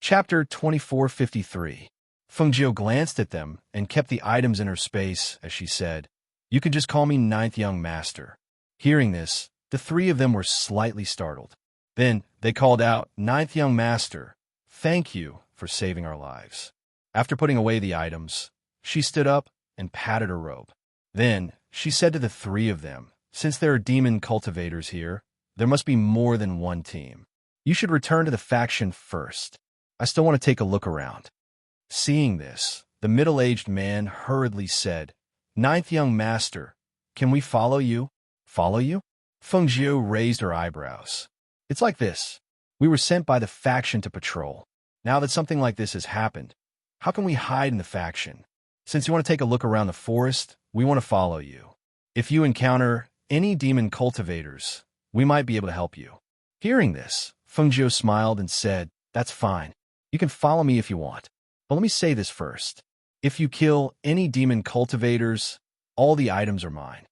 Chapter 2453. Fengjiu glanced at them and kept the items in her space as she said, "You can just call me Ninth Young Master." Hearing this, the three of them were slightly startled. Then they called out, "Ninth Young Master, thank you for saving our lives." After putting away the items, she stood up and patted her robe. Then she said to the three of them, "Since there are demon cultivators here, there must be more than one team. You should return to the faction first. I still want to take a look around." Seeing this, the middle-aged man hurriedly said, "Ninth Young Master, can we follow you?" "Follow you?" Fengjiu raised her eyebrows. "It's like this. We were sent by the faction to patrol. Now that something like this has happened, how can we hide in the faction? Since you want to take a look around the forest, we want to follow you. If you encounter any demon cultivators, we might be able to help you." Hearing this, Fengjiu smiled and said, "That's fine. You can follow me if you want. But let me say this first. If you kill any demon cultivators, all the items are mine."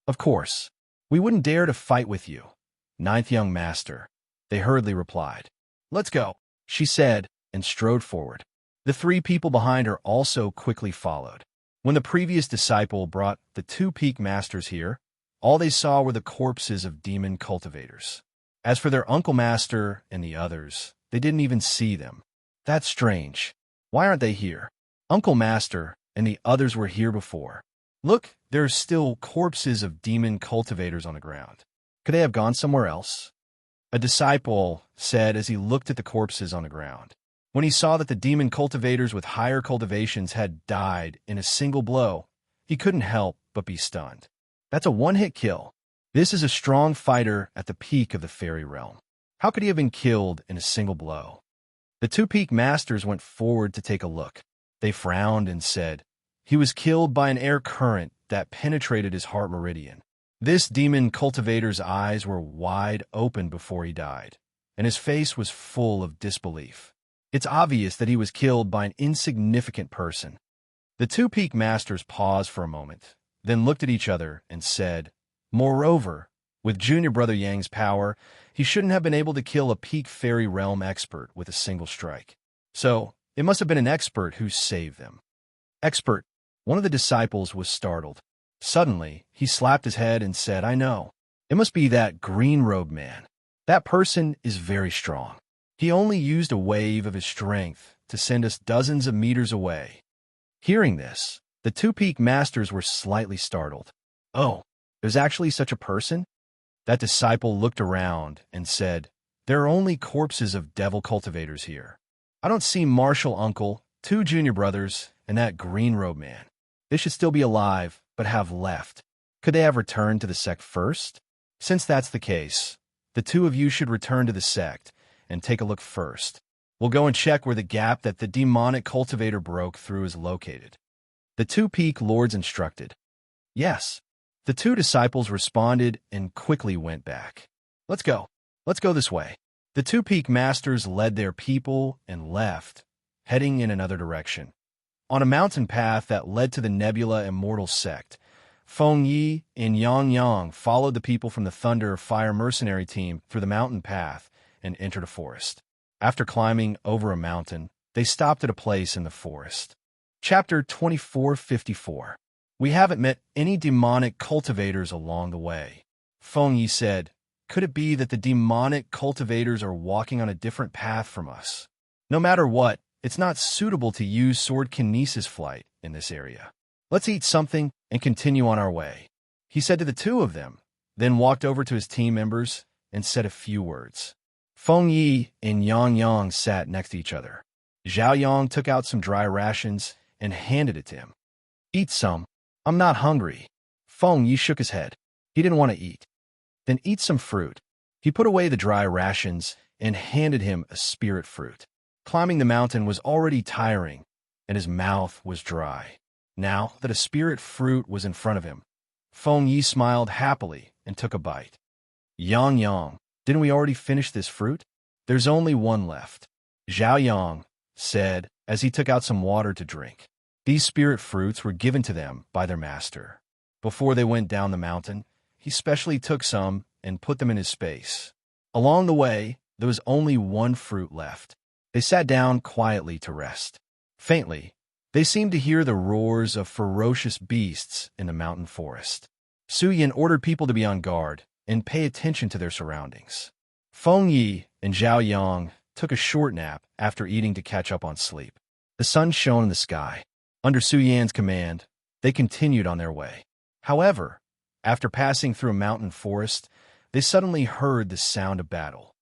"Of course. We wouldn't dare to fight with you, Ninth Young Master," they hurriedly replied. "Let's go," she said, and strode forward. The three people behind her also quickly followed. When the previous disciple brought the two peak masters here, all they saw were the corpses of demon cultivators. As for their uncle master and the others, they didn't even see them. That's strange. Why aren't they here? Uncle Master and the others were here before. Look, there are still corpses of demon cultivators on the ground. Could they have gone somewhere else? A disciple said as he looked at the corpses on the ground. When he saw that the demon cultivators with higher cultivations had died in a single blow, he couldn't help but be stunned. That's a one-hit kill. This is a strong fighter at the peak of the fairy realm. How could he have been killed in a single blow? The two peak masters went forward to take a look. They frowned and said, "He was killed by an air current that penetrated his heart meridian." This demon cultivator's eyes were wide open before he died, and his face was full of disbelief. It's obvious that he was killed by an insignificant person. The two peak masters paused for a moment, then looked at each other and said, "Moreover, with Junior Brother Yang's power, he shouldn't have been able to kill a peak fairy realm expert with a single strike. So, it must have been an expert who saved them." "Expert?" One of the disciples was startled. Suddenly, he slapped his head and said, "I know. It must be that green-robed man. That person is very strong. He only used a wave of his strength to send us dozens of meters away." Hearing this, the two peak masters were slightly startled. "Oh, there's actually such a person?" That disciple looked around and said, "There are only corpses of devil cultivators here. I don't see Marshall Uncle, two junior brothers, and that green-robed man. They should still be alive, but have left. Could they have returned to the sect first? Since that's the case, the two of you should return to the sect and take a look first. We'll go and check where the gap that the demonic cultivator broke through is located." The two peak lords instructed. Yes. The two disciples responded and quickly went back. Let's go. Let's go this way." The two peak masters led their people and left, heading in another direction. On a mountain path that led to the Nebula Immortal sect, Feng Yi and Yang Yang followed the people from the Thunder Fire mercenary team through the mountain path and entered a forest. After climbing over a mountain, they stopped at a place in the forest. Chapter 2454. We haven't met any demonic cultivators along the way. Feng Yi said, "Could it be that the demonic cultivators are walking on a different path from us? No matter what, it's not suitable to use sword kinesis flight in this area. Let's eat something and continue on our way," he said to the two of them, then walked over to his team members and said a few words. Feng Yi and Yang Yang sat next to each other. Zhao Yang took out some dry rations and handed it to him. "Eat some. I'm not hungry." Feng Yi shook his head. He didn't want to eat. "Then eat some fruit." He put away the dry rations and handed him a spirit fruit. Climbing the mountain was already tiring, and his mouth was dry. Now that a spirit fruit was in front of him, Feng Yi smiled happily and took a bite. "Yang Yang, didn't we already finish this fruit? There's only one left," Zhao Yang said as he took out some water to drink. These spirit fruits were given to them by their master. Before they went down the mountain, he specially took some and put them in his space. Along the way, there was only one fruit left. They sat down quietly to rest. Faintly, they seemed to hear the roars of ferocious beasts in the mountain forest. Su Yin ordered people to be on guard and pay attention to their surroundings. Feng Yi and Zhao Yang took a short nap after eating to catch up on sleep. The sun shone in the sky. Under Su Yan's command, they continued on their way. However, after passing through a mountain forest, they suddenly heard the sound of battle.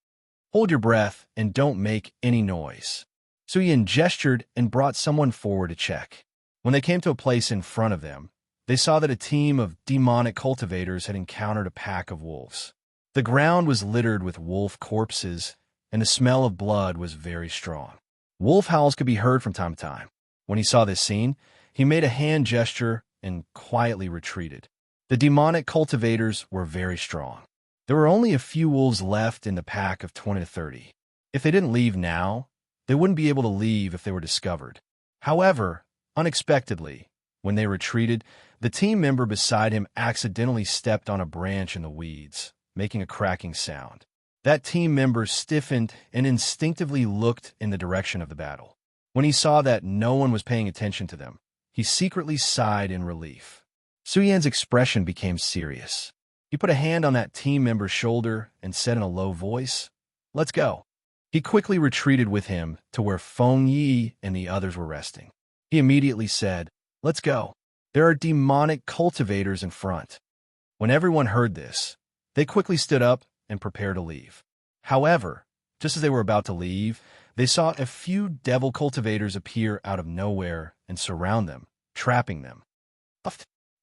"Hold your breath and don't make any noise." Su Yan gestured and brought someone forward to check. When they came to a place in front of them, they saw that a team of demonic cultivators had encountered a pack of wolves. The ground was littered with wolf corpses, and the smell of blood was very strong. Wolf howls could be heard from time to time. When he saw this scene, he made a hand gesture and quietly retreated. The demonic cultivators were very strong. There were only a few wolves left in the pack of 20 to 30. If they didn't leave now, they wouldn't be able to leave if they were discovered. However, unexpectedly, when they retreated, the team member beside him accidentally stepped on a branch in the weeds, making a cracking sound. That team member stiffened and instinctively looked in the direction of the battle. When he saw that no one was paying attention to them, he secretly sighed in relief. Su Yan's expression became serious. He put a hand on that team member's shoulder and said in a low voice, "Let's go." He quickly retreated with him to where Feng Yi and the others were resting. He immediately said, "Let's go. There are demonic cultivators in front." When everyone heard this, they quickly stood up and prepared to leave. However, just as they were about to leave, they saw a few devil cultivators appear out of nowhere and surround them, trapping them.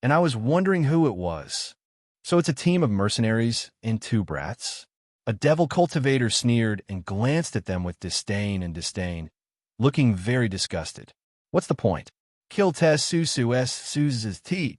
And I was wondering who it was. "So it's a team of mercenaries and two brats?" A devil cultivator sneered and glanced at them with disdain, looking very disgusted. "What's the point? Kill Tess Su's T.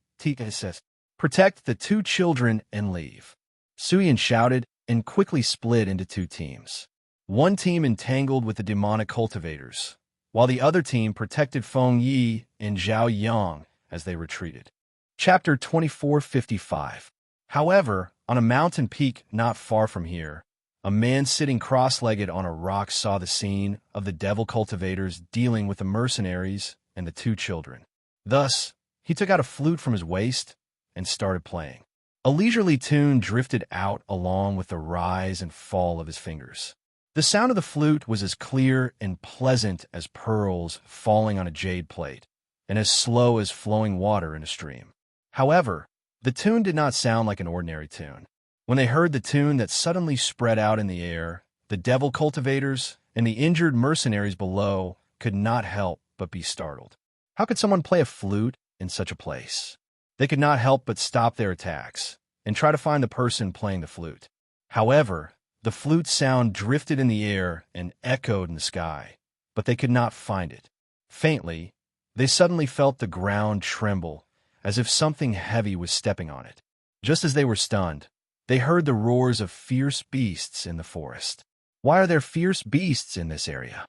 Protect the two children and leave." Su Yan shouted and quickly split into two teams. One team entangled with the demonic cultivators, while the other team protected Feng Yi and Zhao Yang as they retreated. Chapter 2455. However, on a mountain peak not far from here, a man sitting cross-legged on a rock saw the scene of the devil cultivators dealing with the mercenaries and the two children. Thus, he took out a flute from his waist and started playing. A leisurely tune drifted out along with the rise and fall of his fingers. The sound of the flute was as clear and pleasant as pearls falling on a jade plate, and as slow as flowing water in a stream. However, the tune did not sound like an ordinary tune. When they heard the tune that suddenly spread out in the air, the devil cultivators and the injured mercenaries below could not help but be startled. How could someone play a flute in such a place? They could not help but stop their attacks and try to find the person playing the flute. However, the flute sound drifted in the air and echoed in the sky, but they could not find it. Faintly, they suddenly felt the ground tremble, as if something heavy was stepping on it. Just as they were stunned, they heard the roars of fierce beasts in the forest. "Why are there fierce beasts in this area?"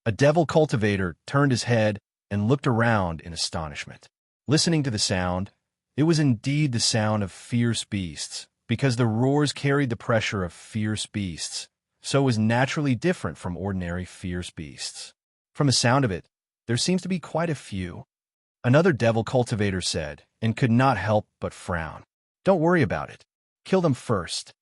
A devil cultivator turned his head and looked around in astonishment. Listening to the sound, it was indeed the sound of fierce beasts, because the roars carried the pressure of fierce beasts, so it was naturally different from ordinary fierce beasts. From the sound of it, there seems to be quite a few. Another devil cultivator said, and could not help but frown. "Don't worry about it. Kill them first."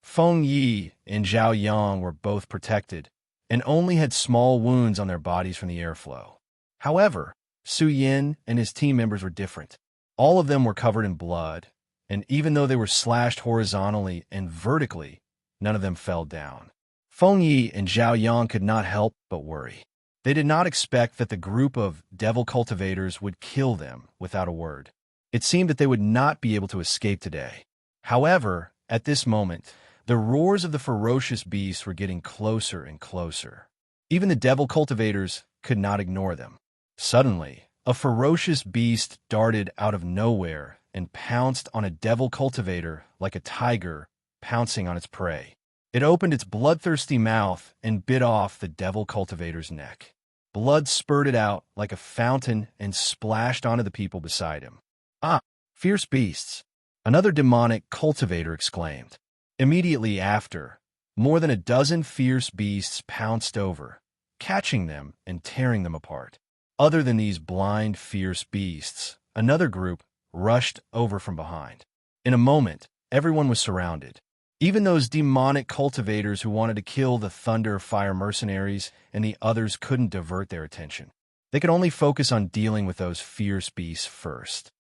Feng Yi and Zhao Yang were both protected, and only had small wounds on their bodies from the airflow. However, Su Yin and his team members were different. All of them were covered in blood, and even though they were slashed horizontally and vertically, none of them fell down. Feng Yi and Zhao Yang could not help but worry. They did not expect that the group of devil cultivators would kill them without a word. It seemed that they would not be able to escape today. However, at this moment, the roars of the ferocious beasts were getting closer and closer. Even the devil cultivators could not ignore them. Suddenly, a ferocious beast darted out of nowhere and pounced on a devil cultivator like a tiger pouncing on its prey. It opened its bloodthirsty mouth and bit off the devil cultivator's neck. Blood spurted out like a fountain and splashed onto the people beside him. "Ah, fierce beasts!" another demonic cultivator exclaimed. Immediately after, more than a dozen fierce beasts pounced over, catching them and tearing them apart. Other than these blind, fierce beasts, another group rushed over from behind. In a moment, everyone was surrounded. Even those demonic cultivators who wanted to kill the Thunder Fire mercenaries and the others couldn't divert their attention. They could only focus on dealing with those fierce beasts first.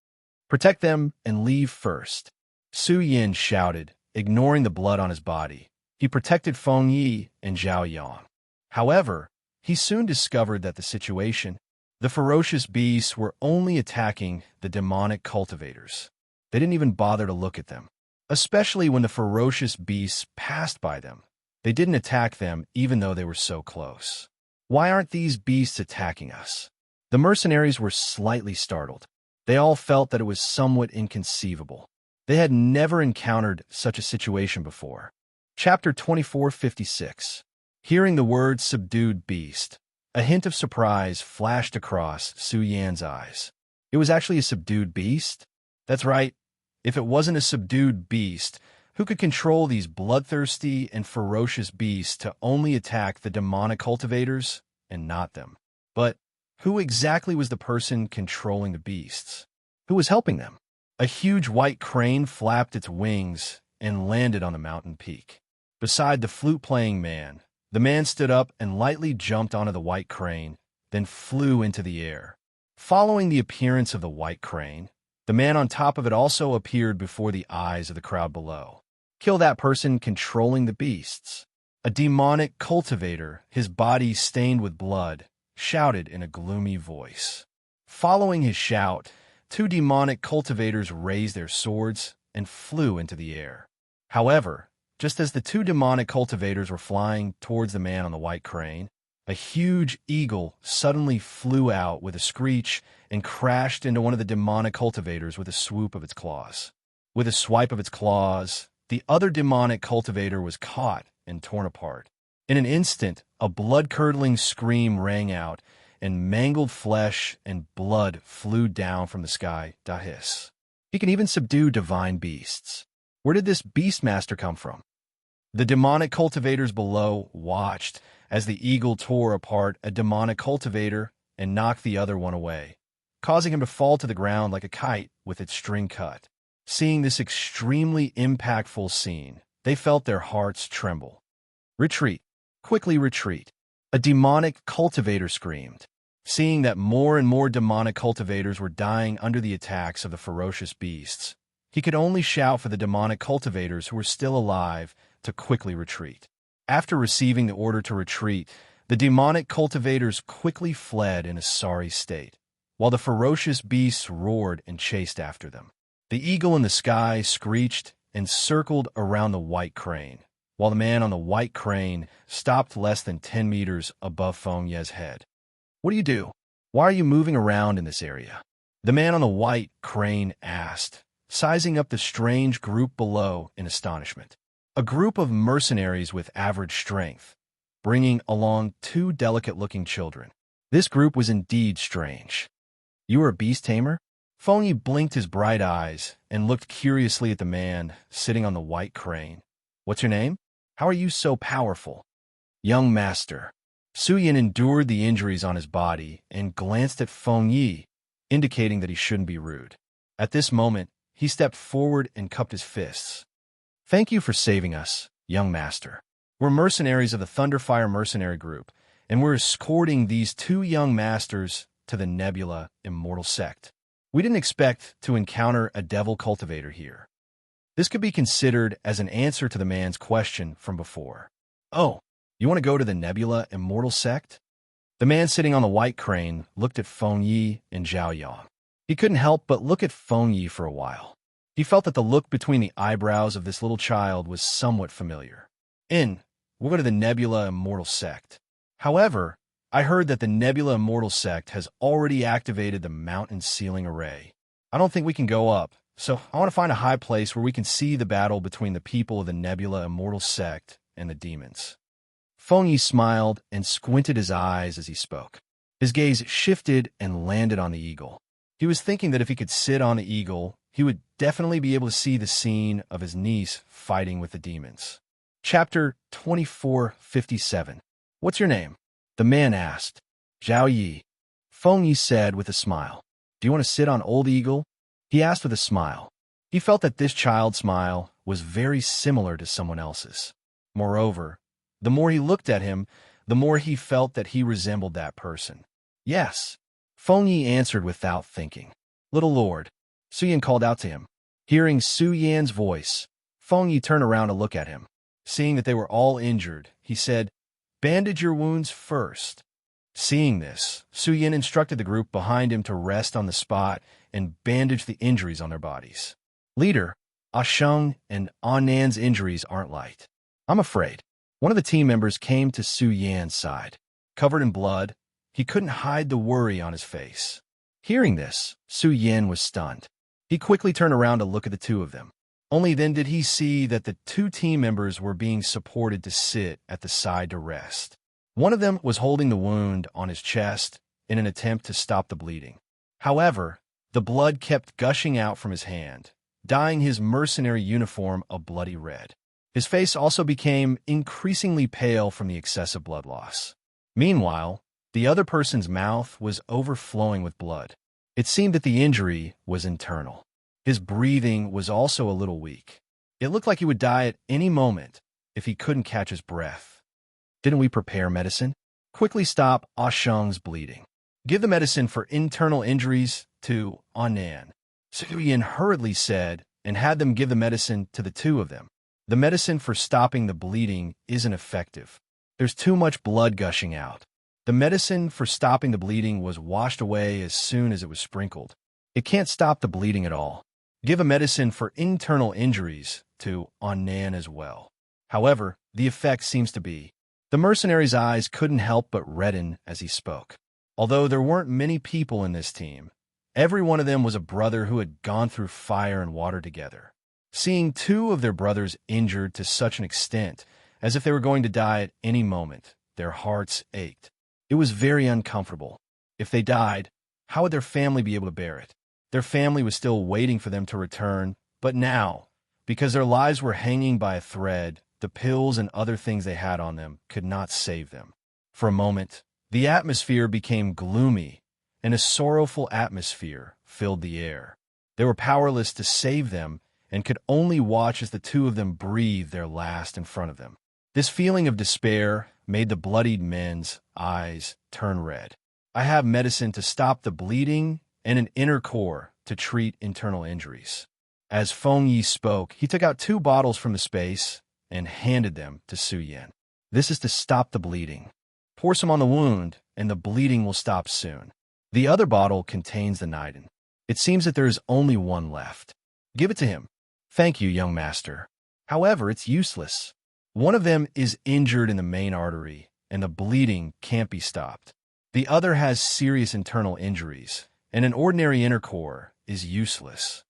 Protect them and leave first, Su Yin shouted, ignoring the blood on his body. He protected Feng Yi and Zhao Yang. However, he soon discovered that the ferocious beasts were only attacking the demonic cultivators. They didn't even bother to look at them. Especially when the ferocious beasts passed by them. They didn't attack them even though they were so close. Why aren't these beasts attacking us? The mercenaries were slightly startled. They all felt that it was somewhat inconceivable. They had never encountered such a situation before. Chapter 2456. Hearing the word subdued beast, a hint of surprise flashed across Su Yan's eyes. It was actually a subdued beast? That's right. If it wasn't a subdued beast, who could control these bloodthirsty and ferocious beasts to only attack the demonic cultivators and not them? But who exactly was the person controlling the beasts? Who was helping them? A huge white crane flapped its wings and landed on the mountain peak. Beside the flute-playing man, the man stood up and lightly jumped onto the white crane, then flew into the air. Following the appearance of the white crane, the man on top of it also appeared before the eyes of the crowd below. Kill that person controlling the beasts. A demonic cultivator, his body stained with blood, shouted in a gloomy voice. Following his shout, two demonic cultivators raised their swords and flew into the air. However, just as the two demonic cultivators were flying towards the man on the white crane, a huge eagle suddenly flew out with a screech and crashed into one of the demonic cultivators with a swoop of its claws. With a swipe of its claws, the other demonic cultivator was caught and torn apart. In an instant, a blood-curdling scream rang out, and mangled flesh and blood flew down from the sky. Dahis. He can even subdue divine beasts. Where did this Beastmaster come from? The demonic cultivators below watched as the eagle tore apart a demonic cultivator and knocked the other one away, causing him to fall to the ground like a kite with its string cut. Seeing this extremely impactful scene, they felt their hearts tremble. Retreat. Quickly retreat. A demonic cultivator screamed. Seeing that more and more demonic cultivators were dying under the attacks of the ferocious beasts, he could only shout for the demonic cultivators who were still alive to quickly retreat. After receiving the order to retreat, the demonic cultivators quickly fled in a sorry state, while the ferocious beasts roared and chased after them. The eagle in the sky screeched and circled around the white crane, while the man on the white crane stopped less than 10 meters above Feng Ye's head. What do you do? Why are you moving around in this area? The man on the white crane asked, sizing up the strange group below in astonishment. A group of mercenaries with average strength, bringing along two delicate-looking children. This group was indeed strange. You are a beast tamer? Feng Yi blinked his bright eyes and looked curiously at the man sitting on the white crane. What's your name? How are you so powerful? Young master. Su Yin endured the injuries on his body and glanced at Feng Yi, indicating that he shouldn't be rude. At this moment, he stepped forward and cupped his fists. Thank you for saving us, young master. We're mercenaries of the Thunderfire mercenary group, and we're escorting these two young masters to the Nebula Immortal Sect. We didn't expect to encounter a devil cultivator here. This could be considered as an answer to the man's question from before. Oh, you want to go to the Nebula Immortal Sect? The man sitting on the white crane looked at Feng Yi and Zhao Yang. He couldn't help but look at Feng Yi for a while. He felt that the look between the eyebrows of this little child was somewhat familiar. We'll go to the Nebula Immortal Sect. However, I heard that the Nebula Immortal Sect has already activated the mountain ceiling array. I don't think we can go up, so I want to find a high place where we can see the battle between the people of the Nebula Immortal Sect and the demons. Feng Yi smiled and squinted his eyes as he spoke. His gaze shifted and landed on the eagle. He was thinking that if he could sit on the eagle, he would definitely be able to see the scene of his niece fighting with the demons. Chapter 2457. What's your name? The man asked. Zhao Yi. Feng Yi said with a smile. Do you want to sit on Old Eagle? He asked with a smile. He felt that this child's smile was very similar to someone else's. Moreover, the more he looked at him, the more he felt that he resembled that person. Yes. Feng Yi answered without thinking. Little Lord. Su Yan called out to him. Hearing Su Yan's voice, Feng Yi turned around to look at him. Seeing that they were all injured, he said, Bandage your wounds first. Seeing this, Su Yan instructed the group behind him to rest on the spot and bandage the injuries on their bodies. Leader, Sheng and Nan's injuries aren't light. I'm afraid. One of the team members came to Su Yan's side. Covered in blood, he couldn't hide the worry on his face. Hearing this, Su Yan was stunned. He quickly turned around to look at the two of them. Only then did he see that the two team members were being supported to sit at the side to rest. One of them was holding the wound on his chest in an attempt to stop the bleeding. However, the blood kept gushing out from his hand, dyeing his mercenary uniform a bloody red. His face also became increasingly pale from the excessive blood loss. Meanwhile, the other person's mouth was overflowing with blood. It seemed that the injury was internal. His breathing was also a little weak. It looked like he would die at any moment if he couldn't catch his breath. Didn't we prepare medicine? Quickly stop Sheng's bleeding. Give the medicine for internal injuries to Nan. Su Yan hurriedly said and had them give the medicine to the two of them. The medicine for stopping the bleeding isn't effective. There's too much blood gushing out. The medicine for stopping the bleeding was washed away as soon as it was sprinkled. It can't stop the bleeding at all. Give a medicine for internal injuries to Nan as well. However, the effect seems to be. The mercenary's eyes couldn't help but redden as he spoke. Although there weren't many people in this team, every one of them was a brother who had gone through fire and water together. Seeing two of their brothers injured to such an extent, as if they were going to die at any moment, their hearts ached. It was very uncomfortable. If they died, how would their family be able to bear it? Their family was still waiting for them to return, but now, because their lives were hanging by a thread, the pills and other things they had on them could not save them. For a moment, the atmosphere became gloomy, and a sorrowful atmosphere filled the air. They were powerless to save them and could only watch as the two of them breathed their last in front of them. This feeling of despair made the bloodied men's eyes turn red. I have medicine to stop the bleeding and an inner core to treat internal injuries. As Feng Yi spoke, he took out 2 bottles from the space and handed them to Su Yan. This is to stop the bleeding. Pour some on the wound, and the bleeding will stop soon. The other bottle contains the nidin. It seems that there is only one left. Give it to him. Thank you, young master. However, it's useless. One of them is injured in the main artery, and the bleeding can't be stopped. The other has serious internal injuries, and an ordinary inner core is useless.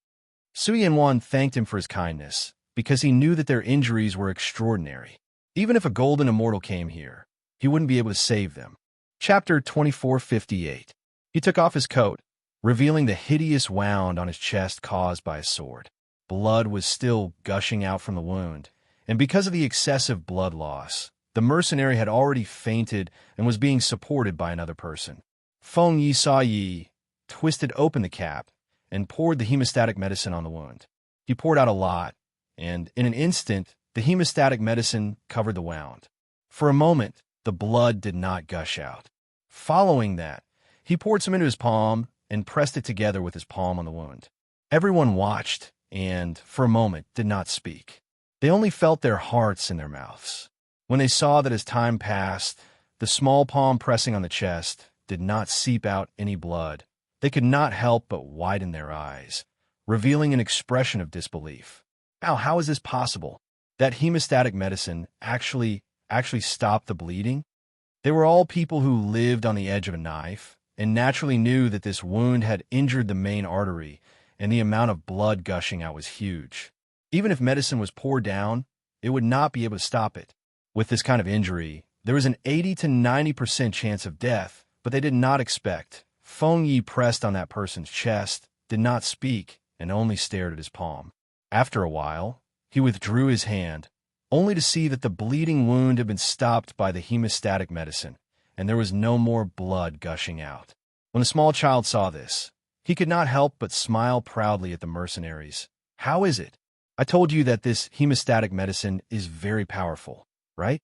Su Yan thanked him for his kindness, because he knew that their injuries were extraordinary. Even if a golden immortal came here, he wouldn't be able to save them. Chapter 2458. He took off his coat, revealing the hideous wound on his chest caused by a sword. Blood was still gushing out from the wound, and because of the excessive blood loss, the mercenary had already fainted and was being supported by another person. Feng Yi twisted open the cap and poured the hemostatic medicine on the wound. He poured out a lot, and in an instant, the hemostatic medicine covered the wound. For a moment, the blood did not gush out. Following that, he poured some into his palm and pressed it together with his palm on the wound. Everyone watched and, for a moment, did not speak. They only felt their hearts in their mouths. When they saw that as time passed, the small palm pressing on the chest did not seep out any blood, they could not help but widen their eyes, revealing an expression of disbelief. How is this possible? That hemostatic medicine actually stopped the bleeding? They were all people who lived on the edge of a knife, and naturally knew that this wound had injured the main artery, and the amount of blood gushing out was huge. Even if medicine was poured down, it would not be able to stop it. With this kind of injury, there was an 80 to 90% chance of death, but they did not expect. Feng Yi pressed on that person's chest, did not speak, and only stared at his palm. After a while, he withdrew his hand, only to see that the bleeding wound had been stopped by the hemostatic medicine, and there was no more blood gushing out. When the small child saw this, he could not help but smile proudly at the mercenaries. "How is it? I told you that this hemostatic medicine is very powerful, right?"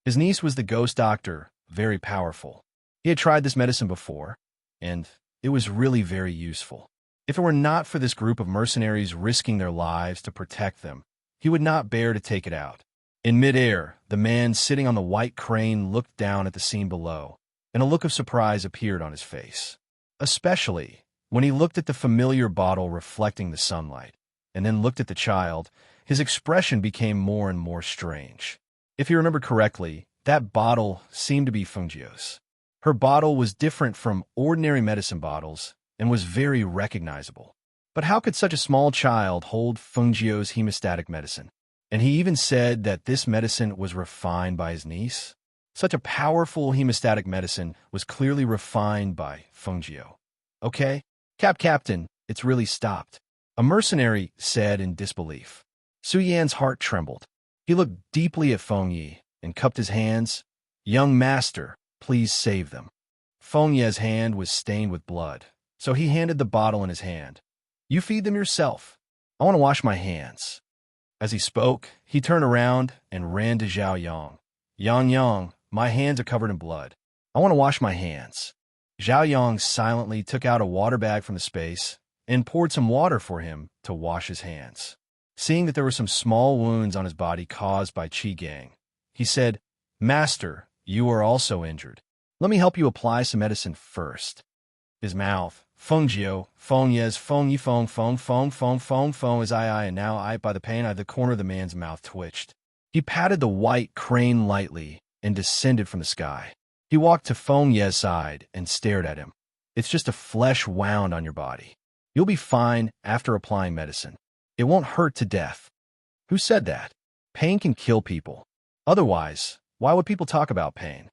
His niece was the ghost doctor, very powerful. He had tried this medicine before, and it was really very useful. If it were not for this group of mercenaries risking their lives to protect them, he would not bear to take it out. In midair, the man sitting on the white crane looked down at the scene below, and a look of surprise appeared on his face. Especially when he looked at the familiar bottle reflecting the sunlight, and then looked at the child, his expression became more and more strange. If he remembered correctly, that bottle seemed to be Fengjiu's. Her bottle was different from ordinary medicine bottles and was very recognizable. But how could such a small child hold Fengjiu's hemostatic medicine? And he even said that this medicine was refined by his niece? Such a powerful hemostatic medicine was clearly refined by Fengjiu. "Okay, Captain, it's really stopped," a mercenary said in disbelief. Su Yan's heart trembled. He looked deeply at Feng Yi and cupped his hands. "Young master, please save them." Feng Yi's hand was stained with blood, so he handed the bottle in his hand. "You feed them yourself. I want to wash my hands." As he spoke, he turned around and ran to Zhao Yang. Yang, my hands are covered in blood. I want to wash my hands." Zhao Yang silently took out a water bag from the space and poured some water for him to wash his hands. Seeing that there were some small wounds on his body caused by Qi Gang, he said, "Master, you are also injured. Let me help you apply some medicine first." His mouth, Fengjiu, Feng Yes, Feng Yi, Feng, as I, and now I, by the pain, the corner of the man's mouth twitched. He patted the white crane lightly and descended from the sky. He walked to Feng Ye's side and stared at him. "It's just a flesh wound on your body. You'll be fine after applying medicine. It won't hurt to death." Who said that? Pain can kill people. Otherwise, why would people talk about pain?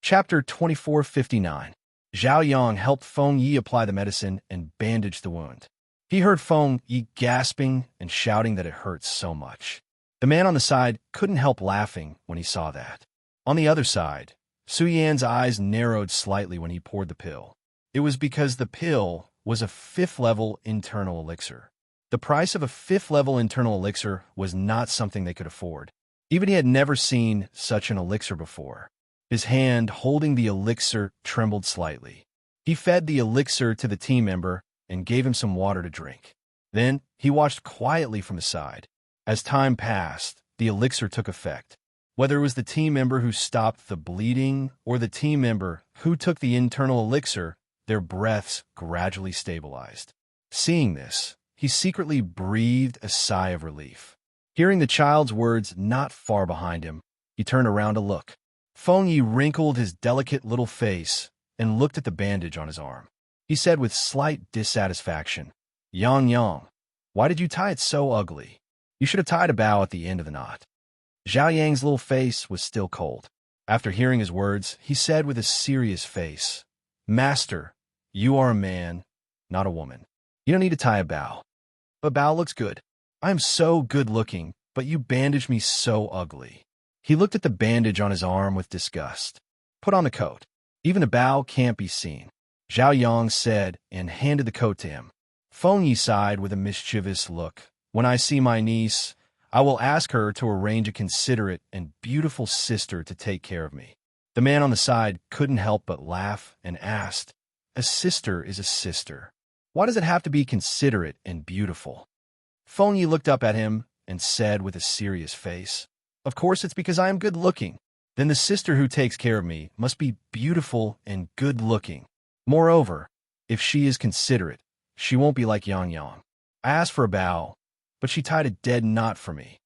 Chapter 2459. Zhao Yang helped Feng Yi apply the medicine and bandage the wound. He heard Feng Yi gasping and shouting that it hurt so much. The man on the side couldn't help laughing when he saw that. On the other side, Su Yan's eyes narrowed slightly when he poured the pill. It was because the pill was a 5th-level internal elixir. The price of a 5th-level internal elixir was not something they could afford. Even he had never seen such an elixir before. His hand holding the elixir trembled slightly. He fed the elixir to the team member and gave him some water to drink. Then he watched quietly from the side. As time passed, the elixir took effect. Whether it was the team member who stopped the bleeding or the team member who took the internal elixir, their breaths gradually stabilized. Seeing this, he secretly breathed a sigh of relief. Hearing the child's words not far behind him, he turned around to look. Feng Yi wrinkled his delicate little face and looked at the bandage on his arm. He said with slight dissatisfaction, Yang, why did you tie it so ugly? You should have tied a bow at the end of the knot." Zhao Yang's little face was still cold. After hearing his words, he said with a serious face, "Master, you are a man, not a woman. You don't need to tie a bow. But bow looks good. I am so good-looking, but you bandaged me so ugly." He looked at the bandage on his arm with disgust. "Put on the coat. Even the bow can't be seen," Zhao Yang said and handed the coat to him. Feng Yi sighed with a mischievous look. "When I see my niece, I will ask her to arrange a considerate and beautiful sister to take care of me." The man on the side couldn't help but laugh and asked, "A sister is a sister. Why does it have to be considerate and beautiful?" Feng Yi looked up at him and said with a serious face, "Of course it's because I am good-looking. Then the sister who takes care of me must be beautiful and good-looking. Moreover, if she is considerate, she won't be like Yang. I asked for a bow, but she tied a dead knot for me.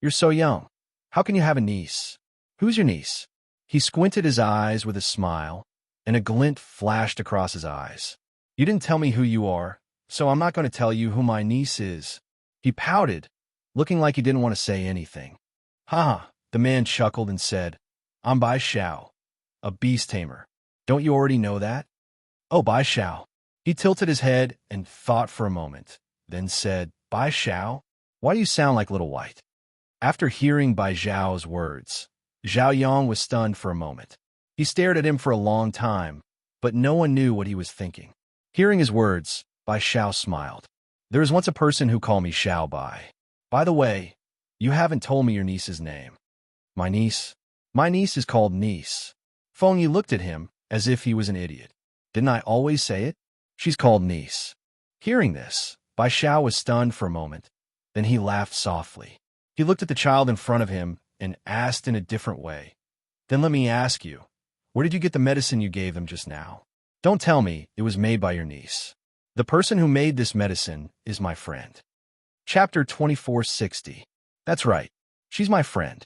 You're so young. How can you have a niece? Who's your niece?" He squinted his eyes with a smile, and a glint flashed across his eyes. "You didn't tell me who you are, so I'm not going to tell you who my niece is." He pouted, looking like he didn't want to say anything. "Ha!" The man chuckled and said, "I'm Bai Xiao, a beast tamer. Don't you already know that?" "Oh, Bai Xiao." He tilted his head and thought for a moment, then said, "Bai Xiao? Why do you sound like Little White?" After hearing Bai Xiao's words, Zhao Yang was stunned for a moment. He stared at him for a long time, but no one knew what he was thinking. Hearing his words, Bai Xiao smiled. There was once a person who called me Xiao Bai. By the way, you haven't told me your niece's name. My niece? My niece is called Niece. Feng Yi looked at him as if he was an idiot. Didn't I always say it? She's called Niece. Hearing this, Bai Xiao was stunned for a moment. Then he laughed softly. He looked at the child in front of him and asked in a different way. Then let me ask you, where did you get the medicine you gave them just now? Don't tell me it was made by your niece. The person who made this medicine is my friend. Chapter 2460. That's right. She's my friend.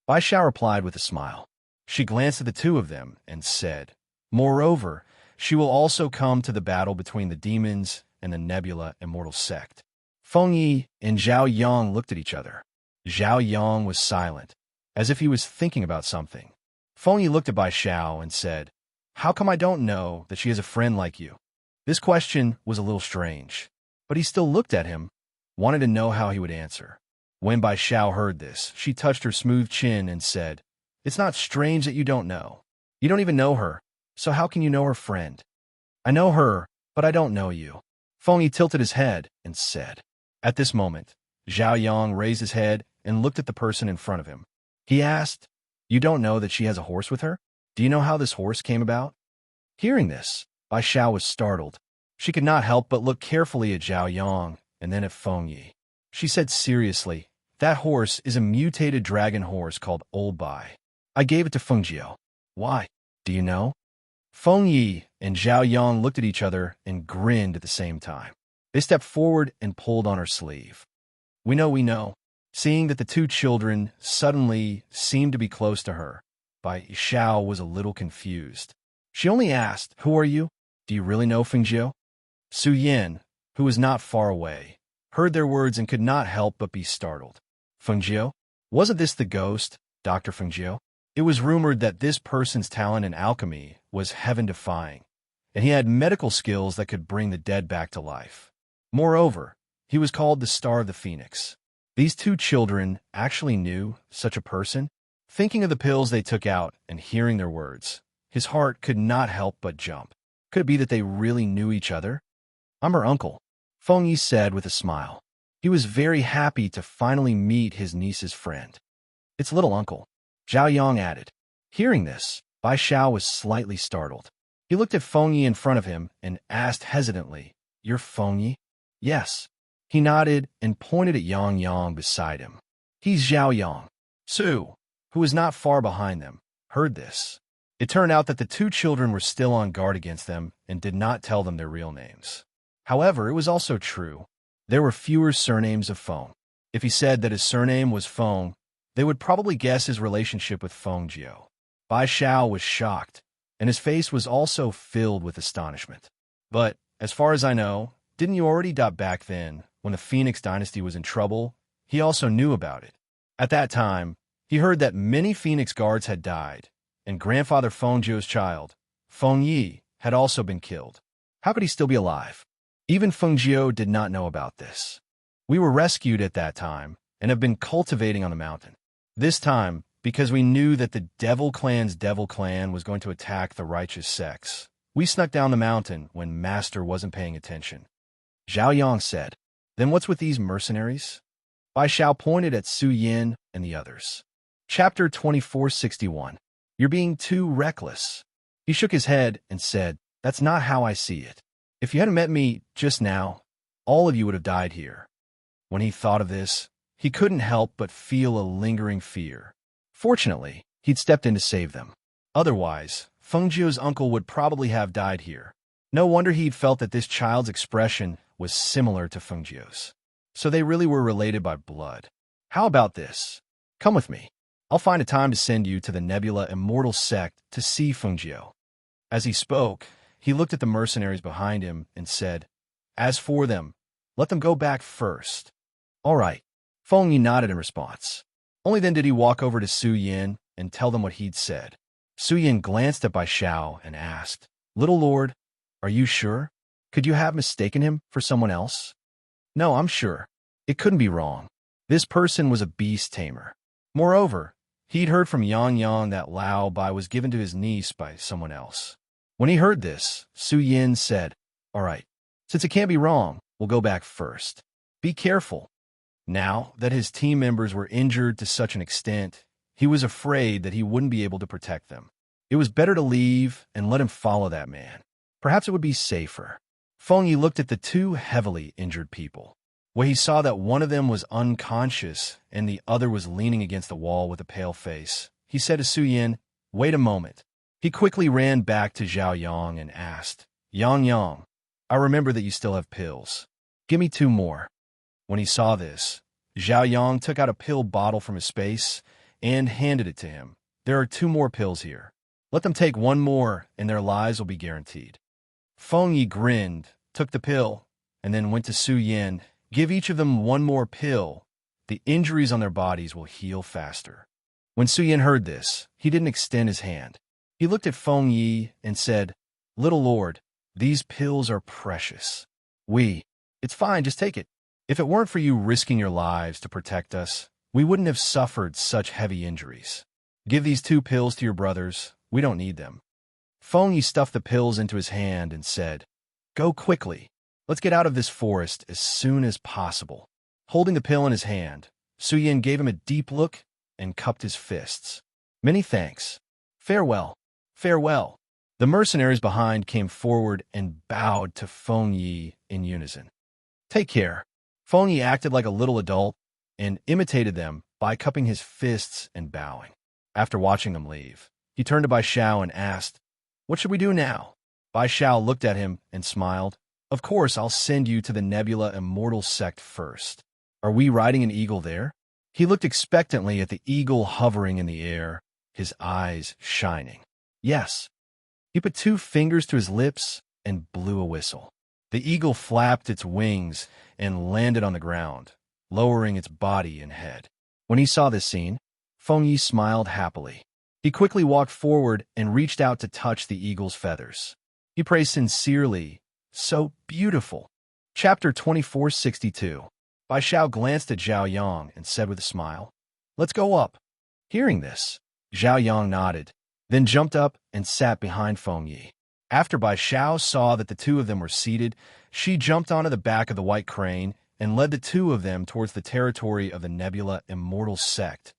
Bai Xiao replied with a smile. She glanced at the two of them and said, Moreover, she will also come to the battle between the demons and the Nebula Immortal Sect. Feng Yi and Zhao Yang looked at each other. Zhao Yang was silent, as if he was thinking about something. Feng Yi looked at Bai Xiao and said, How come I don't know that she has a friend like you? This question was a little strange, but he still looked at him, wanted to know how he would answer. When Bai Xiao heard this, she touched her smooth chin and said, It's not strange that you don't know. You don't even know her, so how can you know her friend? I know her, but I don't know you. Feng Yi tilted his head and said. At this moment, Zhao Yang raised his head and looked at the person in front of him. He asked, You don't know that she has a horse with her? Do you know how this horse came about? Hearing this, Bai Xiao was startled. She could not help but look carefully at Zhao Yang and then at Feng Yi. She said seriously, That horse is a mutated dragon horse called Old Bai. I gave it to Feng Jiao. Why? Do you know? Feng Yi and Zhao Yang looked at each other and grinned at the same time. They stepped forward and pulled on her sleeve. We know. Seeing that the two children suddenly seemed to be close to her, Bai Xiao was a little confused. She only asked, Who are you? Do you really know Feng Jiao? Su Yin, who was not far away, heard their words and could not help but be startled. Feng Jiao? Wasn't this the ghost, Dr. Feng Jiao? It was rumored that this person's talent in alchemy was heaven-defying, and he had medical skills that could bring the dead back to life. Moreover, he was called the Star of the Phoenix. These two children actually knew such a person. Thinking of the pills they took out and hearing their words, his heart could not help but jump. Could it be that they really knew each other? I'm her uncle, Feng Yi said with a smile. He was very happy to finally meet his niece's friend. It's little uncle, Zhao Yang added. Hearing this, Bai Xiao was slightly startled. He looked at Feng Yi in front of him and asked hesitantly, You're Feng Yi? Yes. He nodded and pointed at Yang beside him. He's Zhao Yang. Su, who was not far behind them, heard this. It turned out that the two children were still on guard against them and did not tell them their real names. However, it was also true. There were fewer surnames of Feng. If he said that his surname was Feng, they would probably guess his relationship with Feng Jiao. Bai Xiao was shocked, and his face was also filled with astonishment. But, as far as I know, didn't you already back then, when the Phoenix dynasty was in trouble, he also knew about it. At that time, he heard that many Phoenix guards had died, and grandfather Feng Jiao's child, Feng Yi, had also been killed. How could he still be alive? Even Feng Jiao did not know about this. We were rescued at that time and have been cultivating on the mountain. This time, because we knew that the Devil Clan's Devil Clan was going to attack the righteous sects, we snuck down the mountain when Master wasn't paying attention. Zhao Yang said, Then what's with these mercenaries? Bai Xiao pointed at Su Yin and the others. Chapter 2461. You're being too reckless. He shook his head and said, That's not how I see it. If you hadn't met me just now, all of you would have died here. When he thought of this, he couldn't help but feel a lingering fear. Fortunately, he'd stepped in to save them. Otherwise, Feng Jiao's uncle would probably have died here. No wonder he'd felt that this child's expression was similar to Feng Jiao's. So they really were related by blood. How about this? Come with me. I'll find a time to send you to the Nebula Immortal Sect to see Feng Jiao. As he spoke, he looked at the mercenaries behind him and said, As for them, let them go back first. All right. Feng Yi nodded in response. Only then did he walk over to Su Yin and tell them what he'd said. Su Yin glanced at Bai Xiao and asked, Little Lord, are you sure? Could you have mistaken him for someone else? No, I'm sure. It couldn't be wrong. This person was a beast tamer. Moreover, He'd heard from Yang Yang that Lao Bai was given to his niece by someone else. When he heard this, Su Yin said, "All right, since it can't be wrong, we'll go back first. Be careful." Now that his team members were injured to such an extent, he was afraid that he wouldn't be able to protect them. It was better to leave and let him follow that man. Perhaps it would be safer. Feng Yi looked at the two heavily injured people. When he saw that one of them was unconscious and the other was leaning against the wall with a pale face, he said to Su Yin, "Wait a moment." He quickly ran back to Zhao Yang and asked, "Yang Yang, I remember that you still have pills. Give me 2 more." When he saw this, Zhao Yang took out a pill bottle from his space and handed it to him. "There are 2 more pills here. Let them take 1 more and their lives will be guaranteed." Feng Yi grinned, took the pill, and then went to Su Yin. "Give each of them 1 more pill. The injuries on their bodies will heal faster." When Su Yin heard this, he didn't extend his hand. He looked at Feng Yi and said, "Little lord, these pills are precious. It's fine, just take it. If it weren't for you risking your lives to protect us, we wouldn't have suffered such heavy injuries. Give these 2 pills to your brothers. We don't need them." Feng Yi stuffed the pills into his hand and said, "Go quickly. Let's get out of this forest as soon as possible." Holding the pill in his hand, Su Yin gave him a deep look and cupped his fists. "Many thanks. Farewell. Farewell." The mercenaries behind came forward and bowed to Feng Yi in unison. "Take care." Feng Yi acted like a little adult and imitated them by cupping his fists and bowing. After watching them leave, he turned to Bai Xiao and asked, "What should we do now?" Bai Xiao looked at him and smiled. "Of course, I'll send you to the Nebula Immortal Sect first. Are we riding an eagle there?" He looked expectantly at the eagle hovering in the air, his eyes shining. "Yes." He put 2 fingers to his lips and blew a whistle. The eagle flapped its wings and landed on the ground, lowering its body and head. When he saw this scene, Feng Yi smiled happily. He quickly walked forward and reached out to touch the eagle's feathers. He praised sincerely, "So beautiful." Chapter 2462. Bai Xiao glanced at Zhao Yang and said with a smile, "Let's go up." Hearing this, Zhao Yang nodded, then jumped up and sat behind Feng Yi. After Bai Xiao saw that the 2 of them were seated, she jumped onto the back of the white crane and led the 2 of them towards the territory of the Nebula Immortal Sect.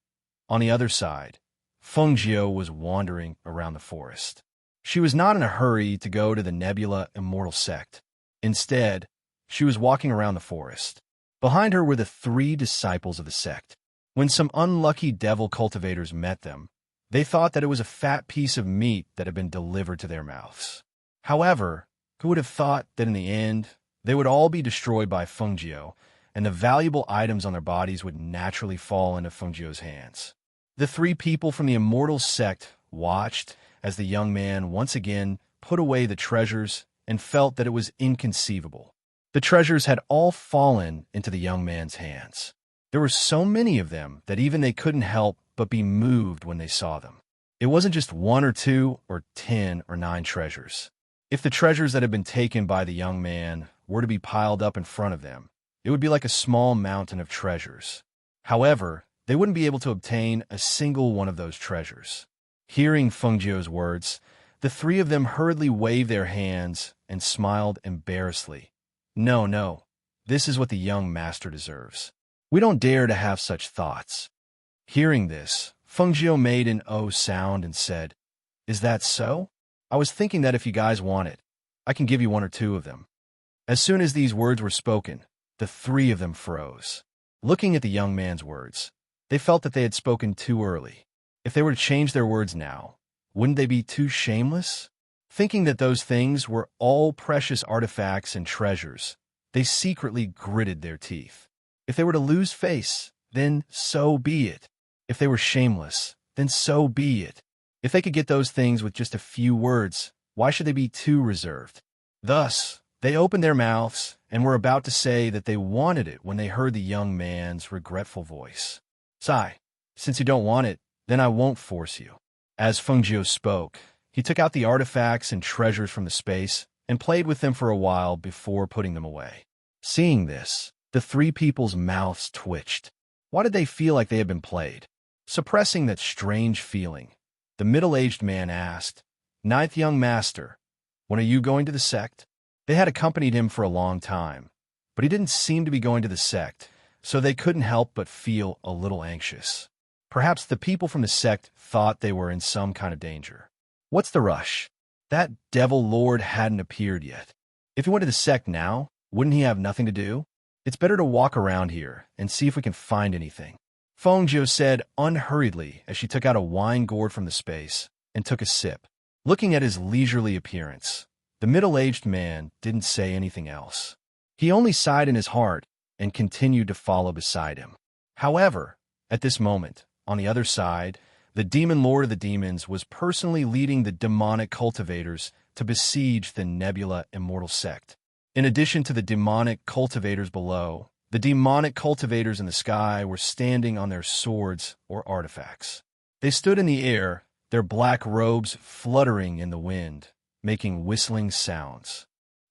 On the other side, Feng Jiu was wandering around the forest. She was not in a hurry to go to the Nebula Immortal Sect. Instead, she was walking around the forest. Behind her were the 3 disciples of the sect. When some unlucky devil cultivators met them, they thought that it was a fat piece of meat that had been delivered to their mouths. However, who would have thought that in the end, they would all be destroyed by Feng Jiu, and the valuable items on their bodies would naturally fall into Feng Jiu's hands. The 3 people from the Immortal Sect watched as the young man once again put away the treasures and felt that it was inconceivable. The treasures had all fallen into the young man's hands. There were so many of them that even they couldn't help but be moved when they saw them. It wasn't just 1 or 2 or 10 or 9 treasures. If the treasures that had been taken by the young man were to be piled up in front of them, it would be like a small mountain of treasures. However, they wouldn't be able to obtain a single one of those treasures. Hearing Feng Jiu's words, the 3 of them hurriedly waved their hands and smiled embarrassedly. No, this is what the young master deserves. We don't dare to have such thoughts." Hearing this, Feng Jiu made an "oh" sound and said, "Is that so? I was thinking that if you guys want it, I can give you 1 or 2 of them." As soon as these words were spoken, the 3 of them froze. Looking at the young man's words, they felt that they had spoken too early. If they were to change their words now, wouldn't they be too shameless? Thinking that those things were all precious artifacts and treasures, they secretly gritted their teeth. If they were to lose face, then so be it. If they were shameless, then so be it. If they could get those things with just a few words, why should they be too reserved? Thus, they opened their mouths and were about to say that they wanted it when they heard the young man's regretful voice. "Sai, since you don't want it, then I won't force you." As Feng Jiu spoke, he took out the artifacts and treasures from the space and played with them for a while before putting them away. Seeing this, the 3 people's mouths twitched. Why did they feel like they had been played? Suppressing that strange feeling, the middle-aged man asked, "Ninth young master, when are you going to the sect?" They had accompanied him for a long time, but he didn't seem to be going to the sect, so they couldn't help but feel a little anxious. Perhaps the people from the sect thought they were in some kind of danger. What's the rush? That devil lord hadn't appeared yet. If he went to the sect now, wouldn't he have nothing to do? It's better to walk around here and see if we can find anything. Feng Jiu said unhurriedly as she took out a wine gourd from the space and took a sip. Looking at his leisurely appearance, the middle-aged man didn't say anything else. He only sighed in his heart and continued to follow beside him. However, at this moment, on the other side, the demon lord of the demons was personally leading the demonic cultivators to besiege the Nebula Immortal Sect. In addition to the demonic cultivators below, the demonic cultivators in the sky were standing on their swords or artifacts. They stood in the air, their black robes fluttering in the wind, making whistling sounds.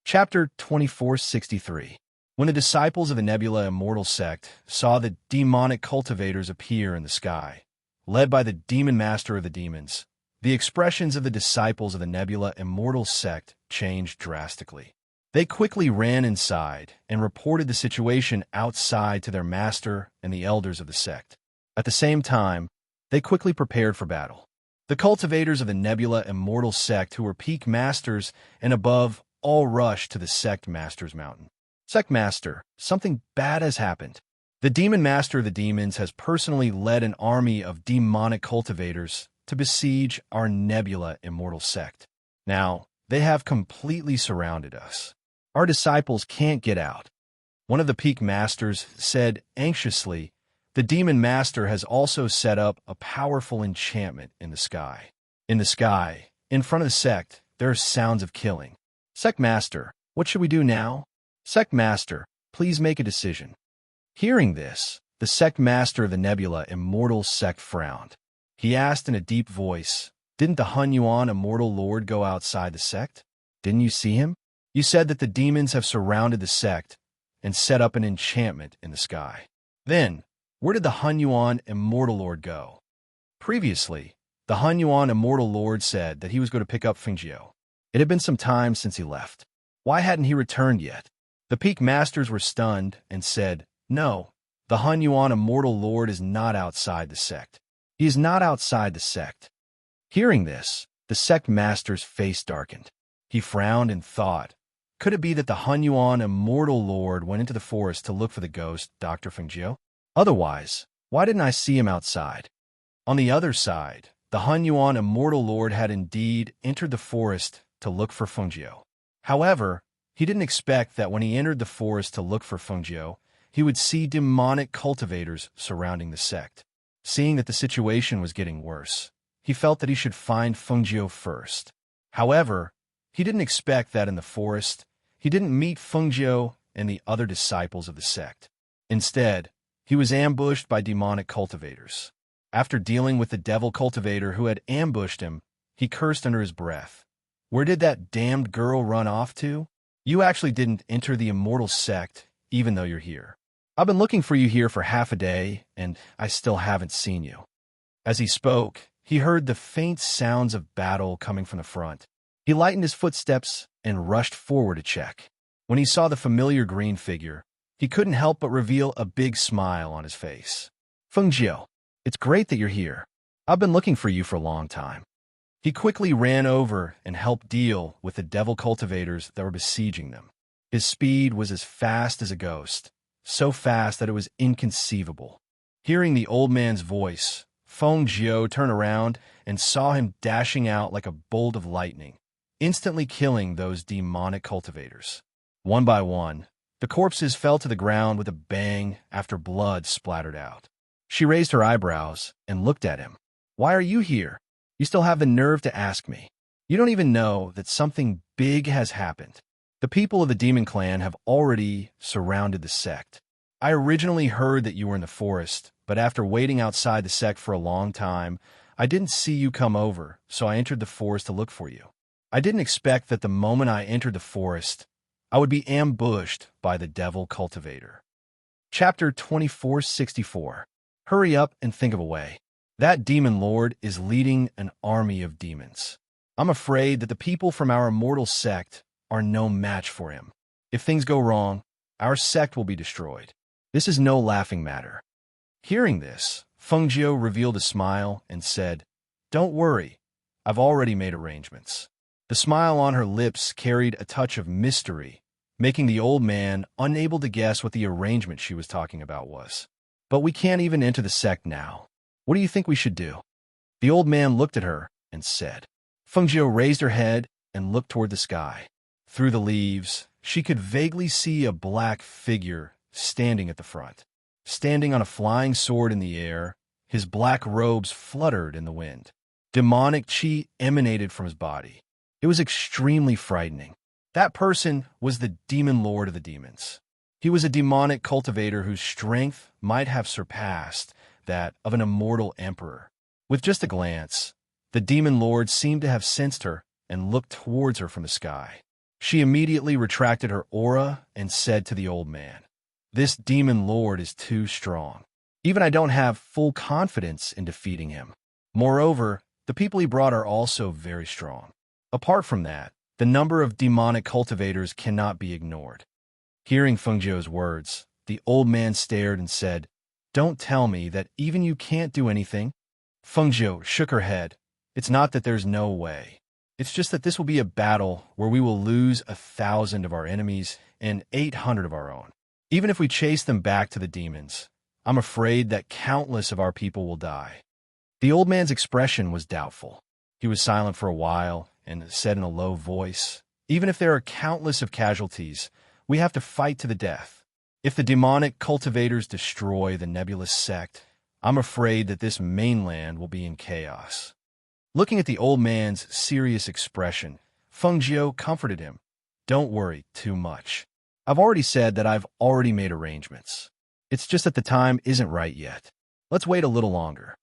Chapter 2463. When the disciples of the Nebula Immortal Sect saw the demonic cultivators appear in the sky, led by the demon master of the demons, the expressions of the disciples of the Nebula Immortal Sect changed drastically. They quickly ran inside and reported the situation outside to their master and the elders of the sect. At the same time, they quickly prepared for battle. The cultivators of the Nebula Immortal Sect, who were peak masters and above, all rushed to the sect master's mountain. "Sect master, something bad has happened. The demon master of the demons has personally led an army of demonic cultivators to besiege our Nebula Immortal Sect. Now, they have completely surrounded us. Our disciples can't get out." One of the peak masters said anxiously, "The demon master has also set up a powerful enchantment in the sky. In the sky, in front of the sect, there are sounds of killing. Sect master, what should we do now? Sect master, please make a decision." Hearing this, the sect master of the Nebula Immortal Sect frowned. He asked in a deep voice, "Didn't the Hun Yuan Immortal Lord go outside the sect? Didn't you see him? You said that the demons have surrounded the sect and set up an enchantment in the sky. Then, where did the Hun Yuan Immortal Lord go?" Previously, the Hun Yuan Immortal Lord said that he was going to pick up Feng Jiu. It had been some time since he left. Why hadn't he returned yet? The peak masters were stunned and said, "No, the Hun Yuan Immortal Lord is not outside the sect. He is not outside the sect." Hearing this, the sect master's face darkened. He frowned and thought, could it be that the Hun Yuan Immortal Lord went into the forest to look for the ghost, Dr. Feng Jiu? Otherwise, why didn't I see him outside? On the other side, the Hun Yuan Immortal Lord had indeed entered the forest to look for Feng Jiu. However, he didn't expect that when he entered the forest to look for Feng Jiu, he would see demonic cultivators surrounding the sect. Seeing that the situation was getting worse, he felt that he should find Feng Jiu first. However, he didn't expect that in the forest, he didn't meet Feng Jiu and the other disciples of the sect. Instead, he was ambushed by demonic cultivators. After dealing with the devil cultivator who had ambushed him, he cursed under his breath. "Where did that damned girl run off to? You actually didn't enter the immortal sect, even though you're here. I've been looking for you here for half a day, and I still haven't seen you." As he spoke, he heard the faint sounds of battle coming from the front. He lightened his footsteps and rushed forward to check. When he saw the familiar green figure, he couldn't help but reveal a big smile on his face. "Feng Jiu, it's great that you're here. I've been looking for you for a long time." He quickly ran over and helped deal with the devil cultivators that were besieging them. His speed was as fast as a ghost, so fast that it was inconceivable. Hearing the old man's voice, Feng Jiu turned around and saw him dashing out like a bolt of lightning, instantly killing those demonic cultivators. One by one, the corpses fell to the ground with a bang after blood splattered out. She raised her eyebrows and looked at him. "Why are you here? You still have the nerve to ask me. You don't even know that something big has happened. The people of the demon clan have already surrounded the sect. I originally heard that you were in the forest, but after waiting outside the sect for a long time, I didn't see you come over, so I entered the forest to look for you. I didn't expect that the moment I entered the forest, I would be ambushed by the devil cultivator." Chapter 2464. Hurry up and think of a way. That demon lord is leading an army of demons. I'm afraid that the people from our immortal sect are no match for him. If things go wrong, our sect will be destroyed. This is no laughing matter." Hearing this, Feng Jiu revealed a smile and said, "Don't worry, I've already made arrangements." The smile on her lips carried a touch of mystery, making the old man unable to guess what the arrangement she was talking about was. "But we can't even enter the sect now. What do you think we should do?" The old man looked at her and said. Feng Jiu raised her head and looked toward the sky. Through the leaves, she could vaguely see a black figure standing at the front. Standing on a flying sword in the air, his black robes fluttered in the wind. Demonic chi emanated from his body. It was extremely frightening. That person was the demon lord of the demons. He was a demonic cultivator whose strength might have surpassed that of an immortal emperor. With just a glance, the demon lord seemed to have sensed her and looked towards her from the sky. She immediately retracted her aura and said to the old man, "This demon lord is too strong. Even I don't have full confidence in defeating him. Moreover, the people he brought are also very strong. Apart from that, the number of demonic cultivators cannot be ignored." Hearing Feng Jiu's words, the old man stared and said, "Don't tell me that even you can't do anything." Feng Jiu shook her head. "It's not that there's no way. It's just that this will be a battle where we will lose 1,000 of our enemies and 800 of our own. Even if we chase them back to the demons, I'm afraid that countless of our people will die." The old man's expression was doubtful. He was silent for a while and said in a low voice, "Even if there are countless of casualties, we have to fight to the death. If the demonic cultivators destroy the nebulous sect, I'm afraid that this mainland will be in chaos." Looking at the old man's serious expression, Feng Jiu comforted him. "Don't worry too much. I've already said that I've already made arrangements. It's just that the time isn't right yet. Let's wait a little longer."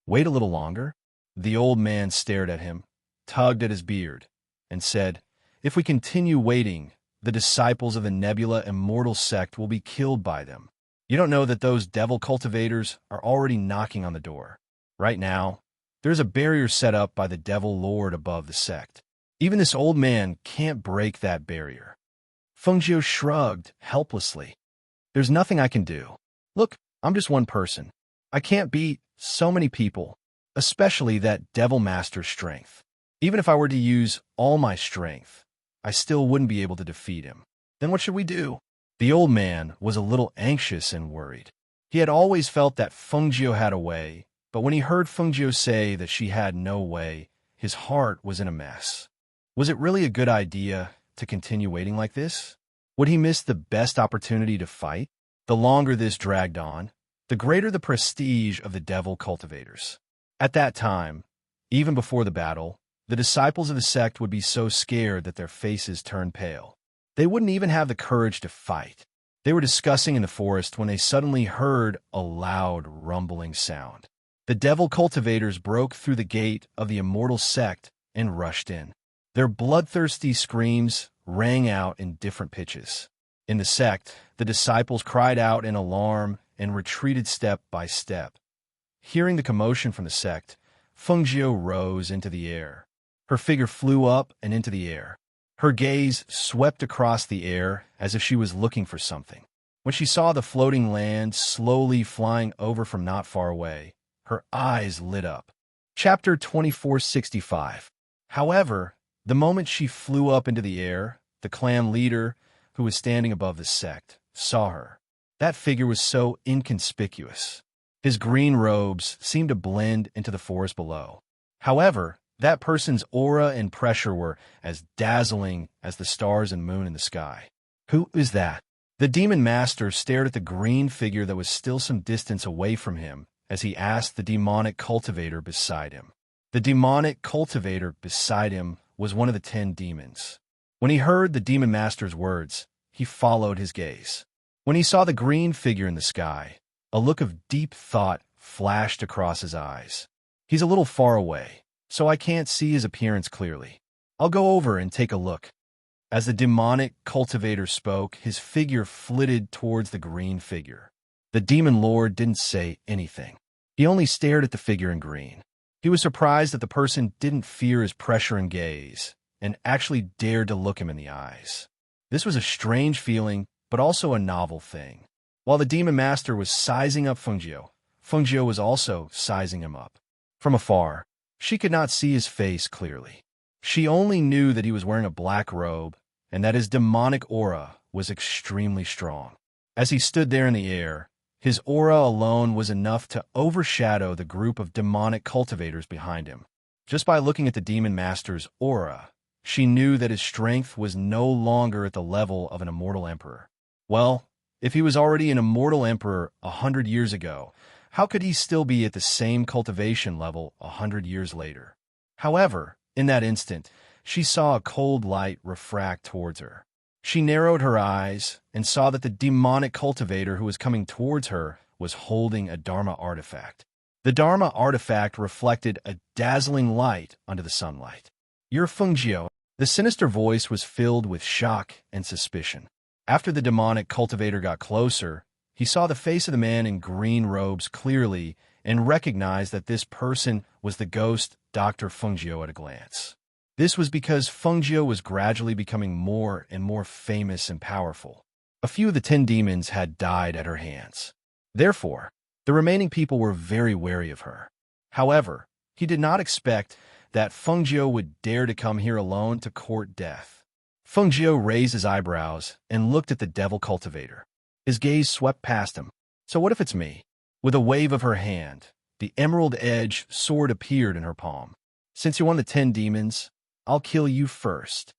"Wait a little longer?" The old man stared at him, tugged at his beard, and said, "If we continue waiting, the disciples of the Nebula Immortal sect will be killed by them. You don't know that those devil cultivators are already knocking on the door. Right now, there's a barrier set up by the devil lord above the sect. Even this old man can't break that barrier." Feng Jiu shrugged helplessly. "There's nothing I can do. Look, I'm just one person. I can't beat so many people, especially that devil master's strength. Even if I were to use all my strength, I still wouldn't be able to defeat him. Then what should we do?" The old man was a little anxious and worried. He had always felt that Feng Jiu had a way, but when he heard Feng Jiu say that she had no way, his heart was in a mess. Was it really a good idea to continue waiting like this? Would he miss the best opportunity to fight? The longer this dragged on, the greater the prestige of the devil cultivators. At that time, even before the battle, the disciples of the sect would be so scared that their faces turned pale. They wouldn't even have the courage to fight. They were discussing in the forest when they suddenly heard a loud rumbling sound. The devil cultivators broke through the gate of the immortal sect and rushed in. Their bloodthirsty screams rang out in different pitches. In the sect, the disciples cried out in alarm and retreated step by step. Hearing the commotion from the sect, Feng Jiu rose into the air. Her figure flew up and into the air. Her gaze swept across the air as if she was looking for something. When she saw the floating land slowly flying over from not far away, her eyes lit up. Chapter 2465. However, the moment she flew up into the air, the clan leader, who was standing above the sect, saw her. That figure was so inconspicuous. His green robes seemed to blend into the forest below. However, that person's aura and pressure were as dazzling as the stars and moon in the sky. "Who is that?" The demon master stared at the green figure that was still some distance away from him as he asked the demonic cultivator beside him. The demonic cultivator beside him was one of the 10 demons. When he heard the demon master's words, he followed his gaze. When he saw the green figure in the sky, a look of deep thought flashed across his eyes. "He's a little far away, so I can't see his appearance clearly. I'll go over and take a look." As the demonic cultivator spoke, his figure flitted towards the green figure. The demon lord didn't say anything. He only stared at the figure in green. He was surprised that the person didn't fear his pressure and gaze, and actually dared to look him in the eyes. This was a strange feeling, but also a novel thing. While the demon master was sizing up Fengjiu was also sizing him up. From afar, she could not see his face clearly. She only knew that he was wearing a black robe, and that his demonic aura was extremely strong. As he stood there in the air, his aura alone was enough to overshadow the group of demonic cultivators behind him. Just by looking at the demon master's aura, she knew that his strength was no longer at the level of an immortal emperor. Well, if he was already an immortal emperor 100 years ago, how could he still be at the same cultivation level 100 years later? However, in that instant, she saw a cold light refract towards her. She narrowed her eyes and saw that the demonic cultivator who was coming towards her was holding a Dharma artifact. The Dharma artifact reflected a dazzling light under the sunlight. "You're Fengjiu." The sinister voice was filled with shock and suspicion. After the demonic cultivator got closer, he saw the face of the man in green robes clearly and recognized that this person was the ghost Dr. Fengjiu at a glance. This was because Fengjiu was gradually becoming more and more famous and powerful. A few of the 10 demons had died at her hands. Therefore, the remaining people were very wary of her. However, he did not expect that Fengjiu would dare to come here alone to court death. Fengjiu raised his eyebrows and looked at the devil cultivator. His gaze swept past him. "So what if it's me?" With a wave of her hand, the emerald-edged sword appeared in her palm. "Since you're one of the 10 demons, I'll kill you first."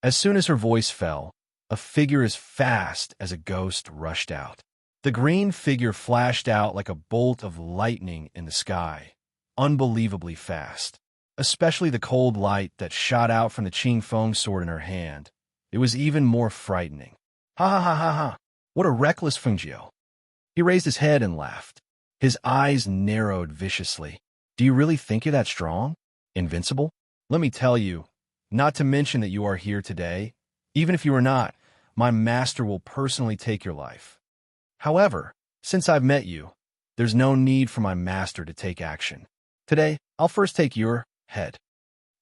As soon as her voice fell, a figure as fast as a ghost rushed out. The green figure flashed out like a bolt of lightning in the sky, unbelievably fast. Especially the cold light that shot out from the Qing Feng sword in her hand. It was even more frightening. "Ha ha ha ha ha! What a reckless Fengjiu!" He raised his head and laughed. His eyes narrowed viciously. "Do you really think you're that strong? Invincible? Let me tell you, not to mention that you are here today, even if you are not, my master will personally take your life. However, since I've met you, there's no need for my master to take action. Today, I'll first take your head."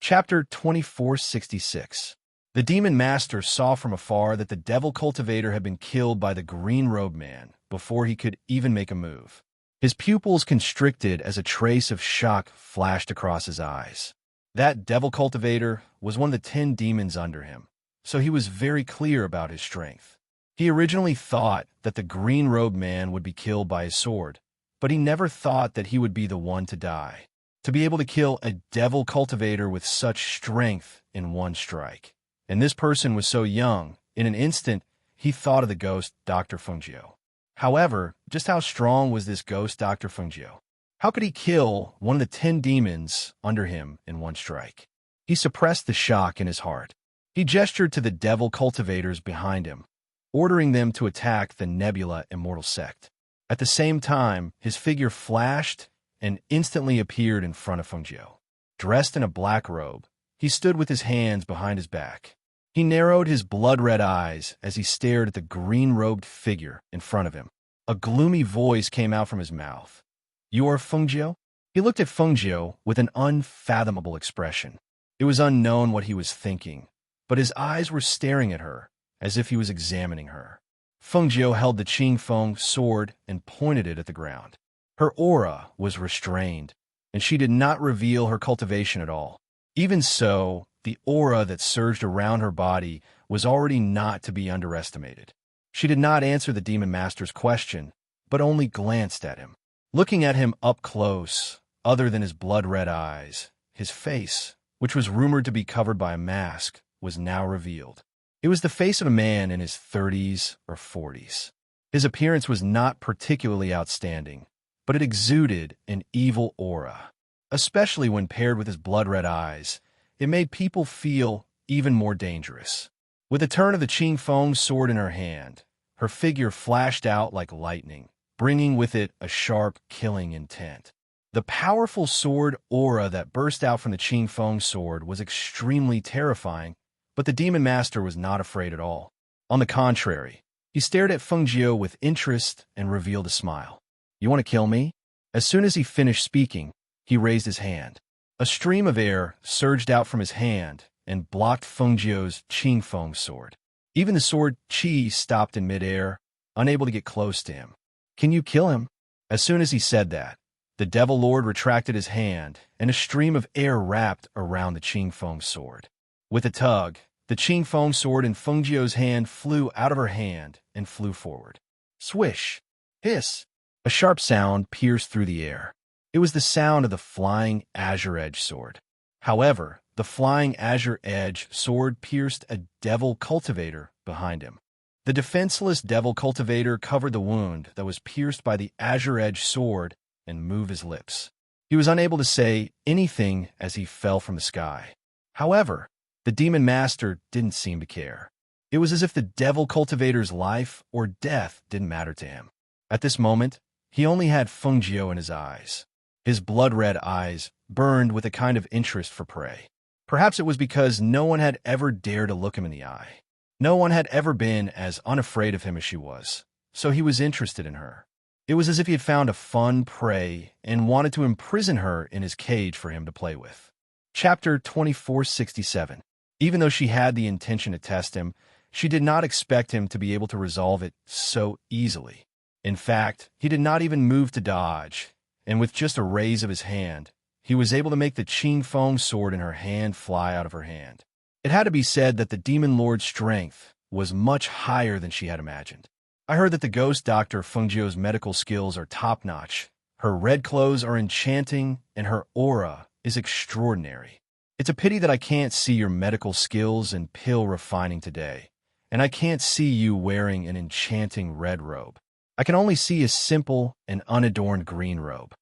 Chapter 2466. The demon master saw from afar that the devil cultivator had been killed by the green-robed man before he could even make a move. His pupils constricted as a trace of shock flashed across his eyes. That devil cultivator was one of the 10 demons under him, so he was very clear about his strength. He originally thought that the green-robed man would be killed by his sword, but he never thought that he would be the one to die. To be able to kill a devil cultivator with such strength in one strike. And this person was so young, in an instant, he thought of the ghost Dr. Fengjiu. However, just how strong was this ghost Dr. Fengjiu? How could he kill one of the 10 demons under him in one strike? He suppressed the shock in his heart. He gestured to the devil cultivators behind him, ordering them to attack the Nebula Immortal Sect. At the same time, his figure flashed and instantly appeared in front of Fengjiu. Dressed in a black robe, he stood with his hands behind his back. He narrowed his blood-red eyes as he stared at the green-robed figure in front of him. A gloomy voice came out from his mouth. "You are Fengjiu?" He looked at Fengjiu with an unfathomable expression. It was unknown what he was thinking, but his eyes were staring at her as if he was examining her. Fengjiu held the Qing Feng sword and pointed it at the ground. Her aura was restrained, and she did not reveal her cultivation at all. Even so, the aura that surged around her body was already not to be underestimated. She did not answer the demon master's question, but only glanced at him. Looking at him up close, other than his blood-red eyes, his face, which was rumored to be covered by a mask, was now revealed. It was the face of a man in his 30s or 40s. His appearance was not particularly outstanding, but it exuded an evil aura. Especially when paired with his blood-red eyes, it made people feel even more dangerous. With a turn of the Qing Feng sword in her hand, her figure flashed out like lightning, bringing with it a sharp, killing intent. The powerful sword aura that burst out from the Qing Feng sword was extremely terrifying, but the demon master was not afraid at all. On the contrary, he stared at Fengjiu with interest and revealed a smile. "You want to kill me?" As soon as he finished speaking, he raised his hand. A stream of air surged out from his hand and blocked Fengjiu's Qing Feng sword. Even the sword Qi stopped in midair, unable to get close to him. "Can you kill him?" As soon as he said that, the Devil Lord retracted his hand, and a stream of air wrapped around the Qing Feng sword. With a tug, the Qing Feng sword in Fengjiu's hand flew out of her hand and flew forward. Swish! Hiss! A sharp sound pierced through the air. It was the sound of the flying azure edge sword. However, the flying azure edge sword pierced a devil cultivator behind him. The defenseless devil cultivator covered the wound that was pierced by the azure edge sword and moved his lips. He was unable to say anything as he fell from the sky. However, the demon master didn't seem to care. It was as if the devil cultivator's life or death didn't matter to him. At this moment, he only had Fengjiu in his eyes. His blood-red eyes burned with a kind of interest for prey. Perhaps it was because no one had ever dared to look him in the eye. No one had ever been as unafraid of him as she was, so he was interested in her. It was as if he had found a fun prey and wanted to imprison her in his cage for him to play with. Chapter 2467. Even though she had the intention to test him, she did not expect him to be able to resolve it so easily. In fact, he did not even move to dodge, and with just a raise of his hand, he was able to make the Qing Feng sword in her hand fly out of her hand. It had to be said that the Demon Lord's strength was much higher than she had imagined. I heard that the ghost doctor Fengjiu's medical skills are top-notch. Her red clothes are enchanting, and her aura is extraordinary. It's a pity that I can't see your medical skills and pill refining today, and I can't see you wearing an enchanting red robe. I can only see a simple and unadorned green robe.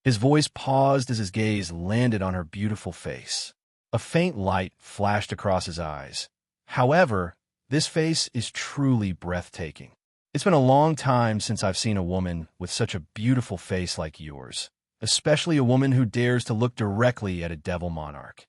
His voice paused as his gaze landed on her beautiful face. A faint light flashed across his eyes. However, this face is truly breathtaking. It's been a long time since I've seen a woman with such a beautiful face like yours, especially a woman who dares to look directly at a devil monarch.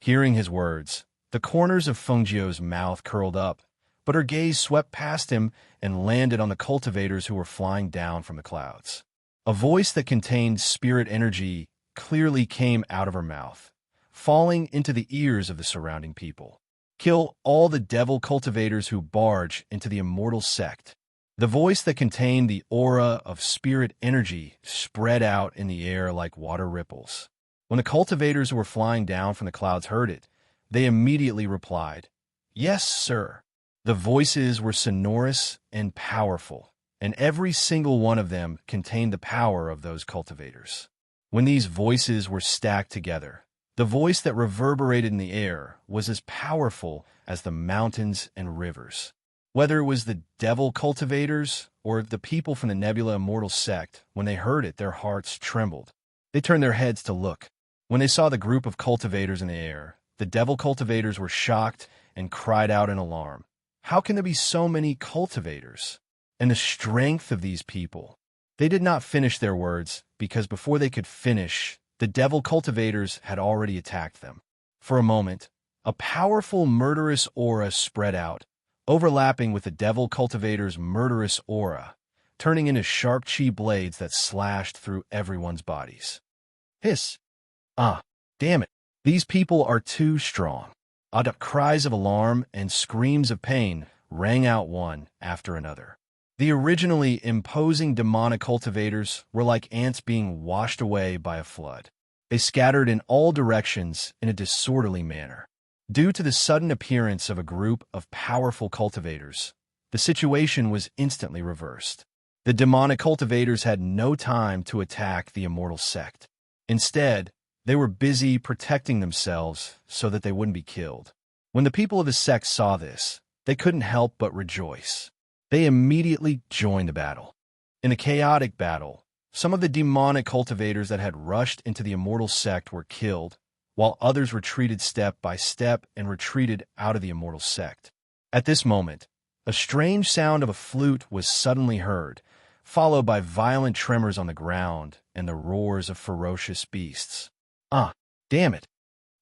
Hearing his words, the corners of Fengjiu's mouth curled up, but her gaze swept past him and landed on the cultivators who were flying down from the clouds. A voice that contained spirit energy clearly came out of her mouth, falling into the ears of the surrounding people. "Kill all the devil cultivators who barge into the immortal sect." The voice that contained the aura of spirit energy spread out in the air like water ripples. When the cultivators who were flying down from the clouds heard it, they immediately replied, "Yes, sir." The voices were sonorous and powerful, and every single one of them contained the power of those cultivators. When these voices were stacked together, the voice that reverberated in the air was as powerful as the mountains and rivers. Whether it was the devil cultivators or the people from the Nebula Immortal sect, when they heard it, their hearts trembled. They turned their heads to look. When they saw the group of cultivators in the air, the devil cultivators were shocked and cried out in alarm. How can there be so many cultivators? And the strength of these people. They did not finish their words, because before they could finish, the devil cultivators had already attacked them. For a moment, a powerful murderous aura spread out, overlapping with the devil cultivator's murderous aura, turning into sharp chi blades that slashed through everyone's bodies. Hiss! Ah, damn it. These people are too strong. Odd cries of alarm and screams of pain rang out one after another. The originally imposing demonic cultivators were like ants being washed away by a flood. They scattered in all directions in a disorderly manner. Due to the sudden appearance of a group of powerful cultivators, the situation was instantly reversed. The demonic cultivators had no time to attack the immortal sect. Instead, they were busy protecting themselves so that they wouldn't be killed. When the people of the sect saw this, they couldn't help but rejoice. They immediately joined the battle. In a chaotic battle, some of the demonic cultivators that had rushed into the immortal sect were killed, while others retreated step by step and retreated out of the immortal sect. At this moment, a strange sound of a flute was suddenly heard, followed by violent tremors on the ground and the roars of ferocious beasts. Ah, damn it!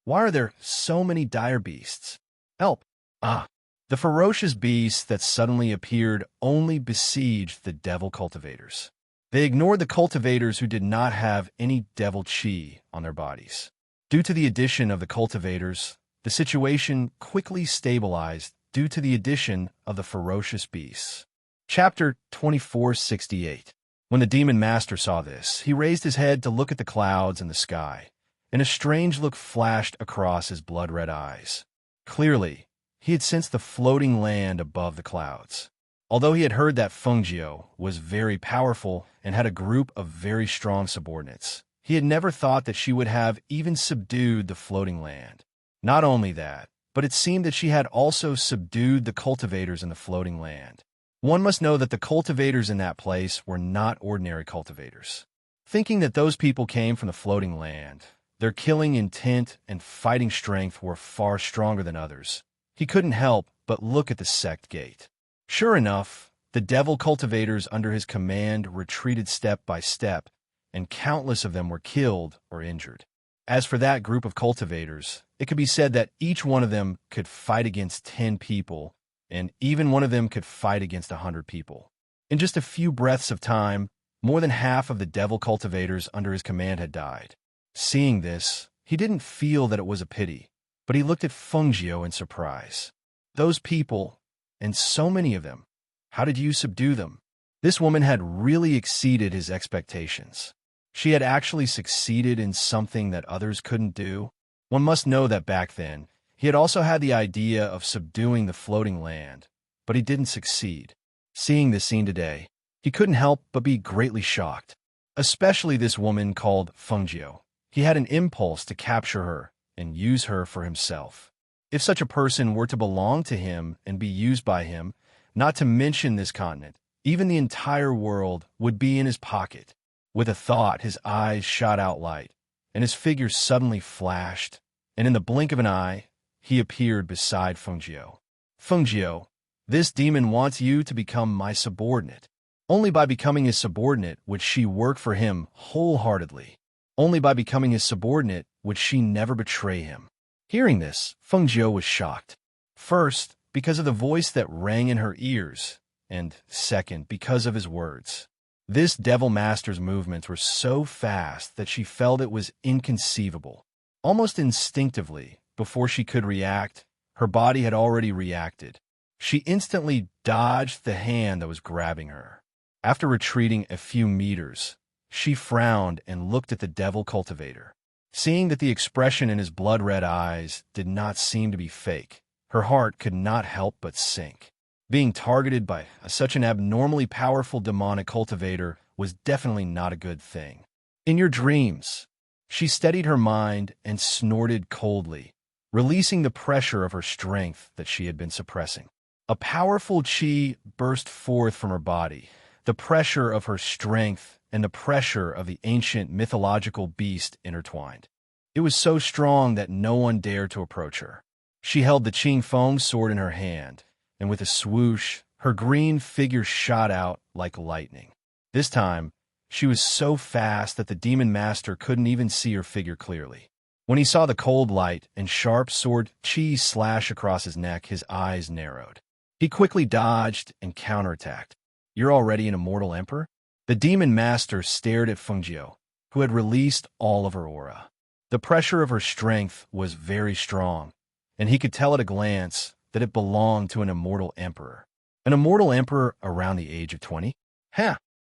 Why are there so many dire beasts? Help! Ah! The ferocious beasts that suddenly appeared only besieged the devil cultivators. They ignored the cultivators who did not have any devil chi on their bodies. Due to the addition of the cultivators, the situation quickly stabilized due to the addition of the ferocious beasts. Chapter 2468. When the demon master saw this, he raised his head to look at the clouds and the sky, and a strange look flashed across his blood-red eyes. Clearly, he had sensed the floating land above the clouds. Although he had heard that Fengjiu was very powerful and had a group of very strong subordinates, he had never thought that she would have even subdued the floating land. Not only that, but it seemed that she had also subdued the cultivators in the floating land. One must know that the cultivators in that place were not ordinary cultivators. Thinking that those people came from the floating land, their killing intent and fighting strength were far stronger than others, he couldn't help but look at the sect gate. Sure enough, the devil cultivators under his command retreated step by step, and countless of them were killed or injured. As for that group of cultivators, it could be said that each one of them could fight against 10 people, and even one of them could fight against 100 people. In just a few breaths of time, more than half of the devil cultivators under his command had died. Seeing this, he didn't feel that it was a pity, but he looked at Fengjiu in surprise. Those people, and so many of them, how did you subdue them? This woman had really exceeded his expectations. She had actually succeeded in something that others couldn't do. One must know that back then, he had also had the idea of subduing the floating land, but he didn't succeed. Seeing this scene today, he couldn't help but be greatly shocked, especially this woman called Fengjiu. He had an impulse to capture her and use her for himself. If such a person were to belong to him and be used by him, not to mention this continent, even the entire world would be in his pocket. With a thought, his eyes shot out light, and his figure suddenly flashed, and in the blink of an eye, he appeared beside Fengjiu. Fengjiu, this demon wants you to become my subordinate. Only by becoming his subordinate would she work for him wholeheartedly. Only by becoming his subordinate would she never betray him. Hearing this, Fengjiu was shocked. First, because of the voice that rang in her ears, and second, because of his words. This devil master's movements were so fast that she felt it was inconceivable. Almost instinctively, before she could react, her body had already reacted. She instantly dodged the hand that was grabbing her. After retreating a few meters, she frowned and looked at the devil cultivator. Seeing that the expression in his blood-red eyes did not seem to be fake, her heart could not help but sink. Being targeted by such an abnormally powerful demonic cultivator was definitely not a good thing. In your dreams, she steadied her mind and snorted coldly, releasing the pressure of her strength that she had been suppressing. A powerful chi burst forth from her body, the pressure of her strength and the pressure of the ancient mythological beast intertwined. It was so strong that no one dared to approach her. She held the Qing Feng sword in her hand, and with a swoosh, her green figure shot out like lightning. This time, she was so fast that the demon master couldn't even see her figure clearly. When he saw the cold light and sharp sword chi slash across his neck, his eyes narrowed. He quickly dodged and counterattacked. You're already an immortal emperor? The demon master stared at Fengjiu, who had released all of her aura. The pressure of her strength was very strong, and he could tell at a glance that it belonged to an immortal emperor. An immortal emperor around the age of 20?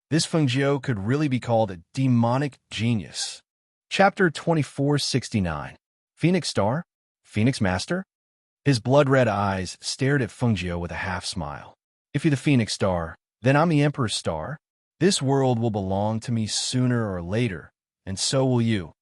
This Fengjiu could really be called a demonic genius. Chapter 2469. Phoenix Star? Phoenix Master? His blood-red eyes stared at Fengjiu with a half-smile. If you're the Phoenix Star, then I'm the Emperor's Star. This world will belong to me sooner or later, and so will you.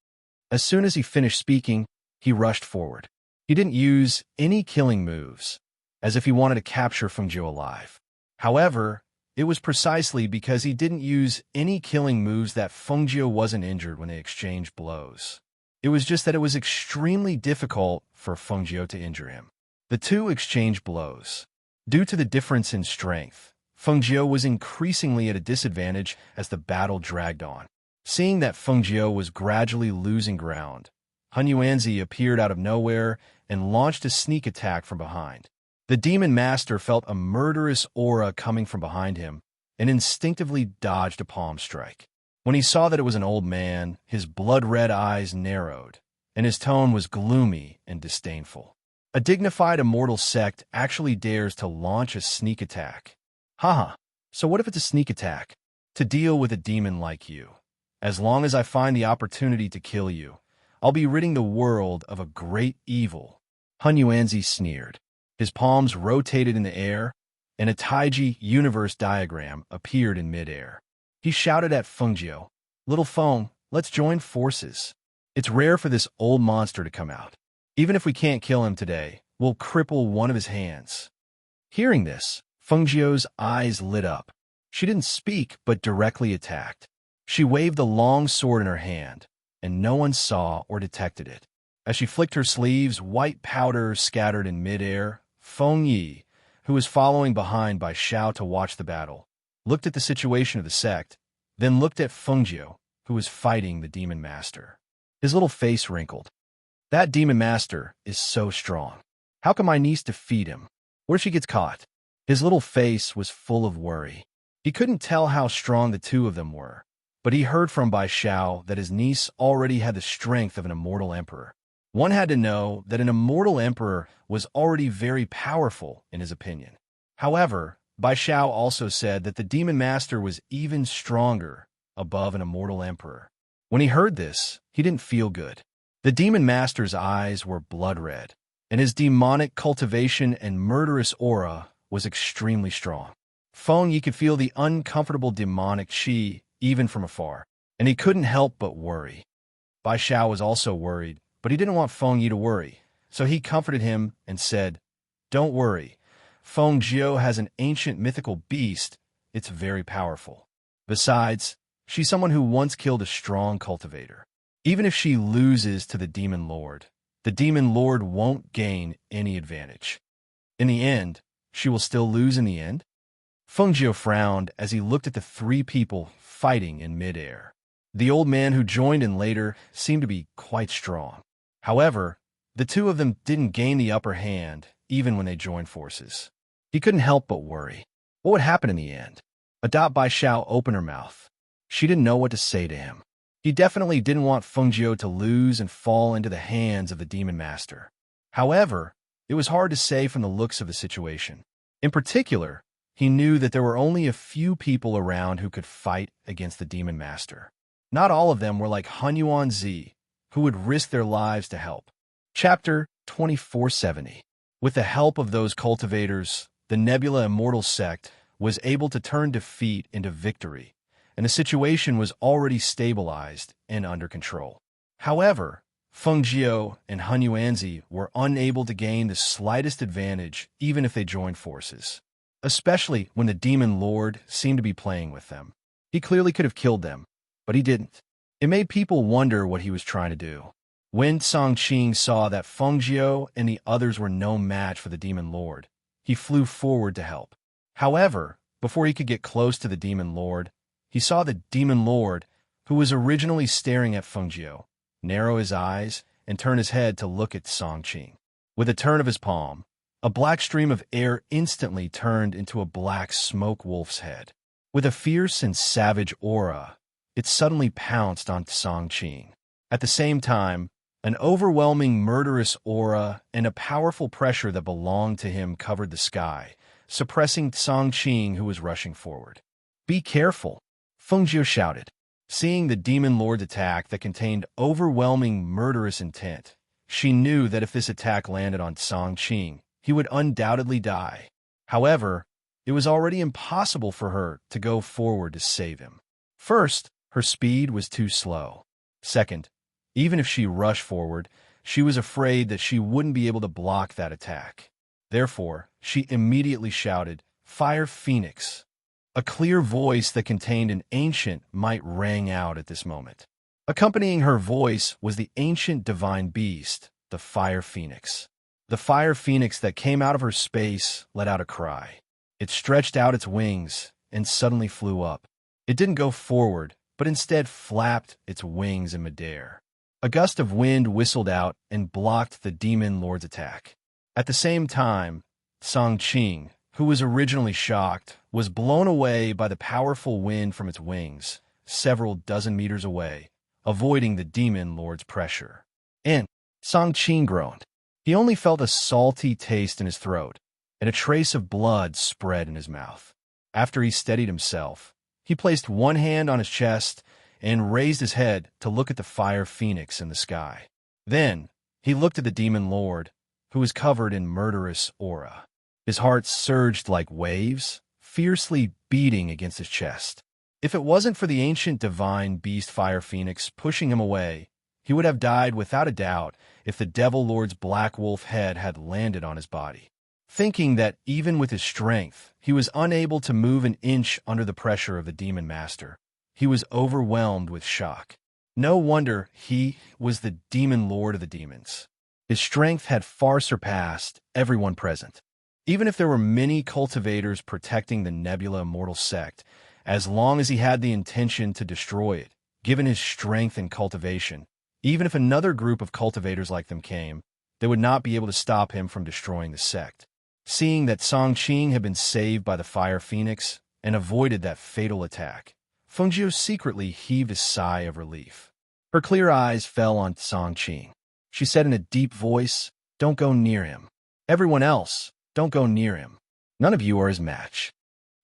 As soon as he finished speaking, he rushed forward. He didn't use any killing moves, as if he wanted to capture Fengjiu alive. However, it was precisely because he didn't use any killing moves that Fengjiu wasn't injured when they exchanged blows. It was just that it was extremely difficult for Fengjiu to injure him. The two exchanged blows. Due to the difference in strength, Fengjiu was increasingly at a disadvantage as the battle dragged on. Seeing that Fengjiu was gradually losing ground, Han Yuanzi appeared out of nowhere and launched a sneak attack from behind. The demon master felt a murderous aura coming from behind him, and instinctively dodged a palm strike. When he saw that it was an old man, his blood-red eyes narrowed, and his tone was gloomy and disdainful. A dignified immortal sect actually dares to launch a sneak attack. Haha, so what if it's a sneak attack? To deal with a demon like you. As long as I find the opportunity to kill you, I'll be ridding the world of a great evil. Hun Yuanzi sneered. His palms rotated in the air, and a Taiji universe diagram appeared in midair. He shouted at Feng Jiu, "Little Feng, let's join forces. It's rare for this old monster to come out. Even if we can't kill him today, we'll cripple one of his hands." Hearing this, Feng Jiu's eyes lit up. She didn't speak, but directly attacked. She waved a long sword in her hand, and no one saw or detected it. As she flicked her sleeves, white powder scattered in midair. Feng Yi, who was following behind by Xiao to watch the battle, looked at the situation of the sect, then looked at Feng Jiu, who was fighting the Demon Master. His little face wrinkled. That Demon Master is so strong. How can my niece defeat him? What if she gets caught? His little face was full of worry. He couldn't tell how strong the two of them were, but he heard from Bai Xiao that his niece already had the strength of an immortal emperor. One had to know that an immortal emperor was already very powerful in his opinion. However, Bai Xiao also said that the Demon Master was even stronger above an immortal emperor. When he heard this, he didn't feel good. The Demon Master's eyes were blood red, and his demonic cultivation and murderous aura was extremely strong. Feng Yi could feel the uncomfortable demonic qi even from afar, and he couldn't help but worry. Bai Xiao was also worried, but he didn't want Feng Yi to worry, so he comforted him and said, "Don't worry. Feng Jiu has an ancient mythical beast. It's very powerful. Besides, she's someone who once killed a strong cultivator. Even if she loses to the Demon Lord won't gain any advantage. In the end, she will still lose in the end." Feng Jiu frowned as he looked at the three people fighting in midair. The old man who joined in later seemed to be quite strong. However, the two of them didn't gain the upper hand even when they joined forces. He couldn't help but worry. What would happen in the end? Bai Xiao opened her mouth. She didn't know what to say to him. He definitely didn't want Feng Jiu to lose and fall into the hands of the Demon Master. However, it was hard to say from the looks of the situation. In particular, he knew that there were only a few people around who could fight against the Demon Master. Not all of them were like Hun Yuanzi, who would risk their lives to help. Chapter 2470. With the help of those cultivators, the Nebula Immortal Sect was able to turn defeat into victory, and the situation was already stabilized and under control. However, Feng Jiu and Hun Yuanzi were unable to gain the slightest advantage even if they joined forces, especially when the Demon Lord seemed to be playing with them. He clearly could have killed them, but he didn't. It made people wonder what he was trying to do. When Songqing saw that Feng Jiu and the others were no match for the Demon Lord, he flew forward to help. However, before he could get close to the Demon Lord, he saw the Demon Lord, who was originally staring at Feng Jiu, narrow his eyes and turn his head to look at Songqing. With a turn of his palm, a black stream of air instantly turned into a black smoke wolf's head. With a fierce and savage aura, it suddenly pounced on Songqing. At the same time, an overwhelming murderous aura and a powerful pressure that belonged to him covered the sky, suppressing Songqing, who was rushing forward. "Be careful," Feng Jiu shouted. Seeing the Demon Lord's attack that contained overwhelming murderous intent, she knew that if this attack landed on Songqing, he would undoubtedly die. However, it was already impossible for her to go forward to save him. First, her speed was too slow. Second, even if she rushed forward, she was afraid that she wouldn't be able to block that attack. Therefore, she immediately shouted, "Fire Phoenix!" A clear voice that contained an ancient might rang out at this moment. Accompanying her voice was the ancient divine beast, the Fire Phoenix. The Fire Phoenix that came out of her space let out a cry. It stretched out its wings and suddenly flew up. It didn't go forward, but instead flapped its wings in midair. A gust of wind whistled out and blocked the Demon Lord's attack. At the same time, Songqing, who was originally shocked, was blown away by the powerful wind from its wings, several dozen meters away, avoiding the demon lord's pressure. And Enchanting groaned. He only felt a salty taste in his throat, and a trace of blood spread in his mouth. After he steadied himself, he placed one hand on his chest and raised his head to look at the fire phoenix in the sky. Then, he looked at the demon lord, who was covered in murderous aura. His heart surged like waves, fiercely beating against his chest. If it wasn't for the ancient divine beast fire phoenix pushing him away, he would have died without a doubt if the devil lord's black wolf head had landed on his body. Thinking that even with his strength, he was unable to move an inch under the pressure of the demon master, he was overwhelmed with shock. No wonder he was the demon lord of the demons. His strength had far surpassed everyone present. Even if there were many cultivators protecting the Nebula Immortal sect, as long as he had the intention to destroy it, given his strength and cultivation, even if another group of cultivators like them came, they would not be able to stop him from destroying the sect. Seeing that Enchanting had been saved by the Fire Phoenix and avoided that fatal attack, Fengjiu secretly heaved a sigh of relief. Her clear eyes fell on Enchanting. She said in a deep voice, "Don't go near him. Everyone else, don't go near him. None of you are his match."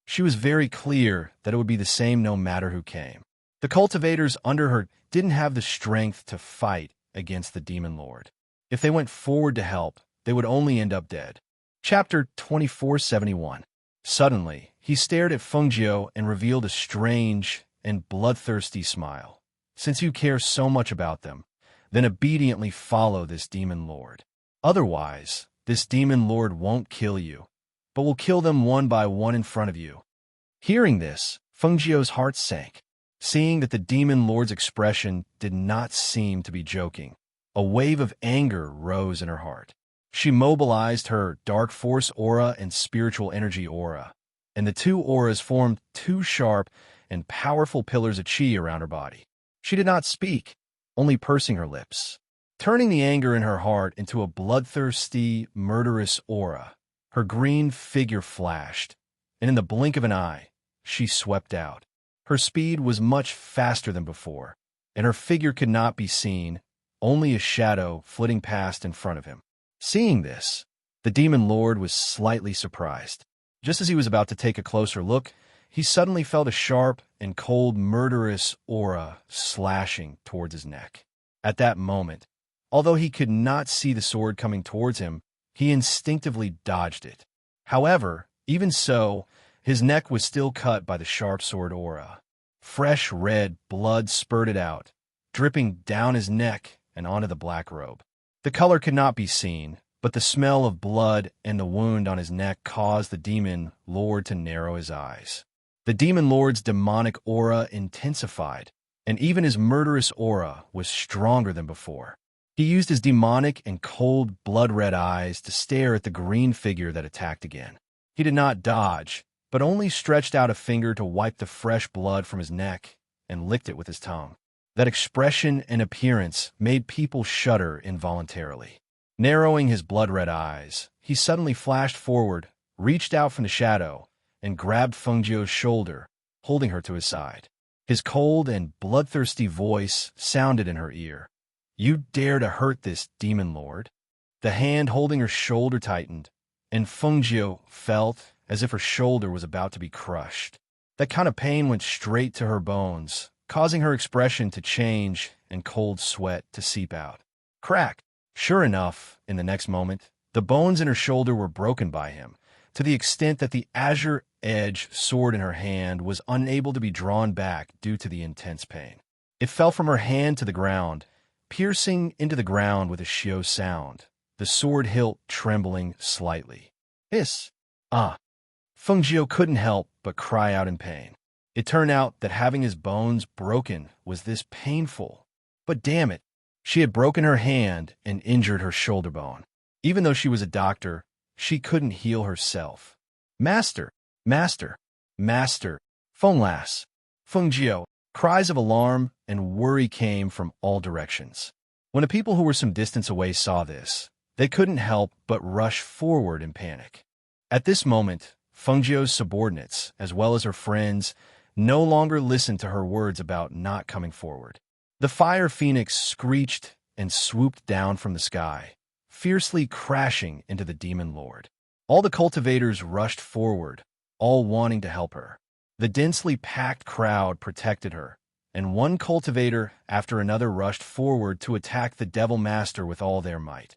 She was very clear that it would be the same no matter who came. The cultivators under her didn't have the strength to fight against the demon lord. If they went forward to help, they would only end up dead. Chapter 2471. Suddenly, he stared at Fengjiu and revealed a strange and bloodthirsty smile. "Since you care so much about them, then obediently follow this demon lord. Otherwise, this demon lord won't kill you, but will kill them one by one in front of you." Hearing this, Fengjiu's heart sank. Seeing that the demon lord's expression did not seem to be joking, a wave of anger rose in her heart. She mobilized her dark force aura and spiritual energy aura, and the two auras formed two sharp and powerful pillars of chi around her body. She did not speak, only pursing her lips. Turning the anger in her heart into a bloodthirsty, murderous aura, her green figure flashed, and in the blink of an eye, she swept out. Her speed was much faster than before, and her figure could not be seen, only a shadow flitting past in front of him. Seeing this, the demon lord was slightly surprised. Just as he was about to take a closer look, he suddenly felt a sharp and cold murderous aura slashing towards his neck. At that moment, although he could not see the sword coming towards him, he instinctively dodged it. However, even so, his neck was still cut by the sharp sword aura. Fresh red blood spurted out, dripping down his neck and onto the black robe. The color could not be seen, but the smell of blood and the wound on his neck caused the demon lord to narrow his eyes. The demon lord's demonic aura intensified, and even his murderous aura was stronger than before. He used his demonic and cold blood-red eyes to stare at the green figure that attacked again. He did not dodge, but only stretched out a finger to wipe the fresh blood from his neck and licked it with his tongue. That expression and appearance made people shudder involuntarily. Narrowing his blood-red eyes, he suddenly flashed forward, reached out from the shadow, and grabbed Fengjiu's shoulder, holding her to his side. His cold and bloodthirsty voice sounded in her ear. "You dare to hurt this demon lord?" The hand holding her shoulder tightened, and Fengjiu felt as if her shoulder was about to be crushed. That kind of pain went straight to her bones, causing her expression to change and cold sweat to seep out. Crack! Sure enough, in the next moment, the bones in her shoulder were broken by him, to the extent that the azure-edged sword in her hand was unable to be drawn back due to the intense pain. It fell from her hand to the ground, piercing into the ground with a shio sound, the sword hilt trembling slightly. Hiss! Ah! Fengjiu couldn't help but cry out in pain. It turned out that having his bones broken was this painful. But damn it, she had broken her hand and injured her shoulder bone. Even though she was a doctor, she couldn't heal herself. "Master! Master! Master! Fenglas! Fengjiu!" Cries of alarm and worry came from all directions. When the people who were some distance away saw this, they couldn't help but rush forward in panic. At this moment, Fengjiu's subordinates, as well as her friends, no longer listened to her words about not coming forward. The fire phoenix screeched and swooped down from the sky, fiercely crashing into the demon lord. All the cultivators rushed forward, all wanting to help her. The densely packed crowd protected her, and one cultivator after another rushed forward to attack the Devil Master with all their might.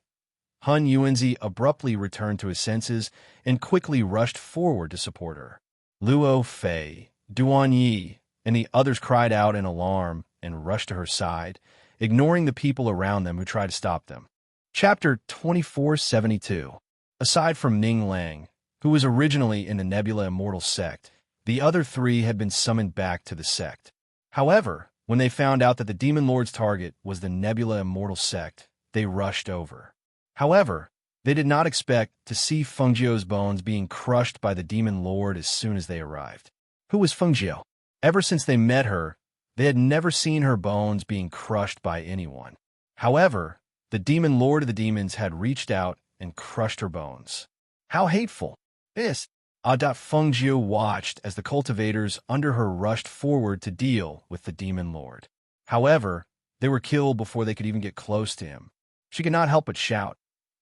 Hun Yuanzi abruptly returned to his senses and quickly rushed forward to support her. Luo Fei, Duan Yi, and the others cried out in alarm and rushed to her side, ignoring the people around them who tried to stop them. Chapter 2472. Aside from Ning Lang, who was originally in the Nebula Immortal sect, the other three had been summoned back to the sect. However, when they found out that the Demon Lord's target was the Nebula Immortal sect, they rushed over. However, they did not expect to see Fengjiu's bones being crushed by the Demon Lord as soon as they arrived. Who was Fengjiu? Ever since they met her, they had never seen her bones being crushed by anyone. However, the Demon Lord of the Demons had reached out and crushed her bones. How hateful! This! Fengjiu watched as the cultivators under her rushed forward to deal with the Demon Lord. However, they were killed before they could even get close to him. She could not help but shout,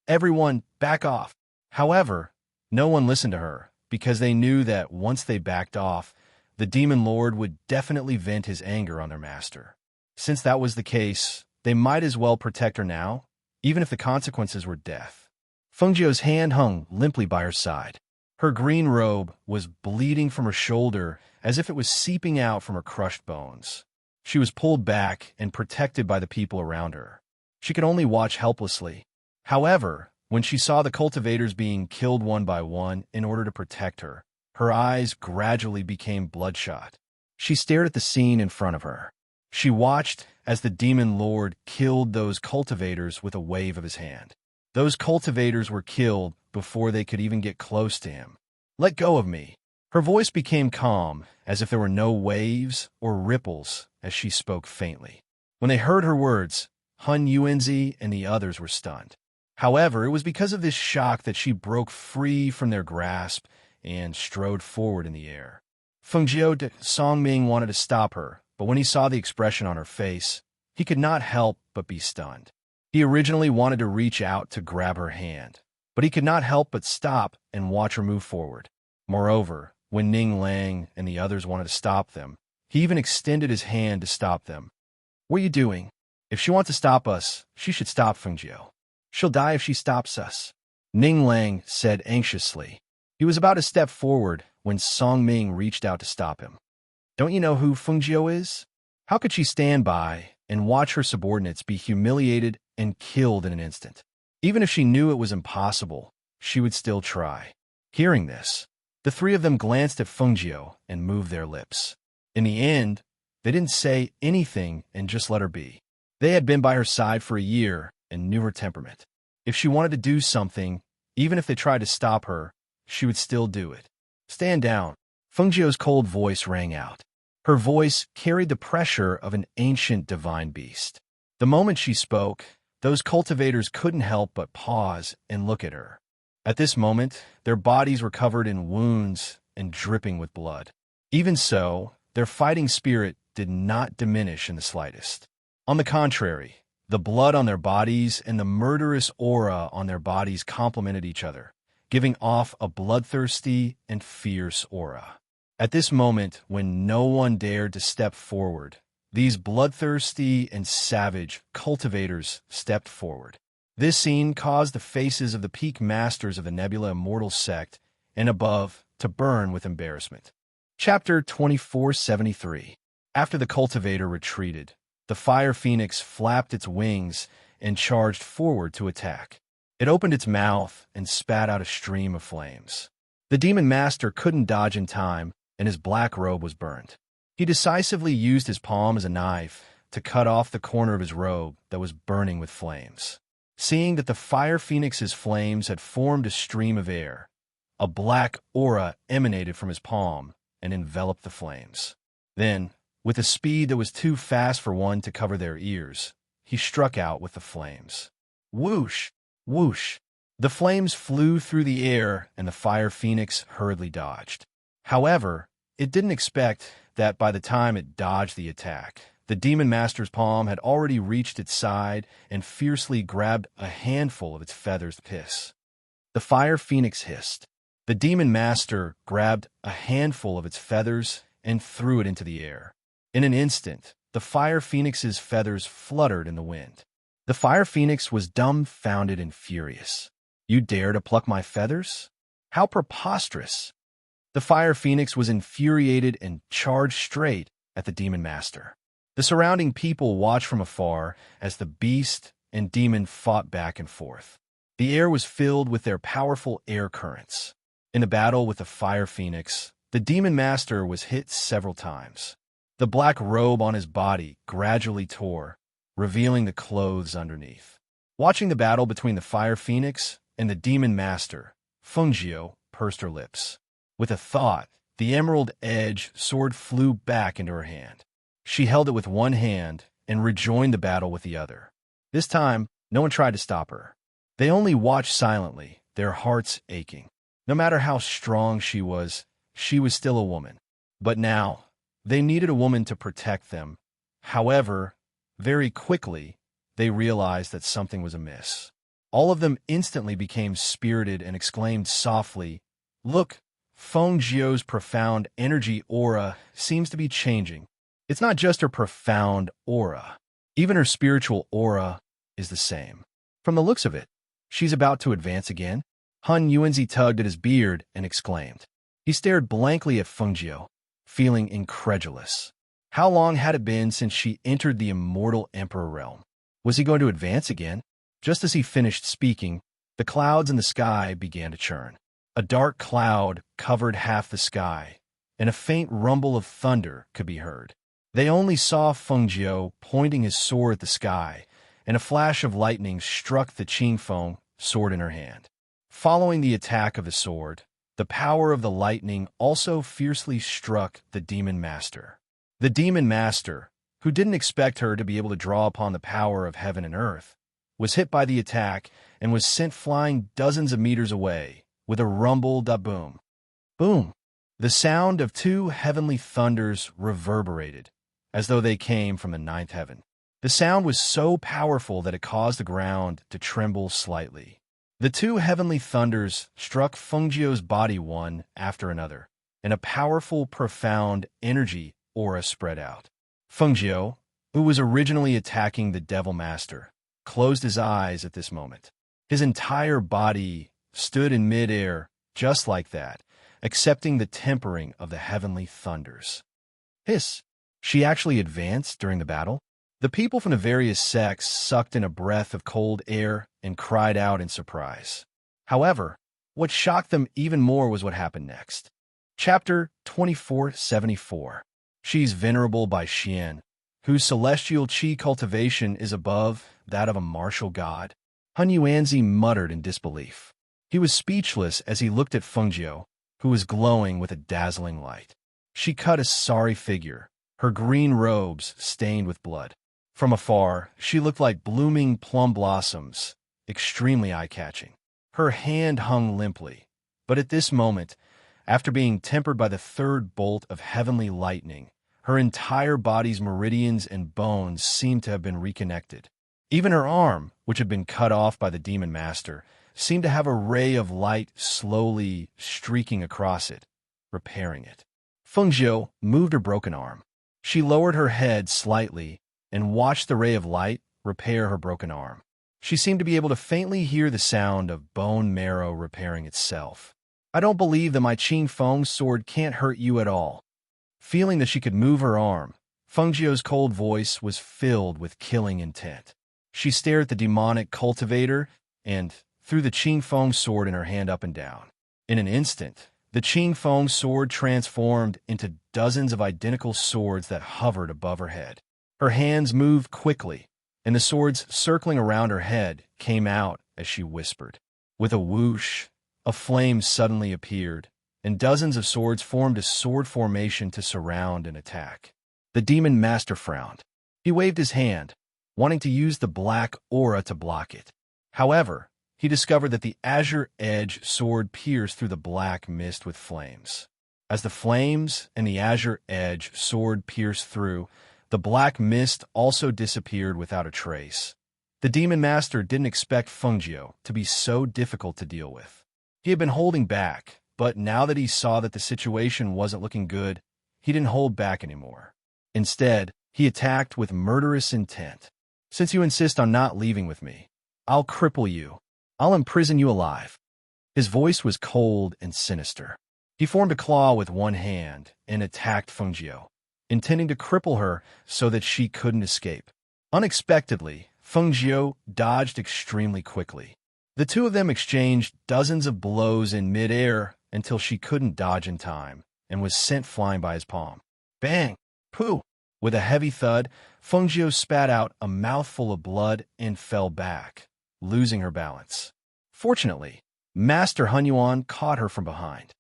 "Everyone, back off!" However, no one listened to her, because they knew that once they backed off, the Demon Lord would definitely vent his anger on their master. Since that was the case, they might as well protect her now, even if the consequences were death. Fengjiu's hand hung limply by her side. Her green robe was bleeding from her shoulder as if it was seeping out from her crushed bones. She was pulled back and protected by the people around her. She could only watch helplessly. However, when she saw the cultivators being killed one by one in order to protect her, her eyes gradually became bloodshot. She stared at the scene in front of her. She watched as the Demon Lord killed those cultivators with a wave of his hand. Those cultivators were killed before they could even get close to him. "Let go of me." Her voice became calm, as if there were no waves or ripples, as she spoke faintly. When they heard her words, Hun Yuanzi and the others were stunned. However, it was because of this shock that she broke free from their grasp and strode forward in the air. Fengjiu Songming wanted to stop her, but when he saw the expression on her face, he could not help but be stunned. He originally wanted to reach out to grab her hand, but he could not help but stop and watch her move forward. Moreover, when Ning Lang and the others wanted to stop them, he even extended his hand to stop them. "What are you doing? If she wants to stop us, she should stop Fengjiu. She'll die if she stops us," Ning Lang said anxiously. He was about to step forward when Song Ming reached out to stop him. "Don't you know who Fengjiu is? How could she stand by and watch her subordinates be humiliated and killed in an instant? Even if she knew it was impossible, she would still try." Hearing this, the three of them glanced at Fengjiu and moved their lips. In the end, they didn't say anything and just let her be. They had been by her side for a year and knew her temperament. If she wanted to do something, even if they tried to stop her, she would still do it. "Stand down." Fengjiu's cold voice rang out. Her voice carried the pressure of an ancient divine beast. The moment she spoke, those cultivators couldn't help but pause and look at her. At this moment, their bodies were covered in wounds and dripping with blood. Even so, their fighting spirit did not diminish in the slightest. On the contrary, the blood on their bodies and the murderous aura on their bodies complemented each other, giving off a bloodthirsty and fierce aura. At this moment, when no one dared to step forward, these bloodthirsty and savage cultivators stepped forward. This scene caused the faces of the peak masters of the Nebula Immortal sect and above to burn with embarrassment. Chapter 2473. After the cultivator retreated, the fire phoenix flapped its wings and charged forward to attack. It opened its mouth and spat out a stream of flames. The demon master couldn't dodge in time, and his black robe was burned. He decisively used his palm as a knife to cut off the corner of his robe that was burning with flames. Seeing that the fire phoenix's flames had formed a stream of air, a black aura emanated from his palm and enveloped the flames. Then, with a speed that was too fast for one to cover their ears, he struck out with the flames. Whoosh! Whoosh! The flames flew through the air, and the fire phoenix hurriedly dodged. However, it didn't expect that by the time it dodged the attack, the Demon Master's palm had already reached its side and fiercely grabbed a handful of its feathers. Hiss. The fire phoenix hissed. The Demon Master grabbed a handful of its feathers and threw it into the air. In an instant, the fire phoenix's feathers fluttered in the wind. The fire phoenix was dumbfounded and furious. "You dare to pluck my feathers? How preposterous!" The fire phoenix was infuriated and charged straight at the Demon Master. The surrounding people watched from afar as the beast and demon fought back and forth. The air was filled with their powerful air currents. In the battle with the fire phoenix, the Demon Master was hit several times. The black robe on his body gradually tore, revealing the clothes underneath. Watching the battle between the fire phoenix and the Demon Master, Fengjiu pursed her lips. With a thought, the emerald-edged sword flew back into her hand. She held it with one hand and rejoined the battle with the other. This time, no one tried to stop her. They only watched silently, their hearts aching. No matter how strong she was still a woman. But now, they needed a woman to protect them. However, very quickly, they realized that something was amiss. All of them instantly became spirited and exclaimed softly, "Look, Fengjiu's profound energy aura seems to be changing. It's not just her profound aura. Even her spiritual aura is the same. From the looks of it, she's about to advance again." Han Yuanzi tugged at his beard and exclaimed. He stared blankly at Fengjiu, feeling incredulous. How long had it been since she entered the immortal Emperor realm? Was he going to advance again? Just as he finished speaking, the clouds in the sky began to churn. A dark cloud covered half the sky, and a faint rumble of thunder could be heard. They only saw Fengjiu pointing his sword at the sky, and a flash of lightning struck the Qingfeng sword in her hand. Following the attack of the sword, the power of the lightning also fiercely struck the Demon Master. The Demon Master, who didn't expect her to be able to draw upon the power of heaven and earth, was hit by the attack and was sent flying dozens of meters away with a rumble-da-boom. Boom! The sound of two heavenly thunders reverberated, as though they came from the ninth heaven. The sound was so powerful that it caused the ground to tremble slightly. The two heavenly thunders struck Fengjiu's body one after another, and a powerful, profound energy aura spread out. Fengjiu, who was originally attacking the Devil Master, closed his eyes at this moment. His entire body stood in midair just like that, accepting the tempering of the heavenly thunders. Hiss! She actually advanced during the battle? The people from the various sects sucked in a breath of cold air and cried out in surprise. However, what shocked them even more was what happened next. Chapter 2474. She's venerable by Xian, whose celestial qi cultivation is above that of a martial god. Han Yuanzi muttered in disbelief. He was speechless as he looked at Fengjiu, who was glowing with a dazzling light. She cut a sorry figure, her green robes stained with blood. From afar, she looked like blooming plum blossoms, extremely eye-catching. Her hand hung limply, but at this moment, after being tempered by the third bolt of heavenly lightning, her entire body's meridians and bones seemed to have been reconnected. Even her arm, which had been cut off by the Demon Master, seemed to have a ray of light slowly streaking across it, repairing it. Fengjiu moved her broken arm. She lowered her head slightly and watched the ray of light repair her broken arm. She seemed to be able to faintly hear the sound of bone marrow repairing itself. "I don't believe that my Qingfeng sword can't hurt you at all." Feeling that she could move her arm, Fengjiu's cold voice was filled with killing intent. She stared at the demonic cultivator and threw the Qingfeng sword in her hand up and down. In an instant, the Qingfeng sword transformed into dozens of identical swords that hovered above her head. Her hands moved quickly, and the swords circling around her head came out as she whispered. With a whoosh, a flame suddenly appeared, and dozens of swords formed a sword formation to surround and attack. The Demon Master frowned. He waved his hand, wanting to use the black aura to block it. However, he discovered that the azure edge sword pierced through the black mist with flames. As the flames and the azure edge sword pierced through, the black mist also disappeared without a trace. The demon master didn't expect Fengjiu to be so difficult to deal with. He had been holding back, but now that he saw that the situation wasn't looking good, he didn't hold back anymore. Instead, he attacked with murderous intent. "Since you insist on not leaving with me, I'll cripple you. I'll imprison you alive." His voice was cold and sinister. He formed a claw with one hand and attacked Fengjiu, intending to cripple her so that she couldn't escape. Unexpectedly, Fengjiu dodged extremely quickly. The two of them exchanged dozens of blows in midair until she couldn't dodge in time and was sent flying by his palm. Bang! Pooh! With a heavy thud, Fengjiu spat out a mouthful of blood and fell back, losing her balance. Fortunately, Master Hun Yuan caught her from behind.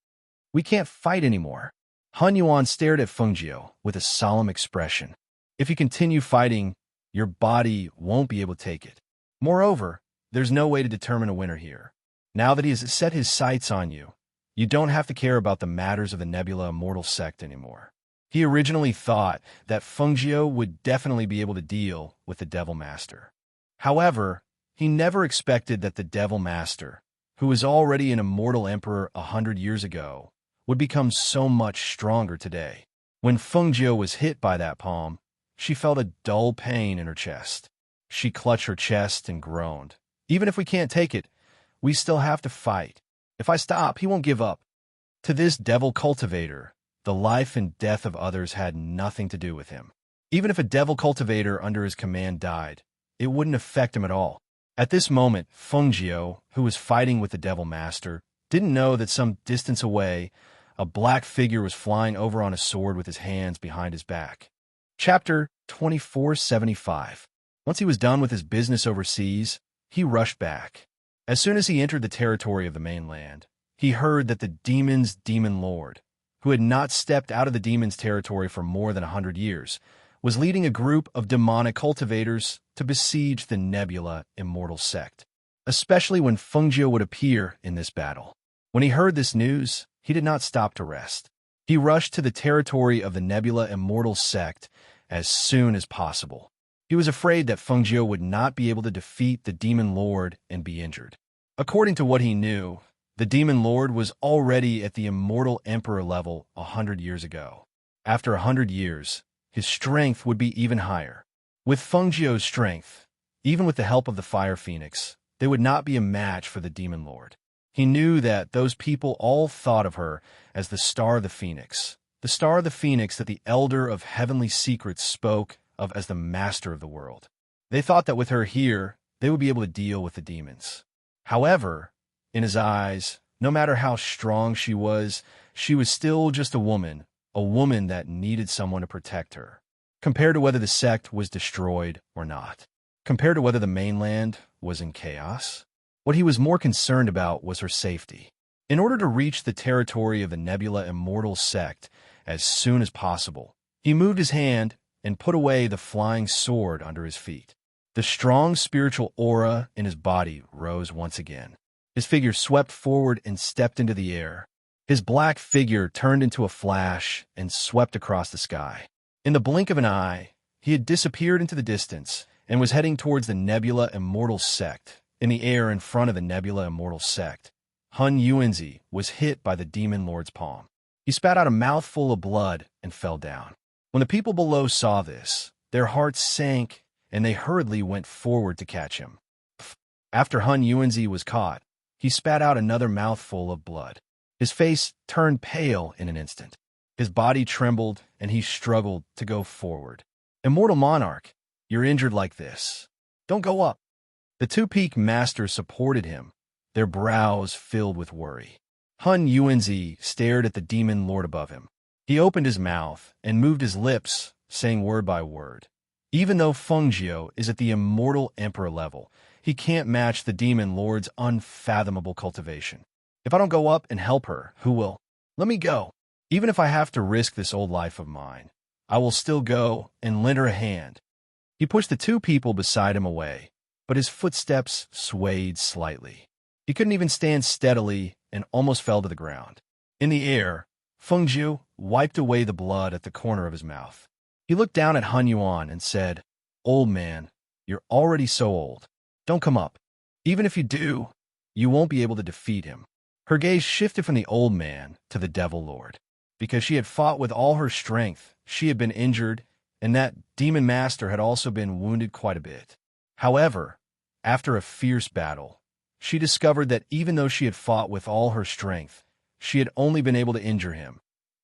"We can't fight anymore." Hun Yuan stared at Fengjiu with a solemn expression. "If you continue fighting, your body won't be able to take it. Moreover, there's no way to determine a winner here. Now that he has set his sights on you, you don't have to care about the matters of the Nebula Immortal Sect anymore." He originally thought that Fengjiu would definitely be able to deal with the Devil Master. However, he never expected that the Devil Master, who was already an immortal emperor 100 years ago, would become so much stronger today. When Fengjiu was hit by that palm, she felt a dull pain in her chest. She clutched her chest and groaned. "Even if we can't take it, we still have to fight. If I stop, he won't give up." To this devil cultivator, the life and death of others had nothing to do with him. Even if a devil cultivator under his command died, it wouldn't affect him at all. At this moment, Fengjiu, who was fighting with the Devil Master, didn't know that some distance away, a black figure was flying over on a sword with his hands behind his back. Chapter 2475. Once he was done with his business overseas, he rushed back. As soon as he entered the territory of the mainland, he heard that the demon's demon lord, who had not stepped out of the demon's territory for more than 100 years, was leading a group of demonic cultivators to besiege the Nebula Immortal Sect, especially when Fengjiu would appear in this battle. When he heard this news, he did not stop to rest. He rushed to the territory of the Nebula Immortal Sect as soon as possible. He was afraid that Fengjiu would not be able to defeat the Demon Lord and be injured. According to what he knew, the Demon Lord was already at the Immortal Emperor level 100 years ago. After 100 years, his strength would be even higher. With Fengjiu's strength, even with the help of the Fire Phoenix, they would not be a match for the Demon Lord. He knew that those people all thought of her as the Star of the Phoenix that the Elder of Heavenly Secrets spoke of as the Master of the world. They thought that with her here, they would be able to deal with the demons. However, in his eyes, no matter how strong she was still just a woman that needed someone to protect her. Compared to whether the sect was destroyed or not, compared to whether the mainland was in chaos, what he was more concerned about was her safety. In order to reach the territory of the Nebula Immortal Sect as soon as possible, he moved his hand and put away the flying sword under his feet. The strong spiritual aura in his body rose once again. His figure swept forward and stepped into the air. His black figure turned into a flash and swept across the sky. In the blink of an eye, he had disappeared into the distance and was heading towards the Nebula Immortal Sect. In the air in front of the Nebula Immortal Sect, Hun Yuanzi was hit by the Demon Lord's palm. He spat out a mouthful of blood and fell down. When the people below saw this, their hearts sank and they hurriedly went forward to catch him. After Hun Yuanzi was caught, he spat out another mouthful of blood. His face turned pale in an instant. His body trembled, and he struggled to go forward. "Immortal Monarch, you're injured like this. Don't go up." The two-peak masters supported him, their brows filled with worry. Hun Yuanzi stared at the demon lord above him. He opened his mouth and moved his lips, saying word by word. Even though Fengjiu is at the immortal emperor level, he can't match the demon lord's unfathomable cultivation. "If I don't go up and help her, who will? Let me go. Even if I have to risk this old life of mine, I will still go and lend her a hand." He pushed the two people beside him away, but his footsteps swayed slightly. He couldn't even stand steadily and almost fell to the ground. In the air, Fengjiu wiped away the blood at the corner of his mouth. He looked down at Han Yuan and said, "Old man, you're already so old. Don't come up. Even if you do, you won't be able to defeat him." Her gaze shifted from the old man to the Devil Lord. Because she had fought with all her strength, she had been injured, and that demon master had also been wounded quite a bit. However, after a fierce battle, she discovered that even though she had fought with all her strength, she had only been able to injure him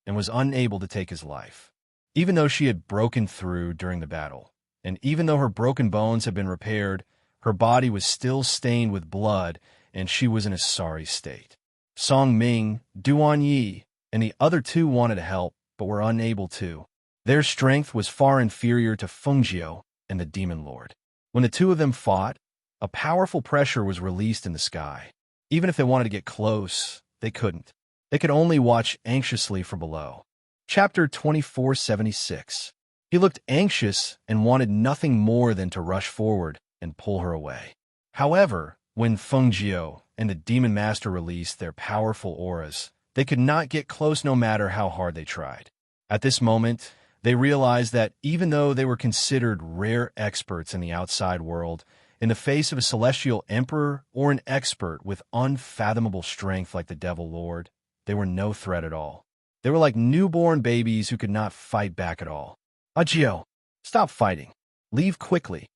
and was unable to take his life. Even though she had broken through during the battle, and even though her broken bones had been repaired, her body was still stained with blood, and she was in a sorry state. Song Ming, Duan Yi, and the other two wanted to help, but were unable to. Their strength was far inferior to Fengjiu and the Demon Lord. When the two of them fought, a powerful pressure was released in the sky. Even if they wanted to get close, they couldn't. They could only watch anxiously from below. Chapter 2476. He looked anxious and wanted nothing more than to rush forward and pull her away. However, when Fengjiu and the Demon Master released their powerful auras, they could not get close no matter how hard they tried. At this moment, they realized that even though they were considered rare experts in the outside world, in the face of a celestial emperor or an expert with unfathomable strength like the Devil Lord, they were no threat at all. They were like newborn babies who could not fight back at all. "Ajio, stop fighting. Leave quickly,"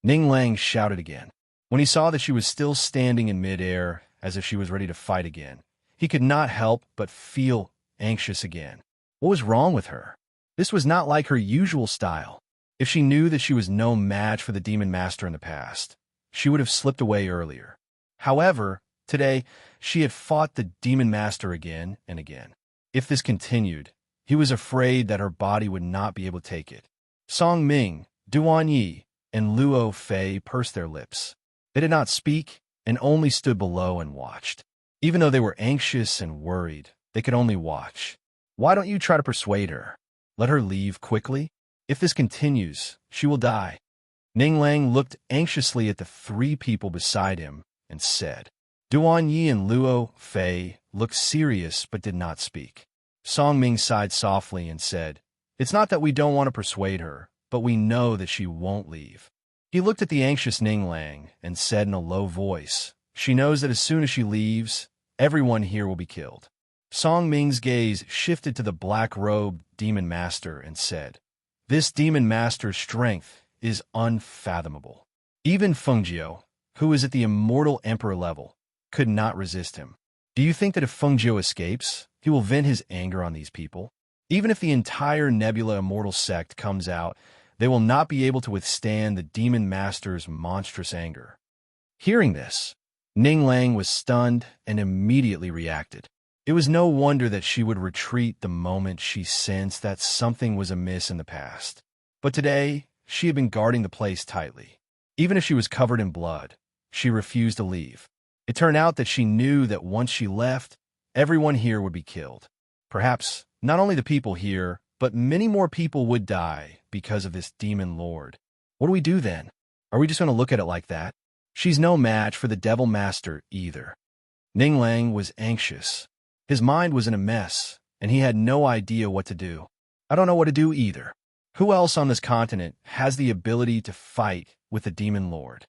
Ning Lang shouted again. When he saw that she was still standing in midair, as if she was ready to fight again, he could not help but feel anxious again. What was wrong with her? This was not like her usual style. If she knew that she was no match for the Demon Master in the past, she would have slipped away earlier. However, today, she had fought the Demon Master again and again. If this continued, he was afraid that her body would not be able to take it. Song Ming, Duan Yi, and Luo Fei pursed their lips. They did not speak and only stood below and watched. Even though they were anxious and worried, they could only watch. "Why don't you try to persuade her? Let her leave quickly? If this continues, she will die." Ning Lang looked anxiously at the three people beside him and said. Duan Yi and Luo Fei looked serious but did not speak. Song Ming sighed softly and said, "It's not that we don't want to persuade her, but we know that she won't leave." He looked at the anxious Ning Lang and said in a low voice, "She knows that as soon as she leaves, everyone here will be killed." Song Ming's gaze shifted to the black-robed Demon Master and said, "This Demon Master's strength is unfathomable. Even Fengjiu, who is at the immortal Emperor level, could not resist him. Do you think that if Fengjiu escapes, he will vent his anger on these people? Even if the entire Nebula Immortal sect comes out, they will not be able to withstand the Demon Master's monstrous anger." Hearing this, Ning Lang was stunned and immediately reacted. It was no wonder that she would retreat the moment she sensed that something was amiss in the past. But today, she had been guarding the place tightly. Even if she was covered in blood, she refused to leave. It turned out that she knew that once she left, everyone here would be killed. Perhaps not only the people here, but many more people would die because of this Demon Lord. What do we do then? Are we just going to look at it like that? She's no match for the Devil Master either. Ning Lang was anxious. His mind was in a mess, and he had no idea what to do. "I don't know what to do either. Who else on this continent has the ability to fight with the Demon Lord?"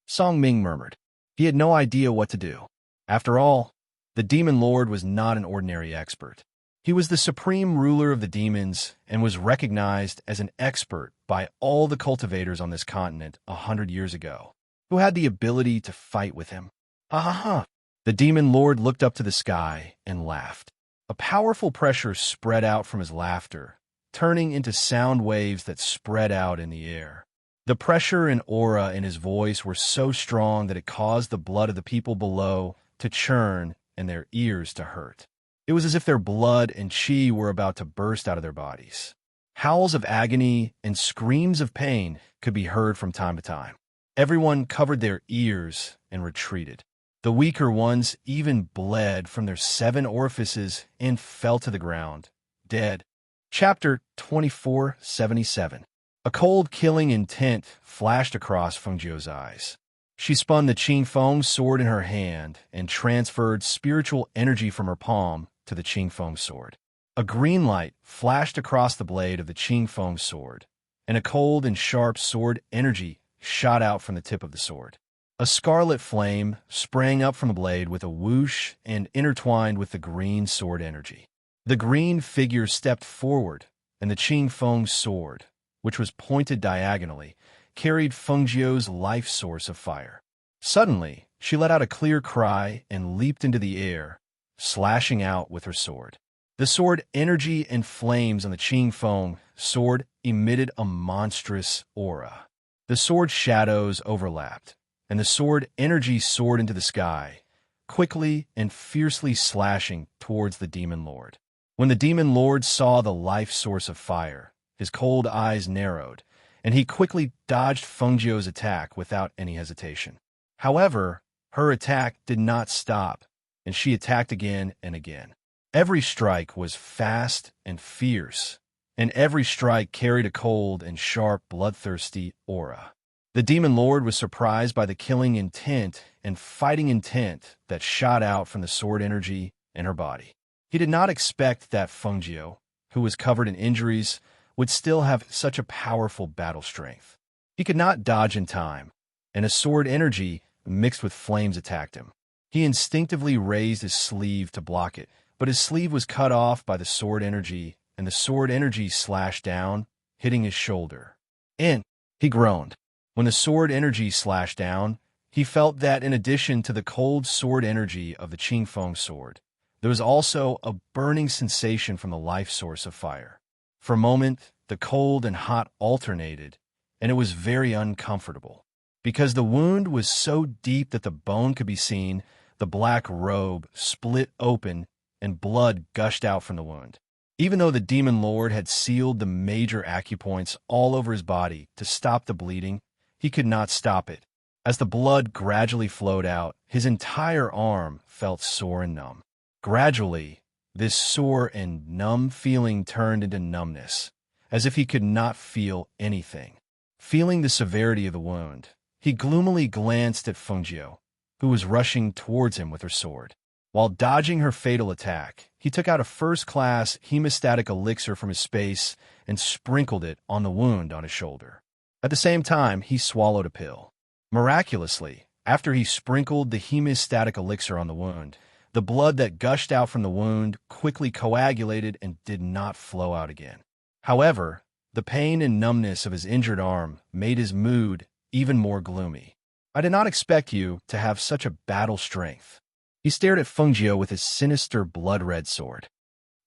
Song Ming murmured. He had no idea what to do. After all, the Demon Lord was not an ordinary expert. He was the supreme ruler of the demons and was recognized as an expert by all the cultivators on this continent 100 years ago, who had the ability to fight with him. Ha ha ha! The Demon Lord looked up to the sky and laughed. A powerful pressure spread out from his laughter, turning into sound waves that spread out in the air. The pressure and aura in his voice were so strong that it caused the blood of the people below to churn and their ears to hurt. It was as if their blood and chi were about to burst out of their bodies. Howls of agony and screams of pain could be heard from time to time. Everyone covered their ears and retreated. The weaker ones even bled from their 7 orifices and fell to the ground, dead. Chapter 2477. A cold, killing intent flashed across Fengjiu's eyes. She spun the Qing Feng sword in her hand and transferred spiritual energy from her palm to the Qing Feng sword. A green light flashed across the blade of the Qing Feng sword, and a cold and sharp sword energy shot out from the tip of the sword. A scarlet flame sprang up from the blade with a whoosh and intertwined with the green sword energy. The green figure stepped forward, and the Qing Feng sword, which was pointed diagonally, carried Feng Jiu's life source of fire. Suddenly, she let out a clear cry and leaped into the air, slashing out with her sword. The sword energy and flames on the Qing Feng sword emitted a monstrous aura. The sword shadows overlapped, and the sword energy soared into the sky, quickly and fiercely slashing towards the Demon Lord. When the Demon Lord saw the life source of fire, his cold eyes narrowed, and he quickly dodged Feng Jiu's attack without any hesitation. However, her attack did not stop, and she attacked again and again. Every strike was fast and fierce, and every strike carried a cold and sharp, bloodthirsty aura. The Demon Lord was surprised by the killing intent and fighting intent that shot out from the sword energy in her body. He did not expect that Feng Jiu, who was covered in injuries, would still have such a powerful battle strength. He could not dodge in time, and a sword energy mixed with flames attacked him. He instinctively raised his sleeve to block it, but his sleeve was cut off by the sword energy, and the sword energy slashed down, hitting his shoulder. He groaned. When the sword energy slashed down, he felt that in addition to the cold sword energy of the Qing Feng sword, there was also a burning sensation from the life source of fire. For a moment, the cold and hot alternated, and it was very uncomfortable. Because the wound was so deep that the bone could be seen, the black robe split open and blood gushed out from the wound. Even though the Demon Lord had sealed the major acupoints all over his body to stop the bleeding, he could not stop it. As the blood gradually flowed out, his entire arm felt sore and numb. Gradually, this sore and numb feeling turned into numbness, as if he could not feel anything. Feeling the severity of the wound, he gloomily glanced at Feng Jiu, who was rushing towards him with her sword. While dodging her fatal attack, he took out a first-class hemostatic elixir from his space and sprinkled it on the wound on his shoulder. At the same time, he swallowed a pill. Miraculously, after he sprinkled the hemostatic elixir on the wound, the blood that gushed out from the wound quickly coagulated and did not flow out again. However, the pain and numbness of his injured arm made his mood even more gloomy. "I did not expect you to have such a battle strength." He stared at Feng Jiu with his sinister blood-red sword.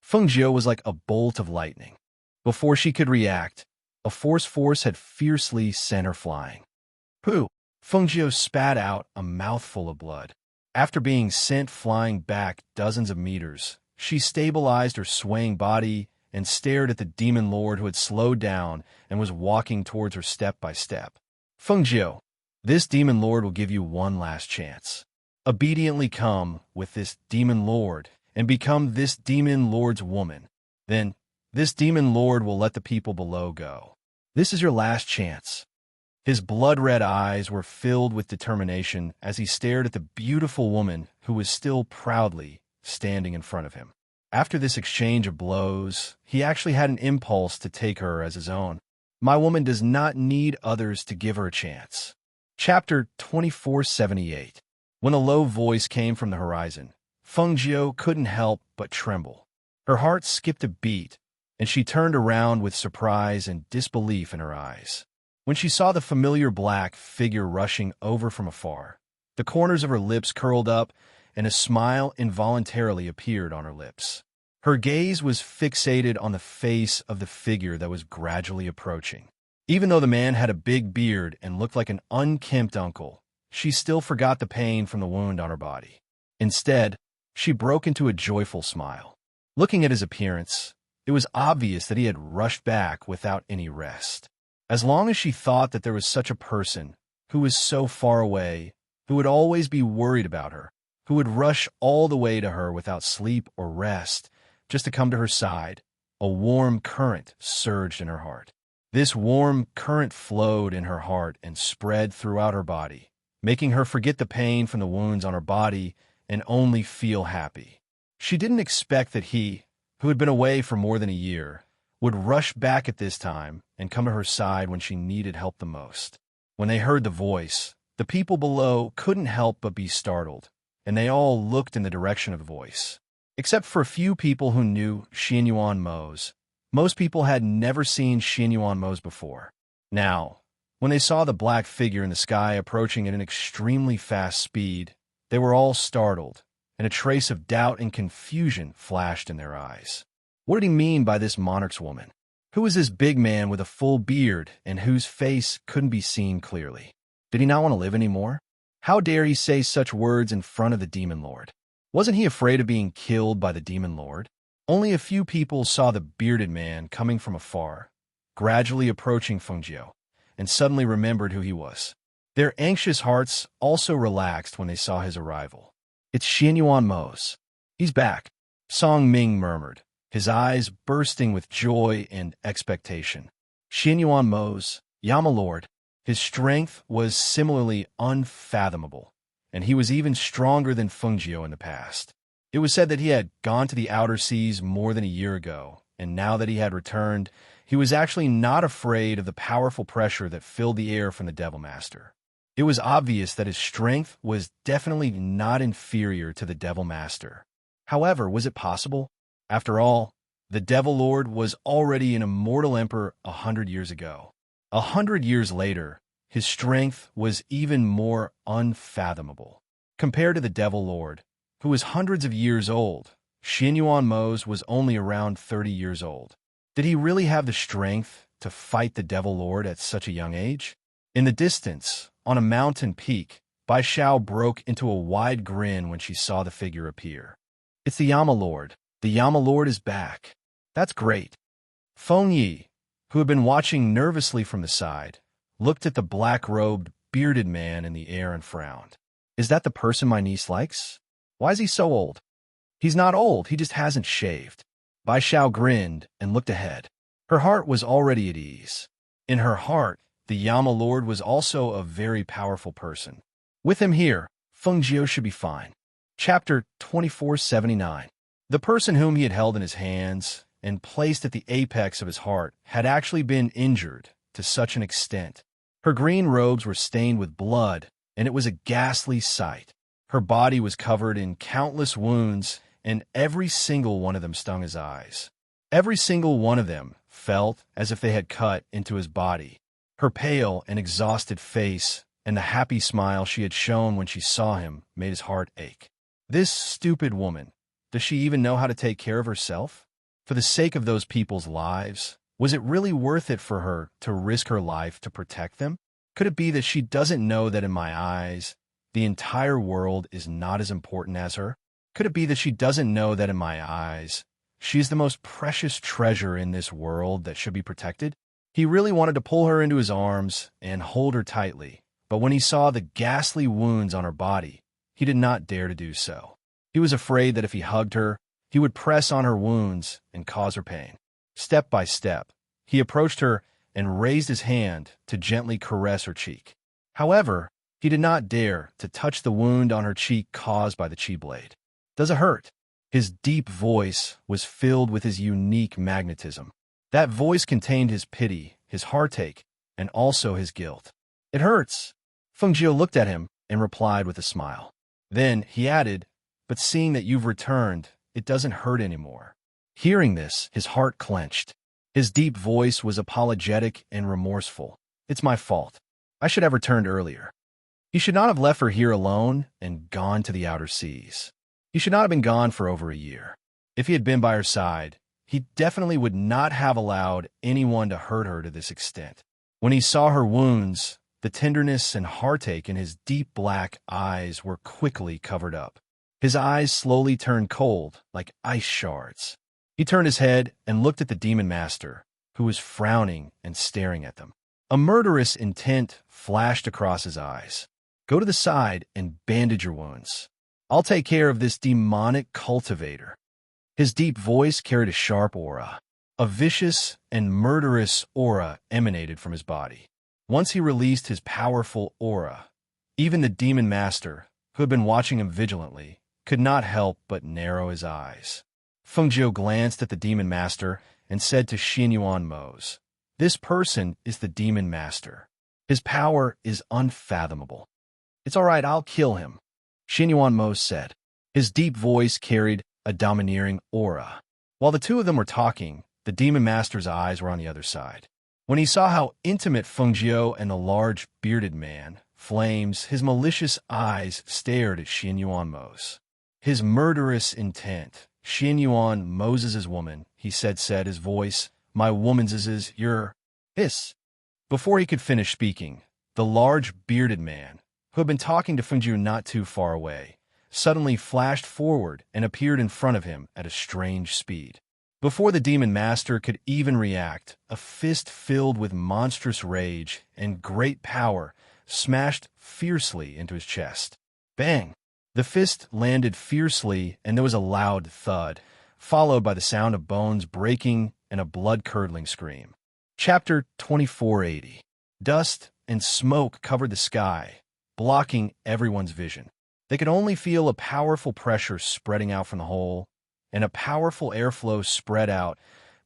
Feng Jiu was like a bolt of lightning. Before she could react, a force had fiercely sent her flying. "Pooh!" Feng Jiu spat out a mouthful of blood. After being sent flying back dozens of meters, she stabilized her swaying body and stared at the Demon Lord who had slowed down and was walking towards her step by step. "Feng Jiu, this Demon Lord will give you one last chance. Obediently come with this Demon Lord and become this Demon Lord's woman. Then, this Demon Lord will let the people below go. This is your last chance." His blood-red eyes were filled with determination as he stared at the beautiful woman who was still proudly standing in front of him. After this exchange of blows, he actually had an impulse to take her as his own. My woman does not need others to give her a chance. Chapter 2478. When a low voice came from the horizon, Feng Jiu couldn't help but tremble. Her heart skipped a beat, and she turned around with surprise and disbelief in her eyes. When she saw the familiar black figure rushing over from afar, the corners of her lips curled up, and a smile involuntarily appeared on her lips. Her gaze was fixated on the face of the figure that was gradually approaching. Even though the man had a big beard and looked like an unkempt uncle, she still forgot the pain from the wound on her body. Instead, she broke into a joyful smile. Looking at his appearance, it was obvious that he had rushed back without any rest. As long as she thought that there was such a person, who was so far away, who would always be worried about her, who would rush all the way to her without sleep or rest, just to come to her side, a warm current surged in her heart. This warm current flowed in her heart and spread throughout her body, making her forget the pain from the wounds on her body and only feel happy. She didn't expect that he, who had been away for more than a year, would rush back at this time and come to her side when she needed help the most. When they heard the voice, the people below couldn't help but be startled, and they all looked in the direction of the voice. Except for a few people who knew Xianyuan Mose. Most people had never seen Xianyuan Mose before. Now, when they saw the black figure in the sky approaching at an extremely fast speed, they were all startled, and a trace of doubt and confusion flashed in their eyes. What did he mean by this monarch's woman? Who was this big man with a full beard and whose face couldn't be seen clearly? Did he not want to live anymore? How dare he say such words in front of the Demon Lord? Wasn't he afraid of being killed by the Demon Lord? Only a few people saw the bearded man coming from afar, gradually approaching Fengjiu, and suddenly remembered who he was. Their anxious hearts also relaxed when they saw his arrival. "It's Xianyuan Mose. He's back," Song Ming murmured, his eyes bursting with joy and expectation. Xianyuan Mose, Yama Lord. His strength was similarly unfathomable, and he was even stronger than Fengjiu in the past. It was said that he had gone to the outer seas more than a year ago, and now that he had returned, he was actually not afraid of the powerful pressure that filled the air from the Devil Master. It was obvious that his strength was definitely not inferior to the Devil Master. However, was it possible? After all, the Devil Lord was already an immortal emperor 100 years ago. 100 years later, his strength was even more unfathomable. Compared to the Devil Lord, who was hundreds of years old, Xianyuan Mose was only around 30 years old. Did he really have the strength to fight the Devil Lord at such a young age? In the distance, on a mountain peak, Bai Xiao broke into a wide grin when she saw the figure appear. "It's the Yama Lord. The Yama Lord is back. That's great." Feng Yi, who had been watching nervously from the side, looked at the black-robed, bearded man in the air and frowned. "Is that the person my niece likes? Why is he so old?" "He's not old, he just hasn't shaved." Bai Xiao grinned and looked ahead. Her heart was already at ease. In her heart, the Yama Lord was also a very powerful person. With him here, Fengjiu should be fine. Chapter 2479. The person whom he had held in his hands and placed at the apex of his heart had actually been injured to such an extent. Her green robes were stained with blood, and it was a ghastly sight. Her body was covered in countless wounds, and every single one of them stung his eyes. Every single one of them felt as if they had cut into his body. Her pale and exhausted face and the happy smile she had shown when she saw him made his heart ache. This stupid woman, does she even know how to take care of herself? For the sake of those people's lives, was it really worth it for her to risk her life to protect them? Could it be that she doesn't know that in my eyes, the entire world is not as important as her? Could it be that she doesn't know that in my eyes, she is the most precious treasure in this world that should be protected? He really wanted to pull her into his arms and hold her tightly, but when he saw the ghastly wounds on her body, he did not dare to do so. He was afraid that if he hugged her, he would press on her wounds and cause her pain. Step by step, he approached her and raised his hand to gently caress her cheek. However, he did not dare to touch the wound on her cheek caused by the chi blade. "Does it hurt?" His deep voice was filled with his unique magnetism. That voice contained his pity, his heartache, and also his guilt. "It hurts." Fengjiu looked at him and replied with a smile. Then he added, "But seeing that you've returned, it doesn't hurt anymore." Hearing this, his heart clenched. His deep voice was apologetic and remorseful. "It's my fault. I should have returned earlier." He should not have left her here alone and gone to the outer seas. He should not have been gone for over a year. If he had been by her side, he definitely would not have allowed anyone to hurt her to this extent. When he saw her wounds, the tenderness and heartache in his deep black eyes were quickly covered up. His eyes slowly turned cold, like ice shards. He turned his head and looked at the Demon Master, who was frowning and staring at them. A murderous intent flashed across his eyes. "Go to the side and bandage your wounds. I'll take care of this demonic cultivator." His deep voice carried a sharp aura. A vicious and murderous aura emanated from his body. Once he released his powerful aura, Even the demon master, who had been watching him vigilantly, could not help but narrow his eyes. Feng Jiu glanced at the demon master and said to Xianyuan Mose, "This person is the demon master. His power is unfathomable." "It's all right, I'll kill him," Xianyuan Mose said. His deep voice carried a domineering aura. While the two of them were talking, the demon master's eyes were on the other side. When he saw how intimate Feng Jiu and the large, bearded man, Flames, his malicious eyes stared at Xianyuan Mose. His murderous intent. "Xianyuan Moses' woman," he said, his voice, "my woman's is your hiss." Before he could finish speaking, the large, bearded man, who had been talking to Feng Jiu not too far away, suddenly flashed forward and appeared in front of him at a strange speed. Before the demon master could even react, a fist filled with monstrous rage and great power smashed fiercely into his chest. Bang! The fist landed fiercely, and there was a loud thud, followed by the sound of bones breaking and a blood-curdling scream. Chapter 2480. Dust and smoke covered the sky, blocking everyone's vision. They could only feel a powerful pressure spreading out from the hole, and a powerful airflow spread out,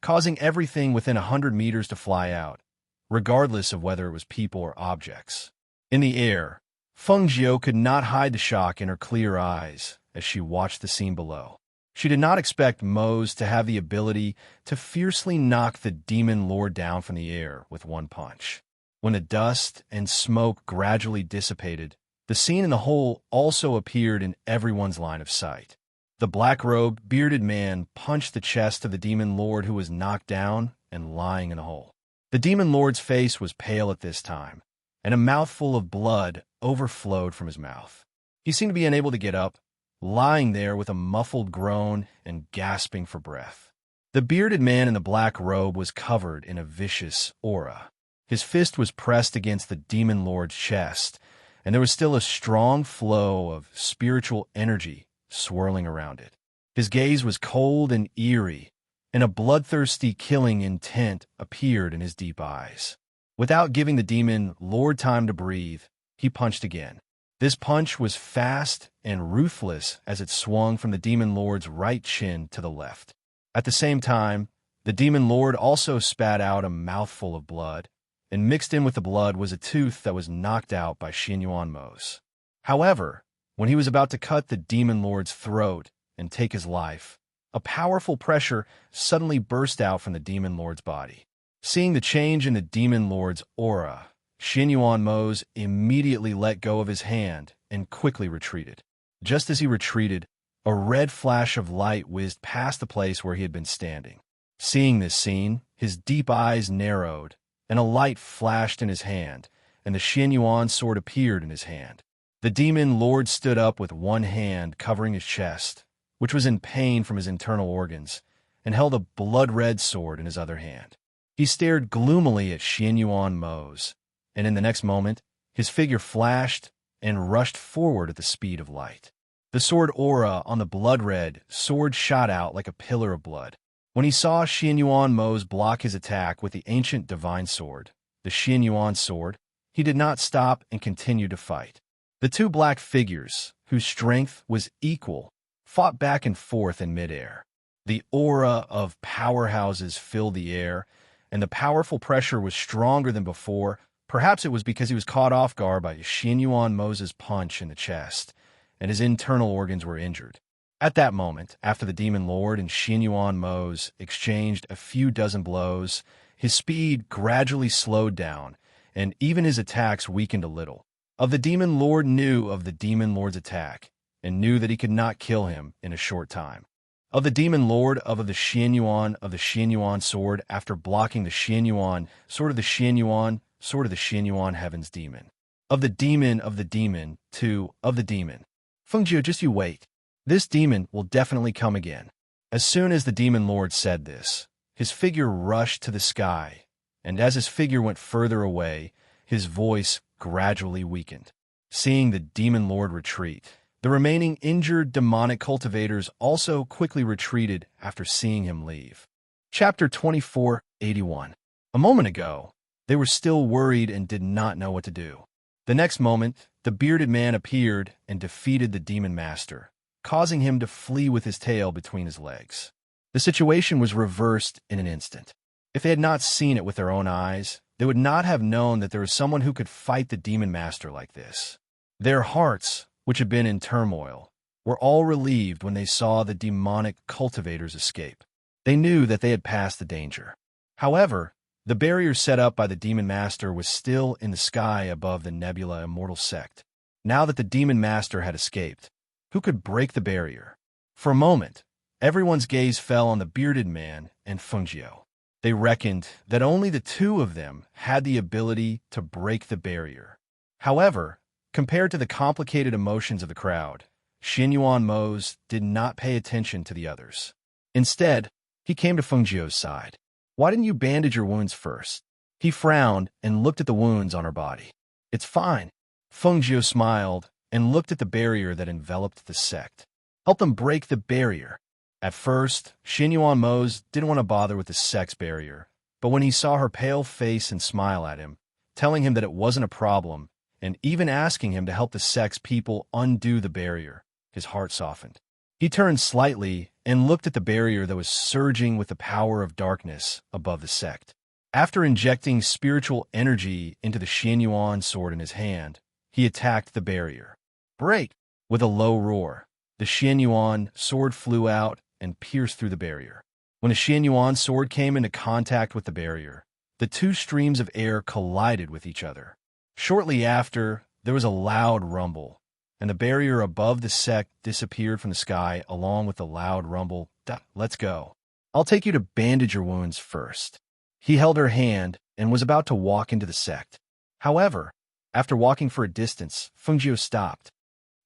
causing everything within 100 meters to fly out, regardless of whether it was people or objects. In the air, Feng Jiu could not hide the shock in her clear eyes as she watched the scene below. She did not expect Mose to have the ability to fiercely knock the demon lord down from the air with one punch. When the dust and smoke gradually dissipated, the scene in the hole also appeared in everyone's line of sight. The black-robed, bearded man punched the chest of the demon lord who was knocked down and lying in the hole. The demon lord's face was pale at this time, and a mouthful of blood overflowed from his mouth. He seemed to be unable to get up, lying there with a muffled groan and gasping for breath. The bearded man in the black robe was covered in a vicious aura. His fist was pressed against the demon lord's chest, and there was still a strong flow of spiritual energy swirling around it. His gaze was cold and eerie, and a bloodthirsty killing intent appeared in his deep eyes. Without giving the demon lord time to breathe, he punched again. This punch was fast and ruthless as it swung from the demon lord's right chin to the left. At the same time, the demon lord also spat out a mouthful of blood, and mixed in with the blood was a tooth that was knocked out by Xianyuan Mose. However, when he was about to cut the demon lord's throat and take his life, a powerful pressure suddenly burst out from the demon lord's body. Seeing the change in the demon lord's aura, Xianyuan Mose immediately let go of his hand and quickly retreated. Just as he retreated, a red flash of light whizzed past the place where he had been standing. Seeing this scene, his deep eyes narrowed, and a light flashed in his hand, and the Xianyuan sword appeared in his hand. The demon lord stood up with one hand covering his chest, which was in pain from his internal organs, and held a blood-red sword in his other hand. He stared gloomily at Xianyuan Mose, and in the next moment, his figure flashed and rushed forward at the speed of light. The sword aura on the blood-red sword shot out like a pillar of blood. When he saw Xianyuan Mose block his attack with the ancient divine sword, the Xianyuan sword, he did not stop and continued to fight. The two black figures, whose strength was equal, fought back and forth in midair. The aura of powerhouses filled the air, and the powerful pressure was stronger than before. Perhaps it was because he was caught off guard by Xianyuan Mose's punch in the chest, and his internal organs were injured. At that moment, after the demon lord and Xianyuan Mose exchanged a few dozen blows, his speed gradually slowed down, and even his attacks weakened a little. The demon lord knew of the demon lord's attack, and knew that he could not kill him in a short time. Of the demon lord of the Xianyuan sword after blocking the Xianyuan sword of the Xianyuan heaven's demon. Of the demon, too, of the demon. Feng Jiu, just you wait. This demon will definitely come again. As soon as the demon lord said this, his figure rushed to the sky, and as his figure went further away, his voice gradually weakened. Seeing the demon lord retreat, the remaining injured demonic cultivators also quickly retreated after seeing him leave. Chapter 2481. A moment ago, they were still worried and did not know what to do. The next moment, the bearded man appeared and defeated the demon master, causing him to flee with his tail between his legs. The situation was reversed in an instant. If they had not seen it with their own eyes, they would not have known that there was someone who could fight the demon master like this. Their hearts, which had been in turmoil, were all relieved when they saw the demonic cultivators escape. They knew that they had passed the danger. However, the barrier set up by the demon master was still in the sky above the Nebula Immortal sect. Now that the demon master had escaped, who could break the barrier? For a moment, everyone's gaze fell on the bearded man and Fengjiu. They reckoned that only the two of them had the ability to break the barrier. However, compared to the complicated emotions of the crowd, Xianyuan Mose did not pay attention to the others. Instead, he came to Fengjiu's side. "Why didn't you bandage your wounds first?" He frowned and looked at the wounds on her body. "It's fine." Fengjiu smiled and looked at the barrier that enveloped the sect. "Help them break the barrier." At first, Xianyuan Mose didn't want to bother with the sect's barrier, but when he saw her pale face and smile at him, telling him that it wasn't a problem, and even asking him to help the sect's people undo the barrier, his heart softened. He turned slightly and looked at the barrier that was surging with the power of darkness above the sect. After injecting spiritual energy into the Xianyuan sword in his hand, he attacked the barrier. "Break!" With a low roar, the Xianyuan sword flew out and pierced through the barrier. When the Xianyuan sword came into contact with the barrier, the two streams of air collided with each other. Shortly after, there was a loud rumble, and the barrier above the sect disappeared from the sky along with the loud rumble. "Let's go. I'll take you to bandage your wounds first." He held her hand and was about to walk into the sect. However, after walking for a distance, Fengjiu stopped.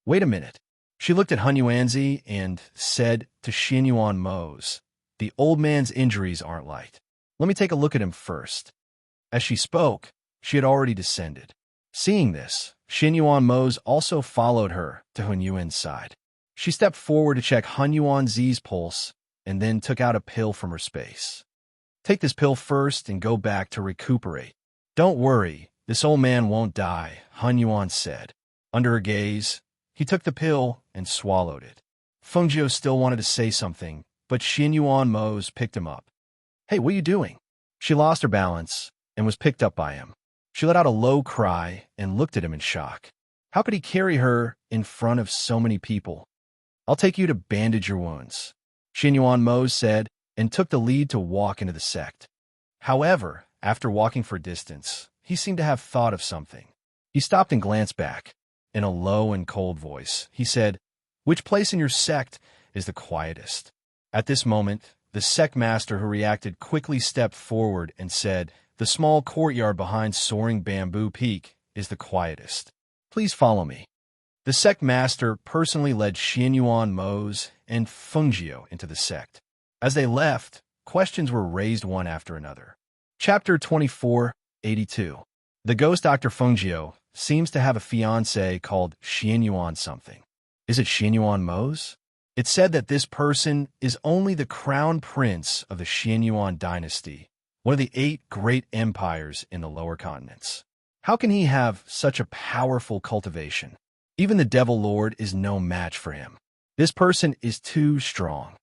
"Wait a minute." She looked at Hunyuanzi and said to Xianyuan Mose, "The old man's injuries aren't light. Let me take a look at him first." As she spoke, she had already descended. Seeing this, Xianyuan Mose also followed her to Hunyuan's side. She stepped forward to check Hunyuanzi's pulse and then took out a pill from her space. "Take this pill first and go back to recuperate." "Don't worry, this old man won't die," Hunyuan said. Under her gaze, he took the pill and swallowed it. Fengjiu still wanted to say something, but Xianyuan Mose picked him up. "Hey, what are you doing?" She lost her balance and was picked up by him. She let out a low cry and looked at him in shock. How could he carry her in front of so many people? "I'll take you to bandage your wounds," Xianyuan Mose said, and took the lead to walk into the sect. However, after walking for a distance, he seemed to have thought of something. He stopped and glanced back. In a low and cold voice, he said, "Which place in your sect is the quietest?" At this moment, the sect master who reacted quickly stepped forward and said, "The small courtyard behind Soaring Bamboo Peak is the quietest. Please follow me." The sect master personally led Xianyuan Mose and Fengjiu into the sect. As they left, questions were raised one after another. Chapter 2482. The ghost Dr. Fengjiu seems to have a fiancé called Xianyuan something. Is it Xianyuan Mose? It's said that this person is only the crown prince of the Xianyuan dynasty, one of the 8 great empires in the lower continents. How can he have such a powerful cultivation? Even the Devil Lord is no match for him. This person is too strong.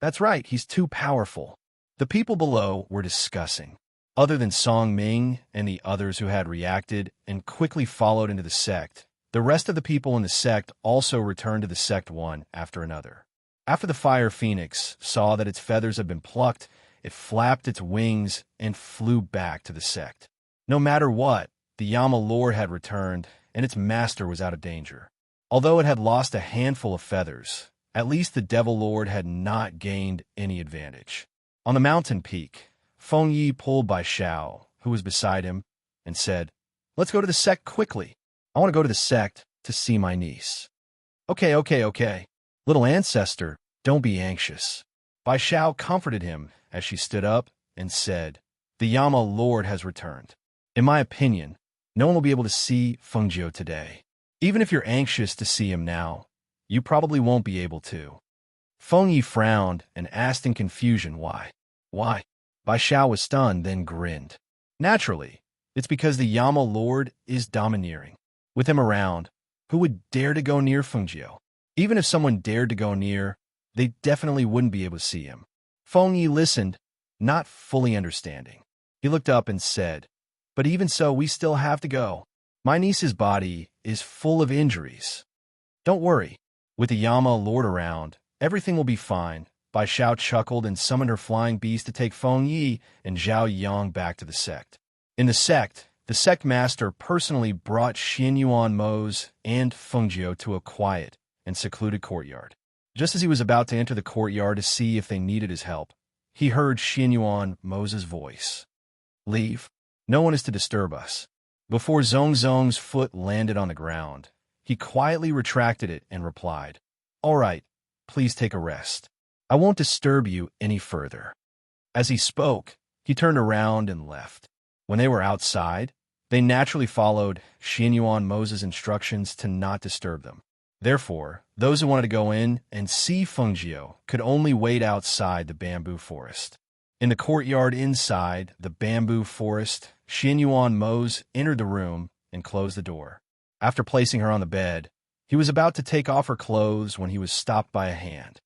That's right, he's too powerful. The people below were discussing. Other than Song Ming and the others who had reacted and quickly followed into the sect, the rest of the people in the sect also returned to the sect one after another. After the fire phoenix saw that its feathers had been plucked, it flapped its wings and flew back to the sect. No matter what, the Yama Lord had returned, and its master was out of danger. Although it had lost a handful of feathers, at least the Devil Lord had not gained any advantage. On the mountain peak, Feng Yi pulled by Xiao, who was beside him, and said, "Let's go to the sect quickly. I want to go to the sect to see my niece." Okay. Little ancestor, don't be anxious." Bai Xiao comforted him as she stood up and said, "The Yama Lord has returned. In my opinion, no one will be able to see Fengjiu today. Even if you're anxious to see him now, you probably won't be able to." Feng Yi frowned and asked in confusion why. "Why?" Bai Xiao was stunned, then grinned. "Naturally, it's because the Yama Lord is domineering. With him around, Who would dare to go near Fengjiu? Even if someone dared to go near, they definitely wouldn't be able to see him. Feng Yi listened, not fully understanding. He looked up and said, "But even so, we still have to go. My niece's body is full of injuries. Don't worry. With the Yama lord around, everything will be fine." Bai Xiao chuckled and summoned her flying beast to take Feng Yi and Zhao Yang back to the sect. In the sect master personally brought Xianyuan Mo's and Fengjiu to a quiet and secluded courtyard. Just as he was about to enter the courtyard to see if they needed his help, he heard Xianyuan Mo's voice. "Leave. No one is to disturb us." Before Zong's foot landed on the ground, he quietly retracted it and replied, "All right, please take a rest. I won't disturb you any further." As he spoke, he turned around and left. When they were outside, they naturally followed Xianyuan Mo's instructions to not disturb them. Therefore, those who wanted to go in and see Fengjiu could only wait outside the bamboo forest. In the courtyard inside the bamboo forest, Xianyuan Mo's entered the room and closed the door. After placing her on the bed, he was about to take off her clothes when he was stopped by a hand.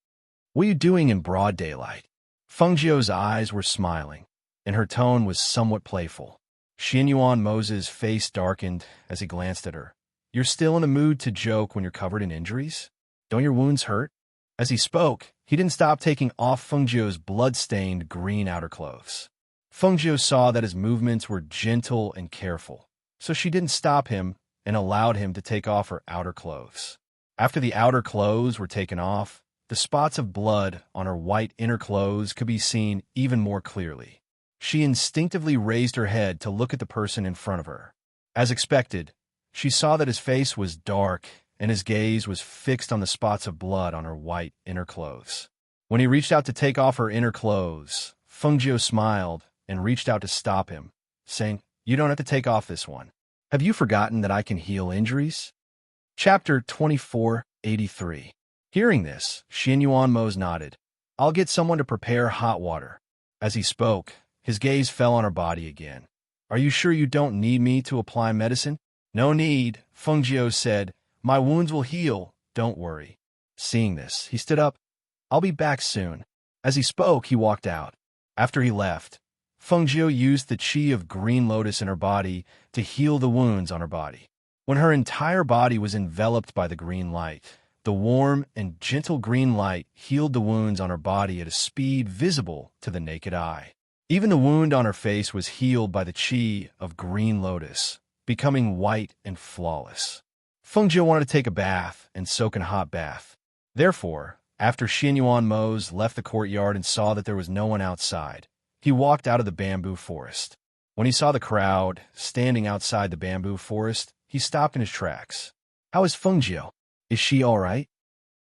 "What are you doing in broad daylight?" Fengjiu's eyes were smiling, and her tone was somewhat playful. Xianyuan Mo's face darkened as he glanced at her. "You're still in the mood to joke when you're covered in injuries? Don't your wounds hurt?" As he spoke, he didn't stop taking off Fengjiu's blood-stained green outer clothes. Fengjiu saw that his movements were gentle and careful, so she didn't stop him and allowed him to take off her outer clothes. After the outer clothes were taken off, the spots of blood on her white inner clothes could be seen even more clearly. She instinctively raised her head to look at the person in front of her. As expected, she saw that his face was dark and his gaze was fixed on the spots of blood on her white inner clothes. When he reached out to take off her inner clothes, Fengjiu smiled and reached out to stop him, saying, "You don't have to take off this one. Have you forgotten that I can heal injuries?" Chapter 2483. Hearing this, Xianyuan Mo nodded. "I'll get someone to prepare hot water." As he spoke, his gaze fell on her body again. "Are you sure you don't need me to apply medicine?" "No need," Fengjiu said. "My wounds will heal, don't worry." Seeing this, he stood up. "I'll be back soon." As he spoke, he walked out. After he left, Fengjiu used the qi of Green Lotus in her body to heal the wounds on her body. When her entire body was enveloped by the green light, the warm and gentle green light healed the wounds on her body at a speed visible to the naked eye. Even the wound on her face was healed by the qi of Green Lotus, becoming white and flawless. Fengjiu wanted to take a bath and soak in a hot bath. Therefore, after Xianyuan Mo left the courtyard and saw that there was no one outside, he walked out of the bamboo forest. When he saw the crowd standing outside the bamboo forest, he stopped in his tracks. "How is Fengjiu? Is she all right?"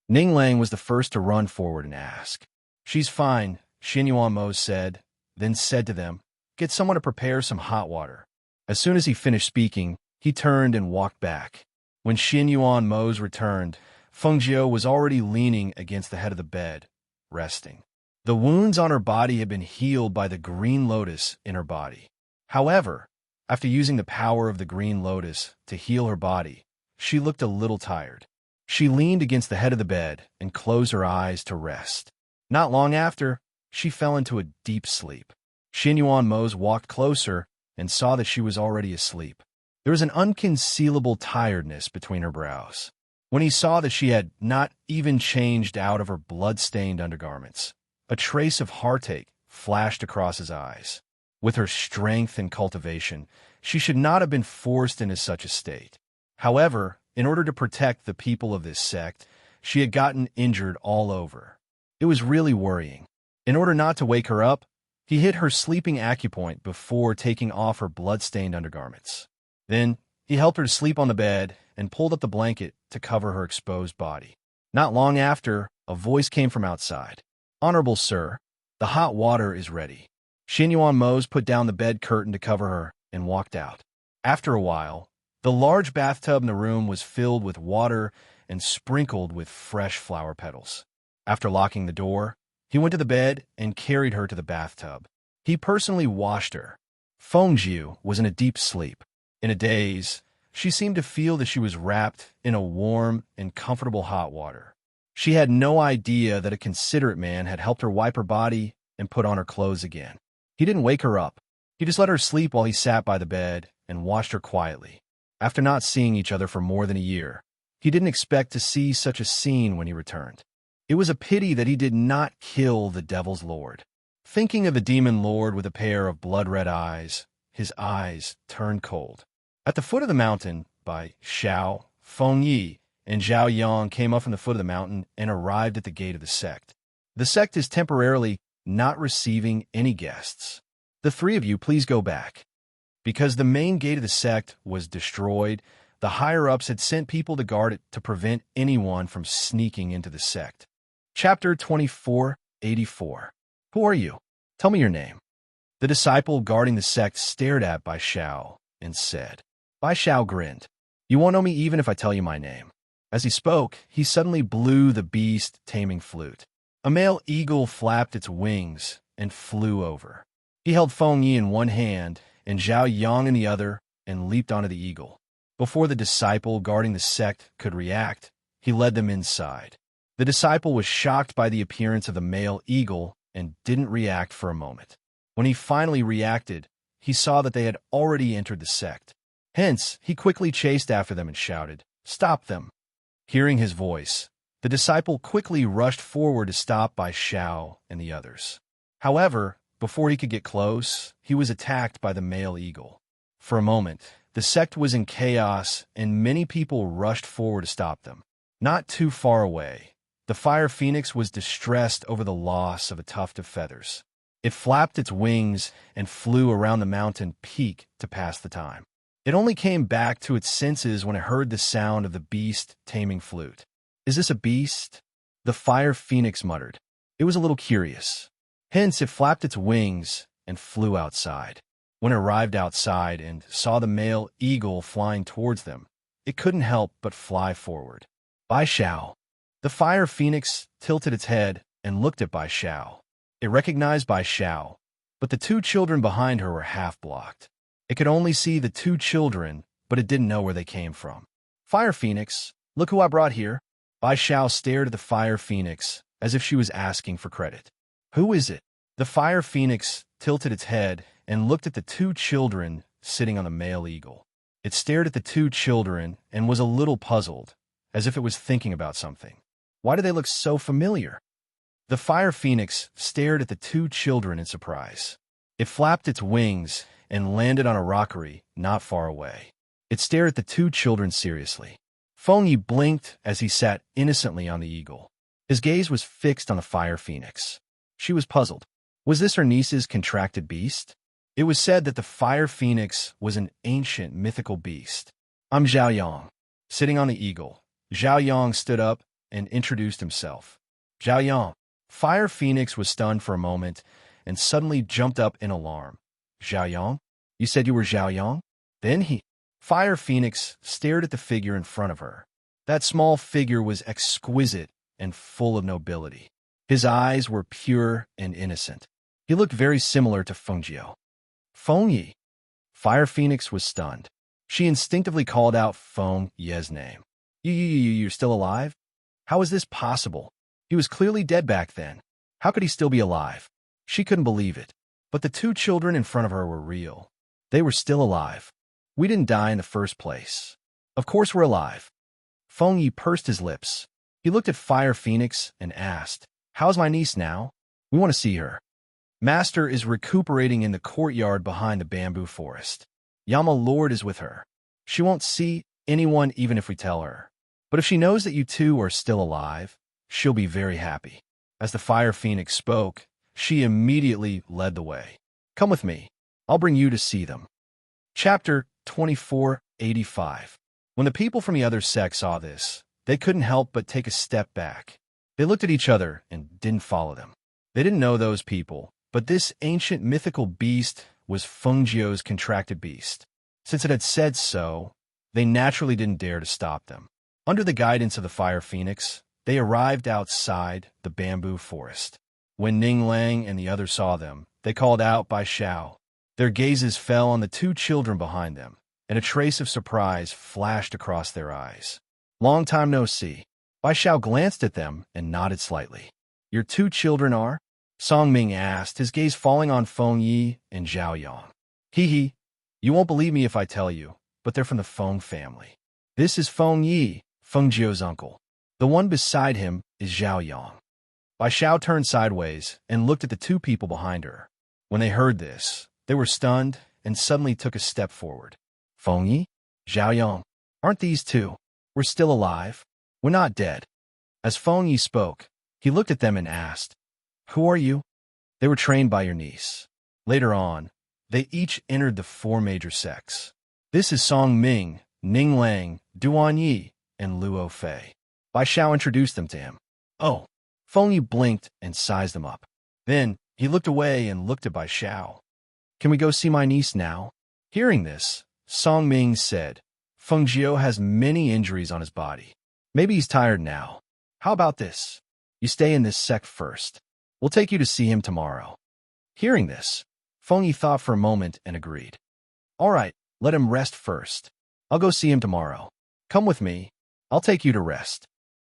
Ning Lang was the first to run forward and ask. "She's fine," Xianyuan Mo said, then said to them, "Get someone to prepare some hot water." As soon as he finished speaking, he turned and walked back. When Xianyuan Mo returned, Fengjiu was already leaning against the head of the bed, resting. The wounds on her body had been healed by the Green Lotus in her body. However, after using the power of the Green Lotus to heal her body, she looked a little tired. She leaned against the head of the bed and closed her eyes to rest. Not long after, she fell into a deep sleep. Xianyuan Mo walked closer and saw that she was already asleep. There was an unconcealable tiredness between her brows. When he saw that she had not even changed out of her blood-stained undergarments, a trace of heartache flashed across his eyes. With her strength and cultivation, she should not have been forced into such a state. However, in order to protect the people of this sect, she had gotten injured all over. It was really worrying. In order not to wake her up, he hit her sleeping acupoint before taking off her blood-stained undergarments. Then, he helped her to sleep on the bed and pulled up the blanket to cover her exposed body. Not long after, a voice came from outside. "Honorable sir, the hot water is ready." Xianyuan Mo put down the bed curtain to cover her and walked out. After a while, the large bathtub in the room was filled with water and sprinkled with fresh flower petals. After locking the door, he went to the bed and carried her to the bathtub. He personally washed her. Fengjiu was in a deep sleep. In a daze, she seemed to feel that she was wrapped in a warm and comfortable hot water. She had no idea that a considerate man had helped her wipe her body and put on her clothes again. He didn't wake her up. He just let her sleep while he sat by the bed and watched her quietly. After not seeing each other for more than a year, he didn't expect to see such a scene when he returned. It was a pity that he did not kill the devil's lord. Thinking of the demon lord with a pair of blood-red eyes, his eyes turned cold. At the foot of the mountain, by Xiao, Feng Yi, and Zhao Yang came up from the foot of the mountain and arrived at the gate of the sect. The sect is temporarily not receiving any guests. The three of you please go back. Because the main gate of the sect was destroyed, the higher-ups had sent people to guard it to prevent anyone from sneaking into the sect. Chapter 2484. Who are you? Tell me your name. The disciple guarding the sect stared at Bai Xiao and said. Bai Xiao grinned. You won't know me even if I tell you my name. As he spoke, he suddenly blew the beast-taming flute. A male eagle flapped its wings and flew over. He held Feng Yi in one hand and Zhao Yang in the other and leaped onto the eagle. Before the disciple guarding the sect could react, he led them inside. The disciple was shocked by the appearance of the male eagle and didn't react for a moment. When he finally reacted, he saw that they had already entered the sect. Hence, he quickly chased after them and shouted, "Stop them!" Hearing his voice, the disciple quickly rushed forward to stop Bai Xiao and the others. However, before he could get close, he was attacked by the male eagle. For a moment, the sect was in chaos and many people rushed forward to stop them. Not too far away, the fire phoenix was distressed over the loss of a tuft of feathers. It flapped its wings and flew around the mountain peak to pass the time. It only came back to its senses when it heard the sound of the beast taming flute. Is this a beast? The fire phoenix muttered. It was a little curious. Hence, it flapped its wings and flew outside. When it arrived outside and saw the male eagle flying towards them, it couldn't help but fly forward. Bai Xiao. The fire phoenix tilted its head and looked at Bai Xiao. It recognized Bai Xiao, but the two children behind her were half-blocked. It could only see the two children, but it didn't know where they came from. Fire Phoenix, look who I brought here. Bai Xiao stared at the Fire Phoenix as if she was asking for credit. Who is it? The Fire Phoenix tilted its head and looked at the two children sitting on the male eagle. It stared at the two children and was a little puzzled, as if it was thinking about something. Why do they look so familiar? The Fire Phoenix stared at the two children in surprise. It flapped its wings and landed on a rockery not far away. It stared at the two children seriously. Feng Yi blinked as he sat innocently on the eagle. His gaze was fixed on the Fire Phoenix. She was puzzled. Was this her niece's contracted beast? It was said that the Fire Phoenix was an ancient mythical beast. I'm Zhao Yang. Sitting on the eagle, Zhao Yang stood up and introduced himself. Zhao Yang. Fire Phoenix was stunned for a moment and suddenly jumped up in alarm. Zhao Yang? You said you were Zhao Yang? Then Fire Phoenix stared at the figure in front of her. That small figure was exquisite and full of nobility. His eyes were pure and innocent. He looked very similar to Feng Jiao. Feng Yi. Fire Phoenix was stunned. She instinctively called out Feng Ye's name. You're still alive? How is this possible? He was clearly dead back then. How could he still be alive? She couldn't believe it. But the two children in front of her were real. They were still alive. We didn't die in the first place. Of course we're alive. Feng Yi pursed his lips. He looked at Fire Phoenix and asked, How's my niece now? We want to see her. Master is recuperating in the courtyard behind the bamboo forest. Yama Lord is with her. She won't see anyone even if we tell her. But if she knows that you two are still alive, she'll be very happy. As the Fire Phoenix spoke, she immediately led the way. Come with me. I'll bring you to see them. Chapter 2485. When the people from the other sect saw this, they couldn't help but take a step back. They looked at each other and didn't follow them. They didn't know those people, but this ancient mythical beast was Feng Jiao's contracted beast. Since it had said so, they naturally didn't dare to stop them. Under the guidance of the Fire Phoenix, they arrived outside the bamboo forest. When Ning Lang and the others saw them, they called out Bai Xiao. Their gazes fell on the two children behind them. and a trace of surprise flashed across their eyes. Long time no see. Bai Xiao glanced at them and nodded slightly. Your two children are? Song Ming asked, his gaze falling on Feng Yi and Zhao Yang. Hee. You won't believe me if I tell you, but they're from the Feng family. This is Feng Yi, Feng Jiu's uncle. The one beside him is Zhao Yang. Bai Xiao turned sideways and looked at the two people behind her. When they heard this, they were stunned and suddenly took a step forward. Feng Yi? Zhao Yang? Aren't these two? We're still alive. We're not dead. As Feng Yi spoke, he looked at them and asked, Who are you? They were trained by your niece. Later on, they each entered the four major sects. This is Song Ming, Ning Lang, Duan Yi, and Luo Fei. Bai Xiao introduced them to him. Oh. Feng Yi blinked and sized them up. Then he looked away and looked at Bai Xiao. Can we go see my niece now? Hearing this, Song Ming said, Feng Jiu has many injuries on his body. Maybe he's tired now. How about this? You stay in this sect first. We'll take you to see him tomorrow. Hearing this, Feng Yi thought for a moment and agreed. All right, let him rest first. I'll go see him tomorrow. Come with me. I'll take you to rest.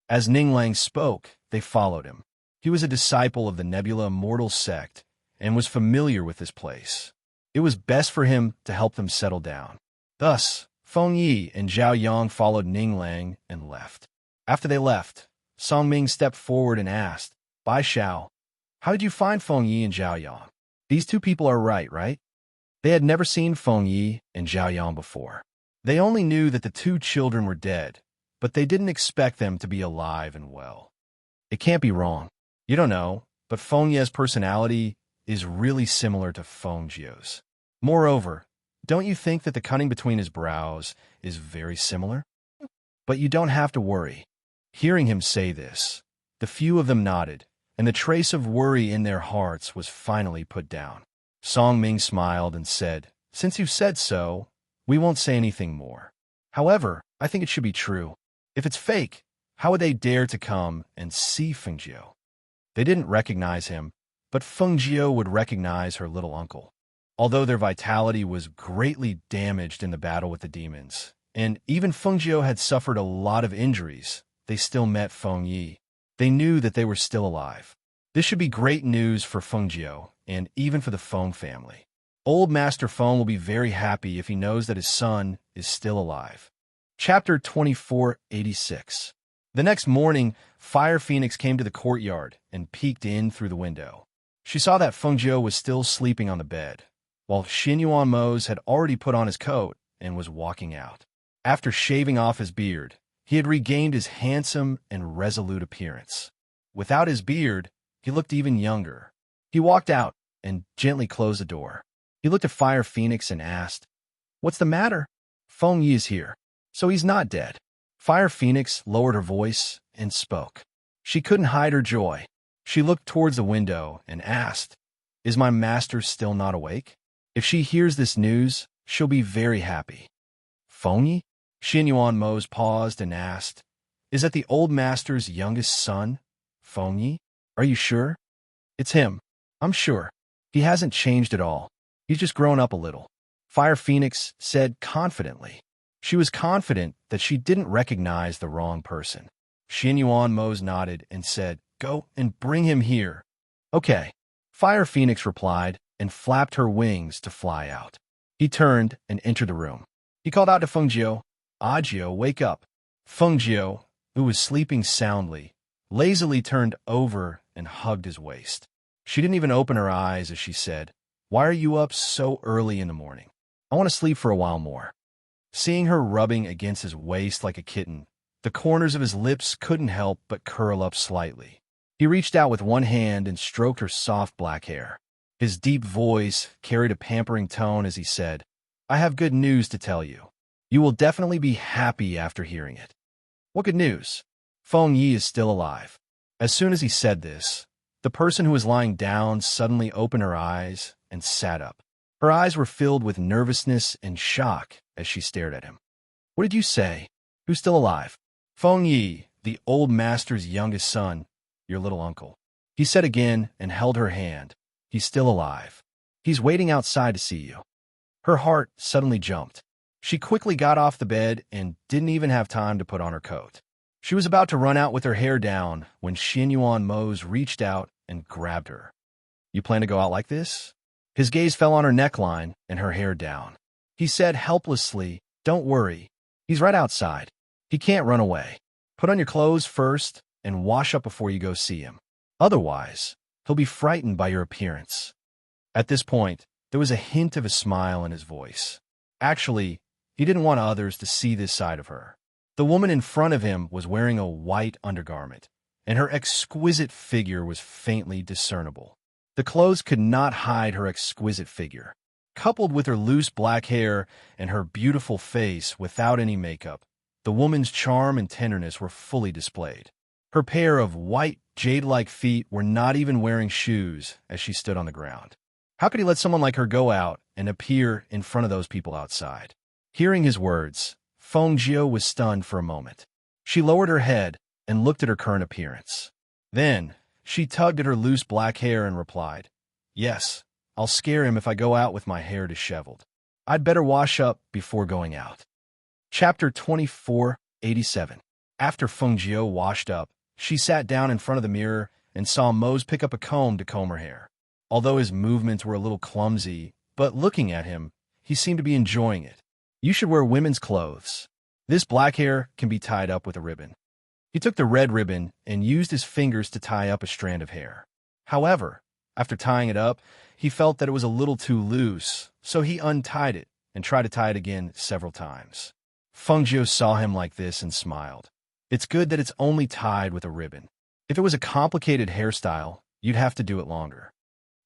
As Ning Lang spoke, they followed him. He was a disciple of the Nebula Immortal sect and was familiar with this place. It was best for him to help them settle down. Thus, Feng Yi and Zhao Yang followed Ning Lang and left. After they left, Song Ming stepped forward and asked, Bai Xiao, how did you find Feng Yi and Zhao Yang? These two people are right? They had never seen Feng Yi and Zhao Yang before. They only knew that the two children were dead, but they didn't expect them to be alive and well. It can't be wrong. You don't know, but Feng Yi's personality is really similar to Feng Jiu's. Moreover, don't you think that the cunning between his brows is very similar? But you don't have to worry. Hearing him say this, the few of them nodded, and the trace of worry in their hearts was finally put down. Song Ming smiled and said, Since you've said so, we won't say anything more. However, I think it should be true. If it's fake, how would they dare to come and see Feng Jiu? They didn't recognize him, but Feng Jiu would recognize her little uncle. Although their vitality was greatly damaged in the battle with the demons, and even Feng Jiu had suffered a lot of injuries, they still met Feng Yi. They knew that they were still alive. This should be great news for Feng Jiu, and even for the Feng family. Old Master Feng will be very happy if he knows that his son is still alive. Chapter 2486. The next morning, Fire Phoenix came to the courtyard and peeked in through the window. She saw that Feng Jiu was still sleeping on the bed, while Xinyuan Mose had already put on his coat and was walking out. After shaving off his beard, he had regained his handsome and resolute appearance. Without his beard, he looked even younger. He walked out and gently closed the door. He looked at Fire Phoenix and asked, What's the matter? Feng Yi is here, so he's not dead. Fire Phoenix lowered her voice and spoke. She couldn't hide her joy. She looked towards the window and asked, Is my master still not awake? If she hears this news, she'll be very happy. Feng Yi? Xinyuan Mose paused and asked, Is that the old master's youngest son, Feng Yi? Are you sure? It's him. I'm sure. He hasn't changed at all. He's just grown up a little. Fire Phoenix said confidently. She was confident that she didn't recognize the wrong person. Xinyuan Mose nodded and said, Go and bring him here. Okay. Fire Phoenix replied and flapped her wings to fly out. He turned and entered the room. He called out to Feng Jiu, Jiu, wake up. Feng Jiu, who was sleeping soundly, lazily turned over and hugged his waist. She didn't even open her eyes as she said, Why are you up so early in the morning? I want to sleep for a while more. Seeing her rubbing against his waist like a kitten, the corners of his lips couldn't help but curl up slightly. He reached out with one hand and stroked her soft black hair. His deep voice carried a pampering tone as he said, I have good news to tell you. You will definitely be happy after hearing it. What good news? Feng Yi is still alive. As soon as he said this, the person who was lying down suddenly opened her eyes and sat up. Her eyes were filled with nervousness and shock as she stared at him. What did you say? Who's still alive? Feng Yi, the old master's youngest son, your little uncle. He said again and held her hand. He's still alive. He's waiting outside to see you. Her heart suddenly jumped. She quickly got off the bed and didn't even have time to put on her coat. She was about to run out with her hair down when Xianyuan Mose reached out and grabbed her. You plan to go out like this? His gaze fell on her neckline and her hair down. He said helplessly, don't worry. He's right outside. He can't run away. Put on your clothes first and wash up before you go see him. Otherwise, he'll be frightened by your appearance. At this point, there was a hint of a smile in his voice. Actually, he didn't want others to see this side of her. The woman in front of him was wearing a white undergarment, and her exquisite figure was faintly discernible. The clothes could not hide her exquisite figure. Coupled with her loose black hair and her beautiful face without any makeup, the woman's charm and tenderness were fully displayed. Her pair of white, jade-like feet were not even wearing shoes as she stood on the ground. How could he let someone like her go out and appear in front of those people outside? Hearing his words, Feng Jiu was stunned for a moment. She lowered her head and looked at her current appearance. Then, she tugged at her loose black hair and replied, yes, I'll scare him if I go out with my hair disheveled. I'd better wash up before going out. Chapter 24:87. After Feng Jiu washed up, she sat down in front of the mirror and saw Mose pick up a comb to comb her hair. Although his movements were a little clumsy, but looking at him, he seemed to be enjoying it. You should wear women's clothes. This black hair can be tied up with a ribbon. He took the red ribbon and used his fingers to tie up a strand of hair. However, after tying it up, he felt that it was a little too loose, so he untied it and tried to tie it again several times. Feng Jiu saw him like this and smiled. It's good that it's only tied with a ribbon. If it was a complicated hairstyle, you'd have to do it longer.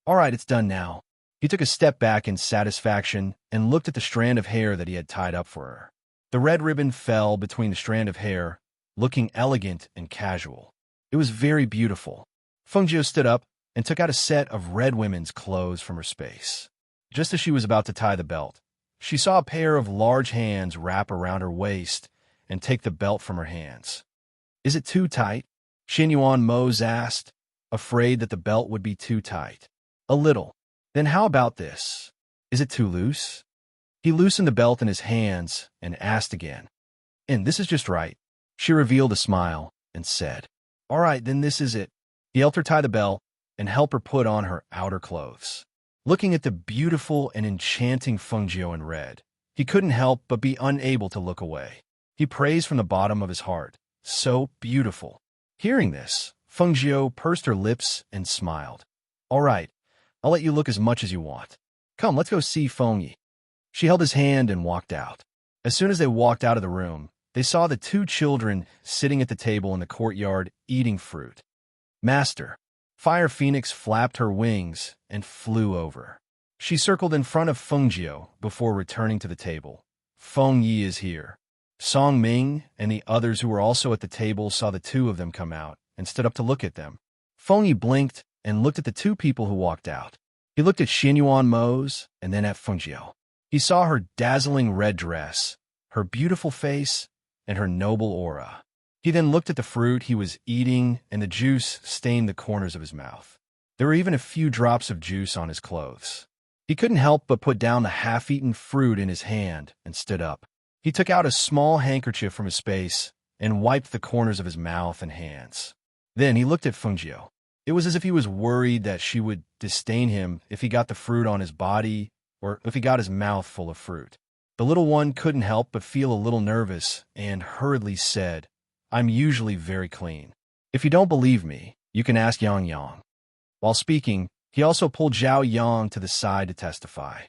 All right, it's done now. He took a step back in satisfaction and looked at the strand of hair that he had tied up for her. The red ribbon fell between the strand of hair, looking elegant and casual. It was very beautiful. Feng Jiu stood up and took out a set of red women's clothes from her space. Just as she was about to tie the belt, she saw a pair of large hands wrap around her waist and take the belt from her hands. Is it too tight? Xianyuan Mose asked, afraid that the belt would be too tight. A little. Then how about this? Is it too loose? He loosened the belt in his hands and asked again. And this is just right. She revealed a smile and said, all right, then this is it. He helped her tie the belt and helped her put on her outer clothes. Looking at the beautiful and enchanting Feng Jiu in red, he couldn't help but be unable to look away. He praised from the bottom of his heart. So beautiful. Hearing this, Feng Jiu pursed her lips and smiled. All right, I'll let you look as much as you want. Come, let's go see Feng Yi. She held his hand and walked out. As soon as they walked out of the room, they saw the two children sitting at the table in the courtyard eating fruit. Master. Fire Phoenix flapped her wings and flew over. She circled in front of Feng Jiu before returning to the table. Feng Yi is here. Song Ming and the others who were also at the table saw the two of them come out and stood up to look at them. Feng Yi blinked and looked at the two people who walked out. He looked at Xianyuan Mose and then at Feng Jiu. He saw her dazzling red dress, her beautiful face, and her noble aura. He then looked at the fruit he was eating, and the juice stained the corners of his mouth. There were even a few drops of juice on his clothes. He couldn't help but put down the half-eaten fruit in his hand and stood up. He took out a small handkerchief from his space and wiped the corners of his mouth and hands. Then he looked at Feng Jiu. It was as if he was worried that she would disdain him if he got the fruit on his body or if he got his mouth full of fruit. The little one couldn't help but feel a little nervous and hurriedly said, I'm usually very clean. If you don't believe me, you can ask Yang Yang. While speaking, he also pulled Zhao Yang to the side to testify.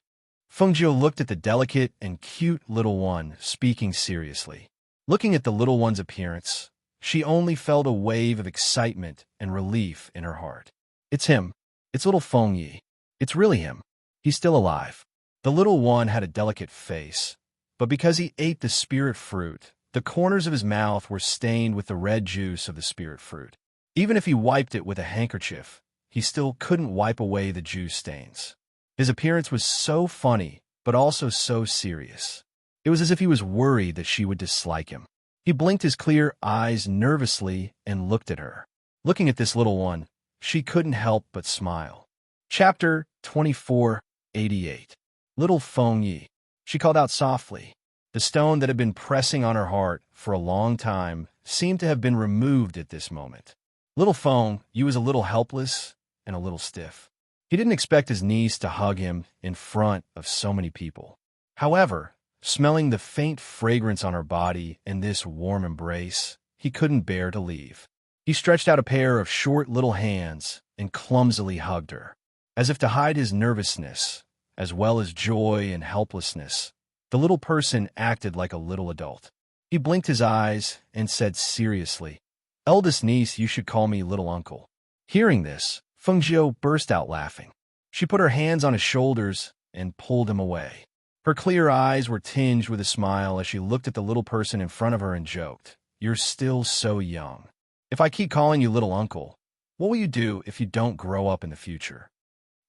Feng Jiu looked at the delicate and cute little one, speaking seriously. Looking at the little one's appearance, she only felt a wave of excitement and relief in her heart. It's him. It's little Feng Yi. It's really him. He's still alive. The little one had a delicate face, but because he ate the spirit fruit, the corners of his mouth were stained with the red juice of the spirit fruit. Even if he wiped it with a handkerchief, he still couldn't wipe away the juice stains. His appearance was so funny, but also so serious. It was as if he was worried that she would dislike him. He blinked his clear eyes nervously and looked at her. Looking at this little one, she couldn't help but smile. Chapter 24:88. Little Feng Yi. She called out softly, The stone that had been pressing on her heart for a long time seemed to have been removed at this moment. Little Feng Yi was a little helpless and a little stiff. He didn't expect his niece to hug him in front of so many people. However, smelling the faint fragrance on her body in this warm embrace, he couldn't bear to leave. He stretched out a pair of short little hands and clumsily hugged her. As if to hide his nervousness, as well as joy and helplessness, the little person acted like a little adult. He blinked his eyes and said seriously, "Eldest niece, you should call me little uncle." Hearing this, Feng Jiu burst out laughing. She put her hands on his shoulders and pulled him away. Her clear eyes were tinged with a smile as she looked at the little person in front of her and joked, "You're still so young. If I keep calling you little uncle, what will you do if you don't grow up in the future?"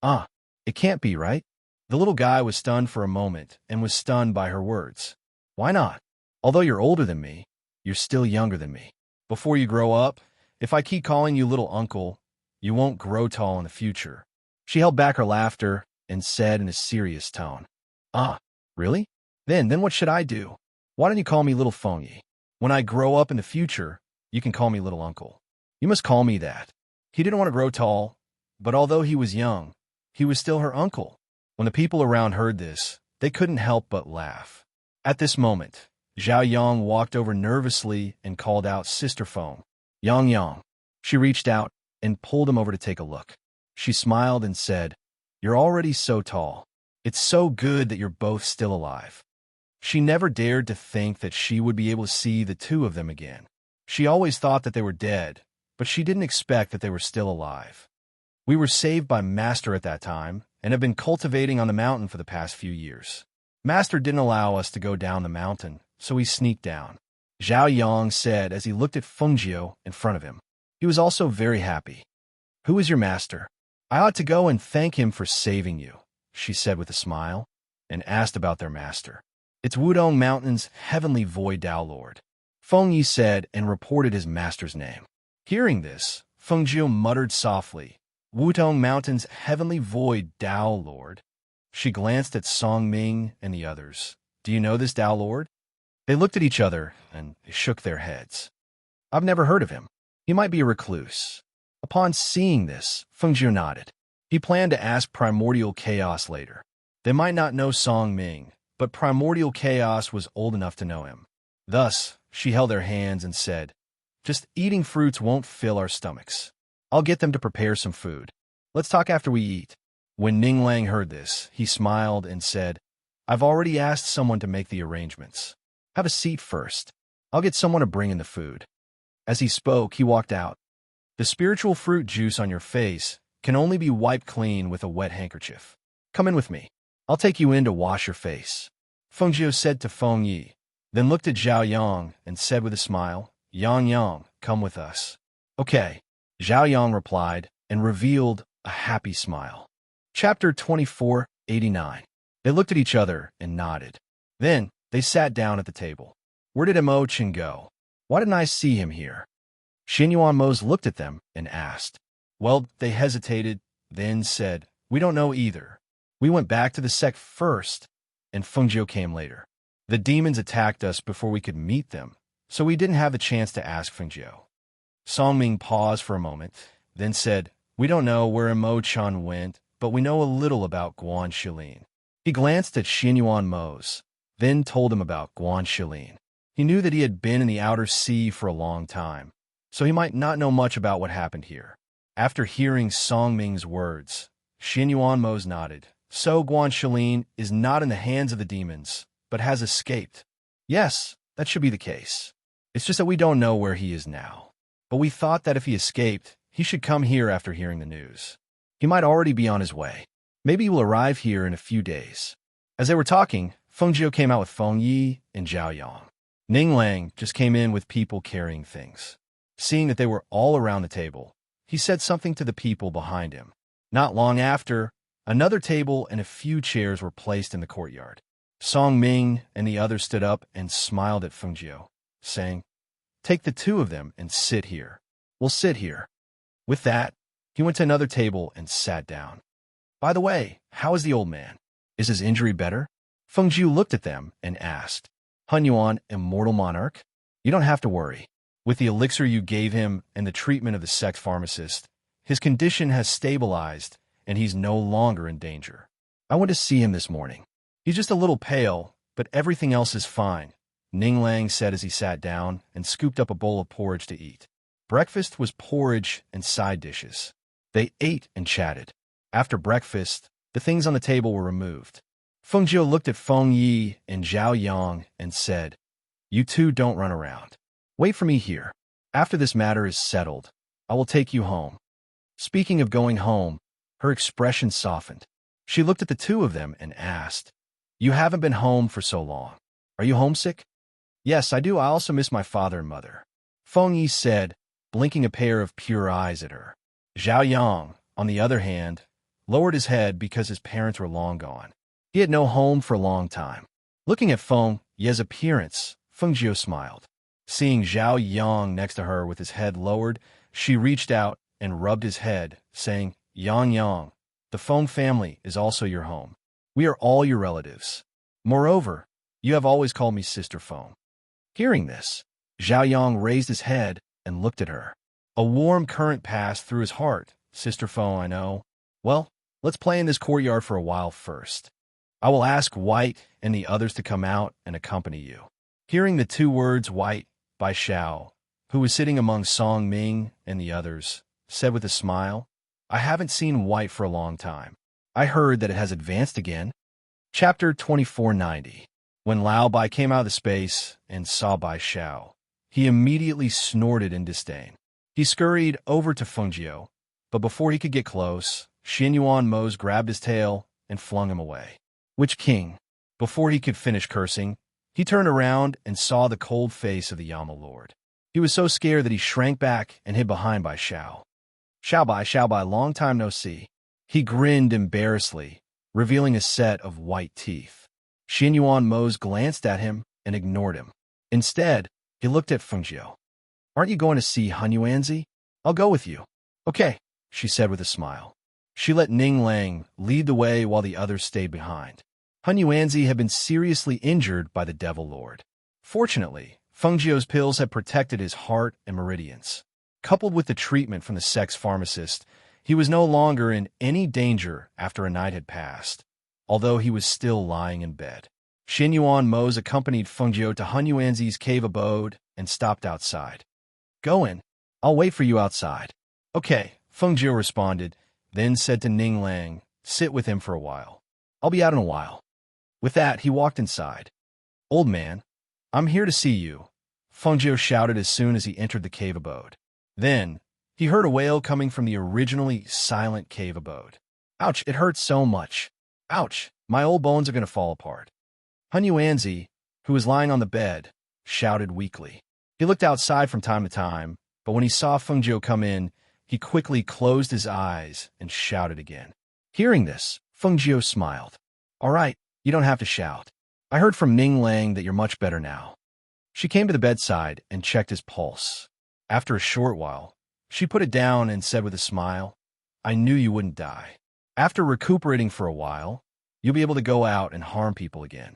It can't be, right? The little guy was stunned for a moment and was stunned by her words. Why not? Although you're older than me, you're still younger than me. Before you grow up, if I keep calling you little uncle, you won't grow tall in the future. She held back her laughter and said in a serious tone, Really? Then what should I do? Why don't you call me little Feng Yi? When I grow up in the future, you can call me little uncle. You must call me that. He didn't want to grow tall, but although he was young, he was still her uncle. When the people around heard this, they couldn't help but laugh. At this moment, Zhao Yang walked over nervously and called out Sister Feng. Yang. She reached out and pulled him over to take a look. She smiled and said, "You're already so tall. It's so good that you're both still alive." She never dared to think that she would be able to see the two of them again. She always thought that they were dead, but she didn't expect that they were still alive. We were saved by Master at that time and have been cultivating on the mountain for the past few years. Master didn't allow us to go down the mountain, so we sneaked down, Zhao Yang said as he looked at Feng Jiu in front of him. He was also very happy. "Who is your master? I ought to go and thank him for saving you," she said with a smile, and asked about their master. "It's Wudong Mountain's heavenly void Tao Lord," Feng Yi said and reported his master's name. Hearing this, Feng Jiu muttered softly, "Wudong Mountain's heavenly void Tao Lord?" She glanced at Song Ming and the others. "Do you know this Tao Lord?" They looked at each other and shook their heads. "I've never heard of him. He might be a recluse." Upon seeing this, Feng Jiu nodded. He planned to ask Primordial Chaos later. They might not know Song Ming, but Primordial Chaos was old enough to know him. Thus, she held their hands and said, "Just eating fruits won't fill our stomachs. I'll get them to prepare some food. Let's talk after we eat." When Ning Lang heard this, he smiled and said, "I've already asked someone to make the arrangements. Have a seat first. I'll get someone to bring in the food." As he spoke, he walked out. "The spiritual fruit juice on your face can only be wiped clean with a wet handkerchief. Come in with me. I'll take you in to wash your face," Feng Jiu said to Feng Yi, then looked at Zhao Yang and said with a smile, Yang, come with us." "Okay," Zhao Yang replied and revealed a happy smile. Chapter 2489. They looked at each other and nodded. Then they sat down at the table. "Where did Mo Chen go? Why didn't I see him here?" Xinyuan Mose looked at them and asked. Well, they hesitated, then said, "We don't know either. We went back to the sect first, and Feng Jiu came later. The demons attacked us before we could meet them, so we didn't have the chance to ask Feng Jiu." Song Ming paused for a moment, then said, "We don't know where Mo Chen went, but we know a little about Guan Shilin." He glanced at Xinyuan Mose, then told him about Guan Shilin. He knew that he had been in the outer sea for a long time, so he might not know much about what happened here. After hearing Song Ming's words, Xinyuan Mose nodded. "So Guan Shilin is not in the hands of the demons, but has escaped." "Yes, that should be the case. It's just that we don't know where he is now. But we thought that if he escaped, he should come here after hearing the news. He might already be on his way. Maybe he will arrive here in a few days." As they were talking, Feng Jiu came out with Feng Yi and Zhao Yang. Ning Lang just came in with people carrying things. Seeing that they were all around the table, he said something to the people behind him. Not long after, another table and a few chairs were placed in the courtyard. Song Ming and the others stood up and smiled at Feng Jiu, saying, "Take the two of them and sit here. We'll sit here." With that, he went to another table and sat down. "By the way, how is the old man? Is his injury better?" Feng Jiu looked at them and asked. Hun Yuan, immortal monarch? You don't have to worry. With the elixir you gave him and the treatment of the sex pharmacist, his condition has stabilized and he's no longer in danger. I went to see him this morning. He's just a little pale, but everything else is fine, Ning Lang said as he sat down and scooped up a bowl of porridge to eat. Breakfast was porridge and side dishes. They ate and chatted. After breakfast, the things on the table were removed. Feng Jiu looked at Feng Yi and Zhao Yang and said, "You two don't run around. Wait for me here. After this matter is settled, I will take you home." Speaking of going home, her expression softened. She looked at the two of them and asked, "You haven't been home for so long. Are you homesick?" "Yes, I do. I also miss my father and mother," Feng Yi said, blinking a pair of pure eyes at her. Zhao Yang, on the other hand, lowered his head because his parents were long gone. He had no home for a long time. Looking at Feng Yi's appearance, Feng Jiu smiled. Seeing Zhao Yang next to her with his head lowered, she reached out and rubbed his head, saying, "Yang Yang, the Feng family is also your home. We are all your relatives. Moreover, you have always called me Sister Feng." Hearing this, Zhao Yang raised his head and looked at her. A warm current passed through his heart. "Sister Feng, I know. Well, let's play in this courtyard for a while first. I will ask White and the others to come out and accompany you." Hearing the two words White by Xiao, who was sitting among Song Ming and the others, said with a smile, "I haven't seen White for a long time. I heard that it has advanced again." Chapter 2490. When Lao Bai came out of the space and saw Bai Xiao, he immediately snorted in disdain. He scurried over to Feng Jiu, but before he could get close, Xin Yuan Mose grabbed his tail and flung him away. "Which king?" Before he could finish cursing, he turned around and saw the cold face of the Yama Lord. He was so scared that he shrank back and hid behind Bai Xiao. Xiao Bai, long time no see." He grinned embarrassedly, revealing a set of white teeth. Xin Yuan Mose glanced at him and ignored him. Instead, he looked at Feng Jiu. "Aren't you going to see Han Yuanzi? I'll go with you." "Okay," she said with a smile. She let Ning Lang lead the way while the others stayed behind. Han Yuanzi had been seriously injured by the Devil Lord. Fortunately, Feng Jiu's pills had protected his heart and meridians. Coupled with the treatment from the sex pharmacist, he was no longer in any danger after a night had passed, although he was still lying in bed. Xin Yuan Mose accompanied Feng Jiu to Han Yuanzi's cave abode and stopped outside. "Go in. I'll wait for you outside." "Okay," Feng Jiu responded, then said to Ning Lang, "Sit with him for a while. I'll be out in a while." With that, he walked inside. "Old man, I'm here to see you," Feng Jiu shouted as soon as he entered the cave abode. Then, he heard a wail coming from the originally silent cave abode. "Ouch, it hurts so much. Ouch, my old bones are going to fall apart." Han Yuanzi, who was lying on the bed, shouted weakly. He looked outside from time to time, but when he saw Feng Jiu come in, he quickly closed his eyes and shouted again. Hearing this, Feng Jiu smiled. "All right, you don't have to shout. I heard from Ning Lang that you're much better now." She came to the bedside and checked his pulse. After a short while, she put it down and said with a smile, "I knew you wouldn't die. After recuperating for a while, you'll be able to go out and harm people again."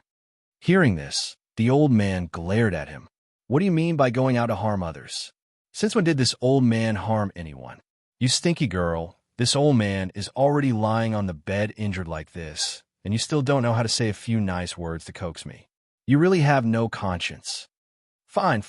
Hearing this, the old man glared at him. "What do you mean by going out to harm others? Since when did this old man harm anyone? You stinky girl, this old man is already lying on the bed injured like this, and you still don't know how to say a few nice words to coax me. You really have no conscience." Fine.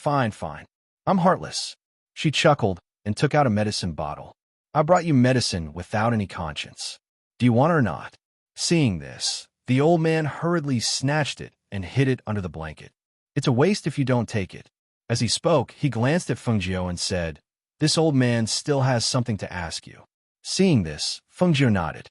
I'm heartless." She chuckled and took out a medicine bottle. "I brought you medicine without any conscience. Do you want it or not?" Seeing this, the old man hurriedly snatched it and hid it under the blanket. "It's a waste if you don't take it." As he spoke, he glanced at Feng Jiu and said, "This old man still has something to ask you." Seeing this, Feng Jiu nodded.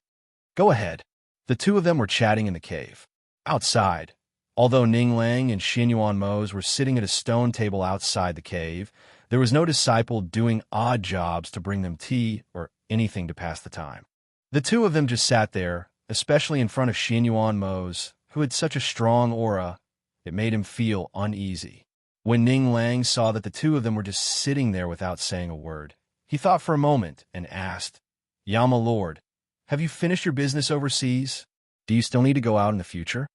"Go ahead." The two of them were chatting in the cave. Outside, although Ning Lang and Xin Yuan Mose were sitting at a stone table outside the cave, there was no disciple doing odd jobs to bring them tea or anything to pass the time. The two of them just sat there, especially in front of Xin Yuan Mose, who had such a strong aura, it made him feel uneasy. When Ning Lang saw that the two of them were just sitting there without saying a word, he thought for a moment and asked, "Yama Lord, have you finished your business overseas? Do you still need to go out in the future?"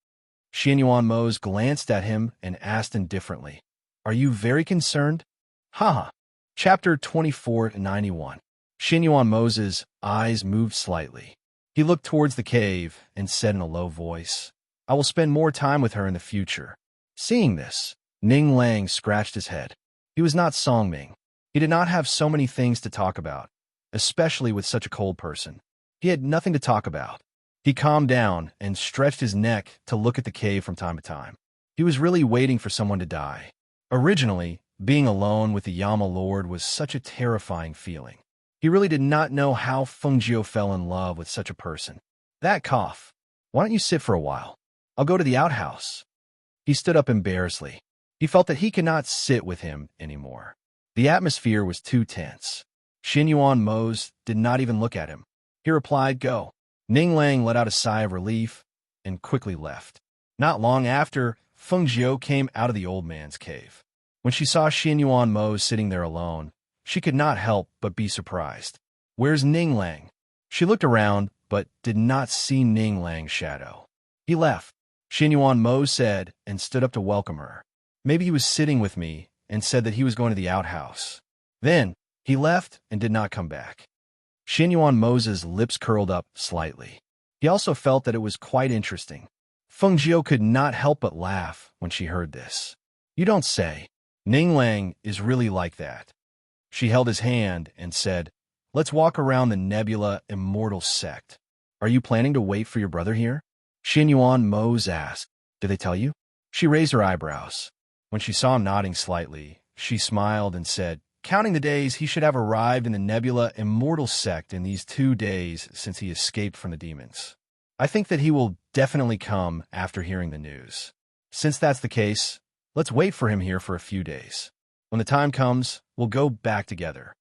Xianyuan Mose glanced at him and asked indifferently, "Are you very concerned?" Haha. Chapter 2491. Xianyuan Mose's eyes moved slightly. He looked towards the cave and said in a low voice, "I will spend more time with her in the future." Seeing this, Ning Lang scratched his head. He was not Songming. He did not have so many things to talk about, especially with such a cold person. He had nothing to talk about. He calmed down and stretched his neck to look at the cave from time to time. He was really waiting for someone to die. Originally, being alone with the Yama Lord was such a terrifying feeling. He really did not know how Fengjiu fell in love with such a person. That cough. Why don't you sit for a while? I'll go to the outhouse. He stood up embarrassedly. He felt that he could not sit with him anymore. The atmosphere was too tense. Xianyuan Mose did not even look at him. He replied, "Go." Ning Lang let out a sigh of relief and quickly left. Not long after, Fengjiu came out of the old man's cave. When she saw Xianyuan Mose sitting there alone, she could not help but be surprised. "Where's Ning Lang?" She looked around, but did not see Ning Lang's shadow. "He left," Xianyuan Mose said, and stood up to welcome her. "Maybe he was sitting with me and said that he was going to the outhouse. Then, he left and did not come back." Xianyuan Mose's lips curled up slightly. He also felt that it was quite interesting. Fengjiu could not help but laugh when she heard this. "You don't say. Ning Lang is really like that." She held his hand and said, "Let's walk around the Nebula Immortal Sect. Are you planning to wait for your brother here?" Xianyuan Mose asked. "Did they tell you?" She raised her eyebrows. When she saw him nodding slightly, she smiled and said, "Counting the days, he should have arrived in the Nebula Immortal Sect in these 2 days since he escaped from the demons. I think that he will definitely come after hearing the news. Since that's the case, let's wait for him here for a few days. When the time comes, we'll go back together.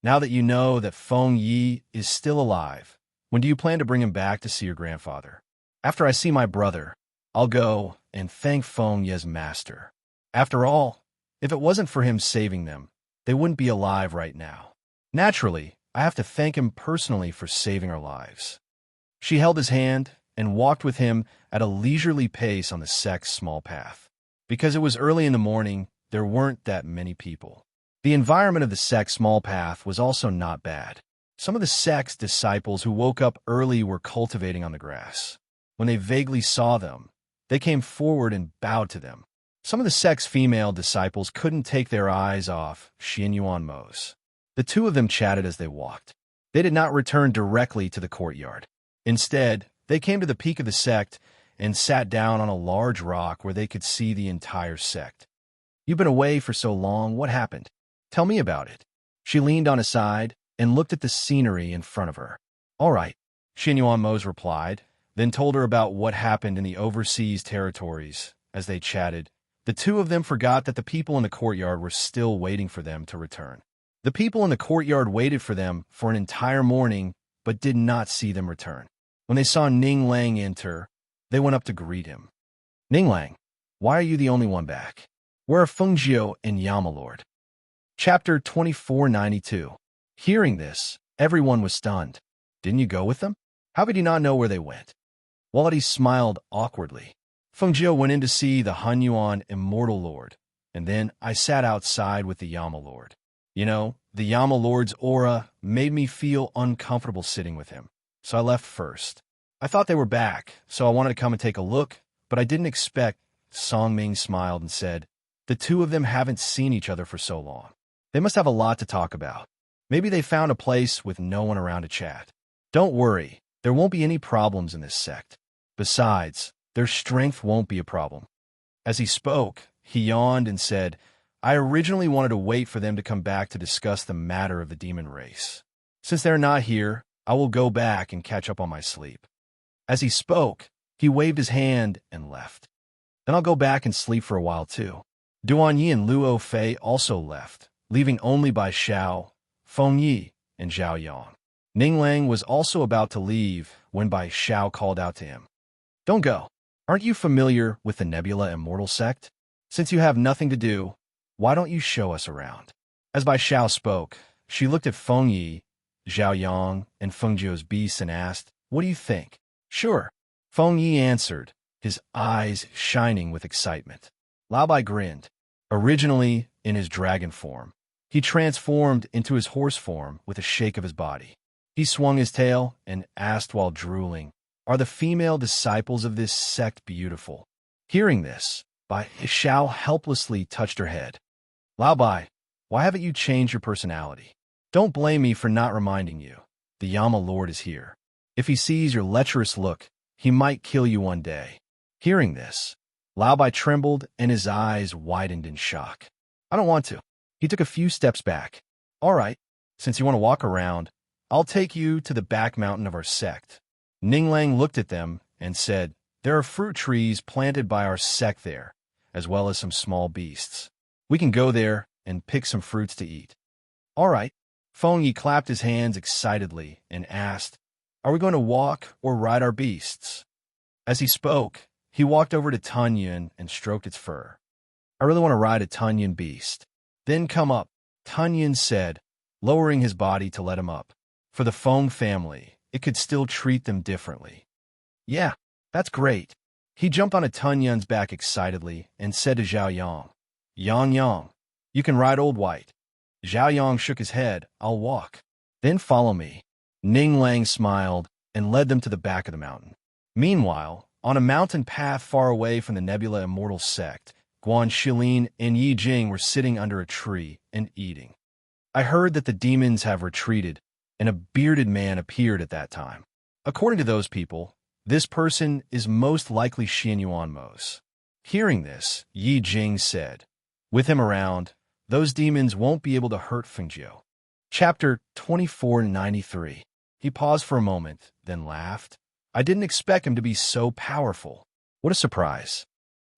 Now that you know that Feng Yi is still alive, when do you plan to bring him back to see your grandfather?" "After I see my brother, I'll go and thank Feng Ye's master. After all, if it wasn't for him saving them, they wouldn't be alive right now. Naturally, I have to thank him personally for saving our lives." She held his hand and walked with him at a leisurely pace on the sect's small path. Because it was early in the morning, there weren't that many people. The environment of the sect's small path was also not bad. Some of the sect's disciples who woke up early were cultivating on the grass. When they vaguely saw them, they came forward and bowed to them. Some of the sect's female disciples couldn't take their eyes off Xianyuan Mose. The two of them chatted as they walked. They did not return directly to the courtyard. Instead, they came to the peak of the sect and sat down on a large rock where they could see the entire sect. "You've been away for so long, what happened? Tell me about it." She leaned on his side and looked at the scenery in front of her. "All right," Xianyuan Mose replied, then told her about what happened in the overseas territories. As they chatted, the two of them forgot that the people in the courtyard were still waiting for them to return. The people in the courtyard waited for them for an entire morning, but did not see them return. When they saw Ning Lang enter, they went up to greet him. "Ning Lang, why are you the only one back? Where are Fengjiu and Yama Lord?" Chapter 2492. Hearing this, everyone was stunned. "Didn't you go with them? How could you not know where they went?" Walady smiled awkwardly. "Fengjiu went in to see the Hunyuan Immortal Lord, and then I sat outside with the Yama Lord. You know, the Yama Lord's aura made me feel uncomfortable sitting with him, so I left first. I thought they were back, so I wanted to come and take a look, but I didn't expect." Songming smiled and said, "The two of them haven't seen each other for so long. They must have a lot to talk about. Maybe they found a place with no one around to chat. Don't worry, there won't be any problems in this sect. Besides, their strength won't be a problem." As he spoke, he yawned and said, "I originally wanted to wait for them to come back to discuss the matter of the demon race. Since they're not here, I will go back and catch up on my sleep." As he spoke, he waved his hand and left. "Then I'll go back and sleep for a while too." Duan Yi and Luo Fei also left, leaving only by Xiao, Feng Yi, and Zhao Yang. Ning Lang was also about to leave when Bai Xiao called out to him. "Don't go. Aren't you familiar with the Nebula Immortal Sect? Since you have nothing to do, why don't you show us around?" As Bai Xiao spoke, she looked at Feng Yi, Zhao Yang, and Fengjiu's beasts and asked, "What do you think?" "Sure," Feng Yi answered. his eyes shining with excitement. Lao Bai grinned. Originally in his dragon form, he transformed into his horse form with a shake of his body. He swung his tail and asked while drooling, "Are the female disciples of this sect beautiful?" Hearing this, Bai Xiao helplessly touched her head. "Lao Bai, why haven't you changed your personality? Don't blame me for not reminding you. The Yama Lord is here. If he sees your lecherous look, he might kill you one day." Hearing this, Lao Bai trembled and his eyes widened in shock. "I don't want to." He took a few steps back. "All right, since you want to walk around, I'll take you to the back mountain of our sect." Ninglang looked at them and said, "There are fruit trees planted by our sect there, as well as some small beasts. We can go there and pick some fruits to eat." "All right." Feng Yi clapped his hands excitedly and asked, "Are we going to walk or ride our beasts?" As he spoke, he walked over to Tunyon and stroked its fur. "I really want to ride a Tunyon beast." "Then come up," Tunyon said, lowering his body to let him up. For the Feng family, it could still treat them differently. "Yeah, that's great." He jumped on a Tunyon's back excitedly and said to Zhao Yang, "Yang Yang, you can ride Old White." Zhao Yang shook his head. "I'll walk." "Then follow me." Ning Lang smiled and led them to the back of the mountain. Meanwhile, on a mountain path far away from the Nebula Immortal sect, Guan Shilin and Yi Jing were sitting under a tree and eating. "I heard that the demons have retreated, and a bearded man appeared at that time. According to those people, this person is most likely Xianyuan Mo's." Hearing this, Yi Jing said, "With him around, those demons won't be able to hurt Fengjiu." Chapter 2493. He paused for a moment, then laughed. "I didn't expect him to be so powerful. What a surprise."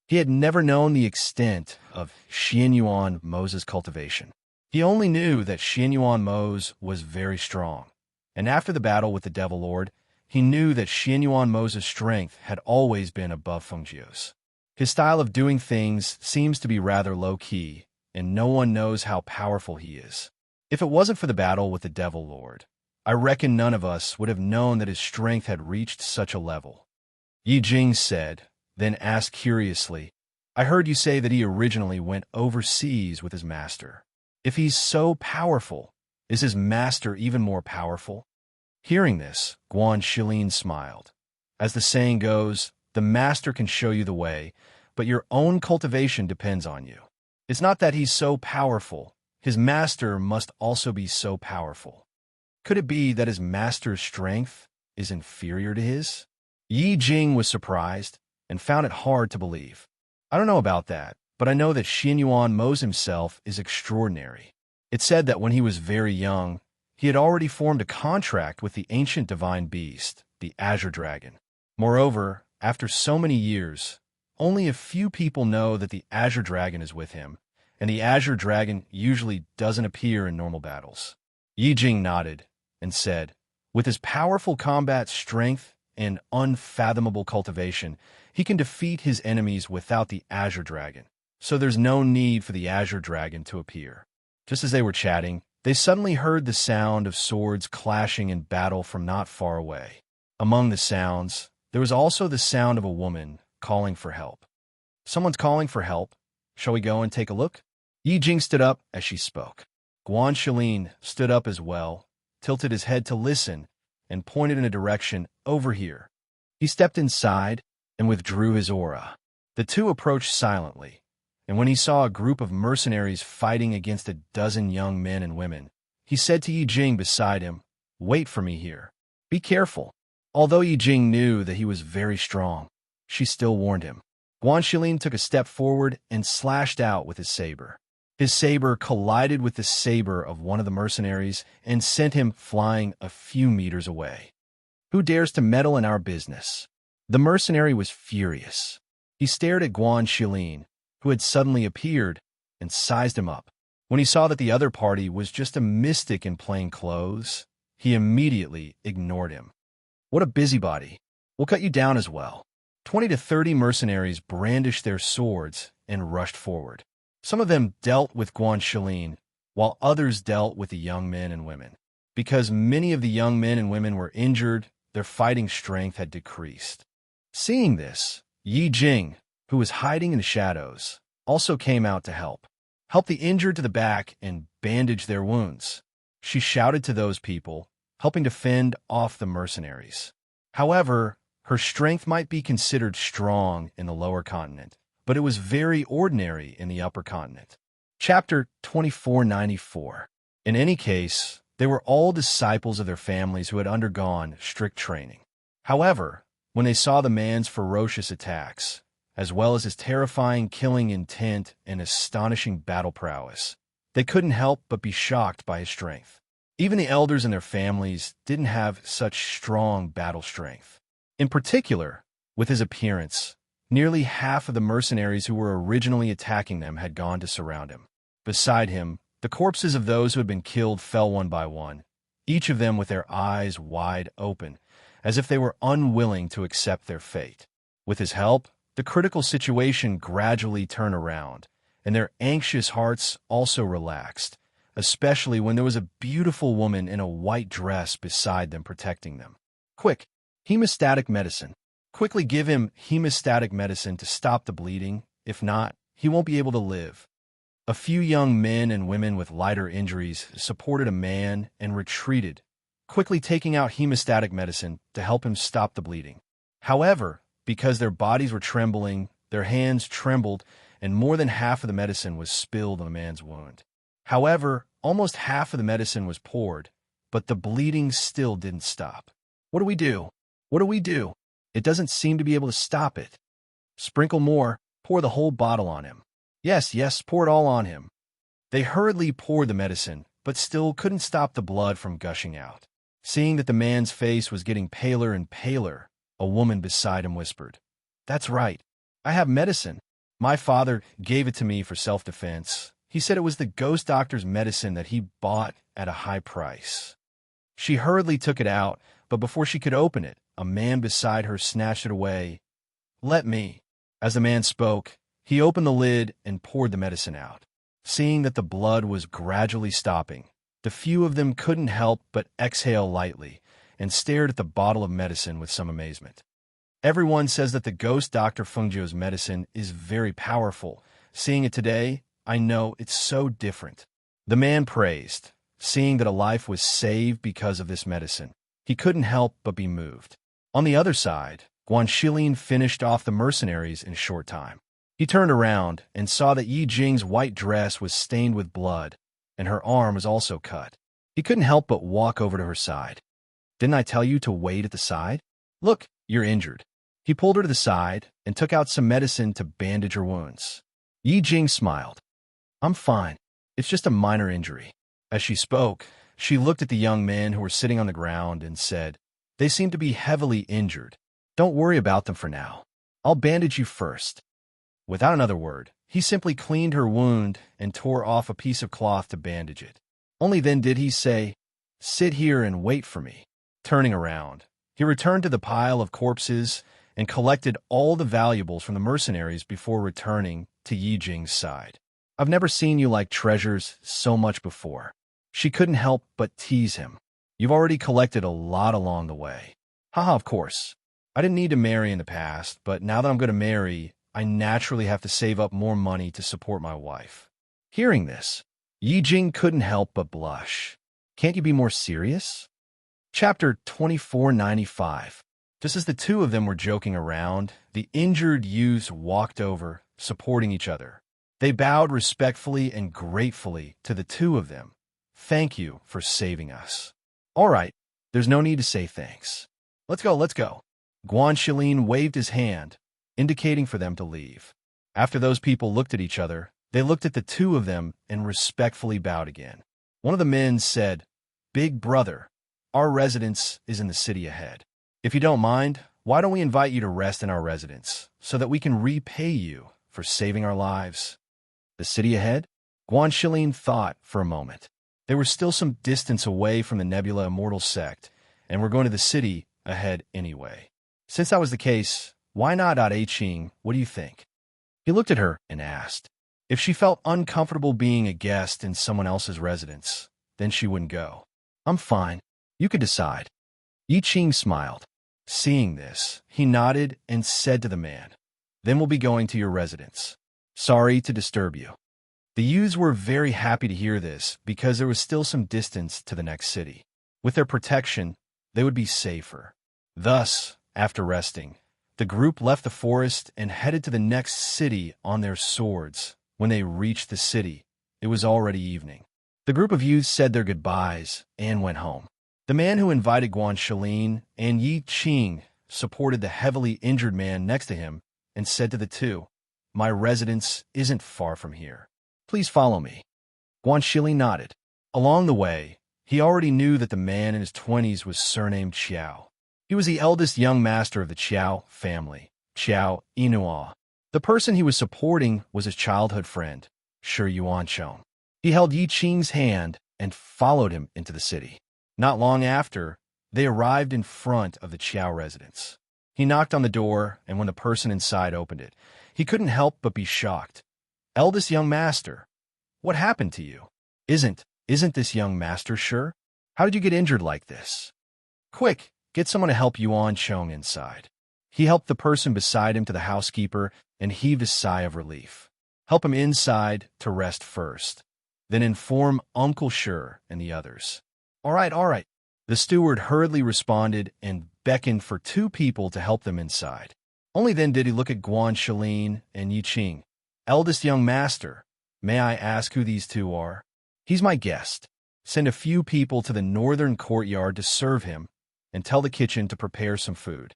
He had never known the extent of Xianyuan Mo's cultivation. He only knew that Xianyuan Mo's was very strong, and after the battle with the Devil Lord, he knew that Xianyuan Mo's strength had always been above Fengjiu's. His style of doing things seems to be rather low-key, and no one knows how powerful he is. If it wasn't for the battle with the Devil Lord, I reckon none of us would have known that his strength had reached such a level. Yi Jing said, then asked curiously, "I heard you say that he originally went overseas with his master. If he's so powerful, is his master even more powerful?" Hearing this, Guan Shilin smiled. "As the saying goes, the master can show you the way, but your own cultivation depends on you. It's not that he's so powerful. His master must also be so powerful. Could it be that his master's strength is inferior to his?" Yi Jing was surprised and found it hard to believe. "I don't know about that, but I know that Xianyuan Mo's himself is extraordinary. It said that when he was very young, he had already formed a contract with the ancient divine beast, the Azure Dragon. Moreover, after so many years, only a few people know that the Azure Dragon is with him, and the Azure Dragon usually doesn't appear in normal battles." Yi Jing nodded and said, "With his powerful combat strength and unfathomable cultivation, he can defeat his enemies without the Azure Dragon, so there's no need for the Azure Dragon to appear." Just as they were chatting, they suddenly heard the sound of swords clashing in battle from not far away. Among the sounds, there was also the sound of a woman calling for help. "Someone's calling for help. Shall we go and take a look?" Yi Jing stood up as she spoke. Guan Shilin stood up as well, tilted his head to listen, and pointed in a direction over here. He stepped inside and withdrew his aura. The two approached silently, and when he saw a group of mercenaries fighting against a dozen young men and women, he said to Yi Jing beside him, "Wait for me here. Be careful." Although Yi Jing knew that he was very strong, she still warned him. Guan Shilin took a step forward and slashed out with his saber. His saber collided with the saber of one of the mercenaries and sent him flying a few meters away. "Who dares to meddle in our business?" The mercenary was furious. He stared at Guan Shilin, who had suddenly appeared, and sized him up. When he saw that the other party was just a mystic in plain clothes, he immediately ignored him. "What a busybody. We'll cut you down as well." 20 to 30 mercenaries brandished their swords and rushed forward. Some of them dealt with Guan Shilin, while others dealt with the young men and women. Because many of the young men and women were injured, their fighting strength had decreased. Seeing this, Yi Jing, who was hiding in the shadows, also came out to help the injured to the back and bandage their wounds. She shouted to those people, helping to fend off the mercenaries. However, her strength might be considered strong in the lower continent, but it was very ordinary in the upper continent. Chapter 2494. In any case, they were all disciples of their families who had undergone strict training. However, when they saw the man's ferocious attacks, as well as his terrifying killing intent and astonishing battle prowess, they couldn't help but be shocked by his strength. Even the elders in their families didn't have such strong battle strength. In particular, with his appearance, nearly half of the mercenaries who were originally attacking them had gone to surround him. Beside him, the corpses of those who had been killed fell one by one, each of them with their eyes wide open, as if they were unwilling to accept their fate. With his help, the critical situation gradually turned around, and their anxious hearts also relaxed, especially when there was a beautiful woman in a white dress beside them protecting them. Quick, hemostatic medicine. Quickly give him hemostatic medicine to stop the bleeding. If not, he won't be able to live. A few young men and women with lighter injuries supported a man and retreated, quickly taking out hemostatic medicine to help him stop the bleeding. However, because their bodies were trembling, their hands trembled, and more than half of the medicine was spilled on the man's wound. However, almost half of the medicine was poured, but the bleeding still didn't stop. What do we do? What do we do? It doesn't seem to be able to stop it. Sprinkle more, pour the whole bottle on him. Yes, yes, pour it all on him. They hurriedly poured the medicine, but still couldn't stop the blood from gushing out. Seeing that the man's face was getting paler and paler, a woman beside him whispered, "That's right. I have medicine. My father gave it to me for self-defense. He said it was the ghost doctor's medicine that he bought at a high price." She hurriedly took it out, but before she could open it, a man beside her snatched it away. "Let me." As the man spoke, he opened the lid and poured the medicine out. Seeing that the blood was gradually stopping, the few of them couldn't help but exhale lightly and stared at the bottle of medicine with some amazement. Everyone says that the ghost Dr. Fengjiu's medicine is very powerful. Seeing it today, I know it's so different. The man praised, seeing that a life was saved because of this medicine. He couldn't help but be moved. On the other side, Guan Shilin finished off the mercenaries in a short time. He turned around and saw that Yi Jing's white dress was stained with blood, and her arm was also cut. He couldn't help but walk over to her side. "Didn't I tell you to wait at the side? Look, you're injured." He pulled her to the side and took out some medicine to bandage her wounds. Yi Jing smiled. "I'm fine. It's just a minor injury." As she spoke, she looked at the young men who were sitting on the ground and said, "They seem to be heavily injured. Don't worry about them for now. I'll bandage you first." Without another word, he simply cleaned her wound and tore off a piece of cloth to bandage it. Only then did he say, "Sit here and wait for me." Turning around, he returned to the pile of corpses and collected all the valuables from the mercenaries before returning to Yi Jing's side. "I've never seen you like treasures so much before." She couldn't help but tease him. "You've already collected a lot along the way." "Haha, of course. I didn't need to marry in the past, but now that I'm going to marry, I naturally have to save up more money to support my wife." Hearing this, Yi Jing couldn't help but blush. "Can't you be more serious?" Chapter 2495. Just as the two of them were joking around, the injured youths walked over, supporting each other. They bowed respectfully and gratefully to the two of them. "Thank you for saving us." "All right, there's no need to say thanks. Let's go, let's go." Guan Shilin waved his hand, indicating for them to leave. After those people looked at each other, they looked at the two of them and respectfully bowed again. One of the men said, "Big brother, our residence is in the city ahead. If you don't mind, why don't we invite you to rest in our residence so that we can repay you for saving our lives?" The city ahead? Guan Shilin thought for a moment. They were still some distance away from the Nebula Immortal sect, and were going to the city ahead anyway. Since that was the case, why not Ching? What do you think? He looked at her and asked. If she felt uncomfortable being a guest in someone else's residence, then she wouldn't go. "I'm fine. You could decide." Yi Ching smiled. Seeing this, he nodded and said to the man, Then we'll be going to your residence. Sorry to disturb you. The youths were very happy to hear this because there was still some distance to the next city. With their protection, they would be safer. Thus, after resting, the group left the forest and headed to the next city on their swords. When they reached the city, it was already evening. The group of youths said their goodbyes and went home. The man who invited Guanshelin and Yi Qing supported the heavily injured man next to him and said to the two, "My residence isn't far from here. Please follow me." Guanshelin nodded. Along the way, he already knew that the man in his 20s was surnamed Qiao. He was the eldest young master of the Qiao family, Qiao Inua. The person he was supporting was his childhood friend, Shi Yuancheng. He held Yi Qing's hand and followed him into the city. Not long after, they arrived in front of the Qiao residence. He knocked on the door, and when the person inside opened it, he couldn't help but be shocked. "Eldest young master, what happened to you? Isn't this young master sure? How did you get injured like this? Quick, get someone to help Yuancheng inside." He helped the person beside him to the housekeeper and heaved a sigh of relief. "Help him inside to rest first. Then inform Uncle Shi and the others." All right. The steward hurriedly responded and beckoned for two people to help them inside. Only then did he look at Guanshelin and Yi Qing. "Eldest young master, may I ask who these two are?" "He's my guest. Send a few people to the northern courtyard to serve him and tell the kitchen to prepare some food."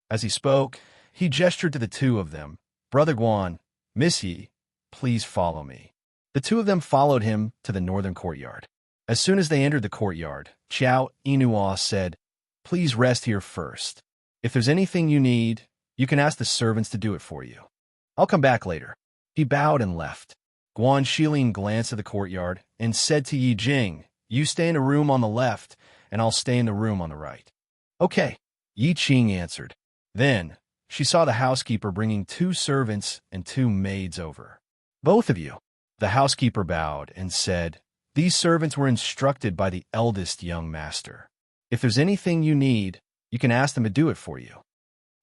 As he spoke, he gestured to the two of them. "Brother Guan, Miss Yi, please follow me." The two of them followed him to the northern courtyard. As soon as they entered the courtyard, Qiao Inua said, "Please rest here first. If there's anything you need, you can ask the servants to do it for you. I'll come back later." He bowed and left. Guanshelin glanced at the courtyard and said to Yi Jing, "You stay in a room on the left, and I'll stay in the room on the right." "Okay," Yi Qing answered. Then, she saw the housekeeper bringing two servants and two maids over. "Both of you." The housekeeper bowed and said, "These servants were instructed by the eldest young master. If there's anything you need, you can ask them to do it for you."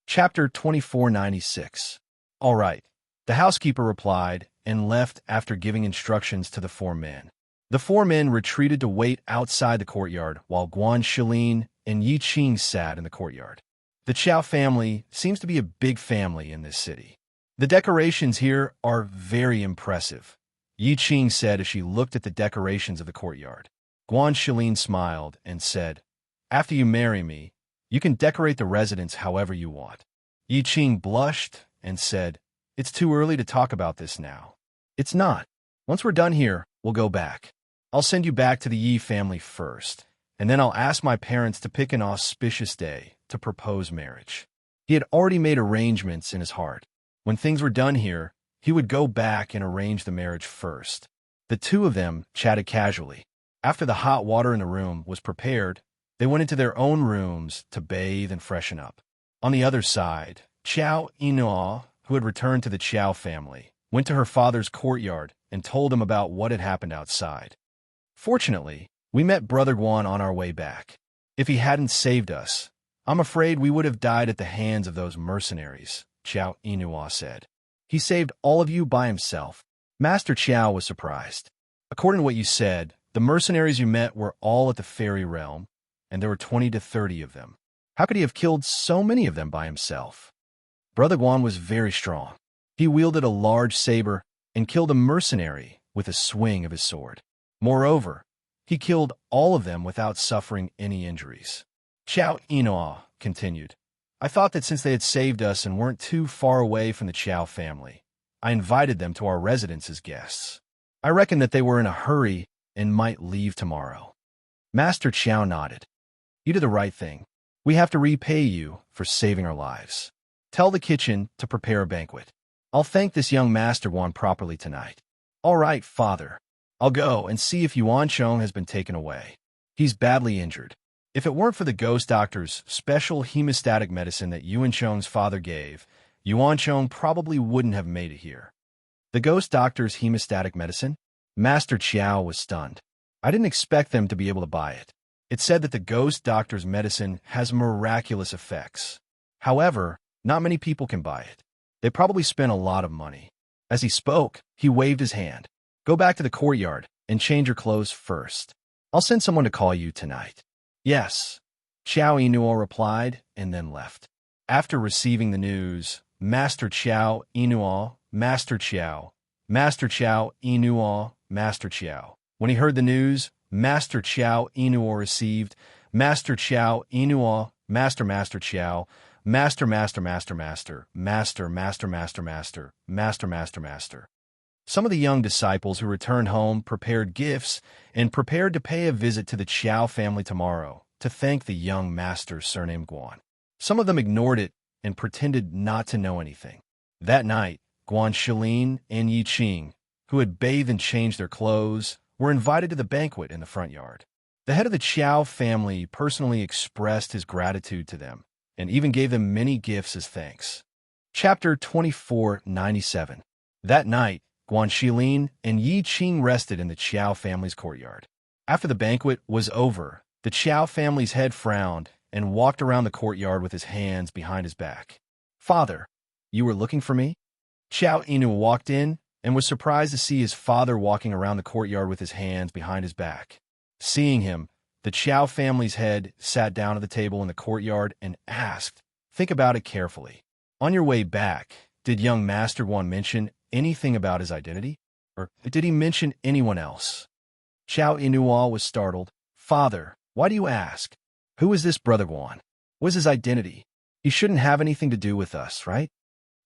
Chapter 2496. All right, the housekeeper replied and left after giving instructions to the four men. The four men retreated to wait outside the courtyard while Guanshelin and Yi Qing sat in the courtyard. The Qiao family seems to be a big family in this city. The decorations here are very impressive, Yi Qing said as she looked at the decorations of the courtyard. Guanshelin smiled and said, "After you marry me, you can decorate the residence however you want." Yi Qing blushed and said, "It's too early to talk about this now." "It's not. Once we're done here, we'll go back. I'll send you back to the Yi family first, and then I'll ask my parents to pick an auspicious day to propose marriage." He had already made arrangements in his heart. When things were done here, he would go back and arrange the marriage first. The two of them chatted casually. After the hot water in the room was prepared, they went into their own rooms to bathe and freshen up. On the other side, Qiao Inua, who had returned to the Qiao family, went to her father's courtyard and told him about what had happened outside. "Fortunately, we met Brother Guan on our way back. If he hadn't saved us, I'm afraid we would have died at the hands of those mercenaries," Qiao Inua said. "He saved all of you by himself." Master Qiao was surprised. "According to what you said, the mercenaries you met were all at the fairy realm, and there were 20 to 30 of them. How could he have killed so many of them by himself?" Brother Guan was very strong. He wielded a large saber and killed a mercenary with a swing of his sword. Moreover, he killed all of them without suffering any injuries. Qiao Inua continued, "I thought that since they had saved us and weren't too far away from the Qiao family, I invited them to our residence as guests. I reckoned that they were in a hurry and might leave tomorrow." Master Qiao nodded. "You did the right thing. We have to repay you for saving our lives. Tell the kitchen to prepare a banquet. I'll thank this young Master Guan properly tonight." "All right, father. I'll go and see if Yuancheng has been taken away. He's badly injured. If it weren't for the ghost doctor's special hemostatic medicine that Yuancheng's father gave, Yuancheng probably wouldn't have made it here." "The ghost doctor's hemostatic medicine?" Master Qiao was stunned. "I didn't expect them to be able to buy it. It said that the ghost doctor's medicine has miraculous effects. However, not many people can buy it. They probably spent a lot of money. As he spoke, he waved his hand. Go back to the courtyard and change your clothes first. I'll send someone to call you tonight. Yes, Xiao Inuo replied and then left. After receiving the news, Master Xiao Inuo, Master Xiao, Master Xiao Inuo, Master Xiao. When he heard the news, Master Xiao Inuo received, Master Xiao Inuo, Master Xiao, Master. Some of the young disciples who returned home prepared gifts and prepared to pay a visit to the Qiao family tomorrow to thank the young master surnamed Guan. Some of them ignored it and pretended not to know anything. That night, Guan Shilin and Yi Qing, who had bathed and changed their clothes, were invited to the banquet in the front yard. The head of the Qiao family personally expressed his gratitude to them and even gave them many gifts as thanks. Chapter 2497. That night, Guan Shilin and Yi Qing rested in the Qiao family's courtyard. After the banquet was over, the Qiao family's head frowned and walked around the courtyard with his hands behind his back. Father, you were looking for me? Xiao Inu walked in and was surprised to see his father walking around the courtyard with his hands behind his back. Seeing him, the Qiao family's head sat down at the table in the courtyard and asked, think about it carefully. On your way back, did young Master Guan mention anything about his identity? Or did he mention anyone else? Xiao Inuo was startled. Father, why do you ask? Who is this brother Guan? What is his identity? He shouldn't have anything to do with us, right?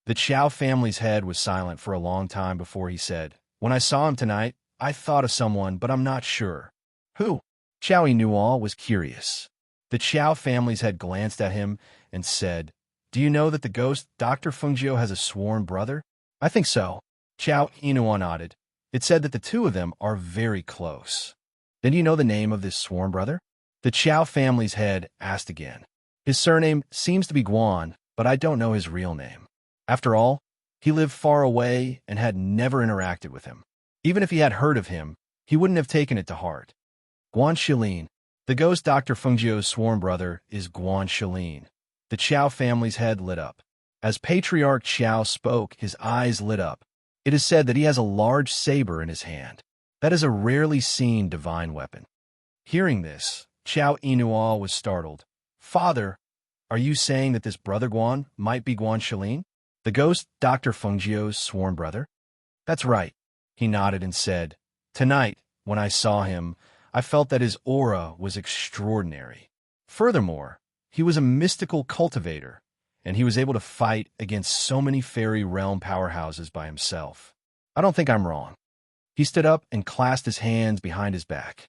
The Qiao family's head was silent for a long time before he said, when I saw him tonight, I thought of someone, but I'm not sure. Who? Xiao Inuo was curious. The Qiao family's head glanced at him and said, do you know that the ghost Dr. Fengjiu has a sworn brother? I think so. Xiao Inuo nodded. It said that the two of them are very close. Then do you know the name of this sworn brother? The Qiao family's head asked again. His surname seems to be Guan, but I don't know his real name. After all, he lived far away and had never interacted with him. Even if he had heard of him, he wouldn't have taken it to heart. Guan Shilin. The ghost Dr. Fengjiu's sworn brother is Guan Shilin. The Qiao family's head lit up. As Patriarch Qiao spoke, his eyes lit up. It is said that he has a large saber in his hand. That is a rarely seen divine weapon. Hearing this, Xiao Inuo was startled. Father, are you saying that this brother Guan might be Guan Shilin? The ghost Dr. Fengjiu's sworn brother? That's right. He nodded and said, tonight, when I saw him, I felt that his aura was extraordinary. Furthermore, he was a mystical cultivator, and he was able to fight against so many fairy realm powerhouses by himself. I don't think I'm wrong. He stood up and clasped his hands behind his back.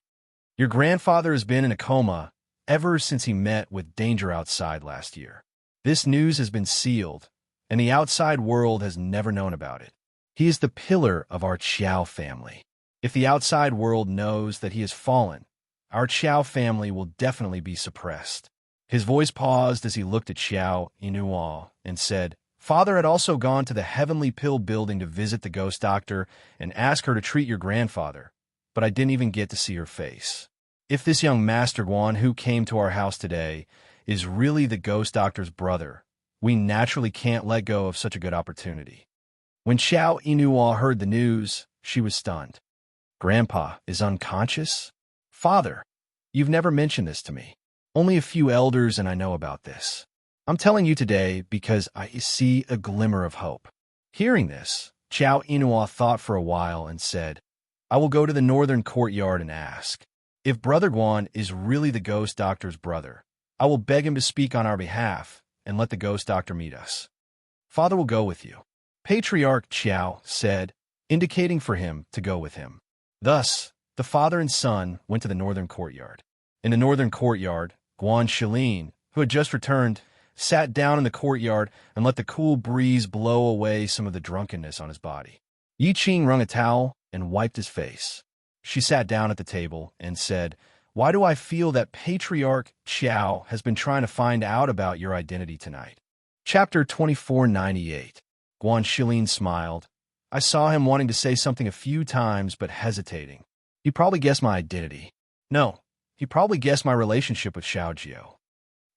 Your grandfather has been in a coma ever since he met with danger outside last year. This news has been sealed, and the outside world has never known about it. He is the pillar of our Qiao family. If the outside world knows that he has fallen, our Qiao family will definitely be suppressed. His voice paused as he looked at Xiao Inuo and said, Father had also gone to the Heavenly Pill building to visit the ghost doctor and ask her to treat your grandfather, but I didn't even get to see her face. If this young Master Guan who came to our house today is really the ghost doctor's brother, we naturally can't let go of such a good opportunity. When Xiao Inuo heard the news, she was stunned. Grandpa is unconscious? Father, you've never mentioned this to me. Only a few elders and I know about this. I'm telling you today because I see a glimmer of hope. Hearing this, Xiao Inuo thought for a while and said, I will go to the northern courtyard and ask. If Brother Guan is really the ghost doctor's brother, I will beg him to speak on our behalf and let the ghost doctor meet us. Father will go with you. Patriarch Qiao said, indicating for him to go with him. Thus, the father and son went to the northern courtyard. In the northern courtyard, Guan Shilin, who had just returned, sat down in the courtyard and let the cool breeze blow away some of the drunkenness on his body. Yi Qing wrung a towel and wiped his face. She sat down at the table and said, Why do I feel that Patriarch Qiao has been trying to find out about your identity tonight? Chapter 2498. Guan Shilin smiled. I saw him wanting to say something a few times but hesitating. He probably guessed my identity. No, he probably guessed my relationship with Xiao Jiao.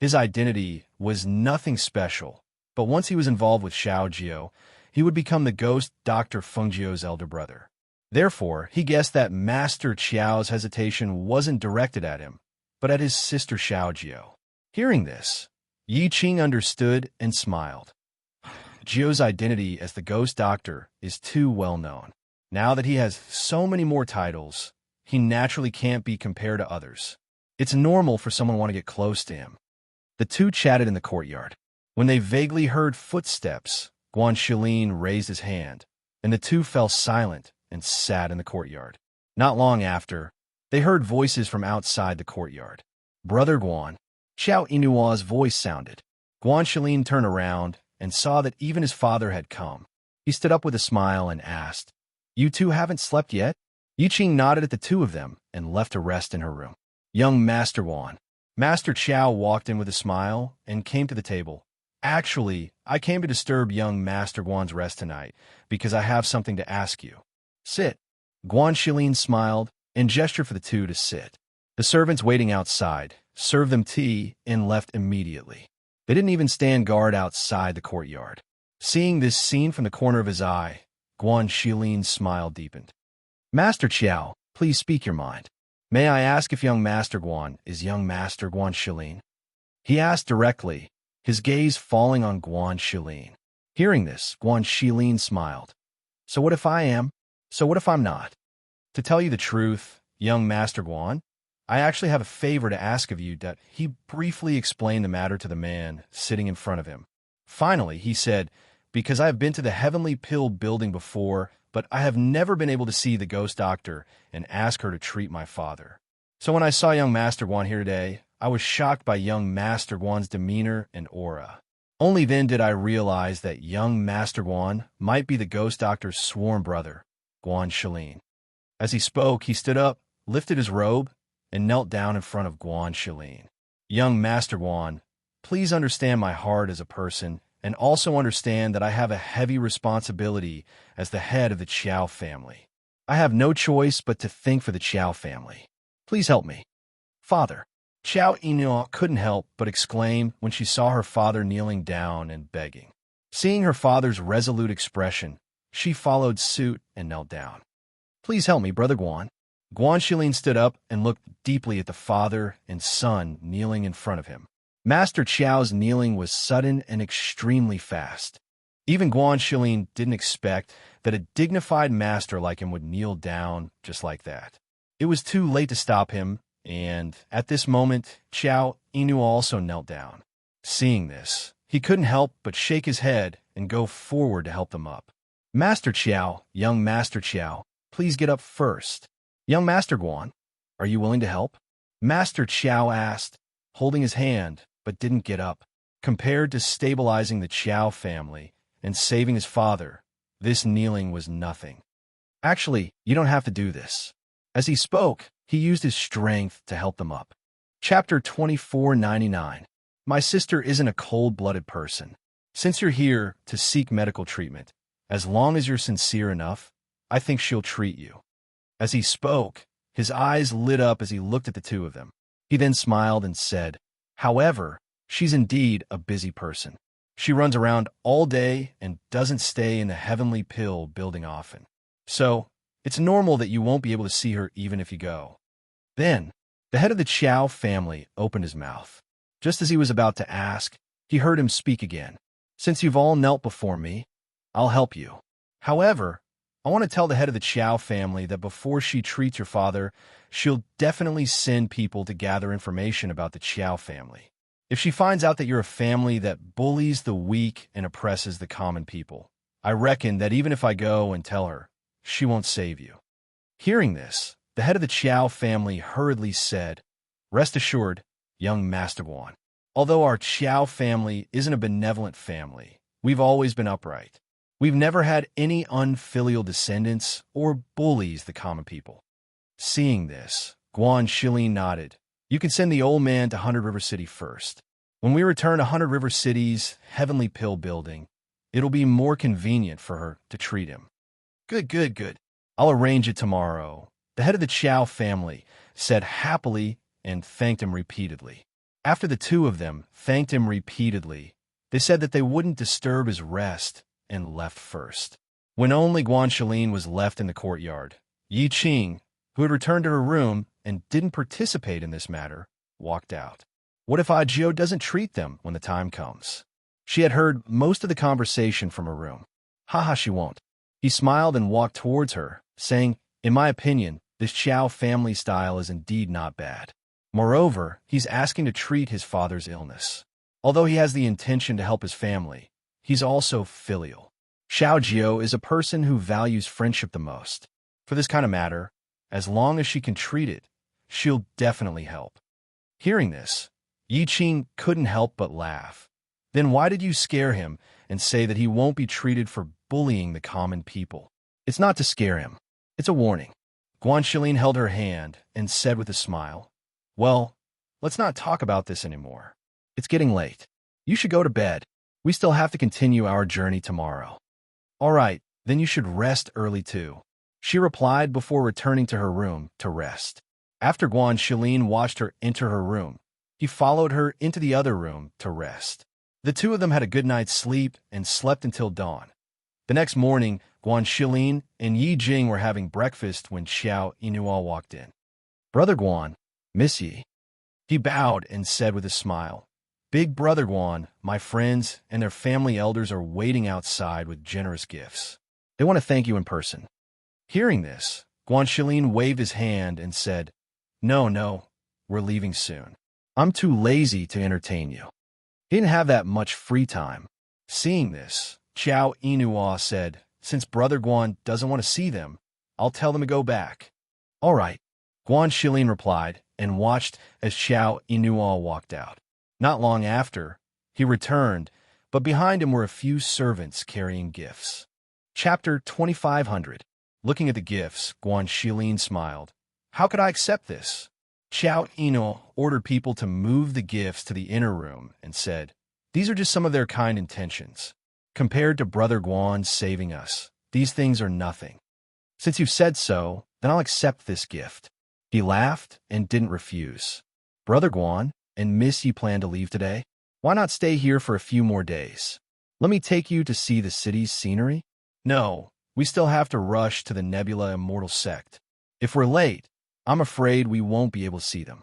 His identity was nothing special, but once he was involved with Xiao Jiao, he would become the ghost Dr. Feng Jiao's elder brother. Therefore, he guessed that Master Qiao's hesitation wasn't directed at him, but at his sister Xiao Jiao. Hearing this, Yi Qing understood and smiled. Jiao's identity as the ghost doctor is too well known. Now that he has so many more titles, he naturally can't be compared to others. It's normal for someone to want to get close to him. The two chatted in the courtyard. When they vaguely heard footsteps, Guan Shilin raised his hand, and the two fell silent and sat in the courtyard. Not long after, they heard voices from outside the courtyard. Brother Guan, Xiao Inua's voice sounded. Guan Shilin turned around and saw that even his father had come. He stood up with a smile and asked, "You two haven't slept yet?" Yi Qing nodded at the two of them and left to rest in her room. Young Master Guan. Master Qiao walked in with a smile and came to the table. "Actually, I came to disturb young Master Guan's rest tonight because I have something to ask you." "Sit." Guan Shilin smiled and gestured for the two to sit. The servants waiting outside served them tea and left immediately. They didn't even stand guard outside the courtyard. Seeing this scene from the corner of his eye, Guan Shilin's smile deepened. "Master Qiao, please speak your mind. May I ask if young Master Guan is young Master Guan Shilin?" He asked directly, his gaze falling on Guan Shilin. Hearing this, Guan Shilin smiled. "So what if I am? So what if I'm not?" "To tell you the truth, young Master Guan, I actually have a favor to ask of you." That he briefly explained the matter to the man sitting in front of him. Finally, he said, "Because I have been to the Heavenly Pill building before, but I have never been able to see the ghost doctor and ask her to treat my father. So when I saw young Master Guan here today, I was shocked by young Master Guan's demeanor and aura. Only then did I realize that young Master Guan might be the ghost doctor's sworn brother, Guan Shilin." As he spoke, he stood up, lifted his robe, and knelt down in front of Guan Shilin. "Young Master Guan, please understand my heart as a person, and also understand that I have a heavy responsibility as the head of the Qiao family. I have no choice but to think for the Qiao family. Please help me." "Father." Xiao Inua couldn't help but exclaim when she saw her father kneeling down and begging. Seeing her father's resolute expression, she followed suit and knelt down. "Please help me, Brother Guan." Guan Shilin stood up and looked deeply at the father and son kneeling in front of him. Master Qiao's kneeling was sudden and extremely fast. Even Guan Shilin didn't expect that a dignified master like him would kneel down just like that. It was too late to stop him, and at this moment, Xiao Inu also knelt down. Seeing this, he couldn't help but shake his head and go forward to help them up. "Master Qiao, young Master Qiao, please get up first." "Young Master Guan, are you willing to help?" Master Qiao asked, holding his hand, but didn't get up. Compared to stabilizing the Qiao family and saving his father, this kneeling was nothing. "Actually, you don't have to do this." As he spoke, he used his strength to help them up. Chapter 2499. My sister isn't a cold-blooded person. Since you're here to seek medical treatment, as long as you're sincere enough, I think she'll treat you. As he spoke, his eyes lit up as he looked at the two of them. He then smiled and said, "However, she's indeed a busy person. She runs around all day and doesn't stay in the Heavenly Pill building often. So, it's normal that you won't be able to see her even if you go." Then, the head of the Qiao family opened his mouth. Just as he was about to ask, he heard him speak again. "Since you've all knelt before me, I'll help you. However, I want to tell the head of the Qiao family that before she treats your father, she'll definitely send people to gather information about the Qiao family. If she finds out that you're a family that bullies the weak and oppresses the common people, I reckon that even if I go and tell her, she won't save you." Hearing this, the head of the Qiao family hurriedly said, "Rest assured, young Master Guan, although our Qiao family isn't a benevolent family, we've always been upright. We've never had any unfilial descendants or bullies the common people." Seeing this, Guan Shilin nodded. "You can send the old man to 100 River City first. When we return to 100 River City's Heavenly Pill building, it'll be more convenient for her to treat him." Good. I'll arrange it tomorrow." The head of the Qiao family said happily and thanked him repeatedly. After the two of them thanked him repeatedly, They said that they wouldn't disturb his rest and left first. When only Guanxilin was left in the courtyard, Yi Qing, who had returned to her room and didn't participate in this matter, walked out. What if Ajio doesn't treat them when the time comes? She had heard most of the conversation from her room. Haha, she won't. He smiled and walked towards her, saying, in my opinion, this Qiao family style is indeed not bad. Moreover, he's asking to treat his father's illness. Although he has the intention to help his family, he's also filial. Xiao Jiao is a person who values friendship the most. For this kind of matter, as long as she can treat it, she'll definitely help. Hearing this, Yi Qing couldn't help but laugh. Then why did you scare him and say that he won't be treated for bullying the common people? It's not to scare him. It's a warning. Guanxilin held her hand and said with a smile, well, let's not talk about this anymore. It's getting late. You should go to bed. We still have to continue our journey tomorrow. All right, then you should rest early too, she replied before returning to her room to rest. After Guanxilin watched her enter her room, he followed her into the other room to rest. The two of them had a good night's sleep and slept until dawn. The next morning, Guanxilin and Yi Jing were having breakfast when Xiao Yinhuo walked in. Brother Guan, miss ye. He bowed and said with a smile, Big Brother Guan, my friends and their family elders are waiting outside with generous gifts. They want to thank you in person. Hearing this, Guanxilin waved his hand and said, No, we're leaving soon. I'm too lazy to entertain you. He didn't have that much free time. Seeing this, Xiao Yinhuo said, Since Brother Guan doesn't want to see them, I'll tell them to go back. All right, Guanxilin replied and watched as Xiao Yinhuo walked out. Not long after, he returned, but behind him were a few servants carrying gifts. Chapter 2500. Looking at the gifts, Guanxilin smiled. How could I accept this? Xiao Yinhuo ordered people to move the gifts to the inner room and said, These are just some of their kind intentions. Compared to Brother Guan saving us, these things are nothing. Since you've said so, then I'll accept this gift. He laughed and didn't refuse. Brother Guan and Miss Yi plan to leave today? Why not stay here for a few more days? Let me take you to see the city's scenery? No, we still have to rush to the Nebula Immortal Sect. If we're late, I'm afraid we won't be able to see them.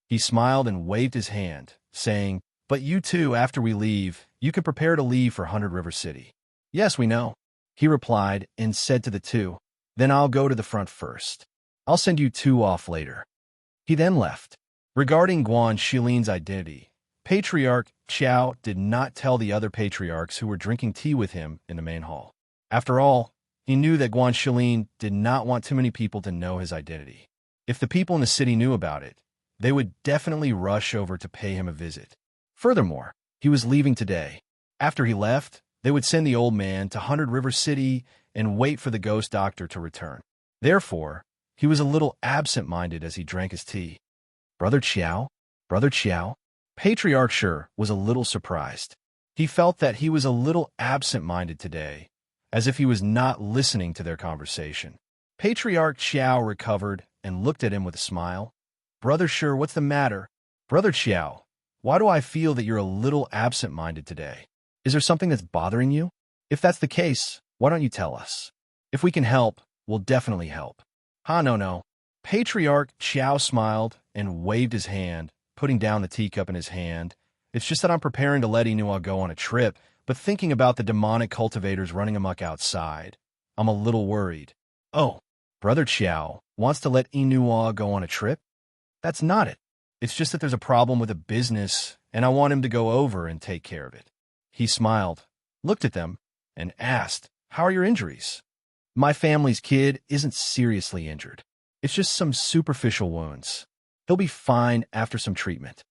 He smiled and waved his hand, saying, But you too, after we leave, you can prepare to leave for 100 River City. Yes, we know. He replied and said to the two, Then I'll go to the front first. I'll send you two off later. He then left. Regarding Guanxilin's identity, Patriarch Qiao did not tell the other patriarchs who were drinking tea with him in the main hall. After all, he knew that Guanxilin did not want too many people to know his identity. If the people in the city knew about it, they would definitely rush over to pay him a visit. Furthermore, he was leaving today. After he left, they would send the old man to 100 River City and wait for the ghost doctor to return. Therefore, he was a little absent-minded as he drank his tea. Brother Qiao? Patriarch Sure was a little surprised. He felt that he was a little absent-minded today, as if he was not listening to their conversation. Patriarch Qiao recovered and looked at him with a smile. Brother Sure, what's the matter? Brother Qiao, why do I feel that you're a little absent-minded today? Is there something that's bothering you? If that's the case, why don't you tell us? If we can help, we'll definitely help. No. Patriarch Qiao smiled and waved his hand, putting down the teacup in his hand. It's just that I'm preparing to let Yinhuo go on a trip, but thinking about the demonic cultivators running amok outside, I'm a little worried. Oh, Brother Qiao wants to let Yinhuo go on a trip? That's not it. It's just that there's a problem with a business, and I want him to go over and take care of it. He smiled, looked at them, and asked, How are your injuries? My family's kid isn't seriously injured. It's just some superficial wounds. He'll be fine after some treatment.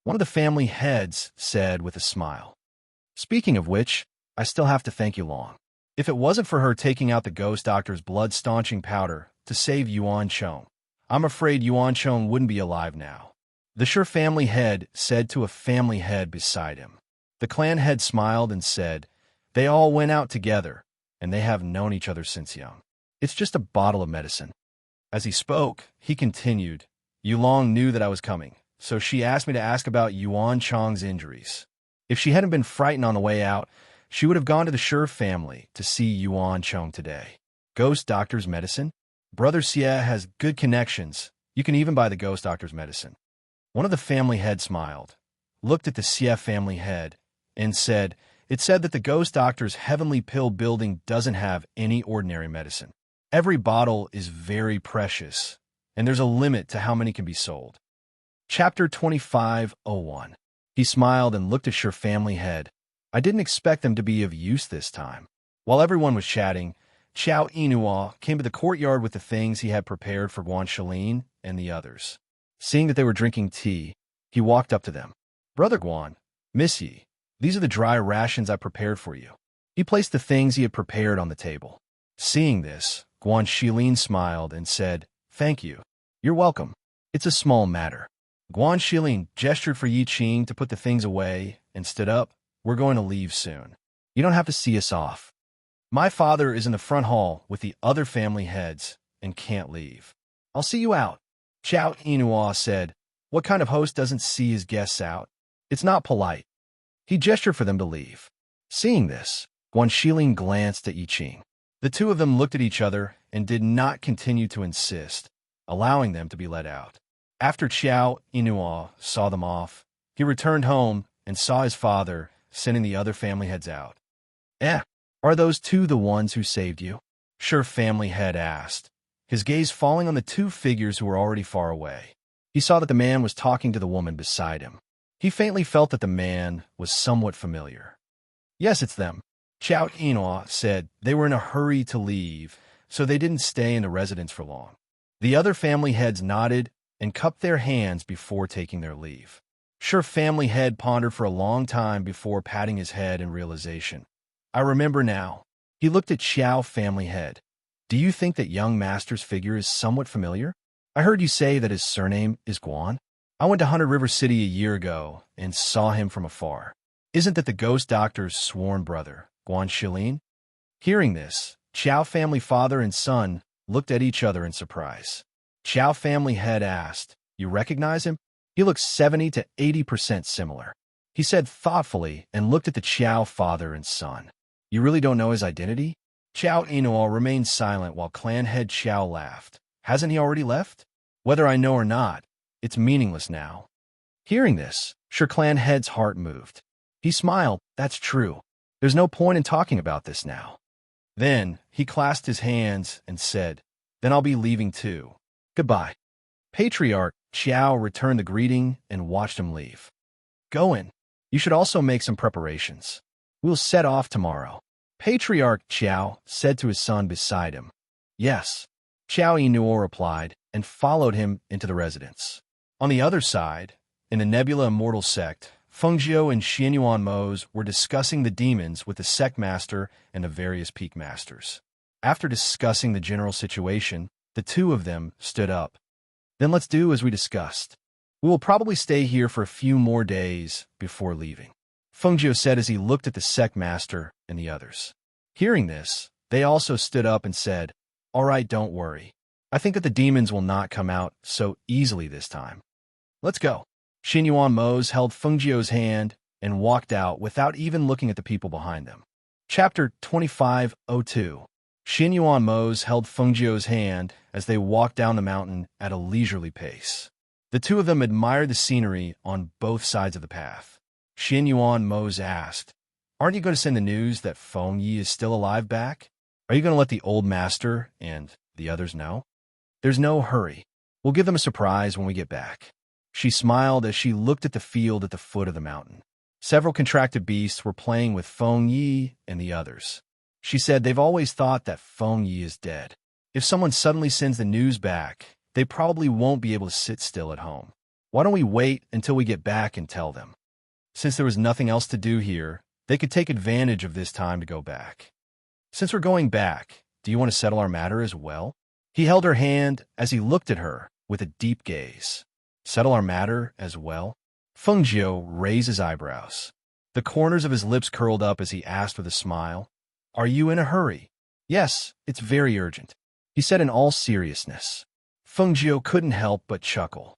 One of the family heads said with a smile. Speaking of which, I still have to thank Yulong. If it wasn't for her taking out the ghost doctor's blood-staunching powder to save Yuan Chong, I'm afraid Yuan Chong wouldn't be alive now. The Sure family head said to a family head beside him. The clan head smiled and said, They all went out together, and they have known each other since young. It's just a bottle of medicine. As he spoke, he continued, Yulong knew that I was coming, so she asked me to ask about Yuan Chong's injuries. If she hadn't been frightened on the way out, she would have gone to the Sher family to see Yuan Chong today. Ghost doctor's medicine? Brother Xie has good connections. You can even buy the ghost doctor's medicine. One of the family heads smiled, looked at the Xie family head, and said, "It said that the ghost doctor's heavenly pill building doesn't have any ordinary medicine. Every bottle is very precious, and there's a limit to how many can be sold." Chapter 25:01. He smiled and looked at your family head. I didn't expect them to be of use this time. While everyone was chatting, Qiao Yinhua came to the courtyard with the things he had prepared for Guan Shilin and the others. Seeing that they were drinking tea, he walked up to them. "Brother Guan, Miss Yi, these are the dry rations I prepared for you." He placed the things he had prepared on the table. Seeing this, Guan Shilin smiled and said, "Thank you. You're welcome. It's a small matter." Guan Shilin gestured for Yi Qing to put the things away and stood up. "We're going to leave soon. You don't have to see us off. My father is in the front hall with the other family heads and can't leave. I'll see you out." Qiao Yinhua said, "What kind of host doesn't see his guests out? It's not polite." He gestured for them to leave. Seeing this, Guan Shilin glanced at Yi Qing. The two of them looked at each other and did not continue to insist, allowing them to be let out. After Qiao Yinhua saw them off, he returned home and saw his father sending the other family heads out. Are those two the ones who saved you?" Sure family head asked, his gaze falling on the two figures who were already far away. He saw that the man was talking to the woman beside him. He faintly felt that the man was somewhat familiar. "Yes, it's them," Qiao Yinhua said. They were in a hurry to leave, so they didn't stay in the residence for long. The other family heads nodded and cupped their hands before taking their leave. Sure family head pondered for a long time before patting his head in realization. "I remember now." He looked at Qiao family head. "Do you think that young master's figure is somewhat familiar? I heard you say that his surname is Guan. I went to Hundred River City a year ago and saw him from afar. Isn't that the ghost doctor's sworn brother, Guan Shilin?" Hearing this, Qiao family father and son looked at each other in surprise. Qiao family head asked, "You recognize him? He looks 70 to 80% similar." He said thoughtfully and looked at the Qiao father and son. "You really don't know his identity?" Qiao Yinhua remained silent while clan head Qiao laughed. "Hasn't he already left? Whether I know or not, it's meaningless now." Hearing this, Sure clan head's heart moved. He smiled. "That's true. There's no point in talking about this now." Then he clasped his hands and said, "Then I'll be leaving too. Goodbye." Patriarch Qiao returned the greeting and watched him leave. "Go in. You should also make some preparations. We'll set off tomorrow." Patriarch Qiao said to his son beside him. "Yes." Qiao Yinhua replied and followed him into the residence. On the other side, in the Nebula Immortal sect, Fengjiu and Xianyuan Mose were discussing the demons with the sect master and the various peak masters. After discussing the general situation, the two of them stood up. "Then let's do as we discussed. We will probably stay here for a few more days before leaving," Fengjiu said as he looked at the sect master and the others. Hearing this, they also stood up and said, "All right, don't worry. I think that the demons will not come out so easily this time. Let's go." Xianyuan Mose held Fengjiu's hand and walked out without even looking at the people behind them. Chapter 25:02. Xianyuan Mose held Fengjiu's hand as they walked down the mountain at a leisurely pace. The two of them admired the scenery on both sides of the path. Xianyuan Mose asked, "Aren't you going to send the news that Feng Yi is still alive back? Are you going to let the old master and the others know?" "There's no hurry. We'll give them a surprise when we get back." She smiled as she looked at the field at the foot of the mountain. Several contracted beasts were playing with Feng Yi and the others. She said they've always thought that Feng Yi is dead. If someone suddenly sends the news back, they probably won't be able to sit still at home. Why don't we wait until we get back and tell them? Since there was nothing else to do here, they could take advantage of this time to go back. "Since we're going back, do you want to settle our matter as well?" He held her hand as he looked at her with a deep gaze. "Settle our matter as well?" Fengjiu raised his eyebrows. The corners of his lips curled up as he asked with a smile, "Are you in a hurry?" "Yes, it's very urgent," he said in all seriousness. Fengjiu couldn't help but chuckle.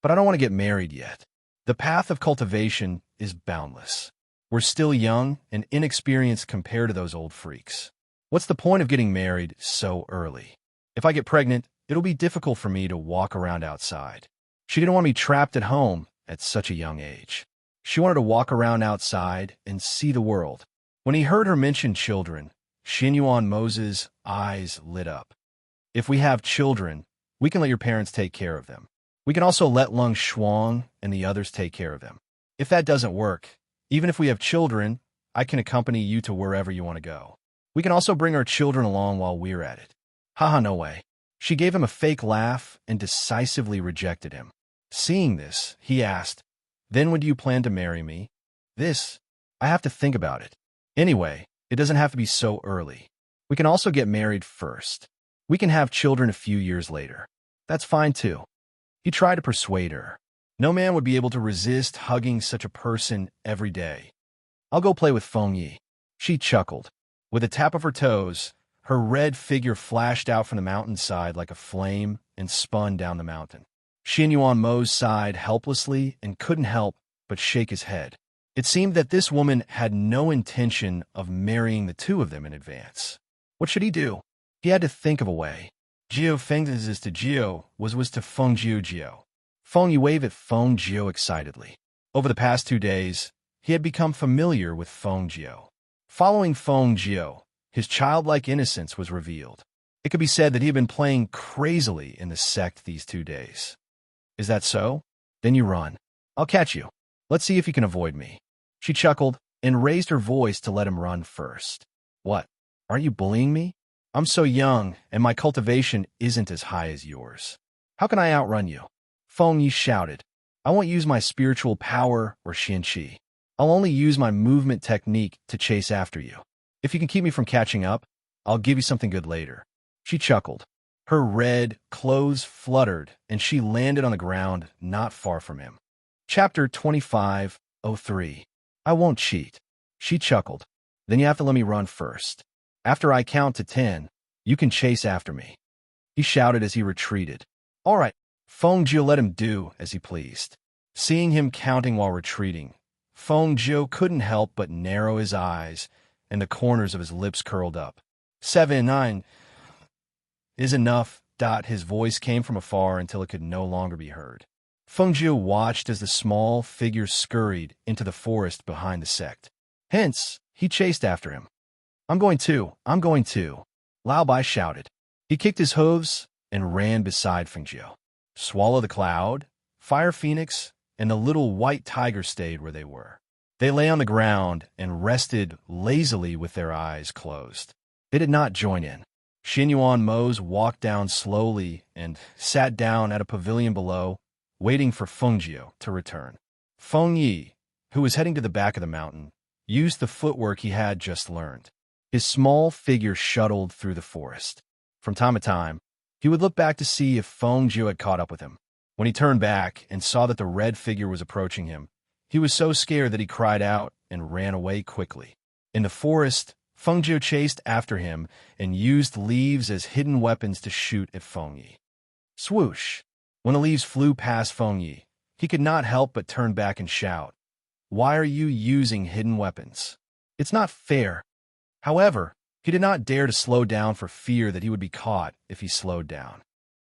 "But I don't want to get married yet. The path of cultivation is boundless. We're still young and inexperienced compared to those old freaks. What's the point of getting married so early? If I get pregnant, it'll be difficult for me to walk around outside. She didn't want me trapped at home at such a young age. She wanted to walk around outside and see the world. When he heard her mention children, Xinyuan Moses' eyes lit up. If we have children, we can let your parents take care of them. We can also let Lung Shuang and the others take care of them. If that doesn't work, even if we have children, I can accompany you to wherever you want to go. We can also bring our children along while we're at it. Haha, no way. She gave him a fake laugh and decisively rejected him. Seeing this, he asked, "Then when do you plan to marry me?" I have to think about it. Anyway, it doesn't have to be so early. We can also get married first. We can have children a few years later. That's fine too. He tried to persuade her. No man would be able to resist hugging such a person every day. I'll go play with Feng Yi. She chuckled. With a tap of her toes, her red figure flashed out from the mountainside like a flame and spun down the mountain. Xinyuan Mo sighed helplessly and couldn't help but shake his head. It seemed that this woman had no intention of marrying the two of them in advance. What should he do? He had to think of a way. Jiu Feng's is to Jiu was to Feng Jiu. Feng Yi waved at Feng Jiu excitedly. Over the past 2 days, he had become familiar with Feng Jiu. Following Feng Jiu, his childlike innocence was revealed. It could be said that he had been playing crazily in the sect these 2 days. Is that so? Then you run. I'll catch you. Let's see if you can avoid me. She chuckled and raised her voice to let him run first. What? Aren't you bullying me? I'm so young, and my cultivation isn't as high as yours. How can I outrun you? Feng Yi shouted. I won't use my spiritual power or Xianqi. I'll only use my movement technique to chase after you. If you can keep me from catching up, I'll give you something good later. She chuckled. Her red clothes fluttered, and she landed on the ground not far from him. Chapter 25:03. I won't cheat. She chuckled. Then you have to let me run first. After I count to 10, you can chase after me. He shouted as he retreated. All right. Feng Jiu let him do as he pleased. Seeing him counting while retreating, Feng Jiu couldn't help but narrow his eyes, and the corners of his lips curled up. 7, 9 is enough. His voice came from afar until it could no longer be heard. Feng Jiu watched as the small figure scurried into the forest behind the sect. Hence, he chased after him. I'm going to, Lao Bai shouted. He kicked his hooves and ran beside Feng Jiu. Swallow the Cloud, Fire Phoenix, and the little white tiger stayed where they were. They lay on the ground and rested lazily with their eyes closed. They did not join in. Xinyuan Mose walked down slowly and sat down at a pavilion below, waiting for Feng Jiu to return. Feng Yi, who was heading to the back of the mountain, used the footwork he had just learned. His small figure shuttled through the forest. From time to time, he would look back to see if Feng Jiu had caught up with him. When he turned back and saw that the red figure was approaching him, he was so scared that he cried out and ran away quickly. In the forest, Feng Jiu chased after him and used leaves as hidden weapons to shoot at Feng Yi. Swoosh! When the leaves flew past Feng Yi, he could not help but turn back and shout, "Why are you using hidden weapons? It's not fair." However, he did not dare to slow down for fear that he would be caught if he slowed down.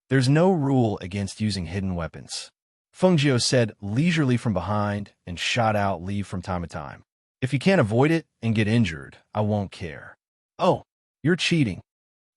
There's no rule against using hidden weapons. Feng Jiu said leisurely from behind and shot out leave from time to time. If you can't avoid it and get injured, I won't care. Oh, you're cheating.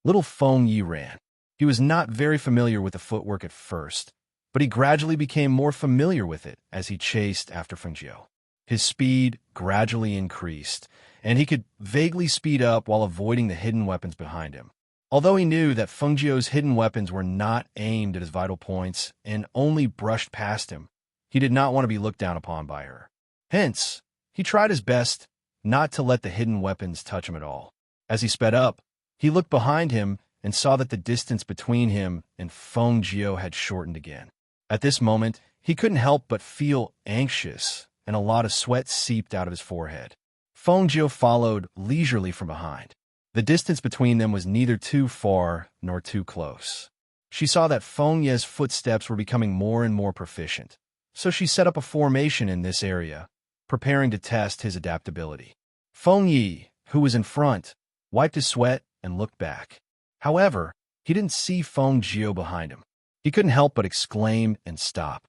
Little Feng Yi ran. He was not very familiar with the footwork at first, but he gradually became more familiar with it as he chased after Feng Jiu. His speed gradually increased, and he could vaguely speed up while avoiding the hidden weapons behind him. Although he knew that Feng Jiu's hidden weapons were not aimed at his vital points and only brushed past him, he did not want to be looked down upon by her. Hence, he tried his best not to let the hidden weapons touch him at all. As he sped up, he looked behind him and saw that the distance between him and Feng Jiu had shortened again. At this moment, he couldn't help but feel anxious, and a lot of sweat seeped out of his forehead. Feng Jiu followed leisurely from behind. The distance between them was neither too far nor too close. She saw that Feng Ye's footsteps were becoming more and more proficient, so she set up a formation in this area, preparing to test his adaptability. Feng Yi, who was in front, wiped his sweat and looked back. However, he didn't see Feng Jiu behind him. He couldn't help but exclaim and stop.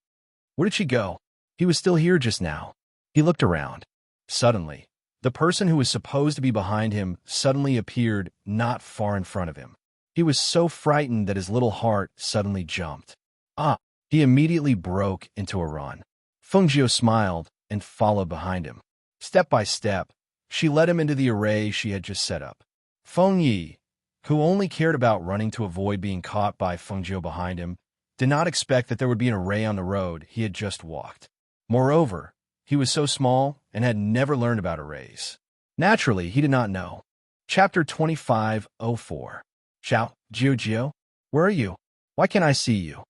Where did she go? He was still here just now. He looked around. Suddenly, the person who was supposed to be behind him suddenly appeared not far in front of him. He was so frightened that his little heart suddenly jumped. He immediately broke into a run. Feng Jiu smiled and followed behind him. Step by step, she led him into the array she had just set up. Feng Yi, who only cared about running to avoid being caught by Feng Jiu behind him, did not expect that there would be an array on the road he had just walked. Moreover, he was so small and had never learned about arrays. Naturally, he did not know. Chapter 25:04. Xiao, Jiu, where are you? Why can't I see you?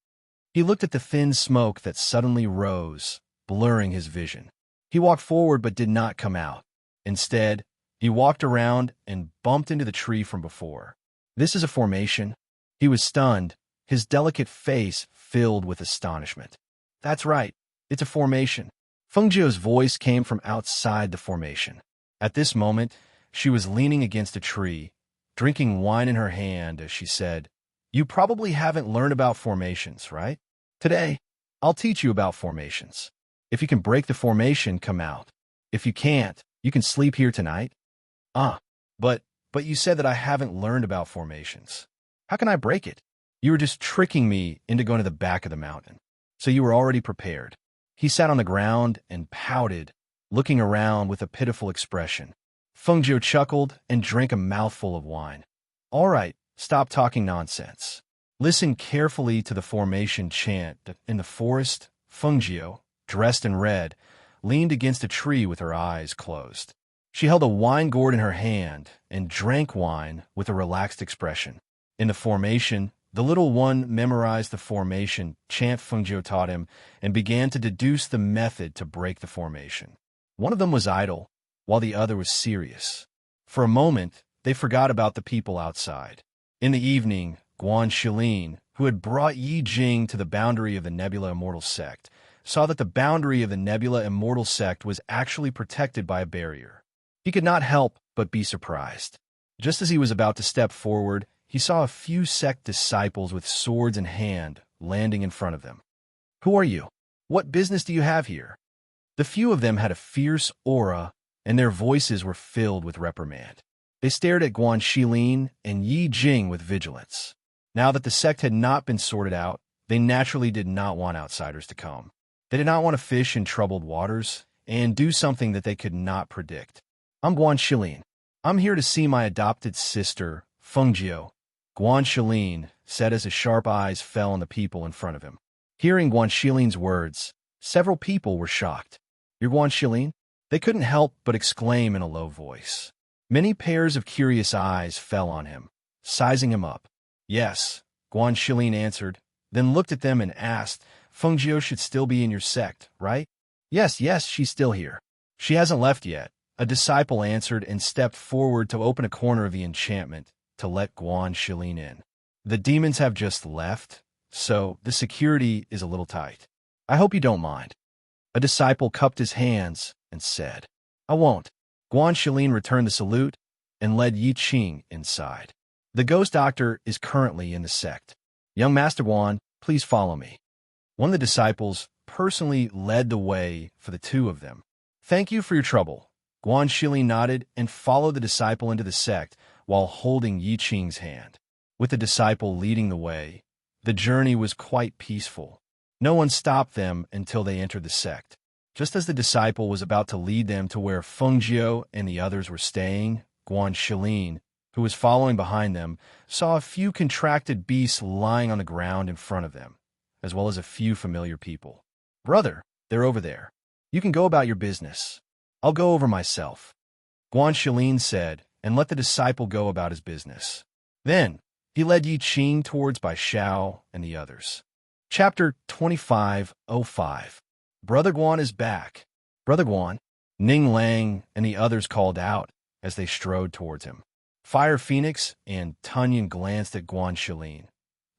He looked at the thin smoke that suddenly rose, blurring his vision. He walked forward but did not come out. Instead, he walked around and bumped into the tree from before. This is a formation. He was stunned, his delicate face filled with astonishment. That's right, it's a formation. Feng Jiu's voice came from outside the formation. At this moment, she was leaning against a tree, drinking wine in her hand as she said, "You probably haven't learned about formations, right? Today, I'll teach you about formations. If you can break the formation, come out. If you can't, you can sleep here tonight." But you said that I haven't learned about formations. How can I break it? You were just tricking me into going to the back of the mountain. So you were already prepared. He sat on the ground and pouted, looking around with a pitiful expression. Feng Jiu chuckled and drank a mouthful of wine. All right, stop talking nonsense. Listen carefully to the formation chant. In the forest, Feng Jiu, dressed in red, leaned against a tree with her eyes closed. She held a wine gourd in her hand and drank wine with a relaxed expression. In the formation, the little one memorized the formation chant Feng Jiu taught him and began to deduce the method to break the formation. One of them was idle, while the other was serious. For a moment, they forgot about the people outside. In the evening, Guan Shilin, who had brought Yi Jing to the boundary of the Nebula Immortal Sect, saw that the boundary of the Nebula Immortal Sect was actually protected by a barrier. He could not help but be surprised. Just as he was about to step forward, he saw a few sect disciples with swords in hand landing in front of them. Who are you? What business do you have here? The few of them had a fierce aura, and their voices were filled with reprimand. They stared at Guan Shilin and Yi Jing with vigilance. Now that the sect had not been sorted out, they naturally did not want outsiders to come. They did not want to fish in troubled waters and do something that they could not predict. I'm Guan Shilin. I'm here to see my adopted sister, Feng Jiu, Guan Shilin said as his sharp eyes fell on the people in front of him. Hearing Guan Shilin's words, several people were shocked. You're Guan Shilin? They couldn't help but exclaim in a low voice. Many pairs of curious eyes fell on him, sizing him up. Yes, Guan Shilin answered, then looked at them and asked, Feng Jiu should still be in your sect, right? Yes, she's still here. She hasn't left yet. A disciple answered and stepped forward to open a corner of the enchantment to let Guan Shilin in. The demons have just left, so the security is a little tight. I hope you don't mind. A disciple cupped his hands and said, I won't. Guan Shilin returned the salute and led Yi Qing inside. The ghost doctor is currently in the sect. Young Master Guan, please follow me. One of the disciples personally led the way for the two of them. Thank you for your trouble. Guan Shilin nodded and followed the disciple into the sect while holding Yi Qing's hand. With the disciple leading the way, the journey was quite peaceful. No one stopped them until they entered the sect. Just as the disciple was about to lead them to where Feng Jiu and the others were staying, Guan Shilin, who was following behind them, saw a few contracted beasts lying on the ground in front of them, as well as a few familiar people. Brother, they're over there. You can go about your business. I'll go over myself. Guan Shilin said, and let the disciple go about his business. Then, he led Yi Qing towards Bai Xiao and the others. Chapter 25:05. Brother Guan is back. Brother Guan, Ning Lang and the others called out as they strode towards him. Fire Phoenix and Tunyon glanced at Guan Shilin,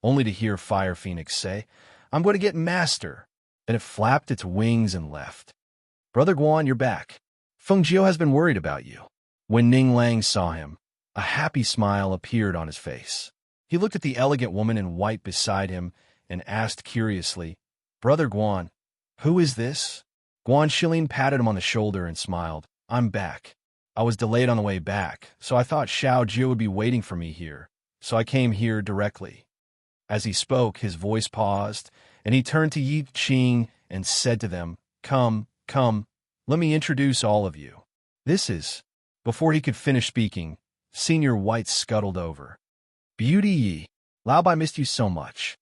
only to hear Fire Phoenix say, I'm going to get Master. Then it flapped its wings and left. Brother Guan, you're back. Feng Jiu has been worried about you. When Ning Lang saw him, a happy smile appeared on his face. He looked at the elegant woman in white beside him and asked curiously, Brother Guan, who is this? Guan Shilin patted him on the shoulder and smiled. I'm back. I was delayed on the way back, so I thought Xiao Jiu would be waiting for me here, so I came here directly. As he spoke, his voice paused, and he turned to Yi Qing and said to them, Come, let me introduce all of you. This is... Before he could finish speaking, Senior White scuttled over. Beauty Yi, Lao Bai missed you so much.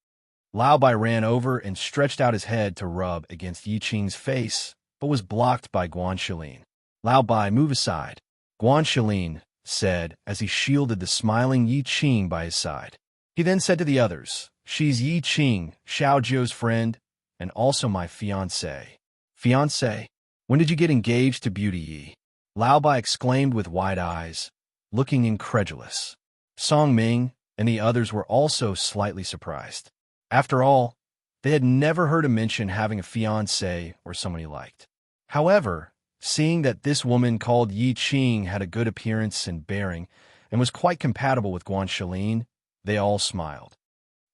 Lao Bai ran over and stretched out his head to rub against Yi Qing's face, but was blocked by Guan Shilin. Lao Bai, move aside, Guan Shilin said as he shielded the smiling Yi Qing by his side. He then said to the others, She's Yi Qing, Xiao Jiu's friend, and also my fiancé. Fiancé? When did you get engaged to Beauty Yi? Lao Bai exclaimed with wide eyes, looking incredulous. Song Ming and the others were also slightly surprised. After all, they had never heard him mention having a fiancé or someone he liked. However, seeing that this woman called Yi Qing had a good appearance and bearing and was quite compatible with Guan Shilin, they all smiled.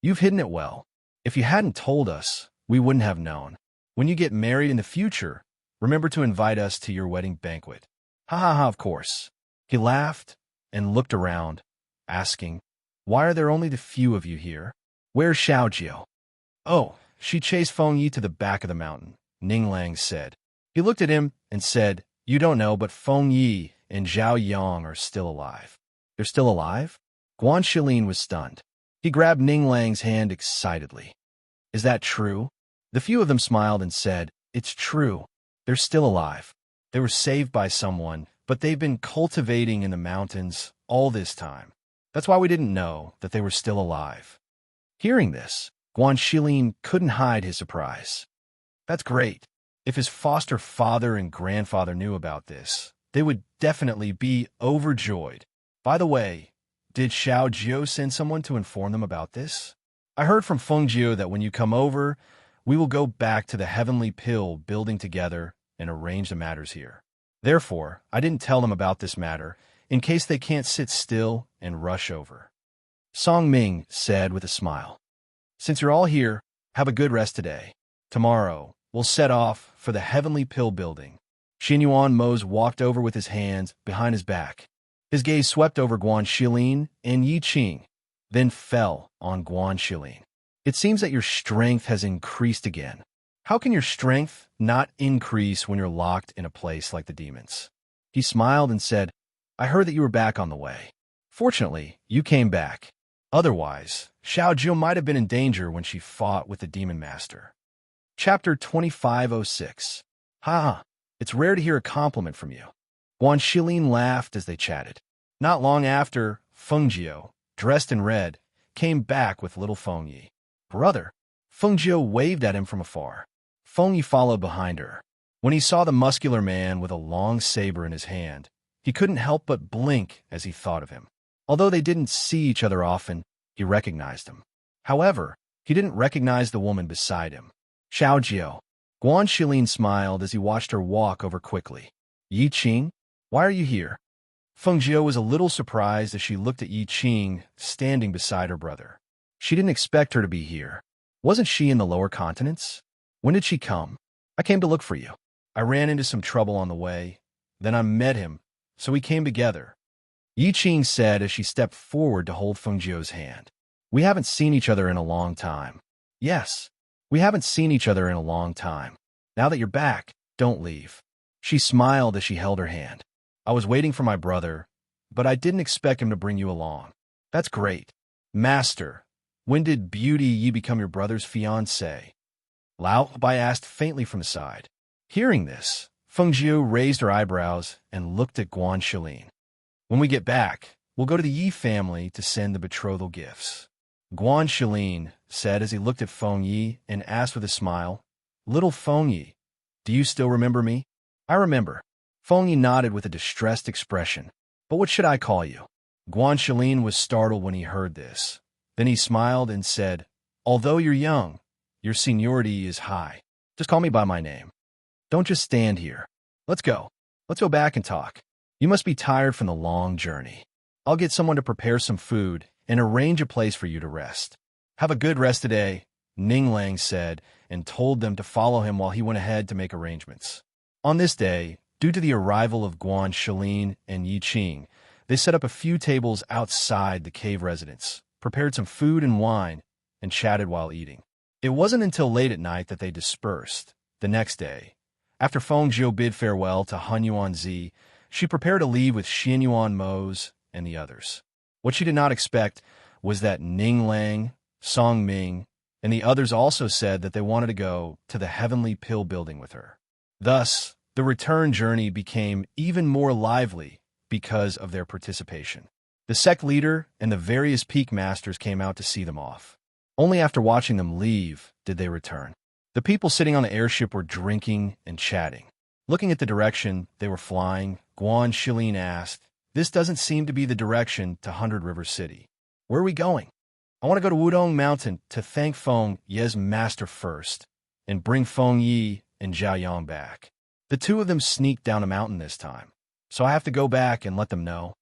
You've hidden it well. If you hadn't told us, we wouldn't have known. When you get married in the future, remember to invite us to your wedding banquet. Ha ha ha, of course. He laughed and looked around, asking, Why are there only the few of you here? Where's Xiao Jiu? Oh, she chased Feng Yi to the back of the mountain, Ning Lang said. He looked at him and said, You don't know, but Feng Yi and Zhao Yang are still alive. They're still alive? Guan Shilin was stunned. He grabbed Ning Lang's hand excitedly. Is that true? The few of them smiled and said, It's true. They're still alive. They were saved by someone, but they've been cultivating in the mountains all this time. That's why we didn't know that they were still alive. Hearing this, Guan Shilin couldn't hide his surprise. That's great. If his foster father and grandfather knew about this, they would definitely be overjoyed. By the way, did Xiao Jiu send someone to inform them about this? I heard from Feng Jiu that when you come over, we will go back to the Heavenly Pill building together and arrange the matters here. Therefore, I didn't tell them about this matter, in case they can't sit still and rush over. Song Ming said with a smile, Since you're all here, have a good rest today. Tomorrow, we'll set off for the Heavenly Pill building. Xinyuan Mose walked over with his hands behind his back. His gaze swept over Guan Shilin and Yi Qing, then fell on Guan Shilin. It seems that your strength has increased again. How can your strength not increase when you're locked in a place like the demons? He smiled and said, I heard that you were back on the way. Fortunately, you came back. Otherwise, Xiao Jiu might have been in danger when she fought with the Demon Master. Chapter 2506. Ha! It's rare to hear a compliment from you. Guan Shilin laughed as they chatted. Not long after, Feng Jiu, dressed in red, came back with little Feng Yi. Brother! Feng Jiu waved at him from afar. Feng Yi followed behind her. When he saw the muscular man with a long saber in his hand, he couldn't help but blink as he thought of him. Although they didn't see each other often, he recognized him. However, he didn't recognize the woman beside him. Xiao Jiu. Guan Shilin smiled as he watched her walk over quickly. Yi Qing, why are you here? Feng Jiu was a little surprised as she looked at Yi Qing standing beside her brother. She didn't expect her to be here. Wasn't she in the lower continents? When did she come? I came to look for you. I ran into some trouble on the way. Then I met him, so we came together. Yi Qing said as she stepped forward to hold Feng Jiu's hand. We haven't seen each other in a long time. Yes, we haven't seen each other in a long time. Now that you're back, don't leave. She smiled as she held her hand. I was waiting for my brother, but I didn't expect him to bring you along. That's great. Master, when did Beauty Yi become your brother's fiancée? Lao Bai asked faintly from the side. Hearing this, Feng Jiu raised her eyebrows and looked at Guan Shilin. When we get back, we'll go to the Yi family to send the betrothal gifts. Guan Shilin said as he looked at Feng Yi and asked with a smile, Little Feng Yi, do you still remember me? I remember. Feng Yi nodded with a distressed expression. But what should I call you? Guan Shilin was startled when he heard this. Then he smiled and said, Although you're young, your seniority is high. Just call me by my name. Don't just stand here. Let's go. Let's go back and talk. You must be tired from the long journey. I'll get someone to prepare some food and arrange a place for you to rest. Have a good rest today, Ning Lang said, and told them to follow him while he went ahead to make arrangements. On this day, due to the arrival of Guan Shilin and Yi Qing, they set up a few tables outside the cave residence, prepared some food and wine, and chatted while eating. It wasn't until late at night that they dispersed. The next day, after Feng Zhou bid farewell to Han Yuanzi, she prepared to leave with Xian Yuan Mose and the others. What she did not expect was that Ning Lang, Song Ming, and the others also said that they wanted to go to the Heavenly Pill building with her. Thus, the return journey became even more lively because of their participation. The sect leader and the various peak masters came out to see them off. Only after watching them leave did they return. The people sitting on the airship were drinking and chatting. Looking at the direction they were flying, Guan Shilin asked, "This doesn't seem to be the direction to 100 River City. Where are we going?" "I want to go to Wudong Mountain to thank Feng Ye's master first and bring Feng Yi and Zhao Yang back. The two of them sneaked down a mountain this time, so I have to go back and let them know,"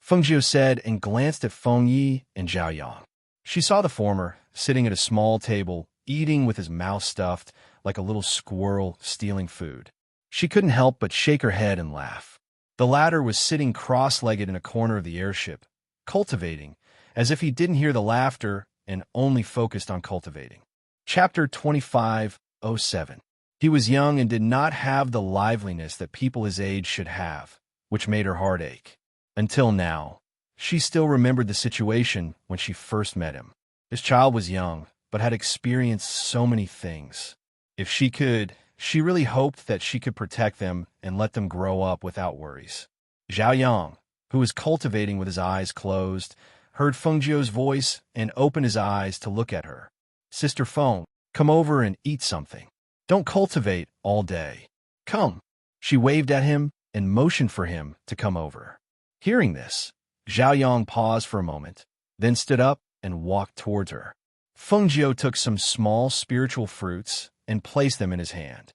Feng Zhou said and glanced at Feng Yi and Zhao Yang. She saw the former sitting at a small table, eating with his mouth stuffed like a little squirrel stealing food. She couldn't help but shake her head and laugh. The latter was sitting cross-legged in a corner of the airship, cultivating, as if he didn't hear the laughter and only focused on cultivating. Chapter 25:07. He was young and did not have the liveliness that people his age should have, which made her heart ache. Until now, she still remembered the situation when she first met him. His child was young, but had experienced so many things. If she could, she really hoped that she could protect them and let them grow up without worries. Zhao Yang, who was cultivating with his eyes closed, heard Feng Zhou's voice and opened his eyes to look at her. "Sister Feng, come over and eat something. Don't cultivate all day. Come." She waved at him and motioned for him to come over. Hearing this, Zhao Yang paused for a moment, then stood up and walked towards her. Feng Zhou took some small spiritual fruits and placed them in his hand.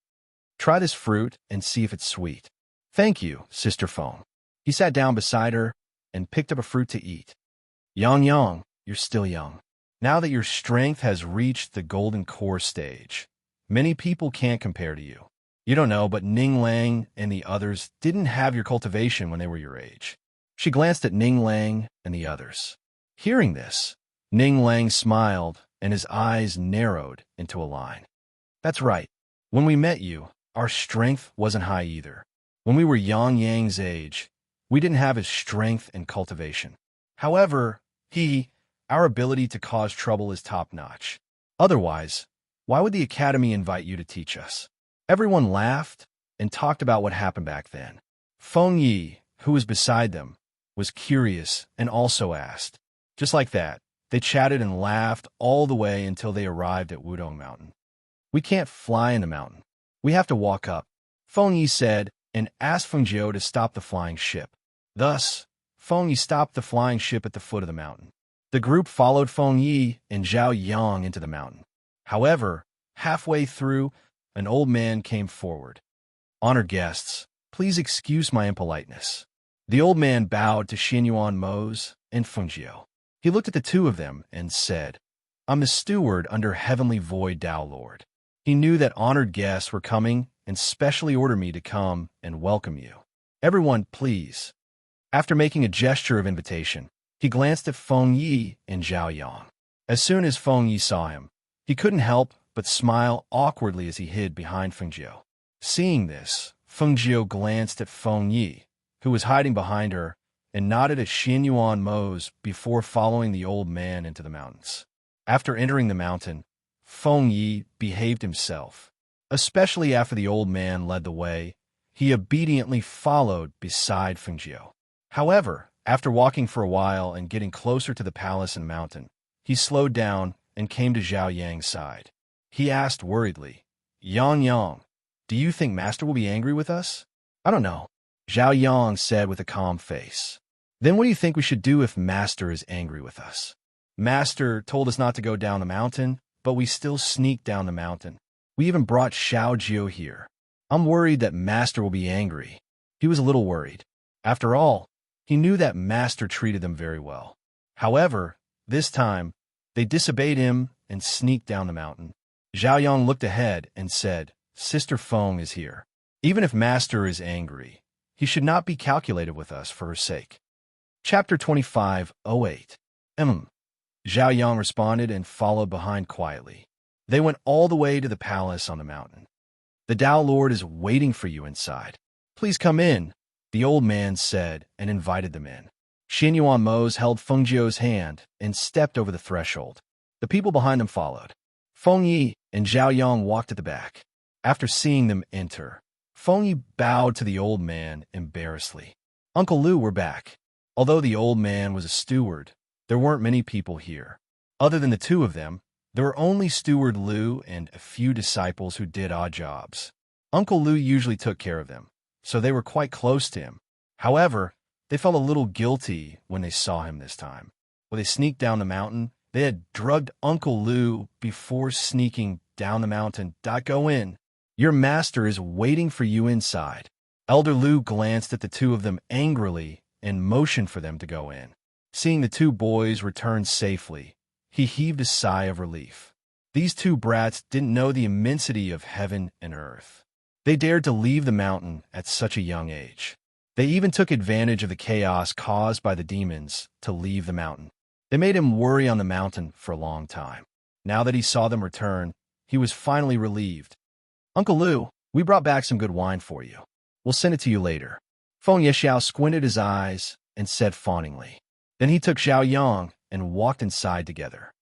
"Try this fruit and see if it's sweet." "Thank you, Sister Feng." He sat down beside her and picked up a fruit to eat. Yang, you're still young. Now that your strength has reached the golden core stage, many people can't compare to you. You don't know, but Ning Lang and the others didn't have your cultivation when they were your age." She glanced at Ning Lang and the others. Hearing this, Ning Lang smiled and his eyes narrowed into a line. "That's right. When we met you, our strength wasn't high either. When we were Yang Yang's age, we didn't have his strength and cultivation. However, our ability to cause trouble is top-notch. Otherwise, why would the Academy invite you to teach us?" Everyone laughed and talked about what happened back then. Feng Yi, who was beside them, was curious and also asked. Just like that, they chatted and laughed all the way until they arrived at Wudong Mountain. "We can't fly in the mountain. We have to walk up," Feng Yi said, and asked Feng Zhou to stop the flying ship. Thus, Feng Yi stopped the flying ship at the foot of the mountain. The group followed Feng Yi and Zhao Yang into the mountain. However, halfway through, an old man came forward. "Honored guests, please excuse my impoliteness." The old man bowed to Xian Yuan Mose and Feng Zhou. He looked at the two of them and said, "I'm the steward under Heavenly Void Tao Lord." He knew that honored guests were coming and specially ordered me to come and welcome you. "Everyone, please." After making a gesture of invitation, he glanced at Feng Yi and Zhao Yang. As soon as Feng Yi saw him, he couldn't help but smile awkwardly as he hid behind Feng Zhou. Seeing this, Feng Zhou glanced at Feng Yi, who was hiding behind her, and nodded at Xian Yuan Mose before following the old man into the mountains. After entering the mountain, Feng Yi behaved himself. Especially after the old man led the way, he obediently followed beside Feng Zhou. However, after walking for a while and getting closer to the palace and mountain, he slowed down and came to Zhao Yang's side. He asked worriedly, Yang, do you think Master will be angry with us?" "I don't know," Zhao Yang said with a calm face. "Then what do you think we should do if Master is angry with us?" "Master told us not to go down the mountain, but we still sneaked down the mountain. We even brought Xiao Jiu here. I'm worried that Master will be angry. He was a little worried. After all, he knew that Master treated them very well. However, this time, they disobeyed him and sneaked down the mountain. Zhao Yang looked ahead and said, Sister Feng is here. Even if Master is angry, he should not be calculated with us for her sake. Chapter 25:08. Zhao Yang responded and followed behind quietly. They went all the way to the palace on the mountain. The Tao Lord is waiting for you inside. Please come in, the old man said and invited them in. Xin Yuan Mose held Feng Jiu's hand and stepped over the threshold. The people behind them followed. Feng Yi and Zhao Yang walked at the back. After seeing them enter, Feng Yi bowed to the old man embarrassedly. Uncle Lu were back. Although the old man was a steward, there weren't many people here. Other than the two of them, there were only Steward Lu and a few disciples who did odd jobs. Uncle Lu usually took care of them, so they were quite close to him. However, they felt a little guilty when they saw him this time. When they sneaked down the mountain, they had drugged Uncle Lu before sneaking down the mountain. Go in. Your master is waiting for you inside. Elder Lu glanced at the two of them angrily and motioned for them to go in. Seeing the two boys return safely, he heaved a sigh of relief. These two brats didn't know the immensity of heaven and earth. They dared to leave the mountain at such a young age. They even took advantage of the chaos caused by the demons to leave the mountain. They made him worry on the mountain for a long time. Now that he saw them return, he was finally relieved. Uncle Lu, we brought back some good wine for you. We'll send it to you later. Feng Yixiao squinted his eyes and said fawningly. Then he took Zhao Yang and walked inside together.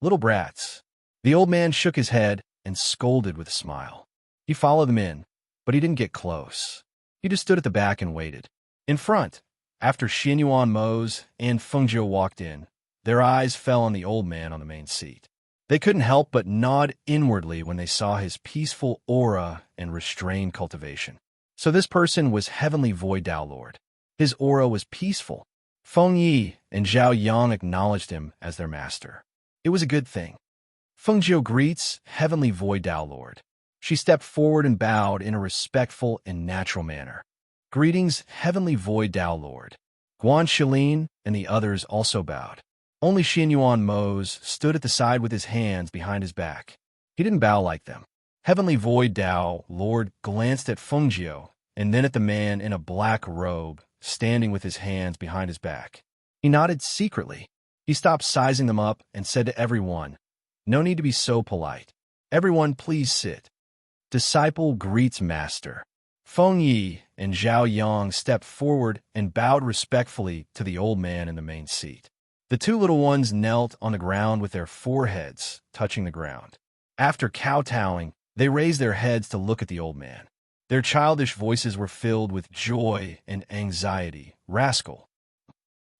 Little brats. The old man shook his head and scolded with a smile. He followed them in, but he didn't get close. He just stood at the back and waited. In front, after Xin Yuan Mose and Feng Jiu walked in, their eyes fell on the old man on the main seat. They couldn't help but nod inwardly when they saw his peaceful aura and restrained cultivation. So this person was Heavenly Void Tao Lord. His aura was peaceful. Feng Yi and Zhao Yang acknowledged him as their master. It was a good thing. Feng Jiu greets Heavenly Void Tao Lord. She stepped forward and bowed in a respectful and natural manner. Greetings, Heavenly Void Tao Lord. Guan Shilin and the others also bowed. Only Xin Yuan Mose stood at the side with his hands behind his back. He didn't bow like them. Heavenly Void Tao Lord glanced at Feng Jiu and then at the man in a black robe standing with his hands behind his back. He nodded secretly. He stopped sizing them up and said to everyone, No need to be so polite. Everyone please sit. Disciple greets master. Feng Yi and Zhao Yang stepped forward and bowed respectfully to the old man in the main seat. The two little ones knelt on the ground with their foreheads touching the ground. After kowtowing, they raised their heads to look at the old man. Their childish voices were filled with joy and anxiety. Rascal.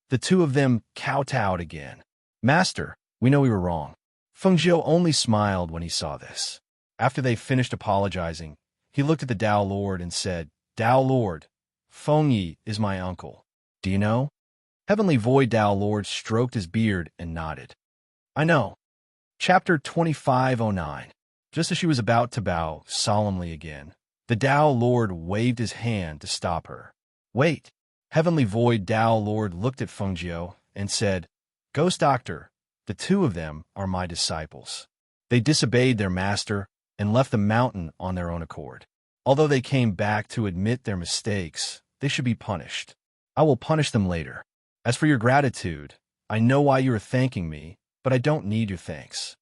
The two of them kowtowed again. Master, we know we were wrong. Feng Jiu only smiled when he saw this. After they finished apologizing, he looked at the Tao Lord and said, Tao Lord, Feng Yi is my uncle. Do you know? Heavenly Void Tao Lord stroked his beard and nodded. I know. Chapter 25:09. Just as she was about to bow solemnly again, the Tao Lord waved his hand to stop her. Wait. Heavenly Void Tao Lord looked at Feng Jiu and said, Ghost Doctor, the two of them are my disciples. They disobeyed their master and left the mountain on their own accord. Although they came back to admit their mistakes, they should be punished. I will punish them later. As for your gratitude, I know why you are thanking me, but I don't need your thanks.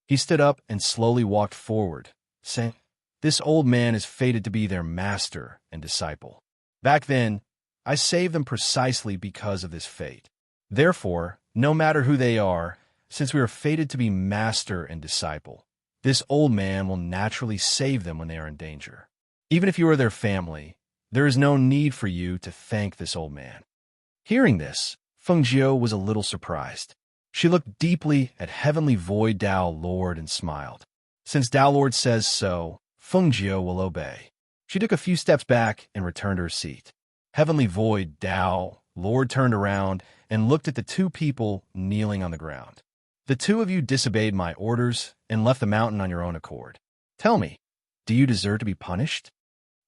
He stood up and slowly walked forward, saying, This old man is fated to be their master and disciple. Back then, I saved them precisely because of this fate. Therefore, no matter who they are, since we are fated to be master and disciple, this old man will naturally save them when they are in danger. Even if you are their family, there is no need for you to thank this old man. Hearing this, Feng Jiu was a little surprised. She looked deeply at Heavenly Void Tao Lord and smiled. Since Tao Lord says so, Feng Jiu will obey. She took a few steps back and returned to her seat. Heavenly Void Tao Lord turned around and looked at the two people kneeling on the ground. The two of you disobeyed my orders and left the mountain on your own accord. Tell me, do you deserve to be punished?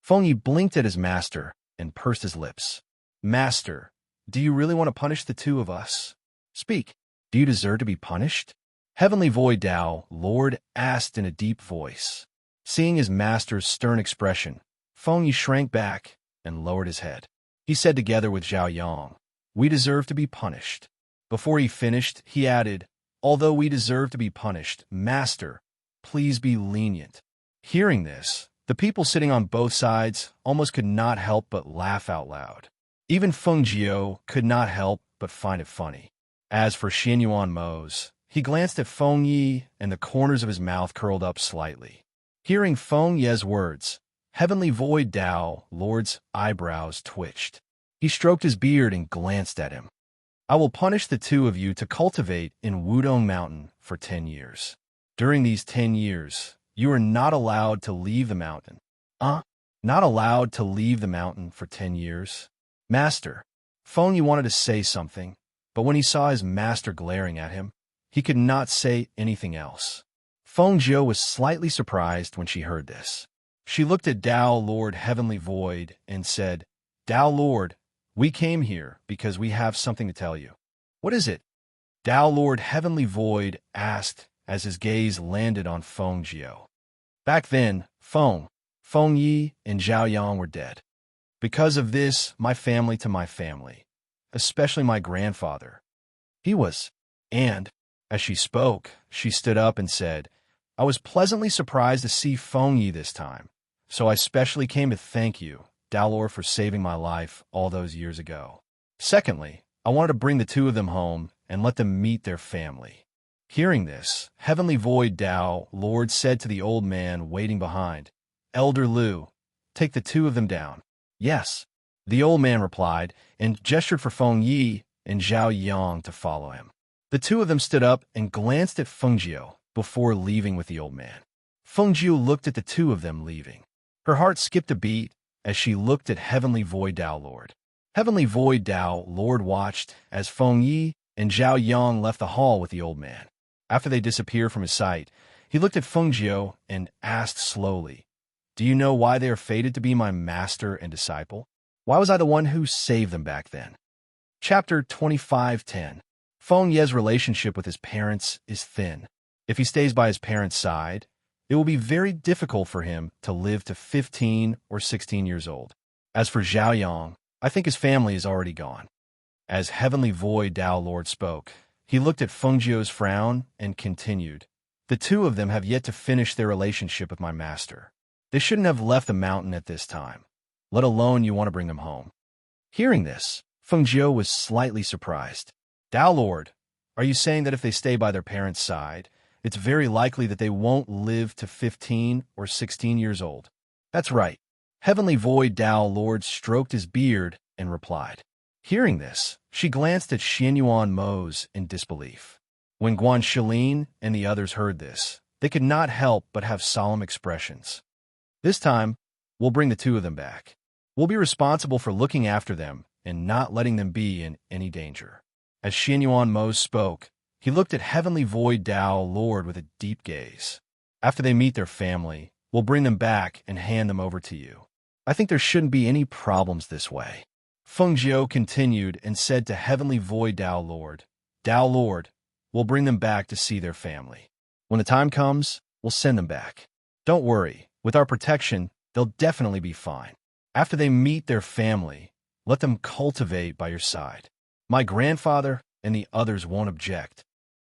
Feng Yi blinked at his master and pursed his lips. Master, do you really want to punish the two of us? Speak. Do you deserve to be punished? Heavenly Void Tao, Lord, asked in a deep voice. Seeing his master's stern expression, Feng Yi shrank back and lowered his head. He said together with Zhao Yang, "We deserve to be punished." Before he finished, he added, "Although we deserve to be punished, Master, please be lenient." Hearing this, the people sitting on both sides almost could not help but laugh out loud. Even Feng Jiao could not help but find it funny. As for Xianyuan Mo's, he glanced at Feng Yi and the corners of his mouth curled up slightly. Hearing Feng Ye's words, Heavenly Void Tao, Lord's eyebrows twitched. He stroked his beard and glanced at him. "I will punish the two of you to cultivate in Wudong Mountain for 10 years. During these 10 years, you are not allowed to leave the mountain." Not allowed to leave the mountain for 10 years? Master. Feng Yi wanted to say something, but when he saw his master glaring at him, he could not say anything else. Feng Jiao was slightly surprised when she heard this. She looked at Dao Lord Heavenly Void and said, "Dao Lord, we came here because we have something to tell you." "What is it?" Dao Lord Heavenly Void asked as his gaze landed on Feng Jiao. Back then, Feng Yi and Zhao Yang were dead. Because of this, my family, especially my grandfather, he was. And, as she spoke, she stood up and said, "I was pleasantly surprised to see Feng Yi this time, so I specially came to thank you, Dalor, for saving my life all those years ago. Secondly, I wanted to bring the two of them home and let them meet their family." Hearing this, Heavenly Void Tao Lord said to the old man waiting behind, "Elder Liu, take the two of them down." "Yes," the old man replied, and gestured for Feng Yi and Zhao Yang to follow him. The two of them stood up and glanced at Feng Jiao before leaving with the old man. Feng Jiao looked at the two of them leaving. Her heart skipped a beat as she looked at Heavenly Void Tao Lord. Heavenly Void Tao Lord watched as Feng Yi and Zhao Yang left the hall with the old man. After they disappeared from his sight, he looked at Feng Jiao and asked slowly, "Do you know why they are fated to be my master and disciple? Why was I the one who saved them back then?" Chapter 25:10. Feng Ye's relationship with his parents is thin. If he stays by his parents' side, it will be very difficult for him to live to 15 or 16 years old. As for Zhao Yang, I think his family is already gone. As Heavenly Void Tao Lord spoke, he looked at Feng Jiao's frown and continued, "The two of them have yet to finish their relationship with my master. They shouldn't have left the mountain at this time, let alone you want to bring them home." Hearing this, Feng Jiao was slightly surprised. "Tao Lord, are you saying that if they stay by their parents' side, it's very likely that they won't live to 15 or 16 years old?" "That's right." Heavenly Void Tao Lord stroked his beard and replied. Hearing this, she glanced at Xianyuan Mo's in disbelief. When Guan Shilin and the others heard this, they could not help but have solemn expressions. "This time, we'll bring the two of them back. We'll be responsible for looking after them and not letting them be in any danger." As Xianyuan Mo spoke, he looked at Heavenly Void Tao Lord with a deep gaze. "After they meet their family, we'll bring them back and hand them over to you. I think there shouldn't be any problems this way." Feng Jiao continued and said to Heavenly Void Tao Lord, "We'll bring them back to see their family. When the time comes, we'll send them back. Don't worry, with our protection, they'll definitely be fine. After they meet their family, let them cultivate by your side. My grandfather and the others won't object."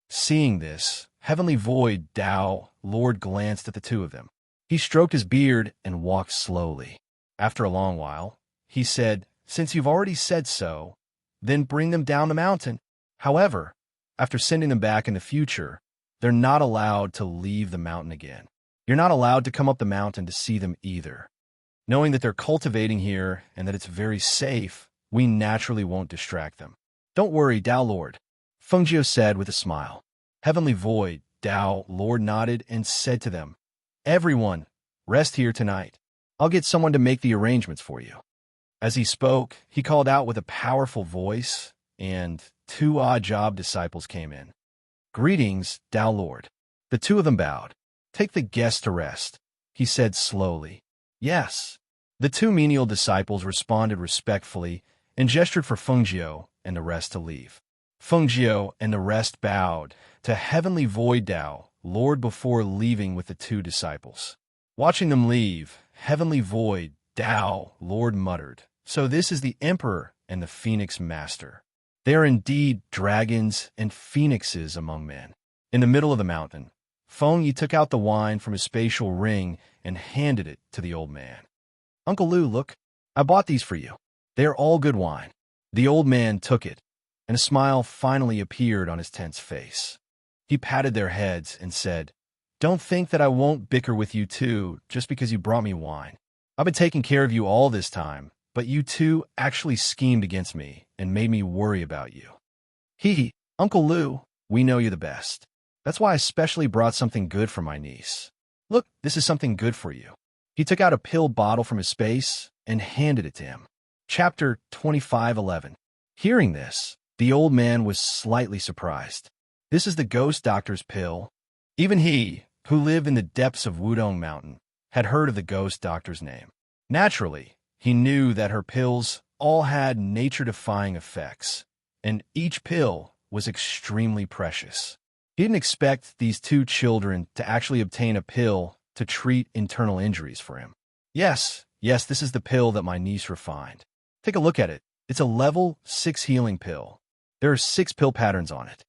Seeing this, Heavenly Void Tao Lord glanced at the two of them. He stroked his beard and walked slowly. After a long while, he said, "Since you've already said so, then bring them down the mountain. However, after sending them back in the future, they're not allowed to leave the mountain again. You're not allowed to come up the mountain to see them either. Knowing that they're cultivating here and that it's very safe, we naturally won't distract them. Don't worry, Tao Lord," Feng Jiao said with a smile. Heavenly Void Tao Lord nodded and said to them, "Everyone, rest here tonight. I'll get someone to make the arrangements for you." As he spoke, he called out with a powerful voice, and 2 odd job disciples came in. "Greetings, Tao Lord." The two of them bowed. "Take the guests to rest," he said slowly. "Yes." The two menial disciples responded respectfully and gestured for Fengjiu and the rest to leave. Fengjiu and the rest bowed to Heavenly Void Dao, Lord, before leaving with the two disciples. Watching them leave, Heavenly Void Dao, Lord muttered, "So this is the Emperor and the Phoenix Master. They are indeed dragons and phoenixes among men." In the middle of the mountain, Feng Yi took out the wine from his spatial ring and handed it to the old man. "Uncle Lu, look, I bought these for you. They are all good wine." The old man took it, and a smile finally appeared on his tense face. He patted their heads and said, "Don't think that I won't bicker with you two just because you brought me wine. I've been taking care of you all this time, but you two actually schemed against me and made me worry about you. Hee, Uncle Lu, we know you're the best. That's why I specially brought something good for my niece. Look, this is something good for you." He took out a pill bottle from his space and handed it to him. Chapter 25:11. Hearing this, the old man was slightly surprised. This is the ghost doctor's pill. Even he, who lived in the depths of Wudong Mountain, had heard of the ghost doctor's name. Naturally, he knew that her pills all had nature-defying effects, and each pill was extremely precious. He didn't expect these two children to actually obtain a pill to treat internal injuries for him. Yes, this is the pill that my niece refined. Take a look at it. It's a level 6 healing pill. There are 6 pill patterns on it.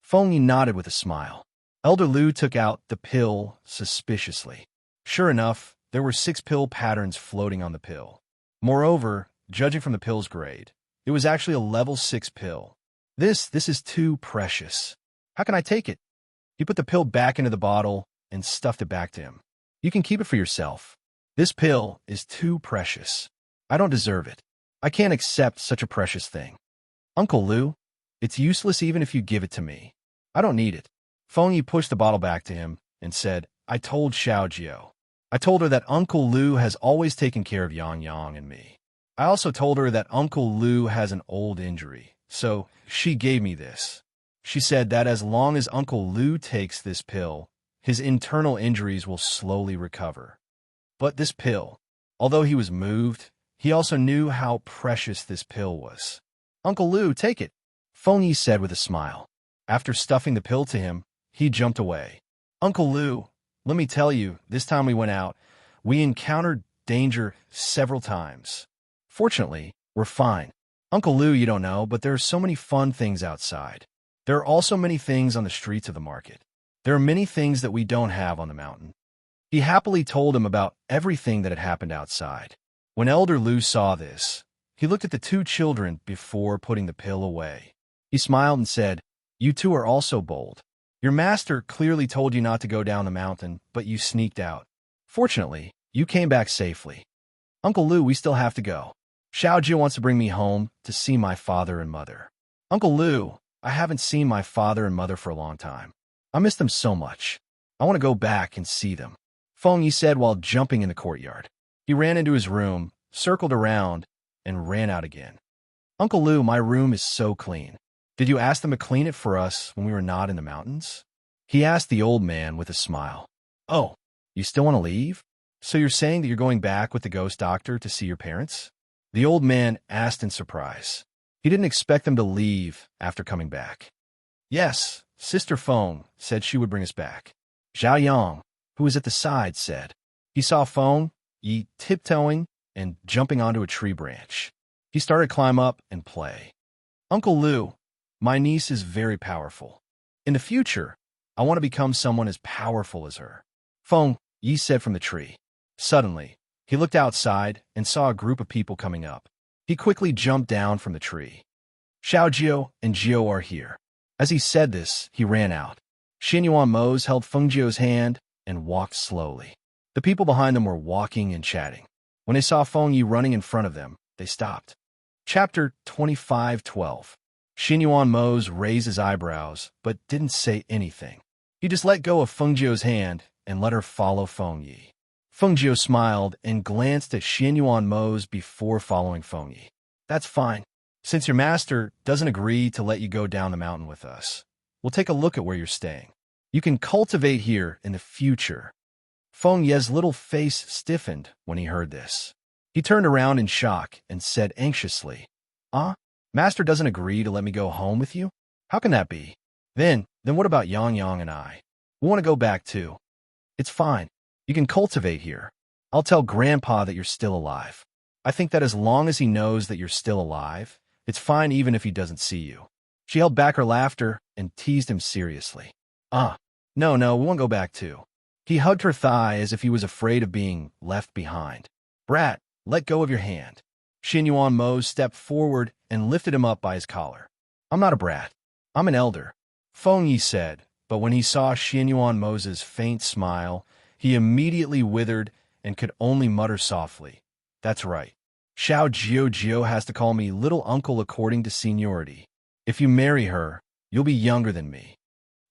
Feng Yi nodded with a smile. Elder Lu took out the pill suspiciously. Sure enough, there were 6 pill patterns floating on the pill. Moreover, judging from the pill's grade, it was actually a level 6 pill. This is too precious. How can I take it? He put the pill back into the bottle and stuffed it back to him. You can keep it for yourself. This pill is too precious. I don't deserve it. I can't accept such a precious thing. Uncle Lu, it's useless even if you give it to me. I don't need it. Feng Yi pushed the bottle back to him and said, "I told Xiaojiu. I told her that Uncle Lu has always taken care of Yang Yang and me. I also told her that Uncle Lu has an old injury, so she gave me this. She said that as long as Uncle Lu takes this pill, his internal injuries will slowly recover. But this pill, although he was moved, he also knew how precious this pill was. Uncle Lu, take it," Feng Yi said with a smile. After stuffing the pill to him, he jumped away. "Uncle Lu, let me tell you, this time we went out, we encountered danger several times. Fortunately, we're fine. Uncle Lu, you don't know, but there are so many fun things outside. There are also many things on the streets of the market. There are many things that we don't have on the mountain." He happily told him about everything that had happened outside. When Elder Lu saw this, he looked at the two children before putting the pill away. He smiled and said, "You two are also bold. Your master clearly told you not to go down the mountain, but you sneaked out. Fortunately, you came back safely. Uncle Lu, we still have to go. Xiaojiu wants to bring me home to see my father and mother. Uncle Lu, I haven't seen my father and mother for a long time. I miss them so much. I want to go back and see them," Feng Yi said while jumping in the courtyard. He ran into his room, circled around, and ran out again. "Uncle Lu, my room is so clean. Did you ask them to clean it for us when we were not in the mountains?" He asked the old man with a smile. "Oh, you still want to leave? So you're saying that you're going back with the ghost doctor to see your parents?" The old man asked in surprise. He didn't expect them to leave after coming back. "Yes, Sister Feng said she would bring us back," Zhao Yang, who was at the side, said. He saw Feng Yi tiptoeing and jumping onto a tree branch. He started to climb up and play. "Uncle Lu, my niece is very powerful. In the future, I want to become someone as powerful as her," Feng Yi said from the tree. Suddenly, he looked outside and saw a group of people coming up. He quickly jumped down from the tree. "Xiaojiu and Jiu are here." As he said this, he ran out. Xianyuan Mose held Fengjiu's hand and walked slowly. The people behind them were walking and chatting. When they saw Feng Yi running in front of them, they stopped. Chapter 25:12. Xianyuan Mose raised his eyebrows, but didn't say anything. He just let go of Fengjiu's hand and let her follow Feng Yi. Fengjiu smiled and glanced at Xianyuan Mose before following Feng Yi. "That's fine. Since your master doesn't agree to let you go down the mountain with us, we'll take a look at where you're staying. You can cultivate here in the future." Feng Ye's little face stiffened when he heard this. He turned around in shock and said anxiously, Master doesn't agree to let me go home with you? How can that be? Then what about Yang Yang and I? We want to go back too. It's fine. You can cultivate here. I'll tell Grandpa that you're still alive. I think that as long as he knows that you're still alive, it's fine even if he doesn't see you. She held back her laughter and teased him seriously. No, we won't go back too. He hugged her thigh as if he was afraid of being left behind. Brat, let go of your hand. Xin Yuan Mo stepped forward and lifted him up by his collar. I'm not a brat. I'm an elder, Feng Yi said, but when he saw Xin Yuan Mo's faint smile, he immediately withered and could only mutter softly, That's right. Xiao Jiao has to call me little uncle according to seniority. If you marry her, you'll be younger than me.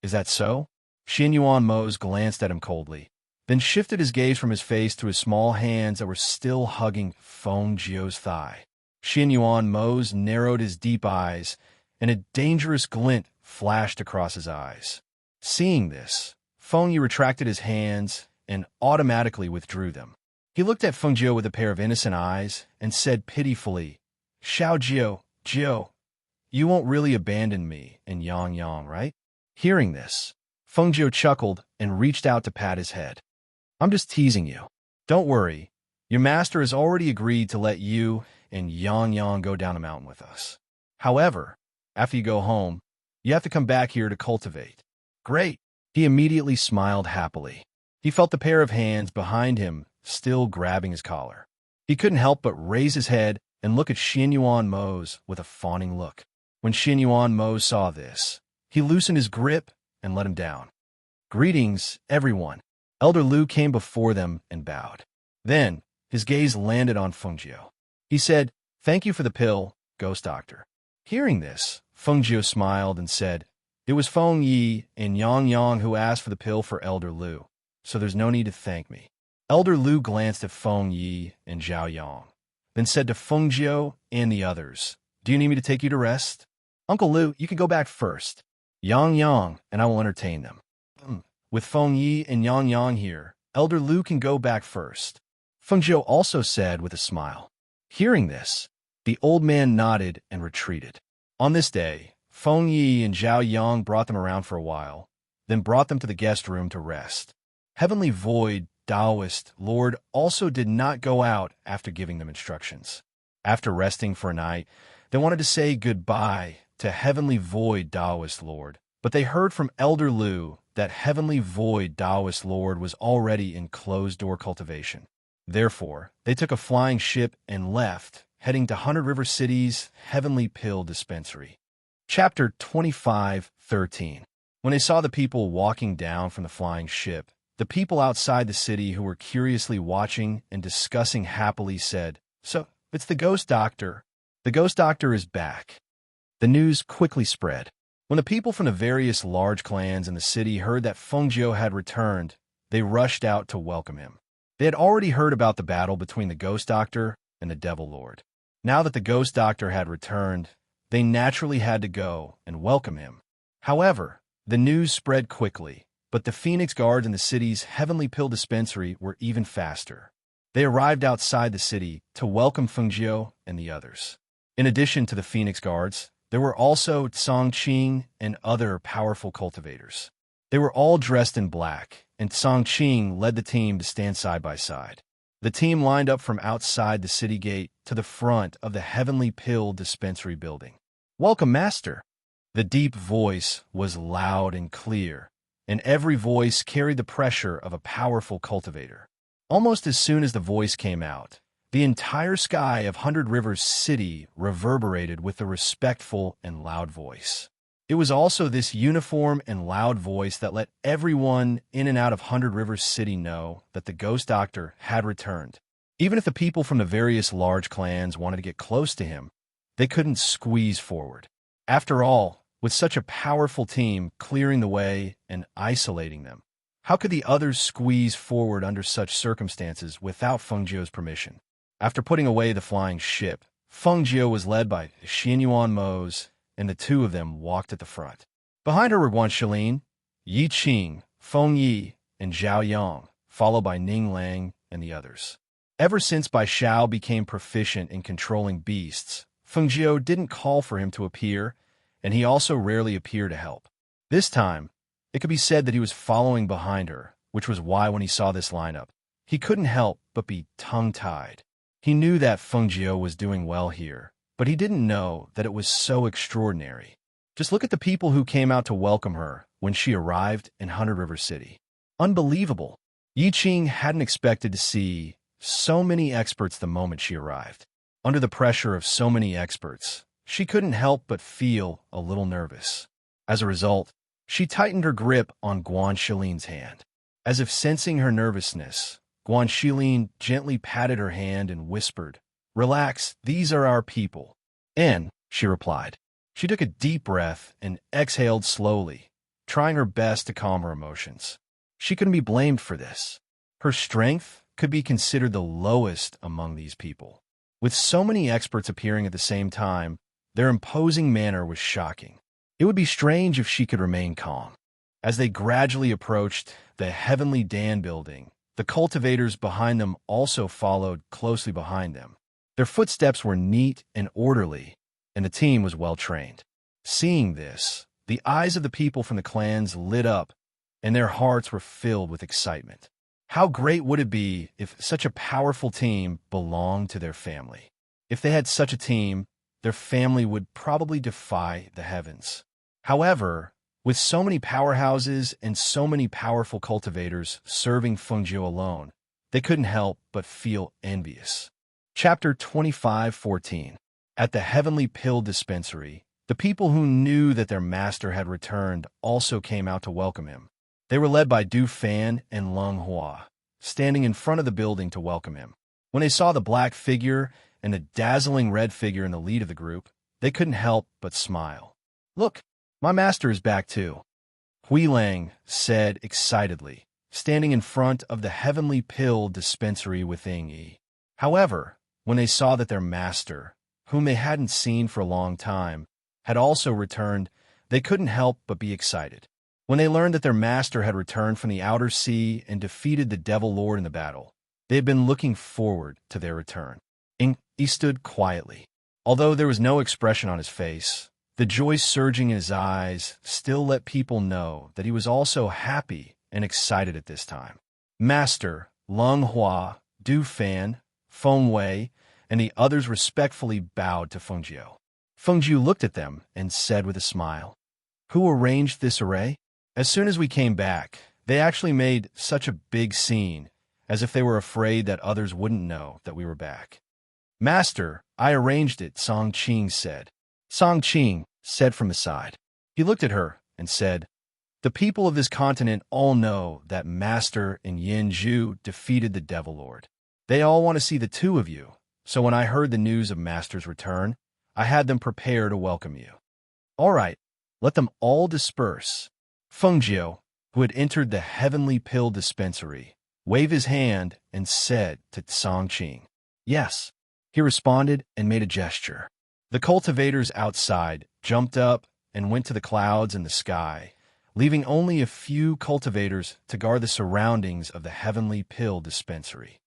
Is that so? Xin Yuan Mo's glanced at him coldly, then shifted his gaze from his face to his small hands that were still hugging Feng Jiao's thigh. Xin Yuan Mo's narrowed his deep eyes, and a dangerous glint flashed across his eyes. Seeing this, Feng Yi retracted his hands and automatically withdrew them. He looked at Feng Jiao with a pair of innocent eyes and said pitifully, Xiao Jiao, you won't really abandon me and Yang Yang, right? Hearing this, Feng Jiao chuckled and reached out to pat his head. I'm just teasing you. Don't worry. Your master has already agreed to let you and Yang Yang go down a mountain with us. However, after you go home, you have to come back here to cultivate. Great. He immediately smiled happily. He felt the pair of hands behind him still grabbing his collar. He couldn't help but raise his head and look at Xin Yuan Mo's with a fawning look. When Xin Yuan Mo saw this, he loosened his grip and let him down. Greetings, everyone. Elder Lu came before them and bowed. Then, his gaze landed on Feng Jiao. He said, Thank you for the pill, Ghost Doctor. Hearing this, Feng Jiao smiled and said, It was Feng Yi and Yang Yang who asked for the pill for Elder Lu, so there's no need to thank me. Elder Lu glanced at Feng Yi and Zhao Yang, then said to Feng Jiao and the others, Do you need me to take you to rest? Uncle Lu, you can go back first. Yang Yang and I will entertain them. With Feng Yi and Yang Yang here, Elder Lu can go back first. Feng Jiao also said with a smile. Hearing this, the old man nodded and retreated. On this day, Feng Yi and Zhao Yang brought them around for a while, then brought them to the guest room to rest. Heavenly Void, Taoist, Lord also did not go out after giving them instructions. After resting for a night, they wanted to say goodbye to Heavenly Void, Taoist Lord, but they heard from Elder Lu that Heavenly Void, Taoist Lord was already in closed-door cultivation. Therefore, they took a flying ship and left, heading to 100 River City's Heavenly Pill Dispensary. Chapter 25:13. When they saw the people walking down from the flying ship, the people outside the city who were curiously watching and discussing happily said, So, it's the Ghost Doctor. The Ghost Doctor is back. The news quickly spread. When the people from the various large clans in the city heard that Feng Jiao had returned, they rushed out to welcome him. They had already heard about the battle between the Ghost Doctor and the Devil Lord. Now that the Ghost Doctor had returned, they naturally had to go and welcome him. However, the news spread quickly, but the Phoenix Guards in the city's Heavenly Pill Dispensary were even faster. They arrived outside the city to welcome Feng Jiao and the others. In addition to the Phoenix Guards, there were also Tsang Qing and other powerful cultivators. They were all dressed in black, and Tsang Qing led the team to stand side by side. The team lined up from outside the city gate to the front of the Heavenly Pill Dispensary building. Welcome, Master. The deep voice was loud and clear, and every voice carried the pressure of a powerful cultivator. Almost as soon as the voice came out, the entire sky of 100 Rivers City reverberated with the respectful and loud voice. It was also this uniform and loud voice that let everyone in and out of 100 Rivers City know that the Ghost Doctor had returned. Even if the people from the various large clans wanted to get close to him, they couldn't squeeze forward. After all, with such a powerful team clearing the way and isolating them, how could the others squeeze forward under such circumstances without Feng Jiao's permission? After putting away the flying ship, Feng Jiao was led by Xin Yuan Mo's, and the two of them walked at the front. Behind her were Guan Shilin, Yi Qing, Feng Yi, and Zhao Yang, followed by Ning Lang and the others. Ever since Bai Xiao became proficient in controlling beasts, Feng Jiu didn't call for him to appear, and he also rarely appeared to help. This time, it could be said that he was following behind her, which was why when he saw this lineup, he couldn't help but be tongue-tied. He knew that Feng Jiu was doing well here, but he didn't know that it was so extraordinary. Just look at the people who came out to welcome her when she arrived in 100 River City. Unbelievable. Yi Qing hadn't expected to see so many experts the moment she arrived. Under the pressure of so many experts, she couldn't help but feel a little nervous. As a result, she tightened her grip on Guan Shilin's hand. As if sensing her nervousness, Guan Shilin gently patted her hand and whispered, "Relax, these are our people." "And," she replied. She took a deep breath and exhaled slowly, trying her best to calm her emotions. She couldn't be blamed for this. Her strength could be considered the lowest among these people. With so many experts appearing at the same time, their imposing manner was shocking. It would be strange if she could remain calm. As they gradually approached the Heavenly Dan building, the cultivators behind them also followed closely behind them. Their footsteps were neat and orderly, and the team was well trained. Seeing this, the eyes of the people from the clans lit up, and their hearts were filled with excitement. How great would it be if such a powerful team belonged to their family? If they had such a team, their family would probably defy the heavens. However, with so many powerhouses and so many powerful cultivators serving Feng Jiu alone, they couldn't help but feel envious. Chapter 25:14. At the Heavenly Pill Dispensary, the people who knew that their master had returned also came out to welcome him. They were led by Du Fan and Leng Hua, standing in front of the building to welcome him. When they saw the black figure and the dazzling red figure in the lead of the group, they couldn't help but smile. "Look, my master is back too," Hui Lang said excitedly, standing in front of the Heavenly Pill Dispensary with Ying Yi. However, when they saw that their master, whom they hadn't seen for a long time, had also returned, they couldn't help but be excited. When they learned that their master had returned from the outer sea and defeated the Devil Lord in the battle, they had been looking forward to their return. He stood quietly. Although there was no expression on his face, the joy surging in his eyes still let people know that he was also happy and excited at this time. Master, Leng Hua, Du Fan, Feng Wei, and the others respectfully bowed to Feng Jiu. Feng Jiu looked at them and said with a smile, "Who arranged this array?" As soon as we came back, they actually made such a big scene, as if they were afraid that others wouldn't know that we were back. "Master, I arranged it," Song Qing said. Song Qing said from the side. He looked at her and said, "The people of this continent all know that Master and Yin Zhu defeated the Devil Lord. They all want to see the two of you, so when I heard the news of Master's return, I had them prepare to welcome you." "All right, let them all disperse." Feng Jiu, who had entered the Heavenly Pill Dispensary, waved his hand and said to Song Qing, "Yes." He responded and made a gesture. The cultivators outside jumped up and went to the clouds in the sky, leaving only a few cultivators to guard the surroundings of the Heavenly Pill Dispensary.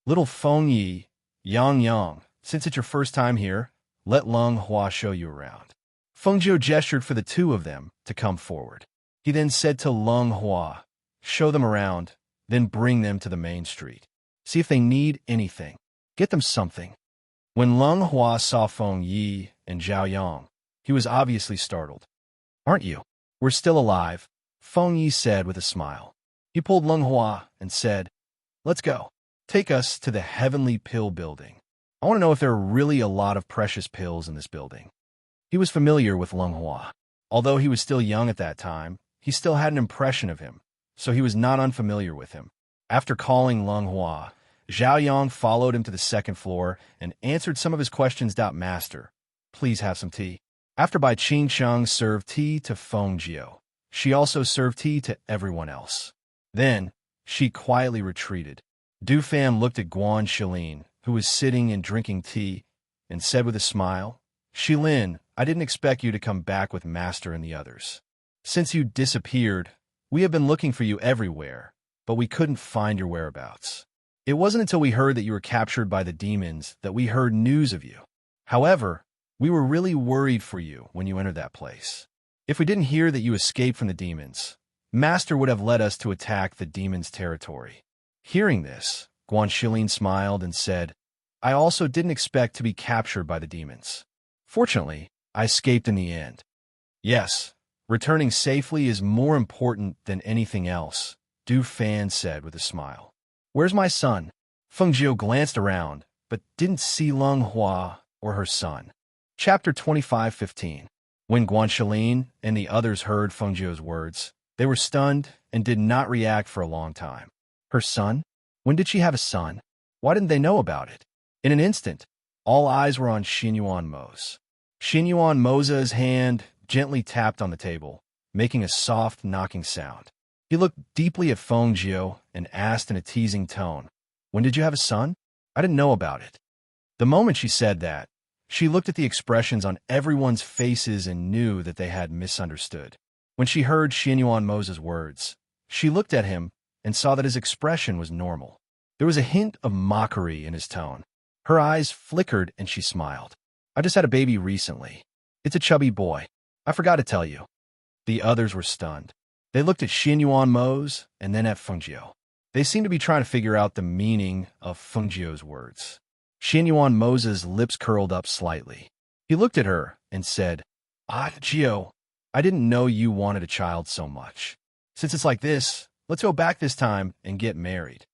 "Little Feng Yi, Yang, since it's your first time here, let Leng Hua show you around." Feng Jiu gestured for the two of them to come forward. He then said to Leng Hua, "Show them around, then bring them to the main street. See if they need anything. Get them something." When Leng Hua saw Feng Yi and Zhao Yang, he was obviously startled. "Aren't you? We're still alive," Feng Yi said with a smile. He pulled Leng Hua and said, "Let's go. Take us to the Heavenly Pill Building. I want to know if there are really a lot of precious pills in this building." He was familiar with Leng Hua. Although he was still young at that time, he still had an impression of him, so he was not unfamiliar with him. After calling Leng Hua, Zhao Yang followed him to the second floor and answered some of his questions. "Master, please have some tea." After Bai Qing Cheng served tea to Feng Jiu, she also served tea to everyone else. Then, she quietly retreated. Du Fan looked at Guan Shilin, who was sitting and drinking tea, and said with a smile, "Shilin, I didn't expect you to come back with Master and the others. Since you disappeared, we have been looking for you everywhere, but we couldn't find your whereabouts." It wasn't until we heard that you were captured by the demons that we heard news of you. However, we were really worried for you when you entered that place. If we didn't hear that you escaped from the demons, Master would have led us to attack the demons' territory." Hearing this, Guanxilin smiled and said, "I also didn't expect to be captured by the demons. Fortunately, I escaped in the end." "Yes, returning safely is more important than anything else," Du Fan said with a smile. "Where's my son?" Feng Jiu glanced around, but didn't see Leng Hua or her son. Chapter 25:15. When Guanxilin and the others heard Feng Jiu's words, they were stunned and did not react for a long time. Her son? When did she have a son? Why didn't they know about it? In an instant, all eyes were on Xinyuan Mo's. Xinyuan Mo's hand gently tapped on the table, making a soft knocking sound. He looked deeply at Feng Jiu and asked in a teasing tone, "When did you have a son? I didn't know about it." The moment she said that, she looked at the expressions on everyone's faces and knew that they had misunderstood. When she heard Xinyuan Mo's words, she looked at him and saw that his expression was normal. There was a hint of mockery in his tone. Her eyes flickered and she smiled. "I just had a baby recently. It's a chubby boy. I forgot to tell you." The others were stunned. They looked at Xinyuan Mo's and then at Feng Jiu. They seemed to be trying to figure out the meaning of Feng Jiu's words. Xinyuan Mo's lips curled up slightly. He looked at her and said, Jiu, I didn't know you wanted a child so much. Since it's like this, let's go back this time and get married."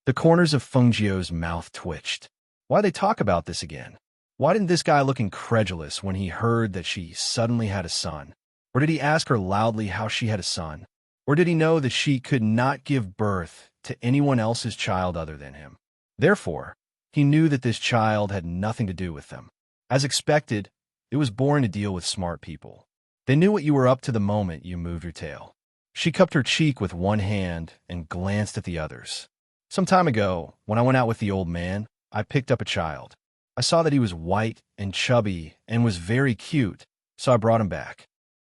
The corners of Feng Jiu's mouth twitched. Why they talk about this again? Why didn't this guy look incredulous when he heard that she suddenly had a son? Or did he ask her loudly how she had a son? Or did he know that she could not give birth to anyone else's child other than him? Therefore, he knew that this child had nothing to do with them. As expected, it was boring to deal with smart people. They knew what you were up to the moment you moved your tail. She cupped her cheek with one hand and glanced at the others. "Some time ago, when I went out with the old man, I picked up a child. I saw that he was white and chubby and was very cute, so I brought him back."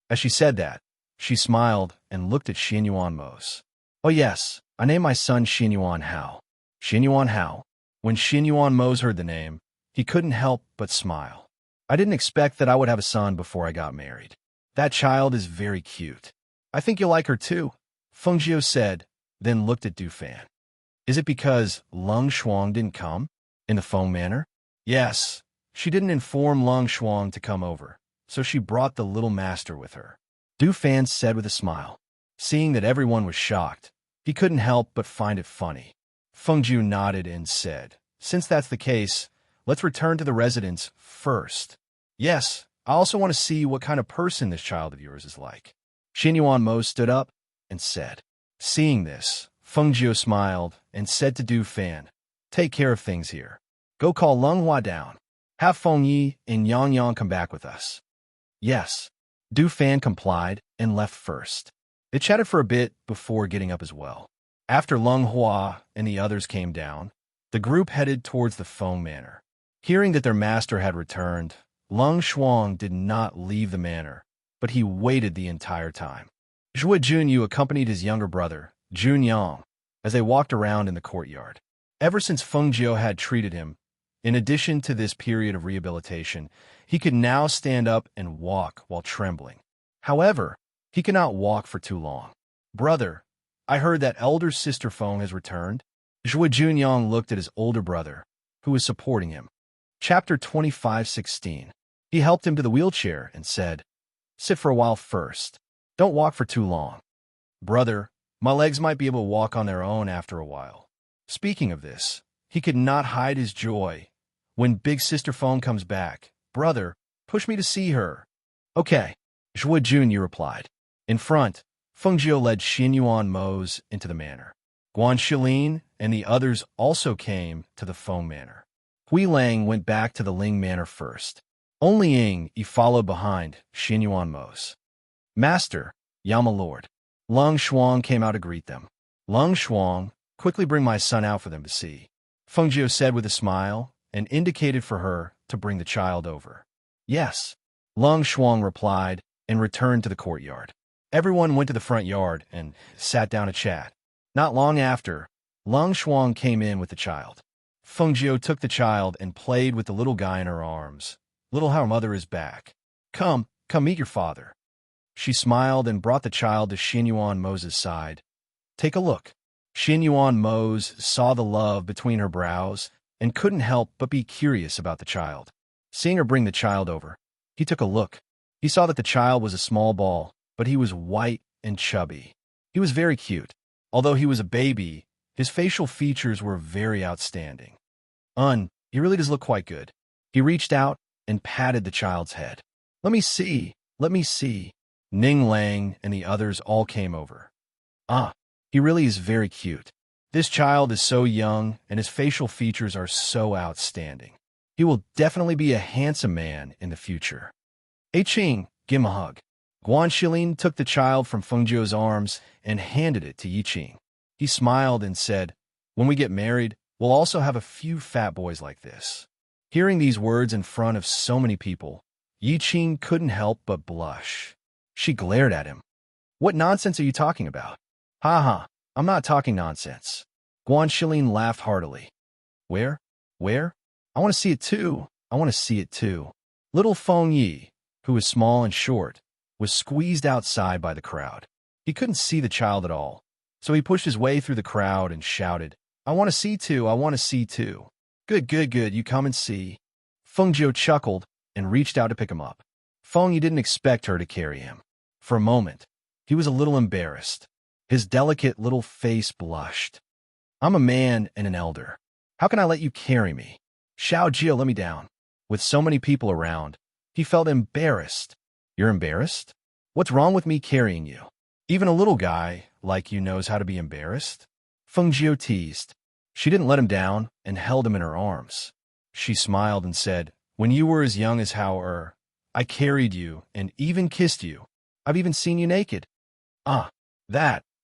As she said that, she smiled and looked at Xinyuan Mo's. "Oh yes, I named my son Xinyuan Hao." Xinyuan Hao. When Xinyuan Mo's heard the name, he couldn't help but smile. "I didn't expect that I would have a son before I got married. That child is very cute. I think you'll like her too," Feng Jiu said, then looked at Du Fan. "Is it because Leng Shuang didn't come? In the Feng manor?" "Yes, she didn't inform Leng Shuang to come over, so she brought the little master with her," Du Fan said with a smile. Seeing that everyone was shocked, he couldn't help but find it funny. Feng Jiu nodded and said, "Since that's the case, let's return to the residence first." "Yes, I also want to see what kind of person this child of yours is like." Xinyuan Mo stood up and said. Seeing this, Feng Jiu smiled and said to Du Fan, "Take care of things here. Go call Leng Hua down. Have Feng Yi and Yang Yang come back with us." "Yes." Du Fan complied and left first. They chatted for a bit before getting up as well. After Leng Hua and the others came down, the group headed towards the Feng manor. Hearing that their master had returned, Leng Shuang did not leave the manor, but he waited the entire time. Zhuo Junyu accompanied his younger brother, Jun Yang, as they walked around in the courtyard. Ever since Feng Jiu had treated him, in addition to this period of rehabilitation, he could now stand up and walk while trembling. However, he could not walk for too long. "Brother, I heard that elder sister Feng has returned." Zhuo Junyang looked at his older brother, who was supporting him. Chapter 25:16. He helped him to the wheelchair and said, "Sit for a while first. Don't walk for too long." "Brother, my legs might be able to walk on their own after a while." Speaking of this, he could not hide his joy. When big sister Feng comes back, "Brother, push me to see her." "Okay," Zhuo Junyu replied. In front, Feng Jiu led Xinyuan Mo's into the manor. Guanxilin and the others also came to the Feng manor. Hui Lang went back to the Ling manor first. Only Ying Yi followed behind Xinyuan Mo's. "Master, Yama Lord." Leng Shuang came out to greet them. "Leng Shuang, quickly bring my son out for them to see," Feng Jiu said with a smile and indicated for her to bring the child over. "Yes," Leng Shuang replied and returned to the courtyard. Everyone went to the front yard and sat down to chat. Not long after, Lang Shuang came in with the child. Feng Jiu took the child and played with the little guy in her arms. Little how mother is back. Come meet your father. She smiled and brought the child to Xinyuan Mo's side. Take a look. Xinyuan Mo saw the love between her brows and couldn't help but be curious about the child. Seeing her bring the child over, he took a look. He saw that the child was a small ball, but he was white and chubby. He was very cute. Although he was a baby, his facial features were very outstanding. He really does look quite good. He reached out and patted the child's head. Let me see. Ning Lang and the others all came over. He really is very cute. This child is so young and his facial features are so outstanding. He will definitely be a handsome man in the future. Hey Qing, give him a hug. Guan Shilin took the child from Feng Jiu's arms and handed it to Yi Qing. He smiled and said, when we get married, we'll also have a few fat boys like this. Hearing these words in front of so many people, Yi Qing couldn't help but blush. She glared at him. What nonsense are you talking about? Ha, I'm not talking nonsense. Guan Shilin laughed heartily. Where? I want to see it too. Little Feng Yi, who was small and short, was squeezed outside by the crowd. He couldn't see the child at all, so he pushed his way through the crowd and shouted, I want to see too. Good, you come and see. Feng Jiu chuckled and reached out to pick him up. Feng Yi didn't expect her to carry him. For a moment, he was a little embarrassed. His delicate little face blushed. I'm a man and an elder. How can I let you carry me? Xiao Jio let me down. With so many people around, he felt embarrassed. You're embarrassed? What's wrong with me carrying you? Even a little guy like you knows how to be embarrassed? Feng Jiu teased. She didn't let him down and held him in her arms. She smiled and said, when you were as young as how I carried you and even kissed you. I've even seen you naked.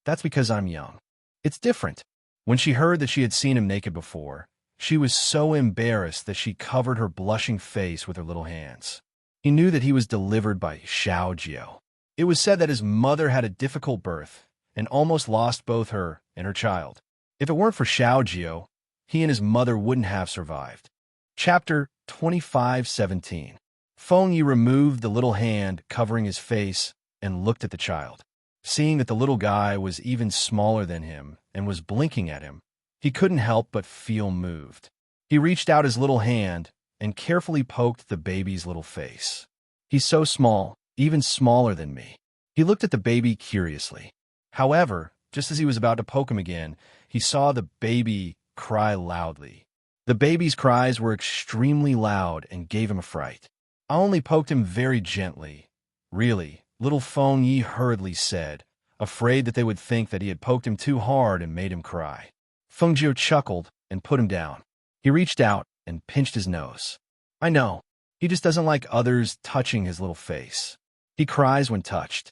That's because I'm young. It's different. When she heard that she had seen him naked before, she was so embarrassed that she covered her blushing face with her little hands. He knew that he was delivered by Xiao Jiao. It was said that his mother had a difficult birth and almost lost both her and her child. If it weren't for Xiao Jiao, he and his mother wouldn't have survived. Chapter 25:17. Feng Yi removed the little hand covering his face and looked at the child. Seeing that the little guy was even smaller than him and was blinking at him, he couldn't help but feel moved. He reached out his little hand and carefully poked the baby's little face. He's so small, even smaller than me. He looked at the baby curiously. However, just as he was about to poke him again, he saw the baby cry loudly. The baby's cries were extremely loud and gave him a fright. I only poked him very gently. Really, little Feng Yi hurriedly said, afraid that they would think that he had poked him too hard and made him cry. Feng Jiu chuckled and put him down. He reached out and pinched his nose. I know, he just doesn't like others touching his little face. He cries when touched.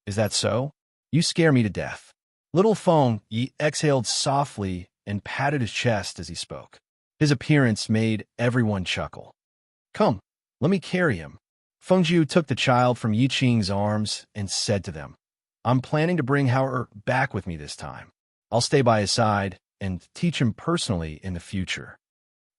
Is that so? You scare me to death. Little Feng Yi exhaled softly and patted his chest as he spoke. His appearance made everyone chuckle. Come, let me carry him. Feng Jiu took the child from Yi Qing's arms and said to them, I'm planning to bring Hao back with me this time. I'll stay by his side and teach him personally in the future.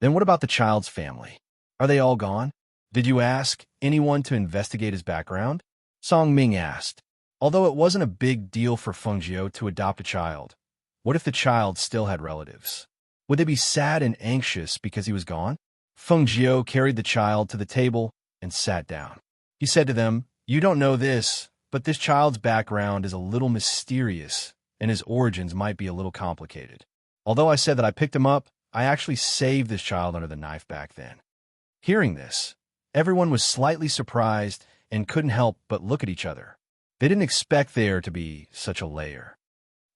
Then what about the child's family? Are they all gone? Did you ask anyone to investigate his background? Song Ming asked. Although it wasn't a big deal for Feng Jiu to adopt a child, what if the child still had relatives? Would they be sad and anxious because he was gone? Feng Jiu carried the child to the table and sat down. He said to them, You don't know this, but this child's background is a little mysterious, and his origins might be a little complicated. Although I said that I picked him up, I actually saved this child under the knife back then. Hearing this, everyone was slightly surprised and couldn't help but look at each other. They didn't expect there to be such a layer.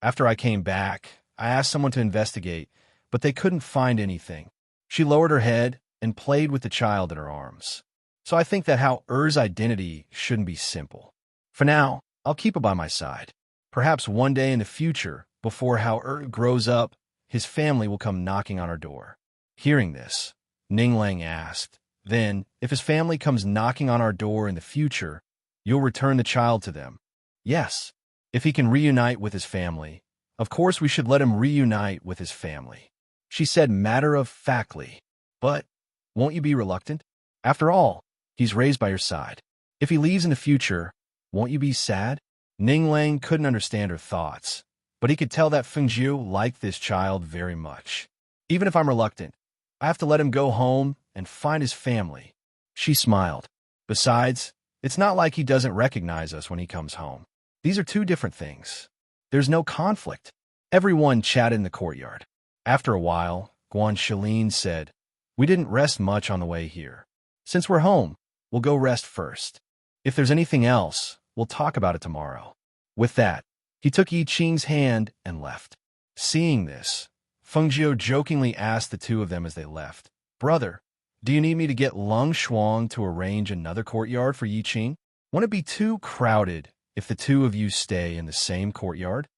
After I came back, I asked someone to investigate, but they couldn't find anything. She lowered her head and played with the child in her arms. So I think that Hao Er's identity shouldn't be simple. For now, I'll keep it by my side. Perhaps one day in the future, before Hao Er grows up, his family will come knocking on our door. Hearing this, Ning Lang asked, Then, if his family comes knocking on our door in the future, you'll return the child to them? Yes. If he can reunite with his family, Of course, we should let him reunite with his family, she said matter-of-factly. But won't you be reluctant? After all, he's raised by your side. If he leaves in the future, won't you be sad? Ning Lang couldn't understand her thoughts, but he could tell that Fengjiu liked this child very much. Even if I'm reluctant, I have to let him go home and find his family. She smiled. Besides, it's not like he doesn't recognize us when he comes home. These are two different things. There's no conflict. Everyone chatted in the courtyard. After a while, Guan Shilin said, "We didn't rest much on the way here. Since we're home, we'll go rest first. If there's anything else, we'll talk about it tomorrow." With that, he took Yi Qing's hand and left. Seeing this, Feng Jiu jokingly asked the two of them as they left, "Brother, do you need me to get Lung Shuang to arrange another courtyard for Yi Qing? Won't it be too crowded if the two of you stay in the same courtyard?"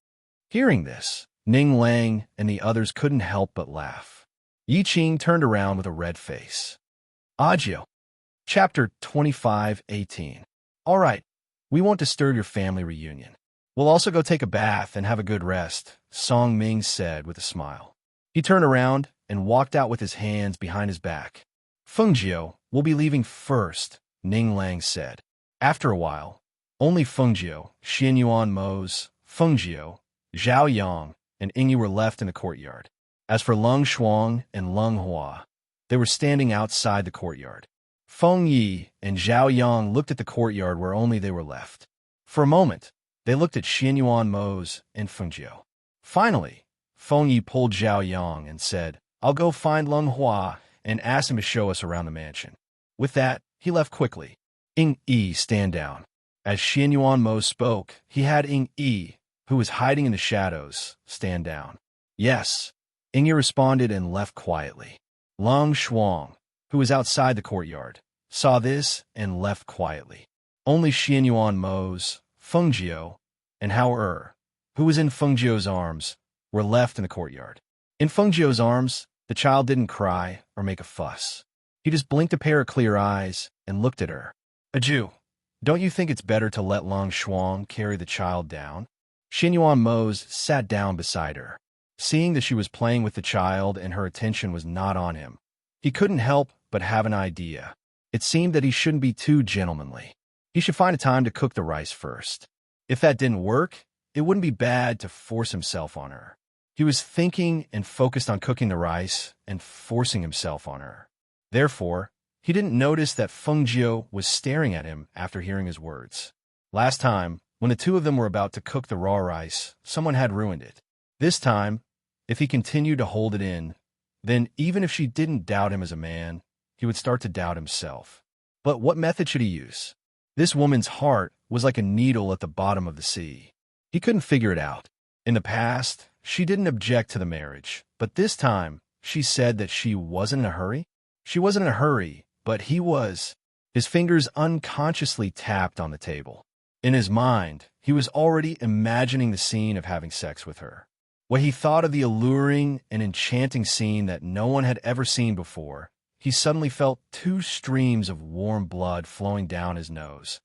Hearing this, Ning Lang and the others couldn't help but laugh. Yi Qing turned around with a red face. Audio. Chapter 25:18. All right, we won't disturb your family reunion. We'll also go take a bath and have a good rest, Song Ming said with a smile. He turned around and walked out with his hands behind his back. Fengjiu will be leaving first, Ning Lang said. After a while, only Fengjiu, Xianyuan Mose, Fengjiu, Zhao Yang, and Ingyi were left in the courtyard. As for Lung Shuang and Lung Hua, they were standing outside the courtyard. Feng Yi and Zhao Yang looked at the courtyard where only they were left. For a moment, they looked at Xianyuan Mose and Fengjiu. Finally, Feng Yi pulled Zhao Yang and said, "I'll go find Lung Hua and ask him to show us around the mansion." With that, he left quickly. Ing Yi, stand down. As Xianyuan Mose spoke, he had Ing Yi, who was hiding in the shadows, stand down. Yes, Ing Yi responded and left quietly. Lung Shuang, who was outside the courtyard, saw this and left quietly. Only Xianyuan Mose, Fengjiu, and Hao who was in Fengjiu's arms, were left in the courtyard. In Fengjiu's arms, the child didn't cry or make a fuss. He just blinked a pair of clear eyes and looked at her. "Aju, don't you think it's better to let Lung Shuang carry the child down?" Xianyuan Mose sat down beside her. Seeing that she was playing with the child and her attention was not on him, he couldn't help but have an idea. It seemed that he shouldn't be too gentlemanly. He should find a time to cook the rice first. If that didn't work, it wouldn't be bad to force himself on her. He was thinking and focused on cooking the rice and forcing himself on her. Therefore, he didn't notice that Fengjiu was staring at him after hearing his words. Last time, when the two of them were about to cook the raw rice, someone had ruined it. This time, if he continued to hold it in, then even if she didn't doubt him as a man, he would start to doubt himself. But what method should he use? This woman's heart was like a needle at the bottom of the sea. He couldn't figure it out. In the past, she didn't object to the marriage, but this time, she said that she wasn't in a hurry. She wasn't in a hurry, but he was. His fingers unconsciously tapped on the table. In his mind, he was already imagining the scene of having sex with her. When he thought of the alluring and enchanting scene that no one had ever seen before, he suddenly felt 2 streams of warm blood flowing down his nose.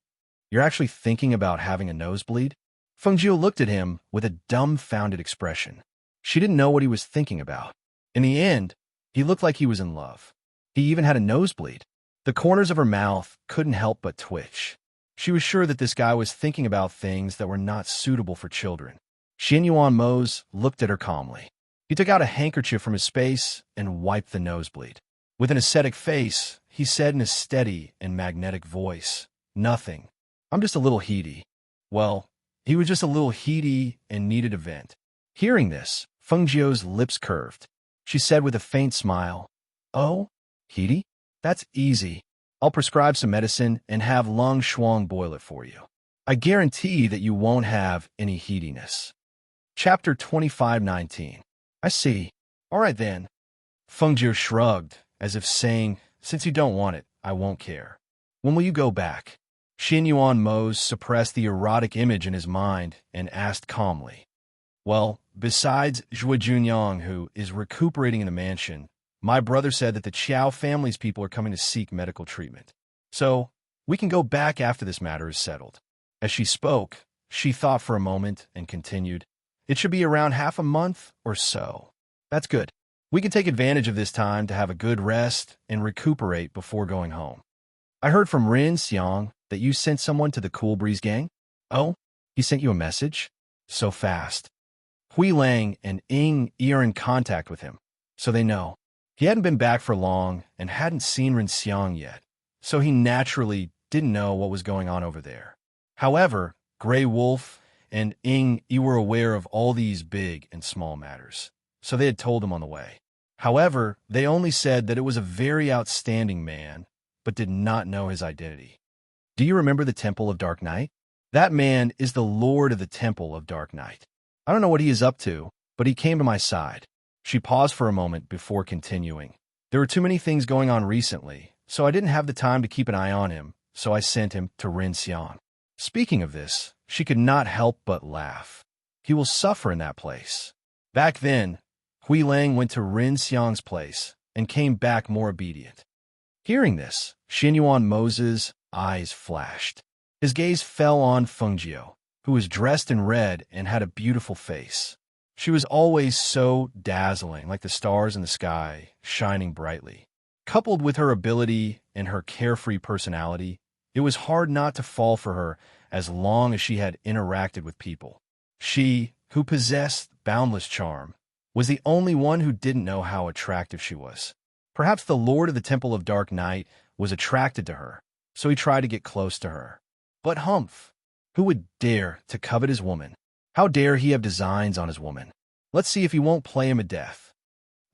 "You're actually thinking about having a nosebleed?" Fengjiu looked at him with a dumbfounded expression. She didn't know what he was thinking about. In the end, he looked like he was in love. He even had a nosebleed. The corners of her mouth couldn't help but twitch. She was sure that this guy was thinking about things that were not suitable for children. Xianyuan Mose looked at her calmly. He took out a handkerchief from his space and wiped the nosebleed. With an ascetic face, he said in a steady and magnetic voice, "Nothing. I'm just a little heaty." Well, he was just a little heaty and needed a vent. Hearing this, Fengjiu's lips curved. She said with a faint smile, "Oh, heaty? That's easy. I'll prescribe some medicine and have Lung Shuang boil it for you. I guarantee that you won't have any heatiness." Chapter 25:19. I see. All right then. Fengjiu shrugged, as if saying, "Since you don't want it, I won't care. When will you go back?" Xianyuan Mose suppressed the erotic image in his mind and asked calmly. "Well, besides Zhou Junyang, who is recuperating in the mansion, my brother said that the Qiao family's people are coming to seek medical treatment. So, we can go back after this matter is settled." As she spoke, she thought for a moment and continued, It should be around half a month or so. That's good. We can take advantage of this time to have a good rest and recuperate before going home. I heard from Rin Xiang that you sent someone to the Cool Breeze gang. Oh, he sent you a message? So fast. Hui Lang and Ying Yi are in contact with him, so they know. He hadn't been back for long and hadn't seen Rin Xiang yet, so he naturally didn't know what was going on over there. However, Grey Wolf and Ying Yi were aware of all these big and small matters, so they had told him on the way. However, they only said that it was a very outstanding man, but did not know his identity. Do you remember the Temple of Dark Night? That man is the Lord of the Temple of Dark Night. I don't know what he is up to, but he came to my side. She paused for a moment before continuing. There were too many things going on recently, so I didn't have the time to keep an eye on him, so I sent him to Rin Xiang. Speaking of this, she could not help but laugh. He will suffer in that place. Back then, Hui Lang went to Rin Xiang's place and came back more obedient. Hearing this, Xinyuan Moses' eyes flashed. His gaze fell on Fengjiu, who was dressed in red and had a beautiful face. She was always so dazzling, like the stars in the sky, shining brightly. Coupled with her ability and her carefree personality, it was hard not to fall for her as long as she had interacted with people. She, who possessed boundless charm, was the only one who didn't know how attractive she was. Perhaps the Lord of the Temple of Dark Night was attracted to her, so he tried to get close to her. But humph! Who would dare to covet his woman? How dare he have designs on his woman? Let's see if he won't play him to death.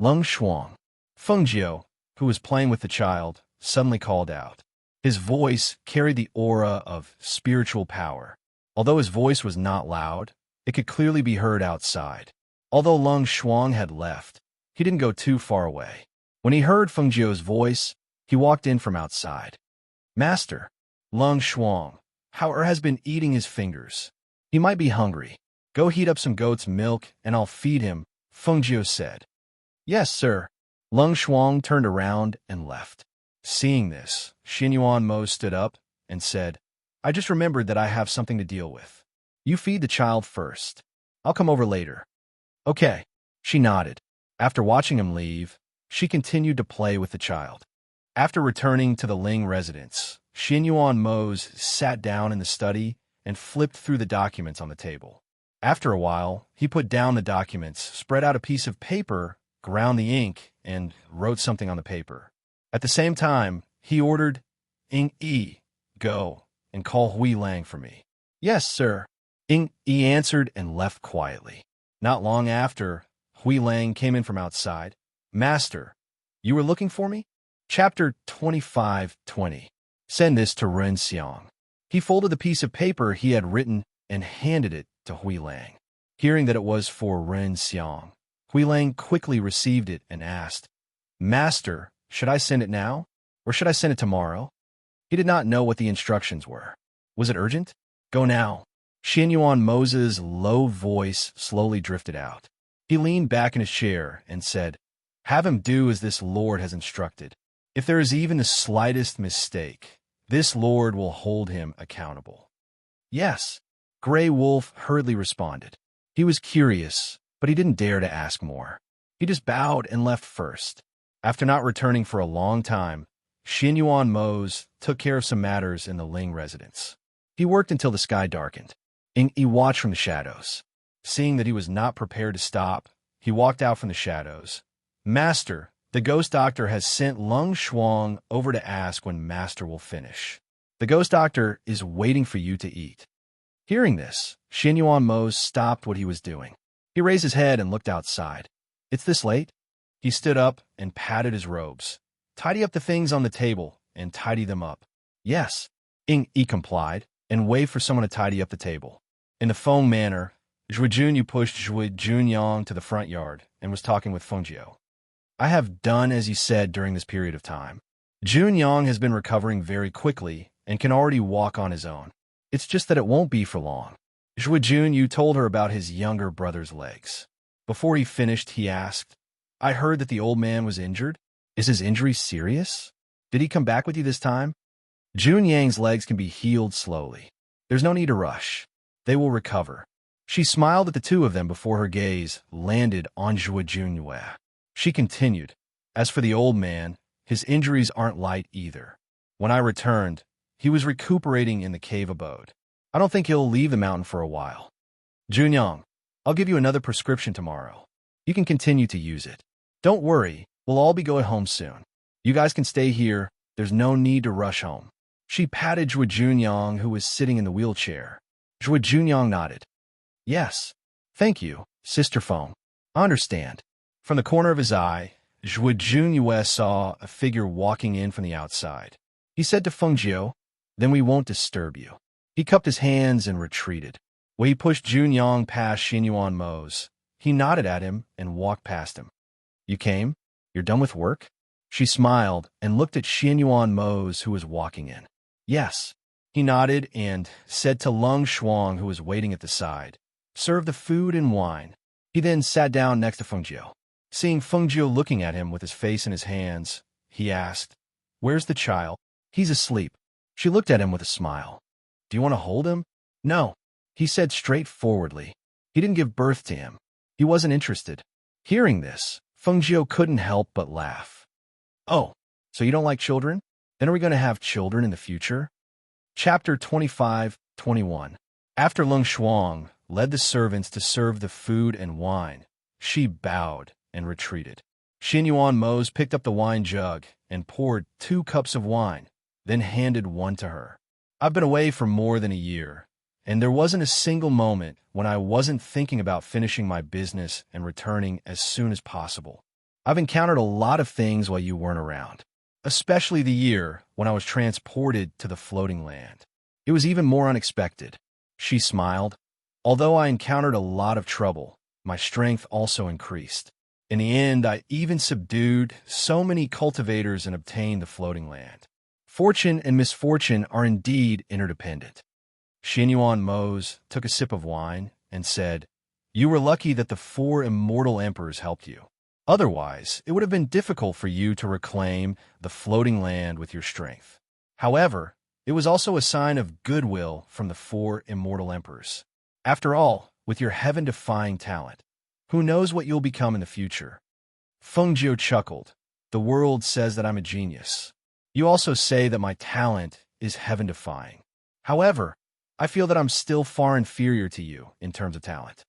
Lung Shuang. Fengjiu, who was playing with the child, suddenly called out. His voice carried the aura of spiritual power. Although his voice was not loud, it could clearly be heard outside. Although Lung Shuang had left, he didn't go too far away. When he heard Fengjiu's voice, he walked in from outside. Master, Lung Shuang, however, has been eating his fingers. He might be hungry. Go heat up some goat's milk, and I'll feed him, Fengjiu said. Yes, sir. Lung Shuang turned around and left. Seeing this, Xinyuan Mo stood up and said, I just remembered that I have something to deal with. You feed the child first. I'll come over later. Okay. She nodded. After watching him leave, she continued to play with the child. After returning to the Ling residence, Xinyuan Mose sat down in the study and flipped through the documents on the table. After a while, he put down the documents, spread out a piece of paper, ground the ink, and wrote something on the paper. At the same time, he ordered, Ying Yi, go and call Hui Lang for me. Yes, sir. Ying Yi answered and left quietly. Not long after, Hui Lang came in from outside. Master, you were looking for me? Chapter 25:20. Send this to Ren Xiang. He folded the piece of paper he had written and handed it to Hui Lang. Hearing that it was for Ren Xiang, Hui Lang quickly received it and asked, Master, should I send it now, or should I send it tomorrow? He did not know what the instructions were. Was it urgent? Go now. Xinyuan Moses' low voice slowly drifted out. He leaned back in his chair and said, Have him do as this Lord has instructed. If there is even the slightest mistake, this Lord will hold him accountable. Yes, Grey Wolf hurriedly responded. He was curious, but he didn't dare to ask more. He just bowed and left first. After not returning for a long time, Xinyuan Mose took care of some matters in the Ling residence. He worked until the sky darkened. He watched from the shadows. Seeing that he was not prepared to stop, he walked out from the shadows. Master, the ghost doctor has sent Lung Shuang over to ask when Master will finish. The ghost doctor is waiting for you to eat. Hearing this, Xinyuan Mose stopped what he was doing. He raised his head and looked outside. It's this late? He stood up and patted his robes. Tidy up the things on the table and tidy them up. Yes. Ying complied and waved for someone to tidy up the table. In the Feng manner, Zhui Junyu pushed Zhui Junyang to the front yard and was talking with Fengjiu. I have done as you said during this period of time. Junyang has been recovering very quickly and can already walk on his own. It's just that it won't be for long. Zhui Junyu told her about his younger brother's legs. Before he finished, he asked, I heard that the old man was injured. Is his injury serious? Did he come back with you this time? Junyang's legs can be healed slowly. There's no need to rush. They will recover. She smiled at the two of them before her gaze landed on Zhuo Junyue. She continued, "As for the old man, his injuries aren't light either. When I returned, he was recuperating in the cave abode. I don't think he'll leave the mountain for a while. Junyang, I'll give you another prescription tomorrow. You can continue to use it. Don't worry, we'll all be going home soon. You guys can stay here. There's no need to rush home." She patted Zhuo Junyang, who was sitting in the wheelchair. Zhuo Junyang nodded. "Yes. Thank you, Sister Feng. I understand." From the corner of his eye, Zhuo Junyue saw a figure walking in from the outside. He said to Feng Jiu, "Then we won't disturb you." He cupped his hands and retreated. When he pushed Junyang past Xinyuan Mo's, he nodded at him and walked past him. "You came? You're done with work?" She smiled and looked at Xinyuan Mo's, who was walking in. "Yes." He nodded and said to Lung Shuang, who was waiting at the side, "Serve the food and wine." He then sat down next to Feng Jiu. Seeing Feng Jiu looking at him with his face in his hands, he asked, "Where's the child?" "He's asleep." She looked at him with a smile. "Do you want to hold him?" "No," he said straightforwardly. He didn't give birth to him. He wasn't interested. Hearing this, Feng Jiu couldn't help but laugh. "Oh, so you don't like children? Then are we going to have children in the future?" Chapter 25-21. After Lung Shuang led the servants to serve the food and wine, she bowed and retreated. Xinyuan Mo's picked up the wine jug and poured 2 cups of wine, then handed one to her. "I've been away for more than a year, and there wasn't a single moment when I wasn't thinking about finishing my business and returning as soon as possible. I've encountered a lot of things while you weren't around, especially the year when I was transported to the floating land. It was even more unexpected." She smiled. "Although I encountered a lot of trouble, my strength also increased. In the end, I even subdued so many cultivators and obtained the floating land. Fortune and misfortune are indeed interdependent." Xinyuan Mo's took a sip of wine and said, "You were lucky that the 4 immortal emperors helped you. Otherwise, it would have been difficult for you to reclaim the floating land with your strength. However, it was also a sign of goodwill from the 4 immortal emperors. After all, with your heaven-defying talent, who knows what you'll become in the future?" Feng Jiu chuckled. "The world says that I'm a genius. You also say that my talent is heaven-defying. However, I feel that I'm still far inferior to you in terms of talent."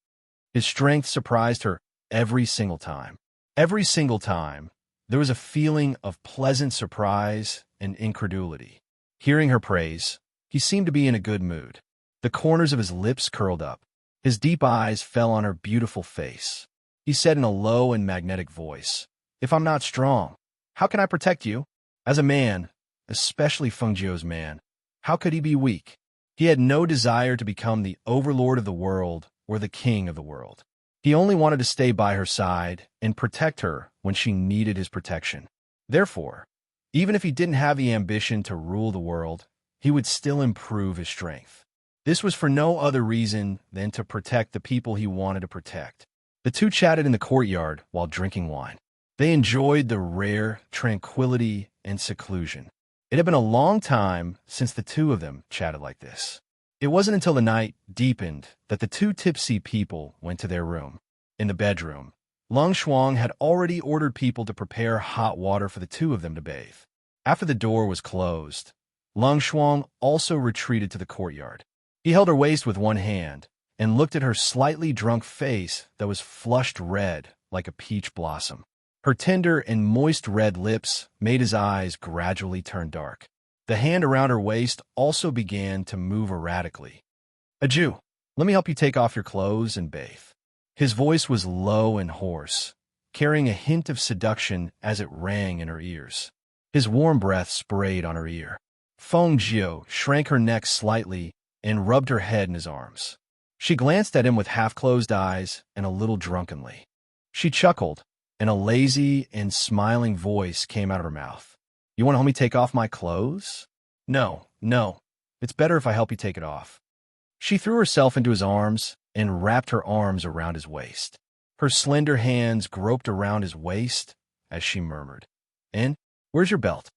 His strength surprised her every single time. Every single time, there was a feeling of pleasant surprise and incredulity. Hearing her praise, he seemed to be in a good mood. The corners of his lips curled up. His deep eyes fell on her beautiful face. He said in a low and magnetic voice, "If I'm not strong, how can I protect you?" As a man, especially Feng Jiu's man, how could he be weak? He had no desire to become the overlord of the world or the king of the world. He only wanted to stay by her side and protect her when she needed his protection. Therefore, even if he didn't have the ambition to rule the world, he would still improve his strength. This was for no other reason than to protect the people he wanted to protect. The two chatted in the courtyard while drinking wine. They enjoyed the rare tranquility and seclusion. It had been a long time since the two of them chatted like this. It wasn't until the night deepened that the two tipsy people went to their room. In the bedroom, Lung Shuang had already ordered people to prepare hot water for the two of them to bathe. After the door was closed, Lung Shuang also retreated to the courtyard. He held her waist with one hand and looked at her slightly drunk face that was flushed red like a peach blossom. Her tender and moist red lips made his eyes gradually turn dark. The hand around her waist also began to move erratically. "Aju, let me help you take off your clothes and bathe." His voice was low and hoarse, carrying a hint of seduction as it rang in her ears. His warm breath sprayed on her ear. Feng Jiu shrank her neck slightly and rubbed her head in his arms. She glanced at him with half-closed eyes and a little drunkenly. She chuckled, and a lazy and smiling voice came out of her mouth. "You want to help me take off my clothes?" No. It's better if I help you take it off." She threw herself into his arms and wrapped her arms around his waist. Her slender hands groped around his waist as she murmured, "And where's your belt?"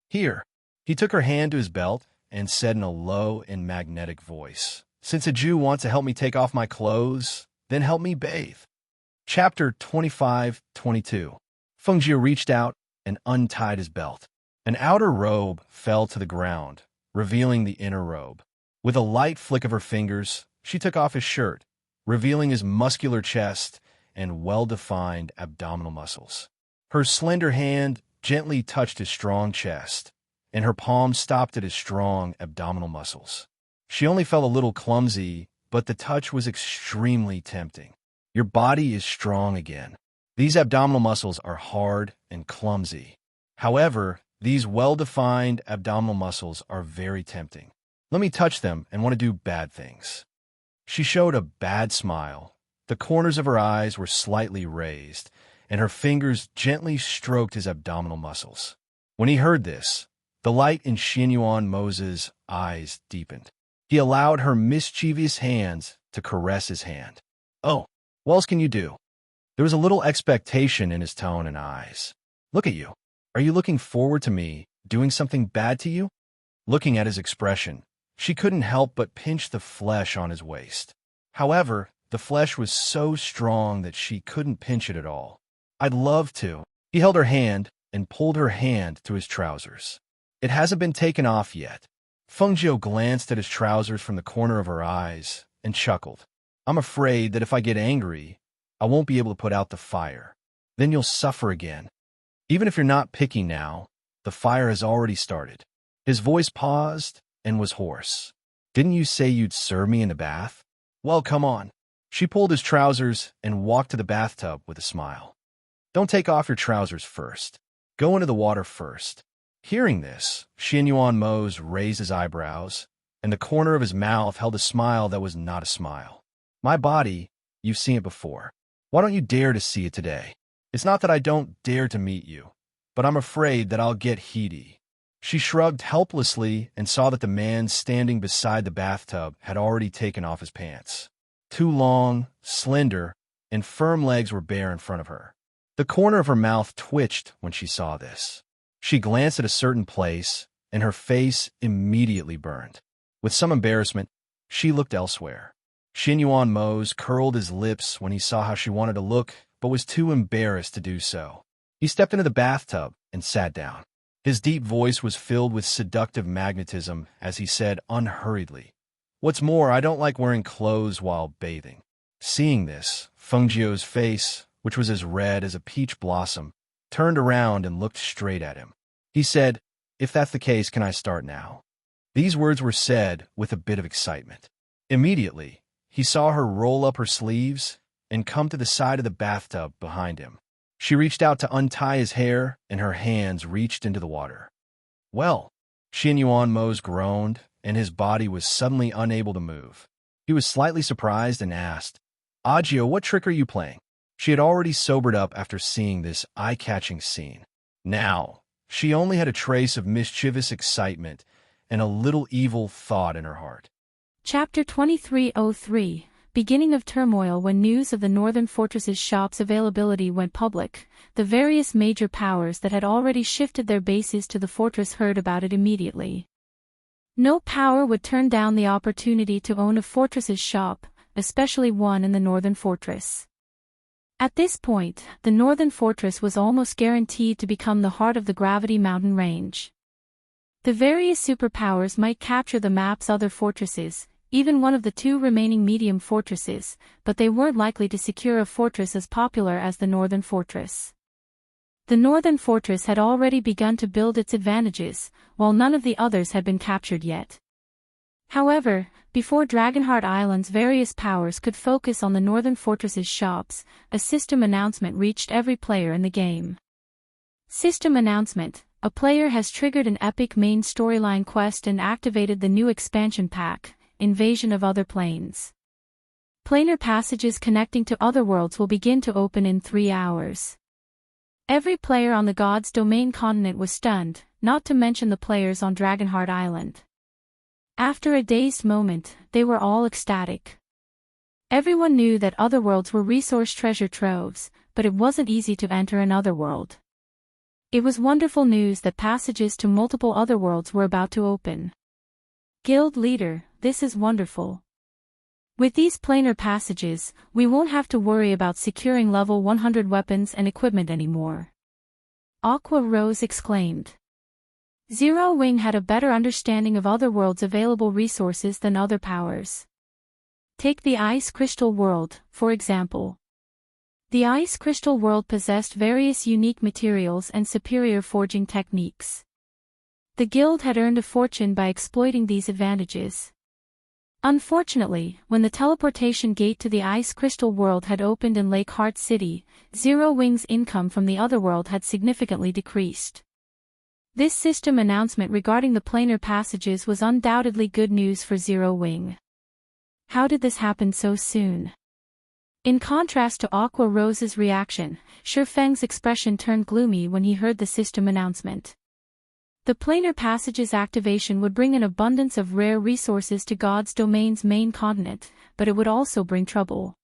"Here." He took her hand to his belt and said in a low and magnetic voice, Since a Jew wants to help me take off my clothes, then help me bathe. Chapter 25-22. Feng reached out and untied his belt. An outer robe fell to the ground, revealing the inner robe. With a light flick of her fingers, she took off his shirt, revealing his muscular chest and well-defined abdominal muscles. Her slender hand gently touched his strong chest, and her palm stopped at his strong abdominal muscles. She only felt a little clumsy, but the touch was extremely tempting. Your body is strong again. These abdominal muscles are hard and clumsy. However, these well-defined abdominal muscles are very tempting. Let me touch them and want to do bad things. She showed a bad smile. The corners of her eyes were slightly raised, and her fingers gently stroked his abdominal muscles. When he heard this, the light in Xianyuan Mo's eyes deepened. He allowed her mischievous hands to caress his hand. Oh, what else can you do? There was a little expectation in his tone and eyes. Look at you. Are you looking forward to me doing something bad to you? Looking at his expression, she couldn't help but pinch the flesh on his waist. However, the flesh was so strong that she couldn't pinch it at all. I'd love to. He held her hand and pulled her hand through his trousers. It hasn't been taken off yet. Feng glanced at his trousers from the corner of her eyes and chuckled. I'm afraid that if I get angry, I won't be able to put out the fire. Then you'll suffer again. Even if you're not picky now, the fire has already started. His voice paused and was hoarse. Didn't you say you'd serve me in the bath? Well, come on. She pulled his trousers and walked to the bathtub with a smile. Don't take off your trousers first. Go into the water first. Hearing this, Xianyuan Mo raised his eyebrows, and the corner of his mouth held a smile that was not a smile. My body, you've seen it before. Why don't you dare to see it today? It's not that I don't dare to meet you, but I'm afraid that I'll get heaty. She shrugged helplessly and saw that the man standing beside the bathtub had already taken off his pants. Two long, slender, and firm legs were bare in front of her. The corner of her mouth twitched when she saw this. She glanced at a certain place, and her face immediately burned. With some embarrassment, she looked elsewhere. Xianyuan Mo curled his lips when he saw how she wanted to look, but was too embarrassed to do so. He stepped into the bathtub and sat down. His deep voice was filled with seductive magnetism as he said unhurriedly, What's more, I don't like wearing clothes while bathing. Seeing this, Feng's face, which was as red as a peach blossom, turned around and looked straight at him. He said, If that's the case, can I start now? These words were said with a bit of excitement. Immediately, he saw her roll up her sleeves and come to the side of the bathtub behind him. She reached out to untie his hair, and her hands reached into the water. Well, Xianyuan Mo groaned, and his body was suddenly unable to move. He was slightly surprised and asked, Agio, what trick are you playing? She had already sobered up after seeing this eye-catching scene. Now, she only had a trace of mischievous excitement and a little evil thought in her heart. Chapter 2303. Beginning of turmoil. When news of the Northern Fortress's shop's availability went public, the various major powers that had already shifted their bases to the fortress heard about it immediately. No power would turn down the opportunity to own a fortress's shop, especially one in the Northern Fortress. At this point, the Northern Fortress was almost guaranteed to become the heart of the Gravity Mountain Range. The various superpowers might capture the map's other fortresses, even one of the two remaining medium fortresses, but they weren't likely to secure a fortress as popular as the Northern Fortress. The Northern Fortress had already begun to build its advantages, while none of the others had been captured yet. However, before Dragonheart Island's various powers could focus on the Northern Fortress's shops, a system announcement reached every player in the game. System announcement: a player has triggered an epic main storyline quest and activated the new expansion pack, Invasion of Other Planes. Planar passages connecting to other worlds will begin to open in 3 hours. Every player on the God's Domain continent was stunned, not to mention the players on Dragonheart Island. After a dazed moment, they were all ecstatic. Everyone knew that otherworlds were resource treasure troves, but it wasn't easy to enter an otherworld. It was wonderful news that passages to multiple otherworlds were about to open. Guild leader, this is wonderful. With these planar passages, we won't have to worry about securing level 100 weapons and equipment anymore. Aqua Rose exclaimed. Zero Wing had a better understanding of Otherworld's available resources than other powers. Take the Ice Crystal World, for example. The Ice Crystal World possessed various unique materials and superior forging techniques. The guild had earned a fortune by exploiting these advantages. Unfortunately, when the teleportation gate to the Ice Crystal World had opened in Lake Heart City, Zero Wing's income from the Otherworld had significantly decreased. This system announcement regarding the planar passages was undoubtedly good news for Zero Wing. How did this happen so soon? In contrast to Aqua Rose's reaction, Shifeng's expression turned gloomy when he heard the system announcement. The planar passage's activation would bring an abundance of rare resources to God's domain's main continent, but it would also bring trouble.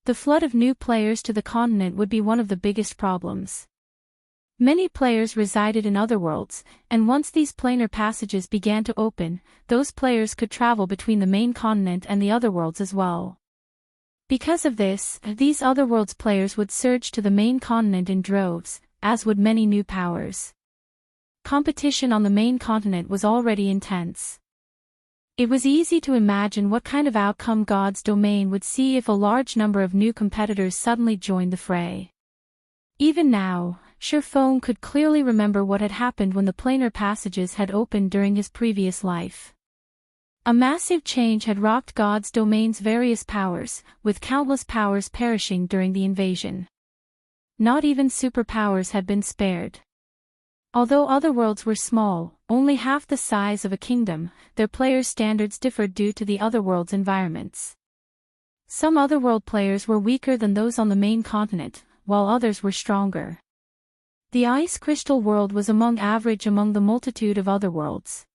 The flood of new players to the continent would be one of the biggest problems. Many players resided in other worlds, and once these planar passages began to open, those players could travel between the main continent and the other worlds as well. Because of this, these otherworlds players would surge to the main continent in droves, as would many new powers. Competition on the main continent was already intense. It was easy to imagine what kind of outcome God's domain would see if a large number of new competitors suddenly joined the fray. Even now, Shifeng could clearly remember what had happened when the planar passages had opened during his previous life. A massive change had rocked God's domain's various powers, with countless powers perishing during the invasion. Not even superpowers had been spared. Although otherworlds were small, only half the size of a kingdom, their players' standards differed due to the otherworld's environments. Some otherworld players were weaker than those on the main continent, while others were stronger. The Ice Crystal World was among average among the multitude of otherworlds.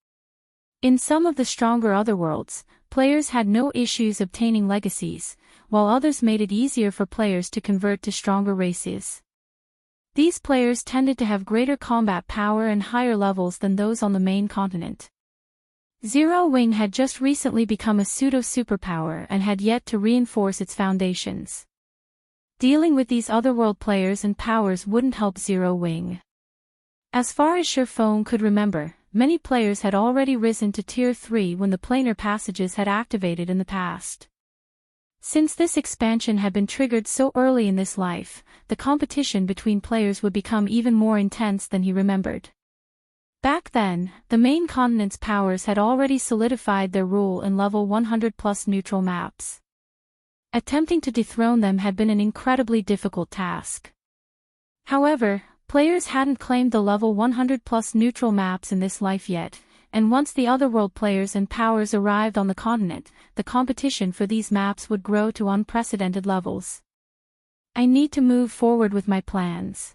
In some of the stronger otherworlds, players had no issues obtaining legacies, while others made it easier for players to convert to stronger races. These players tended to have greater combat power and higher levels than those on the main continent. Zero Wing had just recently become a pseudo-superpower and had yet to reinforce its foundations. Dealing with these otherworld players and powers wouldn't help Zero Wing. As far as Shifeng could remember, many players had already risen to Tier 3 when the planar passages had activated in the past. Since this expansion had been triggered so early in this life, the competition between players would become even more intense than he remembered. Back then, the main continent's powers had already solidified their rule in level 100+ neutral maps. Attempting to dethrone them had been an incredibly difficult task. However, players hadn't claimed the level 100+ neutral maps in this life yet, and once the otherworld players and powers arrived on the continent, the competition for these maps would grow to unprecedented levels. I need to move forward with my plans.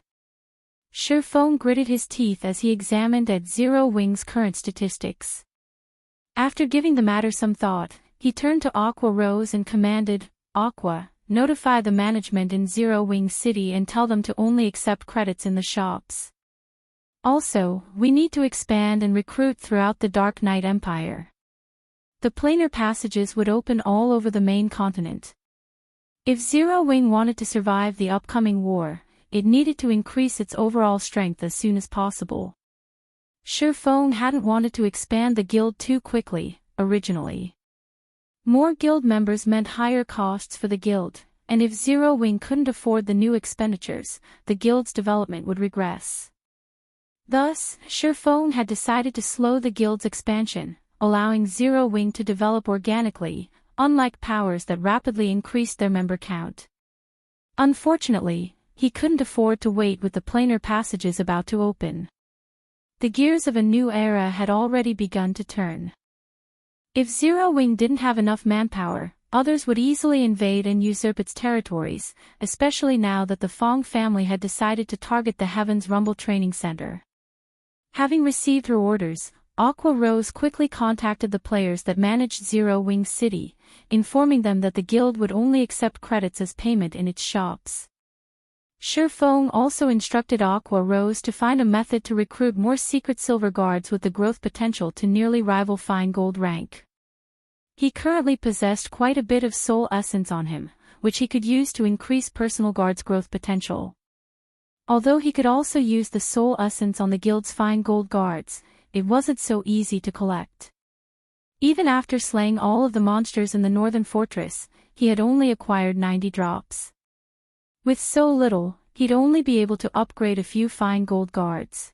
Shifeng gritted his teeth as he examined at Zero Wing's current statistics. After giving the matter some thought, he turned to Aqua Rose and commanded, Aqua, notify the management in Zero Wing City and tell them to only accept credits in the shops. Also, we need to expand and recruit throughout the Dark Knight Empire. The planar passages would open all over the main continent. If Zero Wing wanted to survive the upcoming war, it needed to increase its overall strength as soon as possible. Shifeng hadn't wanted to expand the guild too quickly, originally. More guild members meant higher costs for the guild, and if Zero Wing couldn't afford the new expenditures, the guild's development would regress. Thus, Shifeng had decided to slow the guild's expansion, allowing Zero Wing to develop organically, unlike powers that rapidly increased their member count. Unfortunately, he couldn't afford to wait with the planar passages about to open. The gears of a new era had already begun to turn. If Zero Wing didn't have enough manpower, others would easily invade and usurp its territories, especially now that the Fong family had decided to target the Heaven's Rumble Training Center. Having received her orders, Aqua Rose quickly contacted the players that managed Zero Wing City, informing them that the guild would only accept credits as payment in its shops. Shifeng also instructed Aqua Rose to find a method to recruit more secret silver guards with the growth potential to nearly rival fine gold rank. He currently possessed quite a bit of soul essence on him, which he could use to increase personal guard's growth potential. Although he could also use the soul essence on the guild's fine gold guards, it wasn't so easy to collect. Even after slaying all of the monsters in the northern fortress, he had only acquired 90 drops. With so little, he'd only be able to upgrade a few fine gold guards.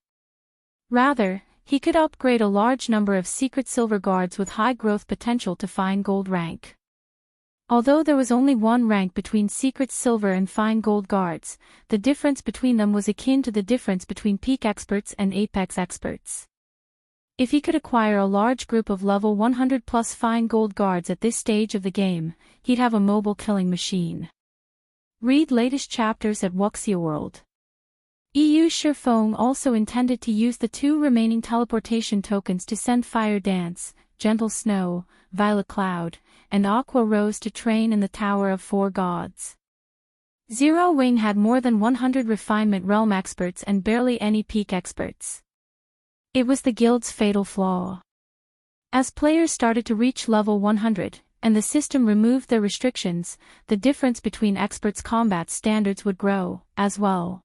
Rather, he could upgrade a large number of secret silver guards with high growth potential to fine gold rank. Although there was only one rank between secret silver and fine gold guards, the difference between them was akin to the difference between peak experts and apex experts. If he could acquire a large group of level 100 plus fine gold guards at this stage of the game, he'd have a mobile killing machine. Read latest chapters at Wuxia World. Shifeng also intended to use the 2 remaining teleportation tokens to send Fire Dance, Gentle Snow, Violet Cloud, and Aqua Rose to train in the Tower of 4 Gods. Zero Wing had more than 100 refinement realm experts and barely any peak experts. It was the guild's fatal flaw. As players started to reach level 100, and the system removed their restrictions, the difference between experts' combat standards would grow, as well.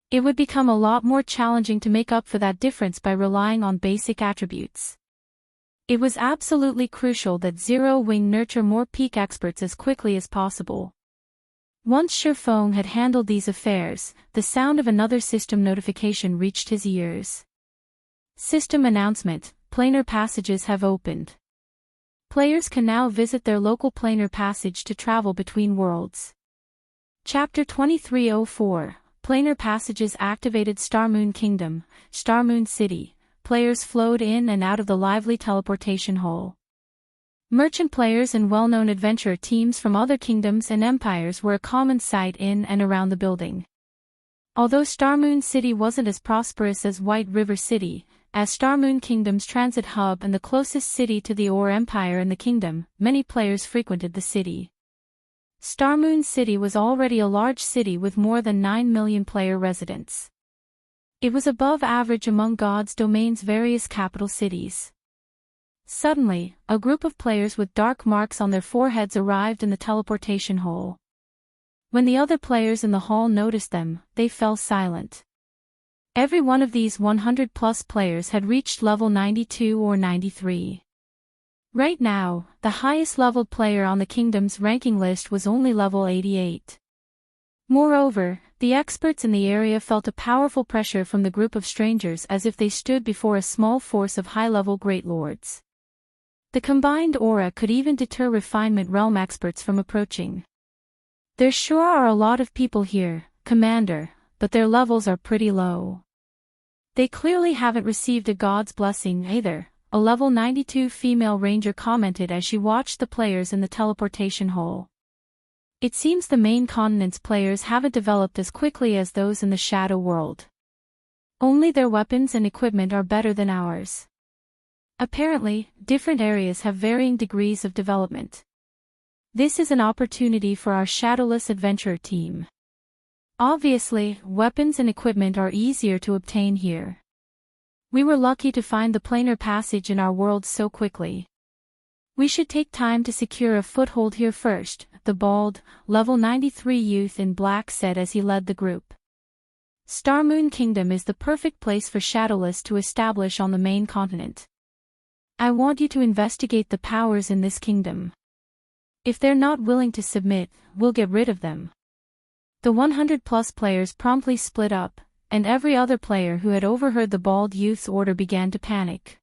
It would become a lot more challenging to make up for that difference by relying on basic attributes. It was absolutely crucial that Zero Wing nurture more peak experts as quickly as possible. Once Shifeng had handled these affairs, the sound of another system notification reached his ears. System announcement: planar passages have opened. Players can now visit their local planar passage to travel between worlds. Chapter 2304, Planar Passages activated. Starmoon Kingdom, Starmoon City. Players flowed in and out of the lively teleportation hole. Merchant players and well-known adventurer teams from other kingdoms and empires were a common sight in and around the building. Although Starmoon City wasn't as prosperous as White River City, as Starmoon Kingdom's transit hub and the closest city to the Ore Empire in the kingdom, many players frequented the city. Starmoon City was already a large city with more than 9 million player residents. It was above average among God's Domain's various capital cities. Suddenly, a group of players with dark marks on their foreheads arrived in the teleportation hole. When the other players in the hall noticed them, they fell silent. Every one of these 100-plus players had reached level 92 or 93. Right now, the highest-leveled player on the kingdom's ranking list was only level 88. Moreover, the experts in the area felt a powerful pressure from the group of strangers as if they stood before a small force of high-level great lords. The combined aura could even deter refinement realm experts from approaching. There sure are a lot of people here, Commander, but their levels are pretty low. They clearly haven't received a god's blessing either, a level 92 female ranger commented as she watched the players in the teleportation hole. It seems the main continent's players haven't developed as quickly as those in the shadow world. Only their weapons and equipment are better than ours. Apparently, different areas have varying degrees of development. This is an opportunity for our shadowless adventurer team. Obviously, weapons and equipment are easier to obtain here. We were lucky to find the planar passage in our world so quickly. We should take time to secure a foothold here first, the bald, level 93 youth in black said as he led the group. Starmoon Kingdom is the perfect place for shadowless to establish on the main continent. I want you to investigate the powers in this kingdom. If they're not willing to submit, we'll get rid of them. The 100-plus players promptly split up, and every other player who had overheard the bald youth's order began to panic.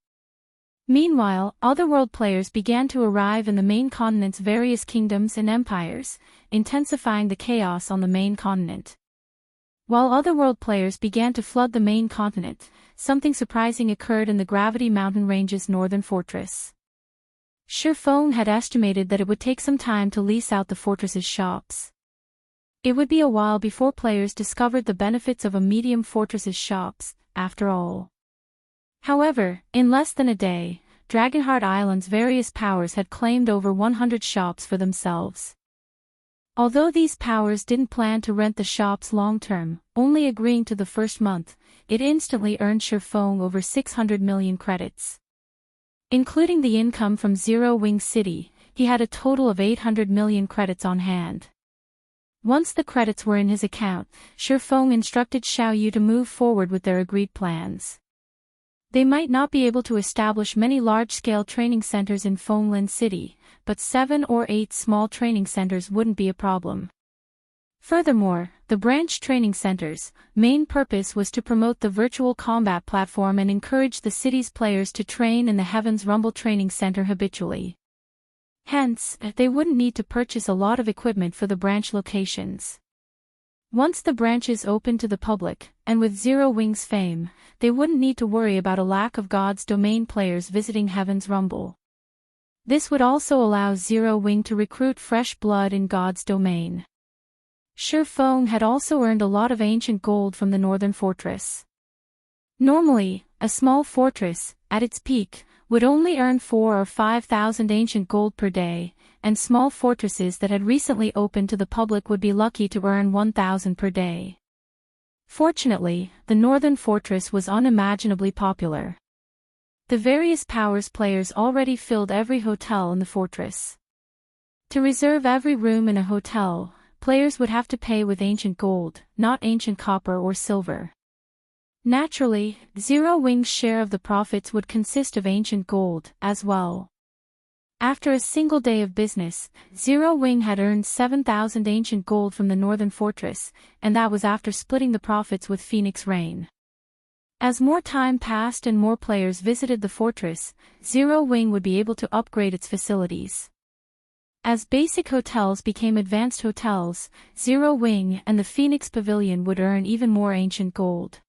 Meanwhile, otherworld players began to arrive in the main continent's various kingdoms and empires, intensifying the chaos on the main continent. While otherworld players began to flood the main continent, something surprising occurred in the Gravity Mountain Range's northern fortress. Shifeng had estimated that it would take some time to lease out the fortress's shops. It would be a while before players discovered the benefits of a medium fortress's shops, after all. However, in less than a day, Dragonheart Island's various powers had claimed over 100 shops for themselves. Although these powers didn't plan to rent the shops long-term, only agreeing to the first month, it instantly earned Shifeng over 600 million credits. Including the income from Zero Wing City, he had a total of 800 million credits on hand. Once the credits were in his account, Shifeng instructed Xiao Yu to move forward with their agreed plans. They might not be able to establish many large-scale training centers in Fenglin City, but 7 or 8 small training centers wouldn't be a problem. Furthermore, the branch training centers' main purpose was to promote the virtual combat platform and encourage the city's players to train in the Heaven's Rumble Training Center habitually. Hence, they wouldn't need to purchase a lot of equipment for the branch locations. Once the branches opened to the public, and with Zero Wing's fame, they wouldn't need to worry about a lack of God's Domain players visiting Heaven's Rumble. This would also allow Zero Wing to recruit fresh blood in God's Domain. Shifeng had also earned a lot of ancient gold from the Northern Fortress. Normally, a small fortress, at its peak, would only earn 4,000 or 5,000 ancient gold per day, and small fortresses that had recently opened to the public would be lucky to earn 1,000 per day. Fortunately, the Northern Fortress was unimaginably popular. The various powers players already filled every hotel in the fortress. To reserve every room in a hotel, players would have to pay with ancient gold, not ancient copper or silver. Naturally, Zero Wing's share of the profits would consist of ancient gold, as well. After a single day of business, Zero Wing had earned 7,000 ancient gold from the Northern Fortress, and that was after splitting the profits with Phoenix Rain. As more time passed and more players visited the fortress, Zero Wing would be able to upgrade its facilities. As basic hotels became advanced hotels, Zero Wing and the Phoenix Pavilion would earn even more ancient gold.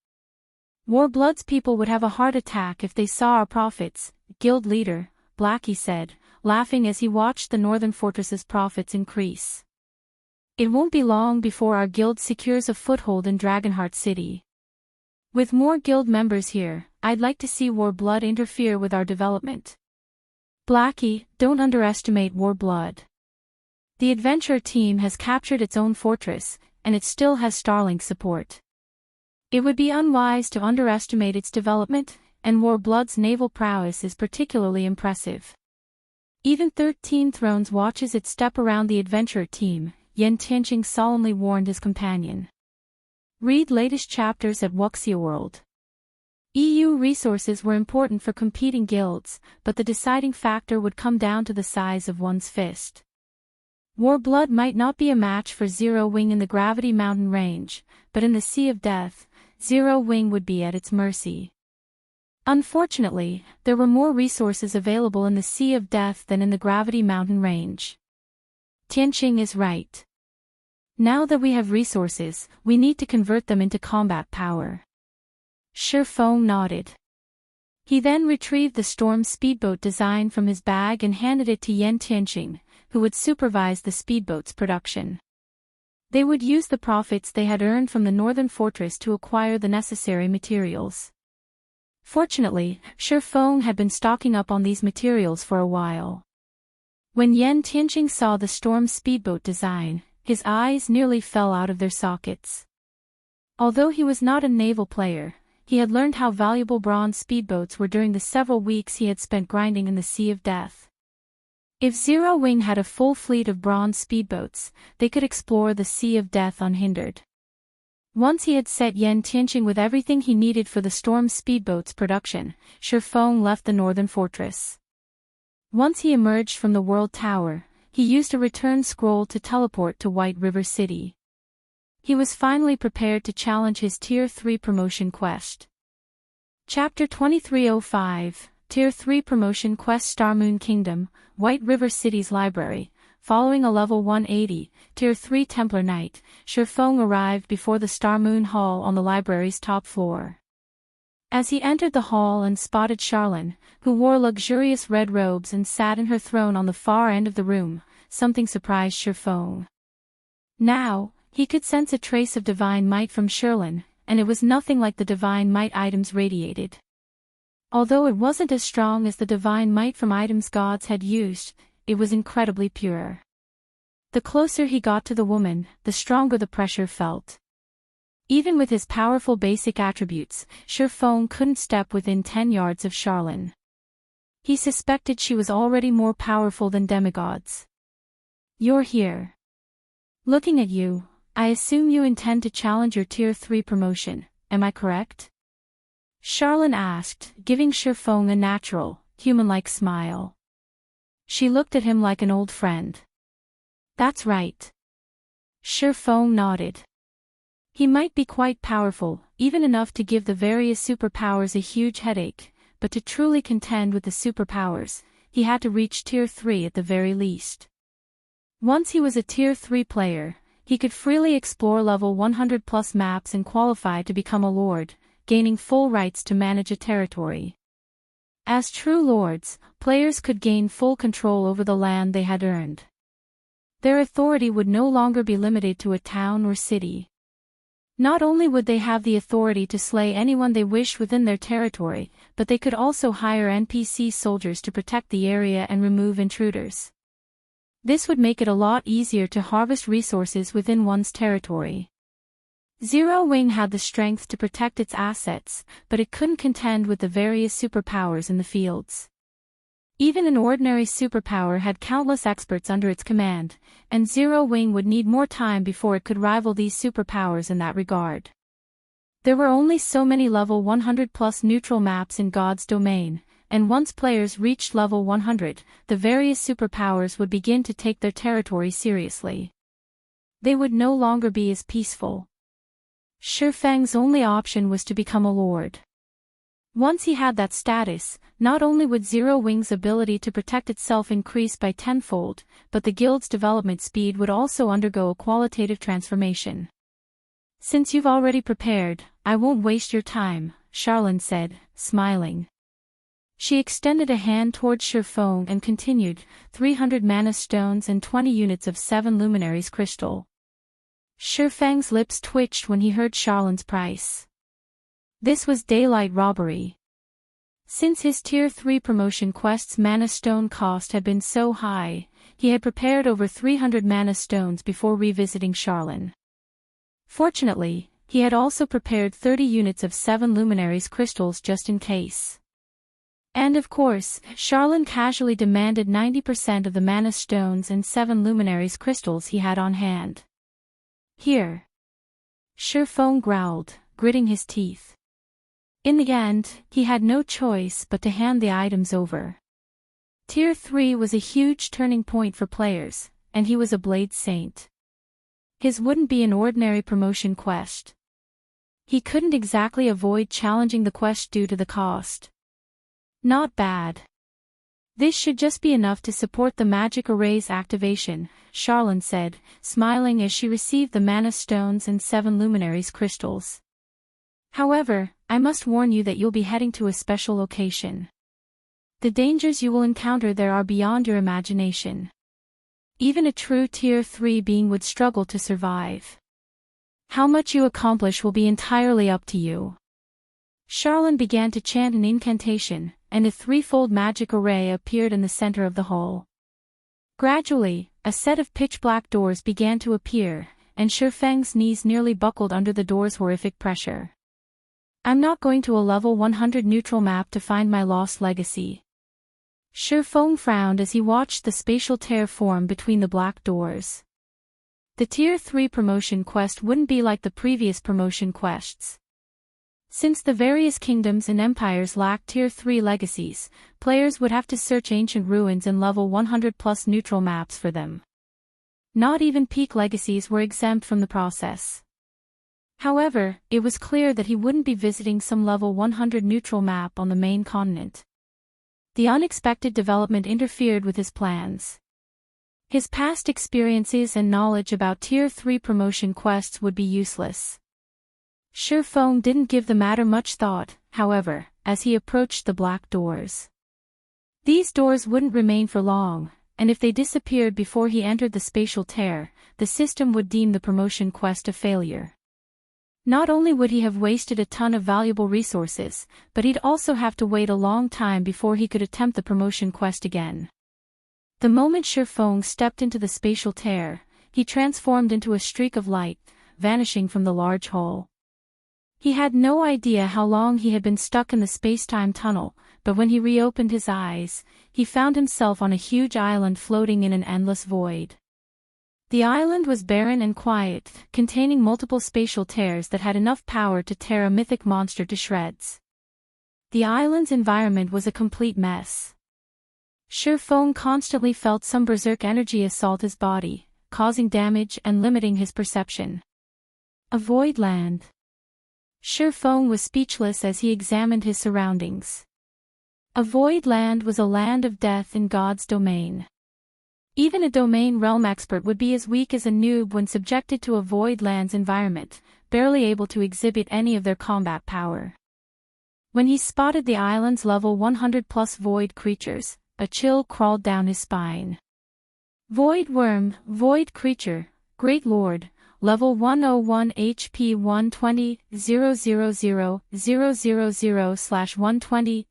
Warblood's people would have a heart attack if they saw our profits, guild leader, Blackie said, laughing as he watched the Northern Fortress's profits increase. It won't be long before our guild secures a foothold in Dragonheart City. With more guild members here, I'd like to see Warblood interfere with our development. Blackie, don't underestimate Warblood. The adventure team has captured its own fortress, and it still has Starlink support. It would be unwise to underestimate its development, and Warblood's naval prowess is particularly impressive. Even 13 Thrones watches its step around the adventure team, Yen Tianqing solemnly warned his companion. Read latest chapters at Wuxia World. EU resources were important for competing guilds, but the deciding factor would come down to the size of one's fist. Warblood might not be a match for Zero Wing in the Gravity Mountain range, but in the Sea of Death, Zero Wing would be at its mercy. Unfortunately, there were more resources available in the Sea of Death than in the Gravity Mountain range. Tianqing is right. Now that we have resources, we need to convert them into combat power. Shifeng nodded. He then retrieved the Storm speedboat design from his bag and handed it to Yen Tianqing, who would supervise the speedboat's production. They would use the profits they had earned from the Northern Fortress to acquire the necessary materials. Fortunately, Shifeng had been stocking up on these materials for a while. When Yen Tianqing saw the Storm speedboat design, his eyes nearly fell out of their sockets. Although he was not a naval player, he had learned how valuable bronze speedboats were during the several weeks he had spent grinding in the Sea of Death. If Zero Wing had a full fleet of bronze speedboats, they could explore the Sea of Death unhindered. Once he had set Yen Tianqing with everything he needed for the Storm speedboat's production, Shifeng left the Northern Fortress. Once he emerged from the World Tower, he used a return scroll to teleport to White River City. He was finally prepared to challenge his Tier 3 promotion quest. Chapter 2305, Tier 3 Promotion Quest Starmoon Kingdom, White River City's Library. Following a level 180, Tier 3 Templar Knight, Shifeng arrived before the Starmoon Hall on the library's top floor. As he entered the hall and spotted Charlene, who wore luxurious red robes and sat in her throne on the far end of the room, something surprised Shifeng. Now, he could sense a trace of divine might from Charlene, and it was nothing like the divine might items radiated. Although it wasn't as strong as the divine might from items gods had used, it was incredibly pure. The closer he got to the woman, the stronger the pressure felt. Even with his powerful basic attributes, Shifeng couldn't step within 10 yards of Charlene. He suspected she was already more powerful than demigods. You're here. Looking at you, I assume you intend to challenge your Tier 3 promotion, am I correct? Charlene asked, giving Shifeng a natural, human-like smile. She looked at him like an old friend. That's right. Shifeng nodded. He might be quite powerful, even enough to give the various superpowers a huge headache, but to truly contend with the superpowers, he had to reach Tier 3 at the very least. Once he was a Tier 3 player, he could freely explore level 100+ maps and qualify to become a lord, gaining full rights to manage a territory. As true lords, players could gain full control over the land they had earned. Their authority would no longer be limited to a town or city. Not only would they have the authority to slay anyone they wish within their territory, but they could also hire NPC soldiers to protect the area and remove intruders. This would make it a lot easier to harvest resources within one's territory. Zero Wing had the strength to protect its assets, but it couldn't contend with the various superpowers in the fields. Even an ordinary superpower had countless experts under its command, and Zero Wing would need more time before it could rival these superpowers in that regard. There were only so many level 100+ neutral maps in God's domain, and once players reached level 100, the various superpowers would begin to take their territory seriously. They would no longer be as peaceful. Shifeng's only option was to become a lord. Once he had that status, not only would Zero Wing's ability to protect itself increase by tenfold, but the guild's development speed would also undergo a qualitative transformation. Since you've already prepared, I won't waste your time, Charlene said, smiling. She extended a hand towards Shifeng and continued, 300 mana stones and 20 units of 7 luminaries crystal. Shifeng's lips twitched when he heard Charlene's price. This was daylight robbery. Since his Tier 3 promotion quest's mana stone cost had been so high, he had prepared over 300 mana stones before revisiting Charlene. Fortunately, he had also prepared 30 units of 7 luminaries crystals just in case. And of course, Charlene casually demanded 90% of the mana stones and 7 luminaries crystals he had on hand. Here. Shifeng growled, gritting his teeth. In the end, he had no choice but to hand the items over. Tier 3 was a huge turning point for players, and he was a Blade Saint. His wouldn't be an ordinary promotion quest. He couldn't exactly avoid challenging the quest due to the cost. Not bad. This should just be enough to support the magic array's activation, Charlene said, smiling as she received the mana stones and 7 luminaries crystals. However, I must warn you that you'll be heading to a special location. The dangers you will encounter there are beyond your imagination. Even a true Tier 3 being would struggle to survive. How much you accomplish will be entirely up to you. Charlene began to chant an incantation, and a threefold magic array appeared in the center of the hall. Gradually, a set of pitch-black doors began to appear, and Shifeng's knees nearly buckled under the door's horrific pressure. I'm not going to a level 100 neutral map to find my lost legacy. Shifeng frowned as he watched the spatial tear form between the black doors. The Tier 3 promotion quest wouldn't be like the previous promotion quests. Since the various kingdoms and empires lacked Tier 3 legacies, players would have to search ancient ruins and level 100+ neutral maps for them. Not even peak legacies were exempt from the process. However, it was clear that he wouldn't be visiting some level 100 neutral map on the main continent. The unexpected development interfered with his plans. His past experiences and knowledge about Tier 3 promotion quests would be useless. Shifeng didn't give the matter much thought, however, as he approached the black doors. These doors wouldn't remain for long, and if they disappeared before he entered the spatial tear, the system would deem the promotion quest a failure. Not only would he have wasted a ton of valuable resources, but he'd also have to wait a long time before he could attempt the promotion quest again. The moment Shifeng stepped into the spatial tear, he transformed into a streak of light, vanishing from the large hole. He had no idea how long he had been stuck in the space-time tunnel, but when he reopened his eyes, he found himself on a huge island floating in an endless void. The island was barren and quiet, containing multiple spatial tears that had enough power to tear a mythic monster to shreds. The island's environment was a complete mess. Shifeng constantly felt some berserk energy assault his body, causing damage and limiting his perception. A void land. Shifeng was speechless as he examined his surroundings. A void land was a land of death in God's domain. Even a domain realm expert would be as weak as a noob when subjected to a void land's environment, barely able to exhibit any of their combat power. When he spotted the island's level 100+ void creatures, a chill crawled down his spine. Void worm, void creature, great lord, level 101 HP 120 000 000/120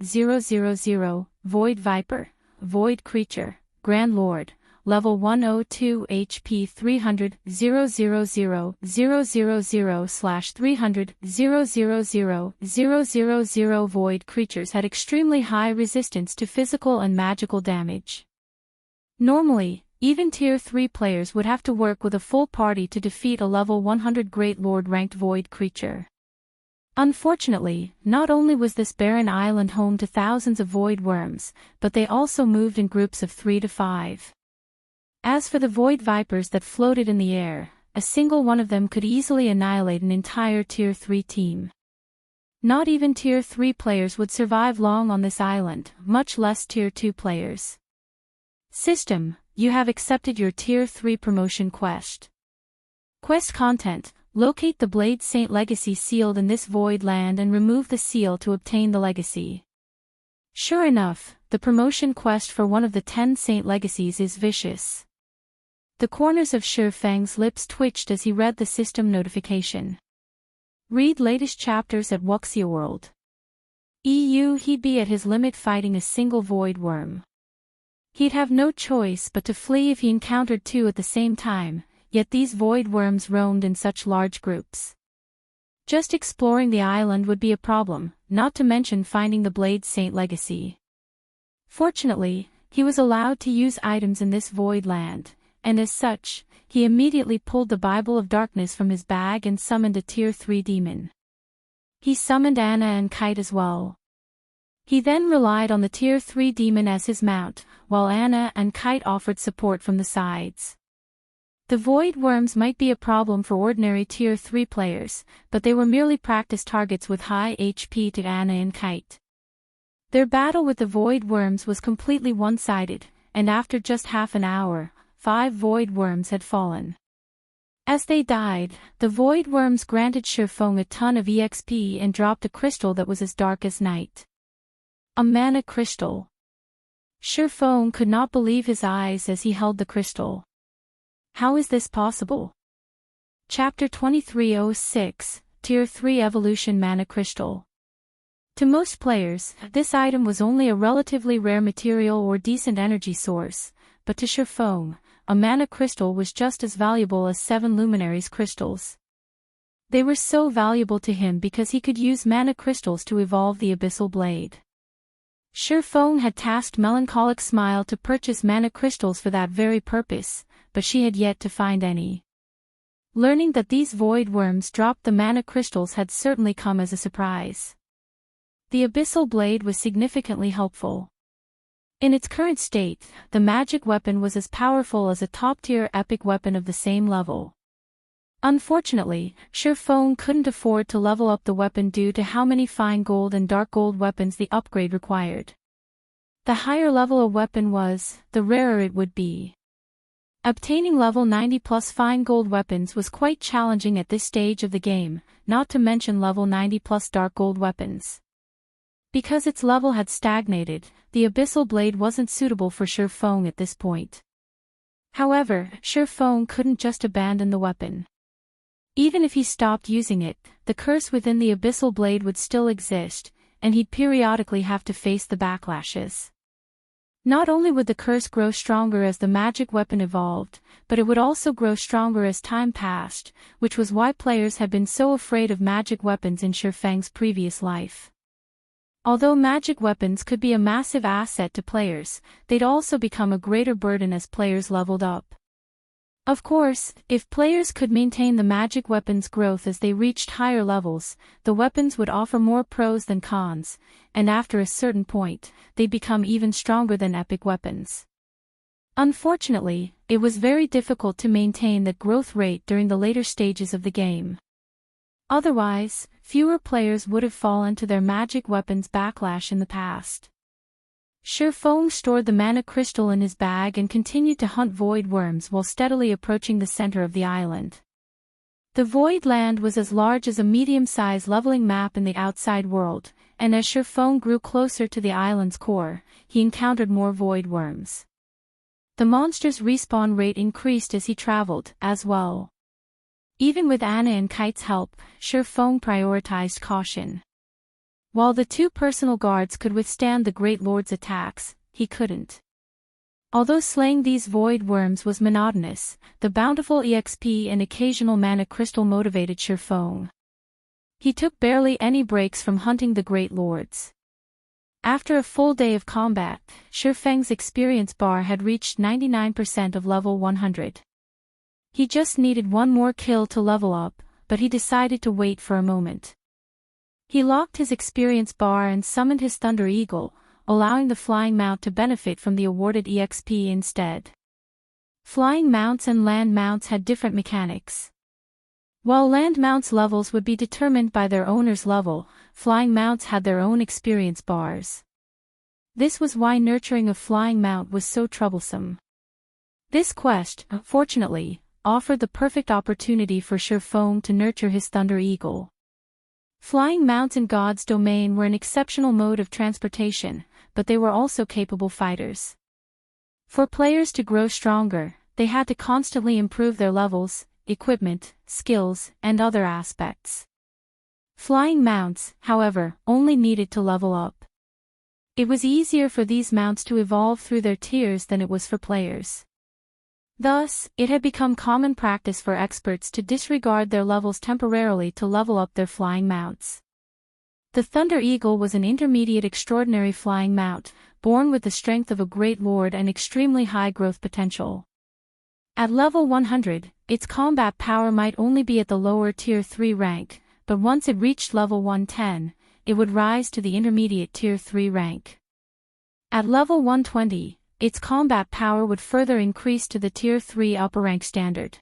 000 000, void viper, void creature, grand lord, level 102 HP 300 000 000/300 000 000. Void creatures had extremely high resistance to physical and magical damage. Normally, even Tier 3 players would have to work with a full party to defeat a level 100 Great Lord ranked void creature. Unfortunately, not only was this barren island home to thousands of void worms, but they also moved in groups of 3 to 5. As for the void vipers that floated in the air, a single one of them could easily annihilate an entire Tier 3 team. Not even Tier 3 players would survive long on this island, much less Tier 2 players. System, you have accepted your Tier 3 promotion quest. Quest content: locate the Blade Saint legacy sealed in this void land and remove the seal to obtain the legacy. Sure enough, the promotion quest for one of the 10 saint legacies is vicious. The corners of Shifeng's lips twitched as he read the system notification. Read latest chapters at Wuxia World. He'd be at his limit fighting a single void worm. He'd have no choice but to flee if he encountered 2 at the same time, yet these void worms roamed in such large groups. Just exploring the island would be a problem, not to mention finding the Blade Saint legacy. Fortunately, he was allowed to use items in this void land, and as such, he immediately pulled the Bible of Darkness from his bag and summoned a Tier 3 demon. He summoned Anna and Kite as well. He then relied on the Tier 3 demon as his mount, while Anna and Kite offered support from the sides. The void worms might be a problem for ordinary Tier 3 players, but they were merely practice targets with high HP to Anna and Kite. Their battle with the void worms was completely one-sided, and after just half an hour, 5 void worms had fallen. As they died, the void worms granted Shifeng a ton of EXP and dropped a crystal that was as dark as night. A mana crystal. Shifeng could not believe his eyes as he held the crystal. How is this possible? Chapter 2306, Tier 3 Evolution Mana Crystal. To most players, this item was only a relatively rare material or decent energy source, but to Shifeng, a mana crystal was just as valuable as 7 luminaries crystals. They were so valuable to him because he could use mana crystals to evolve the abyssal blade. Shifeng had tasked Melancholic Smile to purchase mana crystals for that very purpose, but she had yet to find any. Learning that these void worms dropped the mana crystals had certainly come as a surprise. The abyssal blade was significantly helpful. In its current state, the magic weapon was as powerful as a top-tier epic weapon of the same level. Unfortunately, Shifeng couldn't afford to level up the weapon due to how many fine gold and dark gold weapons the upgrade required. The higher level a weapon was, the rarer it would be. Obtaining level 90+ fine gold weapons was quite challenging at this stage of the game, not to mention level 90+ dark gold weapons. Because its level had stagnated, the abyssal blade wasn't suitable for Shifeng at this point. However, Shifeng couldn't just abandon the weapon. Even if he stopped using it, the curse within the abyssal blade would still exist, and he'd periodically have to face the backlashes. Not only would the curse grow stronger as the magic weapon evolved, but it would also grow stronger as time passed, which was why players had been so afraid of magic weapons in Shifeng's previous life. Although magic weapons could be a massive asset to players, they'd also become a greater burden as players leveled up. Of course, if players could maintain the magic weapons' growth as they reached higher levels, the weapons would offer more pros than cons, and after a certain point, they'd become even stronger than epic weapons. Unfortunately, it was very difficult to maintain that growth rate during the later stages of the game. Otherwise, fewer players would have fallen to their magic weapons' backlash in the past. Shifeng stored the mana crystal in his bag and continued to hunt void worms while steadily approaching the center of the island. The void land was as large as a medium-sized leveling map in the outside world, and as Shifeng grew closer to the island's core, he encountered more void worms. The monster's respawn rate increased as he traveled, as well. Even with Anna and Kite's help, Shifeng prioritized caution. While the two personal guards could withstand the Great Lord's attacks, he couldn't. Although slaying these void worms was monotonous, the bountiful EXP and occasional mana crystal motivated Shifeng. He took barely any breaks from hunting the Great Lords. After a full day of combat, Shifeng's experience bar had reached 99% of level 100. He just needed one more kill to level up, but he decided to wait for a moment. He locked his experience bar and summoned his Thunder Eagle, allowing the flying mount to benefit from the awarded EXP instead. Flying mounts and land mounts had different mechanics. While land mounts' levels would be determined by their owner's level, flying mounts had their own experience bars. This was why nurturing a flying mount was so troublesome. This quest, fortunately, offered the perfect opportunity for Shifeng to nurture his Thunder Eagle. Flying mounts in God's domain were an exceptional mode of transportation, but they were also capable fighters. For players to grow stronger, they had to constantly improve their levels, equipment, skills, and other aspects. Flying mounts, however, only needed to level up. It was easier for these mounts to evolve through their tiers than it was for players. Thus, it had become common practice for experts to disregard their levels temporarily to level up their flying mounts. The Thunder Eagle was an intermediate extraordinary flying mount, born with the strength of a great lord and extremely high growth potential. At level 100, its combat power might only be at the lower tier 3 rank, but once it reached level 110, it would rise to the intermediate tier 3 rank. At level 120, its combat power would further increase to the tier 3 upper rank standard.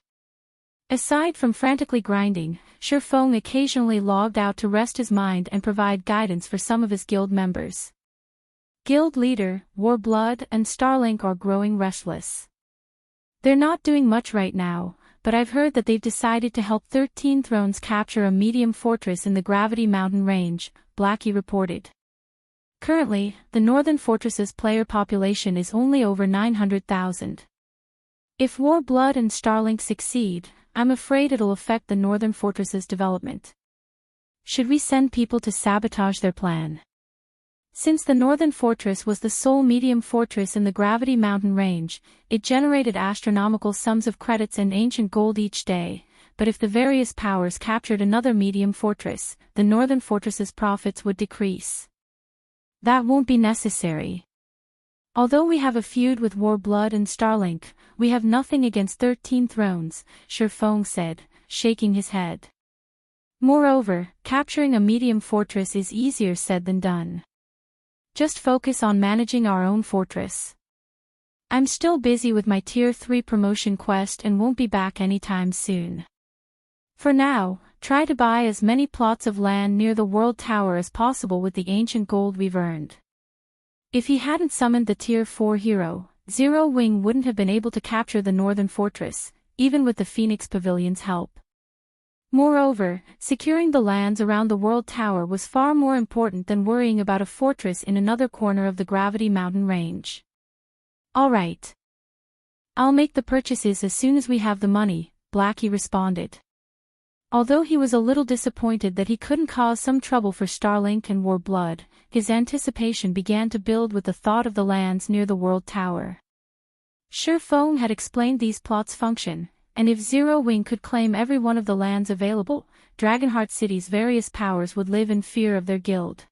Aside from frantically grinding, Shifeng occasionally logged out to rest his mind and provide guidance for some of his guild members. Guild leader, Warblood, and Starlink are growing restless. They're not doing much right now, but I've heard that they've decided to help 13 Thrones capture a medium fortress in the Gravity Mountain range, Blackie reported. Currently, the Northern Fortress's player population is only over 900,000. If Warblood and Starlink succeed, I'm afraid it'll affect the Northern Fortress's development. Should we send people to sabotage their plan? Since the Northern Fortress was the sole medium fortress in the Gravity Mountain range, it generated astronomical sums of credits and ancient gold each day, but if the various powers captured another medium fortress, the Northern Fortress's profits would decrease. That won't be necessary. Although we have a feud with Warblood and Starlink, we have nothing against 13 Thrones, Shifeng said, shaking his head. Moreover, capturing a medium fortress is easier said than done. Just focus on managing our own fortress. I'm still busy with my Tier 3 promotion quest and won't be back anytime soon. For now, try to buy as many plots of land near the World Tower as possible with the ancient gold we've earned. If he hadn't summoned the Tier 4 hero, Zero Wing wouldn't have been able to capture the Northern Fortress, even with the Phoenix Pavilion's help. Moreover, securing the lands around the World Tower was far more important than worrying about a fortress in another corner of the Gravity Mountain range. Alright. I'll make the purchases as soon as we have the money, Blackie responded. Although he was a little disappointed that he couldn't cause some trouble for Starlink and Warblood, his anticipation began to build with the thought of the lands near the World Tower. Shifeng had explained these plots' function, and if Zero Wing could claim every one of the lands available, Dragonheart City's various powers would live in fear of their guild.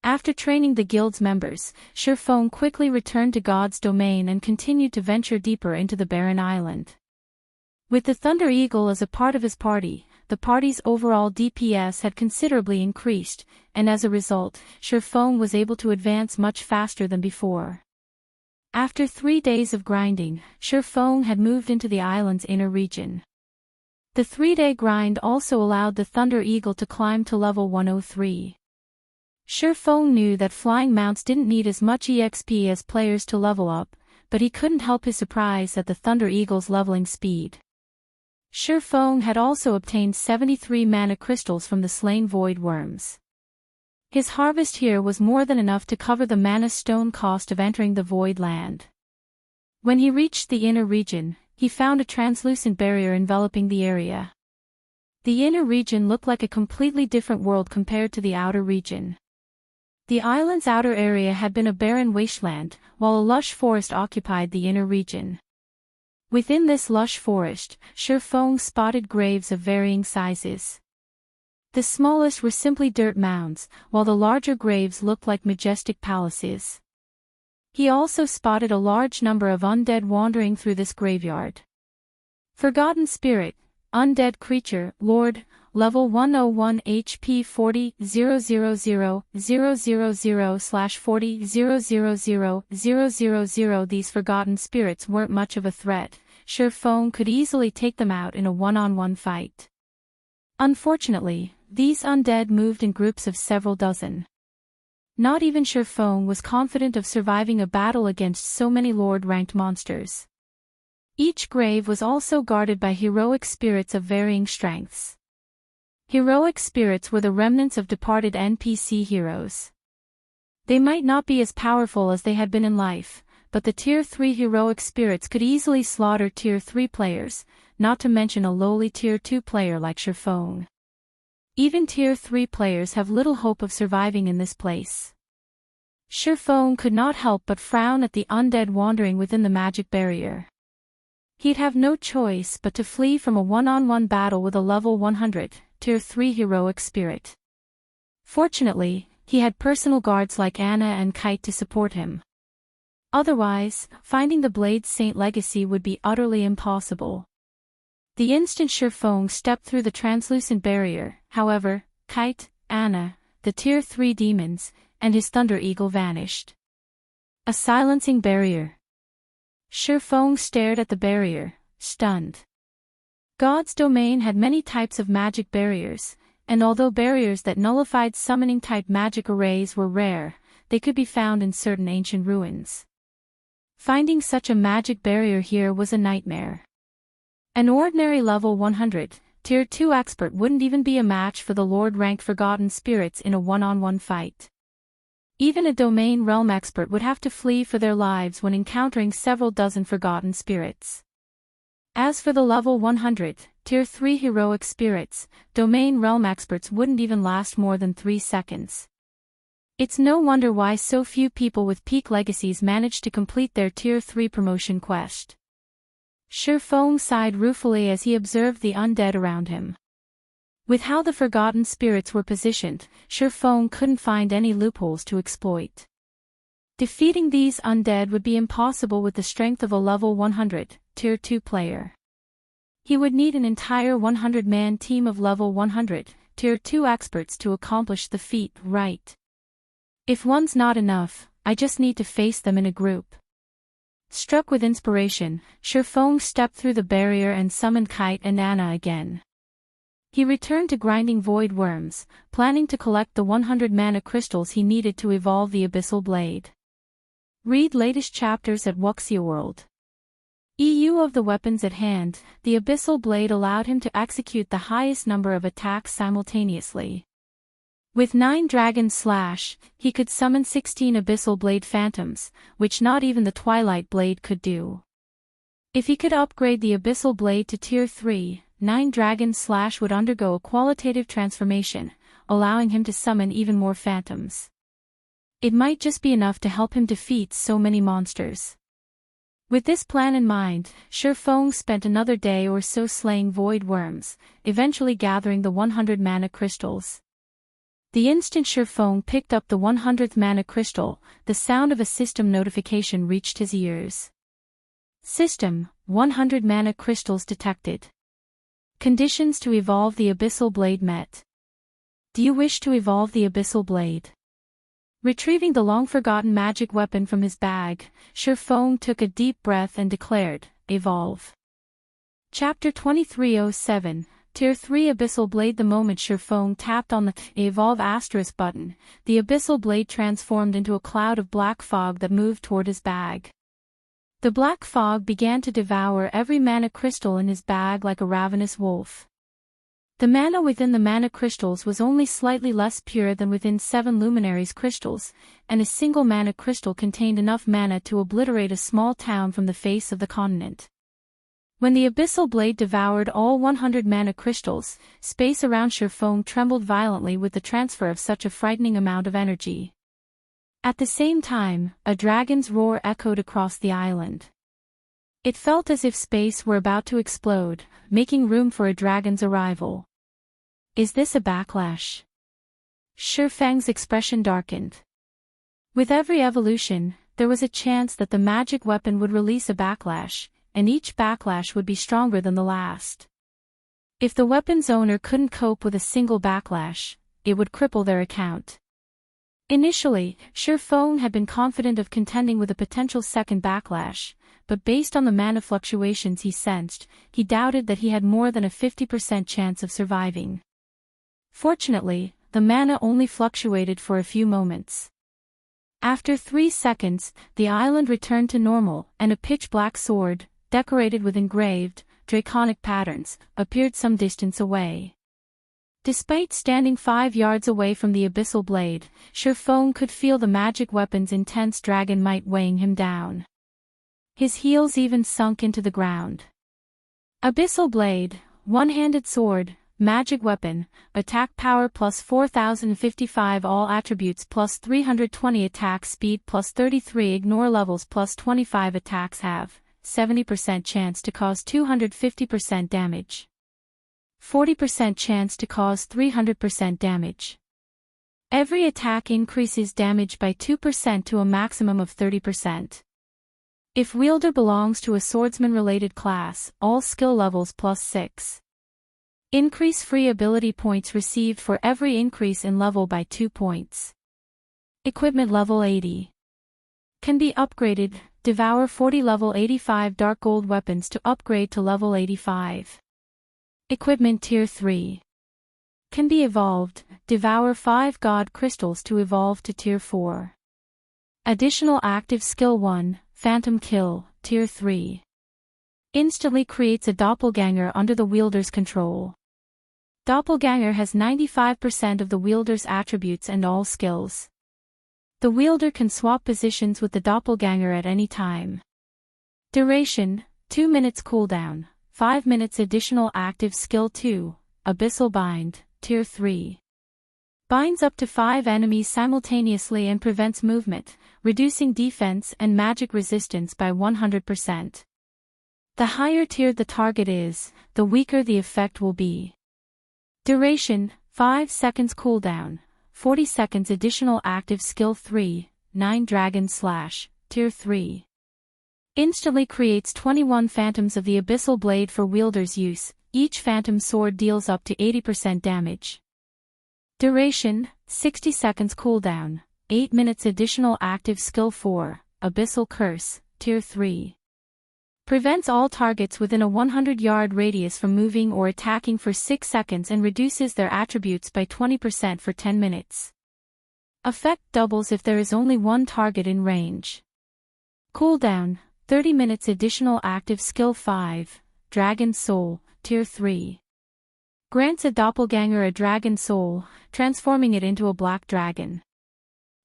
After training the guild's members, Shifeng quickly returned to God's domain and continued to venture deeper into the barren island. With the Thunder Eagle as a part of his party, the party's overall DPS had considerably increased, and as a result, Shifeng was able to advance much faster than before. After 3 days of grinding, Shifeng had moved into the island's inner region. The 3-day grind also allowed the Thunder Eagle to climb to level 103. Shifeng knew that flying mounts didn't need as much EXP as players to level up, but he couldn't help his surprise at the Thunder Eagle's leveling speed. Shifeng had also obtained 73 mana crystals from the slain void worms. His harvest here was more than enough to cover the mana stone cost of entering the void land. When he reached the inner region, he found a translucent barrier enveloping the area. The inner region looked like a completely different world compared to the outer region. The island's outer area had been a barren wasteland, while a lush forest occupied the inner region. Within this lush forest, Shifeng spotted graves of varying sizes. The smallest were simply dirt mounds, while the larger graves looked like majestic palaces. He also spotted a large number of undead wandering through this graveyard. Forgotten Spirit, Undead Creature, Lord, Level 101 HP 40,000/40,000,000. These forgotten spirits weren't much of a threat. Shifeng could easily take them out in a one-on-one fight. Unfortunately, these undead moved in groups of several dozen. Not even Shifeng was confident of surviving a battle against so many Lord-ranked monsters. Each grave was also guarded by heroic spirits of varying strengths. Heroic spirits were the remnants of departed NPC heroes. They might not be as powerful as they had been in life, but the Tier 3 heroic spirits could easily slaughter Tier 3 players, not to mention a lowly Tier 2 player like Shifeng. Even Tier 3 players have little hope of surviving in this place. Shifeng could not help but frown at the undead wandering within the magic barrier. He'd have no choice but to flee from a one-on-one battle with a level 100, Tier 3 heroic spirit. Fortunately, he had personal guards like Anna and Kite to support him. Otherwise, finding the Blade's Saint legacy would be utterly impossible. The instant Shifeng stepped through the translucent barrier, however, Kite, Anna, the Tier 3 demons, and his Thunder Eagle vanished. A silencing barrier. Shifeng stared at the barrier, stunned. God's domain had many types of magic barriers, and although barriers that nullified summoning-type magic arrays were rare, they could be found in certain ancient ruins. Finding such a magic barrier here was a nightmare. An ordinary level 100, Tier 2 expert wouldn't even be a match for the Lord-ranked Forgotten Spirits in a one-on-one fight. Even a Domain Realm expert would have to flee for their lives when encountering several dozen Forgotten Spirits. As for the level 100, Tier 3 heroic spirits, Domain Realm experts wouldn't even last more than 3 seconds. It's no wonder why so few people with peak legacies managed to complete their Tier 3 promotion quest. Shifeng sighed ruefully as he observed the undead around him. With how the Forgotten Spirits were positioned, Shifeng couldn't find any loopholes to exploit. Defeating these undead would be impossible with the strength of a level 100, Tier 2 player. He would need an entire 100-man team of level 100, Tier 2 experts to accomplish the feat, right? If one's not enough, I just need to face them in a group. Struck with inspiration, Shifeng stepped through the barrier and summoned Kite and Anna again. He returned to grinding void worms, planning to collect the 100 mana crystals he needed to evolve the Abyssal Blade. Read latest chapters at Wuxia World. EU of the weapons at hand, the Abyssal Blade allowed him to execute the highest number of attacks simultaneously. With 9 Dragon Slash, he could summon 16 Abyssal Blade Phantoms, which not even the Twilight Blade could do. If he could upgrade the Abyssal Blade to Tier 3, 9 Dragon Slash would undergo a qualitative transformation, allowing him to summon even more phantoms. It might just be enough to help him defeat so many monsters. With this plan in mind, Shifeng spent another day or so slaying void worms, eventually gathering the 100 mana crystals. The instant Shifeng picked up the 100th mana crystal, the sound of a system notification reached his ears. System, 100 mana crystals detected. Conditions to evolve the Abyssal Blade met. Do you wish to evolve the Abyssal Blade? Retrieving the long-forgotten magic weapon from his bag, Shifeng took a deep breath and declared, Evolve. Chapter 2307, Tier 3 Abyssal Blade. The moment Shifeng tapped on the Evolve * button, the Abyssal Blade transformed into a cloud of black fog that moved toward his bag. The black fog began to devour every mana crystal in his bag like a ravenous wolf. The mana within the mana crystals was only slightly less pure than within 7 luminaries crystals, and a single mana crystal contained enough mana to obliterate a small town from the face of the continent. When the Abyssal Blade devoured all 100 mana crystals, space around Shifeng trembled violently with the transfer of such a frightening amount of energy. At the same time, a dragon's roar echoed across the island. It felt as if space were about to explode, making room for a dragon's arrival. Is this a backlash? Shifeng's expression darkened. With every evolution, there was a chance that the magic weapon would release a backlash, and each backlash would be stronger than the last. If the weapon's owner couldn't cope with a single backlash, it would cripple their account. Initially, Shifeng had been confident of contending with a potential second backlash, but based on the mana fluctuations he sensed, he doubted that he had more than a 50% chance of surviving. Fortunately, the mana only fluctuated for a few moments. After 3 seconds, the island returned to normal, and a pitch-black sword, decorated with engraved, draconic patterns, appeared some distance away. Despite standing 5 yards away from the Abyssal Blade, Shifeng could feel the magic weapon's intense dragon might weighing him down. His heels even sunk into the ground. Abyssal Blade, one-handed sword, magic weapon, attack power plus 4055, all attributes plus 320, attack speed plus 33, ignore levels plus 25, attacks have 70% chance to cause 250% damage. 40% chance to cause 300% damage. Every attack increases damage by 2% to a maximum of 30%. If wielder belongs to a swordsman-related class, all skill levels plus 6. Increase free ability points received for every increase in level by 2 points. Equipment level 80. Can be upgraded, devour 40 level 85 dark gold weapons to upgrade to level 85. Equipment Tier 3. Can be evolved, devour 5 god crystals to evolve to Tier 4. Additional active skill 1, Phantom Kill, Tier 3. Instantly creates a doppelganger under the wielder's control. Doppelganger has 95% of the wielder's attributes and all skills. The wielder can swap positions with the doppelganger at any time. Duration, 2 minutes cooldown, 5 minutes additional active skill 2, Abyssal Bind, Tier 3. Binds up to 5 enemies simultaneously and prevents movement, reducing defense and magic resistance by 100%. The higher tiered the target is, the weaker the effect will be. Duration, 5 seconds cooldown, 40 seconds additional active skill 3, 9 Dragon Slash, Tier 3. Instantly creates 21 phantoms of the Abyssal Blade for wielder's use, each phantom sword deals up to 80% damage. Duration, 60 seconds cooldown, 8 minutes additional active skill 4, Abyssal Curse, Tier 3. Prevents all targets within a 100-yard radius from moving or attacking for 6 seconds and reduces their attributes by 20% for 10 minutes. Effect doubles if there is only one target in range. Cooldown, 30 minutes additional active skill 5, Dragon Soul, Tier 3. Grants a doppelganger a dragon soul, transforming it into a black dragon.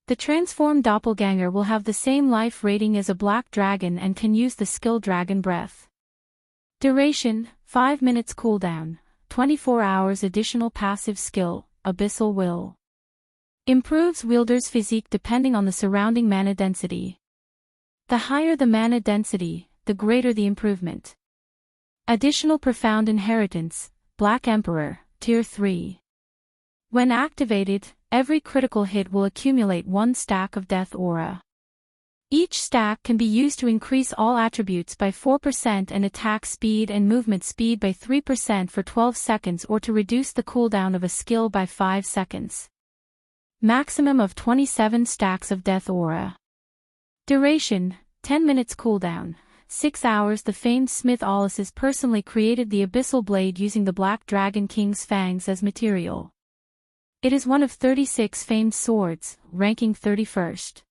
The transformed doppelganger will have the same life rating as a black dragon and can use the skill Dragon Breath. Duration, 5 minutes cooldown, 24 hours additional passive skill, Abyssal Will. Improves wielder's physique depending on the surrounding mana density. The higher the mana density, the greater the improvement. Additional Profound Inheritance, Black Emperor, Tier 3. When activated, every critical hit will accumulate 1 stack of Death Aura. Each stack can be used to increase all attributes by 4% and attack speed and movement speed by 3% for 12 seconds or to reduce the cooldown of a skill by 5 seconds. Maximum of 27 stacks of Death Aura. Duration, 10 minutes cooldown, 6 hours. The famed smith Ulysses personally created the Abyssal Blade using the Black Dragon King's fangs as material. It is one of 36 famed swords, ranking 31st.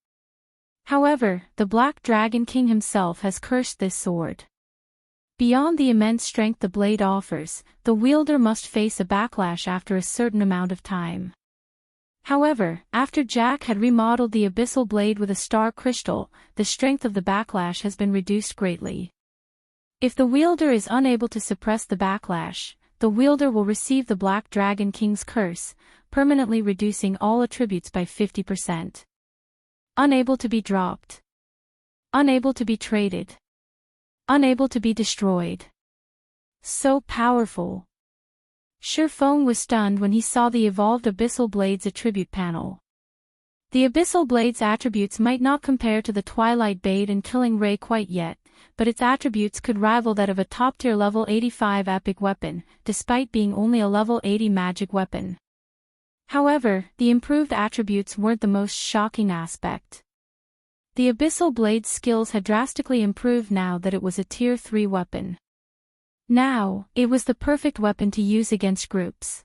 However, the Black Dragon King himself has cursed this sword. Beyond the immense strength the blade offers, the wielder must face a backlash after a certain amount of time. However, after Jack had remodeled the Abyssal Blade with a star crystal, the strength of the backlash has been reduced greatly. If the wielder is unable to suppress the backlash, the wielder will receive the Black Dragon King's curse, permanently reducing all attributes by 50%. Unable to be dropped. Unable to be traded. Unable to be destroyed. So powerful. Shurfeng was stunned when he saw the evolved Abyssal Blade's attribute panel. The Abyssal Blade's attributes might not compare to the Twilight Bait and Killing Ray quite yet, but its attributes could rival that of a top-tier level 85 epic weapon, despite being only a level 80 magic weapon. However, the improved attributes weren't the most shocking aspect. The Abyssal Blade's skills had drastically improved now that it was a Tier 3 weapon. Now, it was the perfect weapon to use against groups.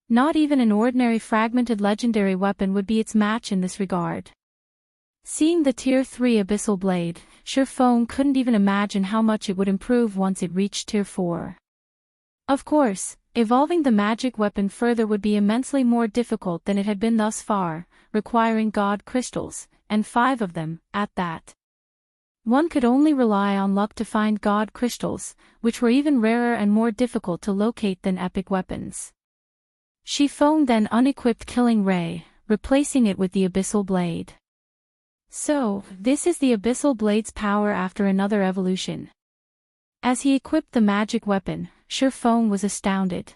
Not even an ordinary fragmented legendary weapon would be its match in this regard. Seeing the Tier 3 Abyssal Blade, Shurfeng couldn't even imagine how much it would improve once it reached Tier 4. Of course, evolving the magic weapon further would be immensely more difficult than it had been thus far, requiring God crystals, and 5 of them, at that. One could only rely on luck to find God crystals, which were even rarer and more difficult to locate than epic weapons. Shurfeng then unequipped Killing Ray, replacing it with the Abyssal Blade. So, this is the Abyssal Blade's power after another evolution. As he equipped the magic weapon, Shurfeng was astounded.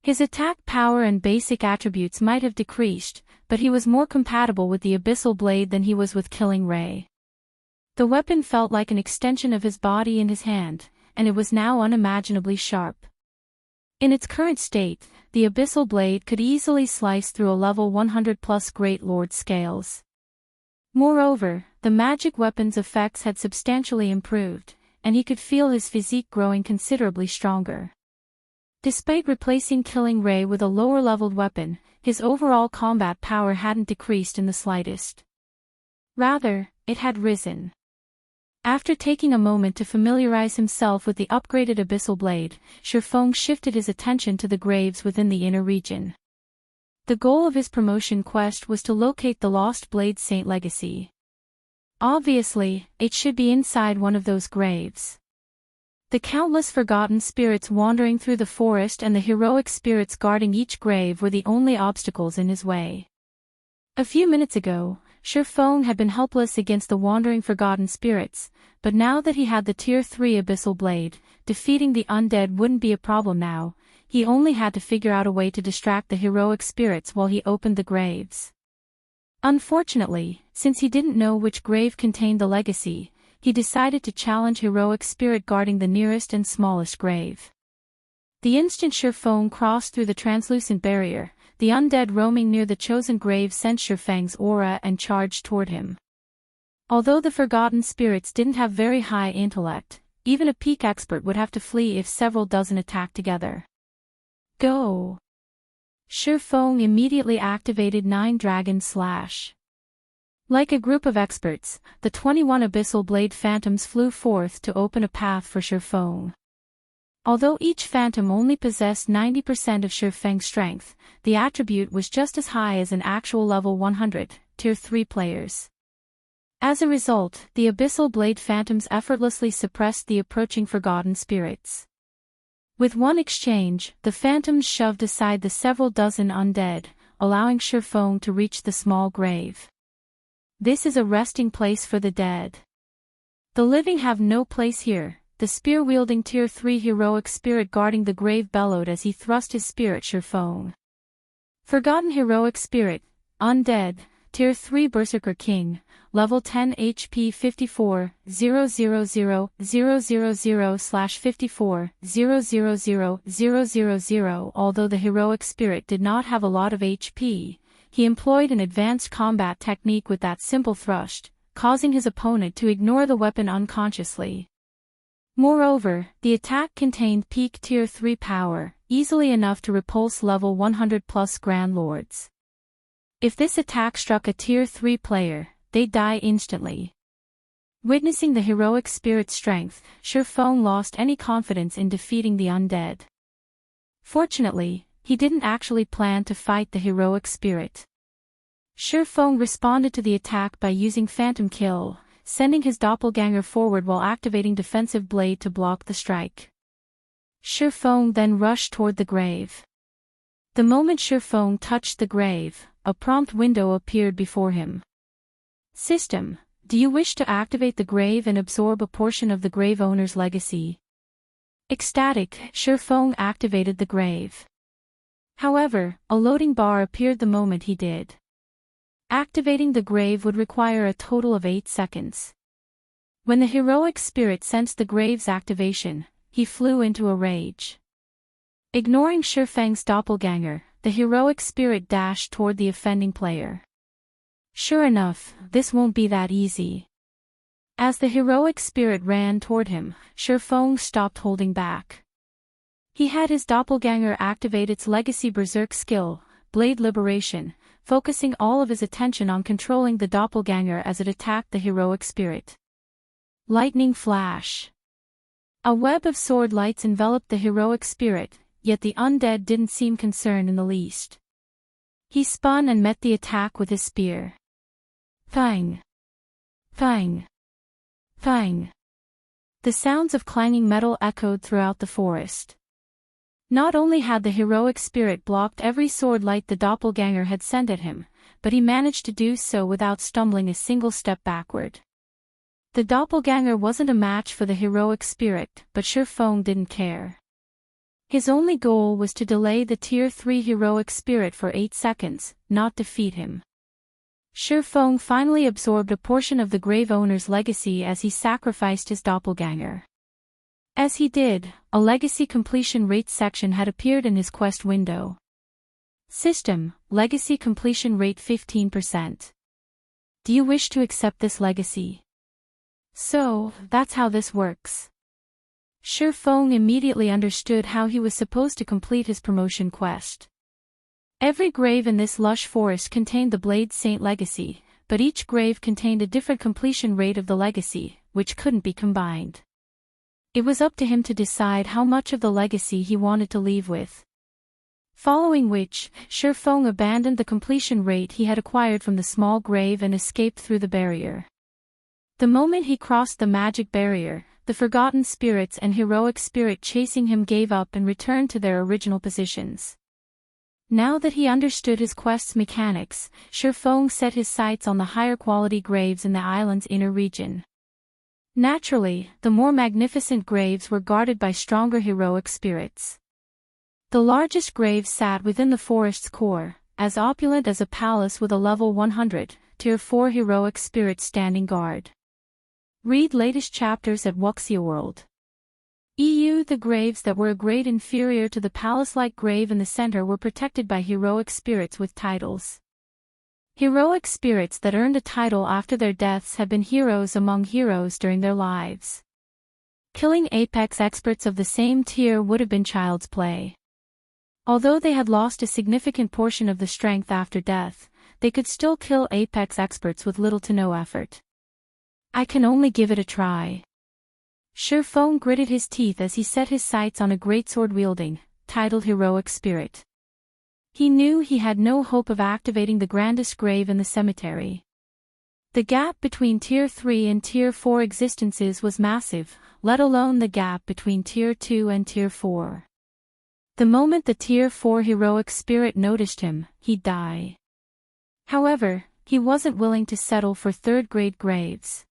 His attack power and basic attributes might have decreased, but he was more compatible with the Abyssal Blade than he was with Killing Ray. The weapon felt like an extension of his body in his hand, and it was now unimaginably sharp. In its current state, the Abyssal Blade could easily slice through a level 100+ Great Lord scales. Moreover, the magic weapon's effects had substantially improved, and he could feel his physique growing considerably stronger. Despite replacing Killing Ray with a lower-leveled weapon, his overall combat power hadn't decreased in the slightest. Rather, it had risen. After taking a moment to familiarize himself with the upgraded Abyssal Blade, Shurfeng shifted his attention to the graves within the inner region. The goal of his promotion quest was to locate the lost Blade Saint legacy. Obviously, it should be inside one of those graves. The countless forgotten spirits wandering through the forest and the heroic spirits guarding each grave were the only obstacles in his way. A few minutes ago, Shurfeng had been helpless against the wandering forgotten spirits, but now that he had the Tier 3 Abyssal Blade, defeating the undead wouldn't be a problem now. He only had to figure out a way to distract the heroic spirits while he opened the graves. Unfortunately, since he didn't know which grave contained the legacy, he decided to challenge heroic spirit guarding the nearest and smallest grave. The instant Shurfeng crossed through the translucent barrier, the undead roaming near the chosen grave sensed Shurfeng's aura and charged toward him. Although the forgotten spirits didn't have very high intellect, even a peak expert would have to flee if several dozen attacked together. Go! Shurfeng immediately activated 9 Dragon Slash. Like a group of experts, the 21 Abyssal Blade Phantoms flew forth to open a path for Shurfeng. Although each phantom only possessed 90% of Shurfeng's strength, the attribute was just as high as an actual level 100, Tier 3 players. As a result, the abyssal blade phantoms effortlessly suppressed the approaching forgotten spirits. With one exchange, the phantoms shoved aside the several dozen undead, allowing Shifeng to reach the small grave. This is a resting place for the dead. The living have no place here, the spear-wielding Tier 3 heroic spirit guarding the grave bellowed as he thrust his spear at Shifeng. Forgotten heroic spirit, undead, Tier 3 Berserker King, level 10 HP 54, 000/54, 000. Although the heroic spirit did not have a lot of HP, he employed an advanced combat technique with that simple thrust, causing his opponent to ignore the weapon unconsciously. Moreover, the attack contained peak Tier 3 power, easily enough to repulse level 100+ Grand Lords. If this attack struck a Tier 3 player, they'd die instantly. Witnessing the heroic spirit's strength, Shifeng lost any confidence in defeating the undead. Fortunately, he didn't actually plan to fight the heroic spirit. Shifeng responded to the attack by using Phantom Kill, sending his doppelganger forward while activating Defensive Blade to block the strike. Shifeng then rushed toward the grave. The moment Shifeng touched the grave, a prompt window appeared before him. System, do you wish to activate the grave and absorb a portion of the grave owner's legacy? Ecstatic, Shifeng activated the grave. However, a loading bar appeared the moment he did. Activating the grave would require a total of 8 seconds. When the heroic spirit sensed the grave's activation, he flew into a rage. Ignoring Shifeng's doppelganger, the heroic spirit dashed toward the offending player. Sure enough, this won't be that easy. As the heroic spirit ran toward him, Shifeng stopped holding back. He had his doppelganger activate its legacy berserk skill, Blade Liberation, focusing all of his attention on controlling the doppelganger as it attacked the heroic spirit. Lightning flash. A web of sword lights enveloped the heroic spirit, yet the undead didn't seem concerned in the least. He spun and met the attack with his spear. Thang! Thang! Thang! The sounds of clanging metal echoed throughout the forest. Not only had the heroic spirit blocked every sword light the doppelganger had sent at him, but he managed to do so without stumbling a single step backward. The doppelganger wasn't a match for the heroic spirit, but Shifeng didn't care. His only goal was to delay the Tier 3 heroic spirit for 8 seconds, not defeat him. Shifeng finally absorbed a portion of the grave owner's legacy as he sacrificed his doppelganger. As he did, a legacy completion rate section had appeared in his quest window. System, legacy completion rate 15%. Do you wish to accept this legacy? So, that's how this works. Shifeng immediately understood how he was supposed to complete his promotion quest. Every grave in this lush forest contained the Blade Saint legacy, but each grave contained a different completion rate of the legacy, which couldn't be combined. It was up to him to decide how much of the legacy he wanted to leave with. Following which, Shifeng abandoned the completion rate he had acquired from the small grave and escaped through the barrier. The moment he crossed the magic barrier, the forgotten spirits and heroic spirit chasing him gave up and returned to their original positions. Now that he understood his quest's mechanics, Shifeng set his sights on the higher quality graves in the island's inner region. Naturally, the more magnificent graves were guarded by stronger heroic spirits. The largest grave sat within the forest's core, as opulent as a palace with a level 100, Tier 4 heroic spirit standing guard. Read latest chapters at Wuxia World. The graves that were a grade inferior to the palace-like grave in the center were protected by heroic spirits with titles. Heroic spirits that earned a title after their deaths have been heroes among heroes during their lives. Killing apex experts of the same tier would have been child's play. Although they had lost a significant portion of the strength after death, they could still kill apex experts with little to no effort. I can only give it a try. Shifeng gritted his teeth as he set his sights on a greatsword-wielding, titled heroic spirit. He knew he had no hope of activating the grandest grave in the cemetery. The gap between Tier 3 and Tier 4 existences was massive, let alone the gap between Tier 2 and Tier 4. The moment the Tier 4 heroic spirit noticed him, he'd die. However, he wasn't willing to settle for third-grade graves.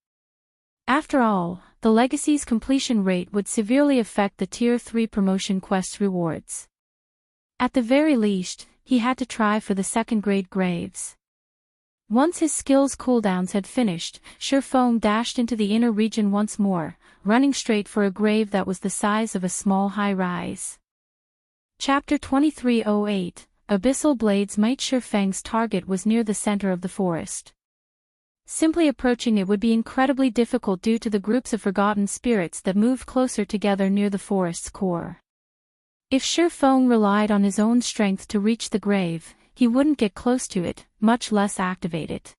After all, the legacy's completion rate would severely affect the Tier 3 promotion quest's rewards. At the very least, he had to try for the second-grade graves. Once his skills cooldowns had finished, Shifeng dashed into the inner region once more, running straight for a grave that was the size of a small high-rise. Chapter 2308, Abyssal Blades Might. Shifeng's target was near the center of the forest. Simply approaching it would be incredibly difficult due to the groups of forgotten spirits that moved closer together near the forest's core. If Shifeng relied on his own strength to reach the grave, he wouldn't get close to it, much less activate it.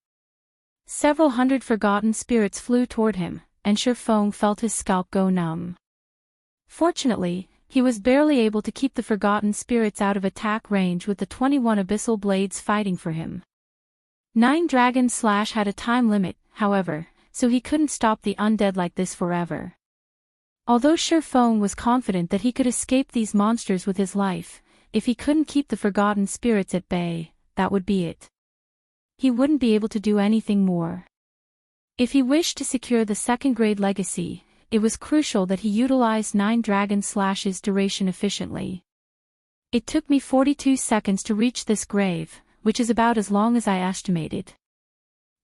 Several hundred forgotten spirits flew toward him, and Shifeng felt his scalp go numb. Fortunately, he was barely able to keep the forgotten spirits out of attack range with the 21 abyssal blades fighting for him. 9 Dragon Slash had a time limit, however, so he couldn't stop the undead like this forever. Although Shifeng was confident that he could escape these monsters with his life, if he couldn't keep the forgotten spirits at bay, that would be it. He wouldn't be able to do anything more. If he wished to secure the second-grade legacy, it was crucial that he utilized 9 Dragon Slash's duration efficiently. It took me 42 seconds to reach this grave, which is about as long as I estimated.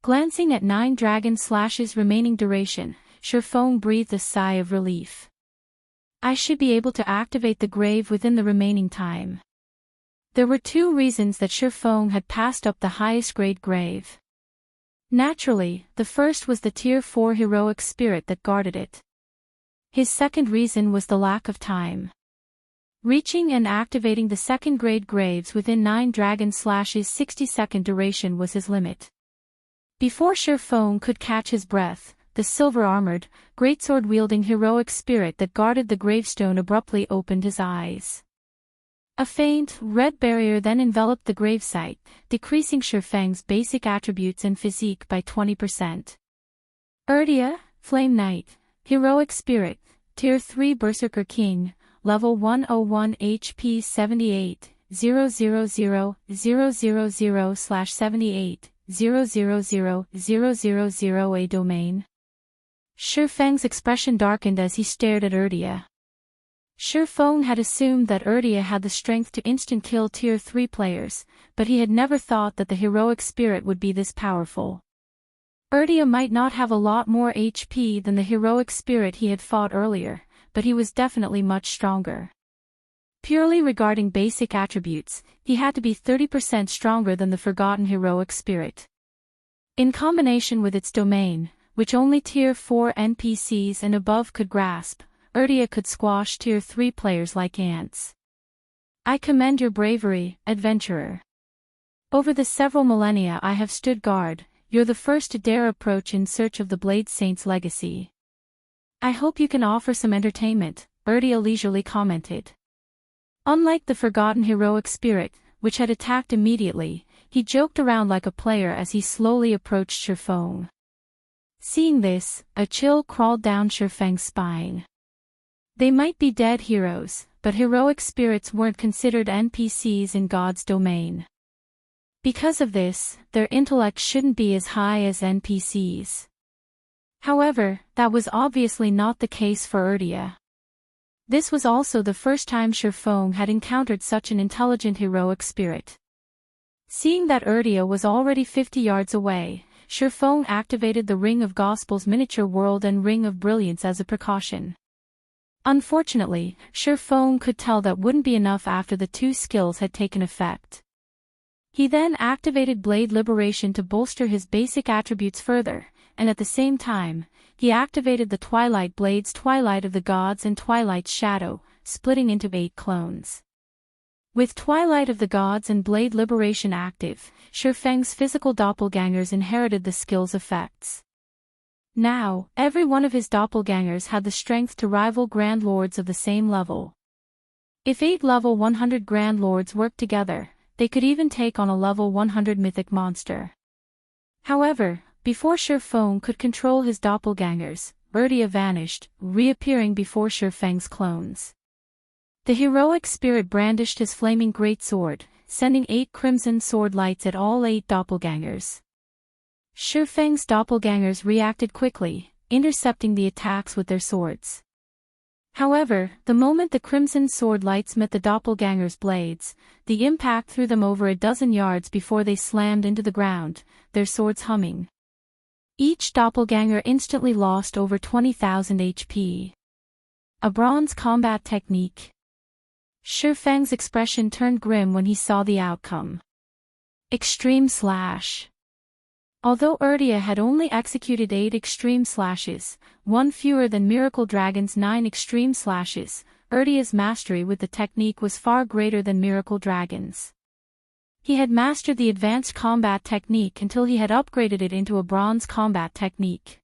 Glancing at 9 Dragon Slash's remaining duration, Shifeng breathed a sigh of relief. I should be able to activate the grave within the remaining time. There were 2 reasons that Shifeng had passed up the highest grade grave. Naturally, the first was the Tier 4 heroic spirit that guarded it. His second reason was the lack of time. Reaching and activating the second-grade graves within 9 Dragon Slash's 60-second duration was his limit. Before Shifeng could catch his breath, the silver-armored, greatsword-wielding heroic spirit that guarded the gravestone abruptly opened his eyes. A faint, red barrier then enveloped the gravesite, decreasing Shifeng's basic attributes and physique by 20%. Erdia, Flame Knight, Heroic Spirit, Tier 3 Berserker King, Level 101 HP 78, 000/78, 000 A domain. Shifeng's expression darkened as he stared at Erdia. Shifeng had assumed that Erdia had the strength to instant-kill Tier 3 players, but he had never thought that the heroic spirit would be this powerful. Erdia might not have a lot more HP than the heroic spirit he had fought earlier, but he was definitely much stronger. Purely regarding basic attributes, he had to be 30% stronger than the forgotten heroic spirit. In combination with its domain, which only Tier 4 NPCs and above could grasp, Erdia could squash Tier 3 players like ants. I commend your bravery, adventurer. Over the several millennia I have stood guard, you're the first to dare approach in search of the Blade Saint's legacy. I hope you can offer some entertainment, Erdia leisurely commented. Unlike the forgotten heroic spirit, which had attacked immediately, he joked around like a player as he slowly approached Shifeng. Seeing this, a chill crawled down Shifeng's spine. They might be dead heroes, but heroic spirits weren't considered NPCs in God's domain. Because of this, their intellect shouldn't be as high as NPCs. However, that was obviously not the case for Erdia. This was also the first time Shifeng had encountered such an intelligent heroic spirit. Seeing that Erdia was already 50 yards away, Shifeng activated the Ring of Gospel's miniature world and Ring of Brilliance as a precaution. Unfortunately, Shifeng could tell that wouldn't be enough after the 2 skills had taken effect. He then activated Blade Liberation to bolster his basic attributes further, and at the same time, he activated the Twilight Blades Twilight of the Gods and Twilight's Shadow, splitting into 8 clones. With Twilight of the Gods and Blade Liberation active, Shifeng's physical doppelgangers inherited the skill's effects. Now, every one of his doppelgangers had the strength to rival Grand Lords of the same level. If 8 level 100 Grand Lords worked together, they could even take on a level 100 mythic monster. However, Before Shi Feng could control his doppelgangers, Erdia vanished, reappearing before Shi Feng's clones. The heroic spirit brandished his flaming greatsword, sending 8 crimson sword lights at all 8 doppelgangers. Shi Feng's doppelgangers reacted quickly, intercepting the attacks with their swords. However, the moment the crimson sword lights met the doppelgangers' blades, the impact threw them over a dozen yards before they slammed into the ground, their swords humming. Each doppelganger instantly lost over 20,000 HP. A bronze combat technique. Shi Feng's expression turned grim when he saw the outcome. Extreme Slash. Although Erdia had only executed 8 extreme slashes, 1 fewer than Miracle Dragon's 9 extreme slashes, Erdia's mastery with the technique was far greater than Miracle Dragon's. He had mastered the advanced combat technique until he had upgraded it into a bronze combat technique.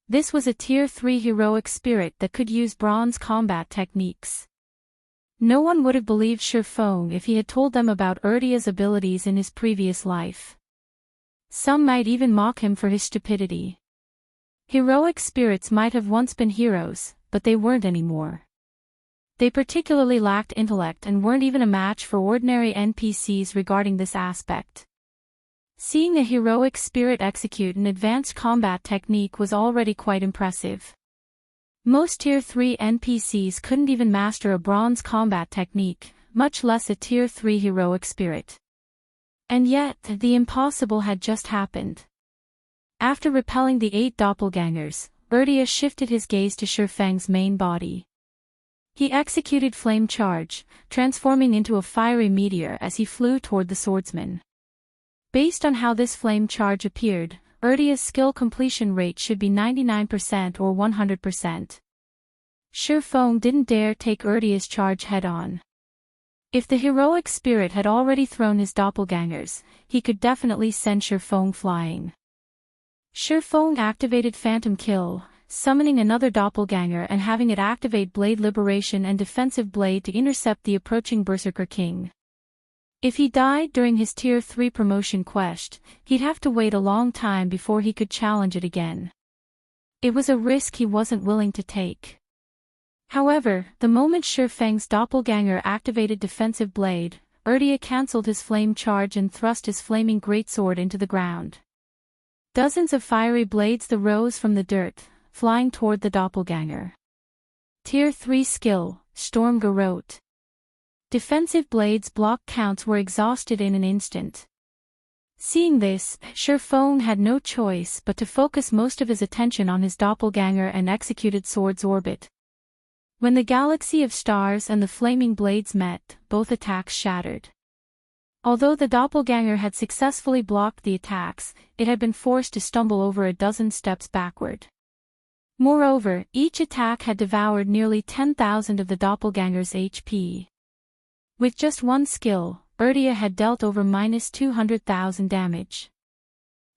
This was a Tier 3 heroic spirit that could use bronze combat techniques. No one would have believed Shi Feng if he had told them about Erdia's abilities in his previous life. Some might even mock him for his stupidity. Heroic spirits might have once been heroes, but they weren't anymore. They particularly lacked intellect and weren't even a match for ordinary NPCs regarding this aspect. Seeing a heroic spirit execute an advanced combat technique was already quite impressive. Most Tier 3 NPCs couldn't even master a bronze combat technique, much less a Tier 3 heroic spirit. And yet, the impossible had just happened. After repelling the 8 doppelgangers, Erdia shifted his gaze to Shi Feng's main body. He executed Flame Charge, transforming into a fiery meteor as he flew toward the swordsman. Based on how this flame charge appeared, Erdia's skill completion rate should be 99% or 100%. Shi Feng didn't dare take Erdia's charge head-on. If the heroic spirit had already thrown his doppelgangers, he could definitely send Shi Feng flying. Shi Feng activated Phantom Kill, summoning another doppelganger and having it activate Blade Liberation and Defensive Blade to intercept the approaching Berserker King. If he died during his Tier 3 promotion quest, he'd have to wait a long time before he could challenge it again. It was a risk he wasn't willing to take. However, the moment Shi Feng's doppelganger activated Defensive Blade, Erdia cancelled his flame charge and thrust his flaming greatsword into the ground. Dozens of fiery blades rose from the dirt, flying toward the doppelganger. Tier 3 skill, Storm Garrote. Defensive Blade's block counts were exhausted in an instant. Seeing this, Shi Feng had no choice but to focus most of his attention on his doppelganger and executed Sword's Orbit. When the galaxy of stars and the flaming blades met, both attacks shattered. Although the doppelganger had successfully blocked the attacks, it had been forced to stumble over a dozen steps backward. Moreover, each attack had devoured nearly 10,000 of the doppelganger's HP. With just one skill, Erdia had dealt over -200,000 damage.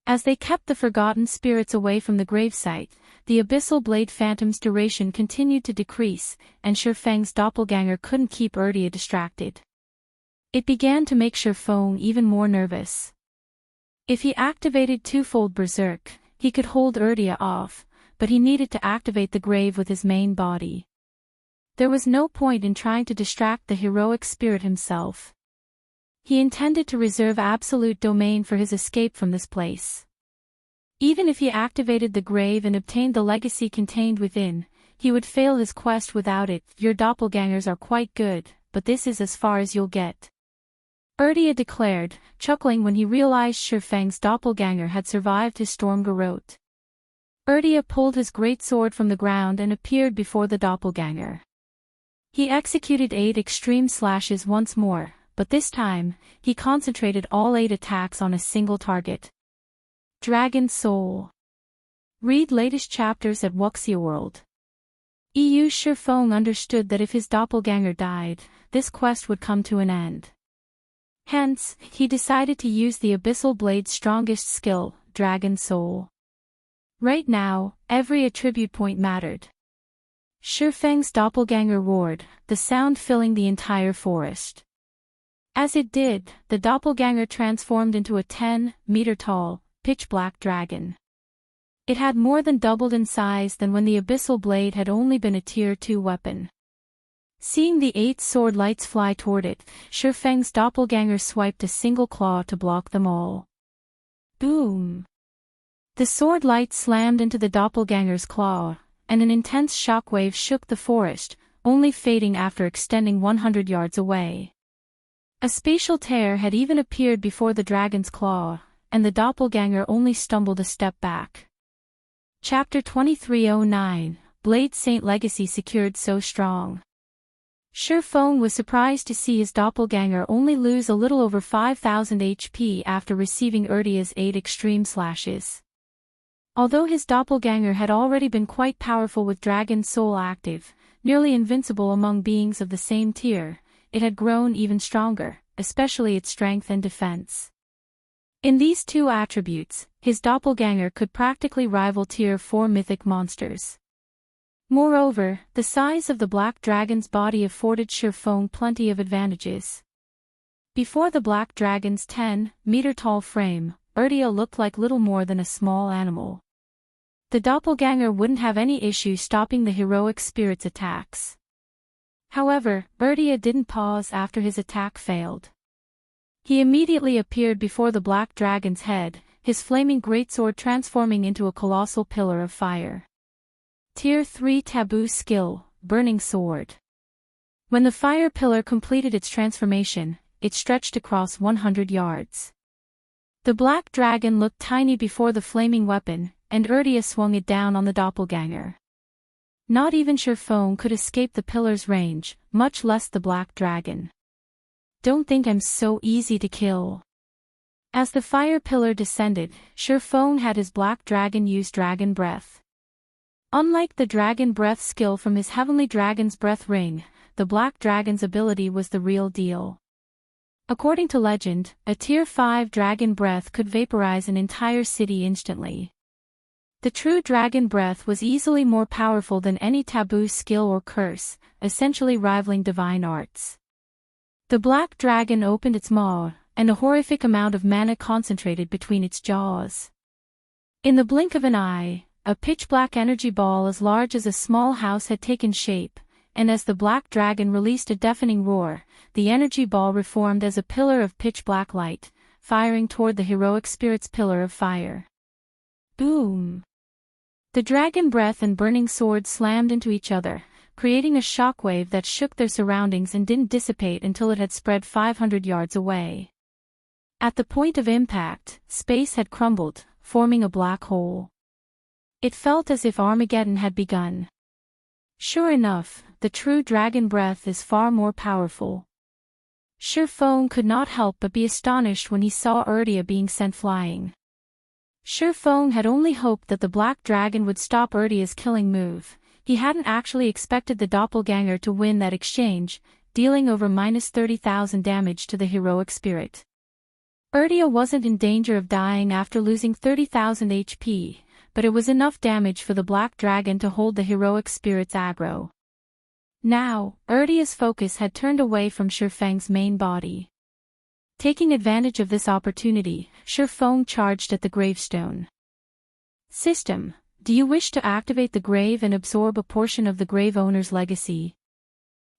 As they kept the forgotten spirits away from the gravesite, the Abyssal Blade Phantom's duration continued to decrease, and Shi Feng's doppelganger couldn't keep Erdia distracted. It began to make Shi Feng even more nervous. If he activated Twofold Berserk, he could hold Erdia off, but he needed to activate the grave with his main body. There was no point in trying to distract the heroic spirit himself. He intended to reserve absolute domain for his escape from this place. Even if he activated the grave and obtained the legacy contained within, he would fail his quest without it. Your doppelgangers are quite good, but this is as far as you'll get. Erdia declared, chuckling when he realized Shi Feng's doppelganger had survived his Storm Garrote. Erdia pulled his greatsword from the ground and appeared before the doppelganger. He executed 8 extreme slashes once more, but this time, he concentrated all 8 attacks on a single target. Dragon Soul. Read latest chapters at Wuxia World. Shi Feng understood that if his doppelganger died, this quest would come to an end. Hence, he decided to use the Abyssal Blade's strongest skill, Dragon Soul. Right now, every attribute point mattered. Shi Feng's doppelganger roared, the sound filling the entire forest. As it did, the doppelganger transformed into a 10-meter-tall, pitch-black dragon. It had more than doubled in size than when the abyssal blade had only been a Tier 2 weapon. Seeing the 8 sword lights fly toward it, Shifeng's doppelganger swiped a single claw to block them all. Boom! The sword light slammed into the doppelganger's claw, and an intense shockwave shook the forest, only fading after extending 100 yards away. A spatial tear had even appeared before the dragon's claw, and the doppelganger only stumbled a step back. Chapter 2309, Blade Saint Legacy secured so strong. Shifeng was surprised to see his doppelganger only lose a little over 5,000 HP after receiving Erdia's 8 extreme slashes. Although his doppelganger had already been quite powerful with Dragon Soul active, nearly invincible among beings of the same tier, it had grown even stronger, especially its strength and defense. In these two attributes, his doppelganger could practically rival Tier 4 mythic monsters. Moreover, the size of the black dragon's body afforded Shifeng plenty of advantages. Before the black dragon's 10-meter-tall frame, Erdia looked like little more than a small animal. The doppelganger wouldn't have any issue stopping the heroic spirit's attacks. However, Erdia didn't pause after his attack failed. He immediately appeared before the black dragon's head, his flaming greatsword transforming into a colossal pillar of fire. Tier 3 Taboo Skill, Burning Sword. When the fire pillar completed its transformation, it stretched across 100 yards. The black dragon looked tiny before the flaming weapon, and Erdia swung it down on the doppelganger. Not even Shifeng could escape the pillar's range, much less the black dragon. Don't think I'm so easy to kill. As the fire pillar descended, Shifeng had his black dragon use Dragon Breath. Unlike the Dragon Breath skill from his Heavenly Dragon's Breath Ring, the black dragon's ability was the real deal. According to legend, a Tier 5 Dragon Breath could vaporize an entire city instantly. The true Dragon Breath was easily more powerful than any taboo skill or curse, essentially rivaling divine arts. The black dragon opened its maw, and a horrific amount of mana concentrated between its jaws. In the blink of an eye, a pitch-black energy ball as large as a small house had taken shape, and as the black dragon released a deafening roar, the energy ball reformed as a pillar of pitch-black light, firing toward the heroic spirit's pillar of fire. Boom! The dragon breath and burning sword slammed into each other, creating a shockwave that shook their surroundings and didn't dissipate until it had spread 500 yards away. At the point of impact, space had crumbled, forming a black hole. It felt as if Armageddon had begun. Sure enough, the true dragon breath is far more powerful. Shifeng could not help but be astonished when he saw Erdia being sent flying. Shifeng had only hoped that the black dragon would stop Erdia's killing move. He hadn't actually expected the doppelganger to win that exchange, dealing over -30,000 damage to the heroic spirit. Erdia wasn't in danger of dying after losing 30,000 HP, but it was enough damage for the black dragon to hold the heroic spirit's aggro. Now, Erdia's focus had turned away from Shifeng's main body. Taking advantage of this opportunity, Shifeng charged at the gravestone. System, do you wish to activate the grave and absorb a portion of the grave owner's legacy?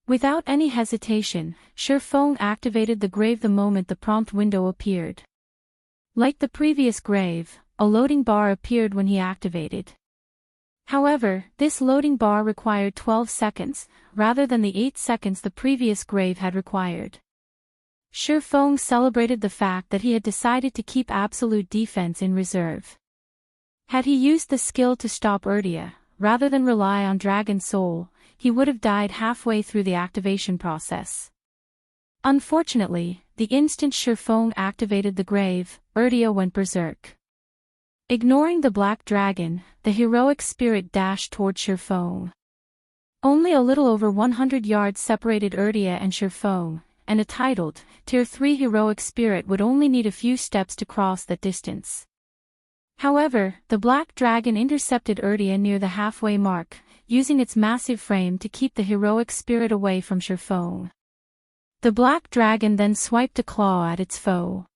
Without any hesitation, Shifeng activated the grave the moment the prompt window appeared. Like the previous grave, a loading bar appeared when he activated. However, this loading bar required 12 seconds, rather than the 8 seconds the previous grave had required. Shifeng celebrated the fact that he had decided to keep absolute defense in reserve. Had he used the skill to stop Erdia, rather than rely on Dragon Soul, he would have died halfway through the activation process. Unfortunately, the instant Shifeng activated the grave, Erdia went berserk. Ignoring the black dragon, the heroic spirit dashed toward Shifeng. Only a little over 100 yards separated Erdia and Shifeng, and a titled, Tier 3 heroic spirit would only need a few steps to cross that distance. However, the black dragon intercepted Erdia near the halfway mark, using its massive frame to keep the heroic spirit away from Shifeng. The black dragon then swiped a claw at its foe.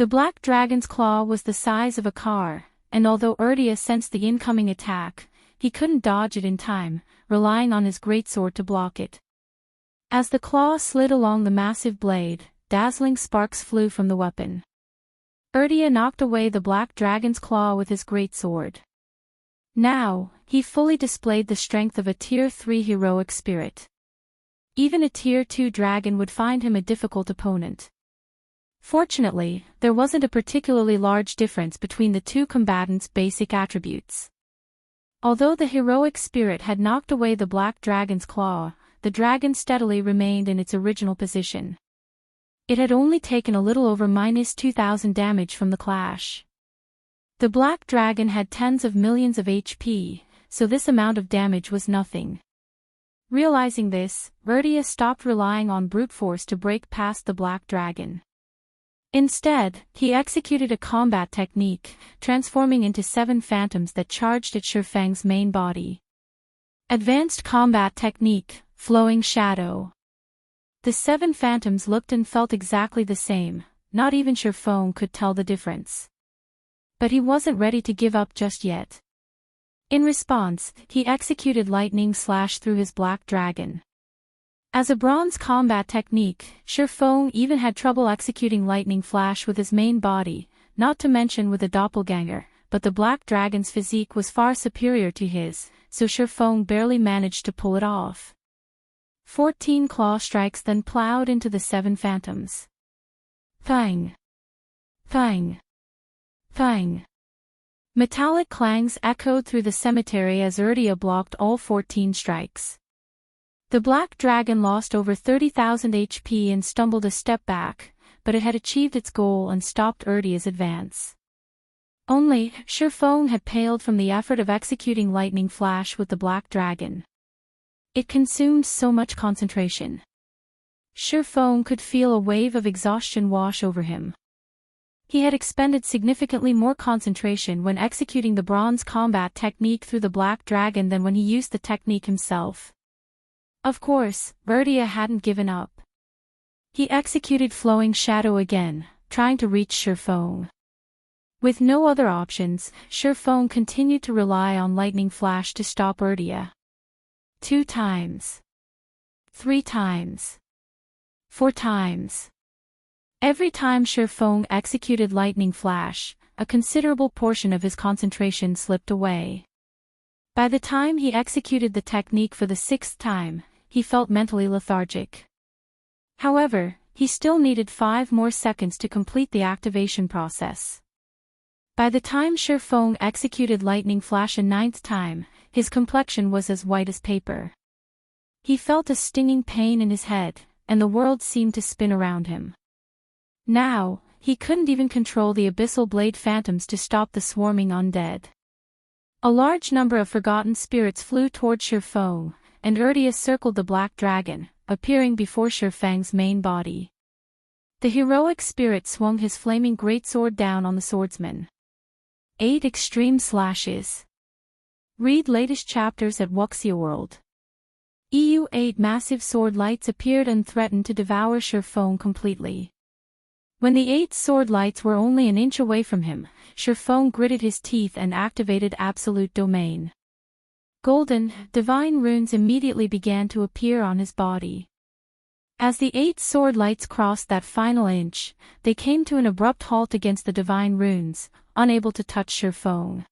The black dragon's claw was the size of a car, and although Erdia sensed the incoming attack, he couldn't dodge it in time, relying on his greatsword to block it. As the claw slid along the massive blade, dazzling sparks flew from the weapon. Erdia knocked away the black dragon's claw with his greatsword. Now, he fully displayed the strength of a Tier 3 heroic spirit. Even a Tier 2 dragon would find him a difficult opponent. Fortunately, there wasn't a particularly large difference between the two combatants' basic attributes. Although the heroic spirit had knocked away the black dragon's claw, the dragon steadily remained in its original position. It had only taken a little over -2,000 damage from the clash. The black dragon had tens of millions of HP, so this amount of damage was nothing. Realizing this, Erdia stopped relying on brute force to break past the black dragon. Instead, he executed a combat technique, transforming into 7 phantoms that charged at Shifeng's main body. Advanced Combat Technique, Flowing Shadow. The 7 phantoms looked and felt exactly the same, not even Shifeng could tell the difference. But he wasn't ready to give up just yet. In response, he executed Lightning Slash through his black dragon. As a bronze combat technique, Shifeng even had trouble executing Lightning Flash with his main body, not to mention with a doppelganger, but the black dragon's physique was far superior to his, so Shifeng barely managed to pull it off. 14 claw strikes then plowed into the 7 phantoms. Thang! Thang! Thang! Metallic clangs echoed through the cemetery as Erdia blocked all 14 strikes. The black dragon lost over 30,000 HP and stumbled a step back, but it had achieved its goal and stopped Erdia's advance. Only, Shifeng had paled from the effort of executing Lightning Flash with the black dragon. It consumed so much concentration. Shifeng could feel a wave of exhaustion wash over him. He had expended significantly more concentration when executing the bronze combat technique through the black dragon than when he used the technique himself. Of course, Erdia hadn't given up. He executed Flowing Shadow again, trying to reach Shifeng. With no other options, Shifeng continued to rely on Lightning Flash to stop Erdia. 2 times. 3 times. 4 times. Every time Shifeng executed Lightning Flash, a considerable portion of his concentration slipped away. By the time he executed the technique for the 6th time, he felt mentally lethargic. However, he still needed 5 more seconds to complete the activation process. By the time Shifeng executed Lightning Flash a 9th time, his complexion was as white as paper. He felt a stinging pain in his head, and the world seemed to spin around him. Now, he couldn't even control the abyssal blade phantoms to stop the swarming undead. A large number of forgotten spirits flew toward Shifeng, and Erdia circled the black dragon, appearing before Shifeng's main body. The heroic spirit swung his flaming greatsword down on the swordsman. 8 extreme slashes. Read latest chapters at Wuxia World. EU 8 massive sword lights appeared and threatened to devour Shifeng completely. When the 8 sword lights were only an inch away from him, Shifeng gritted his teeth and activated Absolute Domain. Golden, divine runes immediately began to appear on his body. As the 8 sword lights crossed that final inch, they came to an abrupt halt against the divine runes, unable to touch Shifeng.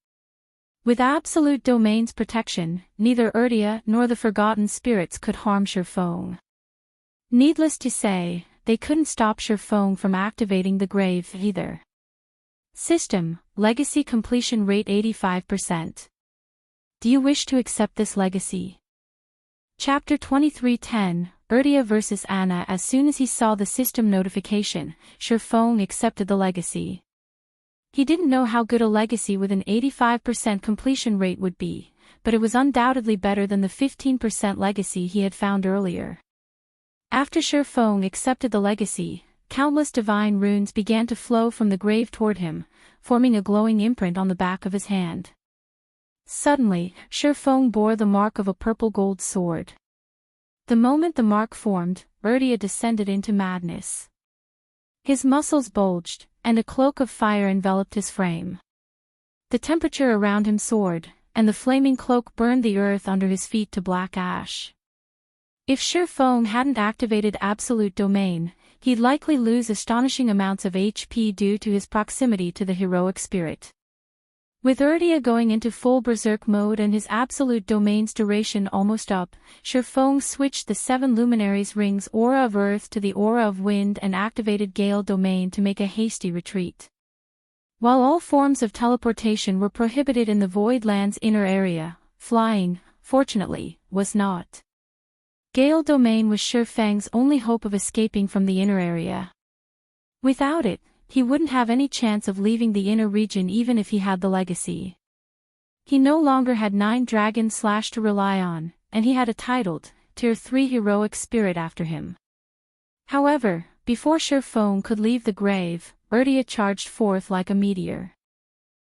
With Absolute Domain's protection, neither Erdia nor the Forgotten Spirits could harm Shifeng. Needless to say, they couldn't stop Shifeng from activating the grave either. System, Legacy Completion Rate 85%. Do you wish to accept this legacy? Chapter 2310, Erdia vs. Anna. As soon as he saw the system notification, Shifeng accepted the legacy. He didn't know how good a legacy with an 85% completion rate would be, but it was undoubtedly better than the 15% legacy he had found earlier. After Shifeng accepted the legacy, countless divine runes began to flow from the grave toward him, forming a glowing imprint on the back of his hand. Suddenly, Shifeng bore the mark of a purple-gold sword. The moment the mark formed, Erdia descended into madness. His muscles bulged, and a cloak of fire enveloped his frame. The temperature around him soared, and the flaming cloak burned the earth under his feet to black ash. If Shi Feng hadn't activated Absolute Domain, he'd likely lose astonishing amounts of HP due to his proximity to the heroic spirit. With Erdia going into full berserk mode and his Absolute Domain's duration almost up, Shi Feng switched the 7 Luminaries' Ring's Aura of Earth to the Aura of Wind and activated Gale Domain to make a hasty retreat. While all forms of teleportation were prohibited in the Void Land's inner area, flying, fortunately, was not. Gale Domain was Shi Feng's only hope of escaping from the inner area. Without it, he wouldn't have any chance of leaving the inner region even if he had the legacy. He no longer had 9 Dragon Slash to rely on, and he had a titled, Tier 3 heroic spirit after him. However, before Shi Feng could leave the grave, Erdia charged forth like a meteor.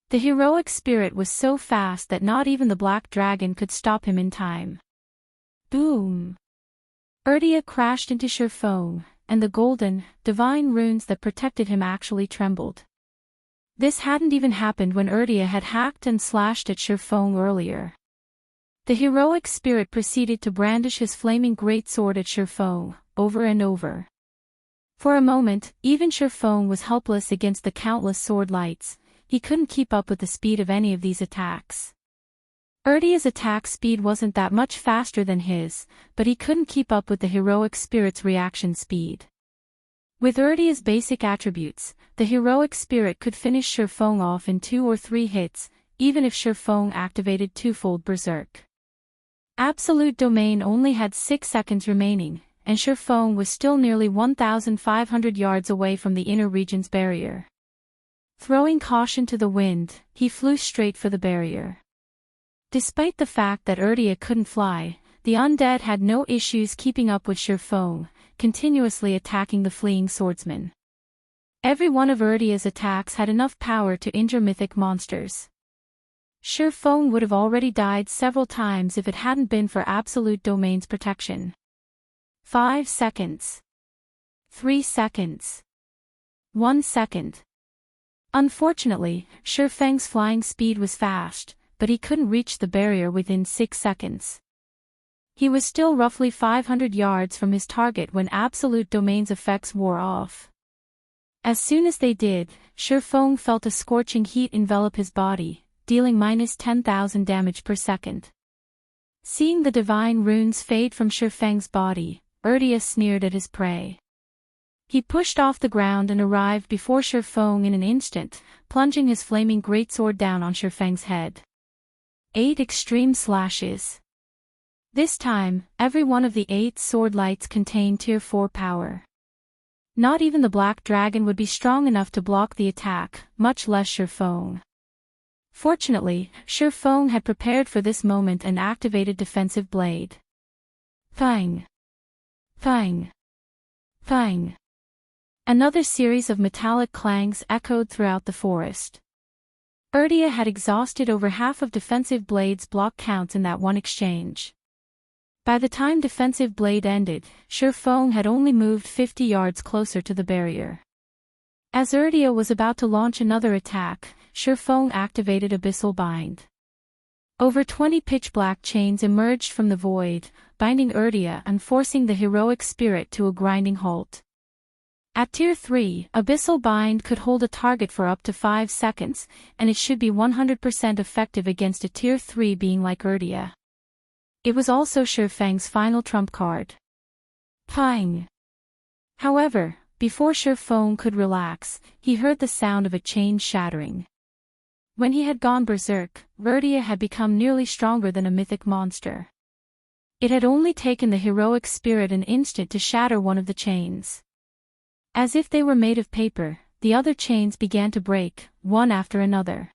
The heroic spirit was so fast that not even the Black Dragon could stop him in time. Boom! Erdia crashed into Shi Feng, and the golden, divine runes that protected him actually trembled. This hadn't even happened when Erdia had hacked and slashed at Shi Feng earlier. The heroic spirit proceeded to brandish his flaming greatsword at Shi Feng, over and over. For a moment, even Shi Feng was helpless against the countless sword lights. He couldn't keep up with the speed of any of these attacks. Erdia's attack speed wasn't that much faster than his, but he couldn't keep up with the heroic spirit's reaction speed. With Erdia's basic attributes, the heroic spirit could finish Shi Feng off in 2 or 3 hits, even if Shi Feng activated twofold berserk. Absolute Domain only had 6 seconds remaining, and Shi Feng was still nearly 1,500 yards away from the inner region's barrier. Throwing caution to the wind, he flew straight for the barrier. Despite the fact that Erdia couldn't fly, the undead had no issues keeping up with Shi Feng, continuously attacking the fleeing swordsman. Every one of Erdia's attacks had enough power to injure mythic monsters. Shi Feng would have already died several times if it hadn't been for Absolute Domain's protection. 5 seconds. 3 seconds. 1 second. Unfortunately, Shi Feng's flying speed was fast, but he couldn't reach the barrier within 6 seconds. He was still roughly 500 yards from his target when Absolute Domain's effects wore off. As soon as they did, Shi Feng felt a scorching heat envelop his body, dealing minus 10,000 damage per second. Seeing the divine runes fade from Shi Feng's body, Erdia sneered at his prey. He pushed off the ground and arrived before Shi Feng in an instant, plunging his flaming greatsword down on Shi Feng's head. 8 extreme slashes. This time, every one of the 8 sword lights contained Tier 4 power. Not even the Black Dragon would be strong enough to block the attack, much less Shi Feng. Fortunately, Shi Feng had prepared for this moment and activated Defensive Blade. Thang! Thang! Thang! Another series of metallic clangs echoed throughout the forest. Erdia had exhausted over half of Defensive Blade's block counts in that one exchange. By the time Defensive Blade ended, Shi Feng had only moved 50 yards closer to the barrier. As Erdia was about to launch another attack, Shi Feng activated Abyssal Bind. Over 20 pitch-black chains emerged from the void, binding Erdia and forcing the heroic spirit to a grinding halt. At Tier 3, Abyssal Bind could hold a target for up to 5 seconds, and it should be 100% effective against a Tier 3 being like Erdia. It was also Shi Feng's final trump card. Pang! However, before Shi Feng could relax, he heard the sound of a chain shattering. When he had gone berserk, Erdia had become nearly stronger than a mythic monster. It had only taken the heroic spirit an instant to shatter one of the chains. As if they were made of paper, the other chains began to break, one after another.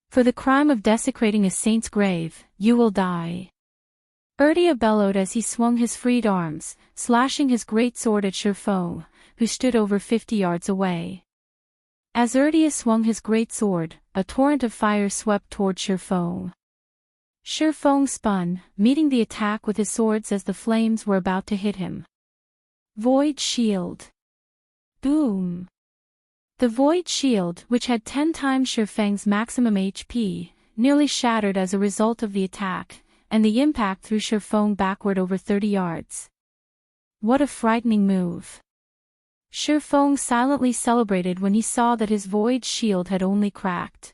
For the crime of desecrating a saint's grave, you will die. Erdia bellowed as he swung his freed arms, slashing his greatsword at Shi Feng, who stood over 50 yards away. As Erdia swung his greatsword, a torrent of fire swept toward Shi Feng. Shi Feng spun, meeting the attack with his swords as the flames were about to hit him. Void Shield. Boom! The Void Shield, which had 10 times Shifeng's maximum HP, nearly shattered as a result of the attack, and the impact threw Shifeng backward over 30 yards. What a frightening move. Shifeng silently celebrated when he saw that his Void Shield had only cracked.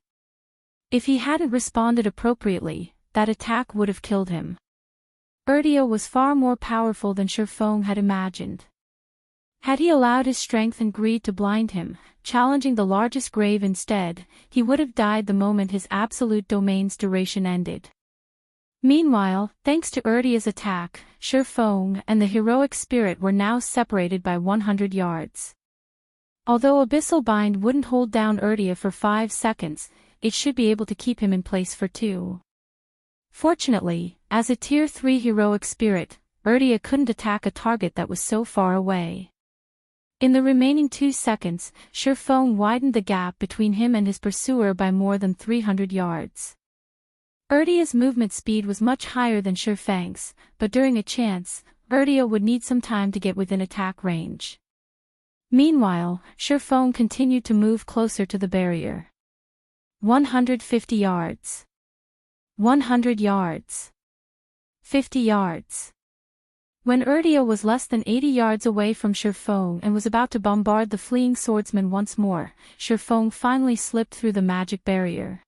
If he hadn't responded appropriately, that attack would have killed him. Erdia was far more powerful than Shifeng had imagined. Had he allowed his strength and greed to blind him, challenging the largest grave instead, he would have died the moment his absolute domain's duration ended. Meanwhile, thanks to Erdia's attack, Shifeng and the heroic spirit were now separated by 100 yards. Although Abyssal Bind wouldn't hold down Erdia for 5 seconds, it should be able to keep him in place for 2. Fortunately, as a Tier 3 heroic spirit, Erdia couldn't attack a target that was so far away. In the remaining 2 seconds, Shifeng widened the gap between him and his pursuer by more than 300 yards. Erdia's movement speed was much higher than Shifeng's, but during a chance, Erdia would need some time to get within attack range. Meanwhile, Shifeng continued to move closer to the barrier. 150 yards. 100 yards. 50 yards. When Erdia was less than 80 yards away from Shifeng and was about to bombard the fleeing swordsman once more, Shifeng finally slipped through the magic barrier.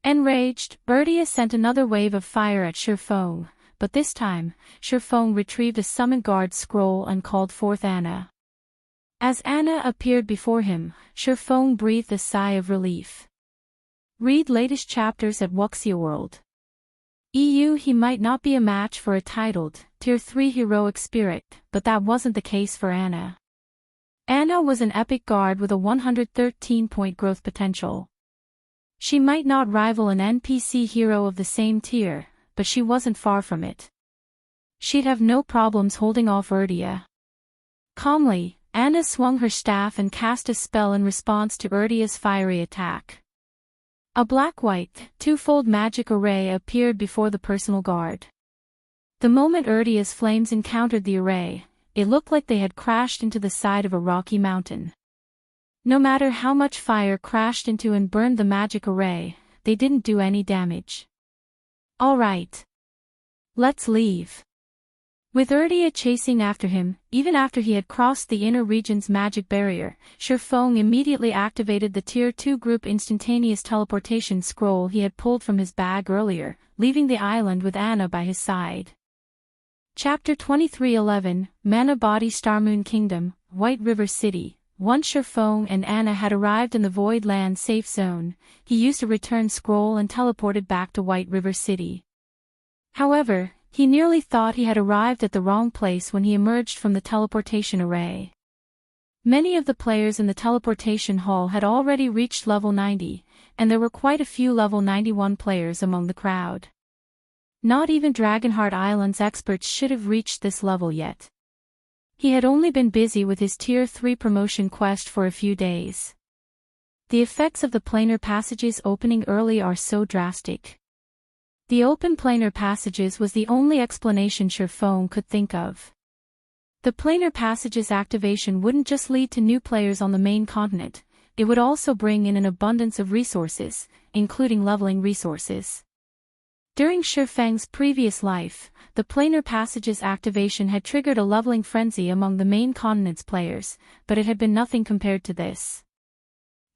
Enraged, Erdia sent another wave of fire at Shifeng, but this time, Shifeng retrieved a Summon Guard scroll and called forth Anna. As Anna appeared before him, Shifeng breathed a sigh of relief. Read latest chapters at Wuxia World. He might not be a match for a titled, Tier 3 heroic spirit, but that wasn't the case for Anna. Anna was an epic guard with a 113-point growth potential. She might not rival an NPC hero of the same tier, but she wasn't far from it. She'd have no problems holding off Erdia. Calmly, Anna swung her staff and cast a spell in response to Erdia's fiery attack. A black-white, twofold magic array appeared before the personal guard. The moment Erdia's flames encountered the array, it looked like they had crashed into the side of a rocky mountain. No matter how much fire crashed into and burned the magic array, they didn't do any damage. All right. Let's leave. With Erdia chasing after him, even after he had crossed the inner region's magic barrier, Shifeng immediately activated the Tier 2 group instantaneous teleportation scroll he had pulled from his bag earlier, leaving the island with Anna by his side. Chapter 23:11, Mana Body Starmoon Kingdom, White River City. Once Shifeng and Anna had arrived in the Void Land safe zone, he used a return scroll and teleported back to White River City. However, he nearly thought he had arrived at the wrong place when he emerged from the teleportation array. Many of the players in the teleportation hall had already reached level 90, and there were quite a few level 91 players among the crowd. Not even Dragonheart Island's experts should have reached this level yet. He had only been busy with his Tier 3 promotion quest for a few days. The effects of the planar passages opening early are so drastic. The open planar passages was the only explanation Shifeng could think of. The planar passages activation wouldn't just lead to new players on the main continent, it would also bring in an abundance of resources, including leveling resources. During Shifeng's previous life, the planar passages activation had triggered a leveling frenzy among the main continent's players, but it had been nothing compared to this.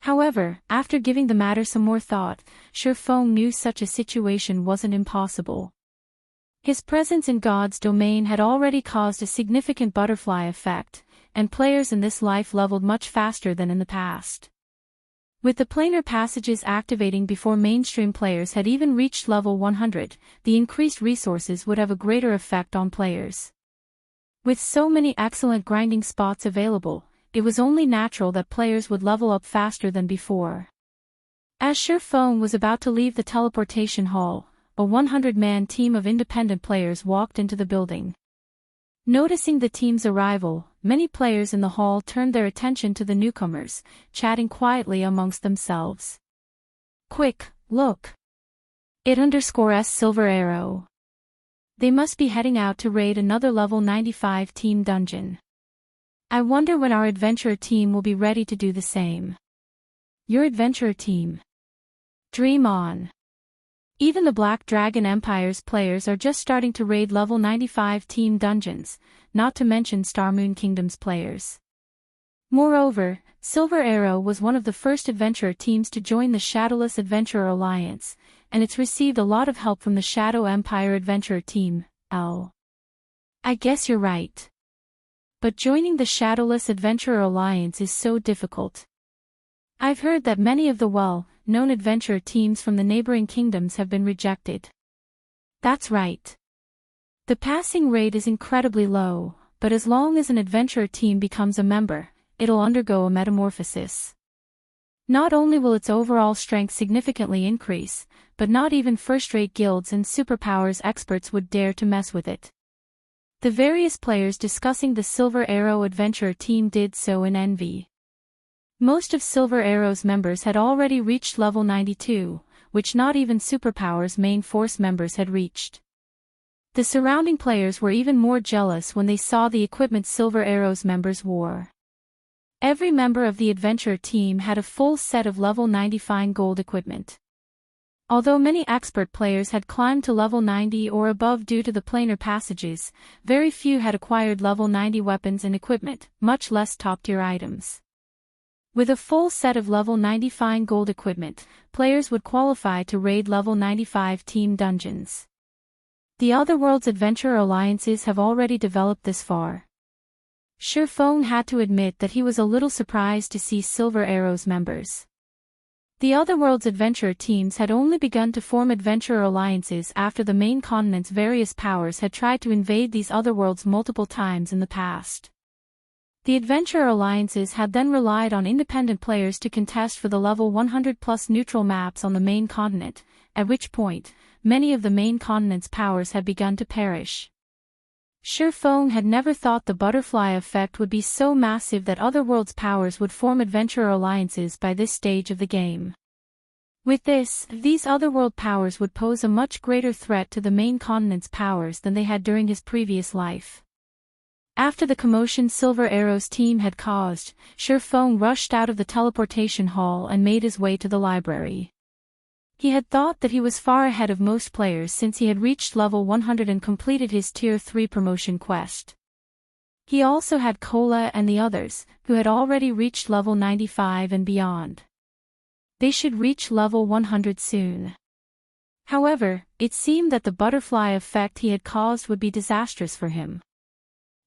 However, after giving the matter some more thought, Shifeng knew such a situation wasn't impossible. His presence in God's domain had already caused a significant butterfly effect, and players in this life leveled much faster than in the past. With the planar passages activating before mainstream players had even reached level 100, the increased resources would have a greater effect on players. With so many excellent grinding spots available, it was only natural that players would level up faster than before. As Shifeng was about to leave the teleportation hall, a 100-man team of independent players walked into the building. Noticing the team's arrival, many players in the hall turned their attention to the newcomers, chatting quietly amongst themselves. Quick, look! _S Silver Arrow. They must be heading out to raid another level 95 team dungeon. I wonder when our adventurer team will be ready to do the same. Your adventurer team. Dream on. Even the Black Dragon Empire's players are just starting to raid level 95 team dungeons, not to mention Star Moon Kingdom's players. Moreover, Silver Arrow was one of the first adventurer teams to join the Shadowless Adventurer Alliance, and it's received a lot of help from the Shadow Empire Adventurer team, L. I guess you're right. But joining the Shadowless Adventurer Alliance is so difficult. I've heard that many of the well-known adventurer teams from the neighboring kingdoms have been rejected. That's right. The passing rate is incredibly low, but as long as an adventurer team becomes a member, it'll undergo a metamorphosis. Not only will its overall strength significantly increase, but not even first-rate guilds and superpowers experts would dare to mess with it. The various players discussing the Silver Arrow adventurer team did so in envy. Most of Silver Arrow's members had already reached level 92, which not even Superpower's main force members had reached. The surrounding players were even more jealous when they saw the equipment Silver Arrow's members wore. Every member of the adventurer team had a full set of level 95 gold equipment. Although many expert players had climbed to level 90 or above due to the planar passages, very few had acquired level 90 weapons and equipment, much less top-tier items. With a full set of level 95 gold equipment, players would qualify to raid level 95 team dungeons. The Otherworld's adventurer alliances have already developed this far. Shifeng had to admit that he was a little surprised to see Silver Arrow's members. The Otherworld's adventurer teams had only begun to form adventurer alliances after the main continent's various powers had tried to invade these otherworlds multiple times in the past. The adventurer alliances had then relied on independent players to contest for the level 100+ neutral maps on the main continent, at which point, many of the main continent's powers had begun to perish. Shifeng had never thought the butterfly effect would be so massive that Otherworld's powers would form adventurer alliances by this stage of the game. With this, these Otherworld powers would pose a much greater threat to the main continent's powers than they had during his previous life. After the commotion Silver Arrow's team had caused, Shifeng rushed out of the teleportation hall and made his way to the library. He had thought that he was far ahead of most players since he had reached level 100 and completed his Tier 3 promotion quest. He also had Cola and the others, who had already reached level 95 and beyond. They should reach level 100 soon. However, it seemed that the butterfly effect he had caused would be disastrous for him.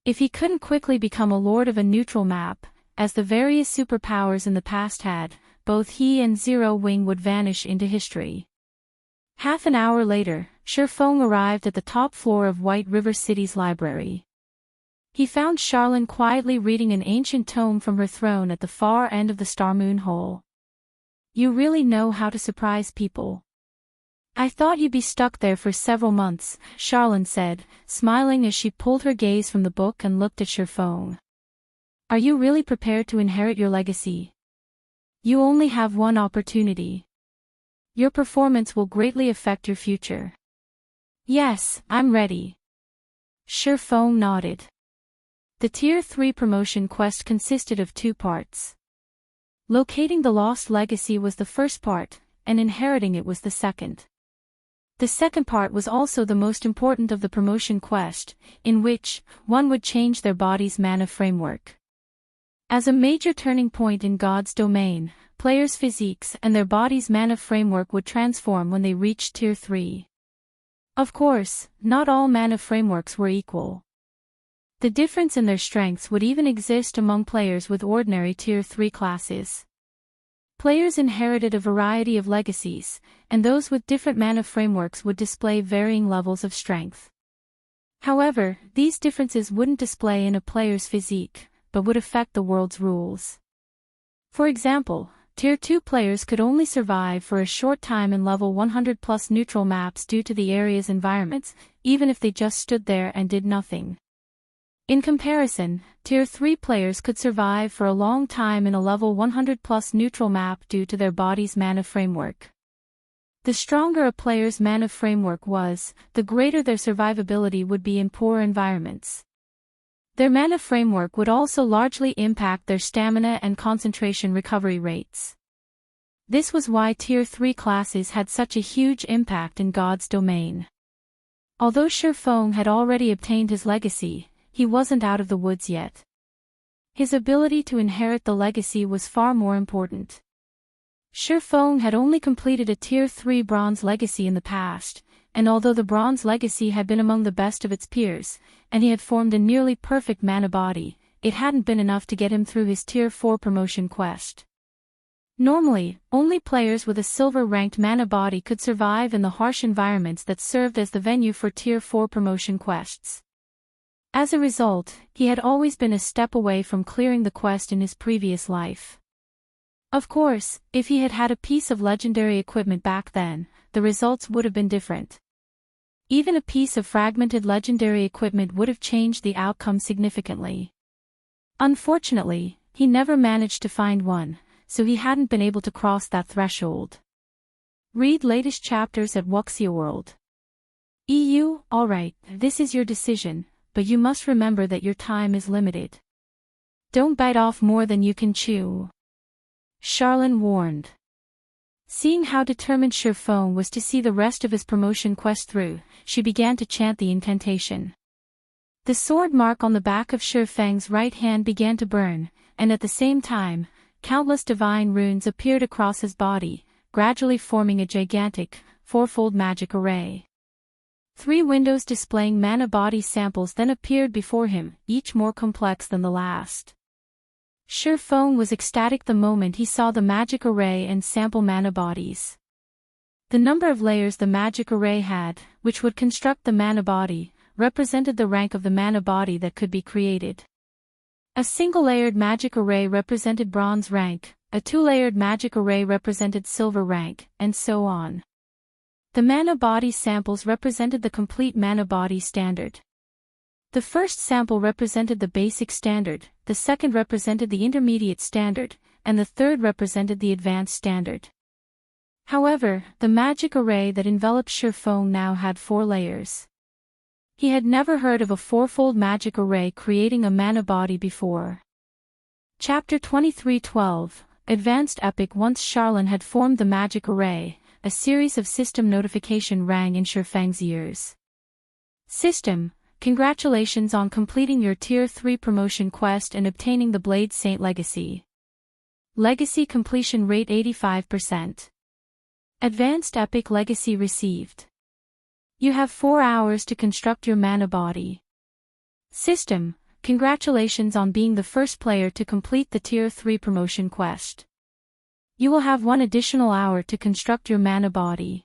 If he couldn't quickly become a lord of a neutral map, as the various superpowers in the past had, both he and Zero Wing would vanish into history. Half an hour later, Shifeng arrived at the top floor of White River City's library. He found Charlene quietly reading an ancient tome from her throne at the far end of the Star Moon Hole. "You really know how to surprise people. I thought you'd be stuck there for several months," Charlene said, smiling as she pulled her gaze from the book and looked at Shifeng. "Are you really prepared to inherit your legacy? You only have one opportunity. Your performance will greatly affect your future." "Yes, I'm ready." Shifeng nodded. The Tier 3 promotion quest consisted of 2 parts. Locating the lost legacy was the first part, and inheriting it was the second. The second part was also the most important of the promotion quest, in which one would change their body's mana framework. As a major turning point in God's domain, players' physiques and their body's mana framework would transform when they reached Tier 3. Of course, not all mana frameworks were equal. The difference in their strengths would even exist among players with ordinary Tier 3 classes. Players inherited a variety of legacies, and those with different mana frameworks would display varying levels of strength. However, these differences wouldn't display in a player's physique, but would affect the world's rules. For example, Tier 2 players could only survive for a short time in level 100+ neutral maps due to the area's environments, even if they just stood there and did nothing. In comparison, Tier 3 players could survive for a long time in a level 100+ neutral map due to their body's mana framework. The stronger a player's mana framework was, the greater their survivability would be in poor environments. Their mana framework would also largely impact their stamina and concentration recovery rates. This was why Tier 3 classes had such a huge impact in God's domain. Although Shifeng had already obtained his legacy, he wasn't out of the woods yet. His ability to inherit the legacy was far more important. Shifeng had only completed a Tier 3 Bronze legacy in the past, and although the Bronze legacy had been among the best of its peers, and he had formed a nearly perfect mana body, it hadn't been enough to get him through his Tier 4 promotion quest. Normally, only players with a silver-ranked mana body could survive in the harsh environments that served as the venue for Tier 4 promotion quests. As a result, he had always been a step away from clearing the quest in his previous life. Of course, if he had had a piece of legendary equipment back then, the results would have been different. Even a piece of fragmented legendary equipment would have changed the outcome significantly. Unfortunately, he never managed to find one, so he hadn't been able to cross that threshold. Read latest chapters at Wuxia World. EU, alright, this is your decision, but you must remember that your time is limited. Don't bite off more than you can chew. Charlene warned. Seeing how determined Shifeng was to see the rest of his promotion quest through, she began to chant the incantation. The sword mark on the back of Shifeng's right hand began to burn, and at the same time, countless divine runes appeared across his body, gradually forming a gigantic, fourfold magic array. 3 windows displaying mana body samples then appeared before him, each more complex than the last. Shifeng was ecstatic the moment he saw the magic array and sample mana bodies. The number of layers the magic array had, which would construct the mana body, represented the rank of the mana body that could be created. A single-layered magic array represented bronze rank, a 2-layered magic array represented silver rank, and so on. The mana body samples represented the complete mana body standard. The first sample represented the basic standard, the second represented the intermediate standard, and the third represented the advanced standard. However, the magic array that enveloped Shifeng now had 4 layers. He had never heard of a 4-fold magic array creating a mana body before. Chapter 23:12, Advanced Epic. Once Charlene had formed the magic array, a series of system notification rang in Shifeng's ears. System, congratulations on completing your Tier 3 promotion quest and obtaining the Blade Saint Legacy. Legacy completion rate 85%. Advanced Epic Legacy received. You have 4 hours to construct your mana body. System, congratulations on being the first player to complete the Tier 3 promotion quest. You will have 1 additional hour to construct your mana body.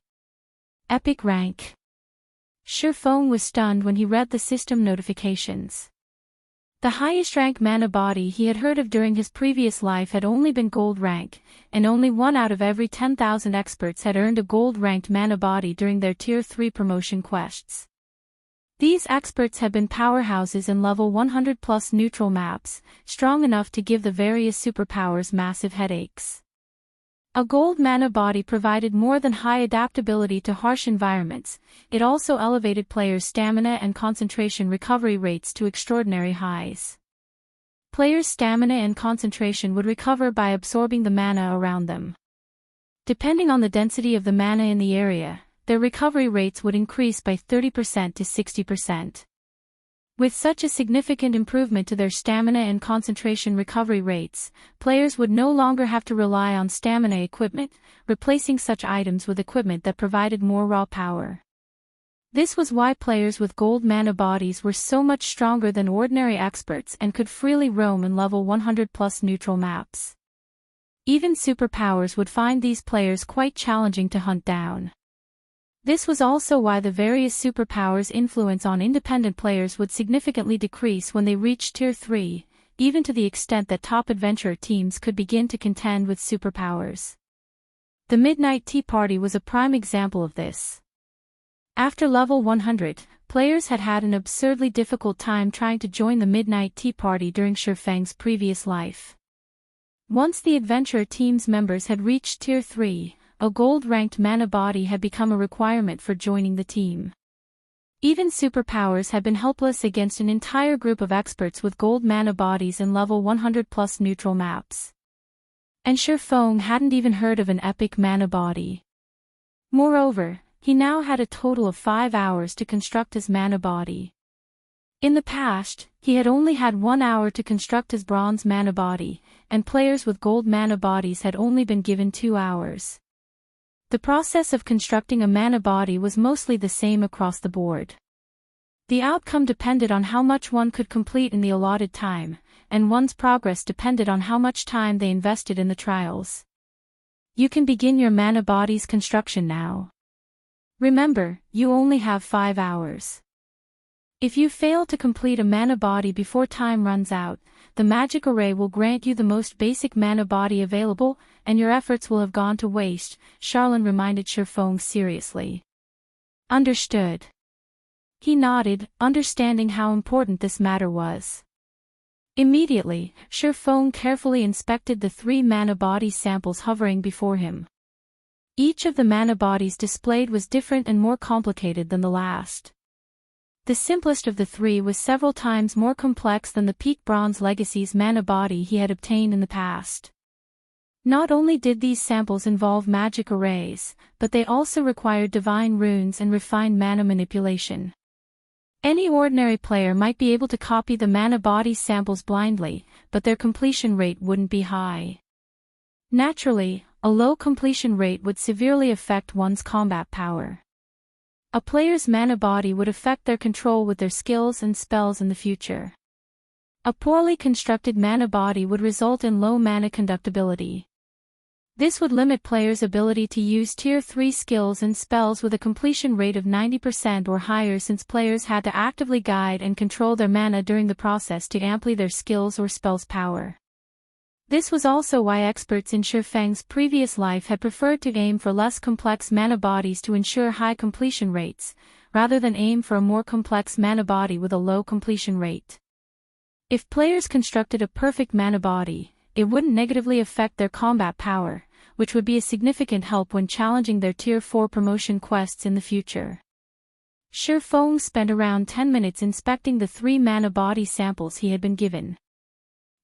Epic rank. Shifeng was stunned when he read the system notifications. The highest rank mana body he had heard of during his previous life had only been gold rank, and only 1 out of every 10,000 experts had earned a gold-ranked mana body during their Tier 3 promotion quests. These experts had been powerhouses in level 100+ neutral maps, strong enough to give the various superpowers massive headaches. A gold mana body provided more than high adaptability to harsh environments, it also elevated players' stamina and concentration recovery rates to extraordinary highs. Players' stamina and concentration would recover by absorbing the mana around them. Depending on the density of the mana in the area, their recovery rates would increase by 30% to 60%. With such a significant improvement to their stamina and concentration recovery rates, players would no longer have to rely on stamina equipment, replacing such items with equipment that provided more raw power. This was why players with gold mana bodies were so much stronger than ordinary experts and could freely roam in level 100+ neutral maps. Even superpowers would find these players quite challenging to hunt down. This was also why the various superpowers' influence on independent players would significantly decrease when they reached Tier 3, even to the extent that top adventurer teams could begin to contend with superpowers. The Midnight Tea Party was a prime example of this. After level 100, players had had an absurdly difficult time trying to join the Midnight Tea Party during Shifeng's previous life. Once the adventurer team's members had reached Tier 3, a gold-ranked mana body had become a requirement for joining the team. Even superpowers had been helpless against an entire group of experts with gold mana bodies and level 100+ neutral maps. And Shi Feng hadn't even heard of an epic mana body. Moreover, he now had a total of 5 hours to construct his mana body. In the past, he had only had 1 hour to construct his bronze mana body, and players with gold mana bodies had only been given 2 hours. The process of constructing a mana body was mostly the same across the board. The outcome depended on how much one could complete in the allotted time, and one's progress depended on how much time they invested in the trials. You can begin your mana body's construction now. Remember, you only have 5 hours. If you fail to complete a mana body before time runs out, the magic array will grant you the most basic mana body available, and your efforts will have gone to waste, Charlene reminded Shi Feng seriously. Understood. He nodded, understanding how important this matter was. Immediately, Shi Feng carefully inspected the 3 mana body samples hovering before him. Each of the mana bodies displayed was different and more complicated than the last. The simplest of the 3 was several times more complex than the Peak Bronze Legacy's mana body he had obtained in the past. Not only did these samples involve magic arrays, but they also required divine runes and refined mana manipulation. Any ordinary player might be able to copy the mana body samples blindly, but their completion rate wouldn't be high. Naturally, a low completion rate would severely affect one's combat power. A player's mana body would affect their control with their skills and spells in the future. A poorly constructed mana body would result in low mana conductibility. This would limit players' ability to use Tier 3 skills and spells with a completion rate of 90% or higher, since players had to actively guide and control their mana during the process to amplify their skills or spells' power. This was also why experts in Shi Feng's previous life had preferred to aim for less complex mana bodies to ensure high completion rates, rather than aim for a more complex mana body with a low completion rate. If players constructed a perfect mana body, it wouldn't negatively affect their combat power, which would be a significant help when challenging their Tier 4 promotion quests in the future. Shi Feng spent around 10 minutes inspecting the 3 mana body samples he had been given.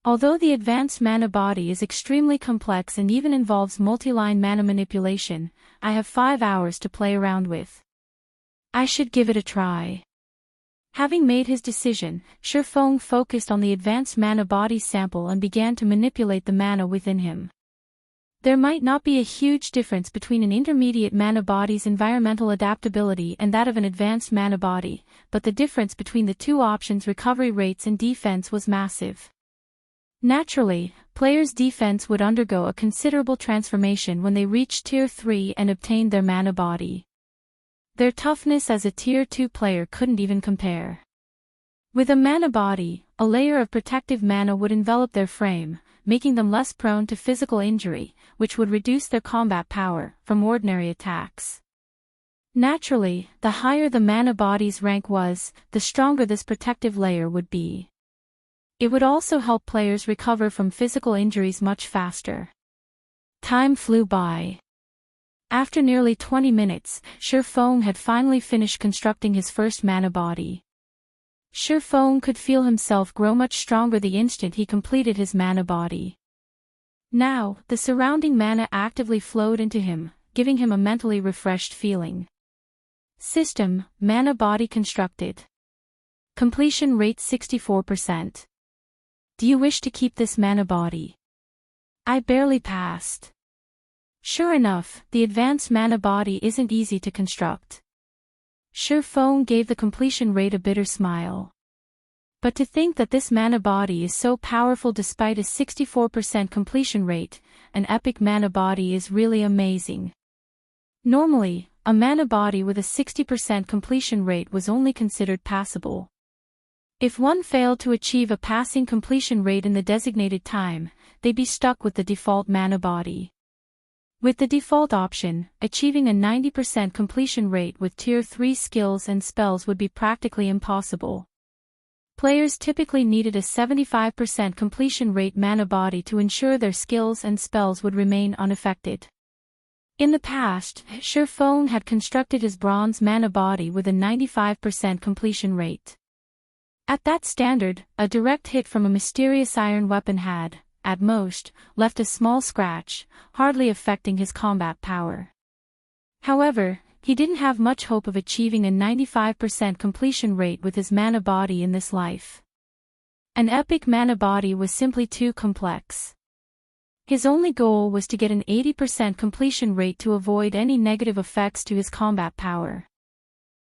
Although the advanced mana body is extremely complex and even involves multi-line mana manipulation, I have 5 hours to play around with. I should give it a try. Having made his decision, Shi Feng focused on the advanced mana body sample and began to manipulate the mana within him. There might not be a huge difference between an intermediate mana body's environmental adaptability and that of an advanced mana body, but the difference between the 2 options' recovery rates and defense was massive. Naturally, players' defense would undergo a considerable transformation when they reached Tier 3 and obtained their mana body. Their toughness as a Tier 2 player couldn't even compare. With a mana body, a layer of protective mana would envelop their frame, making them less prone to physical injury, which would reduce their combat power from ordinary attacks. Naturally, the higher the mana body's rank was, the stronger this protective layer would be. It would also help players recover from physical injuries much faster. Time flew by. After nearly 20 minutes, Shi Feng had finally finished constructing his first mana body. Shi Feng could feel himself grow much stronger the instant he completed his mana body. Now, the surrounding mana actively flowed into him, giving him a mentally refreshed feeling. System, mana body constructed. Completion rate 64%. Do you wish to keep this mana body? I barely passed. Sure enough, the advanced mana body isn't easy to construct. Shi Feng gave the completion rate a bitter smile. But to think that this mana body is so powerful despite a 64% completion rate, an epic mana body is really amazing. Normally, a mana body with a 60% completion rate was only considered passable. If one failed to achieve a passing completion rate in the designated time, they'd be stuck with the default mana body. With the default option, achieving a 90% completion rate with Tier 3 skills and spells would be practically impossible. Players typically needed a 75% completion rate mana body to ensure their skills and spells would remain unaffected. In the past, Shurfeng had constructed his bronze mana body with a 95% completion rate. At that standard, a direct hit from a mysterious iron weapon had, at most, left a small scratch, hardly affecting his combat power. However, he didn't have much hope of achieving a 95% completion rate with his mana body in this life. An epic mana body was simply too complex. His only goal was to get an 80% completion rate to avoid any negative effects to his combat power.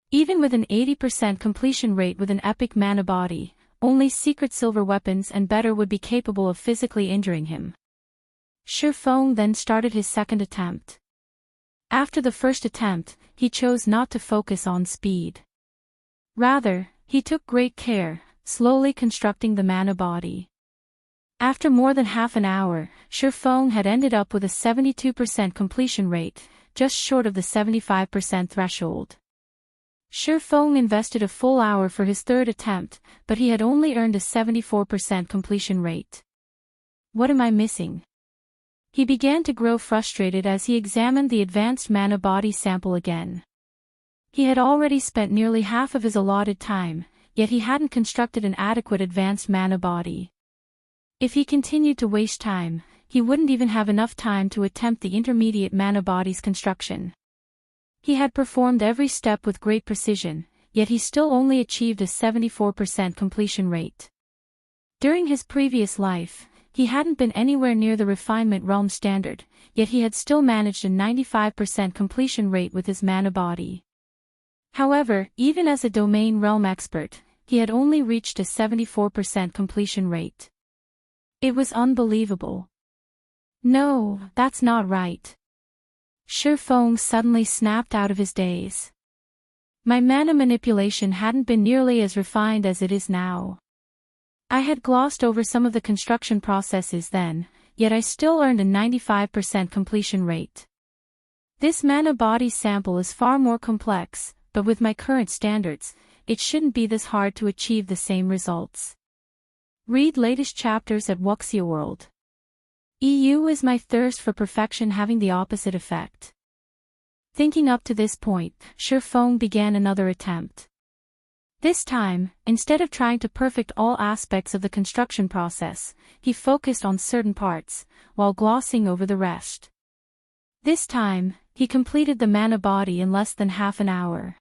Even with an 80% completion rate with an epic mana body, only secret silver weapons and better would be capable of physically injuring him. Shurfeng then started his second attempt. After the first attempt, he chose not to focus on speed. Rather, he took great care, slowly constructing the mana body. After more than half an hour, Shurfeng had ended up with a 72% completion rate, just short of the 75% threshold. Shurfeng invested a full hour for his third attempt, but he had only earned a 74% completion rate. What am I missing? He began to grow frustrated as he examined the advanced mana body sample again. He had already spent nearly half of his allotted time, yet he hadn't constructed an adequate advanced mana body. If he continued to waste time, he wouldn't even have enough time to attempt the intermediate mana body's construction. He had performed every step with great precision, yet he still only achieved a 74% completion rate. During his previous life, he hadn't been anywhere near the refinement realm standard, yet he had still managed a 95% completion rate with his mana body. However, even as a domain realm expert, he had only reached a 74% completion rate. It was unbelievable. No, that's not right. Shurfeng suddenly snapped out of his daze. My mana manipulation hadn't been nearly as refined as it is now. I had glossed over some of the construction processes then, yet I still earned a 95% completion rate. This mana body sample is far more complex, but with my current standards, it shouldn't be this hard to achieve the same results. Read latest chapters at Wuxia World. EU is my thirst for perfection having the opposite effect. Thinking up to this point, Shurfeng began another attempt. This time, instead of trying to perfect all aspects of the construction process, he focused on certain parts, while glossing over the rest. This time, he completed the mana body in less than half an hour.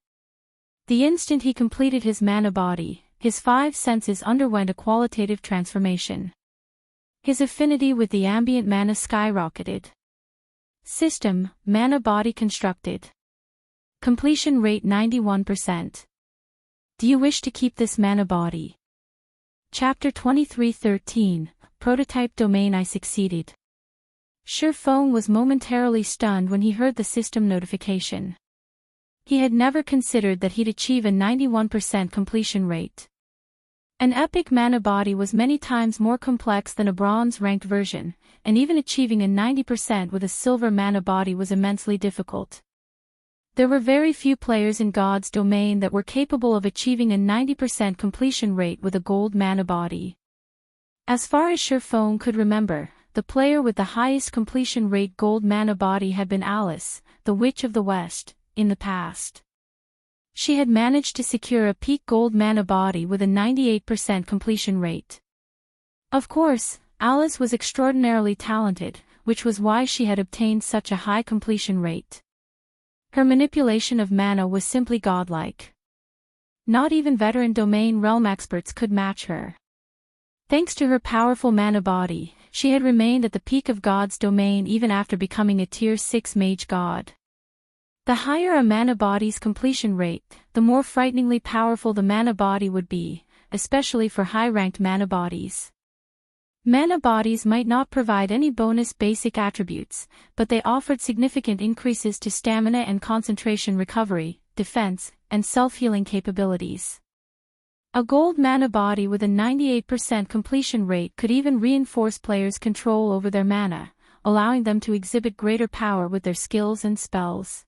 The instant he completed his mana body, his 5 senses underwent a qualitative transformation. His affinity with the ambient mana skyrocketed. System, mana body constructed. Completion rate 91%. Do you wish to keep this mana body? Chapter 23:13, Prototype Domain. I succeeded. Shurfeng was momentarily stunned when he heard the system notification. He had never considered that he'd achieve a 91% completion rate. An epic mana body was many times more complex than a bronze-ranked version, and even achieving a 90% with a silver mana body was immensely difficult. There were very few players in God's domain that were capable of achieving a 90% completion rate with a gold mana body. As far as Shurfeng could remember, the player with the highest completion rate gold mana body had been Alice, the Witch of the West, in the past. She had managed to secure a peak gold mana body with a 98% completion rate. Of course, Alice was extraordinarily talented, which was why she had obtained such a high completion rate. Her manipulation of mana was simply godlike. Not even veteran domain realm experts could match her. Thanks to her powerful mana body, she had remained at the peak of God's domain even after becoming a Tier 6 mage god. The higher a mana body's completion rate, the more frighteningly powerful the mana body would be, especially for high-ranked mana bodies. Mana bodies might not provide any bonus basic attributes, but they offered significant increases to stamina and concentration recovery, defense, and self-healing capabilities. A gold mana body with a 98% completion rate could even reinforce players' control over their mana, allowing them to exhibit greater power with their skills and spells.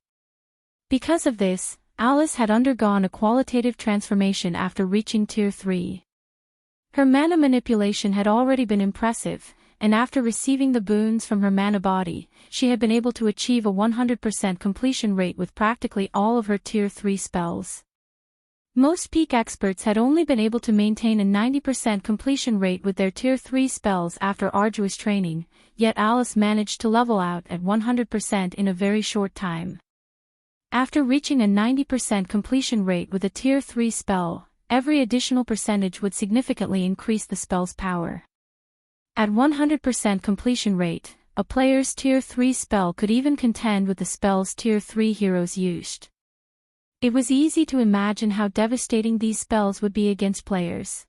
Because of this, Alice had undergone a qualitative transformation after reaching Tier 3. Her mana manipulation had already been impressive, and after receiving the boons from her mana body, she had been able to achieve a 100% completion rate with practically all of her Tier 3 spells. Most peak experts had only been able to maintain a 90% completion rate with their Tier 3 spells after arduous training, yet Alice managed to level out at 100% in a very short time. After reaching a 90% completion rate with a Tier 3 spell, every additional percentage would significantly increase the spell's power. At 100% completion rate, a player's Tier 3 spell could even contend with the spell's Tier 3 heroes used. It was easy to imagine how devastating these spells would be against players.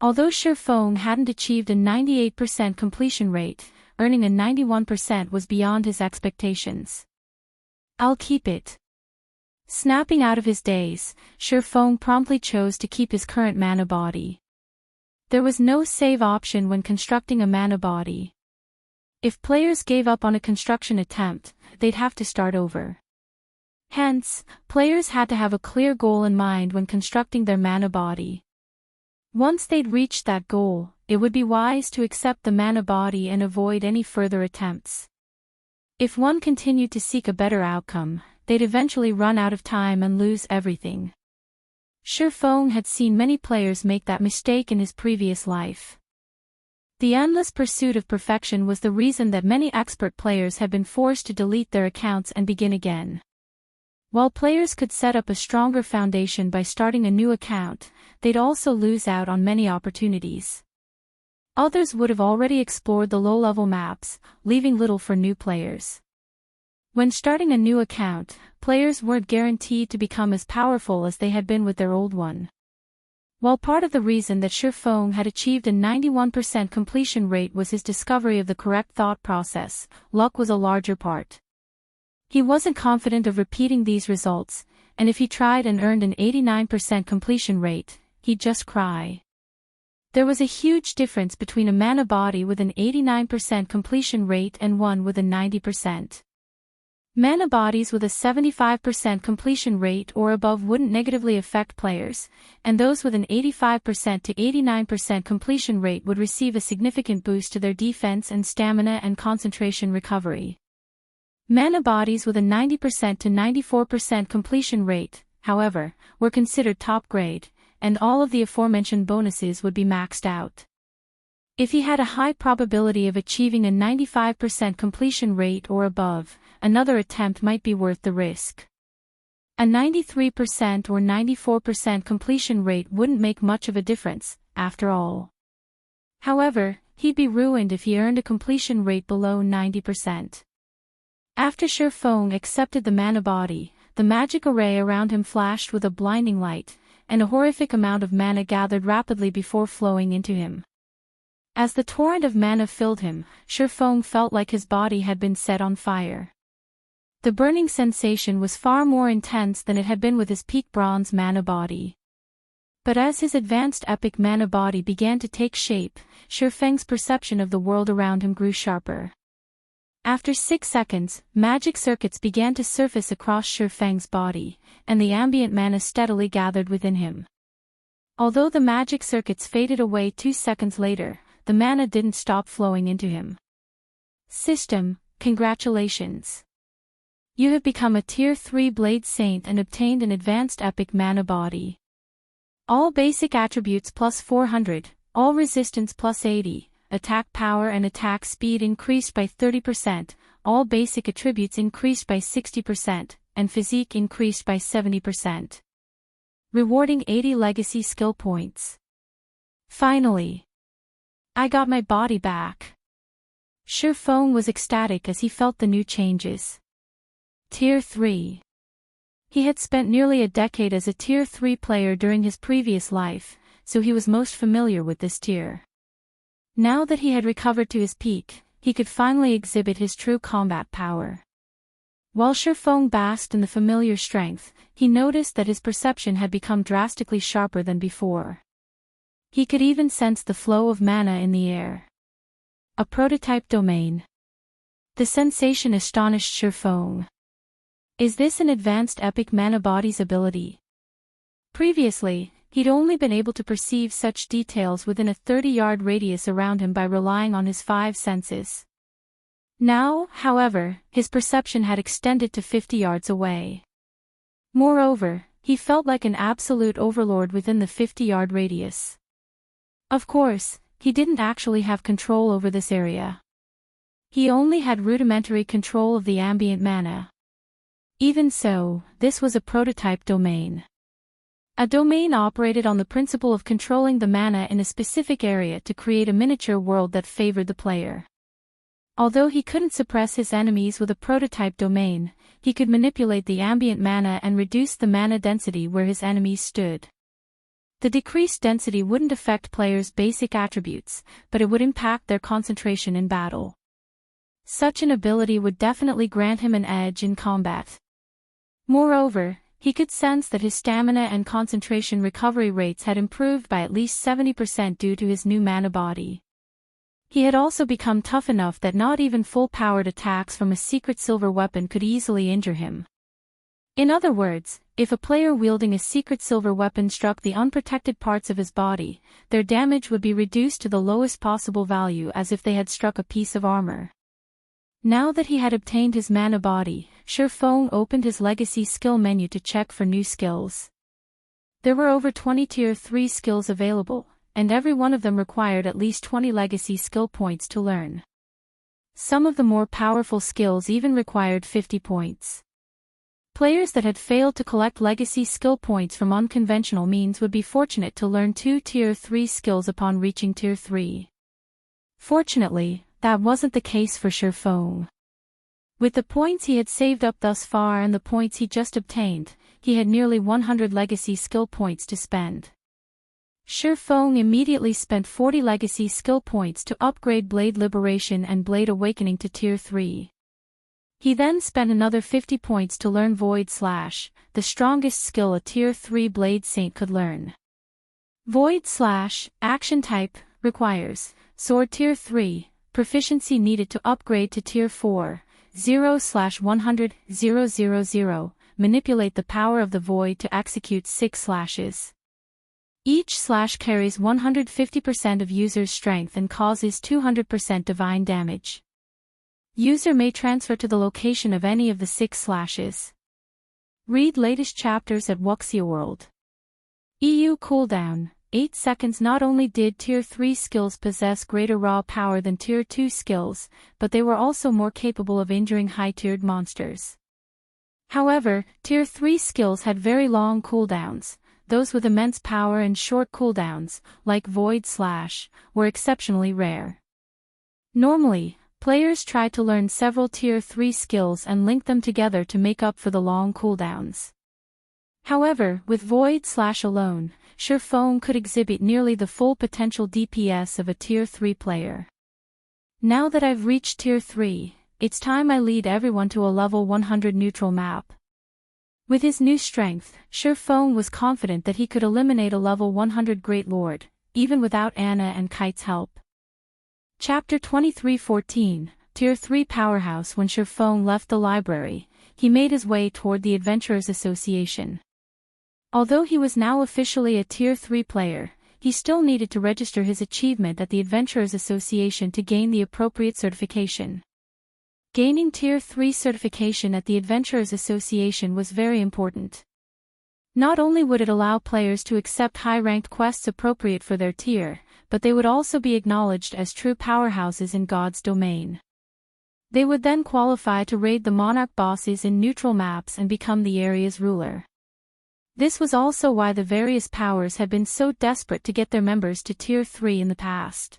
Although Shifeng hadn't achieved a 98% completion rate, earning a 91% was beyond his expectations. "I'll keep it." Snapping out of his daze, Shifeng promptly chose to keep his current mana body. There was no save option when constructing a mana body. If players gave up on a construction attempt, they'd have to start over. Hence, players had to have a clear goal in mind when constructing their mana body. Once they'd reached that goal, it would be wise to accept the mana body and avoid any further attempts. If one continued to seek a better outcome, they'd eventually run out of time and lose everything. Shifeng had seen many players make that mistake in his previous life. The endless pursuit of perfection was the reason that many expert players had been forced to delete their accounts and begin again. While players could set up a stronger foundation by starting a new account, they'd also lose out on many opportunities. Others would have already explored the low-level maps, leaving little for new players. When starting a new account, players weren't guaranteed to become as powerful as they had been with their old one. While part of the reason that Shifeng had achieved a 91% completion rate was his discovery of the correct thought process, luck was a larger part. He wasn't confident of repeating these results, and if he tried and earned an 89% completion rate, he'd just cry. There was a huge difference between a mana body with an 89% completion rate and one with a 90%. Mana bodies with a 75% completion rate or above wouldn't negatively affect players, and those with an 85% to 89% completion rate would receive a significant boost to their defense and stamina and concentration recovery. Mana bodies with a 90% to 94% completion rate, however, were considered top grade, and all of the aforementioned bonuses would be maxed out. If he had a high probability of achieving a 95% completion rate or above, another attempt might be worth the risk. A 93% or 94% completion rate wouldn't make much of a difference, after all. However, he'd be ruined if he earned a completion rate below 90%. After Shifeng accepted the mana body, the magic array around him flashed with a blinding light, and a horrific amount of mana gathered rapidly before flowing into him. As the torrent of mana filled him, Shifeng felt like his body had been set on fire. The burning sensation was far more intense than it had been with his peak bronze mana body. But as his advanced epic mana body began to take shape, Shifeng's perception of the world around him grew sharper. After 6 seconds, magic circuits began to surface across Shifeng's body, and the ambient mana steadily gathered within him. Although the magic circuits faded away 2 seconds later, the mana didn't stop flowing into him. System, congratulations. You have become a Tier 3 Blade Saint and obtained an advanced epic mana body. All basic attributes plus 400, all resistance plus 80. Attack power and attack speed increased by 30%, all basic attributes increased by 60%, and physique increased by 70%. Rewarding 80 legacy skill points. Finally, I got my body back. Shifeng was ecstatic as he felt the new changes. Tier 3. He had spent nearly a decade as a Tier 3 player during his previous life, so he was most familiar with this tier. Now that he had recovered to his peak, he could finally exhibit his true combat power. While Shifeng basked in the familiar strength, he noticed that his perception had become drastically sharper than before. He could even sense the flow of mana in the air. A prototype domain. The sensation astonished Shifeng. Is this an advanced epic mana body's ability? Previously, he'd only been able to perceive such details within a 30-yard radius around him by relying on his 5 senses. Now, however, his perception had extended to 50 yards away. Moreover, he felt like an absolute overlord within the 50-yard radius. Of course, he didn't actually have control over this area. He only had rudimentary control of the ambient mana. Even so, this was a prototype domain. A domain operated on the principle of controlling the mana in a specific area to create a miniature world that favored the player. Although he couldn't suppress his enemies with a prototype domain, he could manipulate the ambient mana and reduce the mana density where his enemies stood. The decreased density wouldn't affect players' basic attributes, but it would impact their concentration in battle. Such an ability would definitely grant him an edge in combat. Moreover, he could sense that his stamina and concentration recovery rates had improved by at least 70% due to his new mana body. He had also become tough enough that not even full-powered attacks from a secret silver weapon could easily injure him. In other words, if a player wielding a secret silver weapon struck the unprotected parts of his body, their damage would be reduced to the lowest possible value as if they had struck a piece of armor. Now that he had obtained his mana body, Shifeng opened his legacy skill menu to check for new skills. There were over 20 tier 3 skills available, and every one of them required at least 20 legacy skill points to learn. Some of the more powerful skills even required 50 points. Players that had failed to collect legacy skill points from unconventional means would be fortunate to learn 2 tier 3 skills upon reaching tier 3. Fortunately, that wasn't the case for Shifeng. With the points he had saved up thus far and the points he just obtained, he had nearly 100 legacy skill points to spend. Shifeng immediately spent 40 legacy skill points to upgrade Blade Liberation and Blade Awakening to tier 3. He then spent another 50 points to learn Void Slash, the strongest skill a tier 3 Blade Saint could learn. Void Slash, action type, requires Sword tier 3, proficiency needed to upgrade to tier 4, 0/100,000, manipulate the power of the void to execute 6 slashes. Each slash carries 150% of user's strength and causes 200% divine damage. User may transfer to the location of any of the 6 slashes. Read latest chapters at Wuxia World. EU cooldown, 8 seconds. Not only did tier 3 skills possess greater raw power than tier 2 skills, but they were also more capable of injuring high-tiered monsters. However, tier 3 skills had very long cooldowns. Those with immense power and short cooldowns, like Void Slash, were exceptionally rare. Normally, players try to learn several tier 3 skills and link them together to make up for the long cooldowns. However, with Void Slash alone, Shifeng could exhibit nearly the full potential DPS of a tier 3 player. Now that I've reached tier 3, it's time I lead everyone to a level 100 neutral map. With his new strength, Shifeng was confident that he could eliminate a level 100 Great Lord, even without Anna and Kite's help. Chapter 23:14, Tier 3 Powerhouse. When Shifeng left the library, he made his way toward the Adventurers Association. Although he was now officially a Tier 3 player, he still needed to register his achievement at the Adventurers Association to gain the appropriate certification. Gaining Tier 3 certification at the Adventurers Association was very important. Not only would it allow players to accept high-ranked quests appropriate for their tier, but they would also be acknowledged as true powerhouses in God's domain. They would then qualify to raid the Monarch bosses in neutral maps and become the area's ruler. This was also why the various powers had been so desperate to get their members to Tier 3 in the past.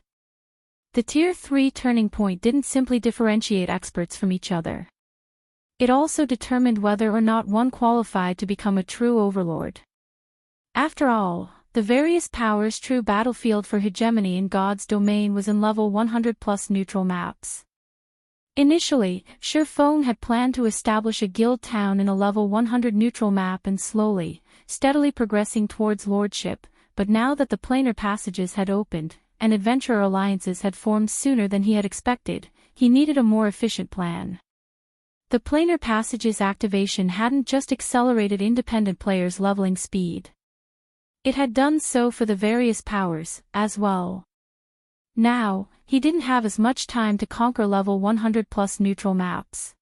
The Tier 3 turning point didn't simply differentiate experts from each other. It also determined whether or not one qualified to become a true overlord. After all, the various powers' true battlefield for hegemony in God's domain was in level 100+ neutral maps. Initially, Shifeng had planned to establish a guild town in a level 100 neutral map and slowly, steadily progressing towards lordship, but now that the planar passages had opened, and adventurer alliances had formed sooner than he had expected, he needed a more efficient plan. The planar passages activation hadn't just accelerated independent players' leveling speed. It had done so for the various powers, as well. Now, he didn't have as much time to conquer level 100 plus neutral maps.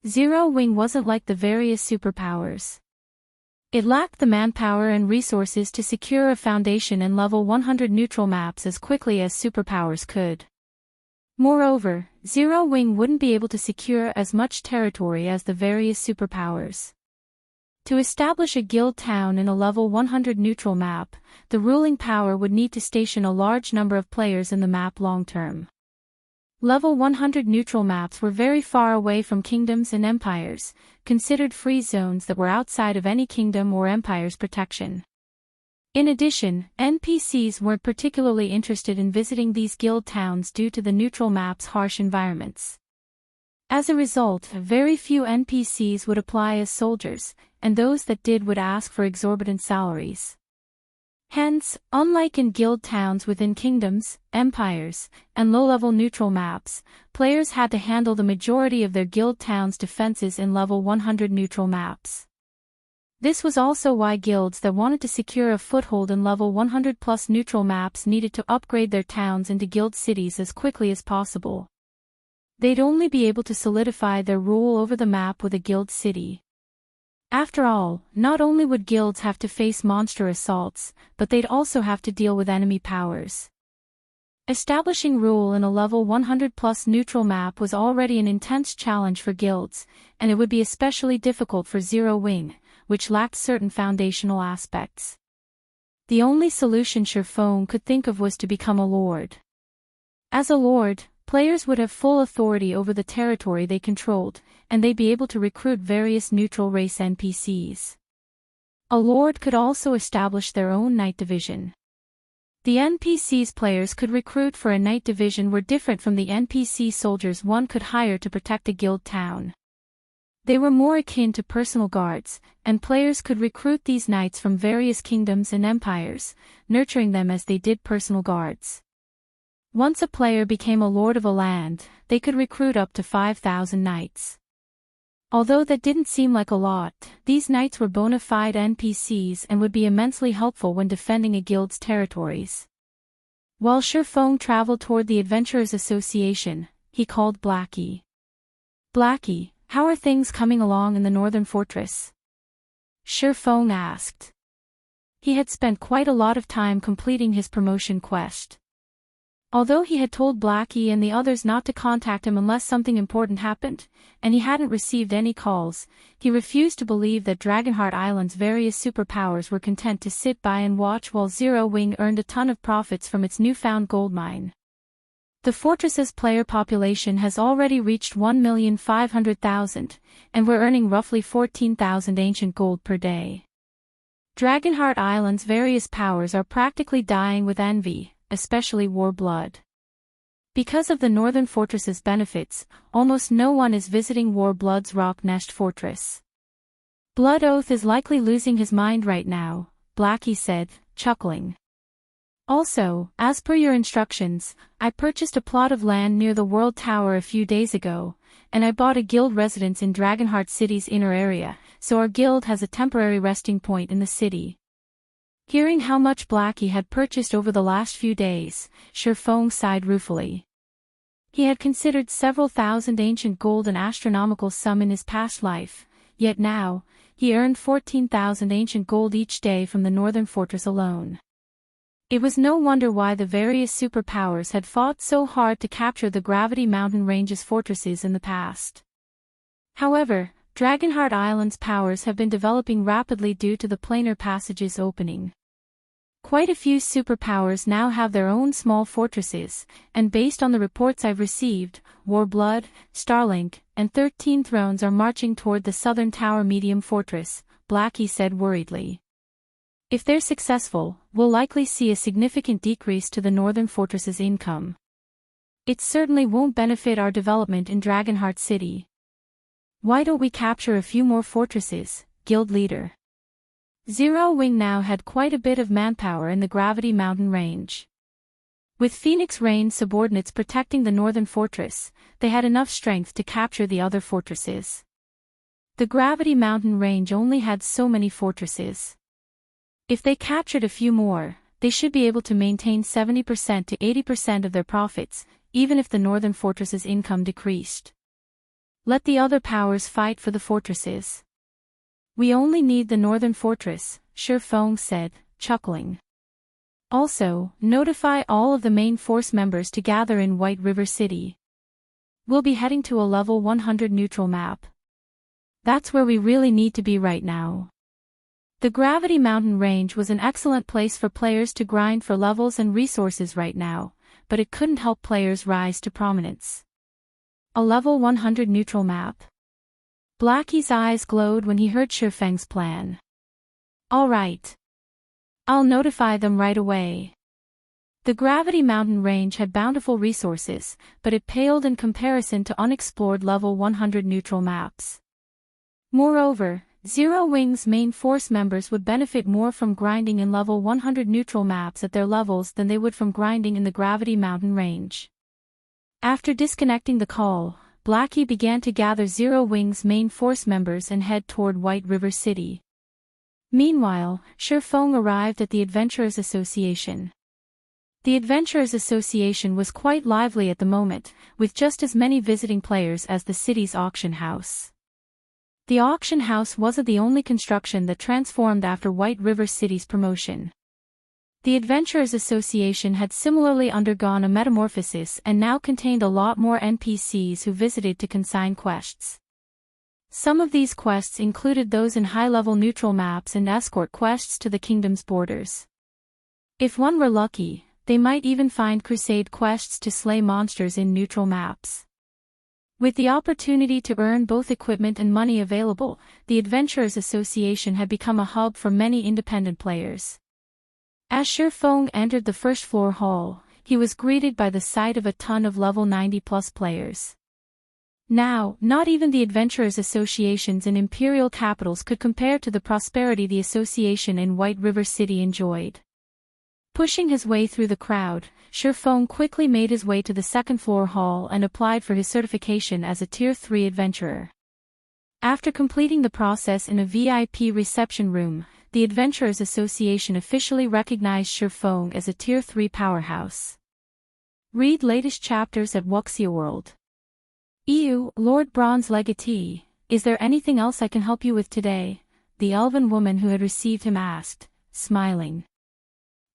Zero Wing wasn't like the various superpowers. It lacked the manpower and resources to secure a foundation in level 100 neutral maps as quickly as superpowers could. Moreover, Zero Wing wouldn't be able to secure as much territory as the various superpowers. To establish a guild town in a level 100 neutral map, the ruling power would need to station a large number of players in the map long-term. Level 100 neutral maps were very far away from kingdoms and empires, considered free zones that were outside of any kingdom or empire's protection. In addition, NPCs weren't particularly interested in visiting these guild towns due to the neutral map's harsh environments. As a result, very few NPCs would apply as soldiers, and those that did would ask for exorbitant salaries. Hence, unlike in guild towns within kingdoms, empires, and low-level neutral maps, players had to handle the majority of their guild town's defenses in level 100 neutral maps. This was also why guilds that wanted to secure a foothold in level 100 plus neutral maps needed to upgrade their towns into guild cities as quickly as possible. They'd only be able to solidify their rule over the map with a guild city. After all, not only would guilds have to face monster assaults, but they'd also have to deal with enemy powers. Establishing rule in a level 100 plus neutral map was already an intense challenge for guilds, and it would be especially difficult for Zero Wing, which lacked certain foundational aspects. The only solution Shifeng could think of was to become a lord. As a lord, players would have full authority over the territory they controlled, and they'd be able to recruit various neutral race NPCs. A lord could also establish their own knight division. The NPCs players could recruit for a knight division were different from the NPC soldiers one could hire to protect a guild town. They were more akin to personal guards, and players could recruit these knights from various kingdoms and empires, nurturing them as they did personal guards. Once a player became a lord of a land, they could recruit up to 5,000 knights. Although that didn't seem like a lot, these knights were bona fide NPCs and would be immensely helpful when defending a guild's territories. While Shifeng traveled toward the Adventurers Association, he called Blackie. "Blackie, how are things coming along in the Northern Fortress?" Shifeng asked. He had spent quite a lot of time completing his promotion quest. Although he had told Blackie and the others not to contact him unless something important happened, and he hadn't received any calls, he refused to believe that Dragonheart Island's various superpowers were content to sit by and watch while Zero Wing earned a ton of profits from its newfound gold mine. The fortress's player population has already reached 1,500,000, and we're earning roughly 14,000 ancient gold per day. Dragonheart Island's various powers are practically dying with envy, especially War Blood. Because of the Northern Fortress's benefits, almost no one is visiting War Blood's Rock Nest Fortress. Blood Oath is likely losing his mind right now, Blackie said, chuckling. Also, as per your instructions, I purchased a plot of land near the World Tower a few days ago, and I bought a guild residence in Dragonheart City's inner area, so our guild has a temporary resting point in the city. Hearing how much Blackie had purchased over the last few days, Shifeng sighed ruefully. He had considered several thousand ancient gold an astronomical sum in his past life, yet now, he earned 14,000 ancient gold each day from the Northern Fortress alone. It was no wonder why the various superpowers had fought so hard to capture the Gravity Mountain Range's fortresses in the past. However, Dragonheart Island's powers have been developing rapidly due to the planar passage's opening. Quite a few superpowers now have their own small fortresses, and based on the reports I've received, Warblood, Starlink, and 13 Thrones are marching toward the Southern Tower Medium Fortress, Blackie said worriedly. If they're successful, we'll likely see a significant decrease to the Northern Fortress's income. It certainly won't benefit our development in Dragonheart City. Why don't we capture a few more fortresses, guild leader? Zero Wing now had quite a bit of manpower in the Gravity Mountain Range. With Phoenix Rain subordinates protecting the Northern Fortress, they had enough strength to capture the other fortresses. The Gravity Mountain Range only had so many fortresses. If they captured a few more, they should be able to maintain 70% to 80% of their profits, even if the northern fortress's income decreased. Let the other powers fight for the fortresses. We only need the northern fortress, Shi Feng said, chuckling. Also, notify all of the main force members to gather in White River City. We'll be heading to a level 100 neutral map. That's where we really need to be right now. The Gravity Mountain Range was an excellent place for players to grind for levels and resources right now, but it couldn't help players rise to prominence. A level 100 neutral map. Blackie's eyes glowed when he heard Shi Feng's plan. All right. I'll notify them right away. The Gravity Mountain Range had bountiful resources, but it paled in comparison to unexplored level 100 neutral maps. Moreover, Zero Wing's main force members would benefit more from grinding in level 100 neutral maps at their levels than they would from grinding in the Gravity Mountain Range. After disconnecting the call, Blackie began to gather Zero Wing's main force members and head toward White River City. Meanwhile, Shi Feng arrived at the Adventurers Association. The Adventurers Association was quite lively at the moment, with just as many visiting players as the city's auction house. The auction house wasn't the only construction that transformed after White River City's promotion. The Adventurers Association had similarly undergone a metamorphosis and now contained a lot more NPCs who visited to consign quests. Some of these quests included those in high-level neutral maps and escort quests to the kingdom's borders. If one were lucky, they might even find crusade quests to slay monsters in neutral maps. With the opportunity to earn both equipment and money available, the Adventurers Association had become a hub for many independent players. As Shi Feng entered the first-floor hall, he was greeted by the sight of a ton of level 90-plus players. Now, not even the Adventurers Associations in imperial capitals could compare to the prosperity the association in White River City enjoyed. Pushing his way through the crowd, Shi Feng quickly made his way to the second-floor hall and applied for his certification as a Tier 3 adventurer. After completing the process in a VIP reception room, the Adventurers Association officially recognized Shi Feng as a Tier 3 powerhouse. Read latest chapters at Wuxia World. EU, Lord Bronze Legatee, is there anything else I can help you with today? The elven woman who had received him asked, smiling.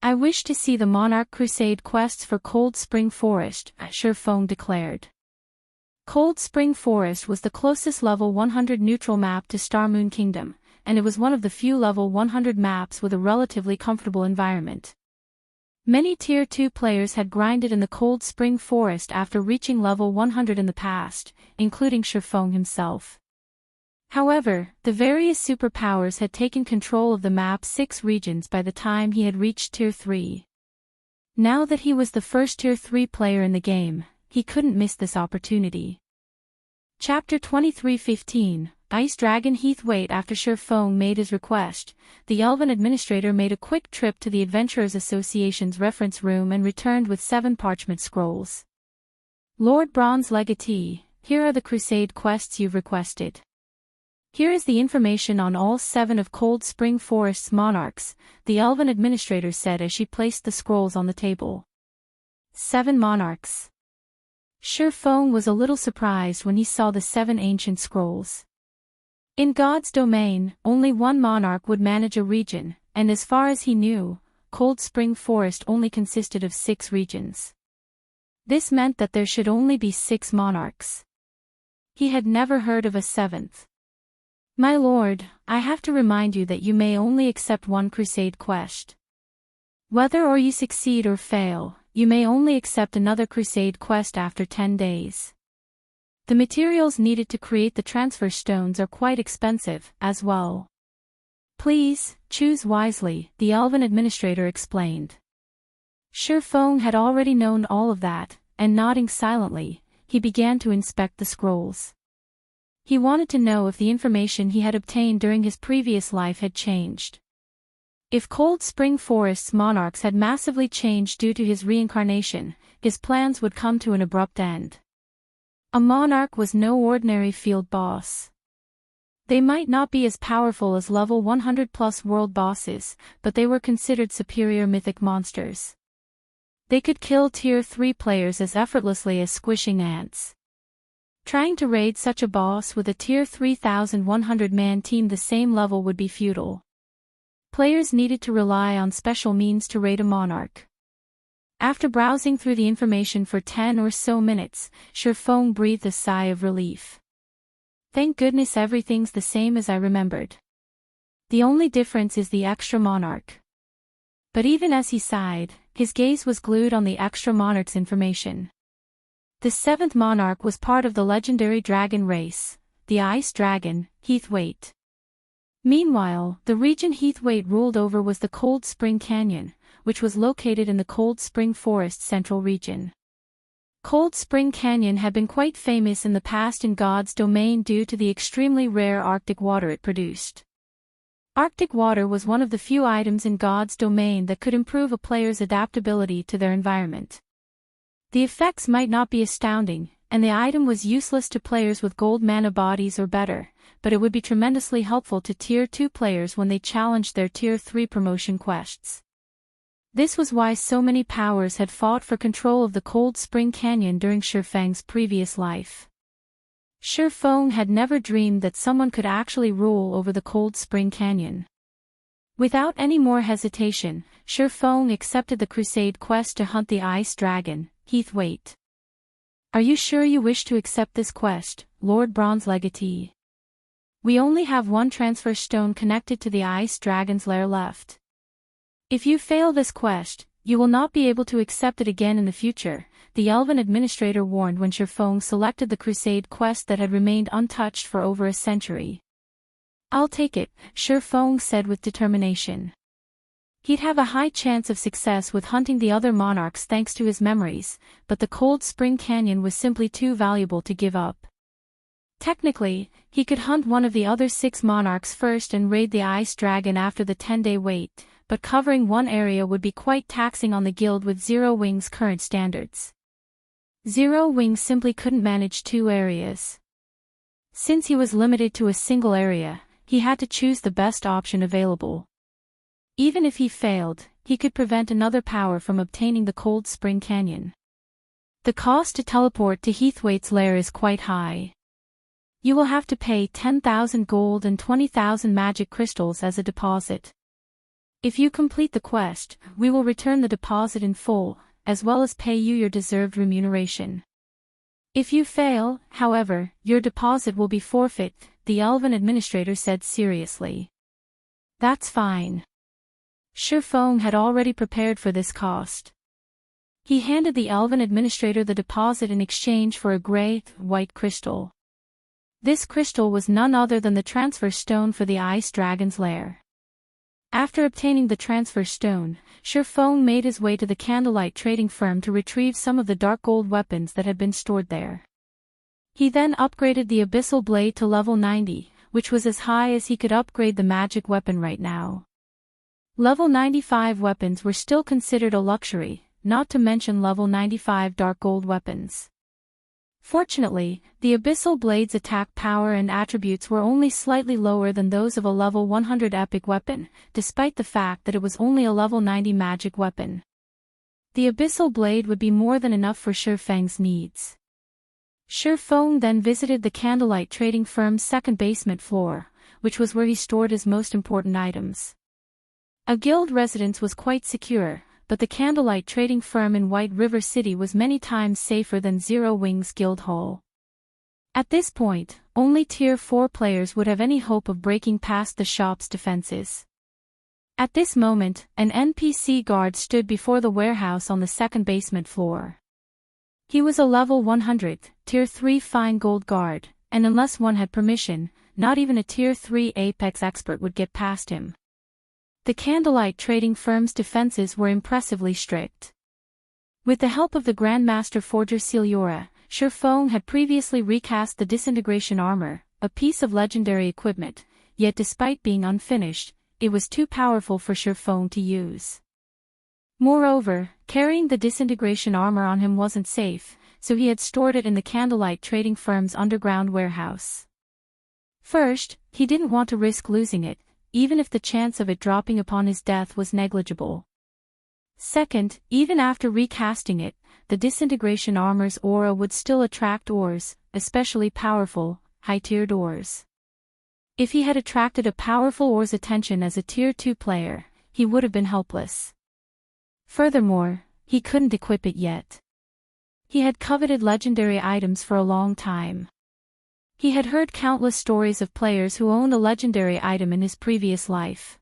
I wish to see the Monarch Crusade quests for Cold Spring Forest, Shi Feng declared. Cold Spring Forest was the closest level 100 neutral map to Star Moon Kingdom, and it was one of the few level 100 maps with a relatively comfortable environment. Many Tier 2 players had grinded in the Cold Spring Forest after reaching level 100 in the past, including Shi Feng himself. However, the various superpowers had taken control of the map's 6 regions by the time he had reached Tier 3. Now that he was the first Tier 3 player in the game, he couldn't miss this opportunity. Chapter 23:15, Ice Dragon Heath. Wait. After Shi Feng made his request, the Elven Administrator made a quick trip to the Adventurers Association's reference room and returned with 7 parchment scrolls. Lord Bronze Legatee, here are the crusade quests you've requested. Here is the information on all 7 of Cold Spring Forest's monarchs, the Elven Administrator said as she placed the scrolls on the table. 7 monarchs. Shi Feng was a little surprised when he saw the 7 ancient scrolls. In God's domain, only one monarch would manage a region, and as far as he knew, Cold Spring Forest only consisted of 6 regions. This meant that there should only be 6 monarchs. He had never heard of a 7th. My lord, I have to remind you that you may only accept one crusade quest. Whether or you succeed or fail, you may only accept another crusade quest after 10 days. The materials needed to create the transfer stones are quite expensive, as well. Please, choose wisely, the Elven Administrator explained. Shi Feng had already known all of that, and nodding silently, he began to inspect the scrolls. He wanted to know if the information he had obtained during his previous life had changed. If Cold Spring Forest's monarchs had massively changed due to his reincarnation, his plans would come to an abrupt end. A monarch was no ordinary field boss. They might not be as powerful as level 100+ world bosses, but they were considered superior mythic monsters. They could kill tier 3 players as effortlessly as squishing ants. Trying to raid such a boss with a tier 3100-man team the same level would be futile. Players needed to rely on special means to raid a monarch. After browsing through the information for 10 or so minutes, Shifeng breathed a sigh of relief. Thank goodness everything's the same as I remembered. The only difference is the extra monarch. But even as he sighed, his gaze was glued on the extra monarch's information. The 7th monarch was part of the legendary dragon race, the Ice Dragon, Heathwaite. Meanwhile, the region Heathwaite ruled over was the Cold Spring Canyon, which was located in the Cold Spring Forest Central region. Cold Spring Canyon had been quite famous in the past in God's domain due to the extremely rare Arctic water it produced. Arctic water was one of the few items in God's domain that could improve a player's adaptability to their environment. The effects might not be astounding, and the item was useless to players with gold mana bodies or better, but it would be tremendously helpful to tier 2 players when they challenged their tier 3 promotion quests. This was why so many powers had fought for control of the Cold Spring Canyon during Shifeng's previous life. Shifeng had never dreamed that someone could actually rule over the Cold Spring Canyon. Without any more hesitation, Shifeng accepted the crusade quest to hunt the Ice Dragon, Heathwaite. Are you sure you wish to accept this quest, Lord Bronze Legatee? We only have one transfer stone connected to the Ice Dragon's lair left. If you fail this quest, you will not be able to accept it again in the future, the Elven administrator warned when Shifeng selected the crusade quest that had remained untouched for over a century. I'll take it, Shifeng said with determination. He'd have a high chance of success with hunting the other monarchs thanks to his memories, but the Cold Spring Canyon was simply too valuable to give up. Technically, he could hunt one of the other 6 monarchs first and raid the Ice Dragon after the 10-day wait, but covering one area would be quite taxing on the guild with Zero Wing's current standards. Zero Wing simply couldn't manage 2 areas. Since he was limited to a single area, he had to choose the best option available. Even if he failed, he could prevent another power from obtaining the Cold Spring Canyon. The cost to teleport to Heathwaite's lair is quite high. You will have to pay 10,000 gold and 20,000 magic crystals as a deposit. If you complete the quest, we will return the deposit in full, as well as pay you your deserved remuneration. If you fail, however, your deposit will be forfeit, the Elven administrator said seriously. That's fine. Shifeng had already prepared for this cost. He handed the Elven administrator the deposit in exchange for a gray-white crystal. This crystal was none other than the transfer stone for the Ice Dragon's lair. After obtaining the transfer stone, Shifeng made his way to the candlelight trading firm to retrieve some of the dark gold weapons that had been stored there. He then upgraded the Abyssal Blade to level 90, which was as high as he could upgrade the magic weapon right now. Level 95 weapons were still considered a luxury, not to mention level 95 dark gold weapons. Fortunately, the Abyssal Blade's attack power and attributes were only slightly lower than those of a level 100 epic weapon, despite the fact that it was only a level 90 magic weapon. The Abyssal Blade would be more than enough for Shifeng's needs. Shifeng then visited the candlelight trading firm's second basement floor, which was where he stored his most important items. A guild residence was quite secure, but the candlelight trading firm in White River City was many times safer than Zero Wing's guild hall. At this point, only Tier 4 players would have any hope of breaking past the shop's defenses. At this moment, an NPC guard stood before the warehouse on the second basement floor. He was a level 100, Tier 3 fine gold guard, and unless one had permission, not even a Tier 3 Apex expert would get past him. The candlelight trading firm's defenses were impressively strict. With the help of the Grandmaster Forger Celiora, Shifeng had previously recast the disintegration armor, a piece of legendary equipment, yet despite being unfinished, it was too powerful for Shifeng to use. Moreover, carrying the disintegration armor on him wasn't safe, so he had stored it in the candlelight trading firm's underground warehouse. First, he didn't want to risk losing it, even if the chance of it dropping upon his death was negligible. Second, even after recasting it, the disintegration armor's aura would still attract ores, especially powerful, high-tiered ores. If he had attracted a powerful ore's attention as a Tier 2 player, he would have been helpless. Furthermore, he couldn't equip it yet. He had coveted legendary items for a long time. He had heard countless stories of players who owned a legendary item in his previous life.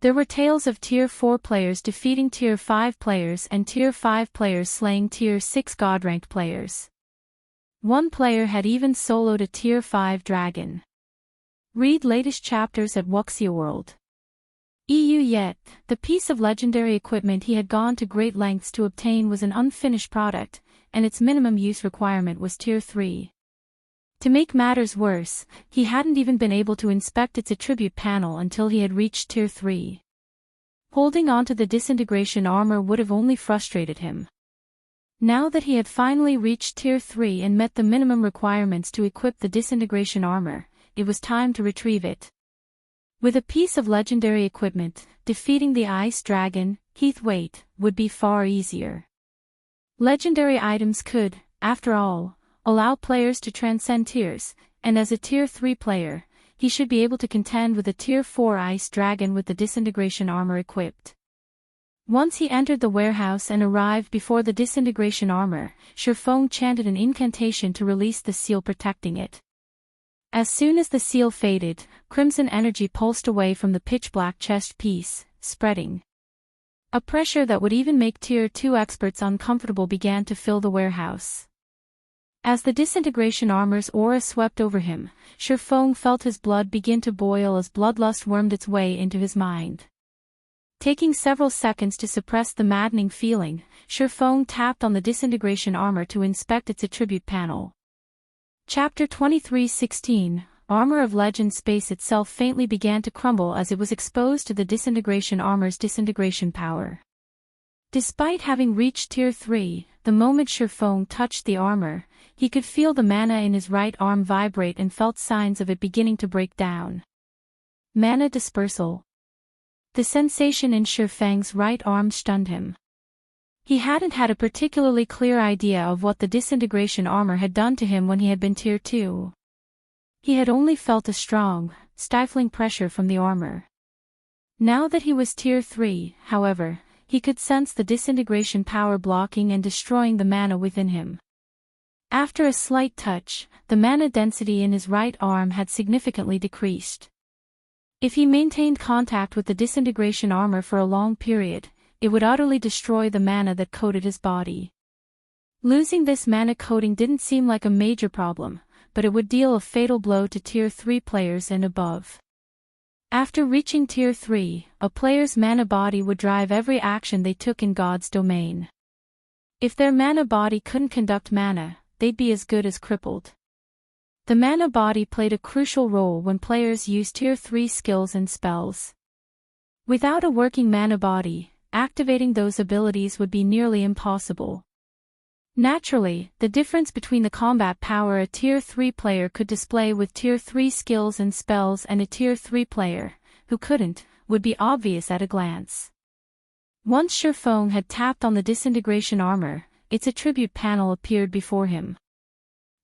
There were tales of Tier 4 players defeating Tier 5 players and Tier 5 players slaying Tier 6 God-ranked players. One player had even soloed a Tier 5 dragon. Read latest chapters at Wuxia World. Yet, the piece of legendary equipment he had gone to great lengths to obtain was an unfinished product, and its minimum use requirement was Tier 3. To make matters worse, he hadn't even been able to inspect its attribute panel until he had reached Tier 3. Holding on to the disintegration armor would have only frustrated him. Now that he had finally reached Tier 3 and met the minimum requirements to equip the disintegration armor, it was time to retrieve it. With a piece of legendary equipment, defeating the ice dragon, Heathwaite, would be far easier. Legendary items could, after all, allow players to transcend tiers, and as a Tier 3 player, he should be able to contend with a Tier 4 ice dragon with the disintegration armor equipped. Once he entered the warehouse and arrived before the disintegration armor, Shifeng chanted an incantation to release the seal protecting it. As soon as the seal faded, crimson energy pulsed away from the pitch-black chest piece, spreading. A pressure that would even make Tier 2 experts uncomfortable began to fill the warehouse. As the disintegration armor's aura swept over him, Shifeng felt his blood begin to boil as bloodlust wormed its way into his mind. Taking several seconds to suppress the maddening feeling, Shifeng tapped on the disintegration armor to inspect its attribute panel. Chapter 23:16, Armor of Legend. Space itself faintly began to crumble as it was exposed to the disintegration armor's disintegration power. Despite having reached Tier 3, the moment Shifeng touched the armor, he could feel the mana in his right arm vibrate and felt signs of it beginning to break down. Mana dispersal. The sensation in Shifeng's right arm stunned him. He hadn't had a particularly clear idea of what the disintegration armor had done to him when he had been Tier 2. He had only felt a strong, stifling pressure from the armor. Now that he was Tier 3, however, he could sense the disintegration power blocking and destroying the mana within him. After a slight touch, the mana density in his right arm had significantly decreased. If he maintained contact with the disintegration armor for a long period, it would utterly destroy the mana that coated his body. Losing this mana coating didn't seem like a major problem, but it would deal a fatal blow to Tier 3 players and above. After reaching Tier 3, a player's mana body would drive every action they took in God's domain. If their mana body couldn't conduct mana, they'd be as good as crippled. The mana body played a crucial role when players used Tier 3 skills and spells. Without a working mana body, activating those abilities would be nearly impossible. Naturally, the difference between the combat power a Tier 3 player could display with Tier 3 skills and spells and a Tier 3 player, who couldn't, would be obvious at a glance. Once Shifeng had tapped on the disintegration armor, its attribute panel appeared before him.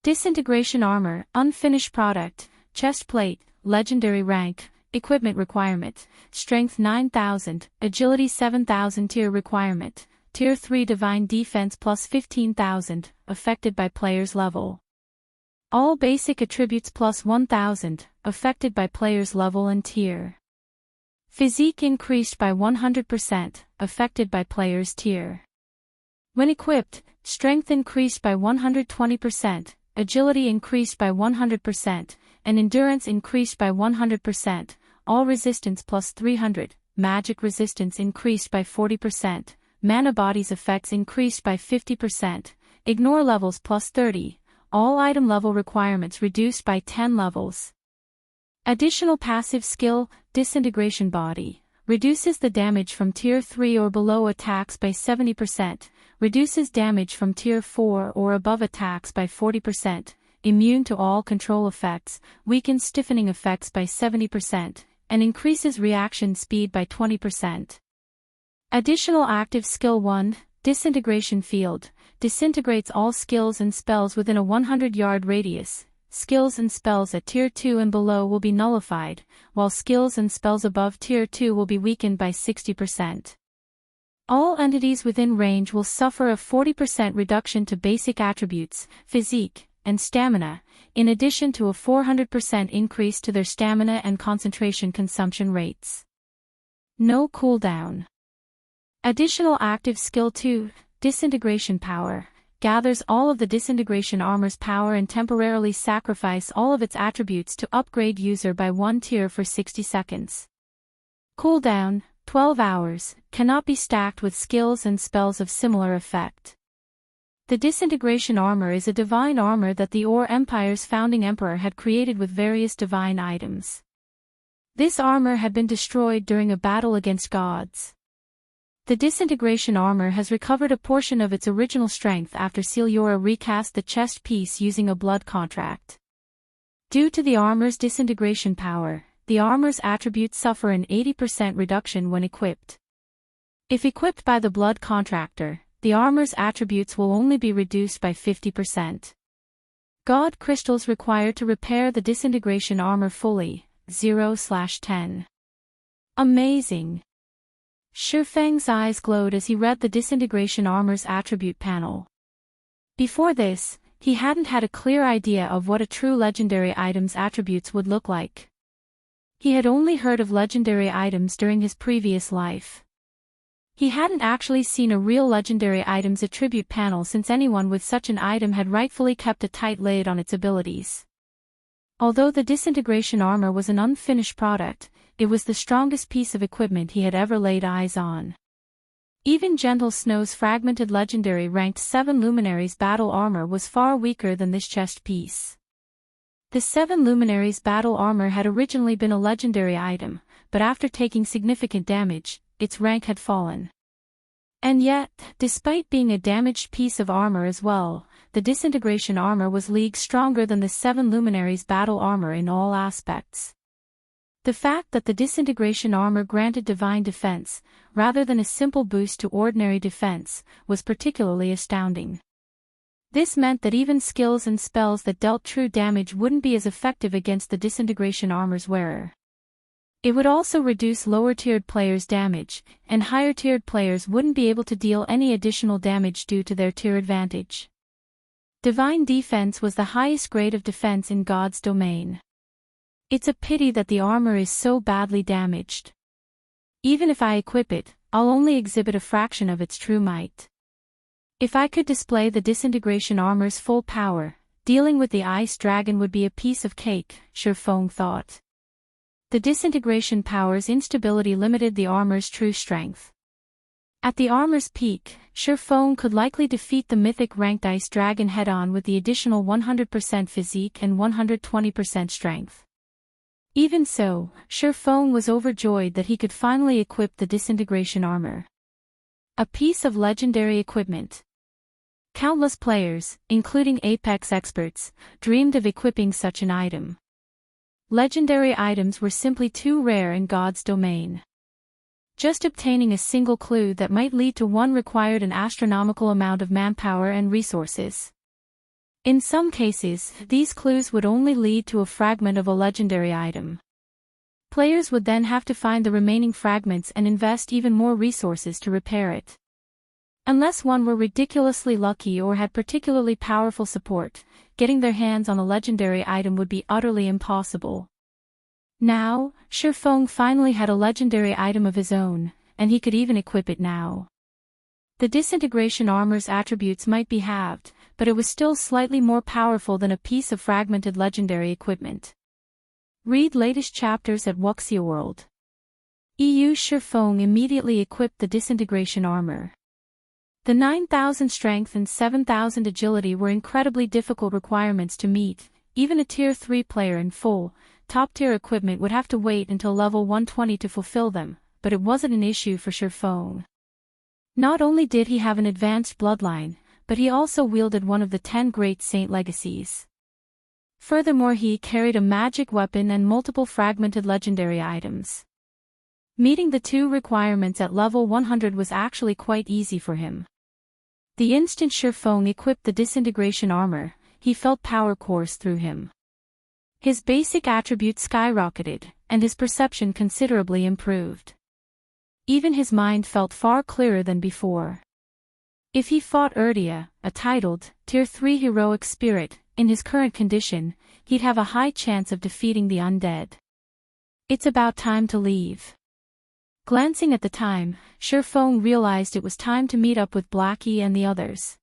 Disintegration armor, unfinished product, chest plate, legendary rank, equipment requirement, strength 9000, agility 7000. Tier requirement, Tier 3 divine defense plus 15,000, affected by player's level. All basic attributes plus 1000, affected by player's level and tier. Physique increased by 100%, affected by player's tier. When equipped, strength increased by 120%, agility increased by 100%, and endurance increased by 100%, all resistance plus 300, magic resistance increased by 40%, mana body's effects increased by 50%, ignore levels plus 30, all item level requirements reduced by 10 levels. Additional passive skill, disintegration body, reduces the damage from Tier 3 or below attacks by 70%, reduces damage from Tier 4 or above attacks by 40%, immune to all control effects, weakens stiffening effects by 70%, and increases reaction speed by 20%. Additional active skill 1, Disintegration Field, disintegrates all skills and spells within a 100-yard radius. Skills and spells at Tier 2 and below will be nullified, while skills and spells above Tier 2 will be weakened by 60%. All entities within range will suffer a 40% reduction to basic attributes, physique, and stamina, in addition to a 400% increase to their stamina and concentration consumption rates. No cooldown. Additional active skill 2, Disintegration Power, gathers all of the disintegration armor's power and temporarily sacrifice all of its attributes to upgrade user by 1 tier for 60 seconds. Cooldown, 12 hours, cannot be stacked with skills and spells of similar effect. The disintegration armor is a divine armor that the Or Empire's founding emperor had created with various divine items. This armor had been destroyed during a battle against gods. The disintegration armor has recovered a portion of its original strength after Celiora recast the chest piece using a blood contract. Due to the armor's disintegration power, the armor's attributes suffer an 80% reduction when equipped. If equipped by the blood contractor, the armor's attributes will only be reduced by 50%. God crystals required to repair the disintegration armor fully, 0/10. Amazing! Shifeng's eyes glowed as he read the disintegration armor's attribute panel. Before this, he hadn't had a clear idea of what a true legendary item's attributes would look like. He had only heard of legendary items during his previous life. He hadn't actually seen a real legendary item's attribute panel since anyone with such an item had rightfully kept a tight lid on its abilities. Although the disintegration armor was an unfinished product, it was the strongest piece of equipment he had ever laid eyes on. Even Gentle Snow's fragmented legendary ranked 7 Luminaries battle armor was far weaker than this chest piece. The 7 Luminaries battle armor had originally been a legendary item, but after taking significant damage, its rank had fallen. And yet, despite being a damaged piece of armor as well, the disintegration armor was leagues stronger than the 7 Luminaries battle armor in all aspects. The fact that the disintegration armor granted divine defense, rather than a simple boost to ordinary defense, was particularly astounding. This meant that even skills and spells that dealt true damage wouldn't be as effective against the disintegration armor's wearer. It would also reduce lower-tiered players' damage, and higher-tiered players wouldn't be able to deal any additional damage due to their tier advantage. Divine defense was the highest grade of defense in God's domain. It's a pity that the armor is so badly damaged. Even if I equip it, I'll only exhibit a fraction of its true might. If I could display the disintegration armor's full power, dealing with the ice dragon would be a piece of cake, Shifeng thought. The disintegration power's instability limited the armor's true strength. At the armor's peak, Shifeng could likely defeat the mythic ranked ice dragon head-on with the additional 100% physique and 120% strength. Even so, Shifeng was overjoyed that he could finally equip the disintegration armor. A piece of legendary equipment. Countless players, including Apex experts, dreamed of equipping such an item. Legendary items were simply too rare in God's domain. Just obtaining a single clue that might lead to one required an astronomical amount of manpower and resources. In some cases, these clues would only lead to a fragment of a legendary item. Players would then have to find the remaining fragments and invest even more resources to repair it. Unless one were ridiculously lucky or had particularly powerful support, getting their hands on a legendary item would be utterly impossible. Now, Shifeng finally had a legendary item of his own, and he could even equip it now. The disintegration armor's attributes might be halved, but it was still slightly more powerful than a piece of fragmented legendary equipment. Read latest chapters at Wuxia World. Shifeng immediately equipped the disintegration armor. The 9,000 strength and 7,000 agility were incredibly difficult requirements to meet. Even a tier 3 player in full, top-tier equipment would have to wait until level 120 to fulfill them, but it wasn't an issue for Shifeng. Not only did he have an advanced bloodline, but he also wielded one of the 10 great saint legacies. Furthermore, he carried a magic weapon and multiple fragmented legendary items. Meeting the two requirements at level 100 was actually quite easy for him. The instant Shifeng equipped the disintegration armor, he felt power course through him. His basic attributes skyrocketed, and his perception considerably improved. Even his mind felt far clearer than before. If he fought Erdia, a titled, Tier 3 heroic spirit, in his current condition, he'd have a high chance of defeating the undead. It's about time to leave. Glancing at the time, Shifeng realized it was time to meet up with Blackie and the others.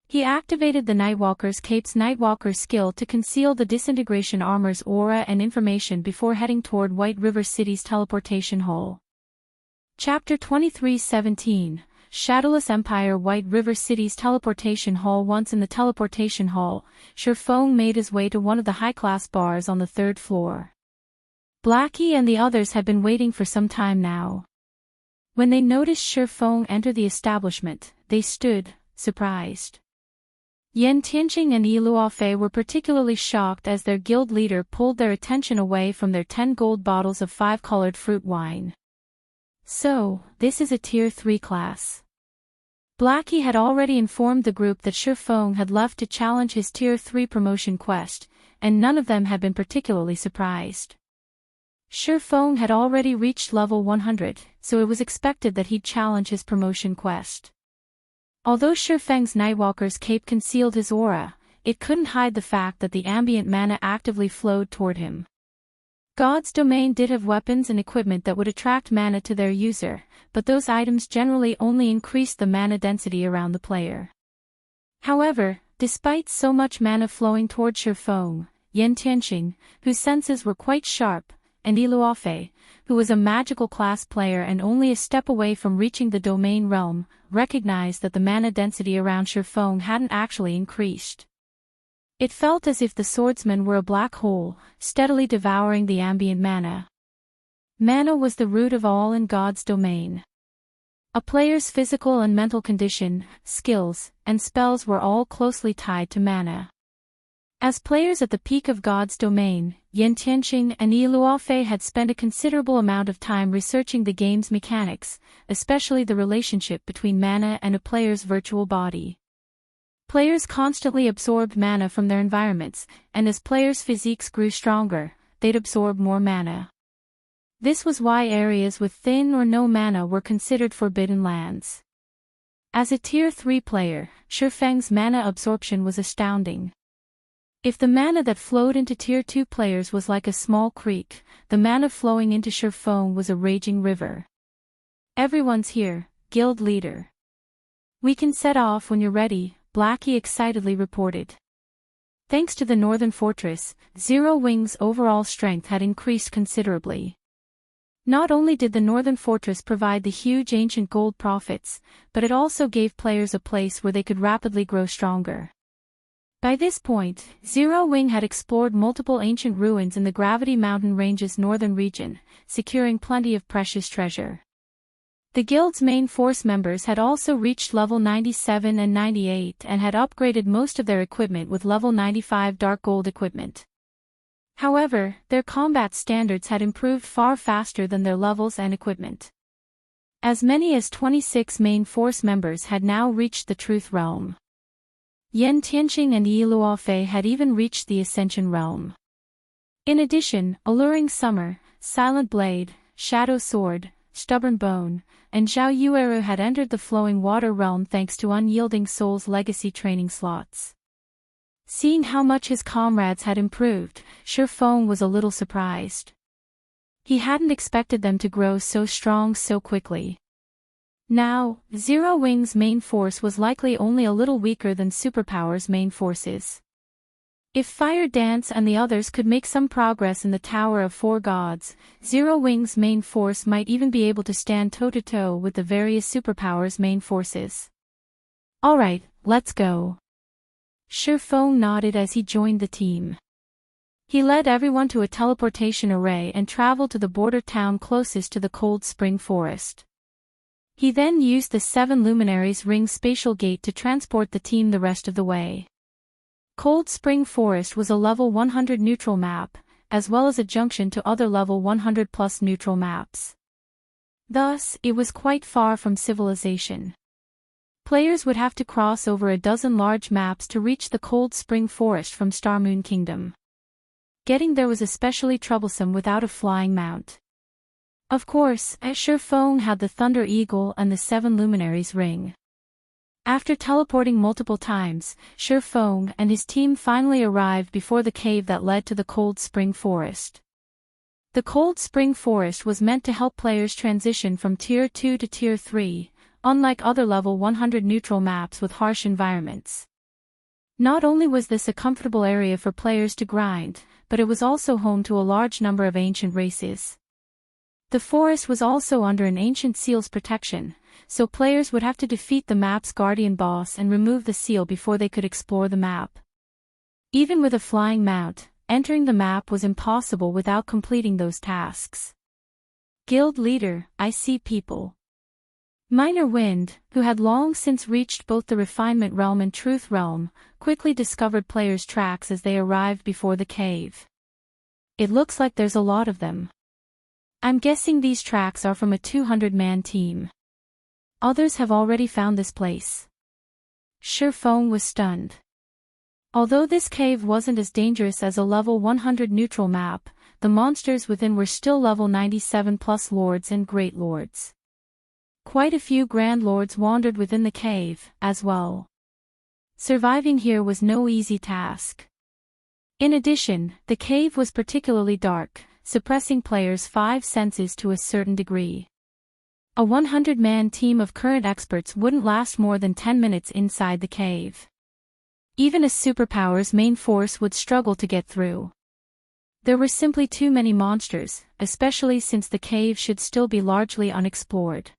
He activated the Nightwalker's Cape's Nightwalker skill to conceal the disintegration armor's aura and information before heading toward White River City's teleportation hole. Chapter 23:17 Shadowless Empire. White River City's teleportation hall. Once in the teleportation hall, Shifeng made his way to one of the high-class bars on the third floor. Blackie and the others had been waiting for some time now. When they noticed Shifeng enter the establishment, they stood, surprised. Enchanting and Luofei were particularly shocked as their guild leader pulled their attention away from their 10 gold bottles of 5-colored fruit wine. So, this is a Tier 3 class. Blackie had already informed the group that Shifeng had left to challenge his Tier 3 promotion quest, and none of them had been particularly surprised. Shifeng had already reached level 100, so it was expected that he'd challenge his promotion quest. Although Shifeng's Nightwalker's cape concealed his aura, it couldn't hide the fact that the ambient mana actively flowed toward him. God's domain did have weapons and equipment that would attract mana to their user, but those items generally only increased the mana density around the player. However, despite so much mana flowing toward Shifeng, Enchanting, whose senses were quite sharp, and Luofei, who was a magical class player and only a step away from reaching the domain realm, recognized that the mana density around Shifeng hadn't actually increased. It felt as if the swordsman were a black hole, steadily devouring the ambient mana. Mana was the root of all in God's domain. A player's physical and mental condition, skills, and spells were all closely tied to mana. As players at the peak of God's domain, Enchanting and Luofei had spent a considerable amount of time researching the game's mechanics, especially the relationship between mana and a player's virtual body. Players constantly absorbed mana from their environments, and as players' physiques grew stronger, they'd absorb more mana. This was why areas with thin or no mana were considered forbidden lands. As a Tier 3 player, Shifeng's mana absorption was astounding. If the mana that flowed into Tier 2 players was like a small creek, the mana flowing into Shifeng was a raging river. Everyone's here, guild leader. We can set off when you're ready, Blackie excitedly reported. Thanks to the Northern Fortress, Zero Wing's overall strength had increased considerably. Not only did the Northern Fortress provide the huge ancient gold profits, but it also gave players a place where they could rapidly grow stronger. By this point, Zero Wing had explored multiple ancient ruins in the Gravity Mountain Range's northern region, securing plenty of precious treasure. The guild's main force members had also reached level 97 and 98 and had upgraded most of their equipment with level 95 dark gold equipment. However, their combat standards had improved far faster than their levels and equipment. As many as 26 main force members had now reached the Truth Realm. Enchanting and Luofei had even reached the Ascension Realm. In addition, Alluring Summer, Silent Blade, Shadow Sword, Stubborn Bone, and Zhao Yueru had entered the Flowing Water Realm thanks to Unyielding Soul's legacy training slots. Seeing how much his comrades had improved, Shifeng was a little surprised. He hadn't expected them to grow so strong so quickly. Now, Zero Wing's main force was likely only a little weaker than Superpower's main forces. If Fire Dance and the others could make some progress in the Tower of Four Gods, Zero Wing's main force might even be able to stand toe-to-toe with the various superpowers' main forces. Alright, let's go. Shifeng nodded as he joined the team. He led everyone to a teleportation array and traveled to the border town closest to the Cold Spring Forest. He then used the 7 Luminaries Ring spatial gate to transport the team the rest of the way. Cold Spring Forest was a level 100 neutral map, as well as a junction to other level 100 plus neutral maps. Thus, it was quite far from civilization. Players would have to cross over a dozen large maps to reach the Cold Spring Forest from Starmoon Kingdom. Getting there was especially troublesome without a flying mount. Of course, Shi Feng had the Thunder Eagle and the Seven Luminaries ring. After teleporting multiple times, Shi Feng and his team finally arrived before the cave that led to the Cold Spring Forest. The Cold Spring Forest was meant to help players transition from Tier 2 to Tier 3, unlike other level 100 neutral maps with harsh environments. Not only was this a comfortable area for players to grind, but it was also home to a large number of ancient races. The forest was also under an ancient seal's protection, so players would have to defeat the map's guardian boss and remove the seal before they could explore the map. Even with a flying mount, entering the map was impossible without completing those tasks. Guild leader, I see people. Minor Wind, who had long since reached both the Refinement Realm and Truth Realm, quickly discovered players' tracks as they arrived before the cave. It looks like there's a lot of them. I'm guessing these tracks are from a 200-man team. Others have already found this place. Shi Feng was stunned. Although this cave wasn't as dangerous as a level 100 neutral map, the monsters within were still level 97 plus lords and great lords. Quite a few Grand Lords wandered within the cave, as well. Surviving here was no easy task. In addition, the cave was particularly dark, suppressing players' 5 senses to a certain degree. A 100-man team of current experts wouldn't last more than 10 minutes inside the cave. Even a superpower's main force would struggle to get through. There were simply too many monsters, especially since the cave should still be largely unexplored.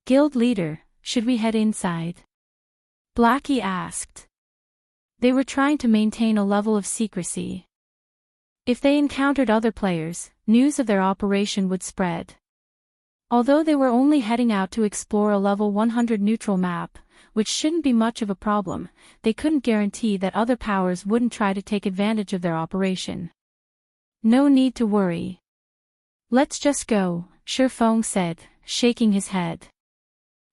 Guild leader, should we head inside? Blackie asked. They were trying to maintain a level of secrecy. If they encountered other players, news of their operation would spread. Although they were only heading out to explore a level 100 neutral map, which shouldn't be much of a problem, they couldn't guarantee that other powers wouldn't try to take advantage of their operation. No need to worry. Let's just go, Shi Feng said, shaking his head.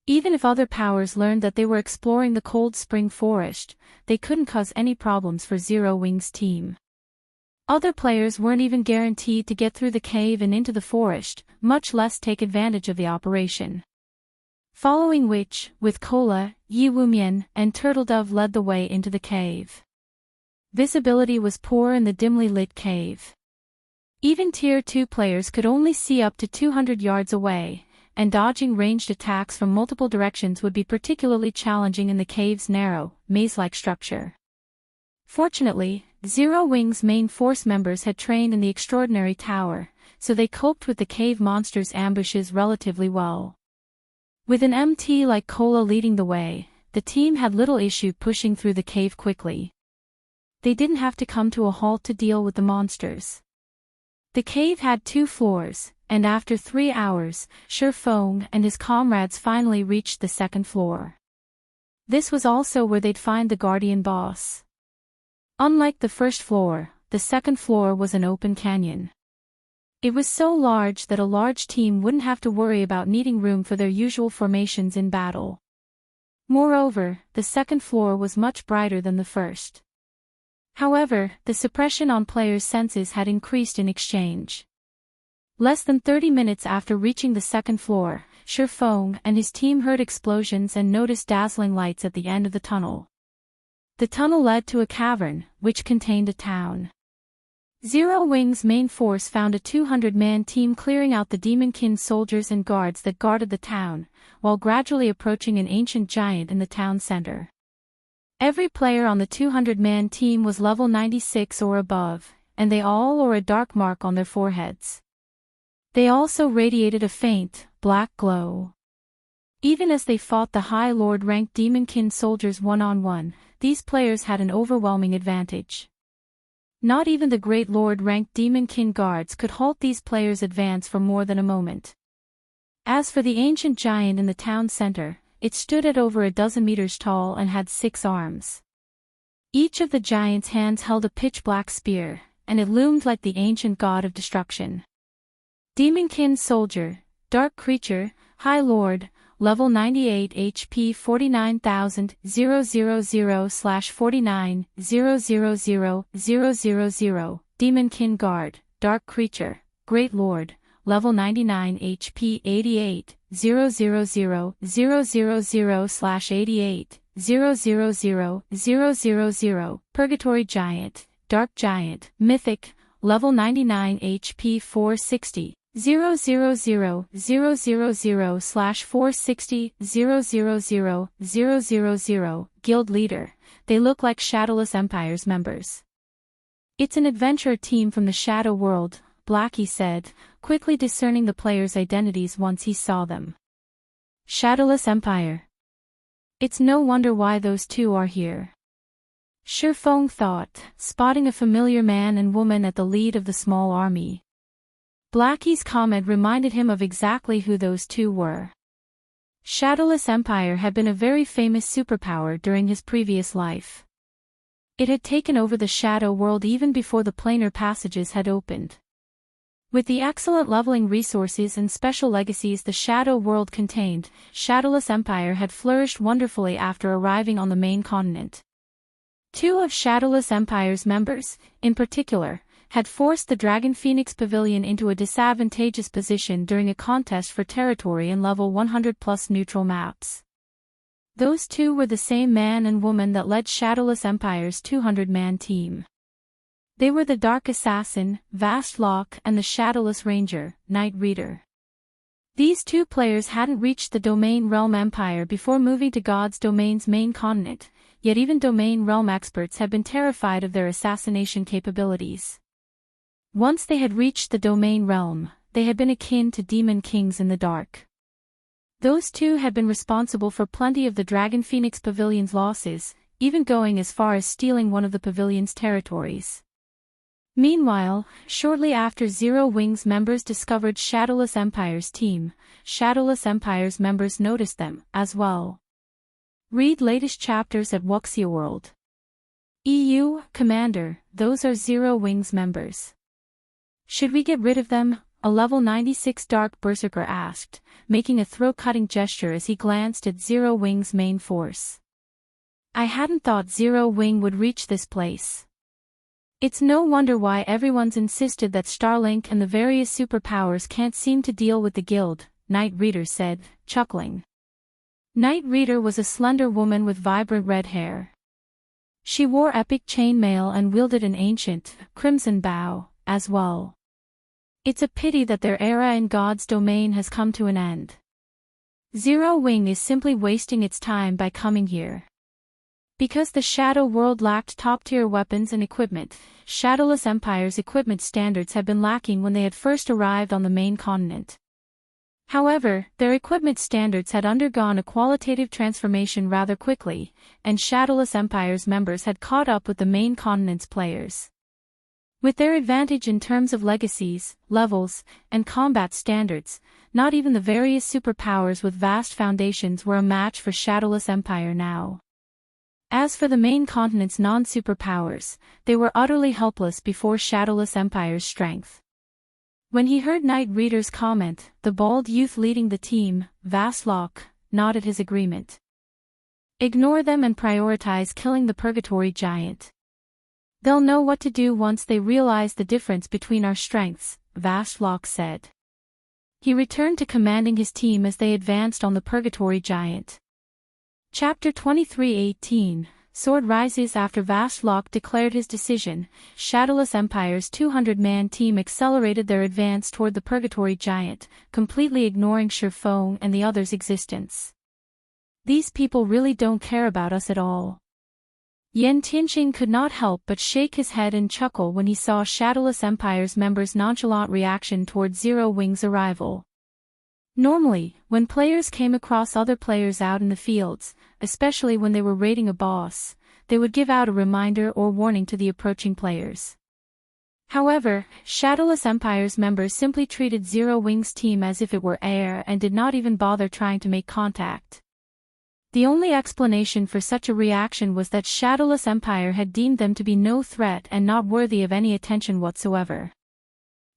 Even if other powers learned that they were exploring the Cold Spring Forest, they couldn't cause any problems for Zero Wing's team. Other players weren't even guaranteed to get through the cave and into the forest, much less take advantage of the operation. Following which, with Cola, Yi Wumian, and Turtledove led the way into the cave. Visibility was poor in the dimly lit cave. Even Tier 2 players could only see up to 200 yards away, and dodging ranged attacks from multiple directions would be particularly challenging in the cave's narrow, maze-like structure. Fortunately, Zero Wing's main force members had trained in the Extraordinary Tower, so they coped with the cave monsters' ambushes relatively well. With an MT like Cola leading the way, the team had little issue pushing through the cave quickly. They didn't have to come to a halt to deal with the monsters. The cave had 2 floors, and after 3 hours, Shi Feng and his comrades finally reached the 2nd floor. This was also where they'd find the Guardian boss. Unlike the 1st floor, the 2nd floor was an open canyon. It was so large that a large team wouldn't have to worry about needing room for their usual formations in battle. Moreover, the 2nd floor was much brighter than the 1st. However, the suppression on players' senses had increased in exchange. Less than 30 minutes after reaching the 2nd floor, Shi Feng and his team heard explosions and noticed dazzling lights at the end of the tunnel. The tunnel led to a cavern, which contained a town. Zero Wing's main force found a 200-man team clearing out the Demonkin soldiers and guards that guarded the town, while gradually approaching an ancient giant in the town center. Every player on the 200-man team was level 96 or above, and they all wore a dark mark on their foreheads. They also radiated a faint, black glow. Even as they fought the High Lord-ranked Demonkin soldiers one-on-one, these players had an overwhelming advantage. Not even the Great Lord-ranked Demonkin guards could halt these players' advance for more than a moment. As for the ancient giant in the town center, it stood at over a dozen meters tall and had 6 arms. Each of the giants' hands held a pitch-black spear, and it loomed like the ancient god of destruction. Demonkin Soldier, Dark Creature, High Lord, Level 98 HP 49,000/49,000,000. Demonkin Guard, Dark Creature, Great Lord, Level 99 HP 88,000/88,000,000. Purgatory Giant, Dark Giant, Mythic, Level 99 HP 460. 000/460,000,000. Guild Leader, they look like Shadowless Empire's members. It's an adventurer team from the Shadow World, Blackie said, quickly discerning the players' identities once he saw them. Shadowless Empire. It's no wonder why those two are here. Shifeng thought, spotting a familiar man and woman at the lead of the small army. Blackie's comment reminded him of exactly who those two were. Shadowless Empire had been a very famous superpower during his previous life. It had taken over the Shadow World even before the planar passages had opened. With the excellent leveling resources and special legacies the Shadow World contained, Shadowless Empire had flourished wonderfully after arriving on the main continent. Two of Shadowless Empire's members, in particular, had forced the Dragon Phoenix Pavilion into a disadvantageous position during a contest for territory in level 100+ neutral maps. Those two were the same man and woman that led Shadowless Empire's 200-man team. They were the Dark Assassin, Vast Lock, and the Shadowless Ranger, Night Reader. These two players hadn't reached the Domain Realm Empire before moving to God's Domain's main continent, yet even Domain Realm experts had been terrified of their assassination capabilities. Once they had reached the Domain Realm, they had been akin to demon kings in the dark. Those two had been responsible for plenty of the Dragon Phoenix Pavilion's losses, even going as far as stealing one of the pavilion's territories. Meanwhile, shortly after Zero Wings members discovered Shadowless Empire's team, Shadowless Empire's members noticed them, as well. Read latest chapters at Wuxia World. EU, Commander, those are Zero Wings members. Should we get rid of them? A level 96 Dark Berserker asked, making a throat-cutting gesture as he glanced at Zero Wing's main force. I hadn't thought Zero Wing would reach this place. It's no wonder why everyone's insisted that Starlink and the various superpowers can't seem to deal with the guild, Night Reader said, chuckling. Night Reader was a slender woman with vibrant red hair. She wore epic chainmail and wielded an ancient, crimson bow, as well. It's a pity that their era in God's domain has come to an end. Zero Wing is simply wasting its time by coming here. Because the Shadow World lacked top-tier weapons and equipment, Shadowless Empire's equipment standards had been lacking when they had first arrived on the main continent. However, their equipment standards had undergone a qualitative transformation rather quickly, and Shadowless Empire's members had caught up with the main continent's players. With their advantage in terms of legacies, levels, and combat standards, not even the various superpowers with vast foundations were a match for Shadowless Empire now. As for the main continent's non-superpowers, they were utterly helpless before Shadowless Empire's strength. When he heard Night Reader's comment, the bald youth leading the team, Vastlock, nodded his agreement. Ignore them and prioritize killing the Purgatory Giant. They'll know what to do once they realize the difference between our strengths, Vastlock said. He returned to commanding his team as they advanced on the Purgatory Giant. Chapter 23:18, Sword rises after Vastlock declared his decision. Shadowless Empire's 200-man team accelerated their advance toward the Purgatory Giant, completely ignoring Shifeng and the others' existence. These people really don't care about us at all. Yen Tianqing could not help but shake his head and chuckle when he saw Shadowless Empire's members' nonchalant reaction toward Zero Wing's arrival. Normally, when players came across other players out in the fields, especially when they were raiding a boss, they would give out a reminder or warning to the approaching players. However, Shadowless Empire's members simply treated Zero Wing's team as if it were air and did not even bother trying to make contact. The only explanation for such a reaction was that Shadowless Empire had deemed them to be no threat and not worthy of any attention whatsoever.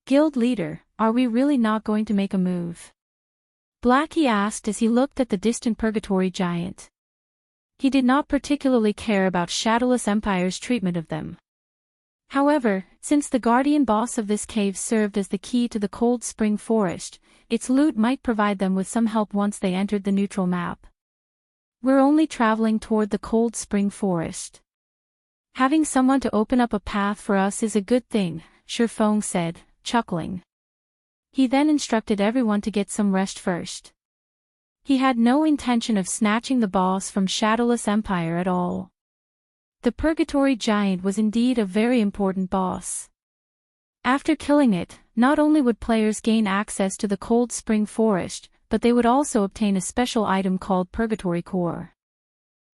Guild leader, are we really not going to make a move? Blackie asked as he looked at the distant Purgatory Giant. He did not particularly care about Shadowless Empire's treatment of them. However, since the guardian boss of this cave served as the key to the Cold Spring Forest, its loot might provide them with some help once they entered the neutral map. We're only traveling toward the Cold Spring Forest. Having someone to open up a path for us is a good thing, Shifeng said, chuckling. He then instructed everyone to get some rest first. He had no intention of snatching the boss from Shadowless Empire at all. The Purgatory Giant was indeed a very important boss. After killing it, not only would players gain access to the Cold Spring Forest, but they would also obtain a special item called Purgatory Core.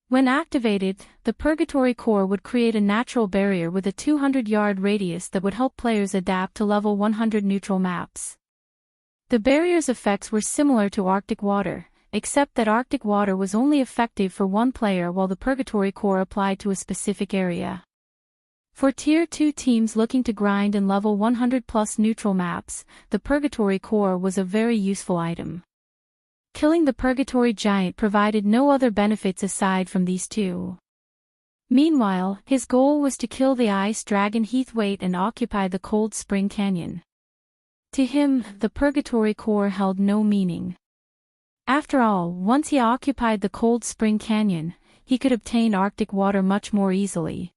When activated, the Purgatory Core would create a natural barrier with a 200-yard radius that would help players adapt to level 100 neutral maps. The barrier's effects were similar to Arctic Water, except that Arctic Water was only effective for one player while the Purgatory Core applied to a specific area. For Tier 2 teams looking to grind and level 100+ neutral maps, the Purgatory Core was a very useful item. Killing the Purgatory Giant provided no other benefits aside from these two. Meanwhile, his goal was to kill the Ice Dragon Heathwaite and occupy the Cold Spring Canyon. To him, the Purgatory Core held no meaning. After all, once he occupied the Cold Spring Canyon, he could obtain Arctic Water much more easily.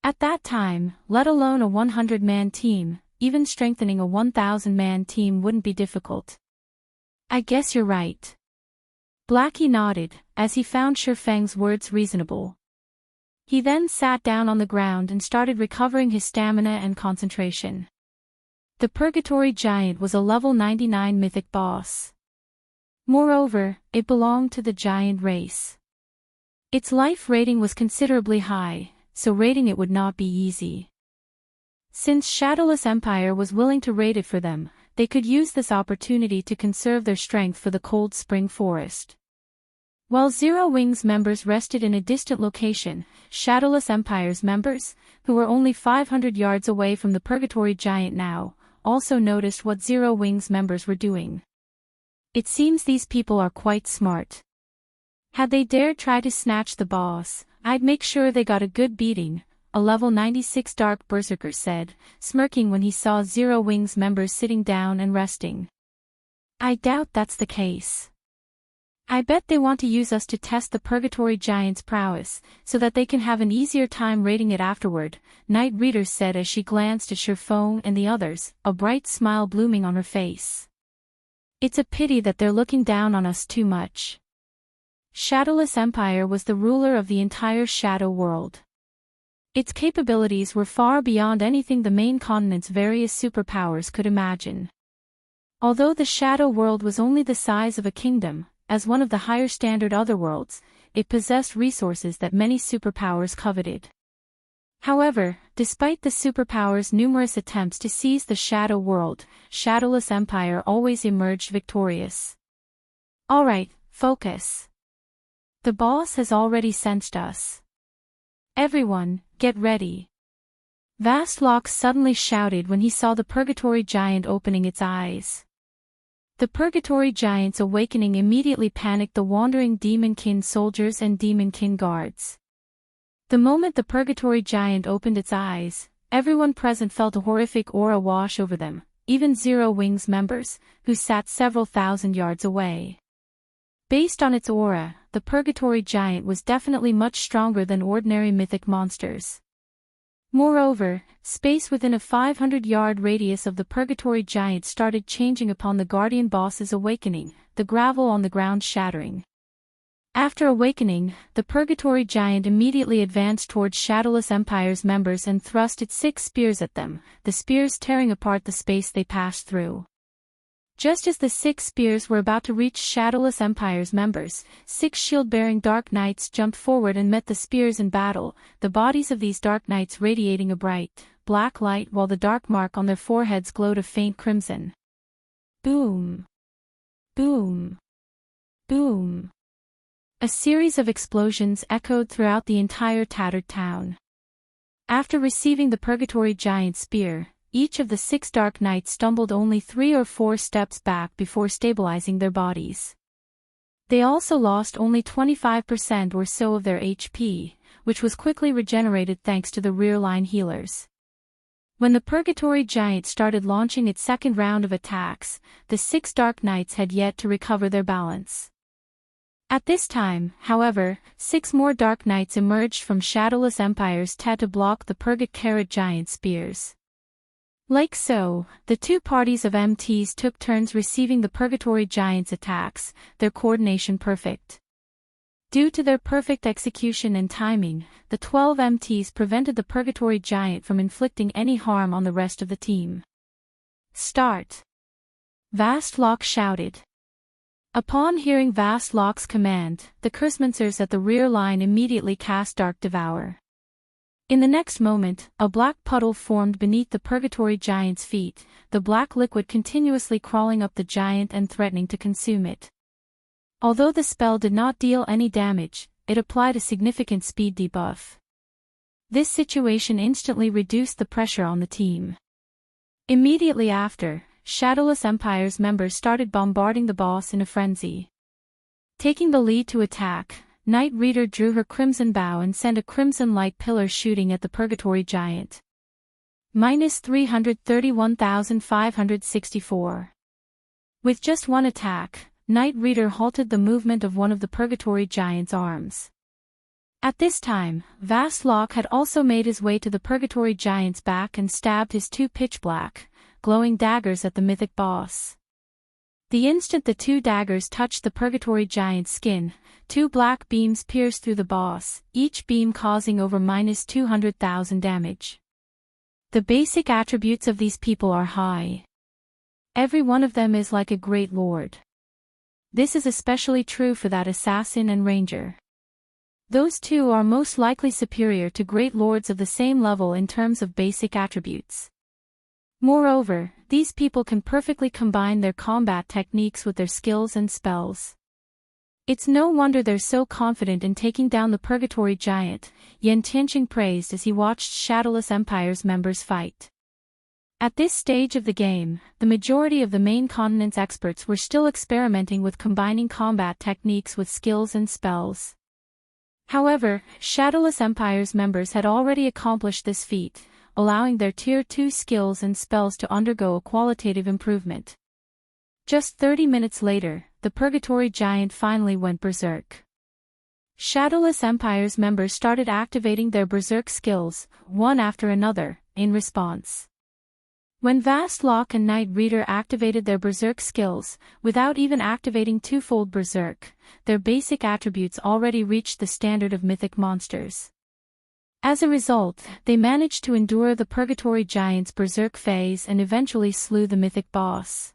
At that time, let alone a 100-man team, even strengthening a 1,000-man team wouldn't be difficult. I guess you're right. Blackie nodded, as he found Shifeng's words reasonable. He then sat down on the ground and started recovering his stamina and concentration. The Purgatory Giant was a level 99 mythic boss. Moreover, it belonged to the giant race. Its life rating was considerably high, so raiding it would not be easy. Since Shadowless Empire was willing to raid it for them, they could use this opportunity to conserve their strength for the Cold Spring Forest. While Zero Wings members rested in a distant location, Shadowless Empire's members, who were only 500 yards away from the Purgatory Giant now, also noticed what Zero Wings members were doing. It seems these people are quite smart. Had they dared try to snatch the boss, I'd make sure they got a good beating, a level 96 Dark Berserker said, smirking when he saw Zero Wings members sitting down and resting. I doubt that's the case. I bet they want to use us to test the Purgatory Giant's prowess, so that they can have an easier time raiding it afterward, Night Reader said as she glanced at Shifeng and the others, a bright smile blooming on her face. It's a pity that they're looking down on us too much. Shadowless Empire was the ruler of the entire Shadow world. Its capabilities were far beyond anything the main continent's various superpowers could imagine. Although the Shadow world was only the size of a kingdom, as one of the higher standard otherworlds, it possessed resources that many superpowers coveted. However, despite the superpowers' numerous attempts to seize the Shadow world, Shadowless Empire always emerged victorious. Alright, focus. The boss has already sensed us. Everyone, get ready. Vastlock suddenly shouted when he saw the Purgatory Giant opening its eyes. The Purgatory Giant's awakening immediately panicked the wandering Demonkin soldiers and Demonkin guards. The moment the Purgatory Giant opened its eyes, everyone present felt a horrific aura wash over them, even Zero Wings members, who sat several thousand yards away. Based on its aura, the Purgatory Giant was definitely much stronger than ordinary mythic monsters. Moreover, space within a 500-yard radius of the Purgatory Giant started changing upon the Guardian Boss's awakening, the gravel on the ground shattering. After awakening, the Purgatory Giant immediately advanced towards Shadowless Empire's members and thrust its 6 spears at them, the spears tearing apart the space they passed through. Just as the 6 spears were about to reach Shadowless Empire's members, 6 shield-bearing Dark Knights jumped forward and met the spears in battle, the bodies of these Dark Knights radiating a bright, black light while the dark mark on their foreheads glowed a faint crimson. Boom! Boom! Boom! A series of explosions echoed throughout the entire tattered town. After receiving the Purgatory Giant spear, each of the 6 Dark Knights stumbled only 3 or 4 steps back before stabilizing their bodies. They also lost only 25% or so of their HP, which was quickly regenerated thanks to the rear-line healers. When the Purgatory Giant started launching its second round of attacks, the 6 Dark Knights had yet to recover their balance. At this time, however, 6 more Dark Knights emerged from Shadowless Empire's TED to block the Purgatory Giant spears. Like so, the 2 parties of MTs took turns receiving the Purgatory Giant's attacks, their coordination perfect. Due to their perfect execution and timing, the 12 MTs prevented the Purgatory Giant from inflicting any harm on the rest of the team. Start! Vastlock shouted. Upon hearing Vastlock's command, the Cursemancers at the rear line immediately cast Dark Devour. In the next moment, a black puddle formed beneath the Purgatory Giant's feet, the black liquid continuously crawling up the giant and threatening to consume it. Although the spell did not deal any damage, it applied a significant speed debuff. This situation instantly reduced the pressure on the team. Immediately after, Shadowless Empire's members started bombarding the boss in a frenzy. Taking the lead to attack, Knight Reader drew her Crimson Bow and sent a crimson light pillar shooting at the Purgatory Giant. -331,564. With just one attack, Knight Reader halted the movement of one of the Purgatory Giant's arms. At this time, Vastlock had also made his way to the Purgatory Giant's back and stabbed his 2 pitch-black, glowing daggers at the mythic boss. The instant the 2 daggers touched the Purgatory Giant's skin, 2 black beams pierced through the boss, each beam causing over -200,000 damage. The basic attributes of these people are high. Every one of them is like a great lord. This is especially true for that assassin and ranger. Those 2 are most likely superior to great lords of the same level in terms of basic attributes. Moreover, these people can perfectly combine their combat techniques with their skills and spells. It's no wonder they're so confident in taking down the Purgatory Giant, Enchanting praised as he watched Shadowless Empire's members fight. At this stage of the game, the majority of the main continent's experts were still experimenting with combining combat techniques with skills and spells. However, Shadowless Empire's members had already accomplished this feat, allowing their Tier 2 skills and spells to undergo a qualitative improvement. Just 30 minutes later, the Purgatory Giant finally went berserk. Shadowless Empire's members started activating their berserk skills, one after another, in response. When Vastlock and Knight Reader activated their berserk skills, without even activating twofold berserk, their basic attributes already reached the standard of mythic monsters. As a result, they managed to endure the Purgatory Giant's berserk phase and eventually slew the mythic boss.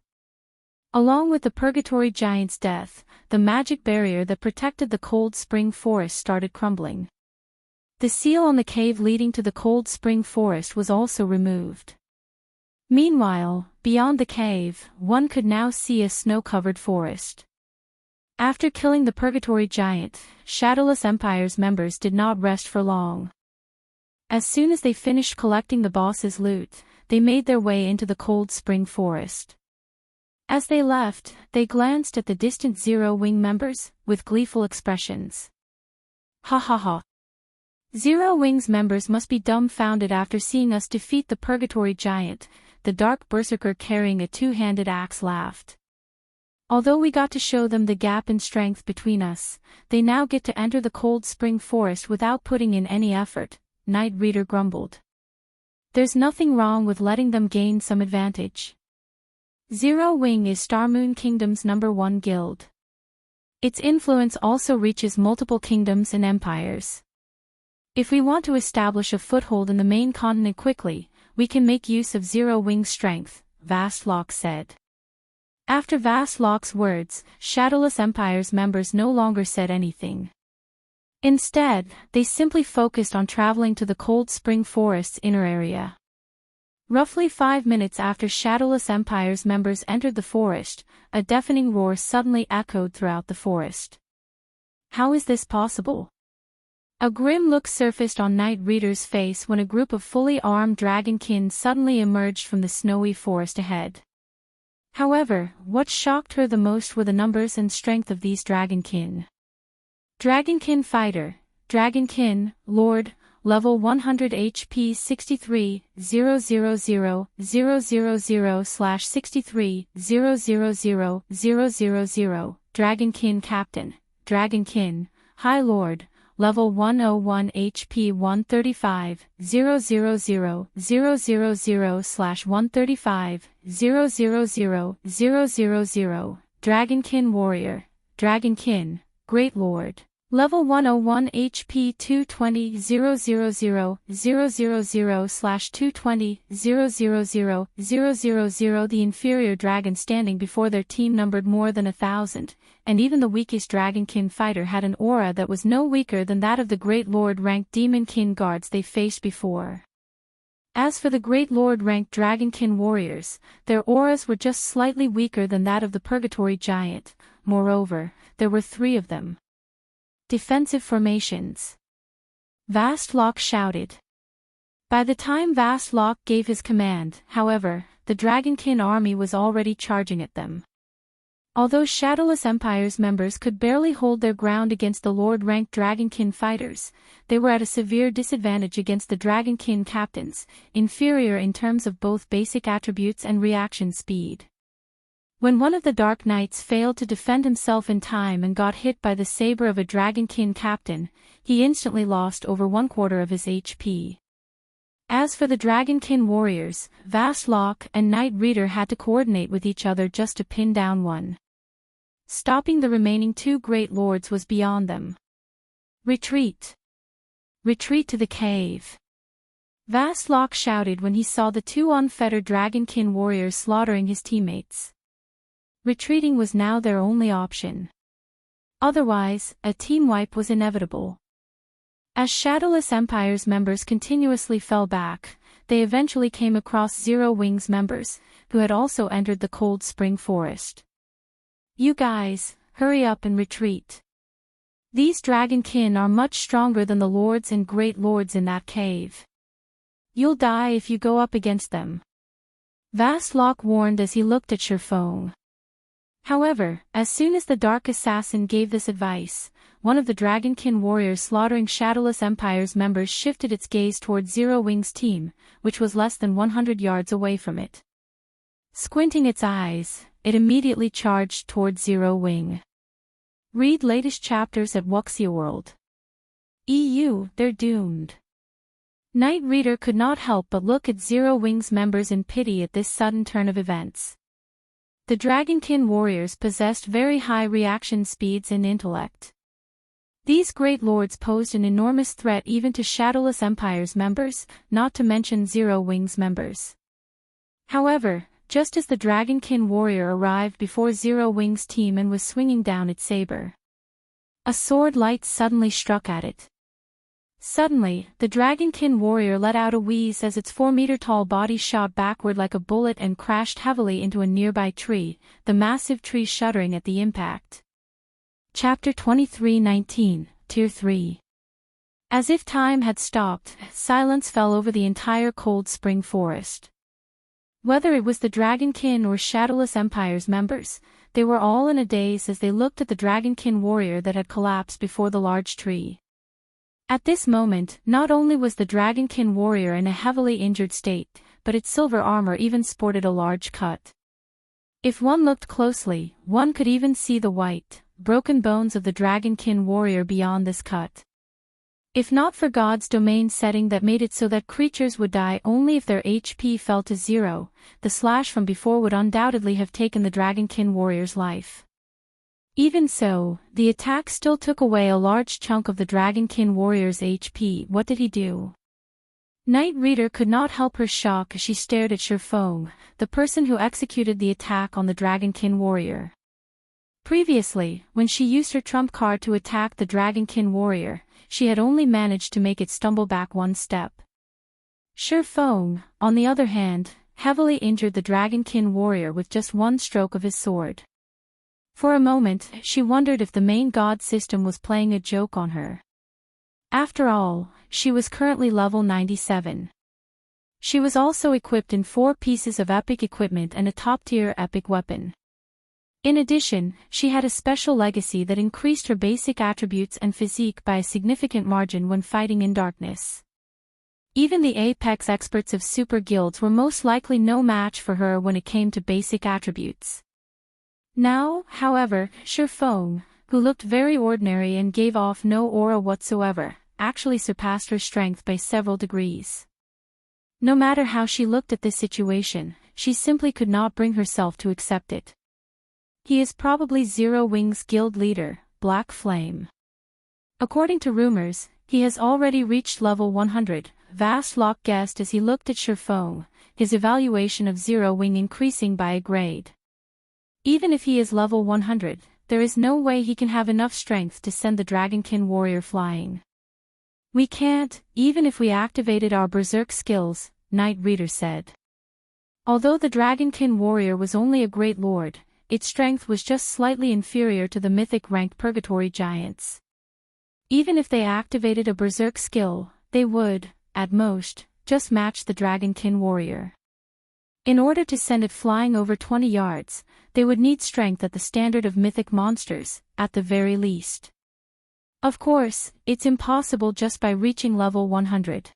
Along with the Purgatory Giant's death, the magic barrier that protected the Cold Spring Forest started crumbling. The seal on the cave leading to the Cold Spring Forest was also removed. Meanwhile, beyond the cave, one could now see a snow-covered forest. After killing the Purgatory Giant, Shadowless Empire's members did not rest for long. As soon as they finished collecting the boss's loot, they made their way into the Cold Spring Forest. As they left, they glanced at the distant Zero Wing members, with gleeful expressions. Ha ha ha. Zero Wing's members must be dumbfounded after seeing us defeat the Purgatory Giant, the Dark Berserker carrying a 2-handed axe laughed. Although we got to show them the gap in strength between us, they now get to enter the Cold Spring Forest without putting in any effort, Knight Reader grumbled. There's nothing wrong with letting them gain some advantage. Zero Wing is Starmoon Kingdom's #1 guild. Its influence also reaches multiple kingdoms and empires. If we want to establish a foothold in the main continent quickly, we can make use of Zero Wing's strength, Vastlock said. After Vastlock's words, Shadowless Empire's members no longer said anything. Instead, they simply focused on traveling to the Cold Spring Forest's inner area. Roughly 5 minutes after Shadowless Empire's members entered the forest, a deafening roar suddenly echoed throughout the forest. How is this possible? A grim look surfaced on Night Reader's face when a group of fully armed dragonkin suddenly emerged from the snowy forest ahead. However, what shocked her the most were the numbers and strength of these dragonkin. Dragonkin Fighter, Dragonkin, Lord, Level 100 HP 63, 000/63, 000/000, Dragonkin Captain, Dragonkin, High Lord, Level 101 HP 135, 000/135, 000/000, Dragonkin Warrior, Dragonkin, Great Lord. Level 101 HP 220 000/220 000/000. The inferior dragon standing before their team numbered more than 1,000, and even the weakest dragonkin fighter had an aura that was no weaker than that of the Great Lord-ranked demonkin guards they faced before. As for the Great Lord-ranked dragonkin warriors, their auras were just slightly weaker than that of the Purgatory Giant. Moreover, there were 3 of them. Defensive formations. Vastlock shouted. By the time Vastlock gave his command, however, the Dragonkin army was already charging at them. Although Shadowless Empire's members could barely hold their ground against the Lord-ranked Dragonkin fighters, they were at a severe disadvantage against the Dragonkin captains, inferior in terms of both basic attributes and reaction speed. When one of the Dark Knights failed to defend himself in time and got hit by the saber of a Dragonkin captain, he instantly lost over 1/4 of his HP. As for the Dragonkin warriors, Vastlock and Night Reader had to coordinate with each other just to pin down one. Stopping the remaining 2 Great Lords was beyond them. Retreat! Retreat to the cave! Vastlock shouted when he saw the 2 unfettered Dragonkin warriors slaughtering his teammates. Retreating was now their only option. Otherwise, a team wipe was inevitable. As Shadowless Empire's members continuously fell back, they eventually came across Zero Wings members, who had also entered the Cold Spring Forest. You guys, hurry up and retreat. These Dragonkin are much stronger than the Lords and Great Lords in that cave. You'll die if you go up against them. Vastlock warned as he looked at Shurfong. However, as soon as the Dark Assassin gave this advice, one of the Dragonkin warriors slaughtering Shadowless Empire's members shifted its gaze toward Zero Wing's team, which was less than 100 yards away from it. Squinting its eyes, it immediately charged toward Zero Wing. Read latest chapters at Wuxia World. EU, they're doomed. Night Reader could not help but look at Zero Wing's members in pity at this sudden turn of events. The Dragonkin warriors possessed very high reaction speeds and intellect. These Great Lords posed an enormous threat even to Shadowless Empire's members, not to mention Zero Wing's members. However, just as the Dragonkin warrior arrived before Zero Wing's team and was swinging down its saber, a sword light suddenly struck at it. Suddenly, the Dragonkin warrior let out a wheeze as its 4-meter-tall body shot backward like a bullet and crashed heavily into a nearby tree, the massive tree shuddering at the impact. Chapter 23:19, Tier 3. As if time had stopped, silence fell over the entire Cold Spring Forest. Whether it was the Dragonkin or Shadowless Empire's members, they were all in a daze as they looked at the Dragonkin warrior that had collapsed before the large tree. At this moment, not only was the Dragonkin warrior in a heavily injured state, but its silver armor even sported a large cut. If one looked closely, one could even see the white, broken bones of the Dragonkin warrior beyond this cut. If not for God's domain setting that made it so that creatures would die only if their HP fell to 0, the slash from before would undoubtedly have taken the Dragonkin warrior's life. Even so, the attack still took away a large chunk of the Dragonkin warrior's HP. What did he do? Night Reader could not help her shock as she stared at Shurfong, the person who executed the attack on the Dragonkin warrior. Previously, when she used her trump card to attack the Dragonkin warrior, she had only managed to make it stumble back 1 step. Shurfong, on the other hand, heavily injured the Dragonkin warrior with just 1 stroke of his sword. For a moment, she wondered if the main god system was playing a joke on her. After all, she was currently level 97. She was also equipped in 4 pieces of epic equipment and a top-tier epic weapon. In addition, she had a special legacy that increased her basic attributes and physique by a significant margin when fighting in darkness. Even the apex experts of super guilds were most likely no match for her when it came to basic attributes. Now, however, Shifeng, who looked very ordinary and gave off no aura whatsoever, actually surpassed her strength by several degrees. No matter how she looked at this situation, she simply could not bring herself to accept it. He is probably Zero Wings guild leader, Black Flame. According to rumors, he has already reached level 100, Vast Lock guessed as he looked at Shifeng, his evaluation of Zero Wing increasing by a grade. Even if he is level 100, there is no way he can have enough strength to send the Dragonkin warrior flying. We can't, even if we activated our berserk skills, Knight Reader said. Although the Dragonkin warrior was only a great lord, its strength was just slightly inferior to the mythic-ranked purgatory giants. Even if they activated a berserk skill, they would, at most, just match the Dragonkin warrior. In order to send it flying over 20 yards, they would need strength at the standard of mythic monsters, at the very least. Of course, it's impossible just by reaching level 100.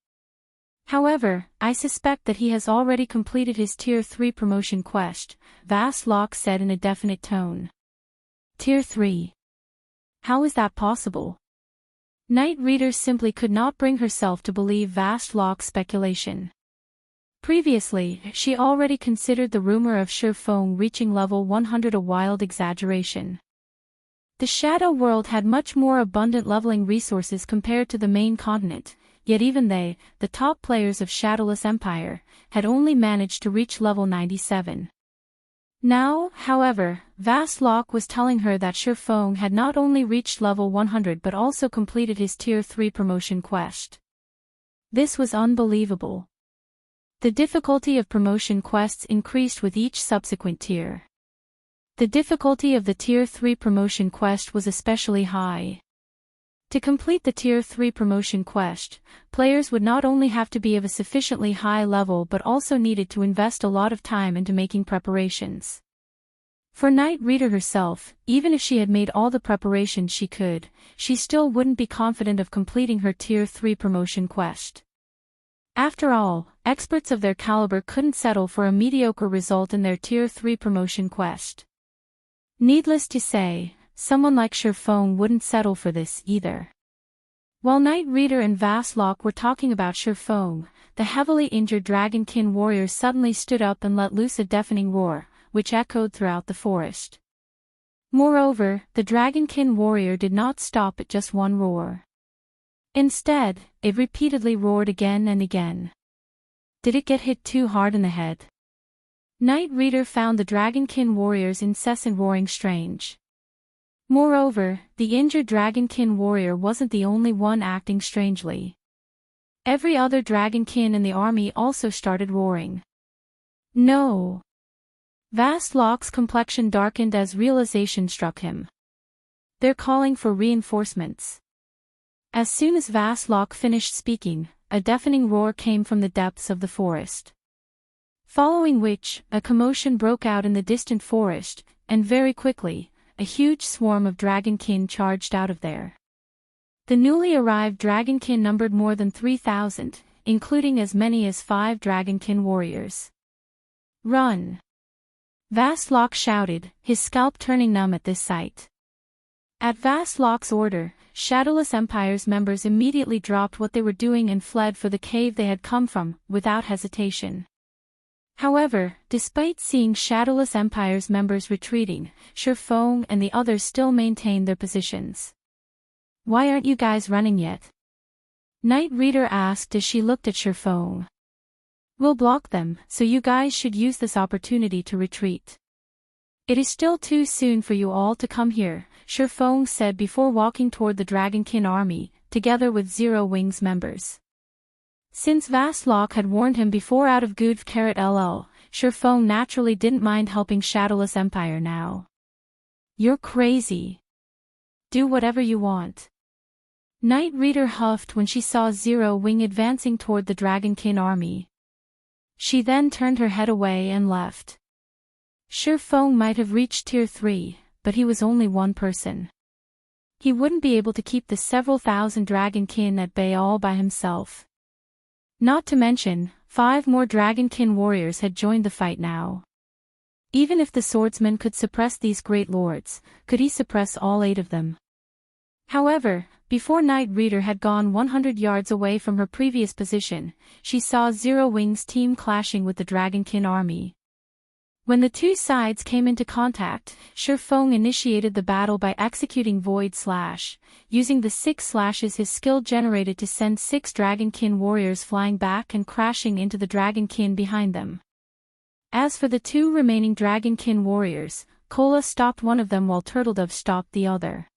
However, I suspect that he has already completed his Tier 3 promotion quest, Vast Lock said in a definite tone. Tier 3. How is that possible? Knight Reader simply could not bring herself to believe Vast Lock's speculation. Previously, she already considered the rumor of Shifeng reaching level 100 a wild exaggeration. The Shadow World had much more abundant leveling resources compared to the main continent, yet even they, the top players of Shadowless Empire, had only managed to reach level 97. Now, however, Vast Lock was telling her that Shifeng had not only reached level 100 but also completed his Tier 3 promotion quest. This was unbelievable. The difficulty of promotion quests increased with each subsequent tier. The difficulty of the Tier 3 promotion quest was especially high. To complete the Tier 3 promotion quest, players would not only have to be of a sufficiently high level but also needed to invest a lot of time into making preparations. For Knight Reader herself, even if she had made all the preparations she could, she still wouldn't be confident of completing her Tier 3 promotion quest. After all, experts of their caliber couldn't settle for a mediocre result in their Tier 3 promotion quest. Needless to say, someone like Shifeng wouldn't settle for this either. While Knight Reader and Vast Lock were talking about Shifeng, the heavily injured Dragonkin warrior suddenly stood up and let loose a deafening roar, which echoed throughout the forest. Moreover, the Dragonkin warrior did not stop at just one roar. Instead, it repeatedly roared again and again. Did it get hit too hard in the head? Knight Reader found the Dragonkin warrior's incessant roaring strange. Moreover, the injured Dragonkin warrior wasn't the only one acting strangely. Every other Dragonkin in the army also started roaring. No! Vast Lock's complexion darkened as realization struck him. They're calling for reinforcements. As soon as Vast Lock finished speaking, a deafening roar came from the depths of the forest. Following which, a commotion broke out in the distant forest, and very quickly, a huge swarm of Dragonkin charged out of there. The newly arrived Dragonkin numbered more than 3,000, including as many as 5 Dragonkin warriors. Run! Vast Lock shouted, his scalp turning numb at this sight. At Vast Lock's order, Shadowless Empire's members immediately dropped what they were doing and fled for the cave they had come from, without hesitation. However, despite seeing Shadowless Empire's members retreating, Shifeng and the others still maintained their positions. Why aren't you guys running yet? Knight Reader asked as she looked at Shifeng. We'll block them, so you guys should use this opportunity to retreat. It is still too soon for you all to come here, Shifeng said before walking toward the Dragonkin army, together with Zero Wings members. Since Vast Lock had warned him before out of Good LL, Shifeng naturally didn't mind helping Shadowless Empire now. You're crazy. Do whatever you want. Knight Reader huffed when she saw Zero Wing advancing toward the Dragonkin army. She then turned her head away and left. Shi Feng might have reached Tier 3, but he was only one person. He wouldn't be able to keep the several thousand Dragonkin at bay all by himself. Not to mention, 5 more Dragonkin warriors had joined the fight now. Even if the swordsman could suppress these great lords, could he suppress all 8 of them? However, before Knight Reader had gone 100 yards away from her previous position, she saw Zero Wing's team clashing with the Dragonkin army. When the two sides came into contact, Shi Feng initiated the battle by executing Void Slash, using the 6 slashes his skill generated to send 6 Dragonkin warriors flying back and crashing into the Dragonkin behind them. As for the 2 remaining Dragonkin warriors, Cola stopped one of them while Turtledove stopped the other.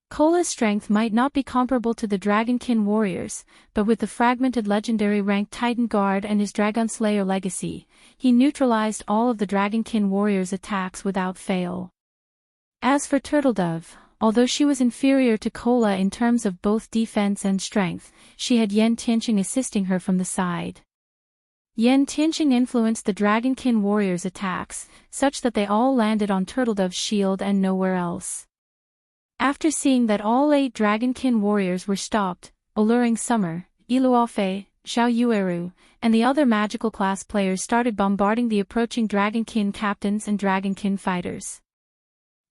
Cola's strength might not be comparable to the Dragonkin warriors, but with the fragmented legendary rank Titan Guard and his Dragon Slayer legacy, he neutralized all of the Dragonkin warriors' attacks without fail. As for Turtledove, although she was inferior to Cola in terms of both defense and strength, she had Yen Tianqing assisting her from the side. Yen Tianqing influenced the Dragonkin warriors' attacks, such that they all landed on Turtledove's shield and nowhere else. After seeing that all 8 Dragonkin warriors were stopped, Alluring Summer, Iluofei, Xiao Yueru, and the other magical class players started bombarding the approaching Dragonkin captains and Dragonkin fighters.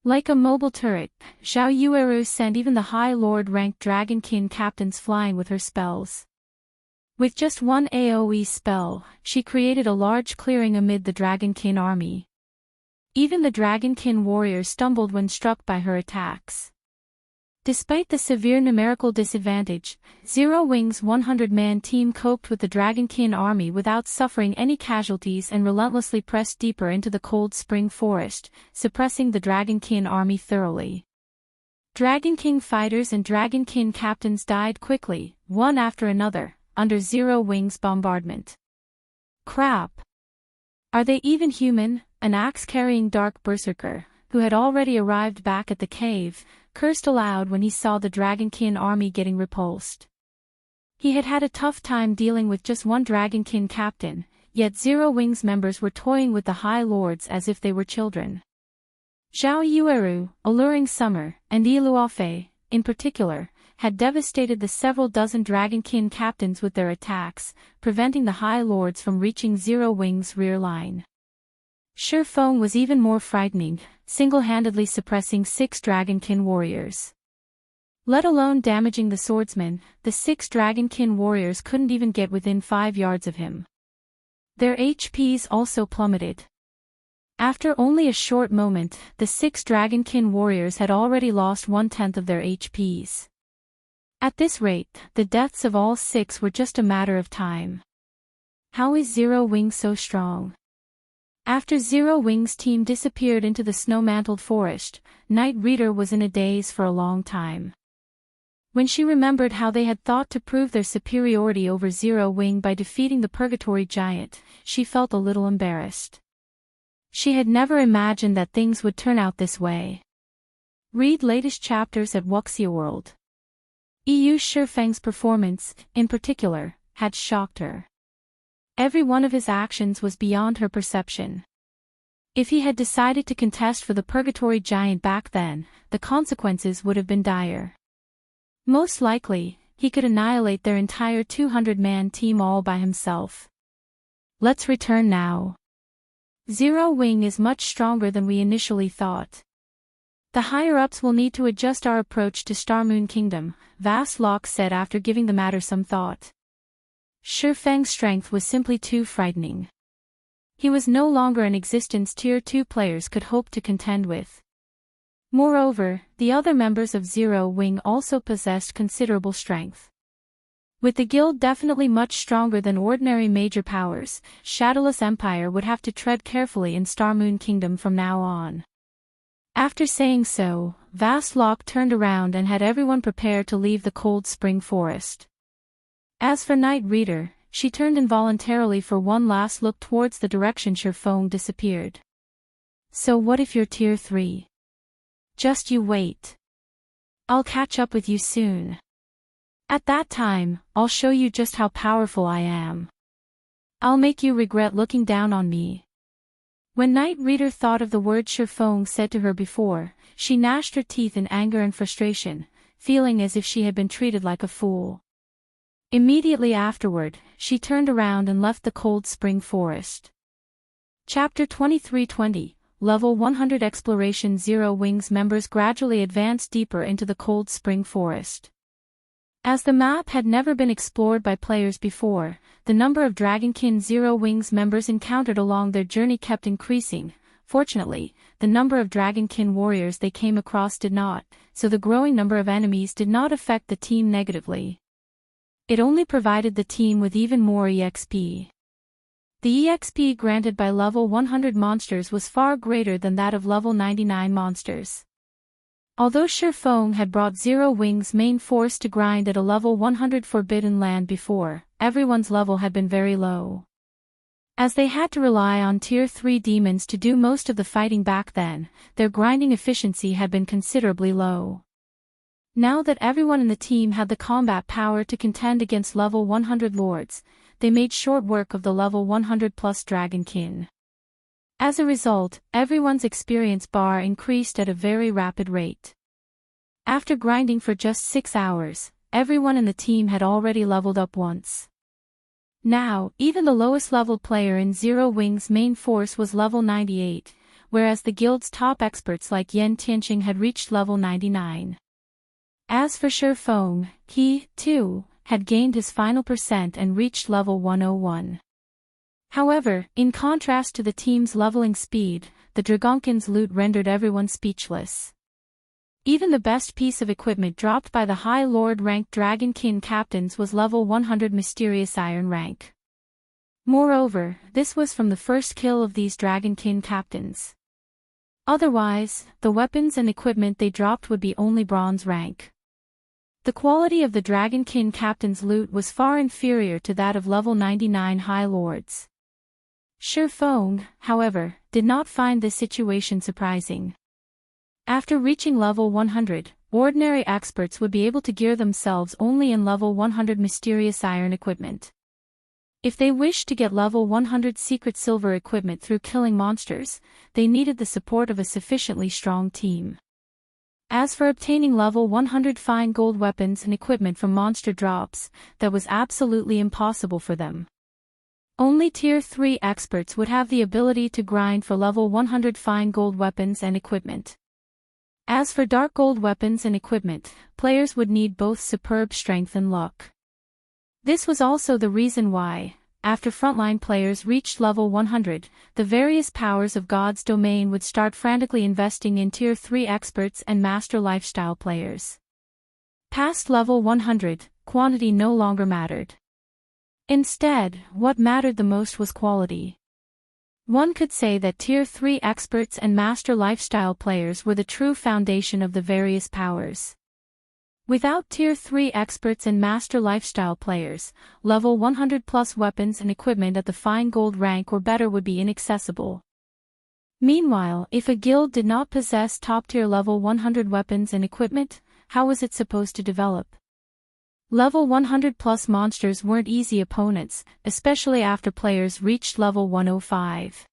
Like a mobile turret, Xiao Yueru sent even the High Lord ranked Dragonkin captains flying with her spells. With just one AoE spell, she created a large clearing amid the Dragonkin army. Even the Dragonkin warriors stumbled when struck by her attacks. Despite the severe numerical disadvantage, Zero Wing's 100-man team coped with the Dragonkin army without suffering any casualties and relentlessly pressed deeper into the Cold Spring Forest, suppressing the Dragonkin army thoroughly. Dragonkin fighters and Dragonkin captains died quickly, one after another, under Zero Wing's bombardment. Crap! Are they even human? An axe-carrying dark berserker, who had already arrived back at the cave, cursed aloud when he saw the Dragonkin army getting repulsed. He had had a tough time dealing with just one Dragonkin captain, yet Zero Wing's members were toying with the High Lords as if they were children. Xiao Yueru, Alluring Summer, and Iluofei, in particular, had devastated the several dozen Dragonkin captains with their attacks, preventing the High Lords from reaching Zero Wing's rear line. Shi Feng was even more frightening, single-handedly suppressing 6 Dragonkin warriors. Let alone damaging the swordsman, the 6 Dragonkin warriors couldn't even get within 5 yards of him. Their HPs also plummeted. After only a short moment, the 6 Dragonkin warriors had already lost 1/10 of their HPs. At this rate, the deaths of all 6 were just a matter of time. How is Zero Wing so strong? After Zero Wing's team disappeared into the snow-mantled forest, Knight Reader was in a daze for a long time. When she remembered how they had thought to prove their superiority over Zero Wing by defeating the Purgatory Giant, she felt a little embarrassed. She had never imagined that things would turn out this way. Read latest chapters at Wuxia World. Shi Feng's performance, in particular, had shocked her. Every one of his actions was beyond her perception. If he had decided to contest for the Purgatory Giant back then, the consequences would have been dire. Most likely, he could annihilate their entire 200-man team all by himself. Let's return now. Zero Wing is much stronger than we initially thought. The higher-ups will need to adjust our approach to Starmoon Kingdom, Vast Lock said after giving the matter some thought. Shi Feng's strength was simply too frightening. He was no longer an existence Tier 2 players could hope to contend with. Moreover, the other members of Zero Wing also possessed considerable strength. With the guild definitely much stronger than ordinary major powers, Shadowless Empire would have to tread carefully in Starmoon Kingdom from now on. After saying so, Vast Lock turned around and had everyone prepare to leave the Cold Spring Forest. As for Knight Reader, she turned involuntarily for one last look towards the direction Shi Feng disappeared. So what if you're Tier 3? Just you wait. I'll catch up with you soon. At that time, I'll show you just how powerful I am. I'll make you regret looking down on me. When Knight Reader thought of the words Shifeng said to her before, she gnashed her teeth in anger and frustration, feeling as if she had been treated like a fool. Immediately afterward, she turned around and left the Cold Spring Forest. Chapter 2320, Level 100 Exploration. Zero Wings members gradually advanced deeper into the Cold Spring Forest. As the map had never been explored by players before, the number of Dragonkin Zero Wings members encountered along their journey kept increasing. Fortunately, the number of Dragonkin warriors they came across did not, so the growing number of enemies did not affect the team negatively. It only provided the team with even more EXP. The EXP granted by level 100 monsters was far greater than that of level 99 monsters. Although Shifeng had brought Zero Wings main force to grind at a level 100 Forbidden Land before, everyone's level had been very low. As they had to rely on Tier 3 demons to do most of the fighting back then, their grinding efficiency had been considerably low. Now that everyone in the team had the combat power to contend against level 100 lords, they made short work of the level 100 plus Dragonkin. As a result, everyone's experience bar increased at a very rapid rate. After grinding for just 6 hours, everyone in the team had already leveled up once. Now, even the lowest leveled player in Zero Wings main force was level 98, whereas the guild's top experts like Yen Tianqing had reached level 99. As for Shifeng, he, too, had gained his final percent and reached level 101. However, in contrast to the team's leveling speed, the Dragonkin's loot rendered everyone speechless. Even the best piece of equipment dropped by the High Lord-ranked Dragonkin captains was level 100 Mysterious Iron rank. Moreover, this was from the first kill of these Dragonkin captains. Otherwise, the weapons and equipment they dropped would be only bronze rank. The quality of the Dragonkin captain's loot was far inferior to that of level 99 High Lords. Shifeng, however, did not find this situation surprising. After reaching level 100, ordinary experts would be able to gear themselves only in level 100 Mysterious Iron equipment. If they wished to get level 100 Secret Silver equipment through killing monsters, they needed the support of a sufficiently strong team. As for obtaining level 100 fine gold weapons and equipment from monster drops, that was absolutely impossible for them. Only Tier 3 experts would have the ability to grind for level 100 fine gold weapons and equipment. As for dark gold weapons and equipment, players would need both superb strength and luck. This was also the reason why, after frontline players reached level 100, the various powers of God's domain would start frantically investing in Tier 3 experts and Master Lifestyle players. Past level 100, quantity no longer mattered. Instead, what mattered the most was quality. One could say that Tier 3 experts and Master Lifestyle players were the true foundation of the various powers. Without Tier 3 experts and Master Lifestyle players, level 100 plus weapons and equipment at the fine gold rank or better would be inaccessible. Meanwhile, if a guild did not possess top-tier level 100 weapons and equipment, how was it supposed to develop? Level 100 plus monsters weren't easy opponents, especially after players reached level 105.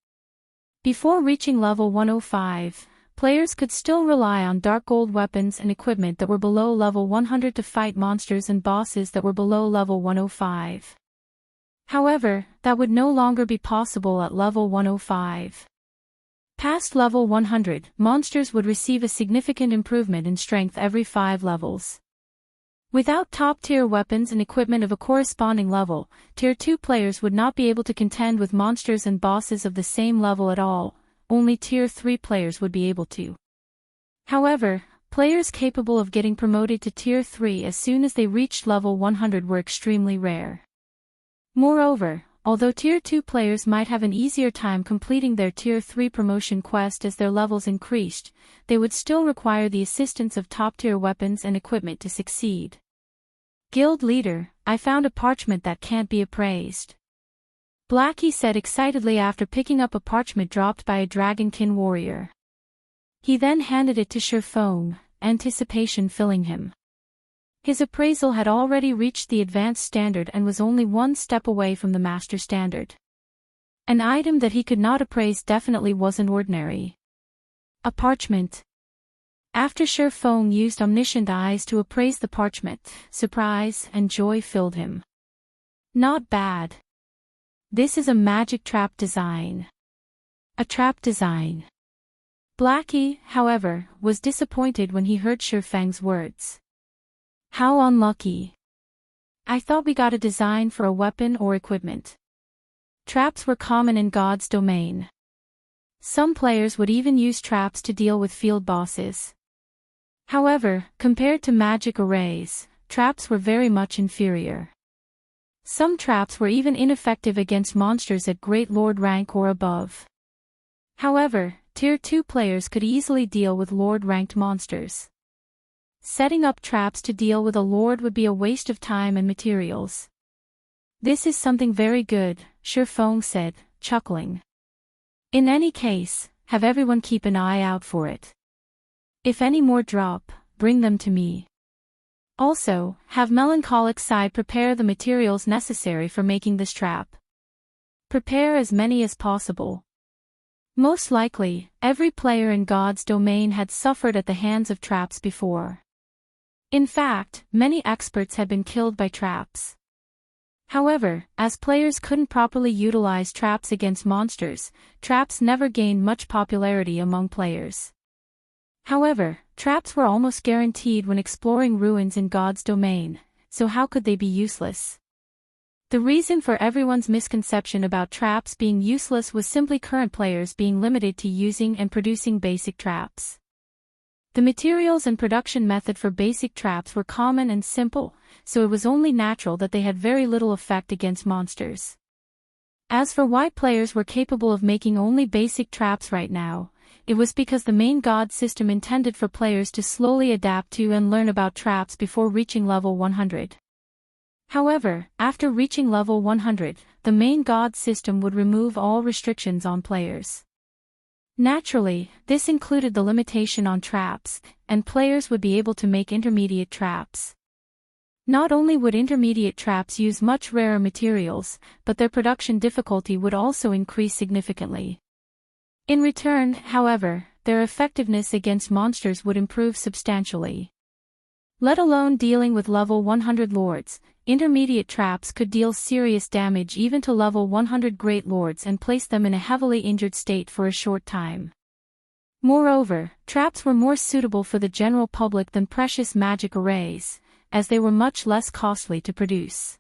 Before reaching level 105, players could still rely on dark gold weapons and equipment that were below level 100 to fight monsters and bosses that were below level 105. However, that would no longer be possible at level 105. Past level 100, monsters would receive a significant improvement in strength every 5 levels. Without top-tier weapons and equipment of a corresponding level, Tier 2 players would not be able to contend with monsters and bosses of the same level at all. Only Tier 3 players would be able to. However, players capable of getting promoted to Tier 3 as soon as they reached level 100 were extremely rare. Moreover, although Tier 2 players might have an easier time completing their Tier 3 promotion quest as their levels increased, they would still require the assistance of top-tier weapons and equipment to succeed. Guild leader, I found a parchment that can't be appraised. Blackie said excitedly after picking up a parchment dropped by a Dragonkin warrior. He then handed it to Shifeng, anticipation filling him. His appraisal had already reached the advanced standard and was only one step away from the master standard. An item that he could not appraise definitely wasn't ordinary. A parchment. After Shifeng used omniscient eyes to appraise the parchment, surprise and joy filled him. Not bad. This is a magic trap design. A trap design. Blackie, however, was disappointed when he heard Shifeng's words. How unlucky. I thought we got a design for a weapon or equipment. Traps were common in God's domain. Some players would even use traps to deal with field bosses. However, compared to magic arrays, traps were very much inferior. Some traps were even ineffective against monsters at Great Lord rank or above. However, Tier 2 players could easily deal with Lord-ranked monsters. Setting up traps to deal with a Lord would be a waste of time and materials. This is something very good, Shifeng said, chuckling. In any case, have everyone keep an eye out for it. If any more drop, bring them to me. Also, have Melancholic Side prepare the materials necessary for making this trap. Prepare as many as possible. Most likely, every player in God's domain had suffered at the hands of traps before. In fact, many experts had been killed by traps. However, as players couldn't properly utilize traps against monsters, traps never gained much popularity among players. However, traps were almost guaranteed when exploring ruins in God's domain, so how could they be useless? The reason for everyone's misconception about traps being useless was simply current players being limited to using and producing basic traps. The materials and production method for basic traps were common and simple, so it was only natural that they had very little effect against monsters. As for why players were capable of making only basic traps right now, it was because the main God system intended for players to slowly adapt to and learn about traps before reaching level 100. However, after reaching level 100, the main God system would remove all restrictions on players. Naturally, this included the limitation on traps, and players would be able to make intermediate traps. Not only would intermediate traps use much rarer materials, but their production difficulty would also increase significantly. In return, however, their effectiveness against monsters would improve substantially. Let alone dealing with level 100 lords, intermediate traps could deal serious damage even to level 100 great lords and place them in a heavily injured state for a short time. Moreover, traps were more suitable for the general public than precious magic arrays, as they were much less costly to produce.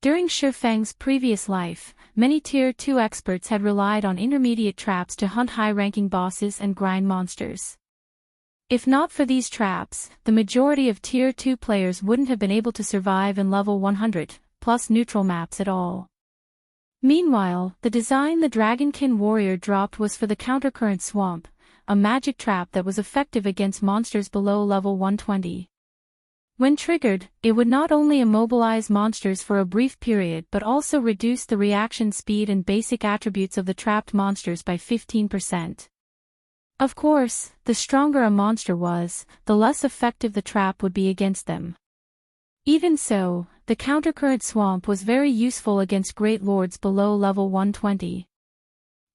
During Shifeng's previous life, many Tier 2 experts had relied on intermediate traps to hunt high-ranking bosses and grind monsters. If not for these traps, the majority of Tier 2 players wouldn't have been able to survive in level 100, plus neutral maps at all. Meanwhile, the design the Dragonkin warrior dropped was for the Countercurrent Swamp, a magic trap that was effective against monsters below level 120. When triggered, it would not only immobilize monsters for a brief period but also reduce the reaction speed and basic attributes of the trapped monsters by 15%. Of course, the stronger a monster was, the less effective the trap would be against them. Even so, the Countercurrent Swamp was very useful against Great Lords below level 120.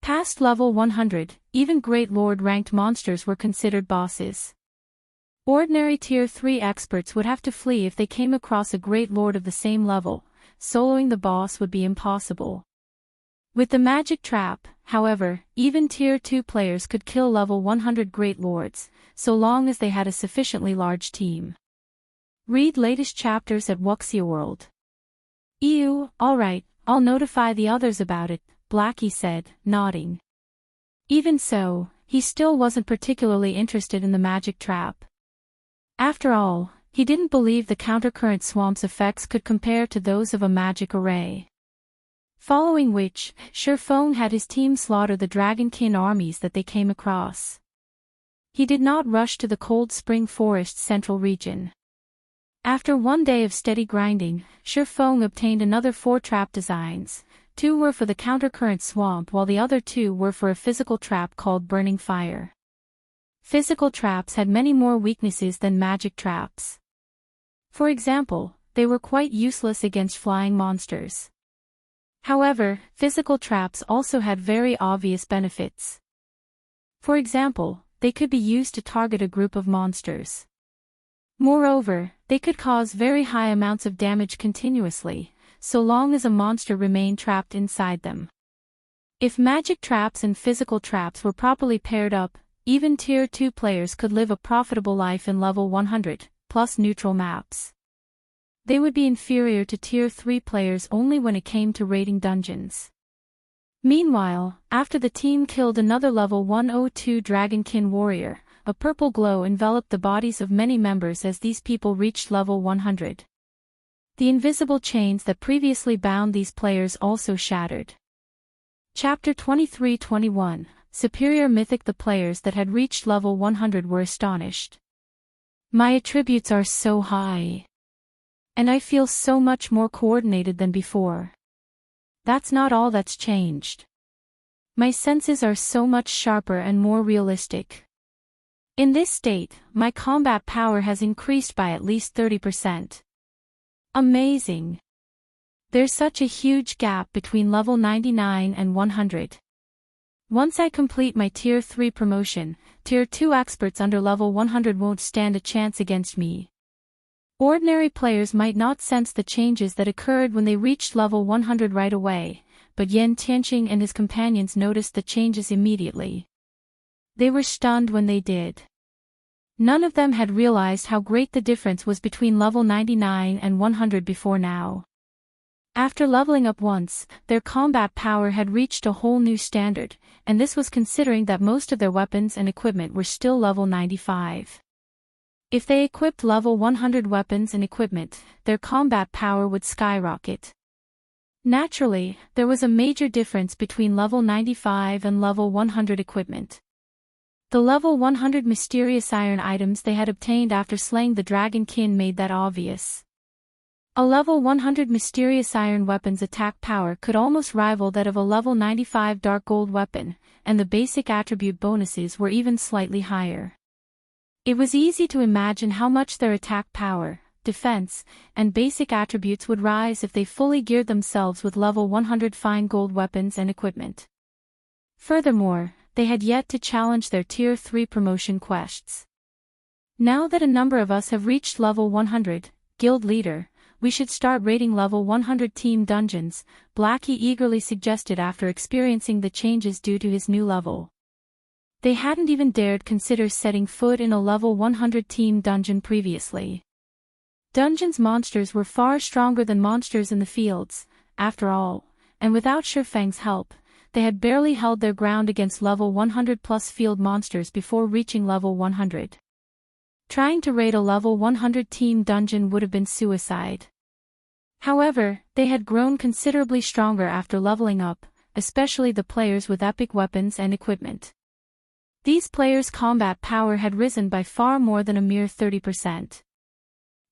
Past level 100, even Great Lord-ranked monsters were considered bosses. Ordinary Tier 3 experts would have to flee if they came across a Great Lord of the same level, soloing the boss would be impossible. With the magic trap, however, even Tier 2 players could kill level 100 Great Lords, so long as they had a sufficiently large team. Read latest chapters at Wuxia World. Ew, alright, I'll notify the others about it, Blackie said, nodding. Even so, he still wasn't particularly interested in the magic trap. After all, he didn't believe the Countercurrent Swamp's effects could compare to those of a magic array. Following which, Shifeng had his team slaughter the Dragonkin armies that they came across. He did not rush to the Cold Spring Forest's central region. After one day of steady grinding, Shifeng obtained another 4 trap designs. 2 were for the Countercurrent Swamp while the other 2 were for a physical trap called Burning Fire. Physical traps had many more weaknesses than magic traps. For example, they were quite useless against flying monsters. However, physical traps also had very obvious benefits. For example, they could be used to target a group of monsters. Moreover, they could cause very high amounts of damage continuously, so long as a monster remained trapped inside them. If magic traps and physical traps were properly paired up, even Tier 2 players could live a profitable life in level 100, plus neutral maps. They would be inferior to Tier 3 players only when it came to raiding dungeons. Meanwhile, after the team killed another level 102 Dragonkin warrior, a purple glow enveloped the bodies of many members as these people reached level 100. The invisible chains that previously bound these players also shattered. Chapter 23-21, Superior Mythic. The players that had reached level 100 were astonished. My attributes are so high. And I feel so much more coordinated than before. That's not all that's changed. My senses are so much sharper and more realistic. In this state, my combat power has increased by at least 30%. Amazing. There's such a huge gap between level 99 and 100. Once I complete my Tier 3 promotion, Tier 2 experts under level 100 won't stand a chance against me. Ordinary players might not sense the changes that occurred when they reached level 100 right away, but Enchanting and his companions noticed the changes immediately. They were stunned when they did. None of them had realized how great the difference was between level 99 and 100 before now. After leveling up once, their combat power had reached a whole new standard, and this was considering that most of their weapons and equipment were still level 95. If they equipped level 100 weapons and equipment, their combat power would skyrocket. Naturally, there was a major difference between level 95 and level 100 equipment. The level 100 mysterious iron items they had obtained after slaying the Dragonkin made that obvious. A level 100 mysterious iron weapon's attack power could almost rival that of a level 95 dark gold weapon, and the basic attribute bonuses were even slightly higher. It was easy to imagine how much their attack power, defense, and basic attributes would rise if they fully geared themselves with level 100 fine gold weapons and equipment. Furthermore, they had yet to challenge their Tier 3 promotion quests. Now that a number of us have reached level 100, Guild Leader, we should start raiding level 100 team dungeons, Blackie eagerly suggested after experiencing the changes due to his new level. They hadn't even dared consider setting foot in a level 100 team dungeon previously. Dungeons monsters were far stronger than monsters in the fields, after all, and without Shifang's help, they had barely held their ground against level 100 plus field monsters before reaching level 100. Trying to raid a level 100 team dungeon would have been suicide. However, they had grown considerably stronger after leveling up, especially the players with epic weapons and equipment. These players' combat power had risen by far more than a mere 30%.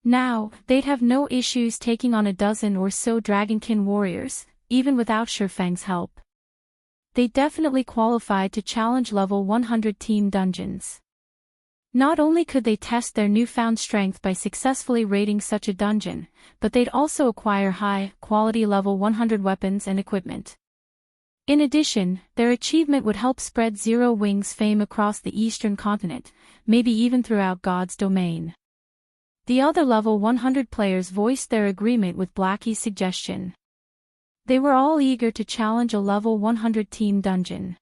Now, they'd have no issues taking on a dozen or so Dragonkin warriors, even without Shifang's help. They definitely qualified to challenge level 100 team dungeons. Not only could they test their newfound strength by successfully raiding such a dungeon, but they'd also acquire high-quality level 100 weapons and equipment. In addition, their achievement would help spread Zero Wings' fame across the eastern continent, maybe even throughout God's domain. The other level 100 players voiced their agreement with Blackie's suggestion. They were all eager to challenge a level 100 team dungeon.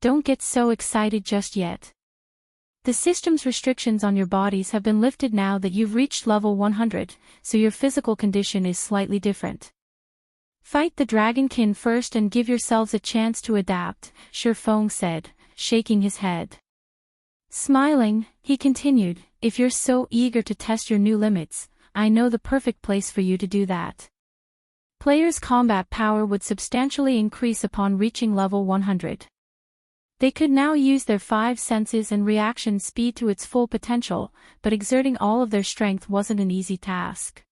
Don't get so excited just yet. The system's restrictions on your bodies have been lifted now that you've reached level 100, so your physical condition is slightly different. Fight the Dragonkin first and give yourselves a chance to adapt, Shifang said, shaking his head. Smiling, he continued, if you're so eager to test your new limits, I know the perfect place for you to do that. Players' combat power would substantially increase upon reaching level 100. They could now use their 5 senses and reaction speed to its full potential, but exerting all of their strength wasn't an easy task.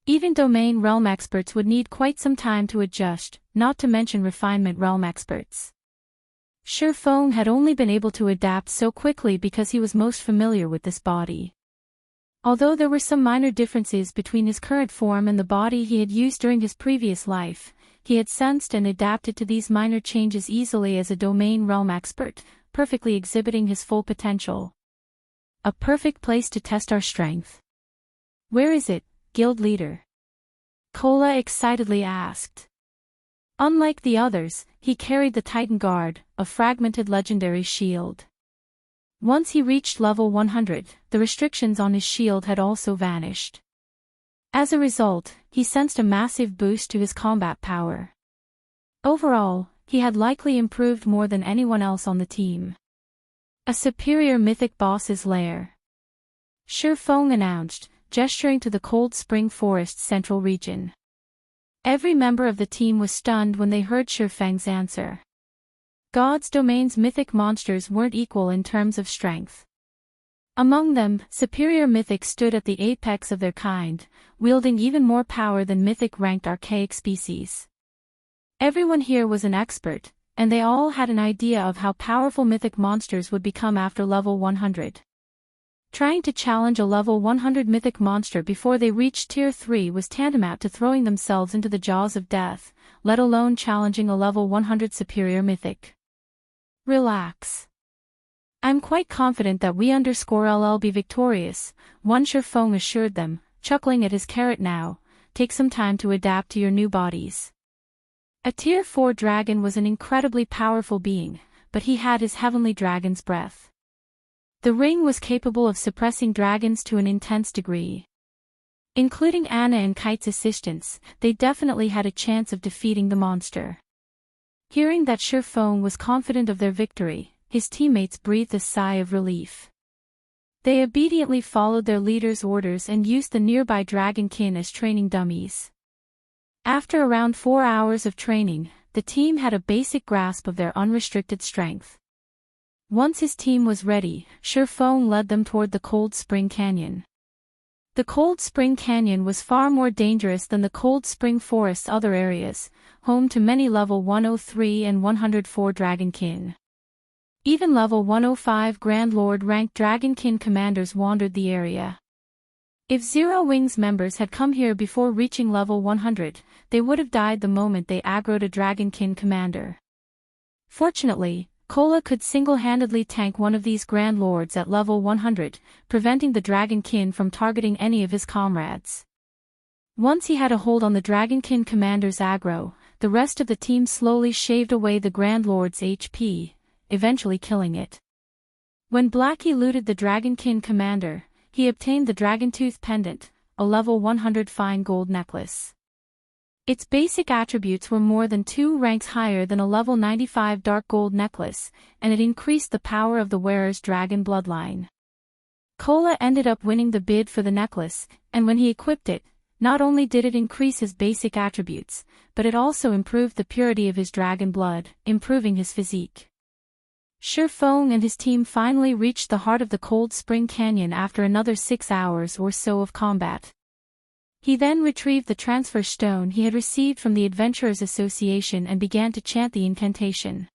Even domain realm experts would need quite some time to adjust, not to mention refinement realm experts. Feng had only been able to adapt so quickly because he was most familiar with this body. Although there were some minor differences between his current form and the body he had used during his previous life, he had sensed and adapted to these minor changes easily as a domain realm expert, perfectly exhibiting his full potential. A perfect place to test our strength. Where is it, guild leader? Kola excitedly asked. Unlike the others, he carried the Titan Guard, a fragmented legendary shield. Once he reached level 100, the restrictions on his shield had also vanished. As a result, he sensed a massive boost to his combat power. Overall, he had likely improved more than anyone else on the team. A superior mythic boss's lair. Feng announced, gesturing to the Cold Spring Forest's central region. Every member of the team was stunned when they heard Feng's answer. God's domain's mythic monsters weren't equal in terms of strength. Among them, superior mythics stood at the apex of their kind, wielding even more power than mythic-ranked archaic species. Everyone here was an expert, and they all had an idea of how powerful mythic monsters would become after level 100. Trying to challenge a level 100 mythic monster before they reached tier 3 was tantamount to throwing themselves into the jaws of death, let alone challenging a level 100 superior mythic. Relax. I'm quite confident that we _LL be victorious, One Feng assured them, chuckling at his carrot now. Take some time to adapt to your new bodies. A tier 4 dragon was an incredibly powerful being, but he had his heavenly dragon's breath. The ring was capable of suppressing dragons to an intense degree. Including Anna and Kite's assistance, they definitely had a chance of defeating the monster. Hearing that Feng was confident of their victory, his teammates breathed a sigh of relief. They obediently followed their leader's orders and used the nearby dragonkin as training dummies. After around 4 hours of training, the team had a basic grasp of their unrestricted strength. Once his team was ready, Feng led them toward the Cold Spring Canyon. The Cold Spring Canyon was far more dangerous than the Cold Spring Forest's other areas, home to many level 103 and 104 dragonkin. Even level 105 Grand Lord ranked dragonkin commanders wandered the area. If Zero Wings members had come here before reaching level 100, they would have died the moment they aggroed a dragonkin commander. Fortunately, Kola could single-handedly tank one of these Grand Lords at level 100, preventing the dragonkin from targeting any of his comrades. Once he had a hold on the dragonkin commander's aggro, the rest of the team slowly shaved away the Grand Lord's HP, eventually killing it. When Blackie looted the dragonkin commander, he obtained the Dragontooth Pendant, a level 100 fine gold necklace. Its basic attributes were more than 2 ranks higher than a level 95 dark gold necklace, and it increased the power of the wearer's dragon bloodline. Kola ended up winning the bid for the necklace, and when he equipped it, not only did it increase his basic attributes, but it also improved the purity of his dragon blood, improving his physique. Feng and his team finally reached the heart of the Cold Spring Canyon after another 6 hours or so of combat. He then retrieved the transfer stone he had received from the Adventurers Association and began to chant the incantation.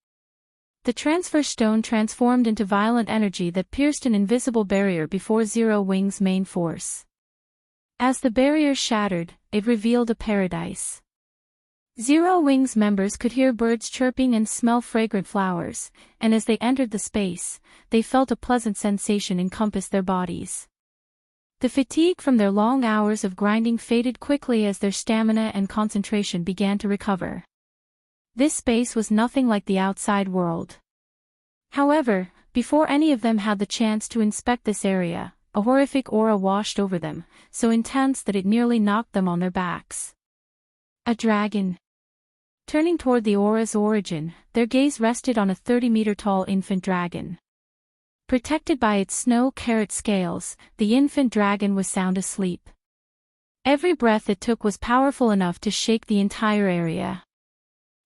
The transfer stone transformed into violent energy that pierced an invisible barrier before Zero Wings' main force. As the barrier shattered, it revealed a paradise. Zero Wings members could hear birds chirping and smell fragrant flowers, and as they entered the space, they felt a pleasant sensation encompass their bodies. The fatigue from their long hours of grinding faded quickly as their stamina and concentration began to recover. This space was nothing like the outside world. However, before any of them had the chance to inspect this area, a horrific aura washed over them, so intense that it nearly knocked them on their backs. A dragon. Turning toward the aura's origin, their gaze rested on a 30-meter-tall infant dragon. Protected by its snow-carrot scales, the infant dragon was sound asleep. Every breath it took was powerful enough to shake the entire area.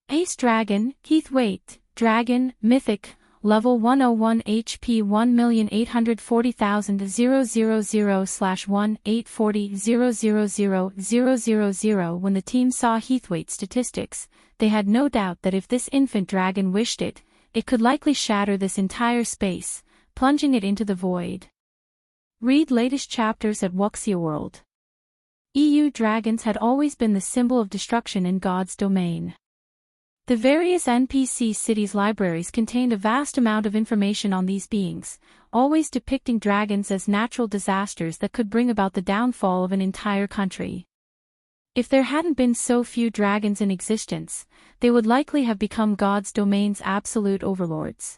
Ace Dragon, Heathwaite, Dragon, Mythic, Level 101 HP 1840000/184000000. When the team saw Heathwaite's statistics, they had no doubt that if this infant dragon wished it, it could likely shatter this entire space, plunging it into the void. Read latest chapters at Wuxia World. EU dragons had always been the symbol of destruction in God's domain. The various NPC cities' libraries contained a vast amount of information on these beings, always depicting dragons as natural disasters that could bring about the downfall of an entire country. If there hadn't been so few dragons in existence, they would likely have become God's domain's absolute overlords.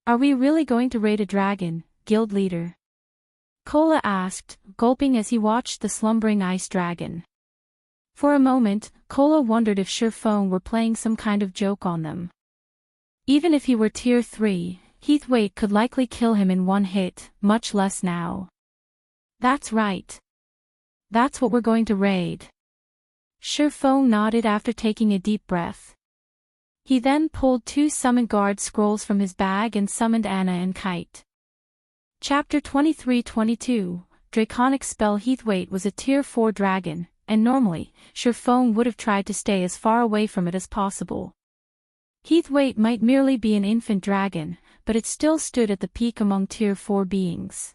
Are we really going to raid a dragon, guild leader? Kola asked, gulping as he watched the slumbering ice dragon. For a moment, Kola wondered if Shifeng were playing some kind of joke on them. Even if he were tier 3, Heathwaite could likely kill him in one hit, much less now. That's right. That's what we're going to raid. Shifeng nodded after taking a deep breath. He then pulled 2 Summon Guard scrolls from his bag and summoned Anna and Kite. Chapter 23-22, Draconic Spell. Heathwaite was a tier 4 dragon, and normally, Shifeng would have tried to stay as far away from it as possible. Heathwaite might merely be an infant dragon, but it still stood at the peak among tier 4 beings.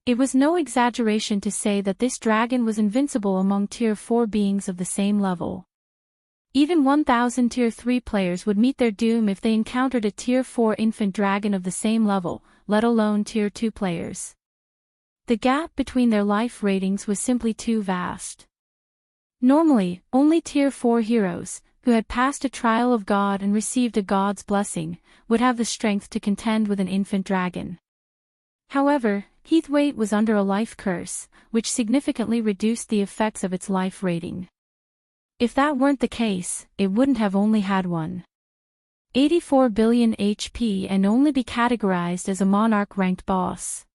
It was no exaggeration to say that this dragon was invincible among tier 4 beings of the same level. Even 1,000 tier 3 players would meet their doom if they encountered a tier 4 infant dragon of the same level, let alone tier 2 players. The gap between their life ratings was simply too vast. Normally, only tier 4 heroes, who had passed a trial of God and received a god's blessing, would have the strength to contend with an infant dragon. However, Heathwaite was under a life curse, which significantly reduced the effects of its life rating. If that weren't the case, it wouldn't have only had 84 billion HP and only be categorized as a monarch-ranked boss.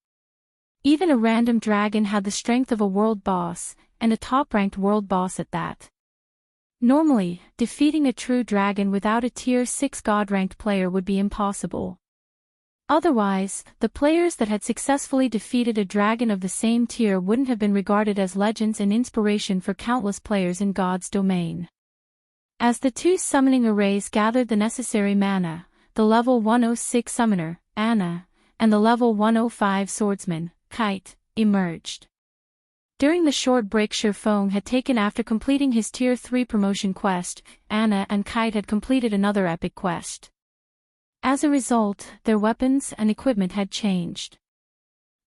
Even a random dragon had the strength of a world boss, and a top-ranked world boss at that. Normally, defeating a true dragon without a tier 6 god-ranked player would be impossible. Otherwise, the players that had successfully defeated a dragon of the same tier wouldn't have been regarded as legends and inspiration for countless players in God's domain. As the 2 summoning arrays gathered the necessary mana, the level 106 summoner, Anna, and the level 105 swordsman, Kite, emerged. During the short break Shifeng had taken after completing his tier 3 promotion quest, Anna and Kite had completed another epic quest. As a result, their weapons and equipment had changed.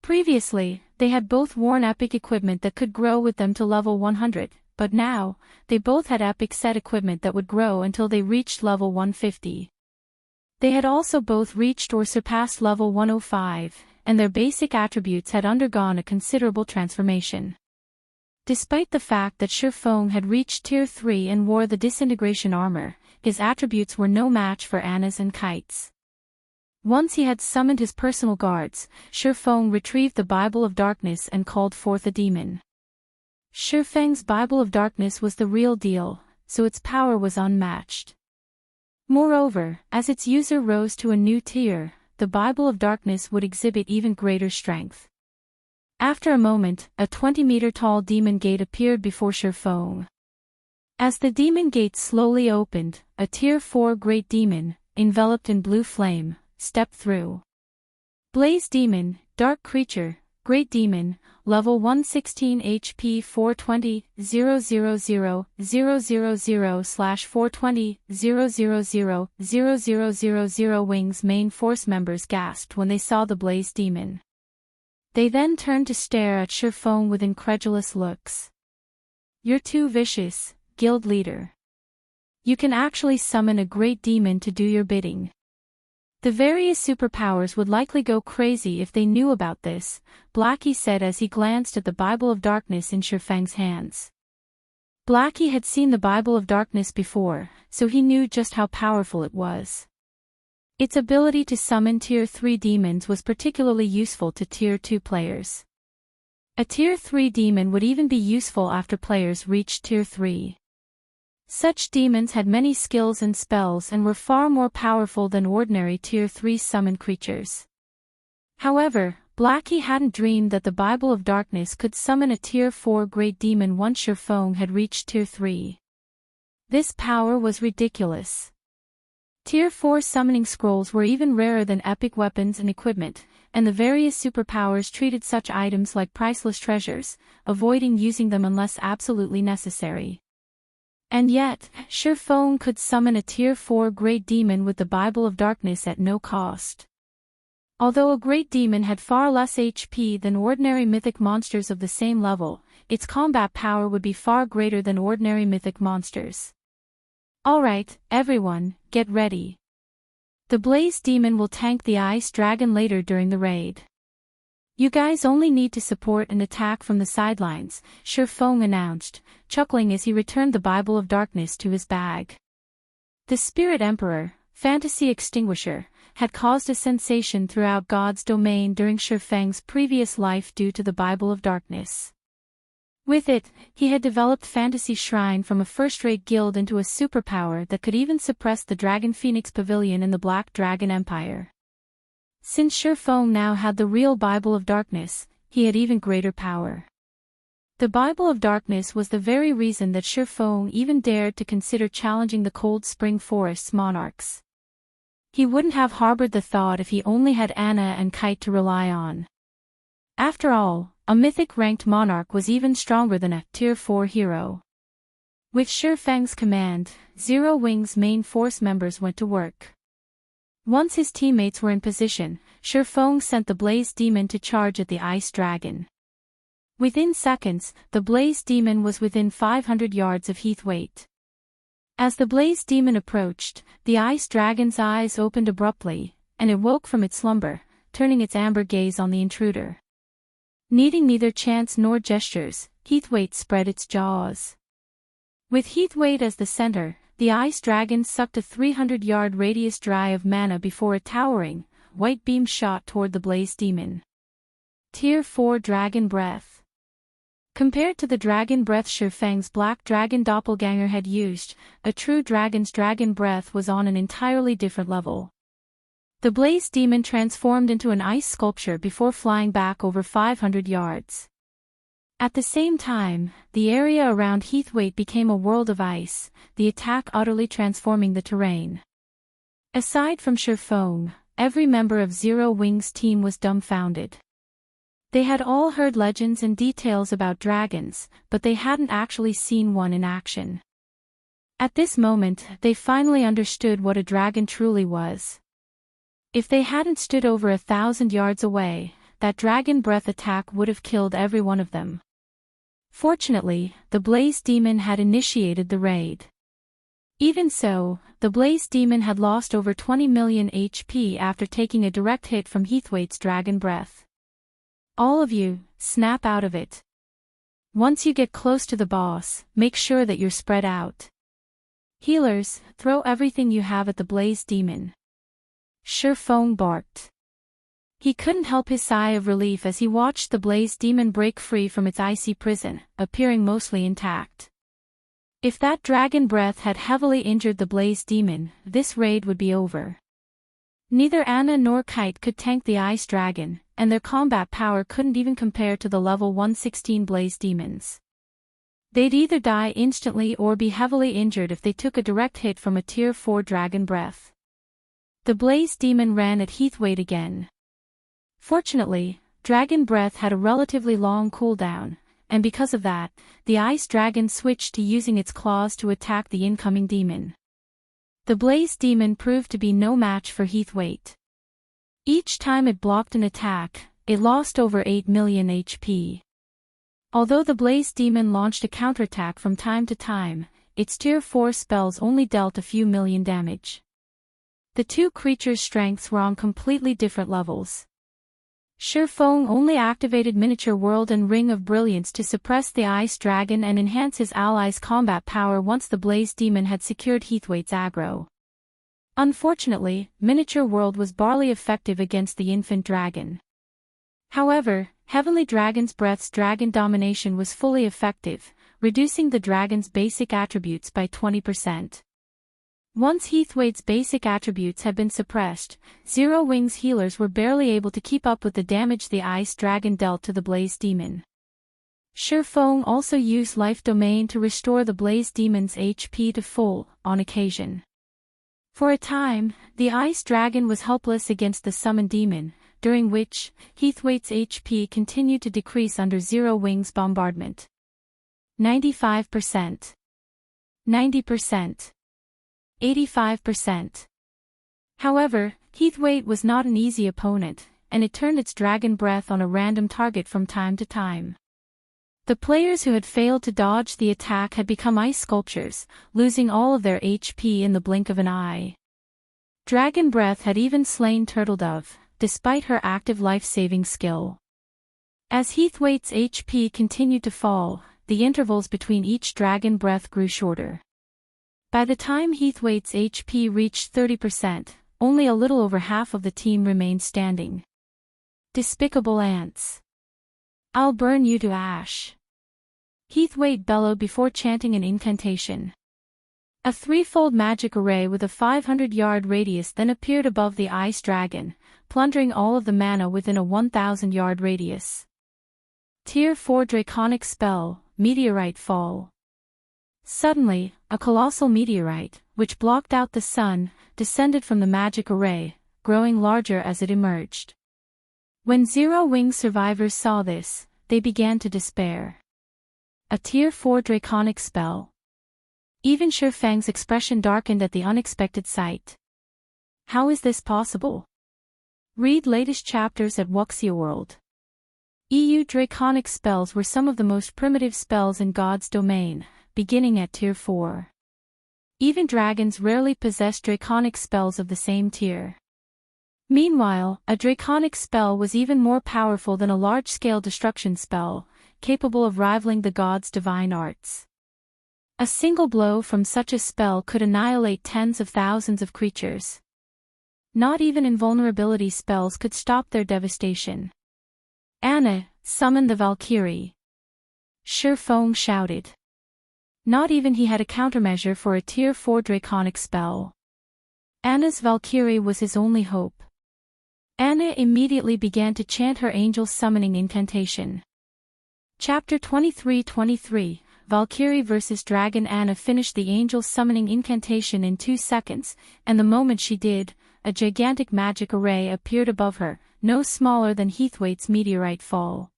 Previously, they had both worn epic equipment that could grow with them to level 100, but now, they both had epic set equipment that would grow until they reached level 150. They had also both reached or surpassed level 105, and their basic attributes had undergone a considerable transformation. Despite the fact that Shifeng had reached tier 3 and wore the disintegration armor, his attributes were no match for Anna's and Kite's. Once he had summoned his personal guards, Shifeng retrieved the Bible of Darkness and called forth a demon. Shifeng's Bible of Darkness was the real deal, so its power was unmatched. Moreover, as its user rose to a new tier, the Bible of Darkness would exhibit even greater strength. After a moment, a 20-meter-tall demon gate appeared before Shifeng. As the demon gate slowly opened, a tier 4 great demon, enveloped in blue flame, stepped through. Blaze Demon, Dark Creature, Great Demon, Level 116 HP 420, 000/420, 000 Wings main force members gasped when they saw the Blaze Demon. They then turned to stare at Shifeng with incredulous looks. "You're too vicious, guild leader. You can actually summon a great demon to do your bidding." The various superpowers would likely go crazy if they knew about this, Blackie said as he glanced at the Bible of Darkness in Shifeng's hands. Blackie had seen the Bible of Darkness before, so he knew just how powerful it was. Its ability to summon tier 3 demons was particularly useful to tier 2 players. A tier 3 demon would even be useful after players reached tier 3. Such demons had many skills and spells and were far more powerful than ordinary tier 3 summon creatures. However, Blackie hadn't dreamed that the Bible of Darkness could summon a tier 4 great demon once Shifeng had reached tier 3. This power was ridiculous. Tier 4 summoning scrolls were even rarer than epic weapons and equipment, and the various superpowers treated such items like priceless treasures, avoiding using them unless absolutely necessary. And yet, Shifeng could summon a Tier 4 Great Demon with the Bible of Darkness at no cost. Although a Great Demon had far less HP than ordinary mythic monsters of the same level, its combat power would be far greater than ordinary mythic monsters. Alright, everyone, get ready. The Blaze Demon will tank the Ice Dragon later during the raid. You guys only need to support and attack from the sidelines, Shifeng announced, chuckling as he returned the Bible of Darkness to his bag. The Spirit Emperor, Fantasy Extinguisher, had caused a sensation throughout God's domain during Shifeng's previous life due to the Bible of Darkness. With it, he had developed Fantasy Shrine from a first-rate guild into a superpower that could even suppress the Dragon Phoenix Pavilion in the Black Dragon Empire. Since Shifeng now had the real Bible of Darkness, he had even greater power. The Bible of Darkness was the very reason that Shifeng even dared to consider challenging the Cold Spring Forest's monarchs. He wouldn't have harbored the thought if he only had Anna and Kite to rely on. After all, a mythic-ranked monarch was even stronger than a Tier 4 hero. With Shifeng's command, Zero Wing's main force members went to work. Once his teammates were in position, Shifeng sent the Blaze Demon to charge at the Ice Dragon. Within seconds, the Blaze Demon was within 500 yards of Heathwaite. As the Blaze Demon approached, the Ice Dragon's eyes opened abruptly, and it woke from its slumber, turning its amber gaze on the intruder. Needing neither chants nor gestures, Heathwaite spread its jaws. With Heathwaite as the center, the Ice Dragon sucked a 300-yard radius dry of mana before a towering, white beam shot toward the Blaze Demon. Tier 4 Dragon Breath. Compared to the Dragon Breath Shifeng's Black Dragon Doppelganger had used, a true dragon's Dragon Breath was on an entirely different level. The Blaze Demon transformed into an ice sculpture before flying back over 500 yards. At the same time, the area around Heathwaite became a world of ice, the attack utterly transforming the terrain. Aside from Shifeng, every member of Zero Wing's team was dumbfounded. They had all heard legends and details about dragons, but they hadn't actually seen one in action. At this moment, they finally understood what a dragon truly was. If they hadn't stood over 1,000 yards away, that dragon breath attack would have killed every one of them. Fortunately, the Blaze Demon had initiated the raid. Even so, the Blaze Demon had lost over 20 million HP after taking a direct hit from Heathwaite's dragon breath. All of you, snap out of it. Once you get close to the boss, make sure that you're spread out. Healers, throw everything you have at the Blaze Demon. Shifeng barked. He couldn't help his sigh of relief as he watched the Blaze Demon break free from its icy prison, appearing mostly intact. If that dragon breath had heavily injured the Blaze Demon, this raid would be over. Neither Anna nor Kite could tank the Ice Dragon, and their combat power couldn't even compare to the level 116 Blaze Demons. They'd either die instantly or be heavily injured if they took a direct hit from a Tier 4 dragon breath. The Blaze Demon ran at Heathwaite again. Fortunately, Dragon Breath had a relatively long cooldown, and because of that, the Ice Dragon switched to using its claws to attack the incoming demon. The Blaze Demon proved to be no match for Heathwaite. Each time it blocked an attack, it lost over 8 million HP. Although the Blaze Demon launched a counterattack from time to time, its Tier 4 spells only dealt a few million damage. The two creatures' strengths were on completely different levels. Shifeng only activated Miniature World and Ring of Brilliance to suppress the Ice Dragon and enhance his allies' combat power once the Blaze Demon had secured Heathwaite's aggro. Unfortunately, Miniature World was barely effective against the Infant Dragon. However, Heavenly Dragon's Breath's Dragon Domination was fully effective, reducing the dragon's basic attributes by 20%. Once Heathwaite's basic attributes had been suppressed, Zero Wing's healers were barely able to keep up with the damage the Ice Dragon dealt to the Blaze Demon. Shifeng also used Life Domain to restore the Blaze Demon's HP to full, on occasion. For a time, the ice dragon was helpless against the summoned demon, during which, Heathwaite's HP continued to decrease under Zero Wings bombardment. 95%. 90%. 85%. However, Heathwaite was not an easy opponent, and it turned its dragon breath on a random target from time to time. The players who had failed to dodge the attack had become ice sculptures, losing all of their HP in the blink of an eye. Dragon Breath had even slain Turtledove, despite her active life-saving skill. As Heathwaite's HP continued to fall, the intervals between each Dragon Breath grew shorter. By the time Heathwaite's HP reached 30%, only a little over half of the team remained standing. Despicable ants. I'll burn you to ash. Heathwaite bellowed before chanting an incantation. A threefold magic array with a 500-yard radius then appeared above the ice dragon, plundering all of the mana within a 1,000-yard radius. Tier 4 Draconic Spell, Meteorite Fall. Suddenly, a colossal meteorite, which blocked out the sun, descended from the magic array, growing larger as it emerged. When Zero Wings survivors saw this, they began to despair. A Tier 4 Draconic Spell. Even Shifang's expression darkened at the unexpected sight. How is this possible? Read latest chapters at Wuxia World. EU Draconic spells were some of the most primitive spells in God's domain, beginning at Tier 4. Even dragons rarely possess draconic spells of the same tier. Meanwhile, a draconic spell was even more powerful than a large-scale destruction spell, capable of rivaling the god's divine arts. A single blow from such a spell could annihilate tens of thousands of creatures. Not even invulnerability spells could stop their devastation. Anna, summon the Valkyrie. Shifang shouted. Not even he had a countermeasure for a Tier 4 draconic spell. Anna's Valkyrie was his only hope. Anna immediately began to chant her angel summoning incantation. Chapter 23:23, Valkyrie vs. Dragon. Anna finished the angel summoning incantation in 2 seconds, and the moment she did, a gigantic magic array appeared above her, no smaller than Heathwaite's meteorite fall.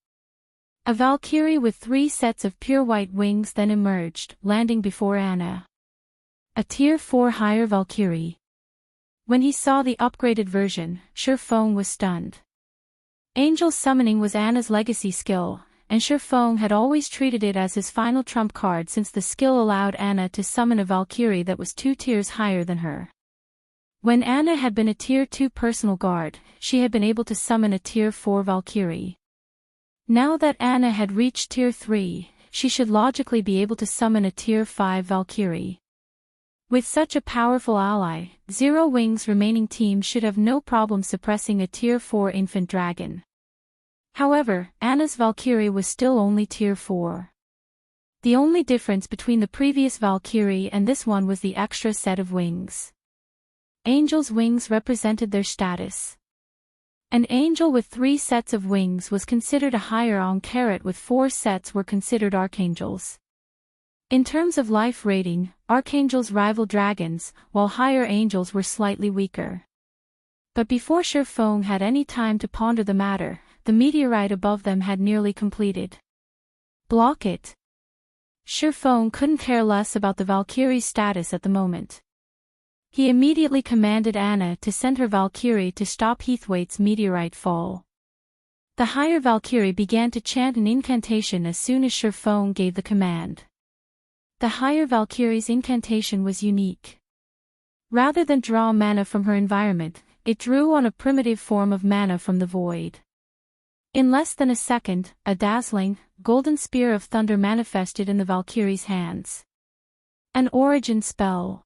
A Valkyrie with 3 sets of pure white wings then emerged, landing before Anna. A Tier 4 higher Valkyrie. When he saw the upgraded version, Shifang was stunned. Angel summoning was Anna's legacy skill, and Shifang had always treated it as his final trump card since the skill allowed Anna to summon a Valkyrie that was 2 tiers higher than her. When Anna had been a Tier 2 personal guard, she had been able to summon a Tier 4 Valkyrie. Now that Anna had reached Tier 3, she should logically be able to summon a Tier 5 Valkyrie. With such a powerful ally, Zero Wings' remaining team should have no problem suppressing a Tier 4 infant dragon. However, Anna's Valkyrie was still only Tier 4. The only difference between the previous Valkyrie and this one was the extra set of wings. Angel's wings represented their status. An angel with 3 sets of wings was considered a higher Ankh with 4 sets were considered archangels. In terms of life rating, archangels rival dragons, while higher angels were slightly weaker. But before Shifang had any time to ponder the matter, the meteorite above them had nearly completed. Block it. Shifang couldn't care less about the Valkyrie's status at the moment. He immediately commanded Anna to send her Valkyrie to stop Heathwaite's meteorite fall. The higher Valkyrie began to chant an incantation as soon as Shifang gave the command. The higher Valkyrie's incantation was unique. Rather than draw mana from her environment, it drew on a primitive form of mana from the void. In less than a second, a dazzling, golden spear of thunder manifested in the Valkyrie's hands. An origin spell.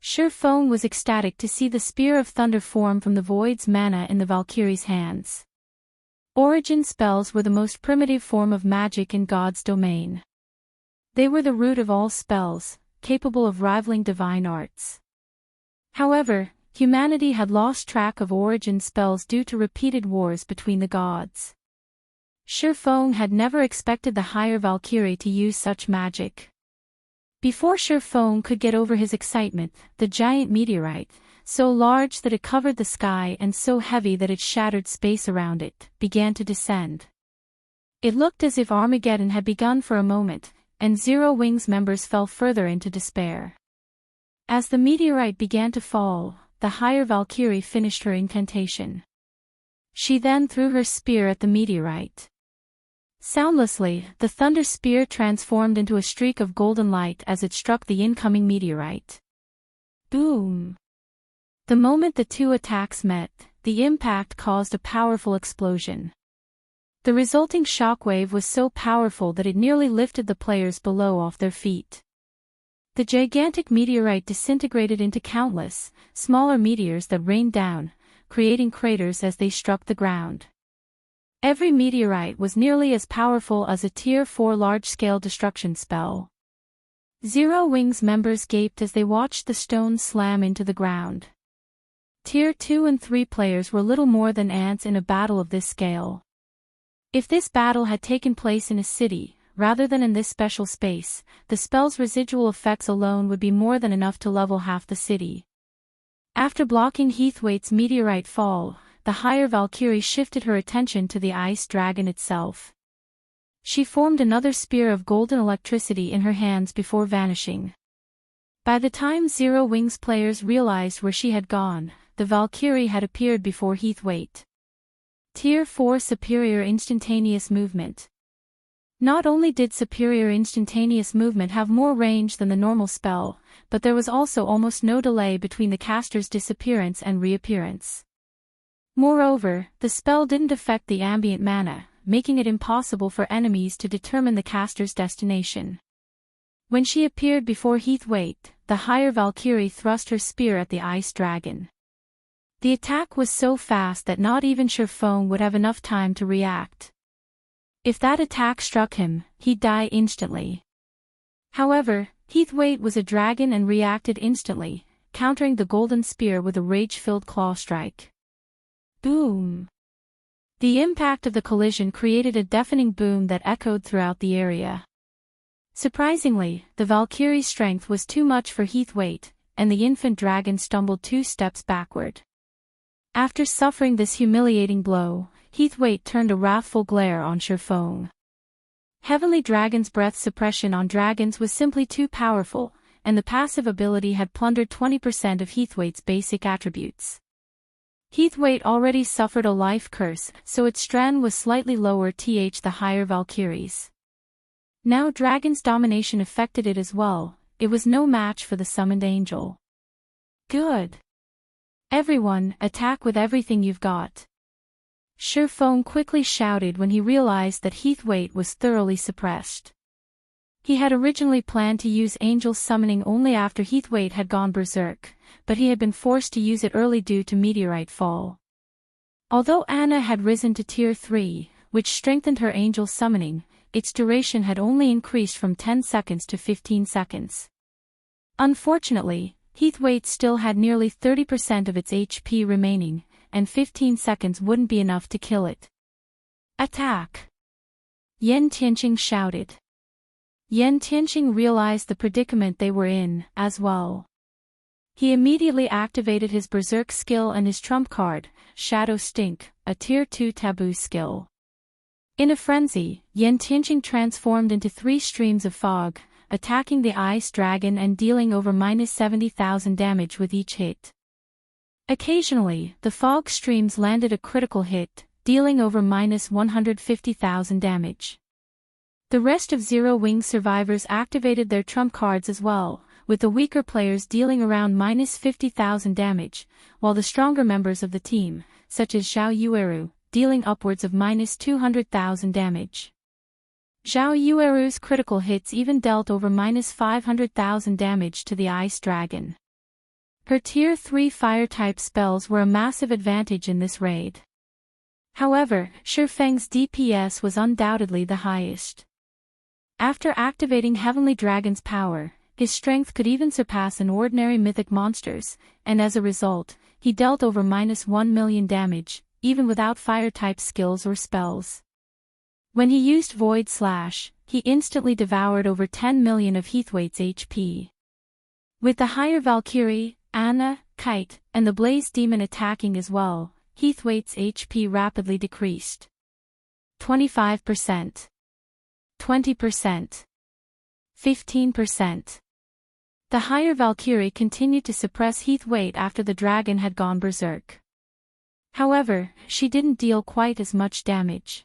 Shifang was ecstatic to see the spear of thunder form from the void's mana in the Valkyrie's hands. Origin spells were the most primitive form of magic in God's domain. They were the root of all spells, capable of rivaling divine arts. However, humanity had lost track of origin spells due to repeated wars between the gods. Shifang had never expected the higher Valkyrie to use such magic. Before Shifeng could get over his excitement, the giant meteorite, so large that it covered the sky and so heavy that it shattered space around it, began to descend. It looked as if Armageddon had begun for a moment, and Zero Wings members fell further into despair. As the meteorite began to fall, the higher Valkyrie finished her incantation. She then threw her spear at the meteorite. Soundlessly, the thunder spear transformed into a streak of golden light as it struck the incoming meteorite. Boom! The moment the two attacks met, the impact caused a powerful explosion. The resulting shockwave was so powerful that it nearly lifted the players below off their feet. The gigantic meteorite disintegrated into countless, smaller meteors that rained down, creating craters as they struck the ground. Every meteorite was nearly as powerful as a Tier 4 large-scale destruction spell. Zero Wings members gaped as they watched the stones slam into the ground. Tier 2 and 3 players were little more than ants in a battle of this scale. If this battle had taken place in a city, rather than in this special space, the spell's residual effects alone would be more than enough to level half the city. After blocking Heathwaite's meteorite fall, the higher Valkyrie shifted her attention to the ice dragon itself. She formed another spear of golden electricity in her hands before vanishing. By the time Zero Wings players realized where she had gone, the Valkyrie had appeared before Heathwaite. Tier 4 Superior Instantaneous Movement. Not only did Superior Instantaneous Movement have more range than the normal spell, but there was also almost no delay between the caster's disappearance and reappearance. Moreover, the spell didn't affect the ambient mana, making it impossible for enemies to determine the caster's destination. When she appeared before Heathwaite, the higher Valkyrie thrust her spear at the ice dragon. The attack was so fast that not even Shifeng would have enough time to react. If that attack struck him, he'd die instantly. However, Heathwaite was a dragon and reacted instantly, countering the golden spear with a rage-filled claw strike. Boom! The impact of the collision created a deafening boom that echoed throughout the area. Surprisingly, the Valkyrie's strength was too much for Heathwaite, and the infant dragon stumbled 2 steps backward. After suffering this humiliating blow, Heathwaite turned a wrathful glare on Shifeng. Heavenly Dragon's breath suppression on dragons was simply too powerful, and the passive ability had plundered 20% of Heathwaite's basic attributes. Heathwaite already suffered a life curse, so its strand was slightly lower the higher Valkyries. Now Dragon's domination affected it as well, it was no match for the summoned angel. Good. Everyone, attack with everything you've got. Shifeng quickly shouted when he realized that Heathwaite was thoroughly suppressed. He had originally planned to use angel summoning only after Heathwaite had gone berserk, but he had been forced to use it early due to meteorite fall. Although Anna had risen to Tier 3, which strengthened her angel summoning, its duration had only increased from 10 seconds to 15 seconds. Unfortunately, Heathwaite still had nearly 30% of its HP remaining, and 15 seconds wouldn't be enough to kill it. Attack! Yen Tianqing shouted. Yen Tianqing realized the predicament they were in, as well. He immediately activated his berserk skill and his trump card, Shadow Stink, a Tier 2 taboo skill. In a frenzy, Yen Tianqing transformed into 3 streams of fog, attacking the ice dragon and dealing over -70,000 damage with each hit. Occasionally, the fog streams landed a critical hit, dealing over -150,000 damage. The rest of Zero Wings survivors activated their trump cards as well, with the weaker players dealing around -50,000 damage, while the stronger members of the team, such as Zhao Yueru, dealing upwards of -200,000 damage. Zhao Yueru's critical hits even dealt over -500,000 damage to the ice dragon. Her Tier 3 fire-type spells were a massive advantage in this raid. However, Shifeng's DPS was undoubtedly the highest. After activating Heavenly Dragon's power, his strength could even surpass an ordinary mythic monster's, and as a result, he dealt over -1 million damage, even without fire-type skills or spells. When he used Void Slash, he instantly devoured over 10 million of Heathwaite's HP. With the higher Valkyrie, Anna, Kite, and the Blaze Demon attacking as well, Heathwaite's HP rapidly decreased. 25%. 20%. 15%. The higher Valkyrie continued to suppress Heathwaite after the dragon had gone berserk. However, she didn't deal quite as much damage.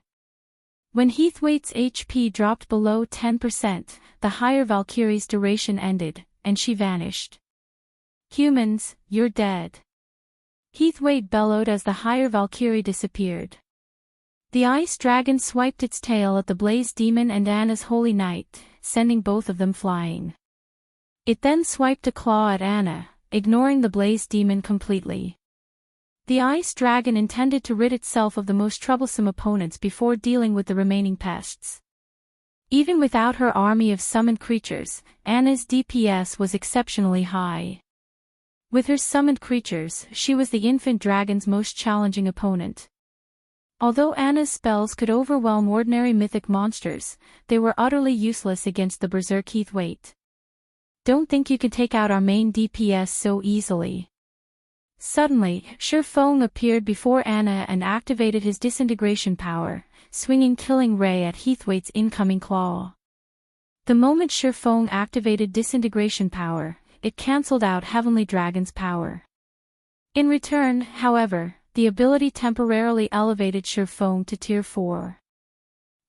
When Heathwaite's HP dropped below 10%, the higher Valkyrie's duration ended, and she vanished. "Humans, you're dead." Heathwaite bellowed as the higher Valkyrie disappeared. The ice dragon swiped its tail at the Blaze Demon and Anna's Holy Knight, sending both of them flying. It then swiped a claw at Anna, ignoring the Blaze Demon completely. The ice dragon intended to rid itself of the most troublesome opponents before dealing with the remaining pests. Even without her army of summoned creatures, Anna's DPS was exceptionally high. With her summoned creatures, she was the infant dragon's most challenging opponent. Although Anna's spells could overwhelm ordinary mythic monsters, they were utterly useless against the berserk Heathwaite. "Don't think you can take out our main DPS so easily." Suddenly, Shifeng appeared before Anna and activated his disintegration power, swinging Killing Ray at Heathwaite's incoming claw. The moment Shifeng activated disintegration power, it cancelled out Heavenly Dragon's power. In return, however, the ability temporarily elevated Shifeng to Tier 4.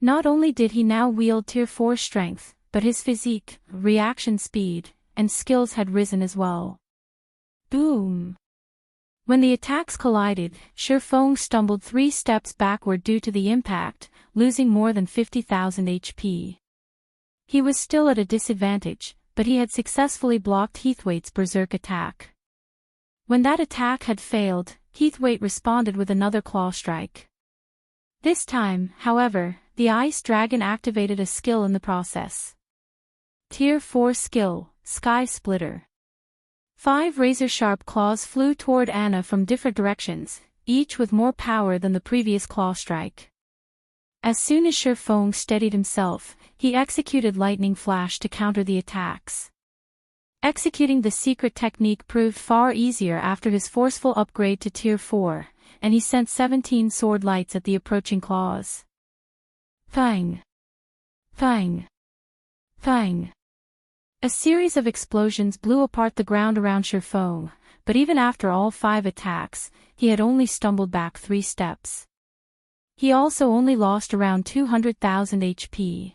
Not only did he now wield Tier 4 strength, but his physique, reaction speed, and skills had risen as well. Boom! When the attacks collided, Shifeng stumbled 3 steps backward due to the impact, losing more than 50,000 HP. He was still at a disadvantage, but he had successfully blocked Heathwaite's berserk attack. When that attack had failed, Heathwaite responded with another claw strike. This time, however, the ice dragon activated a skill in the process. Tier 4 skill, Sky Splitter. 5 razor-sharp claws flew toward Anna from different directions, each with more power than the previous claw strike. As soon as Shifeng steadied himself, he executed Lightning Flash to counter the attacks. Executing the secret technique proved far easier after his forceful upgrade to Tier 4, and he sent 17 sword lights at the approaching claws. Thang! Thang! Thang! A series of explosions blew apart the ground around Shifeng, but even after all 5 attacks, he had only stumbled back 3 steps. He also only lost around 200,000 HP.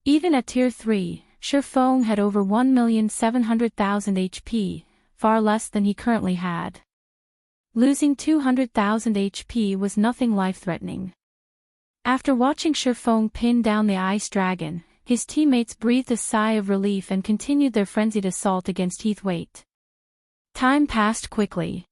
Even at Tier 3, Shifeng had over 1,700,000 HP, far less than he currently had. Losing 200,000 HP was nothing life-threatening. After watching Shifeng pin down the ice dragon, his teammates breathed a sigh of relief and continued their frenzied assault against Heathwaite. Time passed quickly.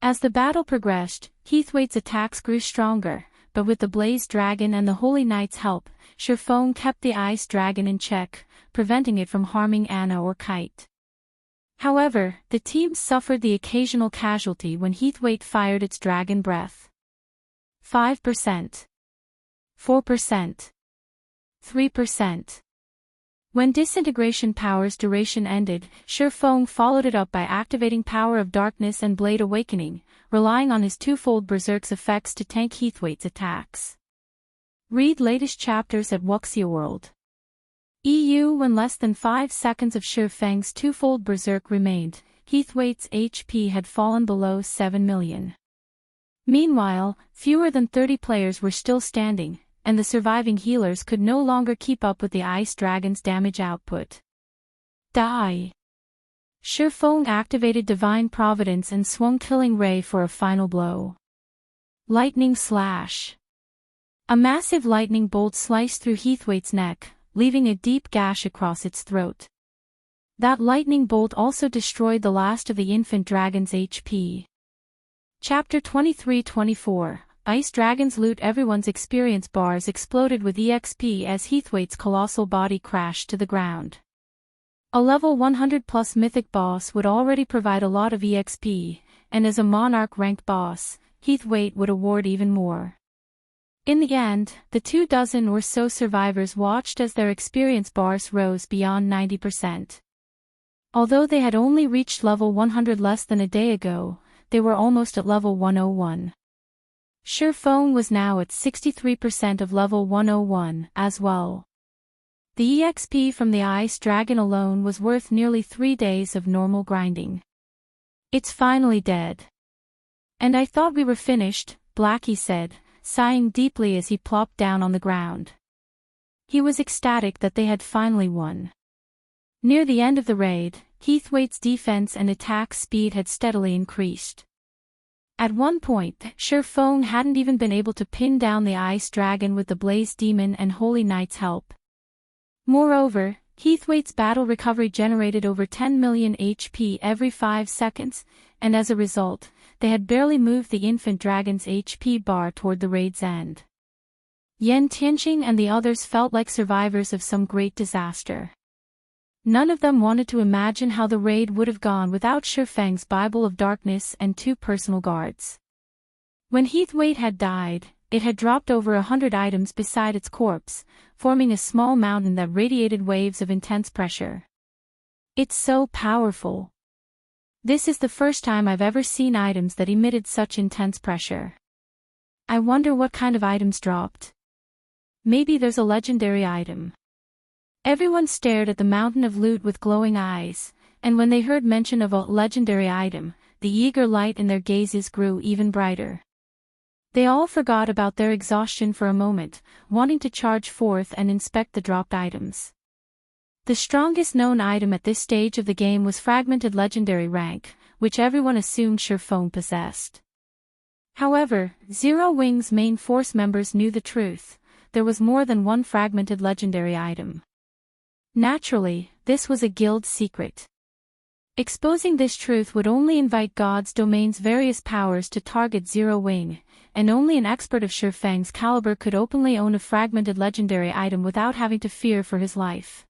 As the battle progressed, Heathwaite's attacks grew stronger, but with the Blaze Dragon and the Holy Knight's help, Shifeng kept the ice dragon in check, preventing it from harming Anna or Kite. However, the team suffered the occasional casualty when Heathwaite fired its dragon breath. 5%. 4%. 3%. When disintegration power's duration ended, Shifeng followed it up by activating Power of Darkness and Blade Awakening, relying on his twofold Berserk's effects to tank Heathwaite's attacks. Read latest chapters at Wuxia World. EU. When less than 5 seconds of Shifeng's twofold Berserk remained, Heathwaite's HP had fallen below 7 million. Meanwhile, fewer than 30 players were still standing, and the surviving healers could no longer keep up with the ice dragon's damage output. Die! Shifeng activated Divine Providence and swung Killing Ray for a final blow. Lightning Slash. A massive lightning bolt sliced through Heathwaite's neck, leaving a deep gash across its throat. That lightning bolt also destroyed the last of the infant dragon's HP. Chapter 23-24. Ice Dragon's Loot. Everyone's experience bars exploded with EXP as Heathwaite's colossal body crashed to the ground. A level 100 plus mythic boss would already provide a lot of EXP, and as a monarch ranked boss, Heathwaite would award even more. In the end, the 24 or so survivors watched as their experience bars rose beyond 90%. Although they had only reached level 100 less than a day ago, they were almost at level 101. Sherphone was now at 63% of level 101 as well. The EXP from the Ice Dragon alone was worth nearly 3 days of normal grinding. It's finally dead. And I thought we were finished, Blackie said, sighing deeply as he plopped down on the ground. He was ecstatic that they had finally won. Near the end of the raid, Heathwaite's defense and attack speed had steadily increased. At one point, Sherphone hadn't even been able to pin down the Ice Dragon with the Blaze Demon and Holy Knight's help. Moreover, Heathwaite's battle recovery generated over 10 million HP every 5 seconds, and as a result, they had barely moved the infant dragon's HP bar toward the raid's end. Enchanting and the others felt like survivors of some great disaster. None of them wanted to imagine how the raid would have gone without Sherfang's Bible of Darkness and 2 personal guards. When Heathwaite had died, it had dropped over 100 items beside its corpse, forming a small mountain that radiated waves of intense pressure. It's so powerful. This is the first time I've ever seen items that emitted such intense pressure. I wonder what kind of items dropped. Maybe there's a legendary item. Everyone stared at the mountain of loot with glowing eyes, and when they heard mention of a legendary item, the eager light in their gazes grew even brighter. They all forgot about their exhaustion for a moment, wanting to charge forth and inspect the dropped items. The strongest known item at this stage of the game was Fragmented Legendary rank, which everyone assumed Sherphone possessed. However, Zero Wing's main force members knew the truth: there was more than one Fragmented Legendary item. Naturally, this was a guild secret. Exposing this truth would only invite God's domain's various powers to target Zero Wing, and only an expert of Sherfang's caliber could openly own a fragmented legendary item without having to fear for his life.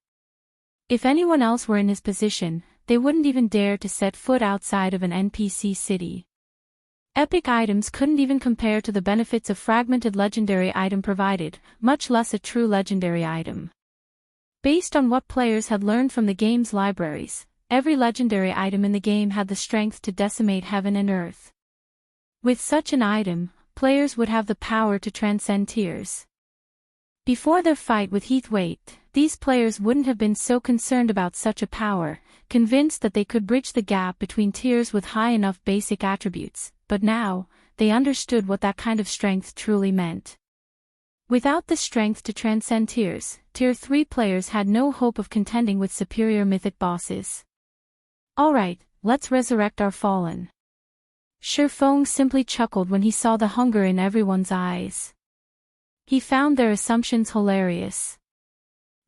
If anyone else were in his position, they wouldn't even dare to set foot outside of an NPC city. Epic items couldn't even compare to the benefits a fragmented legendary item provided, much less a true legendary item. Based on what players had learned from the game's libraries, every legendary item in the game had the strength to decimate heaven and earth. With such an item, players would have the power to transcend tiers. Before their fight with Heathwaite, these players wouldn't have been so concerned about such a power, convinced that they could bridge the gap between tiers with high enough basic attributes, but now, they understood what that kind of strength truly meant. Without the strength to transcend tiers, Tier 3 players had no hope of contending with superior mythic bosses. Alright, let's resurrect our fallen. Sherphone simply chuckled when he saw the hunger in everyone's eyes. He found their assumptions hilarious.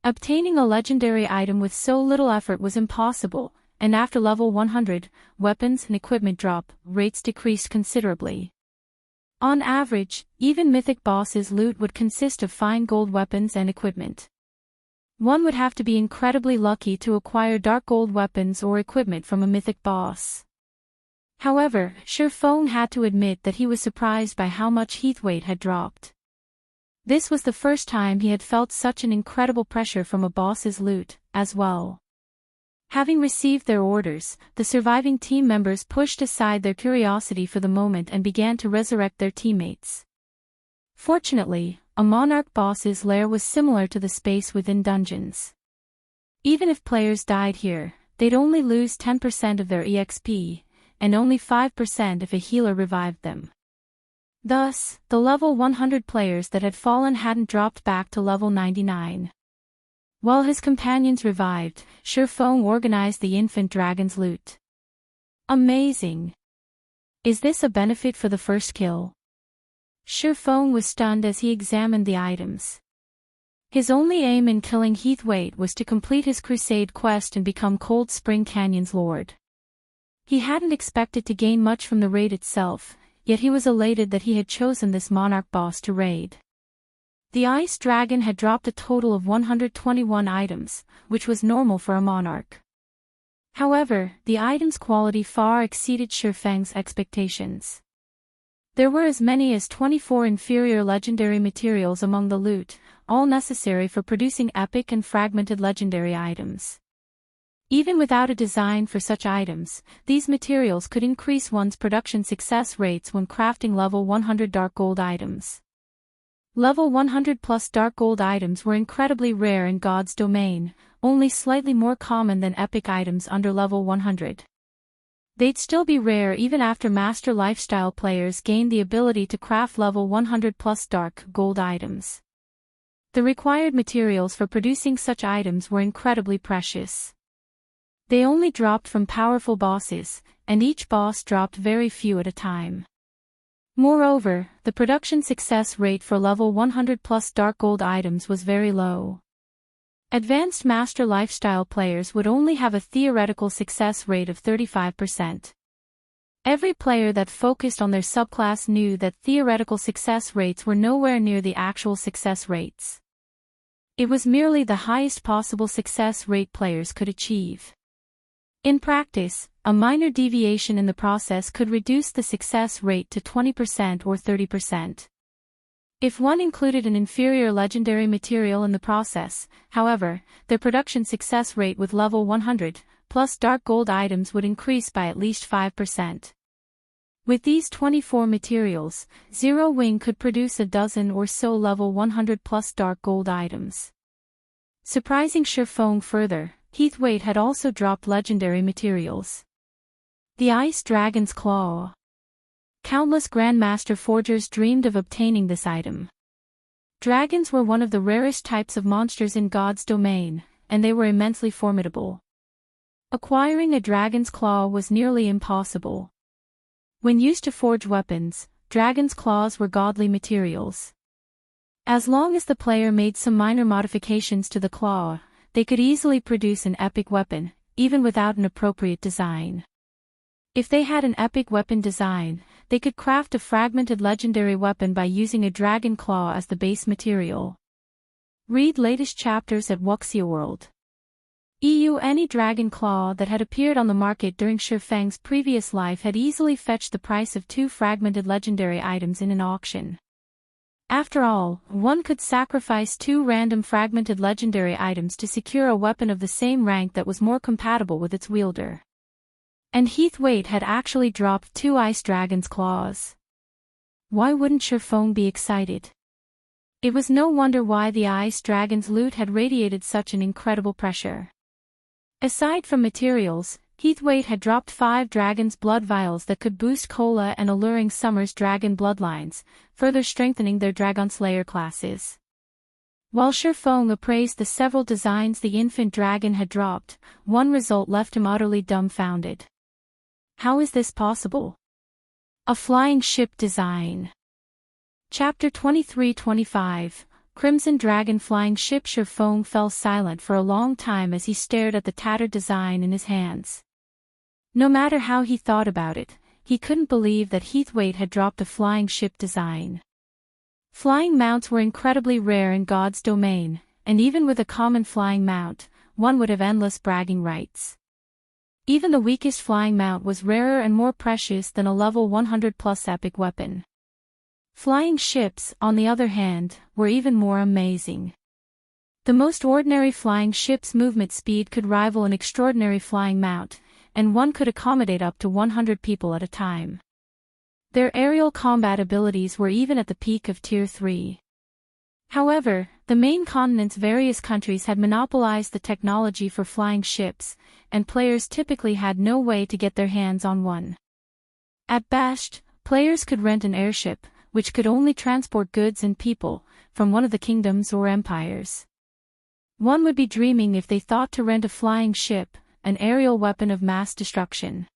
Obtaining a legendary item with so little effort was impossible, and after level 100, weapons and equipment drop rates decreased considerably. On average, even mythic bosses' loot would consist of fine gold weapons and equipment. One would have to be incredibly lucky to acquire dark gold weapons or equipment from a mythic boss. However, Sherphone had to admit that he was surprised by how much Heathwaite had dropped. This was the first time he had felt such an incredible pressure from a boss's loot, as well. Having received their orders, the surviving team members pushed aside their curiosity for the moment and began to resurrect their teammates. Fortunately, a monarch boss's lair was similar to the space within dungeons. Even if players died here, they'd only lose 10% of their EXP, and only 5% if a healer revived them. Thus, the level 100 players that had fallen hadn't dropped back to level 99. While his companions revived, Sherphone organized the infant dragon's loot. Amazing! Is this a benefit for the first kill? Sherphone was stunned as he examined the items. His only aim in killing Heathwaite was to complete his crusade quest and become Cold Spring Canyon's lord. He hadn't expected to gain much from the raid itself, yet he was elated that he had chosen this monarch boss to raid. The Ice Dragon had dropped a total of 121 items, which was normal for a monarch. However, the item's quality far exceeded Sherfang's expectations. There were as many as 24 inferior legendary materials among the loot, all necessary for producing epic and fragmented legendary items. Even without a design for such items, these materials could increase one's production success rates when crafting level 100 dark gold items. Level 100 plus dark gold items were incredibly rare in God's domain, only slightly more common than epic items under level 100. They'd still be rare even after Master Lifestyle players gained the ability to craft level 100 plus dark gold items. The required materials for producing such items were incredibly precious. They only dropped from powerful bosses, and each boss dropped very few at a time. Moreover, the production success rate for level 100 plus dark gold items was very low. Advanced Master Lifestyle players would only have a theoretical success rate of 35%. Every player that focused on their subclass knew that theoretical success rates were nowhere near the actual success rates. It was merely the highest possible success rate players could achieve. In practice, a minor deviation in the process could reduce the success rate to 20% or 30%. If one included an inferior legendary material in the process, however, their production success rate with level 100 plus dark gold items would increase by at least 5%. With these 24 materials, Zero Wing could produce a dozen or so level 100 plus dark gold items. Surprising Shifeng further, Heathwaite had also dropped legendary materials. The Ice Dragon's Claw. Countless Grandmaster Forgers dreamed of obtaining this item. Dragons were one of the rarest types of monsters in God's domain, and they were immensely formidable. Acquiring a dragon's claw was nearly impossible. When used to forge weapons, dragon's claws were godly materials. As long as the player made some minor modifications to the claw, they could easily produce an epic weapon, even without an appropriate design. If they had an epic weapon design, they could craft a fragmented legendary weapon by using a dragon claw as the base material. Read latest chapters at Wuxia World. Any dragon claw that had appeared on the market during Shifeng's previous life had easily fetched the price of 2 fragmented legendary items in an auction. After all, one could sacrifice 2 random fragmented legendary items to secure a weapon of the same rank that was more compatible with its wielder. And Heathwaite had actually dropped 2 Ice Dragon's claws. Why wouldn't Shifeng be excited? It was no wonder why the Ice Dragon's loot had radiated such an incredible pressure. Aside from materials, Heathwaite had dropped 5 Dragon's Blood vials that could boost Cola and Alluring Summer's dragon bloodlines, further strengthening their Dragon Slayer classes. While Shifeng appraised the several designs the infant dragon had dropped, one result left him utterly dumbfounded. How is this possible? A flying ship design. Chapter 23-25, Crimson Dragon Flying Ship. Shifeng fell silent for a long time as he stared at the tattered design in his hands. No matter how he thought about it, he couldn't believe that Heathwaite had dropped a flying ship design. Flying mounts were incredibly rare in God's domain, and even with a common flying mount, one would have endless bragging rights. Even the weakest flying mount was rarer and more precious than a level 100 plus epic weapon. Flying ships, on the other hand, were even more amazing. The most ordinary flying ship's movement speed could rival an extraordinary flying mount, and one could accommodate up to 100 people at a time. Their aerial combat abilities were even at the peak of Tier 3. However, the main continent's various countries had monopolized the technology for flying ships, and players typically had no way to get their hands on one. At best, players could rent an airship, which could only transport goods and people, from one of the kingdoms or empires. One would be dreaming if they thought to rent a flying ship, an aerial weapon of mass destruction.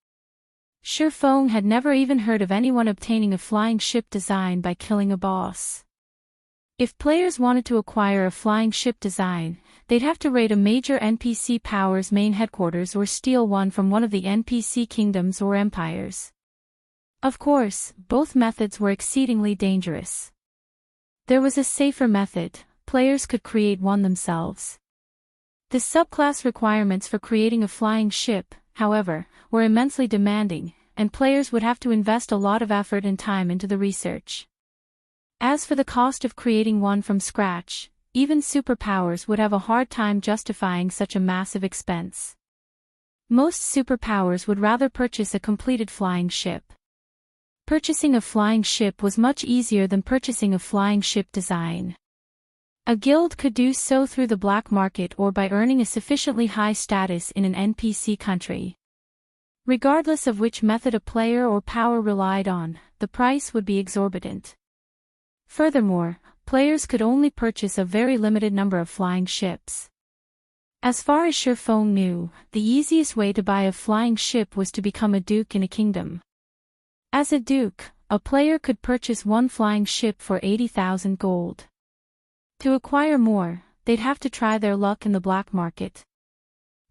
Shifeng had never even heard of anyone obtaining a flying ship design by killing a boss. If players wanted to acquire a flying ship design, they'd have to raid a major NPC power's main headquarters or steal one from one of the NPC kingdoms or empires. Of course, both methods were exceedingly dangerous. There was a safer method: players could create one themselves. The subclass requirements for creating a flying ship, however, were immensely demanding, and players would have to invest a lot of effort and time into the research. As for the cost of creating one from scratch, even superpowers would have a hard time justifying such a massive expense. Most superpowers would rather purchase a completed flying ship. Purchasing a flying ship was much easier than purchasing a flying ship design. A guild could do so through the black market or by earning a sufficiently high status in an NPC country. Regardless of which method a player or power relied on, the price would be exorbitant. Furthermore, players could only purchase a very limited number of flying ships. As far as Sherfong knew, the easiest way to buy a flying ship was to become a duke in a kingdom. As a duke, a player could purchase one flying ship for 80,000 gold. To acquire more, they'd have to try their luck in the black market.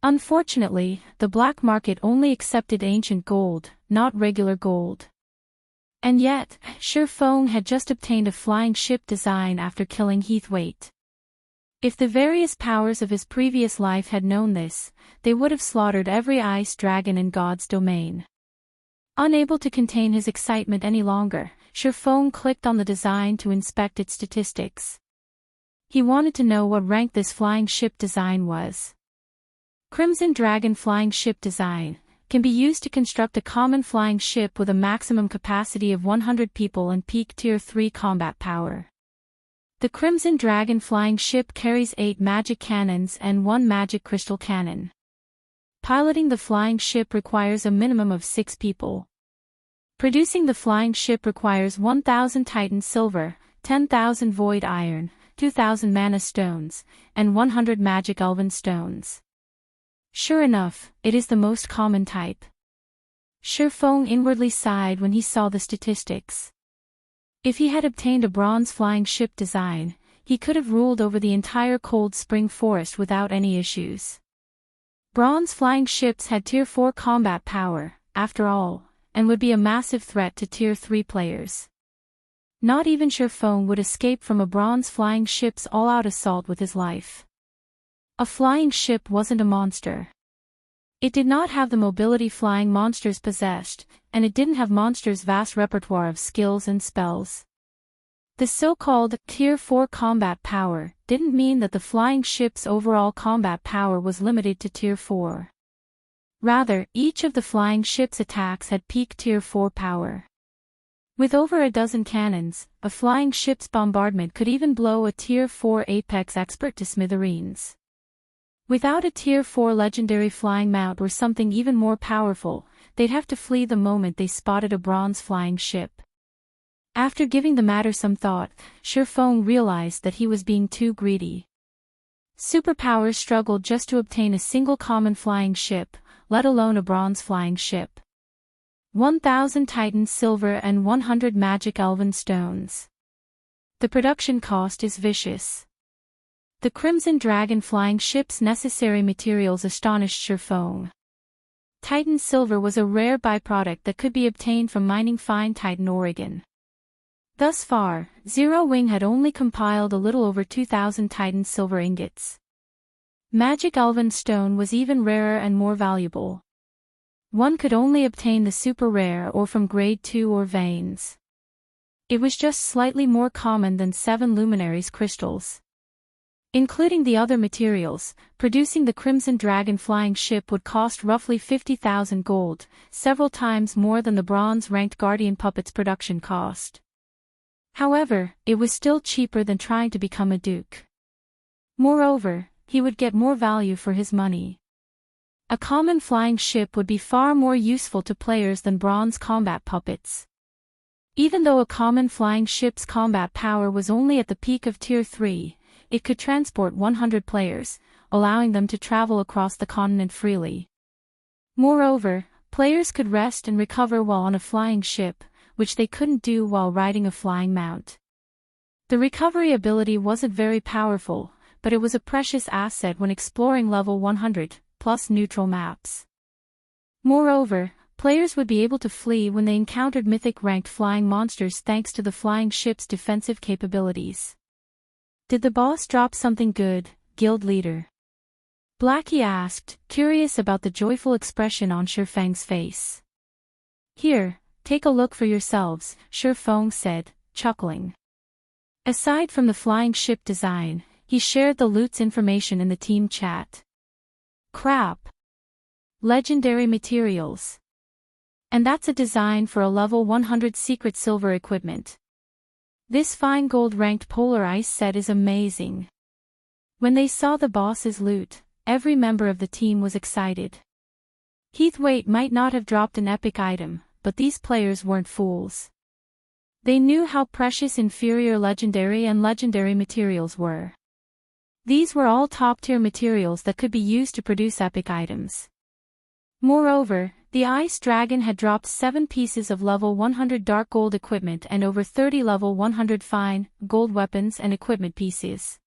Unfortunately, the black market only accepted ancient gold, not regular gold. And yet, Sherfong had just obtained a flying ship design after killing Heathwaite. If the various powers of his previous life had known this, they would have slaughtered every ice dragon in God's domain. Unable to contain his excitement any longer, Sherfong clicked on the design to inspect its statistics. He wanted to know what rank this flying ship design was. Crimson Dragon Flying Ship Design can be used to construct a common flying ship with a maximum capacity of 100 people and peak Tier 3 combat power. The Crimson Dragon flying ship carries 8 magic cannons and 1 magic crystal cannon. Piloting the flying ship requires a minimum of 6 people. Producing the flying ship requires 1,000 Titan silver, 10,000 void iron, 2,000 mana stones, and 100 magic elven stones. Sure enough, it is the most common type. Sherfong inwardly sighed when he saw the statistics. If he had obtained a bronze flying ship design, he could have ruled over the entire Cold Spring Forest without any issues. Bronze flying ships had Tier 4 combat power, after all, and would be a massive threat to Tier 3 players. Not even Sherfong would escape from a bronze flying ship's all-out assault with his life. A flying ship wasn't a monster. It did not have the mobility flying monsters possessed, and it didn't have monsters' vast repertoire of skills and spells. The so-called Tier 4 combat power didn't mean that the flying ship's overall combat power was limited to Tier 4. Rather, each of the flying ship's attacks had peak Tier 4 power. With over a dozen cannons, a flying ship's bombardment could even blow a Tier 4 Apex expert to smithereens. Without a Tier 4 legendary flying mount or something even more powerful, they'd have to flee the moment they spotted a bronze flying ship. After giving the matter some thought, Sherfong realized that he was being too greedy. Superpowers struggled just to obtain a single common flying ship, let alone a bronze flying ship. 1,000 Titan silver and 100 magic elven stones. The production cost is vicious. The Crimson Dragon flying ship's necessary materials astonished Sherfong. Titan silver was a rare byproduct that could be obtained from mining fine Titan Oregon. Thus far, Zero Wing had only compiled a little over 2,000 Titan silver ingots. Magic elven stone was even rarer and more valuable. One could only obtain the super rare or from grade 2 or veins. It was just slightly more common than 7 luminaries crystals. Including the other materials, producing the Crimson Dragon flying ship would cost roughly 50,000 gold, several times more than the bronze-ranked Guardian Puppet's production cost. However, it was still cheaper than trying to become a duke. Moreover, he would get more value for his money. A common flying ship would be far more useful to players than bronze combat puppets. Even though a common flying ship's combat power was only at the peak of Tier 3, it could transport 100 players, allowing them to travel across the continent freely. Moreover, players could rest and recover while on a flying ship, which they couldn't do while riding a flying mount. The recovery ability wasn't very powerful, but it was a precious asset when exploring level 100, plus neutral maps. Moreover, players would be able to flee when they encountered mythic-ranked flying monsters thanks to the flying ship's defensive capabilities. Did the boss drop something good, guild leader? Blackie asked, curious about the joyful expression on Sherfang's face. Here, take a look for yourselves, Shi Feng said, chuckling. Aside from the flying ship design, he shared the loot's information in the team chat. Crap. Legendary materials. And that's a design for a level 100 secret silver equipment. This fine gold ranked polar ice set is amazing. When they saw the boss's loot, every member of the team was excited. Heathwaite might not have dropped an epic item, but these players weren't fools. They knew how precious inferior legendary and legendary materials were. These were all top-tier materials that could be used to produce epic items. Moreover, the Ice Dragon had dropped 7 pieces of level 100 dark gold equipment and over 30 level 100 fine gold weapons and equipment pieces.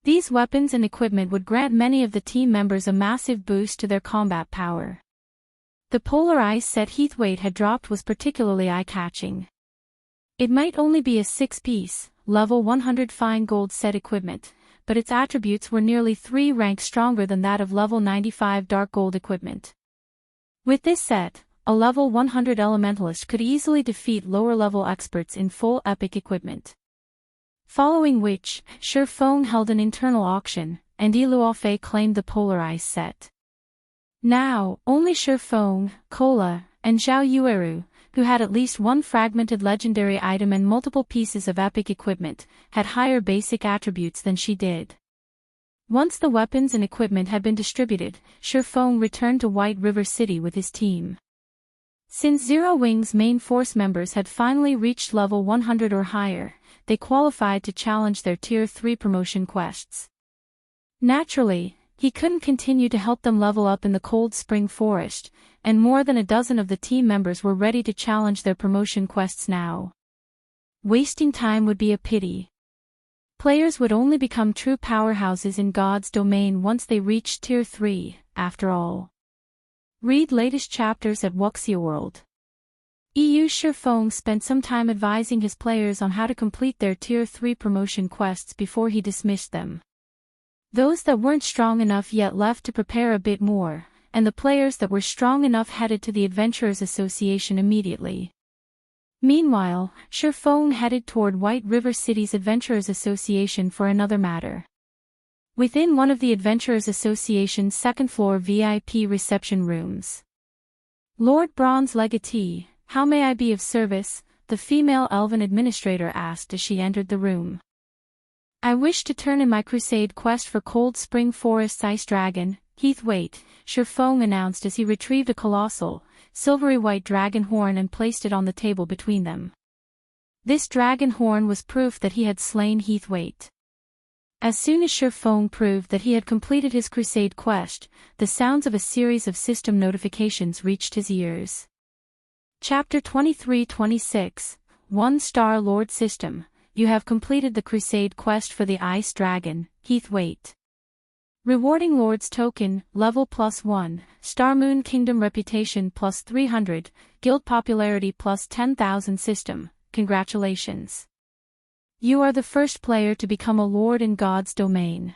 These weapons and equipment would grant many of the team members a massive boost to their combat power. The polar ice set Heathwaite had dropped was particularly eye-catching. It might only be a 6-piece, level 100 fine gold set equipment, but its attributes were nearly 3 ranks stronger than that of level 95 dark gold equipment. With this set, a level 100 elementalist could easily defeat lower-level experts in full epic equipment. Following which, Shi Feng held an internal auction, and Iluofei claimed the polar ice set. Now, only Shi Feng, Kola, and Zhao Yueru, who had at least one fragmented legendary item and multiple pieces of epic equipment, had higher basic attributes than she did. Once the weapons and equipment had been distributed, Shi Feng returned to White River City with his team. Since Zero Wing's main force members had finally reached level 100 or higher, they qualified to challenge their Tier 3 promotion quests. Naturally, he couldn't continue to help them level up in the Cold Spring Forest, and more than a dozen of the team members were ready to challenge their promotion quests now. Wasting time would be a pity. Players would only become true powerhouses in God's domain once they reached Tier 3, after all. Read latest chapters at Wuxia World. Shi Feng spent some time advising his players on how to complete their Tier 3 promotion quests before he dismissed them. Those that weren't strong enough yet left to prepare a bit more, and the players that were strong enough headed to the Adventurers Association immediately. Meanwhile, Shi Feng headed toward White River City's Adventurers Association for another matter. Within one of the Adventurers Association's second-floor VIP reception rooms. Lord Bronze Legatee, how may I be of service? The female elven administrator asked as she entered the room. I wish to turn in my crusade quest for Cold Spring Forest's Ice Dragon, Heathwaite, Shi Feng announced as he retrieved a colossal, silvery white dragon horn and placed it on the table between them. This dragon horn was proof that he had slain Heathwaite. As soon as Shi Feng proved that he had completed his crusade quest, the sounds of a series of system notifications reached his ears. Chapter 23-26, 1-Star Lord System, you have completed the crusade quest for the Ice Dragon, Heathwaite. Rewarding Lord's Token, level +1, Star Moon Kingdom Reputation +300, Guild Popularity +10,000 System, congratulations. You are the first player to become a Lord in God's domain.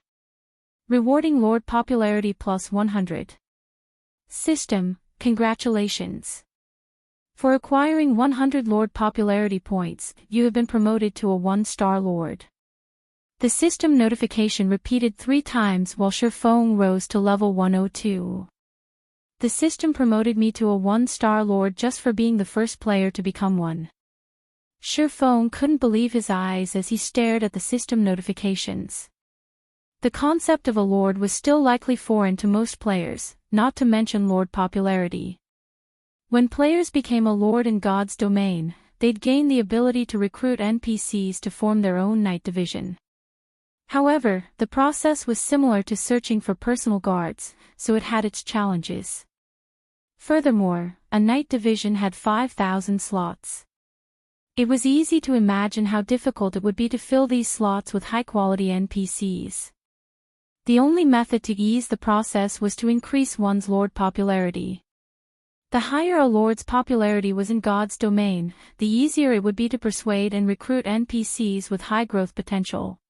Rewarding Lord Popularity +100. System, congratulations. For acquiring 100 Lord Popularity points, you have been promoted to a 1-Star Lord. The system notification repeated 3 times while Shi Feng rose to level 102. The system promoted me to a 1-Star Lord just for being the first player to become one. Shi Feng couldn't believe his eyes as he stared at the system notifications. The concept of a Lord was still likely foreign to most players, not to mention Lord Popularity. When players became a Lord in God's domain, they'd gain the ability to recruit NPCs to form their own Knight Division. However, the process was similar to searching for personal guards, so it had its challenges. Furthermore, a Knight Division had 5,000 slots. It was easy to imagine how difficult it would be to fill these slots with high-quality NPCs. The only method to ease the process was to increase one's Lord popularity. The higher a Lord's popularity was in God's domain, the easier it would be to persuade and recruit NPCs with high growth potential.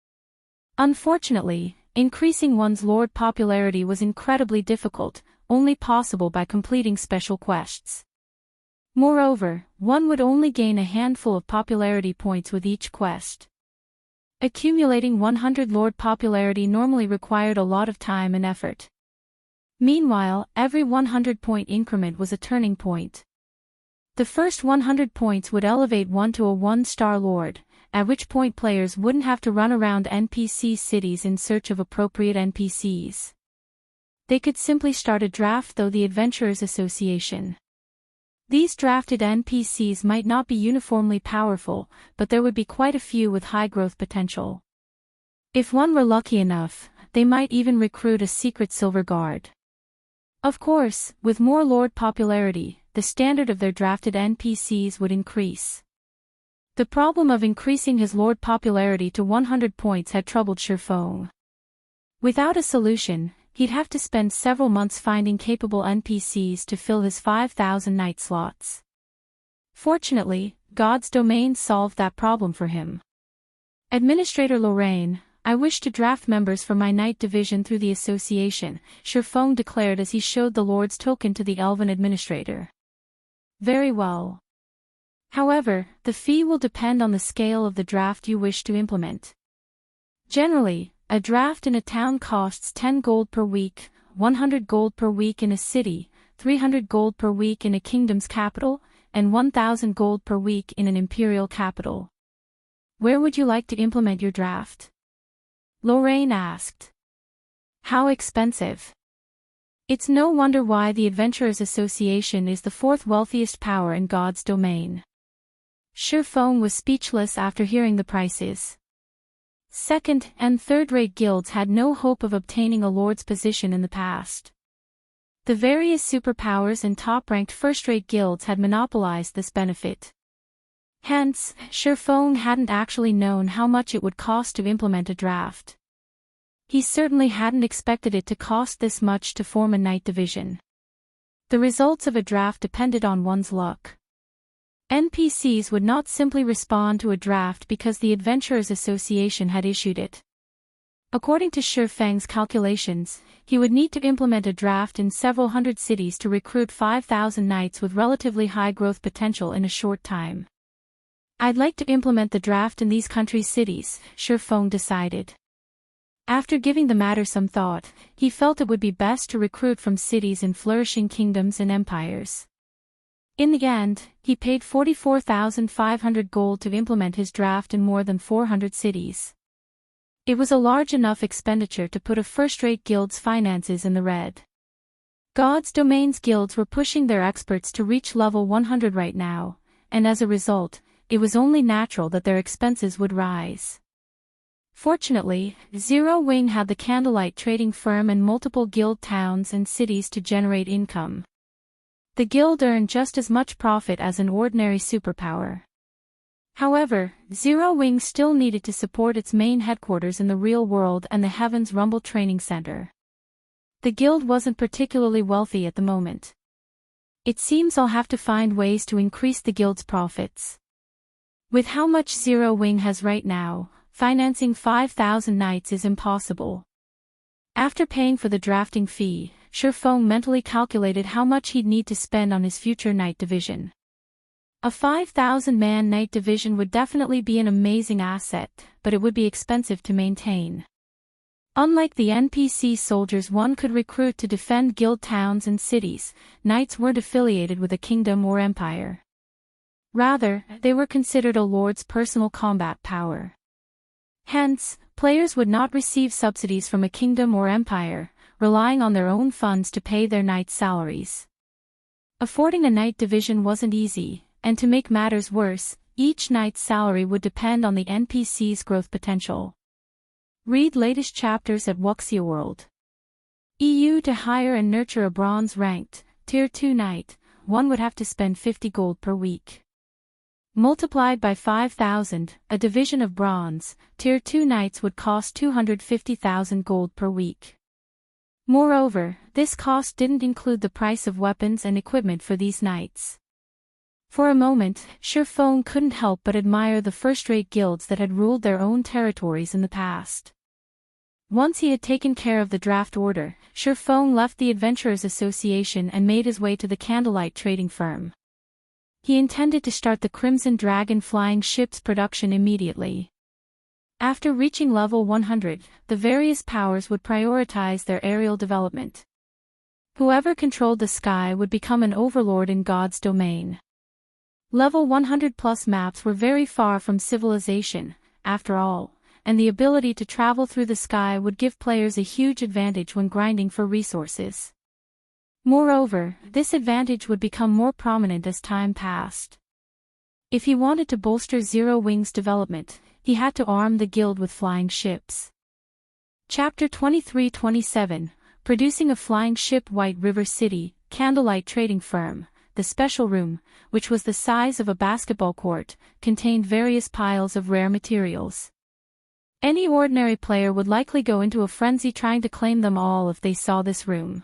Unfortunately, increasing one's Lord popularity was incredibly difficult, only possible by completing special quests. Moreover, one would only gain a handful of popularity points with each quest. Accumulating 100 Lord popularity normally required a lot of time and effort. Meanwhile, every 100-point increment was a turning point. The first 100 points would elevate one to a 1-star Lord, at which point players wouldn't have to run around NPC cities in search of appropriate NPCs. They could simply start a draft through the Adventurers Association. These drafted NPCs might not be uniformly powerful, but there would be quite a few with high growth potential. If one were lucky enough, they might even recruit a secret silver guard. Of course, with more Lord popularity, the standard of their drafted NPCs would increase. The problem of increasing his Lord popularity to 100 points had troubled Shifeng. Without a solution, he'd have to spend several months finding capable NPCs to fill his 5,000 knight slots. Fortunately, God's domain solved that problem for him. Administrator Lorraine, I wish to draft members for my knight division through the association, Shifeng declared as he showed the Lord's token to the elven administrator. Very well. However, the fee will depend on the scale of the draft you wish to implement. Generally, a draft in a town costs 10 gold per week, 100 gold per week in a city, 300 gold per week in a kingdom's capital, and 1,000 gold per week in an imperial capital. Where would you like to implement your draft? Lorraine asked. How expensive? It's no wonder why the Adventurers Association is the fourth wealthiest power in God's domain. Shifeng was speechless after hearing the prices. Second- and third-rate guilds had no hope of obtaining a lord's position in the past. The various superpowers and top-ranked first-rate guilds had monopolized this benefit. Hence, Shifeng hadn't actually known how much it would cost to implement a draft. He certainly hadn't expected it to cost this much to form a knight division. The results of a draft depended on one's luck. NPCs would not simply respond to a draft because the Adventurers Association had issued it. According to Shifeng's calculations, he would need to implement a draft in several hundred cities to recruit 5,000 knights with relatively high growth potential in a short time. I'd like to implement the draft in these countries' cities, Shifeng decided. After giving the matter some thought, he felt it would be best to recruit from cities in flourishing kingdoms and empires. In the end, he paid 44,500 gold to implement his draft in more than 400 cities. It was a large enough expenditure to put a first-rate guild's finances in the red. God's domain's guilds were pushing their experts to reach level 100 right now, and as a result, it was only natural that their expenses would rise. Fortunately, Zero Wing had the candlelight trading firm and multiple guild towns and cities to generate income. The guild earned just as much profit as an ordinary superpower. However, Zero Wing still needed to support its main headquarters in the real world and the Heaven's Rumble Training Center. The guild wasn't particularly wealthy at the moment. It seems I'll have to find ways to increase the guild's profits. With how much Zero Wing has right now, financing 5,000 knights is impossible. After paying for the drafting fee, Shifeng mentally calculated how much he'd need to spend on his future knight division. A 5,000-man knight division would definitely be an amazing asset, but it would be expensive to maintain. Unlike the NPC soldiers one could recruit to defend guild towns and cities, knights weren't affiliated with a kingdom or empire. Rather, they were considered a lord's personal combat power. Hence, players would not receive subsidies from a kingdom or empire, relying on their own funds to pay their knights' salaries. Affording a knight division wasn't easy, and to make matters worse, each knight's salary would depend on the NPC's growth potential. Read latest chapters at Wuxia World. EU. To hire and nurture a bronze-ranked, Tier 2 knight, one would have to spend 50 gold per week. Multiplied by 5,000, a division of bronze, Tier 2 knights would cost 250,000 gold per week. Moreover, this cost didn't include the price of weapons and equipment for these knights. For a moment, Shifeng couldn't help but admire the first-rate guilds that had ruled their own territories in the past. Once he had taken care of the draft order, Shifeng left the Adventurers Association and made his way to the candlelight trading firm. He intended to start the Crimson Dragon flying ships production immediately. After reaching level 100, the various powers would prioritize their aerial development. Whoever controlled the sky would become an overlord in God's domain. Level 100 plus maps were very far from civilization, after all, and the ability to travel through the sky would give players a huge advantage when grinding for resources. Moreover, this advantage would become more prominent as time passed. If he wanted to bolster Zero Wing's development, he had to arm the guild with flying ships. Chapter 23-27, Producing a Flying Ship. White River City, Candlelight Trading Firm. The special room, which was the size of a basketball court, contained various piles of rare materials. Any ordinary player would likely go into a frenzy trying to claim them all if they saw this room.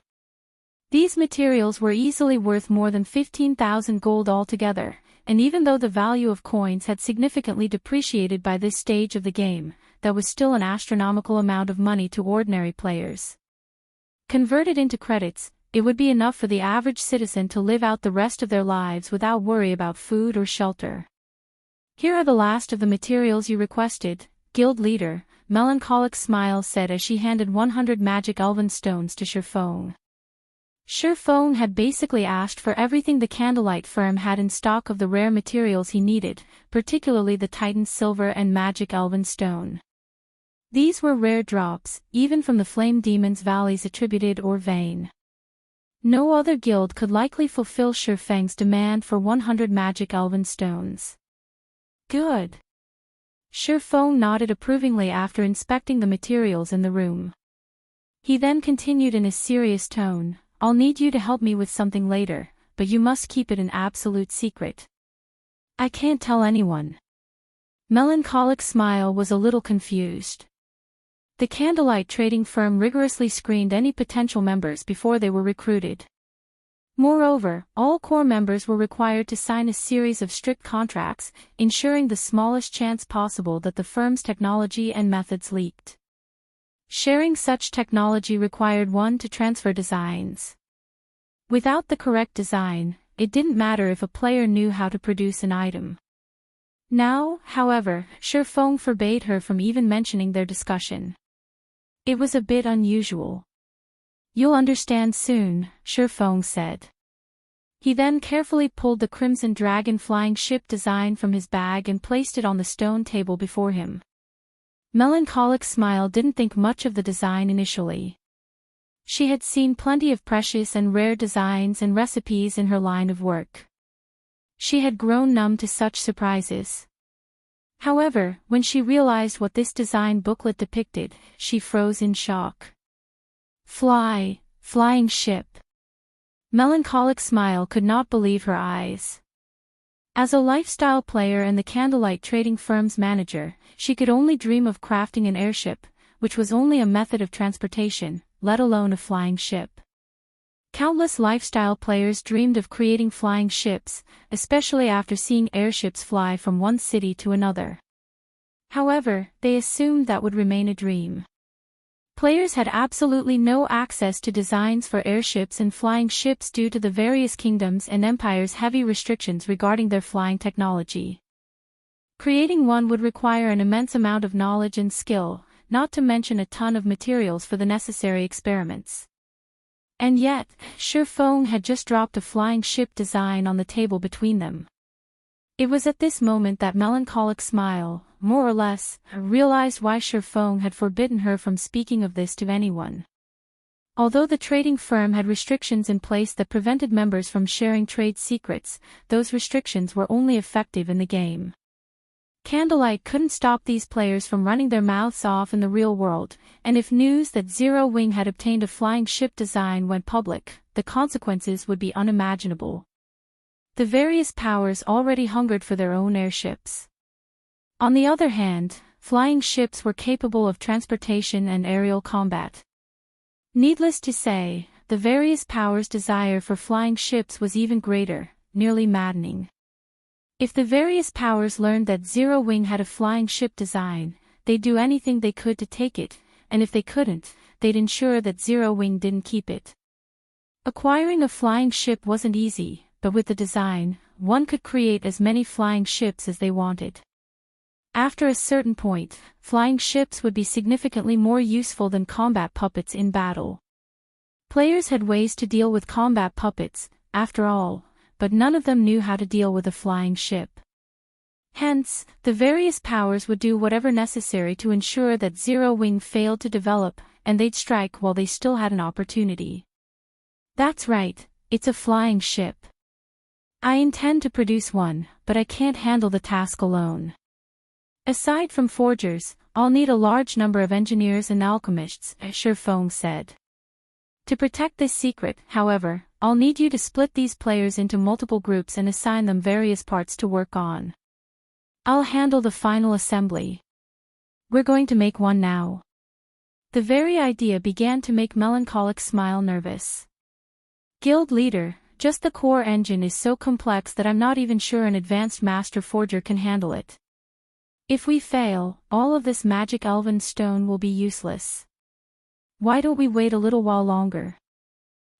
These materials were easily worth more than 15,000 gold altogether, and even though the value of coins had significantly depreciated by this stage of the game, that was still an astronomical amount of money to ordinary players. Converted into credits, it would be enough for the average citizen to live out the rest of their lives without worry about food or shelter. Here are the last of the materials you requested, guild leader, Melancholic Smile said as she handed 100 magic elven stones to Shirfong. Shirfong had basically asked for everything the Candlelight firm had in stock of the rare materials he needed, particularly the Titan silver and magic elven stone. These were rare drops, even from the Flame Demon's valleys attributed or vain. No other guild could likely fulfill Shirfeng's demand for 100 magic elven stones. Good. Shirfeng nodded approvingly after inspecting the materials in the room. He then continued in a serious tone, I'll need you to help me with something later, but you must keep it an absolute secret. I can't tell anyone. Melancholic Smile was a little confused. The Candlelight trading firm rigorously screened any potential members before they were recruited. Moreover, all core members were required to sign a series of strict contracts, ensuring the smallest chance possible that the firm's technology and methods leaked. Sharing such technology required one to transfer designs. Without the correct design, it didn't matter if a player knew how to produce an item. Now, however, Shirfeng forbade her from even mentioning their discussion. It was a bit unusual. You'll understand soon, Shirfeng said. He then carefully pulled the Crimson Dragon flying ship design from his bag and placed it on the stone table before him. Melancholic Smile didn't think much of the design initially. She had seen plenty of precious and rare designs and recipes in her line of work. She had grown numb to such surprises. However, when she realized what this design booklet depicted, she froze in shock. Flying ship. Melancholic Smile could not believe her eyes. As a lifestyle player and the Candlelight trading firm's manager, she could only dream of crafting an airship, which was only a method of transportation, let alone a flying ship. Countless lifestyle players dreamed of creating flying ships, especially after seeing airships fly from one city to another. However, they assumed that would remain a dream. Players had absolutely no access to designs for airships and flying ships due to the various kingdoms and empires' heavy restrictions regarding their flying technology. Creating one would require an immense amount of knowledge and skill, not to mention a ton of materials for the necessary experiments. And yet, Shirfeng had just dropped a flying ship design on the table between them. It was at this moment that Melancholic Smile, more or less, realized why Shirfeng had forbidden her from speaking of this to anyone. Although the trading firm had restrictions in place that prevented members from sharing trade secrets, those restrictions were only effective in the game. Candlelight couldn't stop these players from running their mouths off in the real world, and if news that Zero Wing had obtained a flying ship design went public, the consequences would be unimaginable. The various powers already hungered for their own airships. On the other hand, flying ships were capable of transportation and aerial combat. Needless to say, the various powers' desire for flying ships was even greater, nearly maddening. If the various powers learned that Zero Wing had a flying ship design, they'd do anything they could to take it, and if they couldn't, they'd ensure that Zero Wing didn't keep it. Acquiring a flying ship wasn't easy, but with the design, one could create as many flying ships as they wanted. After a certain point, flying ships would be significantly more useful than combat puppets in battle. Players had ways to deal with combat puppets, after all, but none of them knew how to deal with a flying ship. Hence, the various powers would do whatever necessary to ensure that Zero Wing failed to develop, and they'd strike while they still had an opportunity. That's right, it's a flying ship. I intend to produce one, but I can't handle the task alone. Aside from forgers, I'll need a large number of engineers and alchemists, Shifeng said. To protect this secret, however, I'll need you to split these players into multiple groups and assign them various parts to work on. I'll handle the final assembly. We're going to make one now. The very idea began to make Melancholic smile nervous. Guild leader, just the core engine is so complex that I'm not even sure an advanced master forger can handle it. If we fail, all of this magic elven stone will be useless. Why don't we wait a little while longer?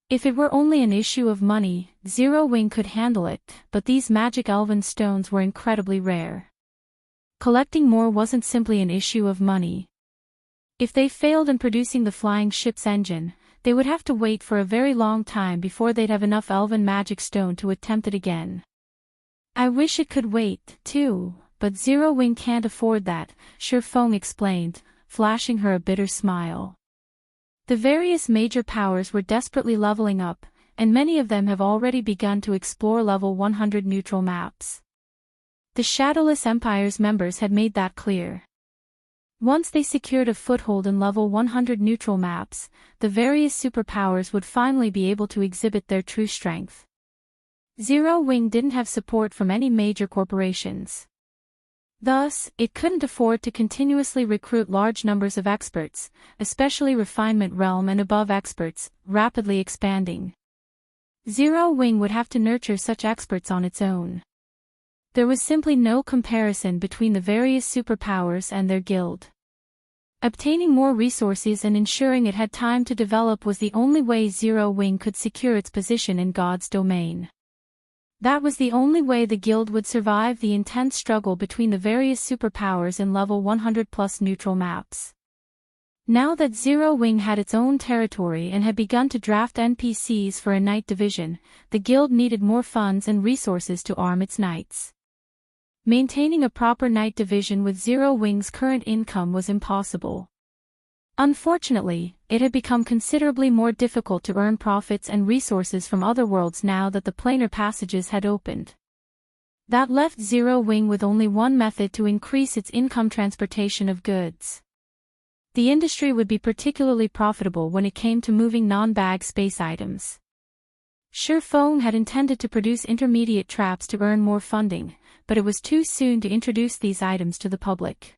If it were only an issue of money, Zero Wing could handle it, but these magic elven stones were incredibly rare. Collecting more wasn't simply an issue of money. If they failed in producing the flying ship's engine, they would have to wait for a very long time before they'd have enough elven magic stone to attempt it again. I wish it could wait, too, but Zero Wing can't afford that, Shifeng explained, flashing her a bitter smile. The various major powers were desperately leveling up, and many of them have already begun to explore level 100 neutral maps. The Shadowless Empire's members had made that clear. Once they secured a foothold in level 100 neutral maps, the various superpowers would finally be able to exhibit their true strength. Zero Wing didn't have support from any major corporations. Thus, it couldn't afford to continuously recruit large numbers of experts, especially refinement realm and above experts, rapidly expanding. Zero Wing would have to nurture such experts on its own. There was simply no comparison between the various superpowers and their guild. Obtaining more resources and ensuring it had time to develop was the only way Zero Wing could secure its position in God's domain. That was the only way the guild would survive the intense struggle between the various superpowers in level 100+ neutral maps. Now that Zero Wing had its own territory and had begun to draft NPCs for a knight division, the guild needed more funds and resources to arm its knights. Maintaining a proper knight division with Zero Wing's current income was impossible. Unfortunately, it had become considerably more difficult to earn profits and resources from other worlds now that the planar passages had opened. That left Zero Wing with only one method to increase its income: transportation of goods. The industry would be particularly profitable when it came to moving non-bag space items. Shifeng had intended to produce intermediate traps to earn more funding, but it was too soon to introduce these items to the public.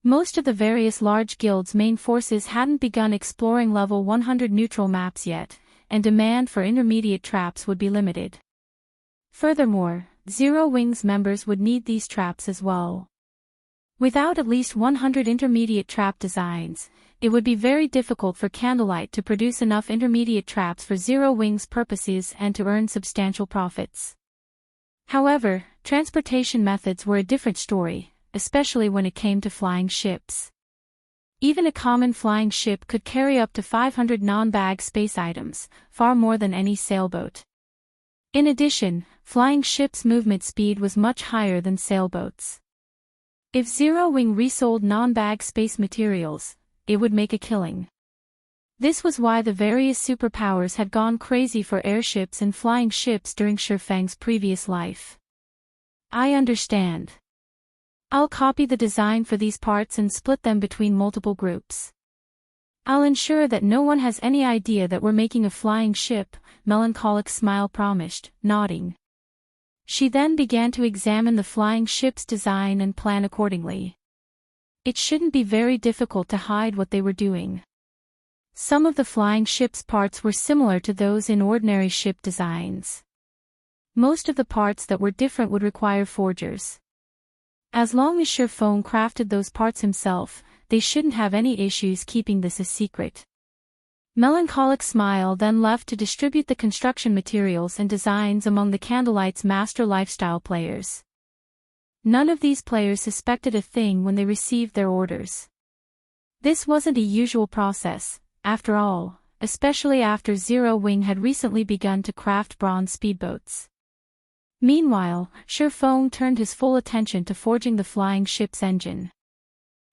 Most of the various large guilds' main forces hadn't begun exploring level 100 neutral maps yet, and demand for intermediate traps would be limited. Furthermore, Zero Wing's members would need these traps as well. Without at least 100 intermediate trap designs, it would be very difficult for Candlelight to produce enough intermediate traps for Zero Wing's purposes and to earn substantial profits. However, transportation methods were a different story, especially when it came to flying ships. Even a common flying ship could carry up to 500 non-bag space items, far more than any sailboat. In addition, flying ships' movement speed was much higher than sailboats. If Zero Wing resold non-bag space materials, it would make a killing. This was why the various superpowers had gone crazy for airships and flying ships during Shifeng's previous life. I understand. I'll copy the design for these parts and split them between multiple groups. I'll ensure that no one has any idea that we're making a flying ship, Melancholic smile promised, nodding. She then began to examine the flying ship's design and plan accordingly. It shouldn't be very difficult to hide what they were doing. Some of the flying ship's parts were similar to those in ordinary ship designs. Most of the parts that were different would require forgers. As long as Shifeng crafted those parts himself, they shouldn't have any issues keeping this a secret. Melancholic smile then left to distribute the construction materials and designs among the Candlelight's master lifestyle players. None of these players suspected a thing when they received their orders. This wasn't a usual process, after all, especially after Zero Wing had recently begun to craft bronze speedboats. Meanwhile, Shi Feng turned his full attention to forging the flying ship's engine.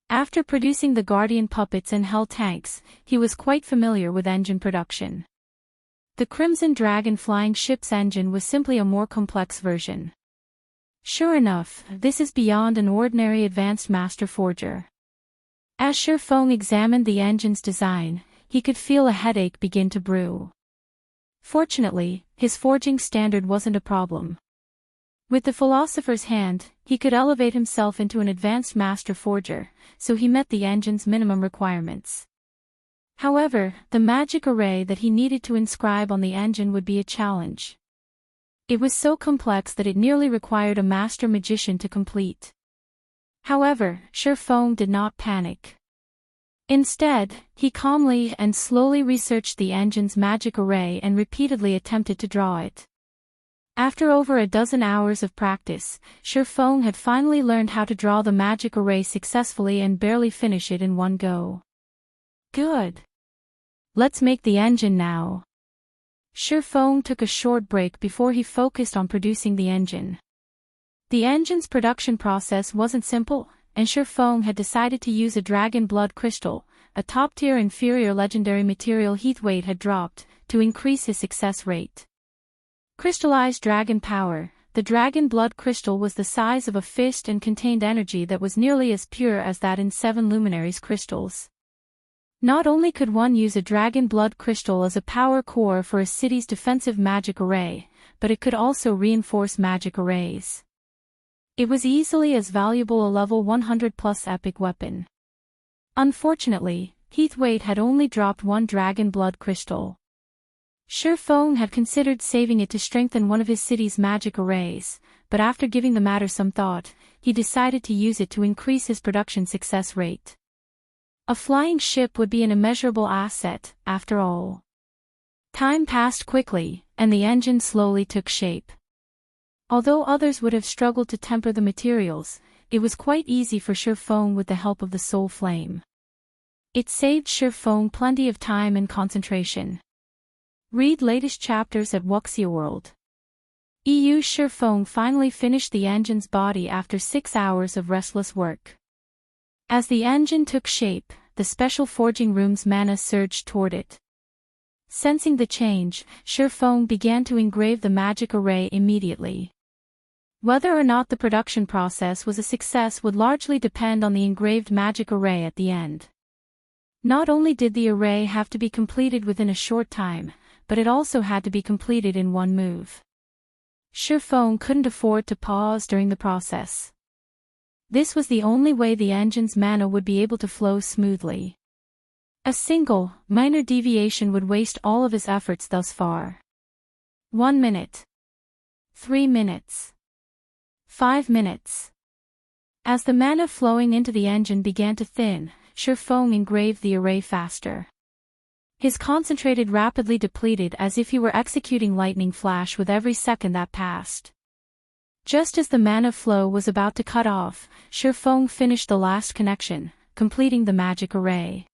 After producing the Guardian puppets and Hell tanks, he was quite familiar with engine production. The Crimson Dragon flying ship's engine was simply a more complex version. Sure enough, this is beyond an ordinary advanced master forger. As Shi Feng examined the engine's design, he could feel a headache begin to brew. Fortunately, his forging standard wasn't a problem. With the philosopher's hand, he could elevate himself into an advanced master forger, so he met the engine's minimum requirements. However, the magic array that he needed to inscribe on the engine would be a challenge. It was so complex that it nearly required a master magician to complete. However, Shi Feng did not panic. Instead, he calmly and slowly researched the engine's magic array and repeatedly attempted to draw it. After over a dozen hours of practice, Shi Feng had finally learned how to draw the magic array successfully and barely finish it in one go. Good. Let's make the engine now. Shi Feng took a short break before he focused on producing the engine. The engine's production process wasn't simple, and Shi Feng had decided to use a dragon blood crystal, a top-tier inferior legendary material Heathwaite had dropped, to increase his success rate. Crystallized dragon power, the dragon blood crystal was the size of a fist and contained energy that was nearly as pure as that in 7 luminaries crystals. Not only could one use a dragon blood crystal as a power core for a city's defensive magic array, but it could also reinforce magic arrays. It was easily as valuable a level 100+ epic weapon. Unfortunately, Heathwaite had only dropped 1 dragon blood crystal. Shi Feng had considered saving it to strengthen one of his city's magic arrays, but after giving the matter some thought, he decided to use it to increase his production success rate. A flying ship would be an immeasurable asset, after all. Time passed quickly, and the engine slowly took shape. Although others would have struggled to temper the materials, it was quite easy for Shi Feng with the help of the Soul Flame. It saved Shi Feng plenty of time and concentration. Read latest chapters at Wuxia World. Shi Feng finally finished the engine's body after 6 hours of restless work. As the engine took shape, the special forging room's mana surged toward it. Sensing the change, Shi Feng began to engrave the magic array immediately. Whether or not the production process was a success would largely depend on the engraved magic array at the end. Not only did the array have to be completed within a short time, but it also had to be completed in one move. Shi Feng couldn't afford to pause during the process. This was the only way the engine's mana would be able to flow smoothly. A single, minor deviation would waste all of his efforts thus far. 1 minute. 3 minutes. 5 minutes. As the mana flowing into the engine began to thin, Shi Feng engraved the array faster. His concentrated rapidly depleted as if he were executing lightning flash with every second that passed. Just as the mana flow was about to cut off, Shi Feng finished the last connection, completing the magic array.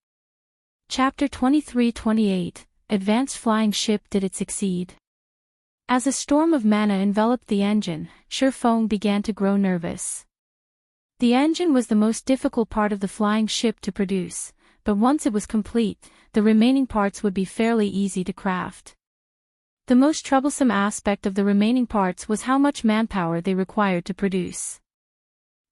Chapter 23-28, Advanced Flying Ship. Did it succeed? As a storm of mana enveloped the engine, Shi Feng began to grow nervous. The engine was the most difficult part of the flying ship to produce, but once it was complete, the remaining parts would be fairly easy to craft. The most troublesome aspect of the remaining parts was how much manpower they required to produce.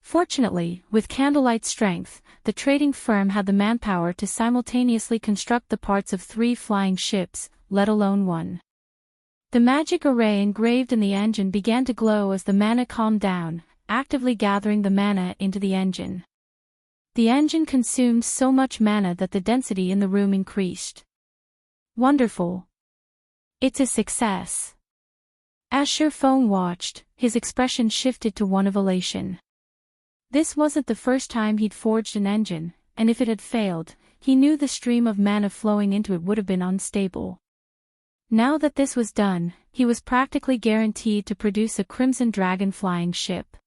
Fortunately, with Candlelight's strength, the trading firm had the manpower to simultaneously construct the parts of 3 flying ships, let alone 1. The magic array engraved in the engine began to glow as the mana calmed down, actively gathering the mana into the engine. The engine consumed so much mana that the density in the room increased. Wonderful. It's a success. As Shi Feng watched, his expression shifted to one of elation. This wasn't the first time he'd forged an engine, and if it had failed, he knew the stream of mana flowing into it would have been unstable. Now that this was done, he was practically guaranteed to produce a Crimson Dragon flying ship.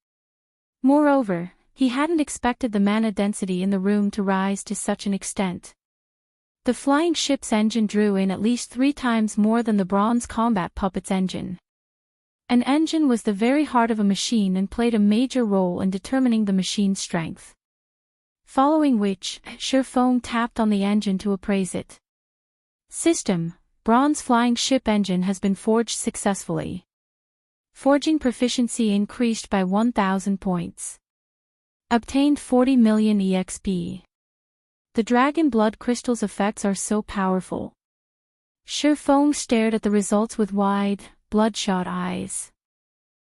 Moreover, he hadn't expected the mana density in the room to rise to such an extent. The flying ship's engine drew in at least 3 times more than the bronze combat puppet's engine. An engine was the very heart of a machine and played a major role in determining the machine's strength. Following which, Shifeng tapped on the engine to appraise it. System: Bronze flying ship engine has been forged successfully. Forging proficiency increased by 1,000 points. Obtained 40 million EXP. The dragon blood crystal's effects are so powerful. Shifeng stared at the results with wide, bloodshot eyes.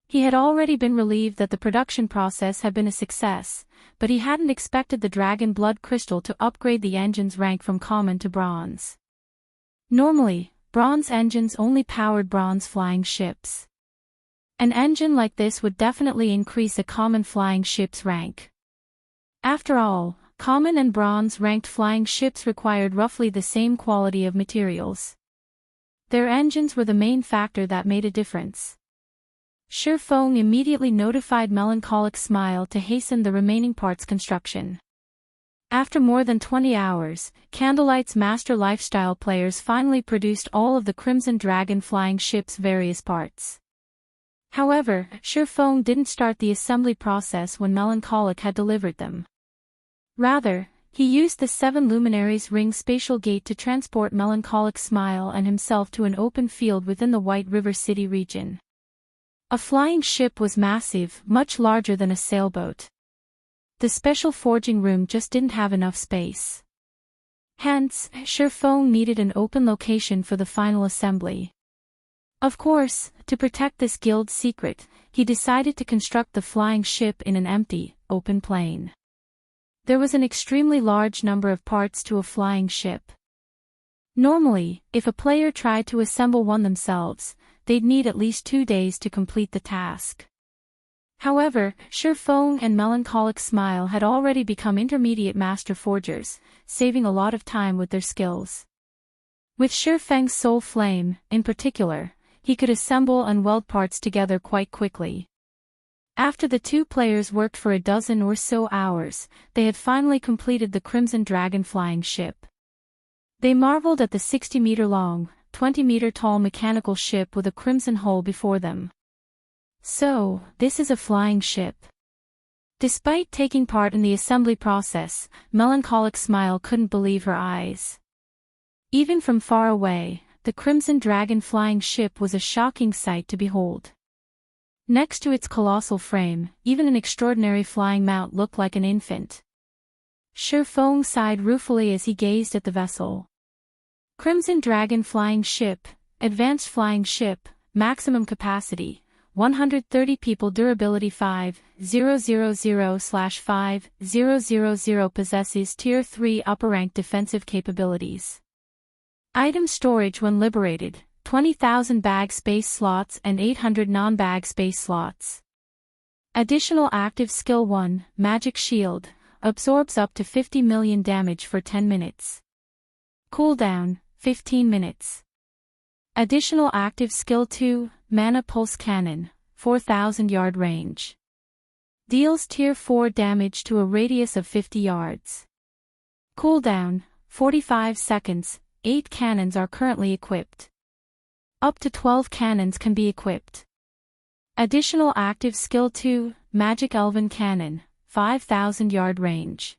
He had already been relieved that the production process had been a success, but he hadn't expected the dragon blood crystal to upgrade the engine's rank from common to bronze. Normally, bronze engines only powered bronze flying ships. An engine like this would definitely increase a common flying ship's rank. After all, common and bronze-ranked flying ships required roughly the same quality of materials. Their engines were the main factor that made a difference. Shifeng immediately notified Melancholic Smile to hasten the remaining parts construction. After more than 20 hours, Candlelight's master lifestyle players finally produced all of the Crimson Dragon flying ship's various parts. However, Shifeng didn't start the assembly process when Melancholic had delivered them. Rather, he used the 7 Luminaries Ring spatial gate to transport Melancholic Smile and himself to an open field within the White River City region. A flying ship was massive, much larger than a sailboat. The special forging room just didn't have enough space. Hence, Shifeng needed an open location for the final assembly. Of course, to protect this guild's secret, he decided to construct the flying ship in an empty, open plain. There was an extremely large number of parts to a flying ship. Normally, if a player tried to assemble one themselves, they'd need at least 2 days to complete the task. However, Shifeng and Melancholic Smile had already become intermediate master forgers, saving a lot of time with their skills. With Shifeng's soul flame, in particular, he could assemble and weld parts together quite quickly. After the 2 players worked for a dozen or so hours, they had finally completed the Crimson Dragon flying ship. They marveled at the 60-meter-long, 20-meter-tall mechanical ship with a crimson hull before them. So, this is a flying ship. Despite taking part in the assembly process, Melancholic Smile couldn't believe her eyes. Even from far away, the Crimson Dragon flying ship was a shocking sight to behold. Next to its colossal frame, even an extraordinary flying mount looked like an infant. Shifeng sighed ruefully as he gazed at the vessel. Crimson Dragon flying ship, advanced flying ship, maximum capacity, 130 people durability 5000/5000 possesses Tier 3 upper-rank defensive capabilities. Item storage when liberated, 20,000 bag space slots and 800 non-bag space slots. Additional active skill 1, Magic Shield, absorbs up to 50 million damage for 10 minutes. Cooldown, 15 minutes. Additional active skill 2, Mana Pulse Cannon, 4,000 yard range. Deals Tier 4 damage to a radius of 50 yards. Cooldown, 45 seconds, 8 cannons are currently equipped. Up to 12 cannons can be equipped. Additional active skill 2, Magic Elven Cannon, 5,000 yard range.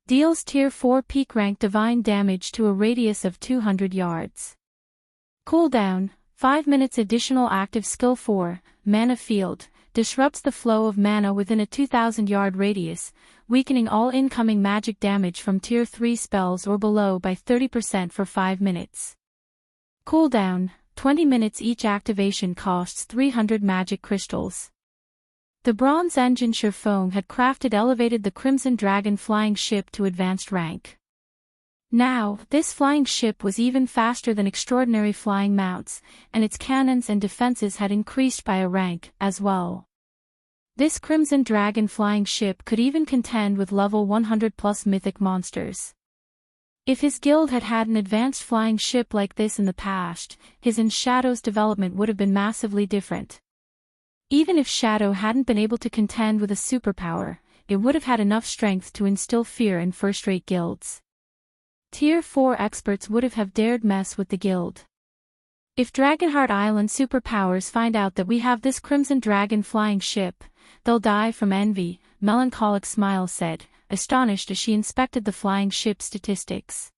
Deals Tier 4 peak rank divine damage to a radius of 200 yards. Cooldown, 5 minutes. Additional active skill 4, Mana Field, disrupts the flow of mana within a 2,000 yard radius, weakening all incoming magic damage from Tier 3 spells or below by 30% for 5 minutes. Cooldown, 20 minutes. Each activation costs 300 magic crystals. The bronze engine Shifeng had crafted elevated the Crimson Dragon flying ship to advanced rank. Now, this flying ship was even faster than extraordinary flying mounts, and its cannons and defenses had increased by a rank, as well. This Crimson Dragon flying ship could even contend with level 100+ mythic monsters. If his guild had had an advanced flying ship like this in the past, his and Shadow's development would have been massively different. Even if Shadow hadn't been able to contend with a superpower, it would have had enough strength to instill fear in first-rate guilds. Tier 4 experts would have dared mess with the guild. If Dragonheart Island superpowers find out that we have this Crimson Dragon flying ship, they'll die from envy, Melancholic Smile said, astonished as she inspected the flying ship statistics.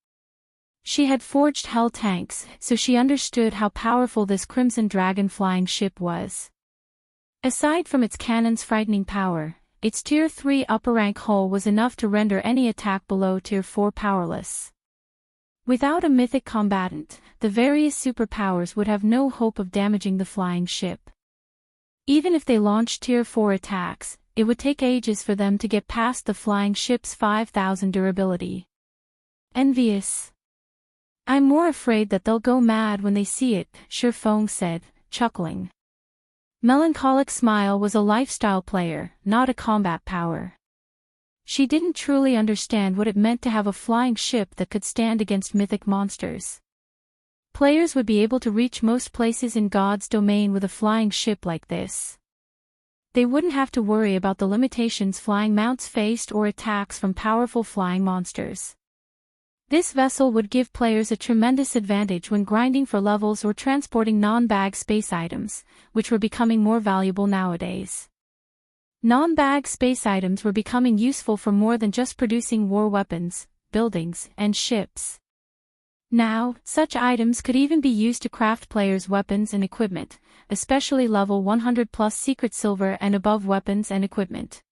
She had forged Hell tanks, so she understood how powerful this Crimson Dragon flying ship was. Aside from its cannon's frightening power, its Tier 3 upper-rank hull was enough to render any attack below Tier 4 powerless. Without a mythic combatant, the various superpowers would have no hope of damaging the flying ship. Even if they launched Tier 4 attacks, it would take ages for them to get past the flying ship's 5,000 durability. Envious. I'm more afraid that they'll go mad when they see it, Shifeng said, chuckling. Melancholic Smile was a lifestyle player, not a combat power. She didn't truly understand what it meant to have a flying ship that could stand against mythic monsters. Players would be able to reach most places in God's domain with a flying ship like this. They wouldn't have to worry about the limitations flying mounts faced or attacks from powerful flying monsters. This vessel would give players a tremendous advantage when grinding for levels or transporting non-bag space items, which were becoming more valuable nowadays. Non-bag space items were becoming useful for more than just producing war weapons, buildings, and ships. Now, such items could even be used to craft players' weapons and equipment, especially level 100+ secret silver and above weapons and equipment.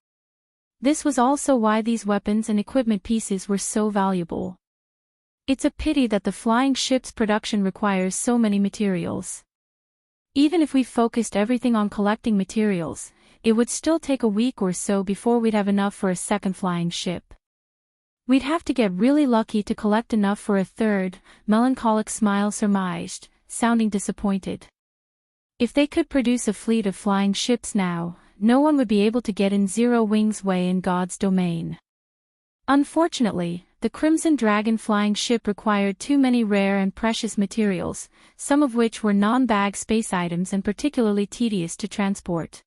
This was also why these weapons and equipment pieces were so valuable. It's a pity that the flying ship's production requires so many materials. Even if we focused everything on collecting materials, it would still take a week or so before we'd have enough for a second flying ship. We'd have to get really lucky to collect enough for a third, Melancholic Smile surmised, sounding disappointed. If they could produce a fleet of flying ships now, no one would be able to get in Zero Wing's way in God's domain. Unfortunately, the Crimson Dragon flying ship required too many rare and precious materials, some of which were non-bag space items and particularly tedious to transport.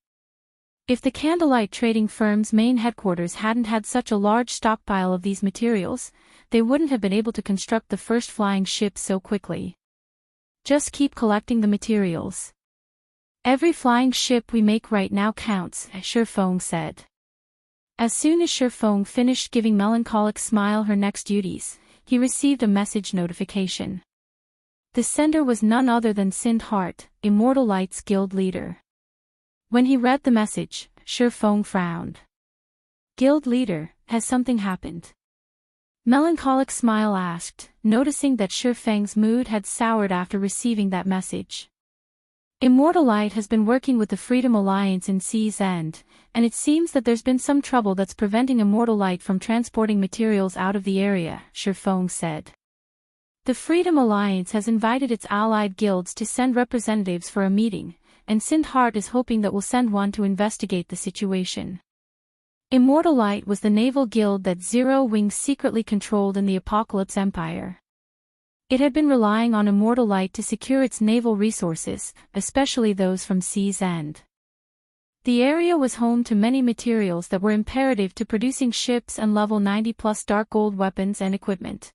If the Candlelight trading firm's main headquarters hadn't had such a large stockpile of these materials, they wouldn't have been able to construct the first flying ship so quickly. Just keep collecting the materials. Every flying ship we make right now counts, Shifeng said. As soon as Shifeng finished giving Melancholic Smile her next duties, he received a message notification. The sender was none other than Sindhart, Immortal Light's guild leader. When he read the message, Shifeng frowned. Guild leader, has something happened? Melancholic Smile asked, noticing that Shifeng's mood had soured after receiving that message. Immortal Light has been working with the Freedom Alliance in Sea's End, and it seems that there's been some trouble that's preventing Immortal Light from transporting materials out of the area, Shifeng said. The Freedom Alliance has invited its allied guilds to send representatives for a meeting, and Sindhart is hoping that we'll send one to investigate the situation. Immortal Light was the naval guild that Zero Wing secretly controlled in the Apocalypse Empire. It had been relying on Immortal Light to secure its naval resources, especially those from Sea's End. The area was home to many materials that were imperative to producing ships and level 90+ dark gold weapons and equipment.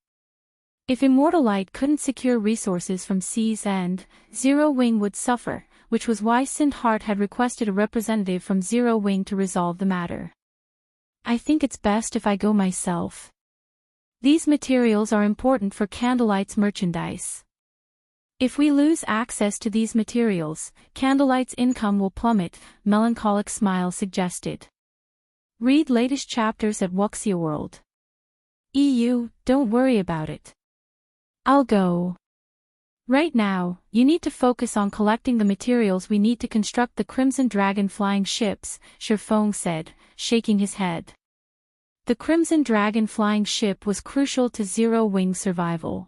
If Immortal Light couldn't secure resources from Sea's End, Zero Wing would suffer, which was why Sindhart had requested a representative from Zero Wing to resolve the matter. I think it's best if I go myself. These materials are important for Candlelight's merchandise. If we lose access to these materials, Candlelight's income will plummet, Melancholic Smile suggested. Read latest chapters at Wuxia World. EU, don't worry about it. I'll go. Right now, you need to focus on collecting the materials we need to construct the Crimson Dragon flying ships, Shifeng said, shaking his head. The Crimson Dragon flying ship was crucial to Zero Wing's survival.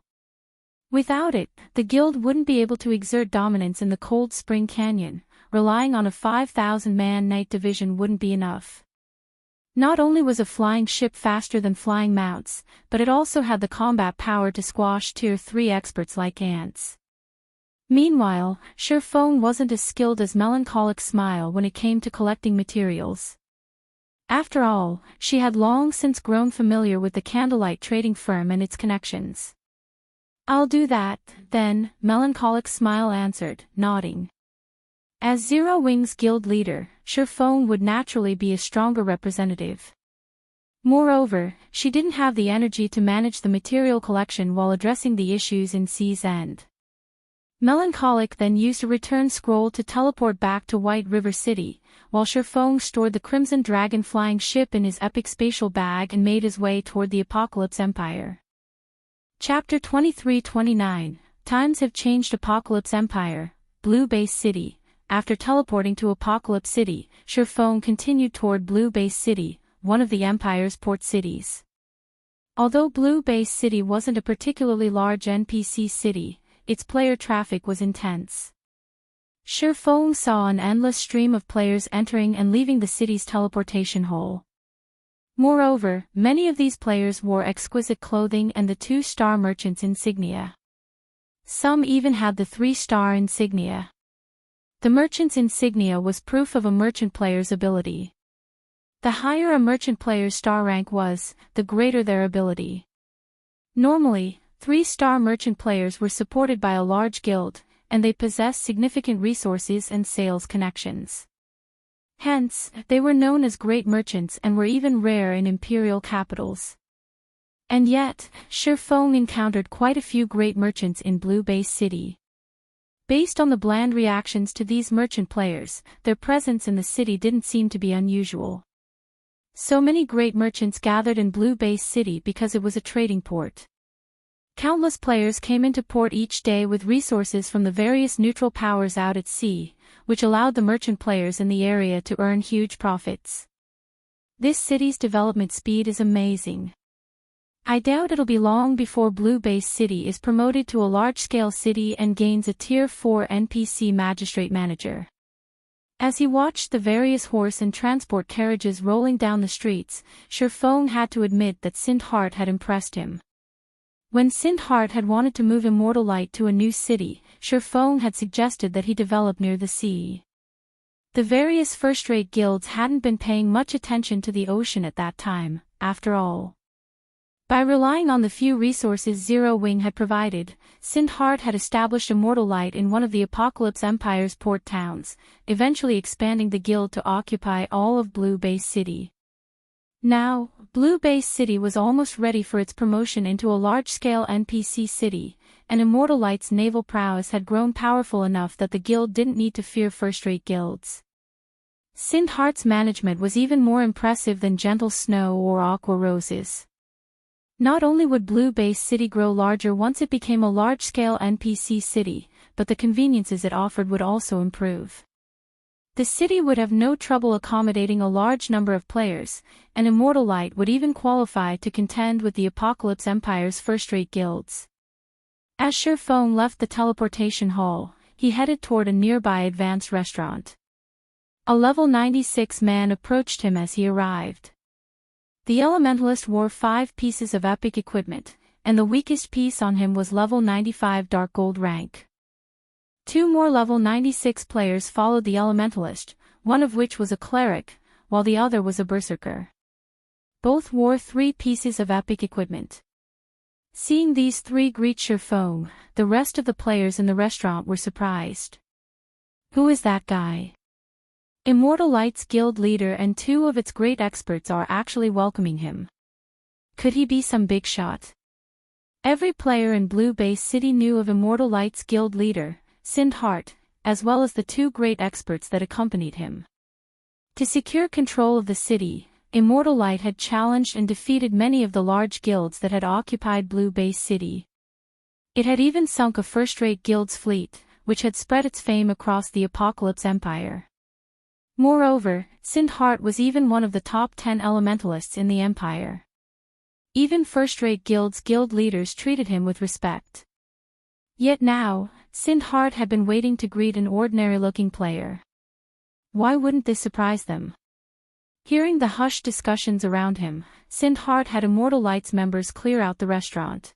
Without it, the guild wouldn't be able to exert dominance in the Cold Spring Canyon, relying on a 5,000-man night division wouldn't be enough. Not only was a flying ship faster than flying mounts, but it also had the combat power to squash Tier 3 experts like ants. Meanwhile, Sure Feng wasn't as skilled as Melancholic Smile when it came to collecting materials. After all, she had long since grown familiar with the candlelight trading firm and its connections. "I'll do that, then," Melancholic Smile answered, nodding. As Zero Wing's guild leader, Sure Feng would naturally be a stronger representative. Moreover, she didn't have the energy to manage the material collection while addressing the issues in Sea's End. Melancholic then used a return scroll to teleport back to White River City, while Sure Feng stored the Crimson Dragon flying ship in his epic spatial bag and made his way toward the Apocalypse Empire. Chapter 23-29, Times Have Changed. Apocalypse Empire, Blue Base City. After teleporting to Apocalypse City, Sure Feng continued toward Blue Base City, one of the Empire's port cities. Although Blue Base City wasn't a particularly large NPC city, its player traffic was intense. Sure Feng saw an endless stream of players entering and leaving the city's teleportation hole. Moreover, many of these players wore exquisite clothing and the 2-star merchant's insignia. Some even had the 3-star insignia. The merchant's insignia was proof of a merchant player's ability. The higher a merchant player's star rank was, the greater their ability. Normally, 3-star merchant players were supported by a large guild, and they possessed significant resources and sales connections. Hence, they were known as great merchants and were even rare in imperial capitals. And yet, Sure Feng encountered quite a few great merchants in Blue Base City. Based on the bland reactions to these merchant players, their presence in the city didn't seem to be unusual. So many great merchants gathered in Blue Base City because it was a trading port. Countless players came into port each day with resources from the various neutral powers out at sea, which allowed the merchant players in the area to earn huge profits. This city's development speed is amazing. I doubt it'll be long before Blue Base City is promoted to a large-scale city and gains a Tier 4 NPC Magistrate Manager. As he watched the various horse and transport carriages rolling down the streets, Sure Feng had to admit that Sindheart had impressed him. When Sindheart had wanted to move Immortal Light to a new city, Sure Feng had suggested that he develop near the sea. The various first-rate guilds hadn't been paying much attention to the ocean at that time, after all. By relying on the few resources Zero Wing had provided, Sindheart had established Immortal Light in one of the Apocalypse Empire's port towns, eventually expanding the guild to occupy all of Blue Base City. Now, Blue Base City was almost ready for its promotion into a large-scale NPC city, and Immortal Light's naval prowess had grown powerful enough that the guild didn't need to fear first-rate guilds. Sindheart's management was even more impressive than Gentle Snow or Aqua Roses. Not only would Blue Base City grow larger once it became a large-scale NPC city, but the conveniences it offered would also improve. The city would have no trouble accommodating a large number of players, and Immortal Light would even qualify to contend with the Apocalypse Empire's first-rate guilds. As Sure Feng left the teleportation hall, he headed toward a nearby advanced restaurant. A level 96 man approached him as he arrived. The Elementalist wore 5 pieces of epic equipment, and the weakest piece on him was level 95 Dark Gold rank. 2 more level 96 players followed the Elementalist, one of which was a cleric, while the other was a berserker. Both wore 3 pieces of epic equipment. Seeing these 3 greet Sure Feng, the rest of the players in the restaurant were surprised. Who is that guy? Immortal Light's guild leader and 2 of its great experts are actually welcoming him. Could he be some big shot? Every player in Blue Base City knew of Immortal Light's guild leader, Sindheart, as well as the 2 great experts that accompanied him. To secure control of the city, Immortal Light had challenged and defeated many of the large guilds that had occupied Blue Base City. It had even sunk a first-rate guild's fleet, which had spread its fame across the Apocalypse Empire. Moreover, Sindheart was even one of the top 10 elementalists in the Empire. Even first-rate guild leaders treated him with respect. Yet now, Sindheart had been waiting to greet an ordinary-looking player. Why wouldn't this surprise them? Hearing the hushed discussions around him, Sindhart had Immortal Lights members clear out the restaurant.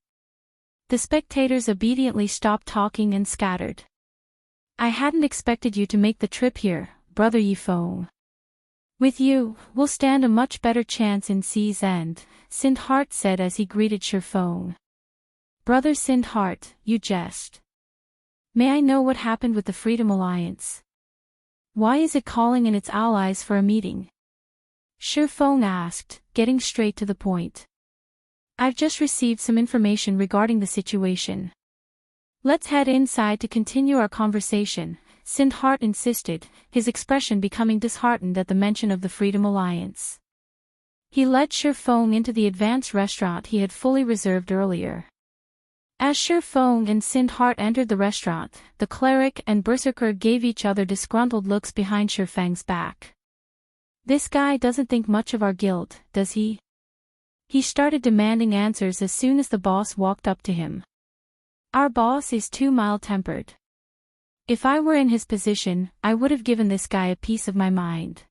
The spectators obediently stopped talking and scattered. I hadn't expected you to make the trip here, Brother Yifeng. With you, we'll stand a much better chance in Sea's End, Sindhart said as he greeted Shifeng. Brother Sindhart, you jest. May I know what happened with the Freedom Alliance? Why is it calling in its allies for a meeting? Shifeng asked, getting straight to the point. I've just received some information regarding the situation. Let's head inside to continue our conversation, Sindhart insisted, his expression becoming disheartened at the mention of the Freedom Alliance. He led Shifeng into the advanced restaurant he had fully reserved earlier. As Shifeng and Sindhart entered the restaurant, the cleric and berserker gave each other disgruntled looks behind Shifeng's back. This guy doesn't think much of our guild, does he? He started demanding answers as soon as the boss walked up to him. Our boss is too mild-tempered. If I were in his position, I would have given this guy a piece of my mind.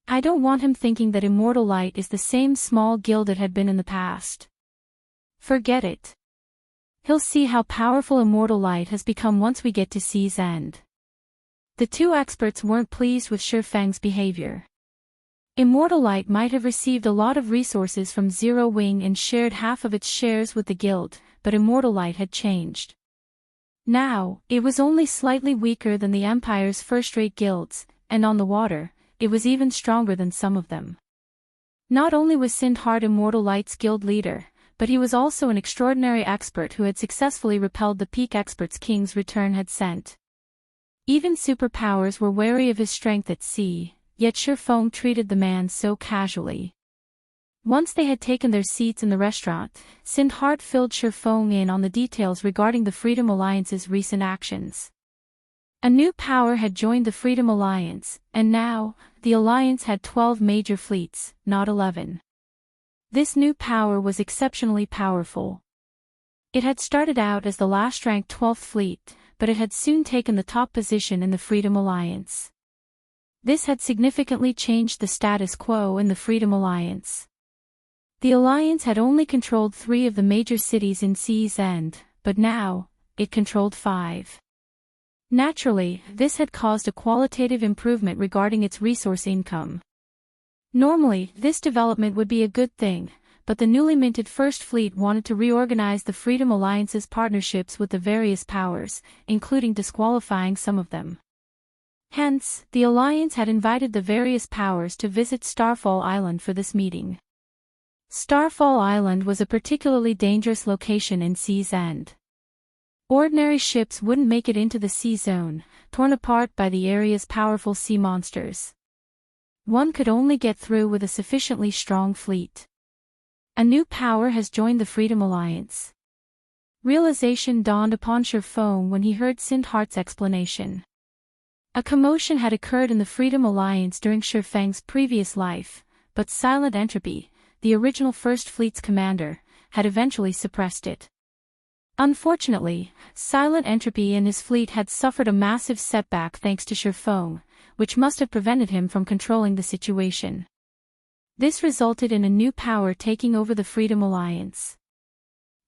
I don't want him thinking that Immortal Light is the same small guild it had been in the past. Forget it. He'll see how powerful Immortal Light has become once we get to Sea's End. The two experts weren't pleased with Shifeng's behavior. Immortal Light might have received a lot of resources from Zero Wing and shared half of its shares with the guild, but Immortal Light had changed. Now, it was only slightly weaker than the Empire's first-rate guilds, and on the water, it was even stronger than some of them. Not only was Sindhart Immortal Light's guild leader, but he was also an extraordinary expert who had successfully repelled the peak experts King's Return had sent. Even superpowers were wary of his strength at sea, yet Shifeng treated the man so casually. Once they had taken their seats in the restaurant, Sindhart filled Shifeng in on the details regarding the Freedom Alliance's recent actions. A new power had joined the Freedom Alliance, and now, the Alliance had 12 major fleets, not 11. This new power was exceptionally powerful. It had started out as the last-ranked 12th fleet, but it had soon taken the top position in the Freedom Alliance. This had significantly changed the status quo in the Freedom Alliance. The Alliance had only controlled 3 of the major cities in Sea's End, but now, it controlled 5. Naturally, this had caused a qualitative improvement regarding its resource income. Normally, this development would be a good thing, but the newly minted First Fleet wanted to reorganize the Freedom Alliance's partnerships with the various powers, including disqualifying some of them. Hence, the Alliance had invited the various powers to visit Starfall Island for this meeting. Starfall Island was a particularly dangerous location in Sea's End. Ordinary ships wouldn't make it into the sea zone, torn apart by the area's powerful sea monsters. One could only get through with a sufficiently strong fleet. A new power has joined the Freedom Alliance. Realization dawned upon Shifeng when he heard Sindhart's explanation. A commotion had occurred in the Freedom Alliance during Shifeng's previous life, but Silent Entropy, the original First Fleet's commander, had eventually suppressed it. Unfortunately, Silent Entropy and his fleet had suffered a massive setback thanks to Shifeng, which must have prevented him from controlling the situation. This resulted in a new power taking over the Freedom Alliance.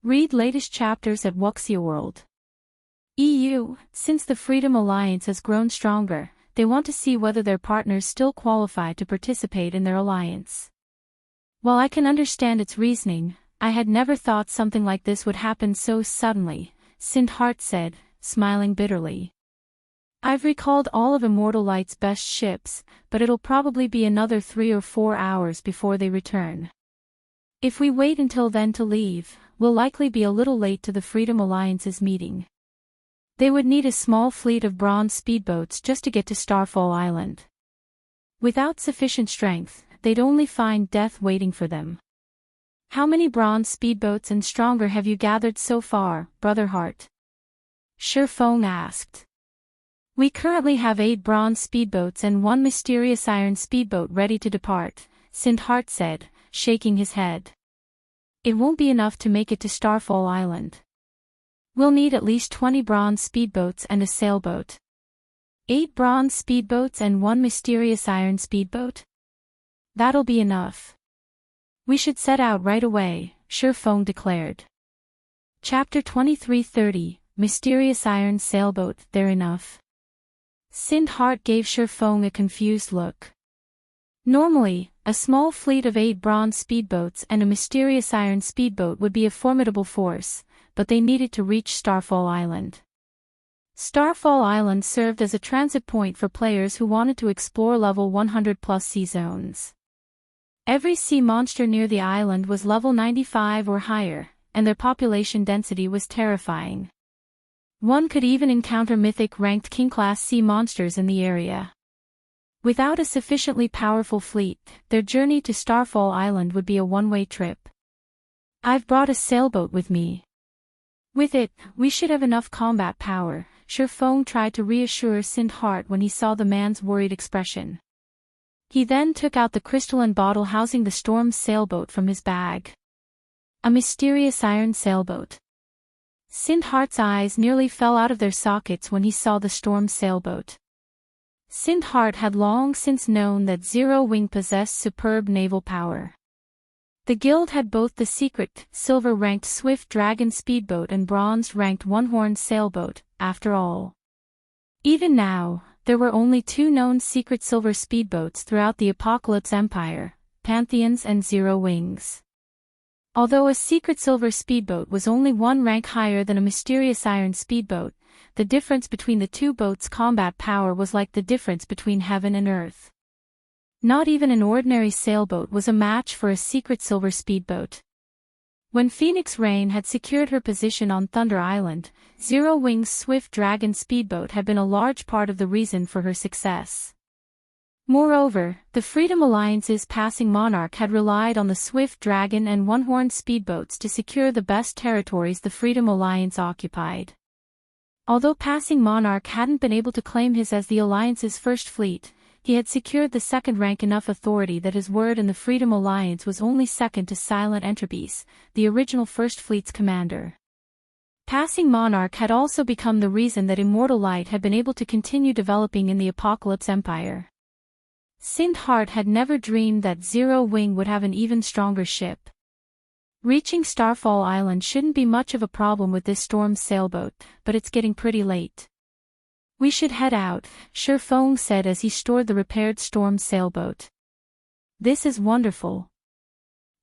Read latest chapters at Wuxia World. EU, since the Freedom Alliance has grown stronger, they want to see whether their partners still qualify to participate in their alliance. While I can understand its reasoning, I had never thought something like this would happen so suddenly, Sindhart said, smiling bitterly. I've recalled all of Immortal Light's best ships, but it'll probably be another 3 or 4 hours before they return. If we wait until then to leave, we'll likely be a little late to the Freedom Alliance's meeting. They would need a small fleet of bronze speedboats just to get to Starfall Island. Without sufficient strength, they'd only find death waiting for them. How many bronze speedboats and stronger have you gathered so far, Brother Hart? Shifeng asked. We currently have 8 bronze speedboats and 1 mysterious iron speedboat ready to depart, Sindhart said, shaking his head. It won't be enough to make it to Starfall Island. We'll need at least 20 bronze speedboats and a sailboat. 8 bronze speedboats and 1 mysterious iron speedboat? That'll be enough. We should set out right away, Shifeng declared. Chapter 2330, Mysterious Iron Sailboat. They're enough. Sindhart gave Shifeng a confused look. Normally, a small fleet of 8 bronze speedboats and a mysterious iron speedboat would be a formidable force, but they needed to reach Starfall Island. Starfall Island served as a transit point for players who wanted to explore level 100+ sea zones. Every sea monster near the island was level 95 or higher, and their population density was terrifying. One could even encounter mythic-ranked king-class sea monsters in the area. Without a sufficiently powerful fleet, their journey to Starfall Island would be a one-way trip. I've brought a sailboat with me. With it, we should have enough combat power, Shifeng tried to reassure Sindhart when he saw the man's worried expression. He then took out the crystalline bottle housing the Storm's sailboat from his bag. A mysterious iron sailboat. Sindhart's eyes nearly fell out of their sockets when he saw the Storm's sailboat. Sindhart had long since known that Zero Wing possessed superb naval power. The guild had both the secret, silver-ranked Swift Dragon speedboat and bronze-ranked One-Horned sailboat, after all. Even now, there were only 2 known secret silver speedboats throughout the Apocalypse Empire, Pantheons and Zero Wings. Although a secret silver speedboat was only 1 rank higher than a mysterious iron speedboat, the difference between the 2 boats' combat power was like the difference between heaven and earth. Not even an ordinary sailboat was a match for a secret silver speedboat. When Phoenix Rain had secured her position on Thunder Island, Zero Wing's Swift Dragon speedboat had been a large part of the reason for her success. Moreover, the Freedom Alliance's Passing Monarch had relied on the Swift Dragon and One-Horned speedboats to secure the best territories the Freedom Alliance occupied. Although Passing Monarch hadn't been able to claim his as the Alliance's first fleet, he had secured the second rank enough authority that his word in the Freedom Alliance was only second to Silent Entropy's, the original First Fleet's commander. Passing Monarch had also become the reason that Immortal Light had been able to continue developing in the Apocalypse Empire. Sindhart had never dreamed that Zero Wing would have an even stronger ship. Reaching Starfall Island shouldn't be much of a problem with this Storm's sailboat, but it's getting pretty late. We should head out, Shifeng said as he stored the repaired Storm's sailboat. This is wonderful.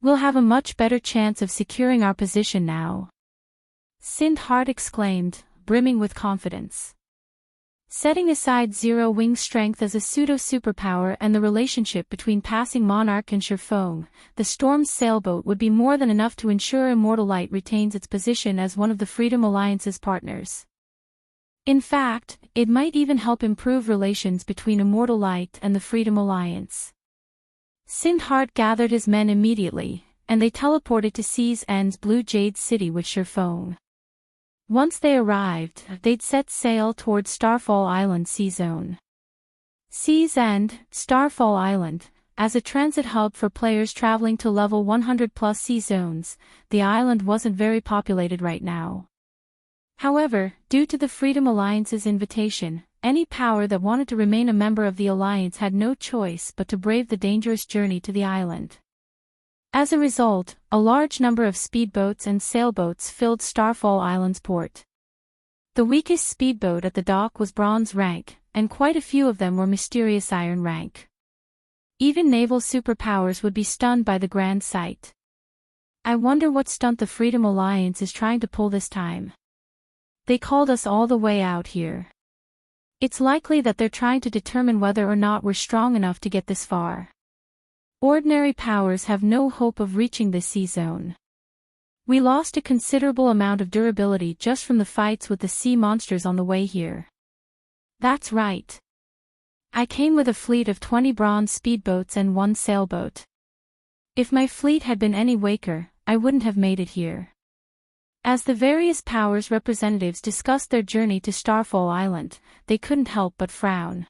We'll have a much better chance of securing our position now. Sindhart exclaimed, brimming with confidence. Setting aside Zero Wing's strength as a pseudo-superpower and the relationship between Passing Monarch and Shifeng, the Storm's sailboat would be more than enough to ensure Immortal Light retains its position as one of the Freedom Alliance's partners. In fact, it might even help improve relations between Immortal Light and the Freedom Alliance. Sindhart gathered his men immediately, and they teleported to Sea's End's Blue Jade City with Shifeng. Once they arrived, they'd set sail towards Starfall Island Sea Zone. Sea's End, Starfall Island, as a transit hub for players traveling to level 100+ sea zones, the island wasn't very populated right now. However, due to the Freedom Alliance's invitation, any power that wanted to remain a member of the Alliance had no choice but to brave the dangerous journey to the island. As a result, a large number of speedboats and sailboats filled Starfall Island's port. The weakest speedboat at the dock was bronze rank, and quite a few of them were mysterious iron rank. Even naval superpowers would be stunned by the grand sight. I wonder what stunt the Freedom Alliance is trying to pull this time. They called us all the way out here. It's likely that they're trying to determine whether or not we're strong enough to get this far. Ordinary powers have no hope of reaching this sea zone. We lost a considerable amount of durability just from the fights with the sea monsters on the way here. That's right. I came with a fleet of 20 bronze speedboats and 1 sailboat. If my fleet had been any weaker, I wouldn't have made it here. As the various powers' representatives discussed their journey to Starfall Island, they couldn't help but frown.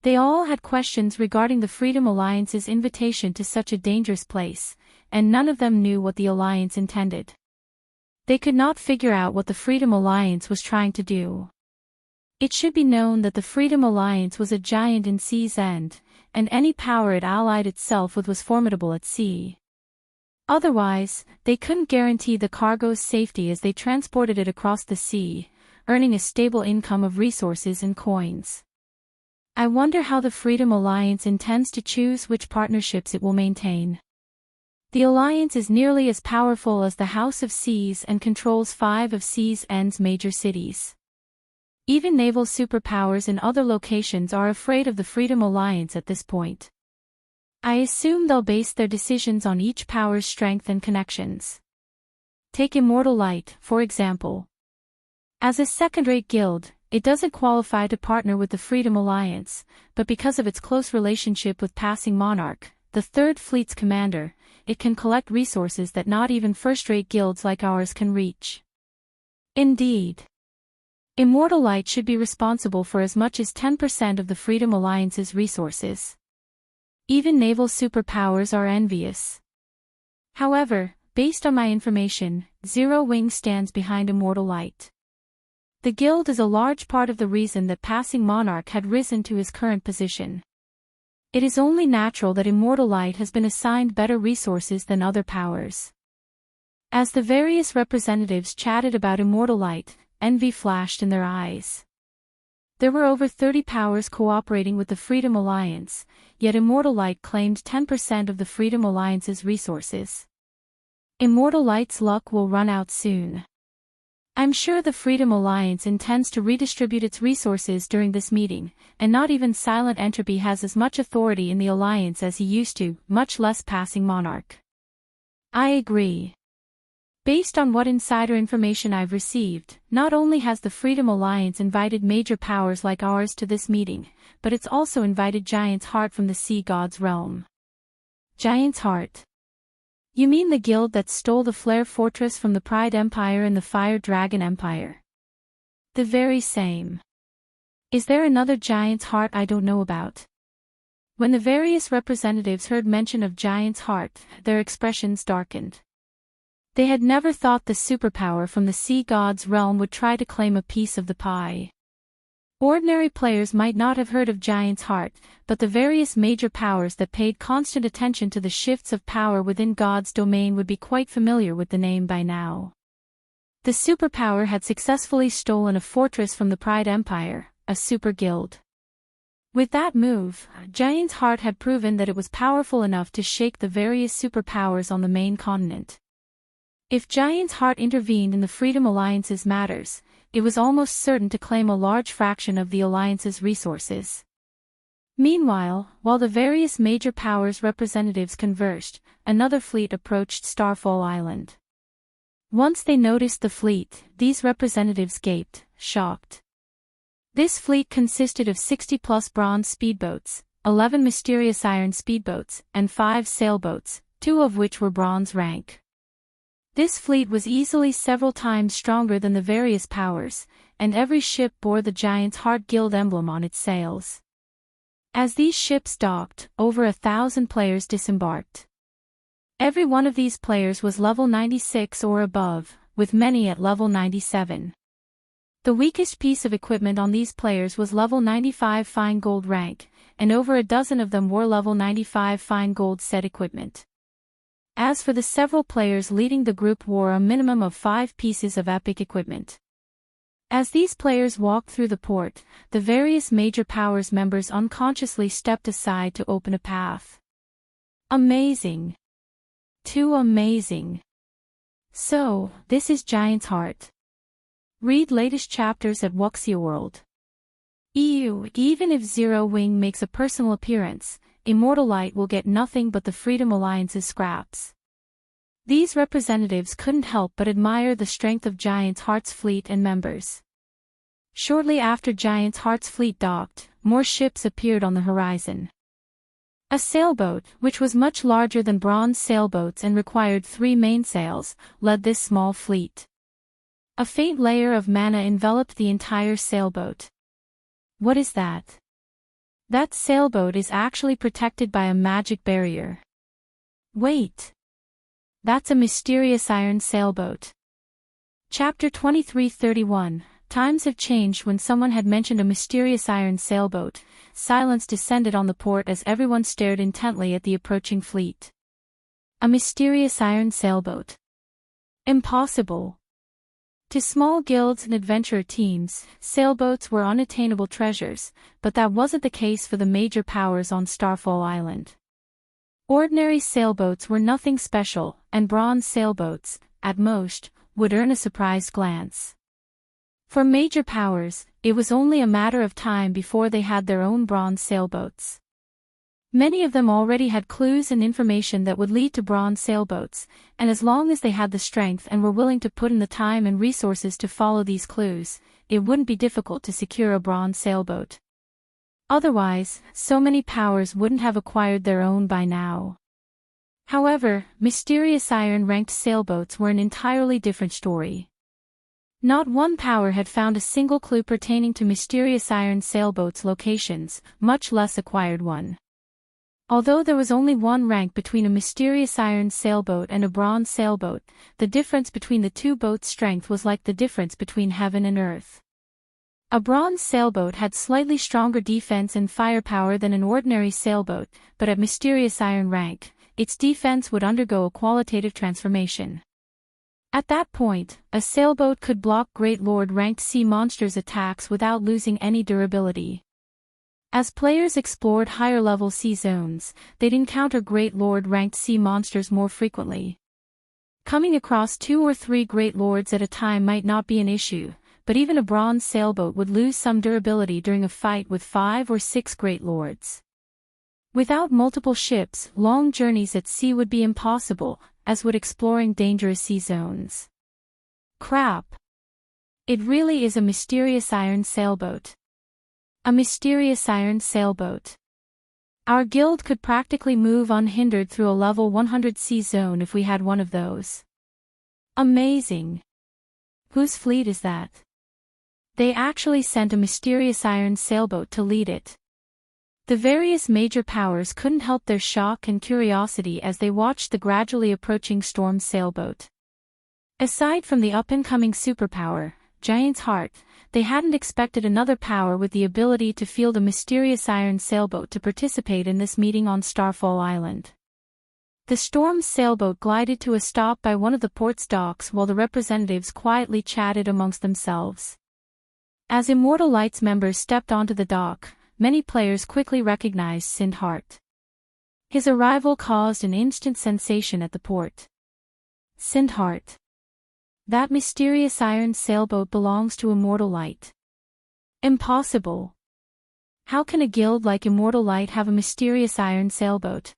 They all had questions regarding the Freedom Alliance's invitation to such a dangerous place, and none of them knew what the Alliance intended. They could not figure out what the Freedom Alliance was trying to do. It should be known that the Freedom Alliance was a giant in Sea's End, and any power it allied itself with was formidable at sea. Otherwise, they couldn't guarantee the cargo's safety as they transported it across the sea, earning a stable income of resources and coins. I wonder how the Freedom Alliance intends to choose which partnerships it will maintain. The Alliance is nearly as powerful as the House of Seas and controls 5 of Seas' End's major cities. Even naval superpowers in other locations are afraid of the Freedom Alliance at this point. I assume they'll base their decisions on each power's strength and connections. Take Immortal Light, for example. As a second-rate guild, it doesn't qualify to partner with the Freedom Alliance, but because of its close relationship with Passing Monarch, the Third Fleet's commander, it can collect resources that not even first-rate guilds like ours can reach. Indeed. Immortal Light should be responsible for as much as 10% of the Freedom Alliance's resources. Even naval superpowers are envious. However, based on my information, Zero Wing stands behind Immortal Light. The guild is a large part of the reason that Passing Monarch had risen to his current position. It is only natural that Immortal Light has been assigned better resources than other powers. As the various representatives chatted about Immortal Light, envy flashed in their eyes. There were over 30 powers cooperating with the Freedom Alliance, yet Immortal Light claimed 10% of the Freedom Alliance's resources. Immortal Light's luck will run out soon. I'm sure the Freedom Alliance intends to redistribute its resources during this meeting, and not even Silent Entropy has as much authority in the Alliance as he used to, much less Passing Monarch. I agree. Based on what insider information I've received, not only has the Freedom Alliance invited major powers like ours to this meeting, but it's also invited Giant's Heart from the Sea God's realm. Giant's Heart. You mean the guild that stole the Flare Fortress from the Pride Empire and the Fire Dragon Empire? The very same. Is there another Giant's Heart I don't know about? When the various representatives heard mention of Giant's Heart, their expressions darkened. They had never thought the superpower from the Sea God's realm would try to claim a piece of the pie. Ordinary players might not have heard of Giant's Heart, but the various major powers that paid constant attention to the shifts of power within God's domain would be quite familiar with the name by now. The superpower had successfully stolen a fortress from the Pride Empire, a super guild. With that move, Giant's Heart had proven that it was powerful enough to shake the various superpowers on the main continent. If Giant's Heart intervened in the Freedom Alliance's matters, it was almost certain to claim a large fraction of the Alliance's resources. Meanwhile, while the various major powers' representatives conversed, another fleet approached Starfall Island. Once they noticed the fleet, these representatives gaped, shocked. This fleet consisted of 60-plus bronze speedboats, 11 mysterious iron speedboats, and 5 sailboats, 2 of which were bronze rank. This fleet was easily several times stronger than the various powers, and every ship bore the Giant's Heart Guild emblem on its sails. As these ships docked, over 1,000 players disembarked. Every one of these players was level 96 or above, with many at level 97. The weakest piece of equipment on these players was level 95 fine gold rank, and over a dozen of them wore level 95 fine gold set equipment. As for the several players leading the group wore a minimum of 5 pieces of epic equipment. As these players walked through the port, the various major powers members unconsciously stepped aside to open a path. Amazing. Too amazing. So, this is Giant's Heart. Read latest chapters at Wuxia World. Even if Zero Wing makes a personal appearance, Immortal Light will get nothing but the Freedom Alliance's scraps. These representatives couldn't help but admire the strength of Giant's Heart's fleet and members. Shortly after Giant's Heart's fleet docked, more ships appeared on the horizon. A sailboat, which was much larger than bronze sailboats and required 3 mainsails, led this small fleet. A faint layer of mana enveloped the entire sailboat. What is that? That sailboat is actually protected by a magic barrier. Wait. That's a mysterious iron sailboat. Chapter 2331, Times have changed. When someone had mentioned a mysterious iron sailboat, silence descended on the port as everyone stared intently at the approaching fleet. A mysterious iron sailboat. Impossible. To small guilds and adventurer teams, sailboats were unattainable treasures, but that wasn't the case for the major powers on Starfall Island. Ordinary sailboats were nothing special, and bronze sailboats, at most, would earn a surprised glance. For major powers, it was only a matter of time before they had their own bronze sailboats. Many of them already had clues and information that would lead to bronze sailboats, and as long as they had the strength and were willing to put in the time and resources to follow these clues, it wouldn't be difficult to secure a bronze sailboat. Otherwise, so many powers wouldn't have acquired their own by now. However, mysterious iron-ranked sailboats were an entirely different story. Not one power had found a single clue pertaining to mysterious iron sailboats' locations, much less acquired one. Although there was only one rank between a mysterious iron sailboat and a bronze sailboat, the difference between the two boats' strength was like the difference between heaven and earth. A bronze sailboat had slightly stronger defense and firepower than an ordinary sailboat, but at mysterious iron rank, its defense would undergo a qualitative transformation. At that point, a sailboat could block Great Lord-ranked sea monsters' attacks without losing any durability. As players explored higher-level sea zones, they'd encounter Great Lord-ranked sea monsters more frequently. Coming across 2 or 3 Great Lords at a time might not be an issue, but even a bronze sailboat would lose some durability during a fight with 5 or 6 Great Lords. Without multiple ships, long journeys at sea would be impossible, as would exploring dangerous sea zones. Crap! It really is a mysterious iron sailboat. A mysterious iron sailboat. Our guild could practically move unhindered through a level 100 sea zone if we had one of those. Amazing! Whose fleet is that? They actually sent a mysterious iron sailboat to lead it. The various major powers couldn't help their shock and curiosity as they watched the gradually approaching storm sailboat. Aside from the up-and-coming superpower, Giant's Heart, they hadn't expected another power with the ability to field a mysterious iron sailboat to participate in this meeting on Starfall Island. The storm sailboat glided to a stop by one of the port's docks while the representatives quietly chatted amongst themselves. As Immortal Lights members stepped onto the dock, many players quickly recognized Sindhart. His arrival caused an instant sensation at the port. Sindhart. That mysterious iron sailboat belongs to Immortal Light. Impossible. How can a guild like Immortal Light have a mysterious iron sailboat?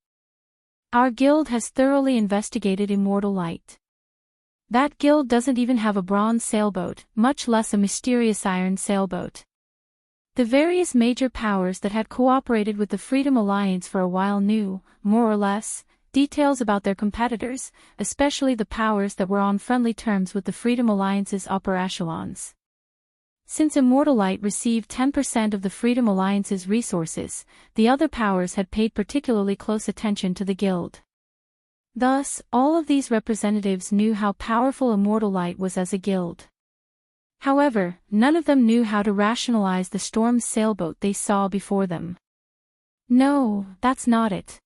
Our guild has thoroughly investigated Immortal Light. That guild doesn't even have a bronze sailboat, much less a mysterious iron sailboat. The various major powers that had cooperated with the Freedom Alliance for a while knew, more or less, details about their competitors, especially the powers that were on friendly terms with the Freedom Alliance's upper echelons. Since Immortal Light received 10% of the Freedom Alliance's resources, the other powers had paid particularly close attention to the guild. Thus, all of these representatives knew how powerful Immortal Light was as a guild. However, none of them knew how to rationalize the storm sailboat they saw before them. No, that's not it.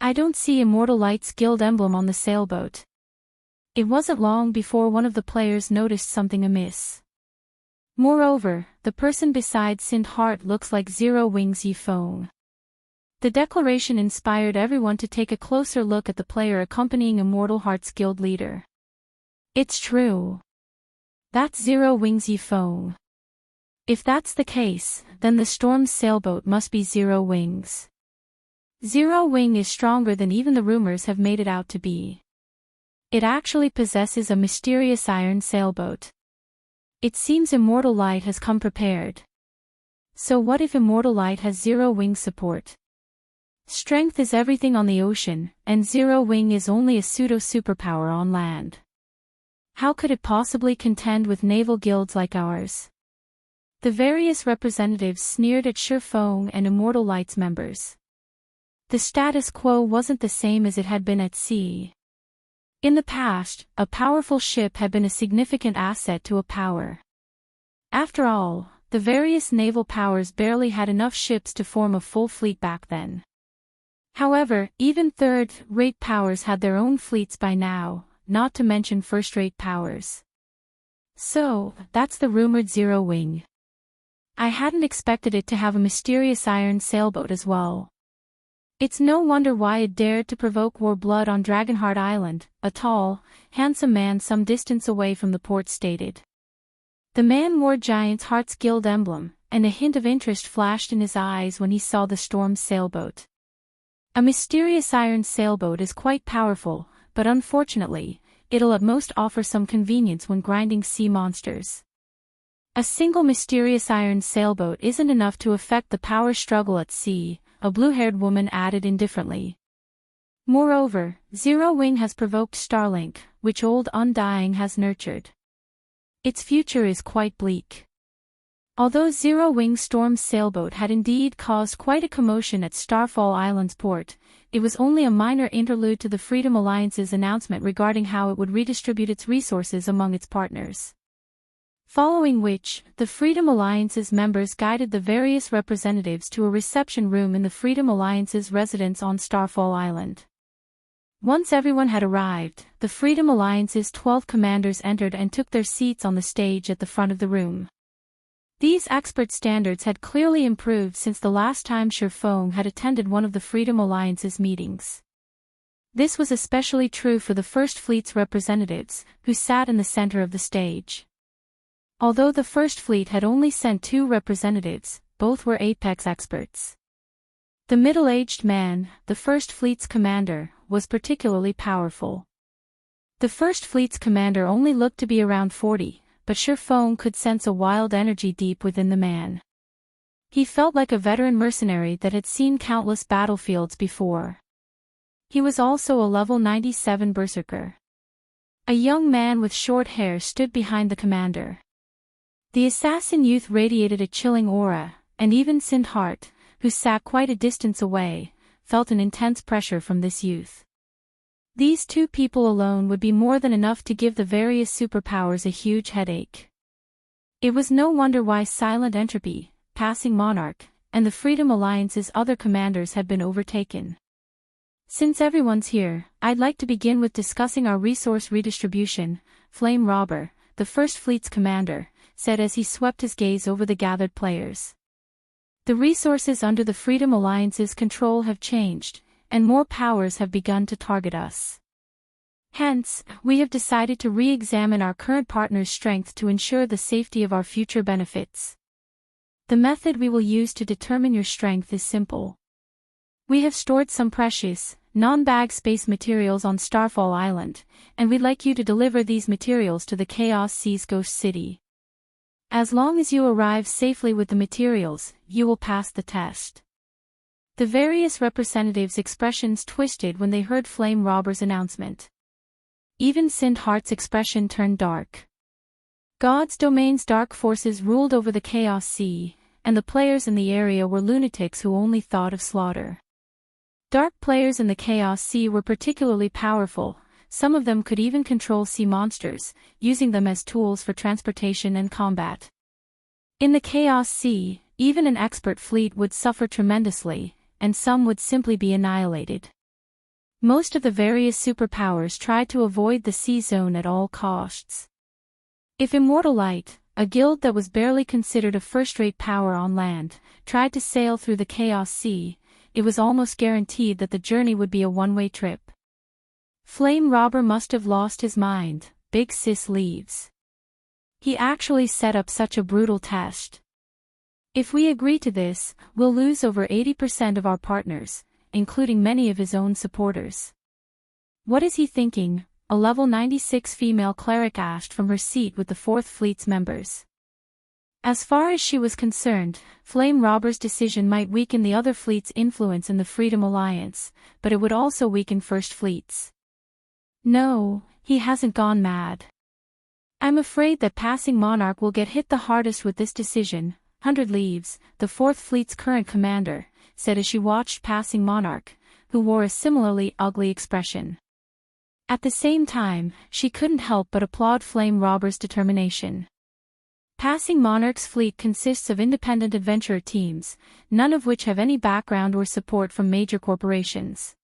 I don't see Immortal Light's guild emblem on the sailboat. It wasn't long before one of the players noticed something amiss. Moreover, the person beside Sindhart looks like Zero Wings Yifeng. The declaration inspired everyone to take a closer look at the player accompanying Immortal Heart's guild leader. It's true. That's Zero Wings Yifeng. If that's the case, then the storm's sailboat must be Zero Wings. Zero Wing is stronger than even the rumors have made it out to be. It actually possesses a mysterious iron sailboat. It seems Immortal Light has come prepared. So what if Immortal Light has Zero Wing support? Strength is everything on the ocean, and Zero Wing is only a pseudo-superpower on land. How could it possibly contend with naval guilds like ours? The various representatives sneered at Shifeng and Immortal Light's members. The status quo wasn't the same as it had been at sea. In the past, a powerful ship had been a significant asset to a power. After all, the various naval powers barely had enough ships to form a full fleet back then. However, even third-rate powers had their own fleets by now, not to mention first-rate powers. So, that's the rumored Zero Wing. I hadn't expected it to have a mysterious iron sailboat as well. It's no wonder why it dared to provoke war blood on Dragonheart Island, a tall, handsome man some distance away from the port stated. The man wore Giant's Hearts Guild emblem, and a hint of interest flashed in his eyes when he saw the Storm's sailboat. A mysterious iron sailboat is quite powerful, but unfortunately, it'll at most offer some convenience when grinding sea monsters. A single mysterious iron sailboat isn't enough to affect the power struggle at sea, a blue-haired woman added indifferently. Moreover, Zero Wing has provoked Starlink, which Old Undying has nurtured. Its future is quite bleak. Although Zero Wing Storm's sailboat had indeed caused quite a commotion at Starfall Island's port, it was only a minor interlude to the Freedom Alliance's announcement regarding how it would redistribute its resources among its partners. Following which, the Freedom Alliance's members guided the various representatives to a reception room in the Freedom Alliance's residence on Starfall Island. Once everyone had arrived, the Freedom Alliance's 12 commanders entered and took their seats on the stage at the front of the room. These expert standards had clearly improved since the last time Sherfong had attended one of the Freedom Alliance's meetings. This was especially true for the First Fleet's representatives, who sat in the center of the stage. Although the First Fleet had only sent 2 representatives, both were apex experts. The middle-aged man, the First Fleet's commander, was particularly powerful. The First Fleet's commander only looked to be around 40, but Sherfong could sense a wild energy deep within the man. He felt like a veteran mercenary that had seen countless battlefields before. He was also a level 97 berserker. A young man with short hair stood behind the commander. The assassin youth radiated a chilling aura, and even Sindhart, who sat quite a distance away, felt an intense pressure from this youth. These 2 people alone would be more than enough to give the various superpowers a huge headache. It was no wonder why Silent Entropy, Passing Monarch, and the Freedom Alliance's other commanders had been overtaken. Since everyone's here, I'd like to begin with discussing our resource redistribution, Flame Robber, the First Fleet's commander, said as he swept his gaze over the gathered players. The resources under the Freedom Alliance's control have changed, and more powers have begun to target us. Hence, we have decided to re-examine our current partner's strength to ensure the safety of our future benefits. The method we will use to determine your strength is simple. We have stored some precious, non-bag space materials on Starfall Island, and we'd like you to deliver these materials to the Chaos Sea's Ghost City. As long as you arrive safely with the materials, you will pass the test. The various representatives' expressions twisted when they heard Flame Robber's announcement. Even Sindhart's expression turned dark. God's domain's dark forces ruled over the Chaos Sea, and the players in the area were lunatics who only thought of slaughter. Dark players in the Chaos Sea were particularly powerful. Some of them could even control sea monsters, using them as tools for transportation and combat. In the Chaos Sea, even an expert fleet would suffer tremendously, and some would simply be annihilated. Most of the various superpowers tried to avoid the sea zone at all costs. If Immortal Light, a guild that was barely considered a first-rate power on land, tried to sail through the Chaos Sea, it was almost guaranteed that the journey would be a one-way trip. Flame Robber must have lost his mind. Big Sis leaves. He actually set up such a brutal test. If we agree to this, we'll lose over 80% of our partners, including many of his own supporters. What is he thinking? A level 96 female cleric asked from her seat with the 4th Fleet's members. As far as she was concerned, Flame Robber's decision might weaken the other fleet's influence in the Freedom Alliance, but it would also weaken First Fleet's. No, he hasn't gone mad. I'm afraid that Passing Monarch will get hit the hardest with this decision. 100 Leaves, the 4th Fleet's current commander, said as she watched Passing Monarch, who wore a similarly ugly expression. At the same time, she couldn't help but applaud Flame Robber's determination. Passing Monarch's fleet consists of independent adventurer teams, none of which have any background or support from major corporations.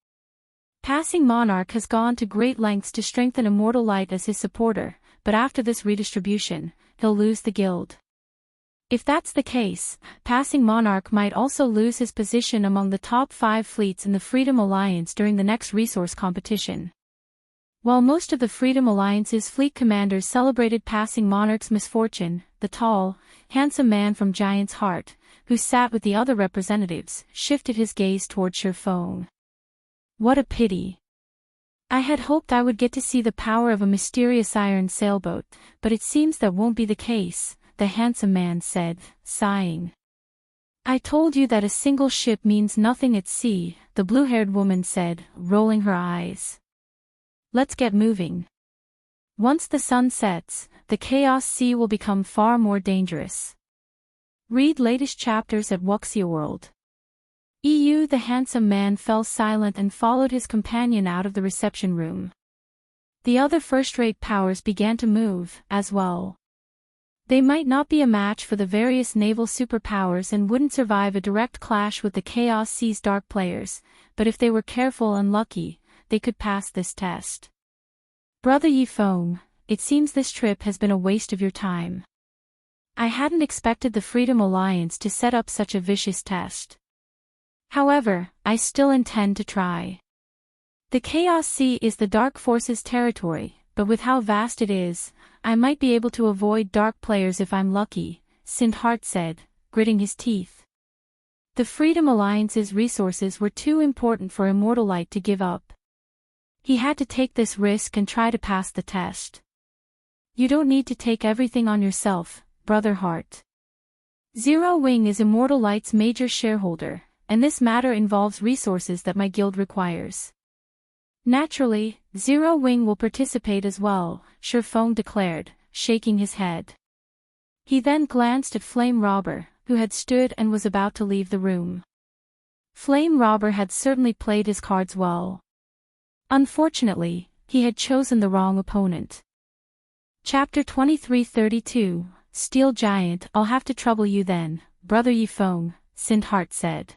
Passing Monarch has gone to great lengths to strengthen Immortal Light as his supporter, but after this redistribution, he'll lose the guild. If that's the case, Passing Monarch might also lose his position among the top 5 fleets in the Freedom Alliance during the next resource competition. While most of the Freedom Alliance's fleet commanders celebrated Passing Monarch's misfortune, the tall, handsome man from Giant's Heart, who sat with the other representatives, shifted his gaze toward Shifeng. What a pity. I had hoped I would get to see the power of a mysterious iron sailboat, but it seems that won't be the case, the handsome man said, sighing. I told you that a single ship means nothing at sea, the blue-haired woman said, rolling her eyes. Let's get moving. Once the sun sets, the Chaos Sea will become far more dangerous. Read latest chapters at Wuxia World. The handsome man fell silent and followed his companion out of the reception room. The other first-rate powers began to move, as well. They might not be a match for the various naval superpowers and wouldn't survive a direct clash with the Chaos Sea's dark players, but if they were careful and lucky, they could pass this test. Brother Yifeng, it seems this trip has been a waste of your time. I hadn't expected the Freedom Alliance to set up such a vicious test. However, I still intend to try. The Chaos Sea is the Dark Forces' territory, but with how vast it is, I might be able to avoid dark players if I'm lucky, Sindhart said, gritting his teeth. The Freedom Alliance's resources were too important for Immortal Light to give up. He had to take this risk and try to pass the test. You don't need to take everything on yourself, Brother Hart. Zero Wing is Immortal Light's major shareholder, and this matter involves resources that my guild requires. Naturally, Zero Wing will participate as well, Shifeng declared, shaking his head. He then glanced at Flame Robber, who had stood and was about to leave the room. Flame Robber had certainly played his cards well. Unfortunately, he had chosen the wrong opponent. Chapter 2332, Steel Giant. I'll have to trouble you then, Brother Yifeng, Sindhart said.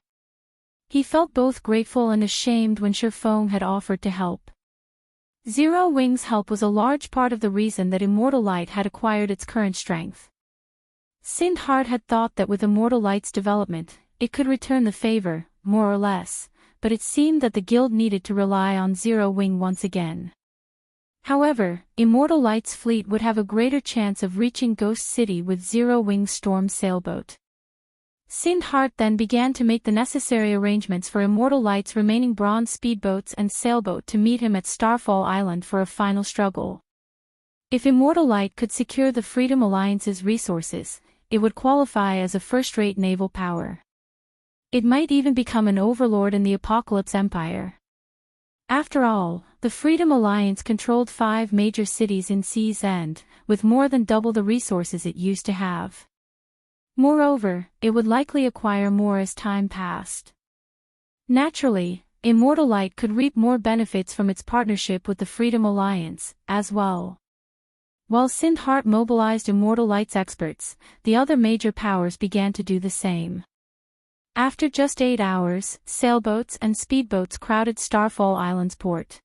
He felt both grateful and ashamed when Shifeng had offered to help. Zero Wing's help was a large part of the reason that Immortal Light had acquired its current strength. Sindhart had thought that with Immortal Light's development, it could return the favor, more or less, but it seemed that the guild needed to rely on Zero Wing once again. However, Immortal Light's fleet would have a greater chance of reaching Ghost City with Zero Wing's storm sailboat. Sindhart then began to make the necessary arrangements for Immortal Light's remaining bronze speedboats and sailboat to meet him at Starfall Island for a final struggle. If Immortal Light could secure the Freedom Alliance's resources, it would qualify as a first-rate naval power. It might even become an overlord in the Apocalypse Empire. After all, the Freedom Alliance controlled 5 major cities in Sea's End, with more than double the resources it used to have. Moreover, it would likely acquire more as time passed. Naturally, Immortal Light could reap more benefits from its partnership with the Freedom Alliance, as well. While Sindhart mobilized Immortal Light's experts, the other major powers began to do the same. After just 8 hours, sailboats and speedboats crowded Starfall Island's port.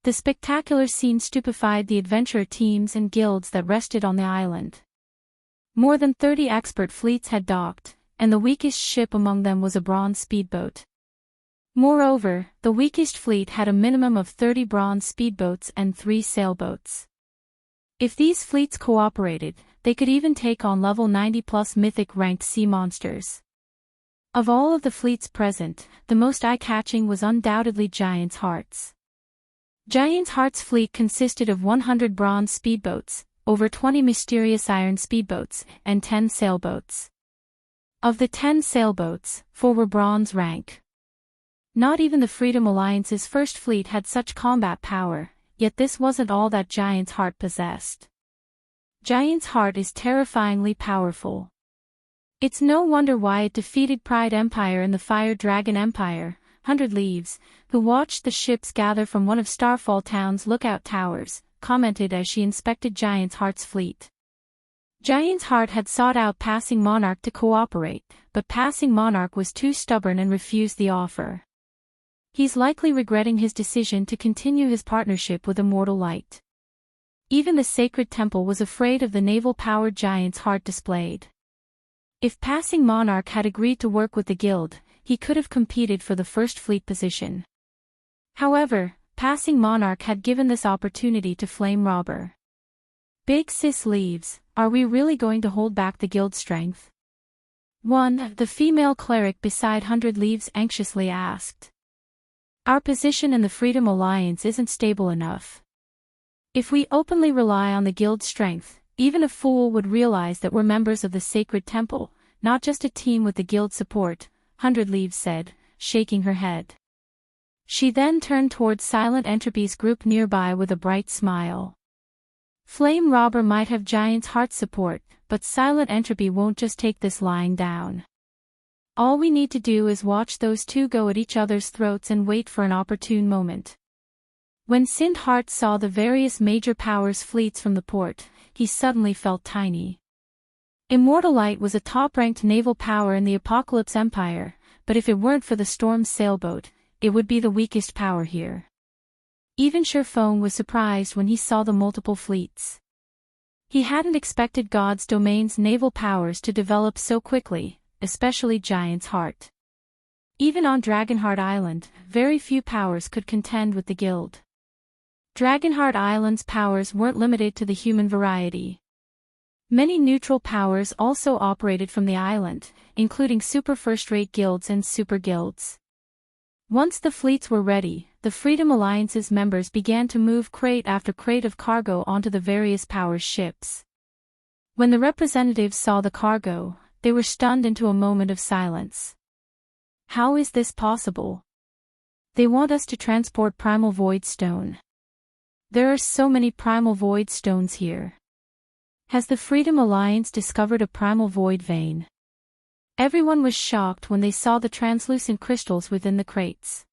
The spectacular scene stupefied the adventurer teams and guilds that rested on the island. More than 30 expert fleets had docked, and the weakest ship among them was a bronze speedboat. Moreover, the weakest fleet had a minimum of 30 bronze speedboats and 3 sailboats. If these fleets cooperated, they could even take on level 90+ mythic-ranked sea monsters. Of all of the fleets present, the most eye-catching was undoubtedly Giant's Heart's. Giant's Heart's fleet consisted of 100 bronze speedboats, over 20 mysterious iron speedboats, and 10 sailboats. Of the 10 sailboats, 4 were bronze rank. Not even the Freedom Alliance's first fleet had such combat power, yet this wasn't all that Giant's Heart possessed. Giant's Heart is terrifyingly powerful. It's no wonder why it defeated Pride Empire and the Fire Dragon Empire, 100 Leaves, who watched the ships gather from one of Starfall Town's lookout towers, commented as she inspected Giant's Heart's fleet. Giant's Heart had sought out Passing Monarch to cooperate, but Passing Monarch was too stubborn and refused the offer. He's likely regretting his decision to continue his partnership with Immortal Light. Even the Sacred Temple was afraid of the naval power Giant's Heart displayed. If Passing Monarch had agreed to work with the guild, he could have competed for the first fleet position. However, Passing Monarch had given this opportunity to Flame Robber. Big Sis leaves, are we really going to hold back the guild's strength? 1. The female cleric beside 100 Leaves anxiously asked. Our position in the Freedom Alliance isn't stable enough. If we openly rely on the guild's strength, even a fool would realize that we're members of the Sacred Temple, not just a team with the guild support, 100 Leaves said, shaking her head. She then turned towards Silent Entropy's group nearby with a bright smile. Flame Robber might have Giant's Heart support, but Silent Entropy won't just take this lying down. All we need to do is watch those two go at each other's throats and wait for an opportune moment. When Sind Heart saw the various major powers' fleets from the port, he suddenly felt tiny. Immortal Light was a top-ranked naval power in the Apocalypse Empire, but if it weren't for the Storm's sailboat, it would be the weakest power here. Even Sherfong was surprised when he saw the multiple fleets. He hadn't expected God's domain's naval powers to develop so quickly, especially Giant's Heart. Even on Dragonheart Island, very few powers could contend with the guild. Dragonheart Island's powers weren't limited to the human variety. Many neutral powers also operated from the island, including super first-rate guilds and super guilds. Once the fleets were ready, the Freedom Alliance's members began to move crate after crate of cargo onto the various powers' ships. When the representatives saw the cargo, they were stunned into a moment of silence. How is this possible? They want us to transport Primal Void Stone. There are so many Primal Void Stones here. Has the Freedom Alliance discovered a Primal Void vein? Everyone was shocked when they saw the translucent crystals within the crates.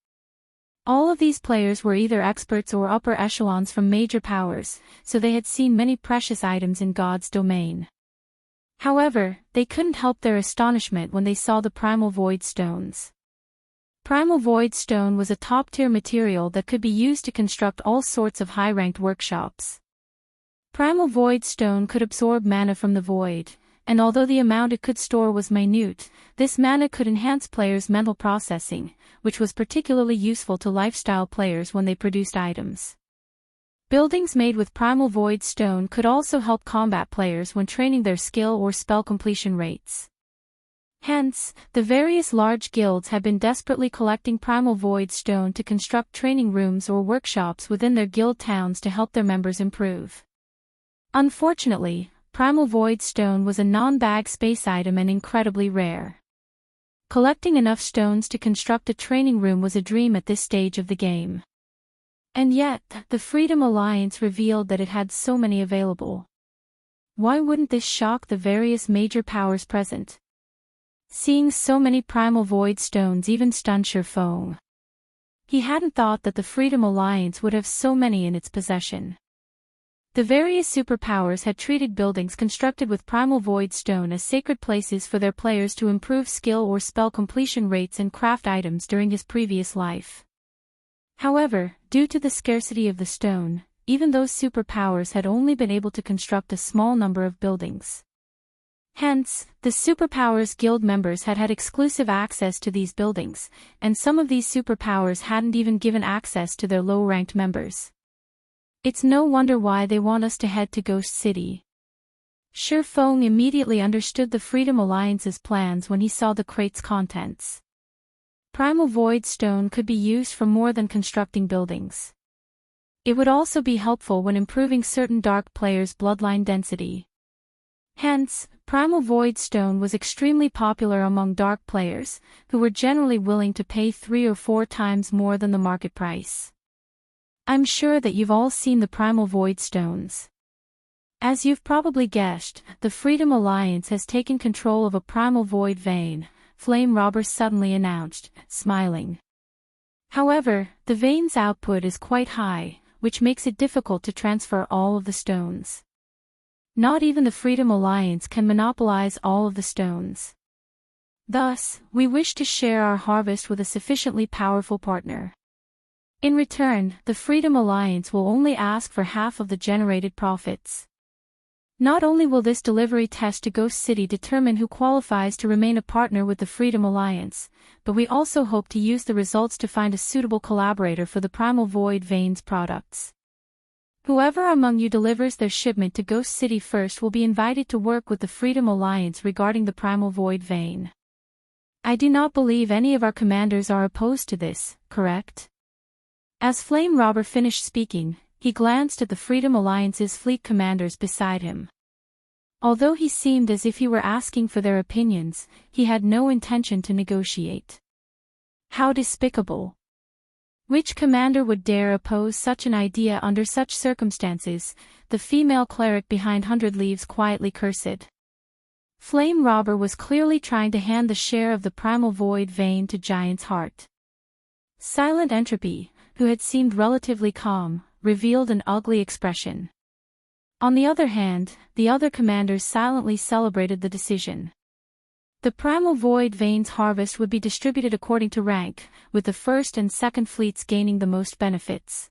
All of these players were either experts or upper echelons from major powers, so they had seen many precious items in God's domain. However, they couldn't help their astonishment when they saw the Primal Void Stones. Primal Void Stone was a top-tier material that could be used to construct all sorts of high-ranked workshops. Primal Void Stone could absorb mana from the void, and although the amount it could store was minute, this mana could enhance players' mental processing, which was particularly useful to lifestyle players when they produced items. Buildings made with Primal Void Stone could also help combat players when training their skill or spell completion rates. Hence, the various large guilds had been desperately collecting Primal Void Stone to construct training rooms or workshops within their guild towns to help their members improve. Unfortunately, Primal Void Stone was a non-bag space item and incredibly rare. Collecting enough stones to construct a training room was a dream at this stage of the game. And yet, the Freedom Alliance revealed that it had so many available. Why wouldn't this shock the various major powers present? Seeing so many Primal Void Stones even stunned Sherfong. He hadn't thought that the Freedom Alliance would have so many in its possession. The various superpowers had treated buildings constructed with Primal Void Stone as sacred places for their players to improve skill or spell completion rates and craft items during his previous life. However, due to the scarcity of the stone, even those superpowers had only been able to construct a small number of buildings. Hence, the Superpowers Guild members had had exclusive access to these buildings, and some of these superpowers hadn't even given access to their low-ranked members. It's no wonder why they want us to head to Ghost City. Sherfong immediately understood the Freedom Alliance's plans when he saw the crate's contents. Primal Void Stone could be used for more than constructing buildings. It would also be helpful when improving certain dark players' bloodline density. Hence, Primal Void Stone was extremely popular among dark players, who were generally willing to pay 3 or 4 times more than the market price. I'm sure that you've all seen the Primal Void Stones. As you've probably guessed, the Freedom Alliance has taken control of a Primal Void vein, Flame Robber suddenly announced, smiling. However, the vein's output is quite high, which makes it difficult to transfer all of the stones. Not even the Freedom Alliance can monopolize all of the stones. Thus, we wish to share our harvest with a sufficiently powerful partner. In return, the Freedom Alliance will only ask for half of the generated profits. Not only will this delivery test to Ghost City determine who qualifies to remain a partner with the Freedom Alliance, but we also hope to use the results to find a suitable collaborator for the Primal Void Veins products. Whoever among you delivers their shipment to Ghost City first will be invited to work with the Freedom Alliance regarding the Primal Void Vein. I do not believe any of our commanders are opposed to this, correct? As Flame Robber finished speaking, he glanced at the Freedom Alliance's fleet commanders beside him. Although he seemed as if he were asking for their opinions, he had no intention to negotiate. How despicable! Which commander would dare oppose such an idea under such circumstances? The female cleric behind 100 Leaves quietly cursed. Flame Robber was clearly trying to hand the share of the Primal Void Vein to Giant's Heart. Silent Entropy, who had seemed relatively calm, revealed an ugly expression. On the other hand, the other commanders silently celebrated the decision. The Primal Void Veins harvest would be distributed according to rank, with the first and second fleets gaining the most benefits.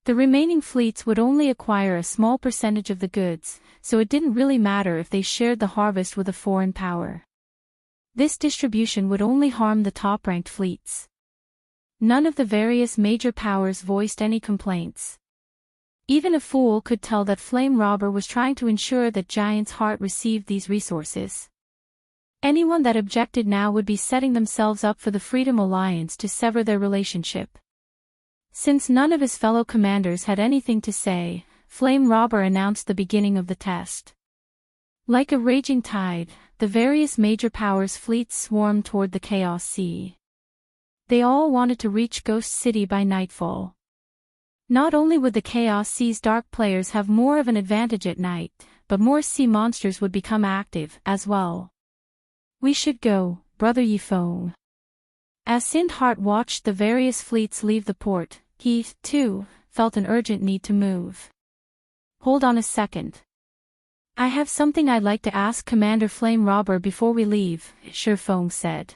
The remaining fleets would only acquire a small percentage of the goods, so it didn't really matter if they shared the harvest with a foreign power. This distribution would only harm the top-ranked fleets. None of the various major powers voiced any complaints. Even a fool could tell that Flame Robber was trying to ensure that Giant's Heart received these resources. Anyone that objected now would be setting themselves up for the Freedom Alliance to sever their relationship. Since none of his fellow commanders had anything to say, Flame Robber announced the beginning of the test. Like a raging tide, the various major powers' fleets swarmed toward the Chaos Sea. They all wanted to reach Ghost City by nightfall. Not only would the Chaos Sea's dark players have more of an advantage at night, but more sea monsters would become active as well. We should go, Brother Yifeng. As Sindheart watched the various fleets leave the port, he, too, felt an urgent need to move. Hold on a second. I have something I'd like to ask Commander Flame Robber before we leave, Shifeng said.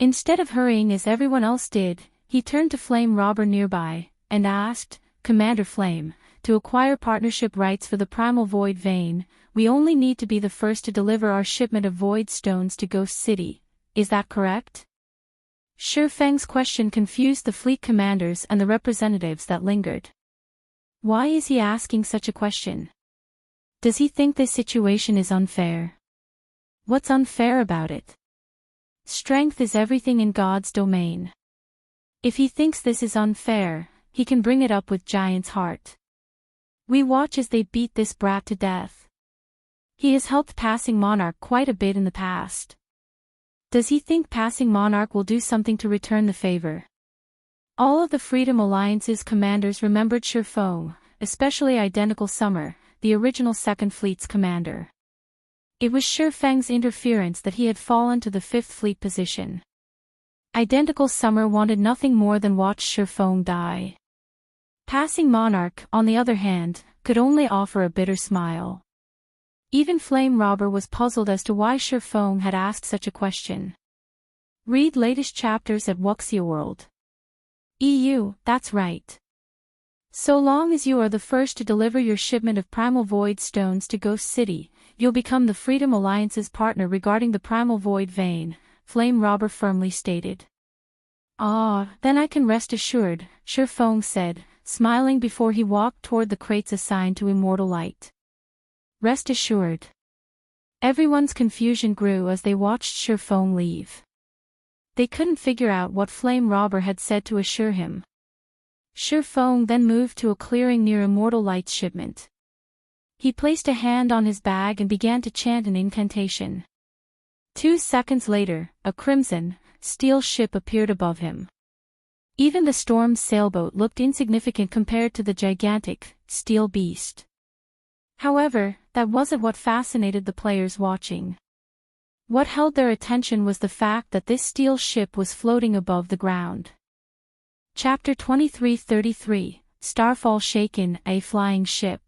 Instead of hurrying as everyone else did, he turned to Flame Robber nearby, and asked, Commander Flame, to acquire partnership rights for the Primal Void Vein, we only need to be the first to deliver our shipment of Void Stones to Ghost City, is that correct? Shifeng's question confused the fleet commanders and the representatives that lingered. Why is he asking such a question? Does he think this situation is unfair? What's unfair about it? Strength is everything in God's domain. If he thinks this is unfair, he can bring it up with Giant's Heart. We watch as they beat this brat to death. He has helped Passing Monarch quite a bit in the past. Does he think Passing Monarch will do something to return the favor? All of the Freedom Alliance's commanders remembered Shifeng, especially Identical Summer, the original Second Fleet's commander. It was Shifeng's interference that he had fallen to the Fifth Fleet position. Identical Summer wanted nothing more than watch Shifeng die. Passing Monarch, on the other hand, could only offer a bitter smile. Even Flame Robber was puzzled as to why Shifeng had asked such a question. Read latest chapters at Wuxia World. EU, that's right. So long as you are the first to deliver your shipment of Primal Void Stones to Ghost City, you'll become the Freedom Alliance's partner regarding the Primal Void Vein, Flame Robber firmly stated. Then I can rest assured, Shifeng said, smiling before he walked toward the crates assigned to Immortal Light. Rest assured. Everyone's confusion grew as they watched Shifeng leave. They couldn't figure out what Flame Robber had said to assure him. Shifeng then moved to a clearing near Immortal Light's shipment. He placed a hand on his bag and began to chant an incantation. 2 seconds later, a crimson, steel ship appeared above him. Even the Storm's sailboat looked insignificant compared to the gigantic, steel beast. However, that wasn't what fascinated the players watching. What held their attention was the fact that this steel ship was floating above the ground. Chapter 2333, Starfall Shaken, a Flying Ship.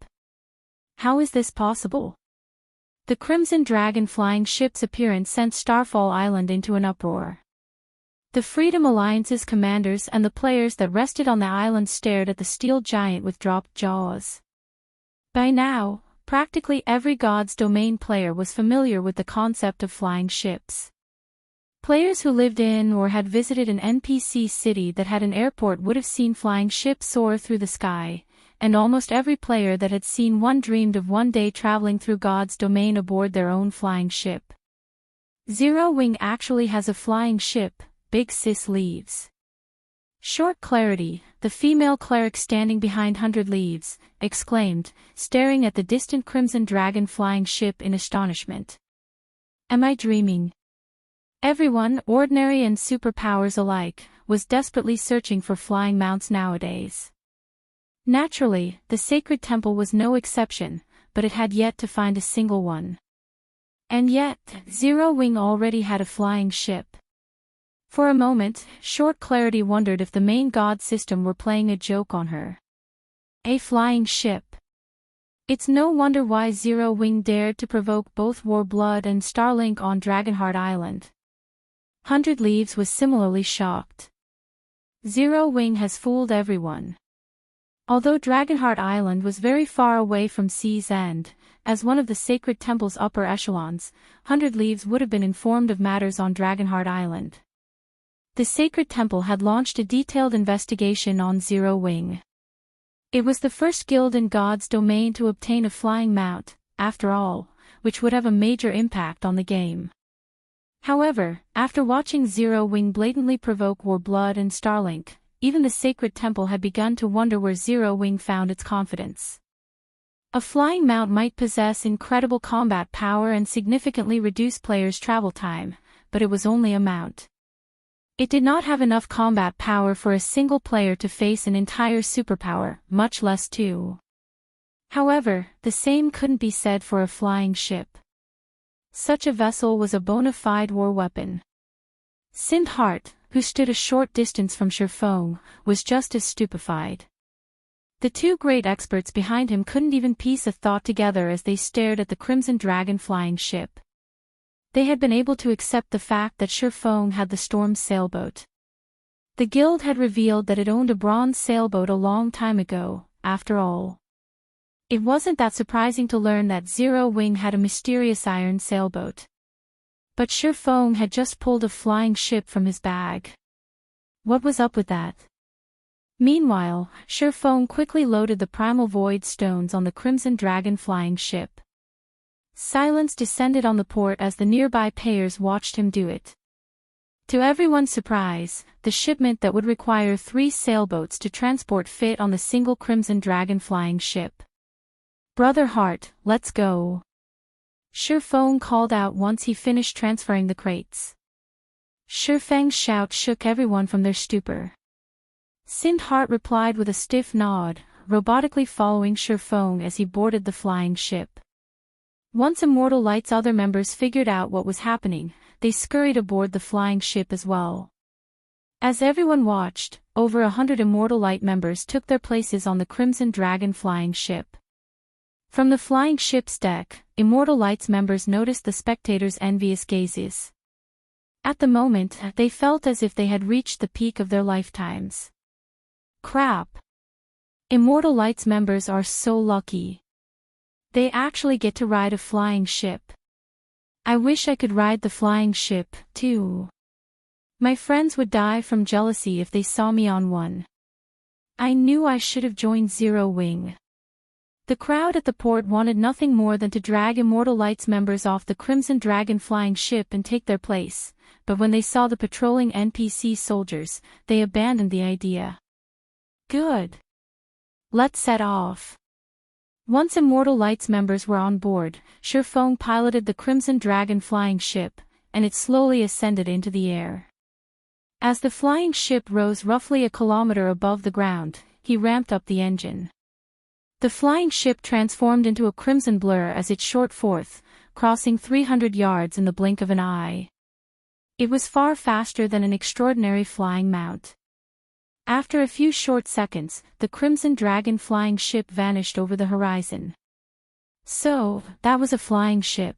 How is this possible? The Crimson Dragon flying ship's appearance sent Starfall Island into an uproar. The Freedom Alliance's commanders and the players that rested on the island stared at the steel giant with dropped jaws. By now, practically every God's Domain player was familiar with the concept of flying ships. Players who lived in or had visited an NPC city that had an airport would have seen flying ships soar through the sky, and almost every player that had seen one dreamed of one day traveling through God's Domain aboard their own flying ship. Zero Wing actually has a flying ship, Big Sis leaves. Short Clarity, the female cleric standing behind 100 Leaves, exclaimed, staring at the distant Crimson Dragon flying ship in astonishment. Am I dreaming? Everyone, ordinary and superpowers alike, was desperately searching for flying mounts nowadays. Naturally, the Sacred Temple was no exception, but it had yet to find a single one. And yet, Zero Wing already had a flying ship. For a moment, Short Clarity wondered if the main god system were playing a joke on her. A flying ship. It's no wonder why Zero Wing dared to provoke both Warblood and Starlink on Dragonheart Island. 100 Leaves was similarly shocked. Zero Wing has fooled everyone. Although Dragonheart Island was very far away from Sea's End, as one of the Sacred Temple's upper echelons, 100 Leaves would have been informed of matters on Dragonheart Island. The Sacred Temple had launched a detailed investigation on Zero Wing. It was the first guild in God's Domain to obtain a flying mount, after all, which would have a major impact on the game. However, after watching Zero Wing blatantly provoke Warblood and Starlink, even the Sacred Temple had begun to wonder where Zero Wing found its confidence. A flying mount might possess incredible combat power and significantly reduce players' travel time, but it was only a mount. It did not have enough combat power for a single player to face an entire superpower, much less two. However, the same couldn't be said for a flying ship. Such a vessel was a bona fide war weapon. Sindhart, who stood a short distance from Shurfong, was just as stupefied. The two great experts behind him couldn't even piece a thought together as they stared at the Crimson Dragon flying ship. They had been able to accept the fact that Shurfong had the Storm's sailboat. The guild had revealed that it owned a bronze sailboat a long time ago, after all. It wasn't that surprising to learn that Zero Wing had a mysterious iron sailboat. But Shurfong had just pulled a flying ship from his bag. What was up with that? Meanwhile, Shurfong quickly loaded the Primal Void stones on the Crimson Dragon flying ship. Silence descended on the port as the nearby players watched him do it. To everyone's surprise, the shipment that would require 3 sailboats to transport fit on the single Crimson Dragon flying ship. Brother Heart, let's go. Shurfong called out once he finished transferring the crates. Shurfeng's shout shook everyone from their stupor. Sindhart replied with a stiff nod, robotically following Shurfong as he boarded the flying ship. Once Immortal Light's other members figured out what was happening, they scurried aboard the flying ship as well. As everyone watched, over 100 Immortal Light members took their places on the Crimson Dragon flying ship. From the flying ship's deck, Immortal Light's members noticed the spectators' envious gazes. At the moment, they felt as if they had reached the peak of their lifetimes. Crap! Immortal Light's members are so lucky. They actually get to ride a flying ship. I wish I could ride the flying ship, too. My friends would die from jealousy if they saw me on one. I knew I should have joined Zero Wing. The crowd at the port wanted nothing more than to drag Immortal Light's members off the Crimson Dragon flying ship and take their place, but when they saw the patrolling NPC soldiers, they abandoned the idea. Good. Let's set off. Once Immortal Light's members were on board, Shurfong piloted the Crimson Dragon flying ship, and it slowly ascended into the air. As the flying ship rose roughly a kilometer above the ground, he ramped up the engine. The flying ship transformed into a crimson blur as it shot forth, crossing 300 yards in the blink of an eye. It was far faster than an extraordinary flying mount. After a few short seconds, the Crimson Dragon flying ship vanished over the horizon. So, that was a flying ship.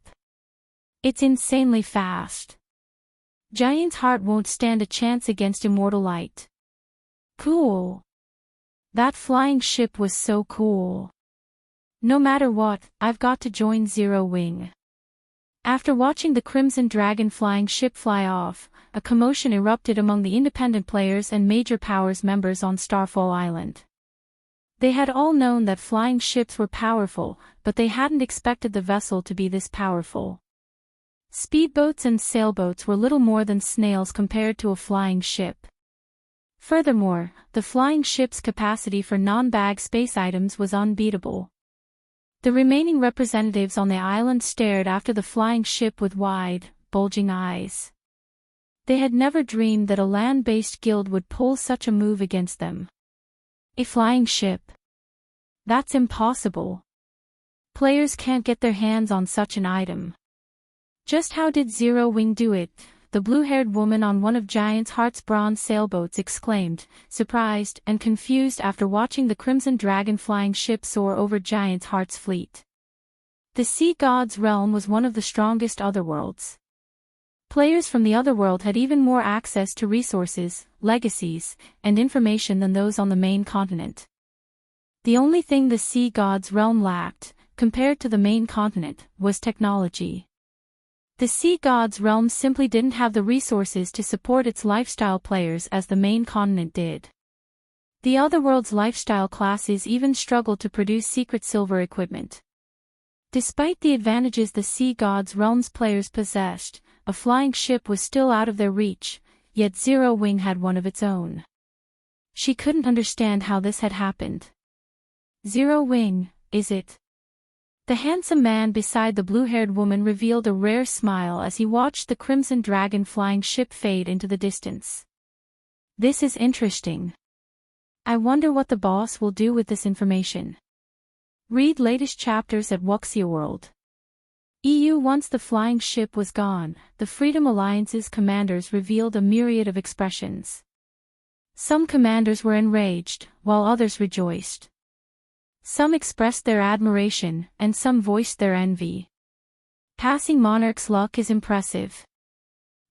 It's insanely fast. Giant's heart won't stand a chance against immortal light. Cool. That flying ship was so cool. No matter what, I've got to join Zero Wing. After watching the Crimson Dragon flying ship fly off, a commotion erupted among the independent players and Major Powers members on Starfall Island. They had all known that flying ships were powerful, but they hadn't expected the vessel to be this powerful. Speedboats and sailboats were little more than snails compared to a flying ship. Furthermore, the flying ship's capacity for non-bag space items was unbeatable. The remaining representatives on the island stared after the flying ship with wide, bulging eyes. They had never dreamed that a land-based guild would pull such a move against them. A flying ship? That's impossible. Players can't get their hands on such an item. Just how did Zero Wing do it? The blue-haired woman on one of Giant's Heart's bronze sailboats exclaimed, surprised and confused after watching the Crimson Dragon flying ship soar over Giant's Heart's fleet. The Sea God's realm was one of the strongest otherworlds. Players from the otherworld had even more access to resources, legacies, and information than those on the main continent. The only thing the Sea God's realm lacked, compared to the main continent, was technology. The Sea God's realm simply didn't have the resources to support its lifestyle players as the main continent did. The otherworld's lifestyle classes even struggled to produce secret silver equipment. Despite the advantages the Sea God's realm's players possessed, a flying ship was still out of their reach, yet Zero Wing had one of its own. She couldn't understand how this had happened. Zero Wing, is it? The handsome man beside the blue-haired woman revealed a rare smile as he watched the Crimson Dragon flying ship fade into the distance. This is interesting. I wonder what the boss will do with this information. Read latest chapters at Wuxia World. Once the flying ship was gone, the Freedom Alliance's commanders revealed a myriad of expressions. Some commanders were enraged, while others rejoiced. Some expressed their admiration, and some voiced their envy. Passing Monarch's luck is impressive.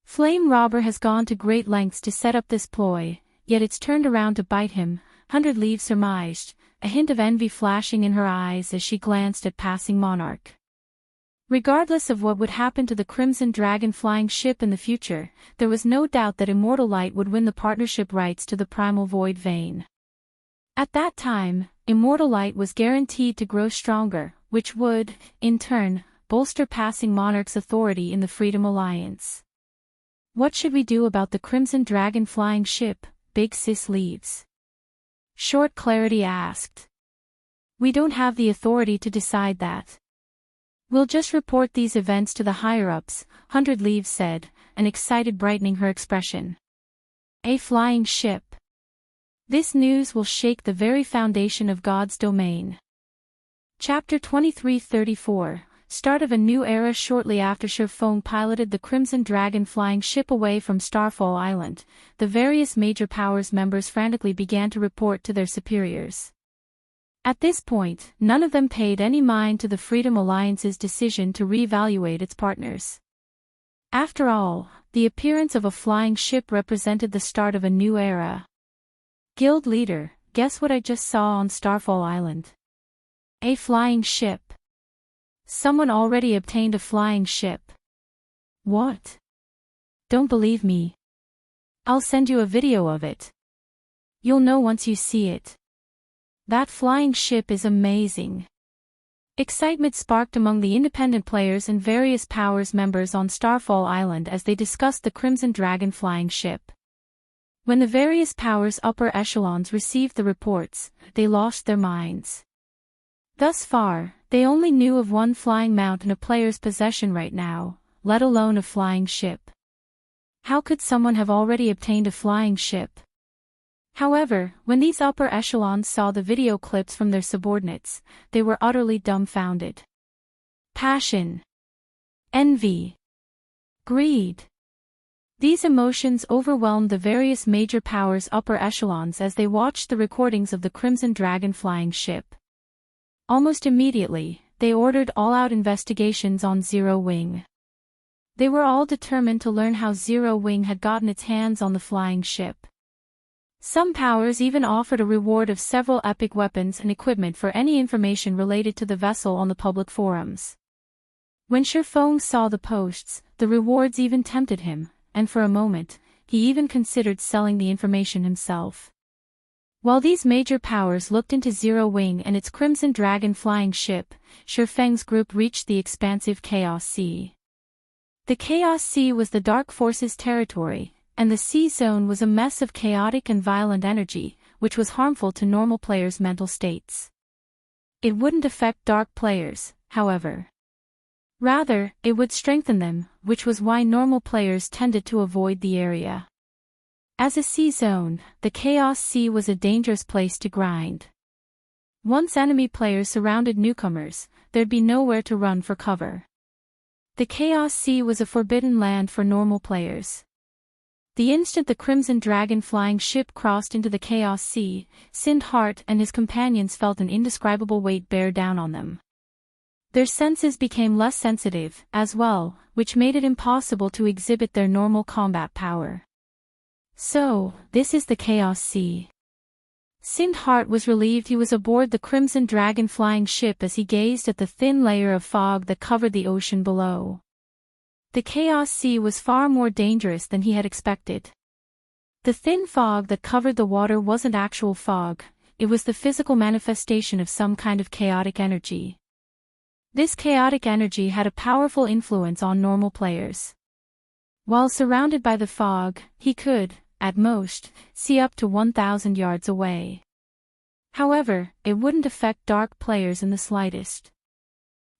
Flame Robber has gone to great lengths to set up this ploy, yet it's turned around to bite him, 100 Leaves surmised, a hint of envy flashing in her eyes as she glanced at Passing Monarch. Regardless of what would happen to the Crimson Dragon flying ship in the future, there was no doubt that Immortal Light would win the partnership rights to the Primal Void vein. At that time, Immortal Light was guaranteed to grow stronger, which would, in turn, bolster Passing Monarch's authority in the Freedom Alliance. What should we do about the Crimson Dragon flying ship, Big Sis Leaves? Short Clarity asked. We don't have the authority to decide that. We'll just report these events to the higher-ups, 100 Leaves said, an excited brightening her expression. A flying ship. This news will shake the very foundation of God's domain. Chapter 2334, Start of a New Era. Shortly after Shifeng piloted the Crimson Dragon flying ship away from Starfall Island, the various Major Powers members frantically began to report to their superiors. At this point, none of them paid any mind to the Freedom Alliance's decision to reevaluate its partners. After all, the appearance of a flying ship represented the start of a new era. Guild leader, guess what I just saw on Starfall Island? A flying ship. Someone already obtained a flying ship. What? Don't believe me? I'll send you a video of it. You'll know once you see it. That flying ship is amazing. Excitement sparked among the independent players and various Powers members on Starfall Island as they discussed the Crimson Dragon flying ship. When the various Powers' upper echelons received the reports, they lost their minds. Thus far, they only knew of one flying mount in a player's possession right now, let alone a flying ship. How could someone have already obtained a flying ship? However, when these upper echelons saw the video clips from their subordinates, they were utterly dumbfounded. Passion. Envy. Greed. These emotions overwhelmed the various Major Powers' upper echelons as they watched the recordings of the Crimson Dragon flying ship. Almost immediately, they ordered all-out investigations on Zero Wing. They were all determined to learn how Zero Wing had gotten its hands on the flying ship. Some powers even offered a reward of several epic weapons and equipment for any information related to the vessel on the public forums. When Shifeng saw the posts, the rewards even tempted him, and for a moment, he even considered selling the information himself. While these major powers looked into Zero Wing and its Crimson Dragon flying ship, Shifeng's group reached the expansive Chaos Sea. The Chaos Sea was the Dark Forces' territory, and the sea zone was a mess of chaotic and violent energy, which was harmful to normal players' mental states. It wouldn't affect dark players, however. Rather, it would strengthen them, which was why normal players tended to avoid the area. As a sea zone, the Chaos Sea was a dangerous place to grind. Once enemy players surrounded newcomers, there'd be nowhere to run for cover. The Chaos Sea was a forbidden land for normal players. The instant the Crimson Dragon flying ship crossed into the Chaos Sea, Sindhart and his companions felt an indescribable weight bear down on them. Their senses became less sensitive, as well, which made it impossible to exhibit their normal combat power. So, this is the Chaos Sea. Sindhart was relieved he was aboard the Crimson Dragon flying ship as he gazed at the thin layer of fog that covered the ocean below. The Chaos Sea was far more dangerous than he had expected. The thin fog that covered the water wasn't actual fog, it was the physical manifestation of some kind of chaotic energy. This chaotic energy had a powerful influence on normal players. While surrounded by the fog, he could, at most, see up to 1,000 yards away. However, it wouldn't affect dark players in the slightest.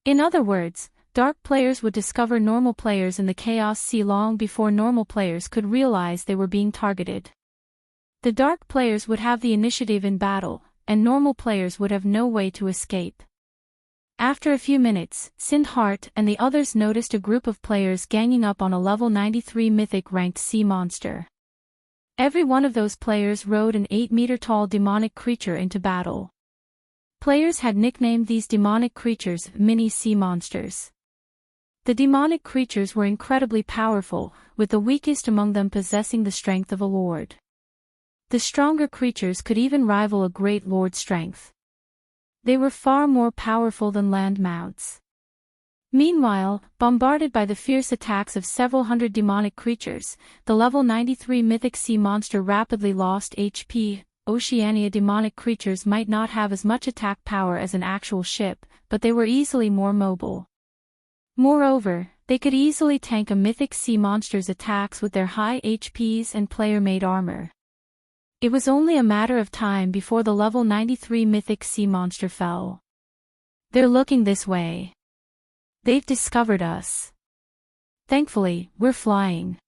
In other words, dark players would discover normal players in the Chaos Sea long before normal players could realize they were being targeted. The dark players would have the initiative in battle, and normal players would have no way to escape. After a few minutes, Sindhart and the others noticed a group of players ganging up on a level 93 mythic-ranked sea monster. Every one of those players rode an 8-meter-tall demonic creature into battle. Players had nicknamed these demonic creatures mini-sea monsters. The demonic creatures were incredibly powerful, with the weakest among them possessing the strength of a lord. The stronger creatures could even rival a great lord's strength. They were far more powerful than land mounts. Meanwhile, bombarded by the fierce attacks of several hundred demonic creatures, the level 93 mythic sea monster rapidly lost HP. Oceania demonic creatures might not have as much attack power as an actual ship, but they were easily more mobile. Moreover, they could easily tank a mythic sea monster's attacks with their high HPs and player-made armor. It was only a matter of time before the level 93 mythic sea monster fell. They're looking this way. They've discovered us. Thankfully, we're flying.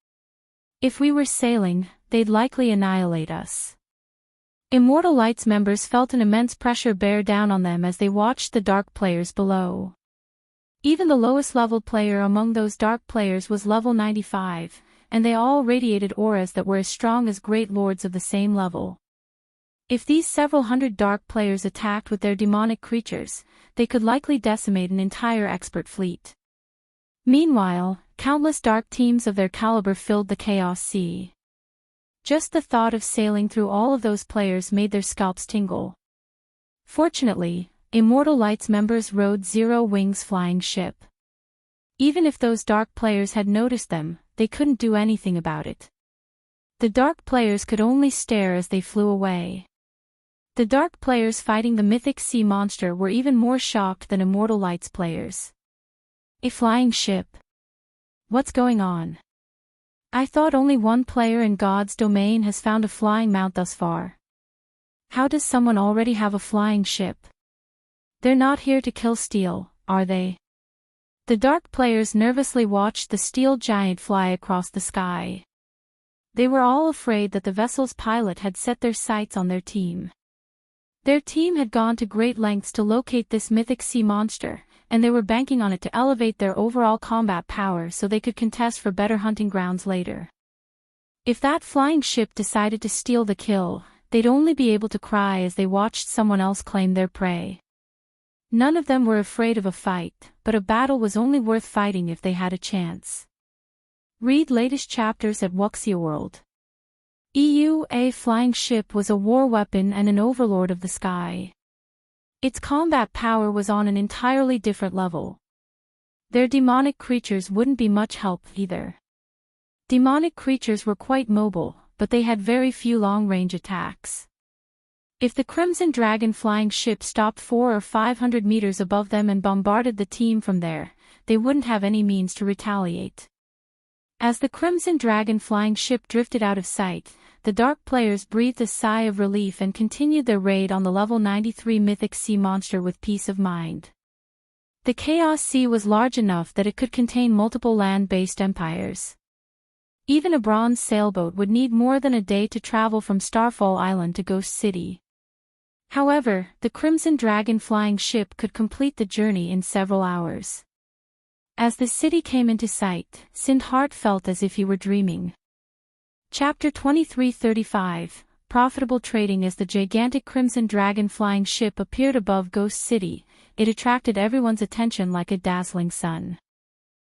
If we were sailing, they'd likely annihilate us. Immortal Lights members felt an immense pressure bear down on them as they watched the dark players below. Even the lowest level player among those dark players was level 95, and they all radiated auras that were as strong as great lords of the same level. If these several hundred dark players attacked with their demonic creatures, they could likely decimate an entire expert fleet. Meanwhile, countless dark teams of their caliber filled the Chaos Sea. Just the thought of sailing through all of those players made their scalps tingle. Fortunately, Immortal Lights members rode Zero Wing's flying ship. Even if those dark players had noticed them, they couldn't do anything about it. The dark players could only stare as they flew away. The dark players fighting the mythic sea monster were even more shocked than Immortal Lights players. A flying ship. What's going on? I thought only one player in God's domain has found a flying mount thus far. How does someone already have a flying ship? They're not here to kill steel, are they? The dark players nervously watched the steel giant fly across the sky. They were all afraid that the vessel's pilot had set their sights on their team. Their team had gone to great lengths to locate this mythic sea monster, and they were banking on it to elevate their overall combat power so they could contest for better hunting grounds later. If that flying ship decided to steal the kill, they'd only be able to cry as they watched someone else claim their prey. None of them were afraid of a fight, but a battle was only worth fighting if they had a chance. Read latest chapters at Wuxia World. A flying ship was a war weapon and an overlord of the sky. Its combat power was on an entirely different level. Their demonic creatures wouldn't be much help either. Demonic creatures were quite mobile, but they had very few long-range attacks. If the Crimson Dragon flying ship stopped 400 or 500 meters above them and bombarded the team from there, they wouldn't have any means to retaliate. As the Crimson Dragon flying ship drifted out of sight, the Dark players breathed a sigh of relief and continued their raid on the level 93 mythic sea monster with peace of mind. The Chaos Sea was large enough that it could contain multiple land-based empires. Even a bronze sailboat would need more than a day to travel from Starfall Island to Ghost City. However, the Crimson Dragon flying ship could complete the journey in several hours. As the city came into sight, Sindhart felt as if he were dreaming. Chapter 2335, Profitable Trading. As the gigantic Crimson Dragon flying ship appeared above Ghost City, it attracted everyone's attention like a dazzling sun.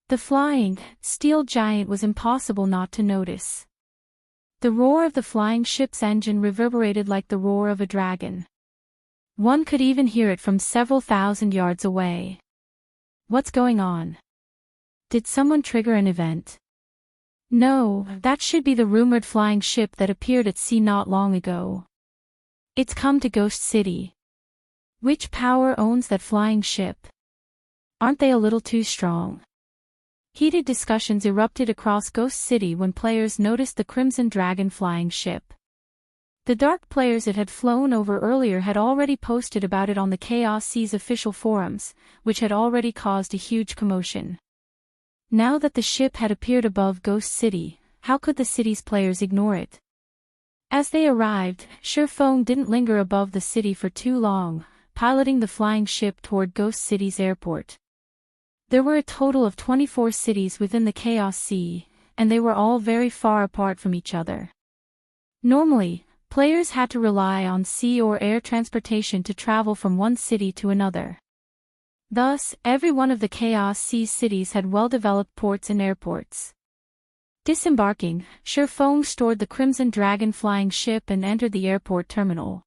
The flying, steel giant was impossible not to notice. The roar of the flying ship's engine reverberated like the roar of a dragon. One could even hear it from several thousand yards away. What's going on? Did someone trigger an event? No, that should be the rumored flying ship that appeared at sea not long ago. It's come to Ghost City. Which power owns that flying ship? Aren't they a little too strong? Heated discussions erupted across Ghost City when players noticed the Crimson Dragon flying ship. The Dark players it had flown over earlier had already posted about it on the Chaos Sea's official forums, which had already caused a huge commotion. Now that the ship had appeared above Ghost City, how could the city's players ignore it? As they arrived, Shifeng didn't linger above the city for too long, piloting the flying ship toward Ghost City's airport. There were a total of 24 cities within the Chaos Sea, and they were all very far apart from each other. Normally, players had to rely on sea or air transportation to travel from one city to another. Thus, every one of the Chaos Sea cities had well-developed ports and airports. Disembarking, Shifeng stored the Crimson Dragon flying ship and entered the airport terminal.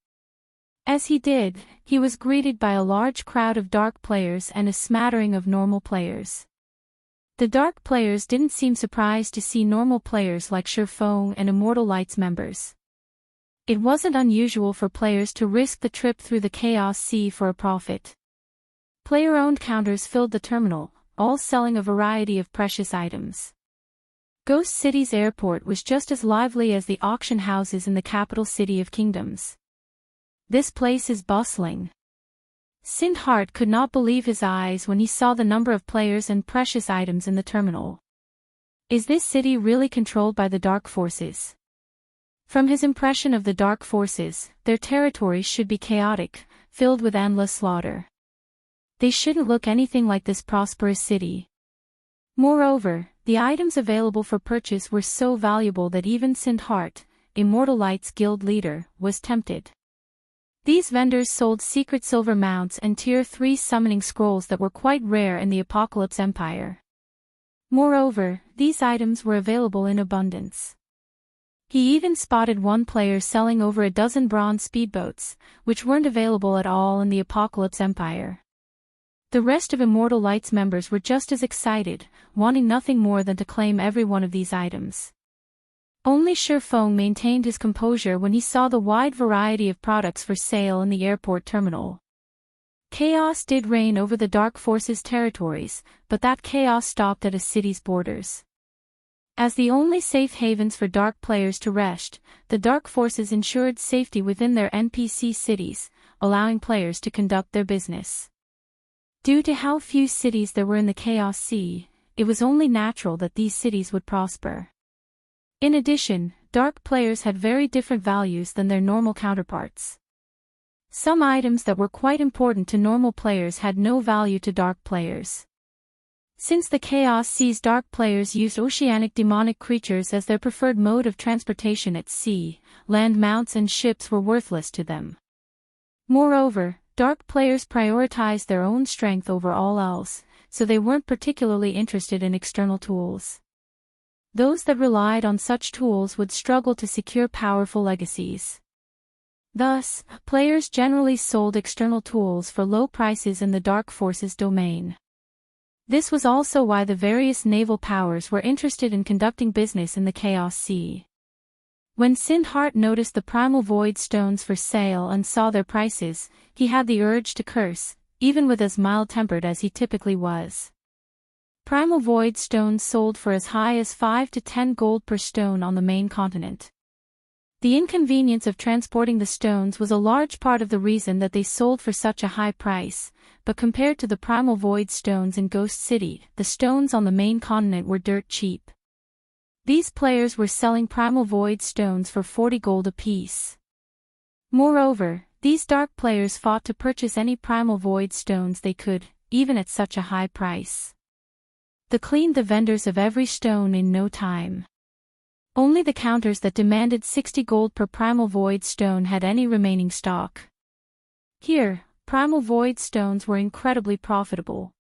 As he did, he was greeted by a large crowd of Dark players and a smattering of normal players. The Dark players didn't seem surprised to see normal players like Shifeng and Immortal Lights members. It wasn't unusual for players to risk the trip through the Chaos Sea for a profit. Player-owned counters filled the terminal, all selling a variety of precious items. Ghost City's airport was just as lively as the auction houses in the capital city of kingdoms. This place is bustling. Sindhart could not believe his eyes when he saw the number of players and precious items in the terminal. Is this city really controlled by the Dark forces? From his impression of the Dark forces, their territories should be chaotic, filled with endless slaughter. They shouldn't look anything like this prosperous city. Moreover, the items available for purchase were so valuable that even Sindhart, Immortal Lights guild leader, was tempted. These vendors sold secret silver mounts and Tier 3 summoning scrolls that were quite rare in the Apocalypse Empire. Moreover, these items were available in abundance. He even spotted one player selling over a dozen bronze speedboats, which weren't available at all in the Apocalypse Empire. The rest of Immortal Lights members were just as excited, wanting nothing more than to claim every one of these items. Only Shifeng maintained his composure when he saw the wide variety of products for sale in the airport terminal. Chaos did reign over the Dark Forces' territories, but that chaos stopped at a city's borders. As the only safe havens for Dark players to rest, the Dark Forces ensured safety within their NPC cities, allowing players to conduct their business. Due to how few cities there were in the Chaos Sea, it was only natural that these cities would prosper. In addition, Dark players had very different values than their normal counterparts. Some items that were quite important to normal players had no value to Dark players. Since the Chaos Sea's Dark players used oceanic demonic creatures as their preferred mode of transportation at sea, land mounts and ships were worthless to them. Moreover, Dark players prioritized their own strength over all else, so they weren't particularly interested in external tools. Those that relied on such tools would struggle to secure powerful legacies. Thus, players generally sold external tools for low prices in the Dark Forces domain. This was also why the various naval powers were interested in conducting business in the Chaos Sea. When Sindhart noticed the Primal Void stones for sale and saw their prices, he had the urge to curse, even with as mild-tempered as he typically was. Primal Void stones sold for as high as 5 to 10 gold per stone on the main continent. The inconvenience of transporting the stones was a large part of the reason that they sold for such a high price, but compared to the Primal Void stones in Ghost City, the stones on the main continent were dirt cheap. These players were selling Primal Void stones for 40 gold apiece. Moreover, these dark players fought to purchase any Primal Void stones they could, even at such a high price. They cleaned the vendors of every stone in no time. Only the counters that demanded 60 gold per Primal Void stone had any remaining stock. Here, Primal Void stones were incredibly profitable.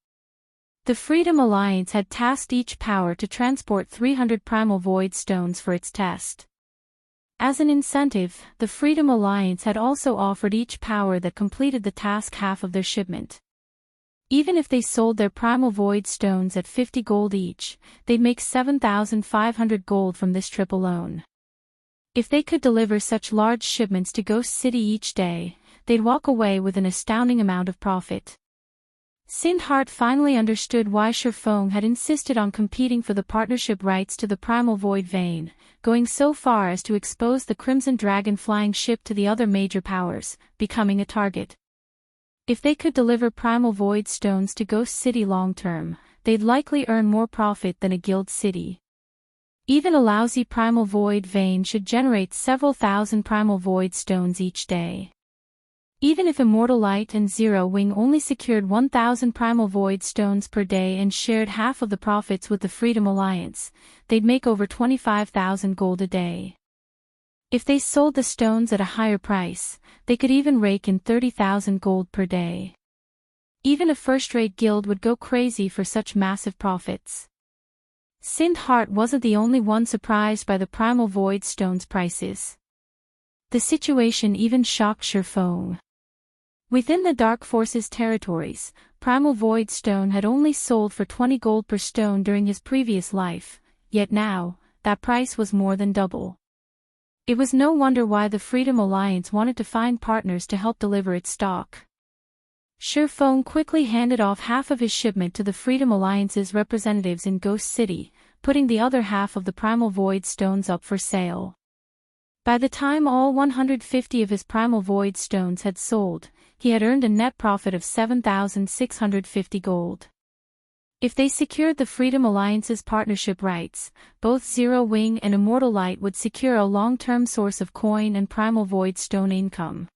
The Freedom Alliance had tasked each power to transport 300 Primal Void stones for its test. As an incentive, the Freedom Alliance had also offered each power that completed the task half of their shipment. Even if they sold their Primal Void stones at 50 gold each, they'd make 7,500 gold from this trip alone. If they could deliver such large shipments to Ghost City each day, they'd walk away with an astounding amount of profit. Sindhart finally understood why Shurfong had insisted on competing for the partnership rights to the Primal Void vein, going so far as to expose the Crimson Dragon flying ship to the other major powers, becoming a target. If they could deliver Primal Void stones to Ghost City long-term, they'd likely earn more profit than a guild city. Even a lousy Primal Void vein should generate several thousand Primal Void stones each day. Even if Immortal Light and Zero Wing only secured 1,000 Primal Void stones per day and shared half of the profits with the Freedom Alliance, they'd make over 25,000 gold a day. If they sold the stones at a higher price, they could even rake in 30,000 gold per day. Even a first-rate guild would go crazy for such massive profits. Sindhart wasn't the only one surprised by the Primal Void stones' prices. The situation even shocked Shurfong. Within the Dark Forces territories, Primal Void stone had only sold for 20 gold per stone during his previous life, yet now, that price was more than double. It was no wonder why the Freedom Alliance wanted to find partners to help deliver its stock. Shurfong quickly handed off half of his shipment to the Freedom Alliance's representatives in Ghost City, putting the other half of the Primal Void stones up for sale. By the time all 150 of his Primal Void stones had sold, he had earned a net profit of 7,650 gold. If they secured the Freedom Alliance's partnership rights, both Zero Wing and Immortal Light would secure a long-term source of coin and Primal Void stone income.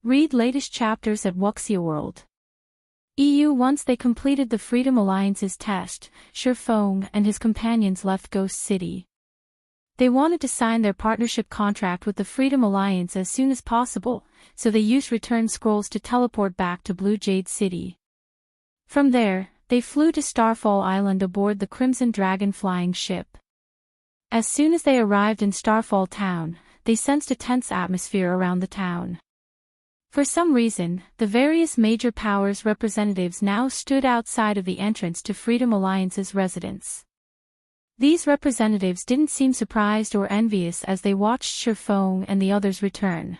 Read latest chapters at Wuxia World. Once they completed the Freedom Alliance's test, Shurfong and his companions left Ghost City. They wanted to sign their partnership contract with the Freedom Alliance as soon as possible, so they used return scrolls to teleport back to Blue Jade City. From there, they flew to Starfall Island aboard the Crimson Dragon flying ship. As soon as they arrived in Starfall Town, they sensed a tense atmosphere around the town. For some reason, the various major powers' representatives now stood outside of the entrance to Freedom Alliance's residence. These representatives didn't seem surprised or envious as they watched Shurfong and the others return.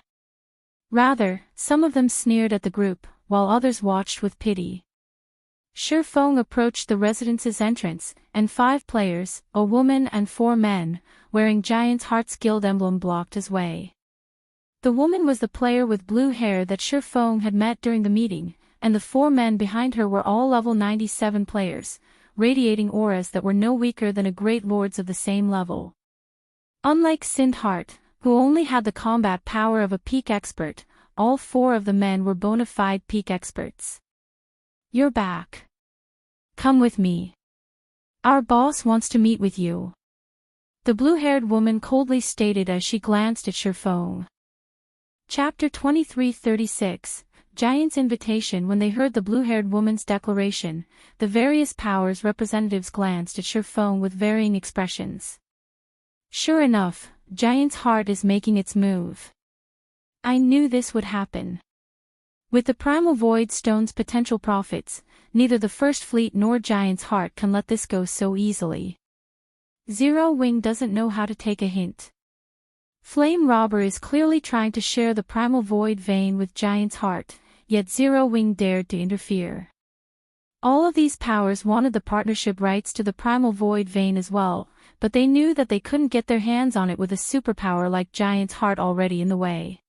Rather, some of them sneered at the group, while others watched with pity. Shurfong approached the residence's entrance, and 5 players, a woman and 4 men, wearing Giant's Heart's Guild emblem blocked his way. The woman was the player with blue hair that Shurfong had met during the meeting, and the 4 men behind her were all level 97 players, radiating auras that were no weaker than a great lords of the same level. Unlike Sindhart, who only had the combat power of a peak expert, all 4 of the men were bona fide peak experts. "You're back. Come with me. Our boss wants to meet with you," the blue-haired woman coldly stated as she glanced at Shurfong. Chapter 2336, Giant's invitation. When they heard the blue-haired woman's declaration, the various powers' representatives glanced at Shifeng with varying expressions. Sure enough, Giant's heart is making its move. I knew this would happen. With the Primal Void Stone's potential profits, neither the First Fleet nor Giant's heart can let this go so easily. Zero Wing doesn't know how to take a hint. Flame Robber is clearly trying to share the Primal Void vein with Giant's heart, yet Zero Wing dared to interfere. All of these powers wanted the partnership rights to the Primal Void vein as well, but they knew that they couldn't get their hands on it with a superpower like Giant's heart already in the way.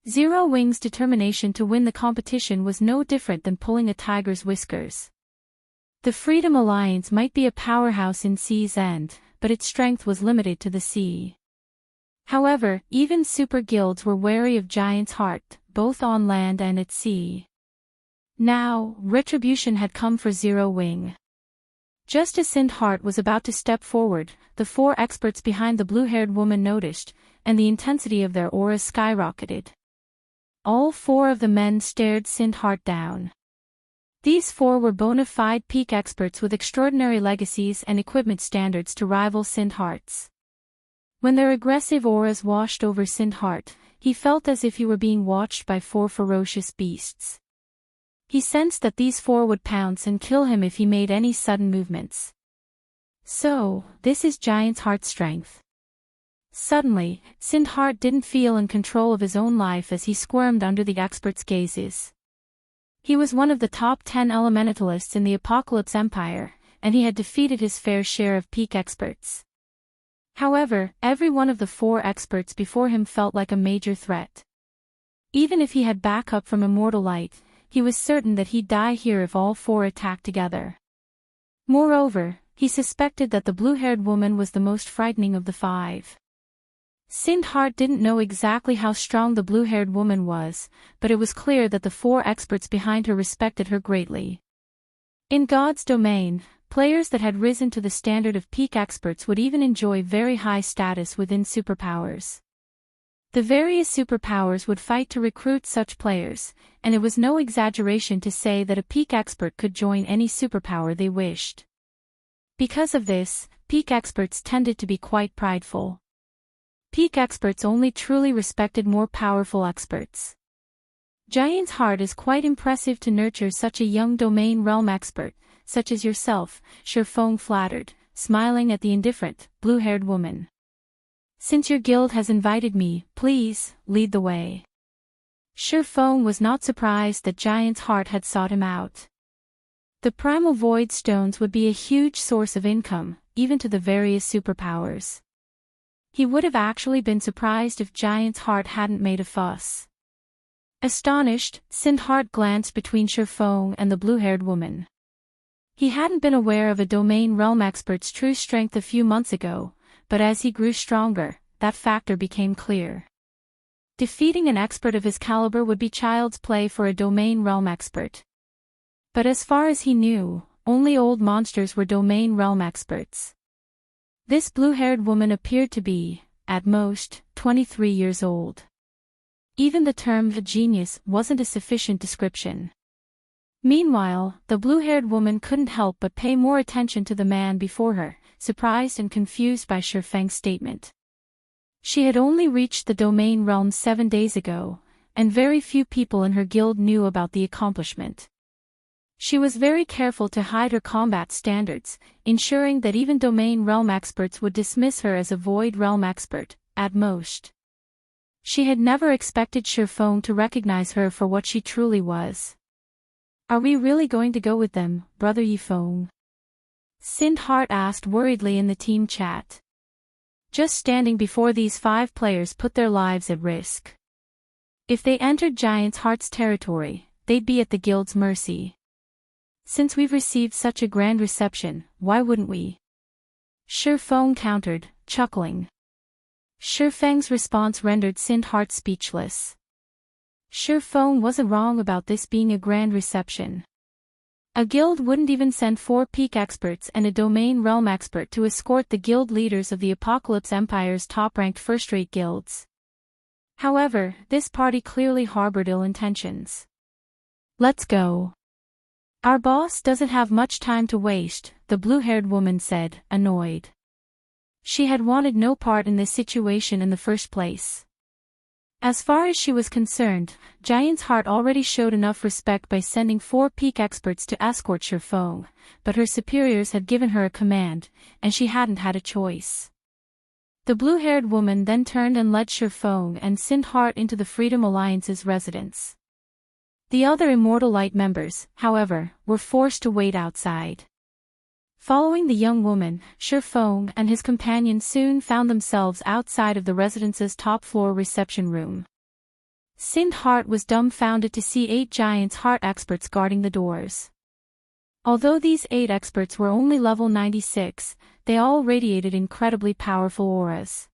Zero Wing's determination to win the competition was no different than pulling a tiger's whiskers. The Freedom Alliance might be a powerhouse in Sea's End, but its strength was limited to the sea. However, even super guilds were wary of Giant's heart, both on land and at sea. Now, retribution had come for Zero Wing. Just as Sindhart was about to step forward, the four experts behind the blue-haired woman noticed, and the intensity of their auras skyrocketed. All four of the men stared Sindhart down. These four were bona fide peak experts with extraordinary legacies and equipment standards to rival Sindhart's. When their aggressive auras washed over Sindhart, he felt as if he were being watched by four ferocious beasts. He sensed that these four would pounce and kill him if he made any sudden movements. So, this is Giant's heart strength. Suddenly, Sindhart didn't feel in control of his own life as he squirmed under the experts' gazes. He was one of the top 10 elementalists in the Apocalypse Empire, and he had defeated his fair share of peak experts. However, every one of the four experts before him felt like a major threat. Even if he had backup from Immortal Light, he was certain that he'd die here if all four attacked together. Moreover, he suspected that the blue-haired woman was the most frightening of the five. Sindhart didn't know exactly how strong the blue-haired woman was, but it was clear that the four experts behind her respected her greatly. In God's domain, players that had risen to the standard of peak experts would even enjoy very high status within superpowers. The various superpowers would fight to recruit such players, and it was no exaggeration to say that a peak expert could join any superpower they wished. Because of this, peak experts tended to be quite prideful. Peak experts only truly respected more powerful experts. Giant's heart is quite impressive to nurture such a young domain realm expert, such as yourself, Shifeng flattered, smiling at the indifferent, blue-haired woman. Since your guild has invited me, please, lead the way. Shifeng was not surprised that Giant's heart had sought him out. The Primal Void Stones would be a huge source of income, even to the various superpowers. He would have actually been surprised if Giant's heart hadn't made a fuss. Astonished, Sindhart glanced between Shifeng and the blue-haired woman. He hadn't been aware of a domain realm expert's true strength a few months ago, but as he grew stronger, that factor became clear. Defeating an expert of his caliber would be child's play for a domain realm expert. But as far as he knew, only old monsters were domain realm experts. This blue-haired woman appeared to be, at most, 23 years old. Even the term a genius wasn't a sufficient description. Meanwhile, the blue-haired woman couldn't help but pay more attention to the man before her, surprised and confused by Shifeng's statement. She had only reached the domain realm 7 days ago, and very few people in her guild knew about the accomplishment. She was very careful to hide her combat standards, ensuring that even domain realm experts would dismiss her as a void realm expert, at most. She had never expected Shifeng to recognize her for what she truly was. Are we really going to go with them, Brother Yifeng? Sindhart asked worriedly in the team chat. Just standing before these 5 players put their lives at risk. If they entered Giant's Heart's territory, they'd be at the guild's mercy. Since we've received such a grand reception, why wouldn't we? Shifeng countered, chuckling. Shifeng's response rendered Sindhart speechless. Shifeng wasn't wrong about this being a grand reception. A guild wouldn't even send 4 peak experts and a domain realm expert to escort the guild leaders of the Apocalypse Empire's top-ranked first-rate guilds. However, this party clearly harbored ill intentions. Let's go. Our boss doesn't have much time to waste, the blue-haired woman said, annoyed. She had wanted no part in this situation in the first place. As far as she was concerned, Giant's Heart already showed enough respect by sending 4 peak experts to escort Shifeng, but her superiors had given her a command, and she hadn't had a choice. The blue-haired woman then turned and led Shifeng and Sindhart into the Freedom Alliance's residence. The other Immortal Light members, however, were forced to wait outside. Following the young woman, Shifeng and his companion soon found themselves outside of the residence's top-floor reception room. Sindhart was dumbfounded to see 8 Giant's Heart experts guarding the doors. Although these 8 experts were only level 96, they all radiated incredibly powerful auras.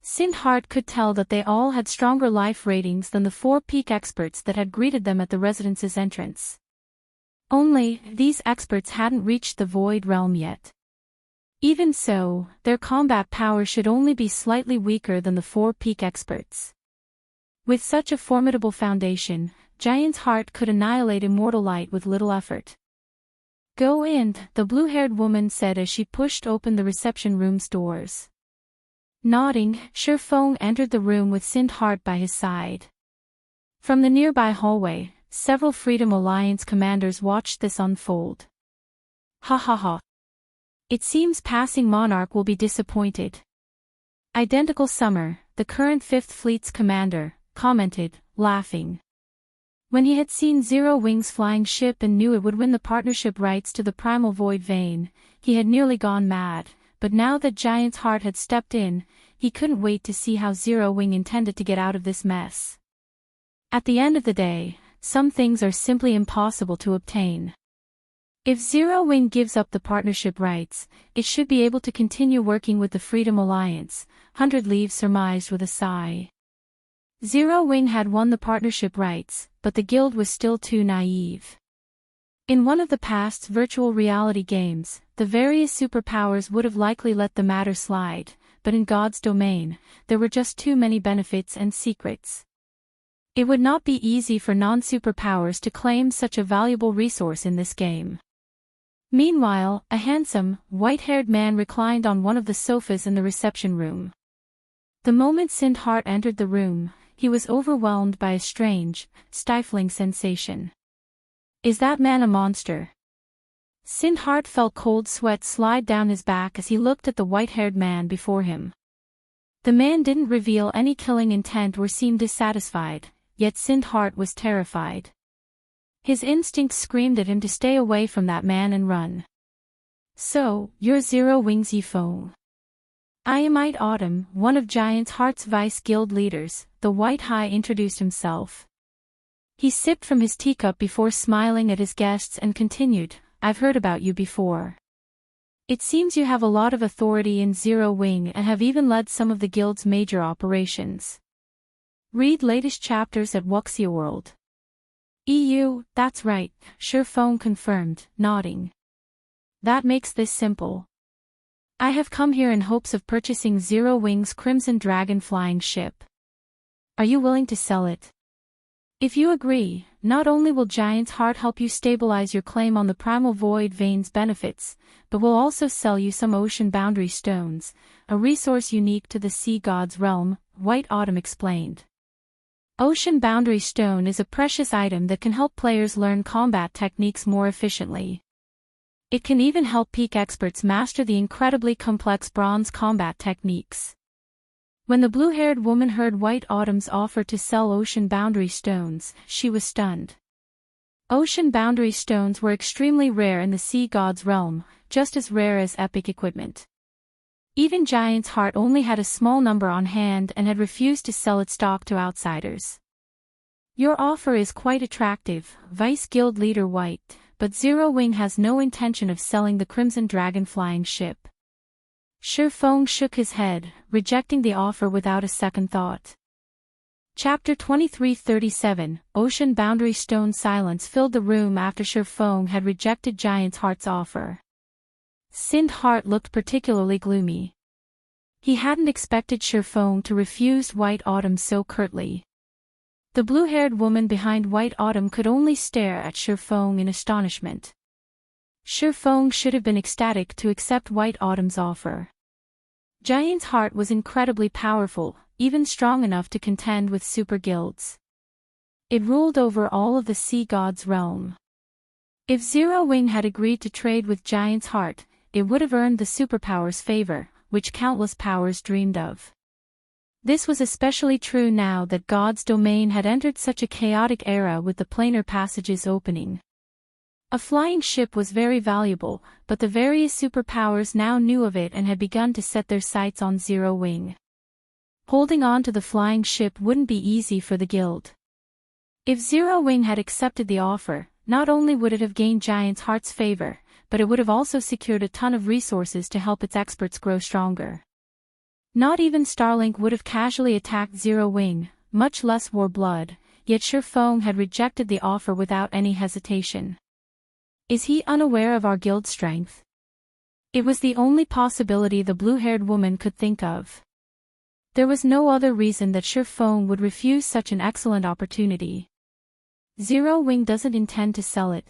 Sindhart could tell that they all had stronger life ratings than the 4 peak experts that had greeted them at the residence's entrance. Only, these experts hadn't reached the Void Realm yet. Even so, their combat power should only be slightly weaker than the 4 peak experts. With such a formidable foundation, Giant's Heart could annihilate Immortal Light with little effort. Go in, the blue-haired woman said as she pushed open the reception room's doors. Nodding, Shifeng entered the room with Sindhart by his side. From the nearby hallway, several Freedom Alliance commanders watched this unfold. Ha ha ha. It seems Passing Monarch will be disappointed. Identical Summer, the current 5th Fleet's commander, commented, laughing. When he had seen Zero Wing's flying ship and knew it would win the partnership rights to the Primal Void Vein, he had nearly gone mad, but now that Giant's Heart had stepped in, he couldn't wait to see how Zero Wing intended to get out of this mess. At the end of the day, some things are simply impossible to obtain. If Zero Wing gives up the partnership rights, it should be able to continue working with the Freedom Alliance, 100 Leaves surmised with a sigh. Zero Wing had won the partnership rights, but the guild was still too naive. In one of the past virtual reality games, the various superpowers would have likely let the matter slide, but in God's domain, there were just too many benefits and secrets. It would not be easy for non-superpowers to claim such a valuable resource in this game. Meanwhile, a handsome, white-haired man reclined on one of the sofas in the reception room. The moment Sindhart entered the room, he was overwhelmed by a strange, stifling sensation. Is that man a monster? Sindhart felt cold sweat slide down his back as he looked at the white-haired man before him. The man didn't reveal any killing intent or seem dissatisfied, yet Sindhart was terrified. His instincts screamed at him to stay away from that man and run. So, you're Zero Wing's Yifeng. I am Autumn, one of Giant's Heart's vice guild leaders, the White High introduced himself. He sipped from his teacup before smiling at his guests and continued, I've heard about you before. It seems you have a lot of authority in Zero Wing and have even led some of the guild's major operations. Read latest chapters at Wuxia World. EU, that's right, Shifeng confirmed, nodding. That makes this simple. I have come here in hopes of purchasing Zero Wing's Crimson Dragon flying ship. Are you willing to sell it? If you agree, not only will Giant's Heart help you stabilize your claim on the Primal Void Vein's benefits, but will also sell you some Ocean Boundary Stones, a resource unique to the Sea God's realm, White Autumn explained. Ocean Boundary Stone is a precious item that can help players learn combat techniques more efficiently. It can even help peak experts master the incredibly complex bronze combat techniques. When the blue-haired woman heard White Autumn's offer to sell Ocean Boundary Stones, she was stunned. Ocean Boundary Stones were extremely rare in the Sea God's realm, just as rare as epic equipment. Even Giant's Heart only had a small number on hand and had refused to sell its stock to outsiders. Your offer is quite attractive, Vice Guild Leader White, but Zero Wing has no intention of selling the Crimson Dragon flying ship. Shifeng shook his head, rejecting the offer without a second thought. Chapter 2337, Ocean Boundary Stone. Silence filled the room after Shifeng had rejected Giant's Heart's offer. Sindhart looked particularly gloomy. He hadn't expected Shifeng to refuse White Autumn so curtly. The blue-haired woman behind White Autumn could only stare at Shifeng in astonishment. Shifeng should have been ecstatic to accept White Autumn's offer. Giant's heart was incredibly powerful, even strong enough to contend with super guilds. It ruled over all of the sea gods' realm. If Zero Wing had agreed to trade with Giant's heart, it would have earned the superpower's favor, which countless powers dreamed of. This was especially true now that God's domain had entered such a chaotic era with the planar passages opening. A flying ship was very valuable, but the various superpowers now knew of it and had begun to set their sights on Zero Wing. Holding on to the flying ship wouldn't be easy for the guild. If Zero Wing had accepted the offer, not only would it have gained Giant's heart's favor, but it would have also secured a ton of resources to help its experts grow stronger. Not even Starlink would have casually attacked Zero Wing, much less War Blood, yet Shifeng had rejected the offer without any hesitation. Is he unaware of our guild's strength? It was the only possibility the blue-haired woman could think of. There was no other reason that Shifeng would refuse such an excellent opportunity. Zero Wing doesn't intend to sell it.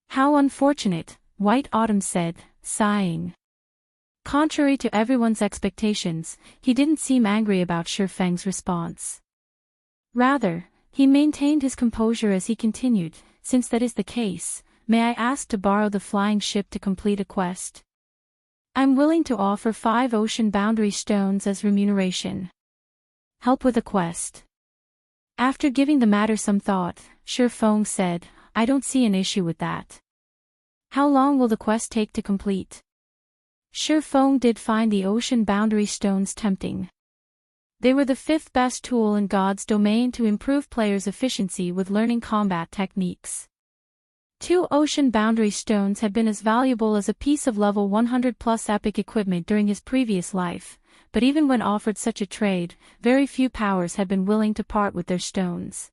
How unfortunate, White Autumn said, sighing. Contrary to everyone's expectations, he didn't seem angry about Shifeng's response. Rather, he maintained his composure as he continued, since that is the case, may I ask to borrow the flying ship to complete a quest? I'm willing to offer 5 ocean boundary stones as remuneration. Help with a quest. After giving the matter some thought, Shifeng said, I don't see an issue with that. How long will the quest take to complete? Shifeng did find the ocean boundary stones tempting. They were the 5th best tool in God's domain to improve players' efficiency with learning combat techniques. 2 ocean boundary stones had been as valuable as a piece of level 100 plus epic equipment during his previous life, but even when offered such a trade, very few powers had been willing to part with their stones.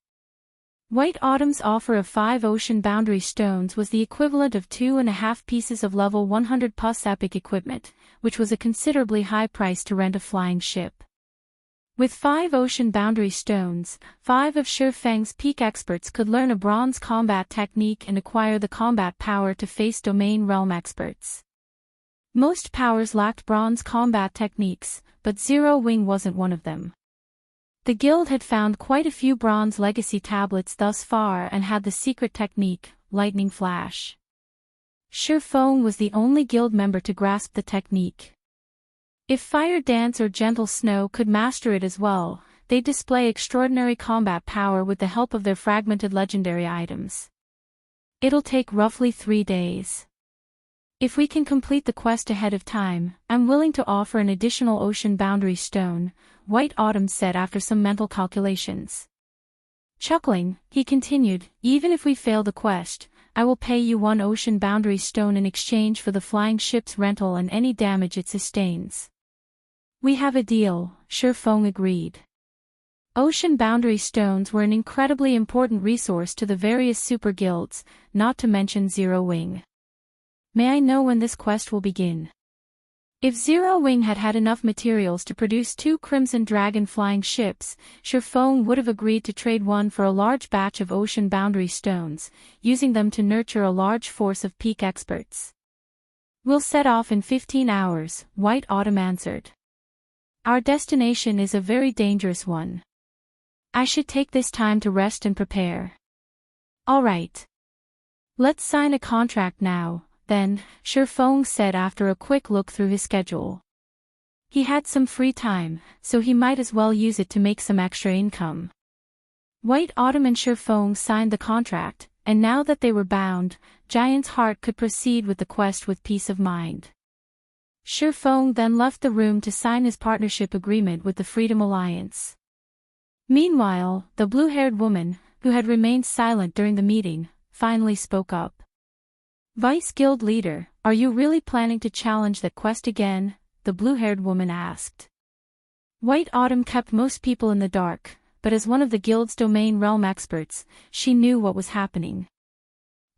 White Autumn's offer of 5 ocean boundary stones was the equivalent of 2.5 pieces of level 100 plus epic equipment, which was a considerably high price to rent a flying ship. With 5 ocean boundary stones, 5 of Shifeng's peak experts could learn a bronze combat technique and acquire the combat power to face domain realm experts. Most powers lacked bronze combat techniques, but Zero Wing wasn't one of them. The guild had found quite a few bronze legacy tablets thus far and had the secret technique, Lightning Flash. Shifeng was the only guild member to grasp the technique. If Fire Dance or Gentle Snow could master it as well, they'd display extraordinary combat power with the help of their fragmented legendary items. It'll take roughly 3 days. If we can complete the quest ahead of time, I'm willing to offer an additional ocean boundary stone, White Autumn said after some mental calculations. Chuckling, he continued, even if we fail the quest, I will pay you 1 ocean boundary stone in exchange for the flying ship's rental and any damage it sustains. We have a deal, Shifeng agreed. Ocean boundary stones were an incredibly important resource to the various super guilds, not to mention Zero Wing. May I know when this quest will begin? If Zero Wing had had enough materials to produce 2 Crimson Dragon flying ships, Shifeng would have agreed to trade one for a large batch of ocean boundary stones, using them to nurture a large force of peak experts. We'll set off in 15 hours, White Autumn answered. Our destination is a very dangerous one. I should take this time to rest and prepare. All right. Let's sign a contract now. Then, Shifeng said after a quick look through his schedule. He had some free time, so he might as well use it to make some extra income. White Autumn and Shifeng signed the contract, and now that they were bound, Giant's Heart could proceed with the quest with peace of mind. Shifeng then left the room to sign his partnership agreement with the Freedom Alliance. Meanwhile, the blue-haired woman, who had remained silent during the meeting, finally spoke up. Vice Guild Leader, are you really planning to challenge that quest again? The blue-haired woman asked. White Autumn kept most people in the dark, but as one of the guild's domain realm experts, she knew what was happening.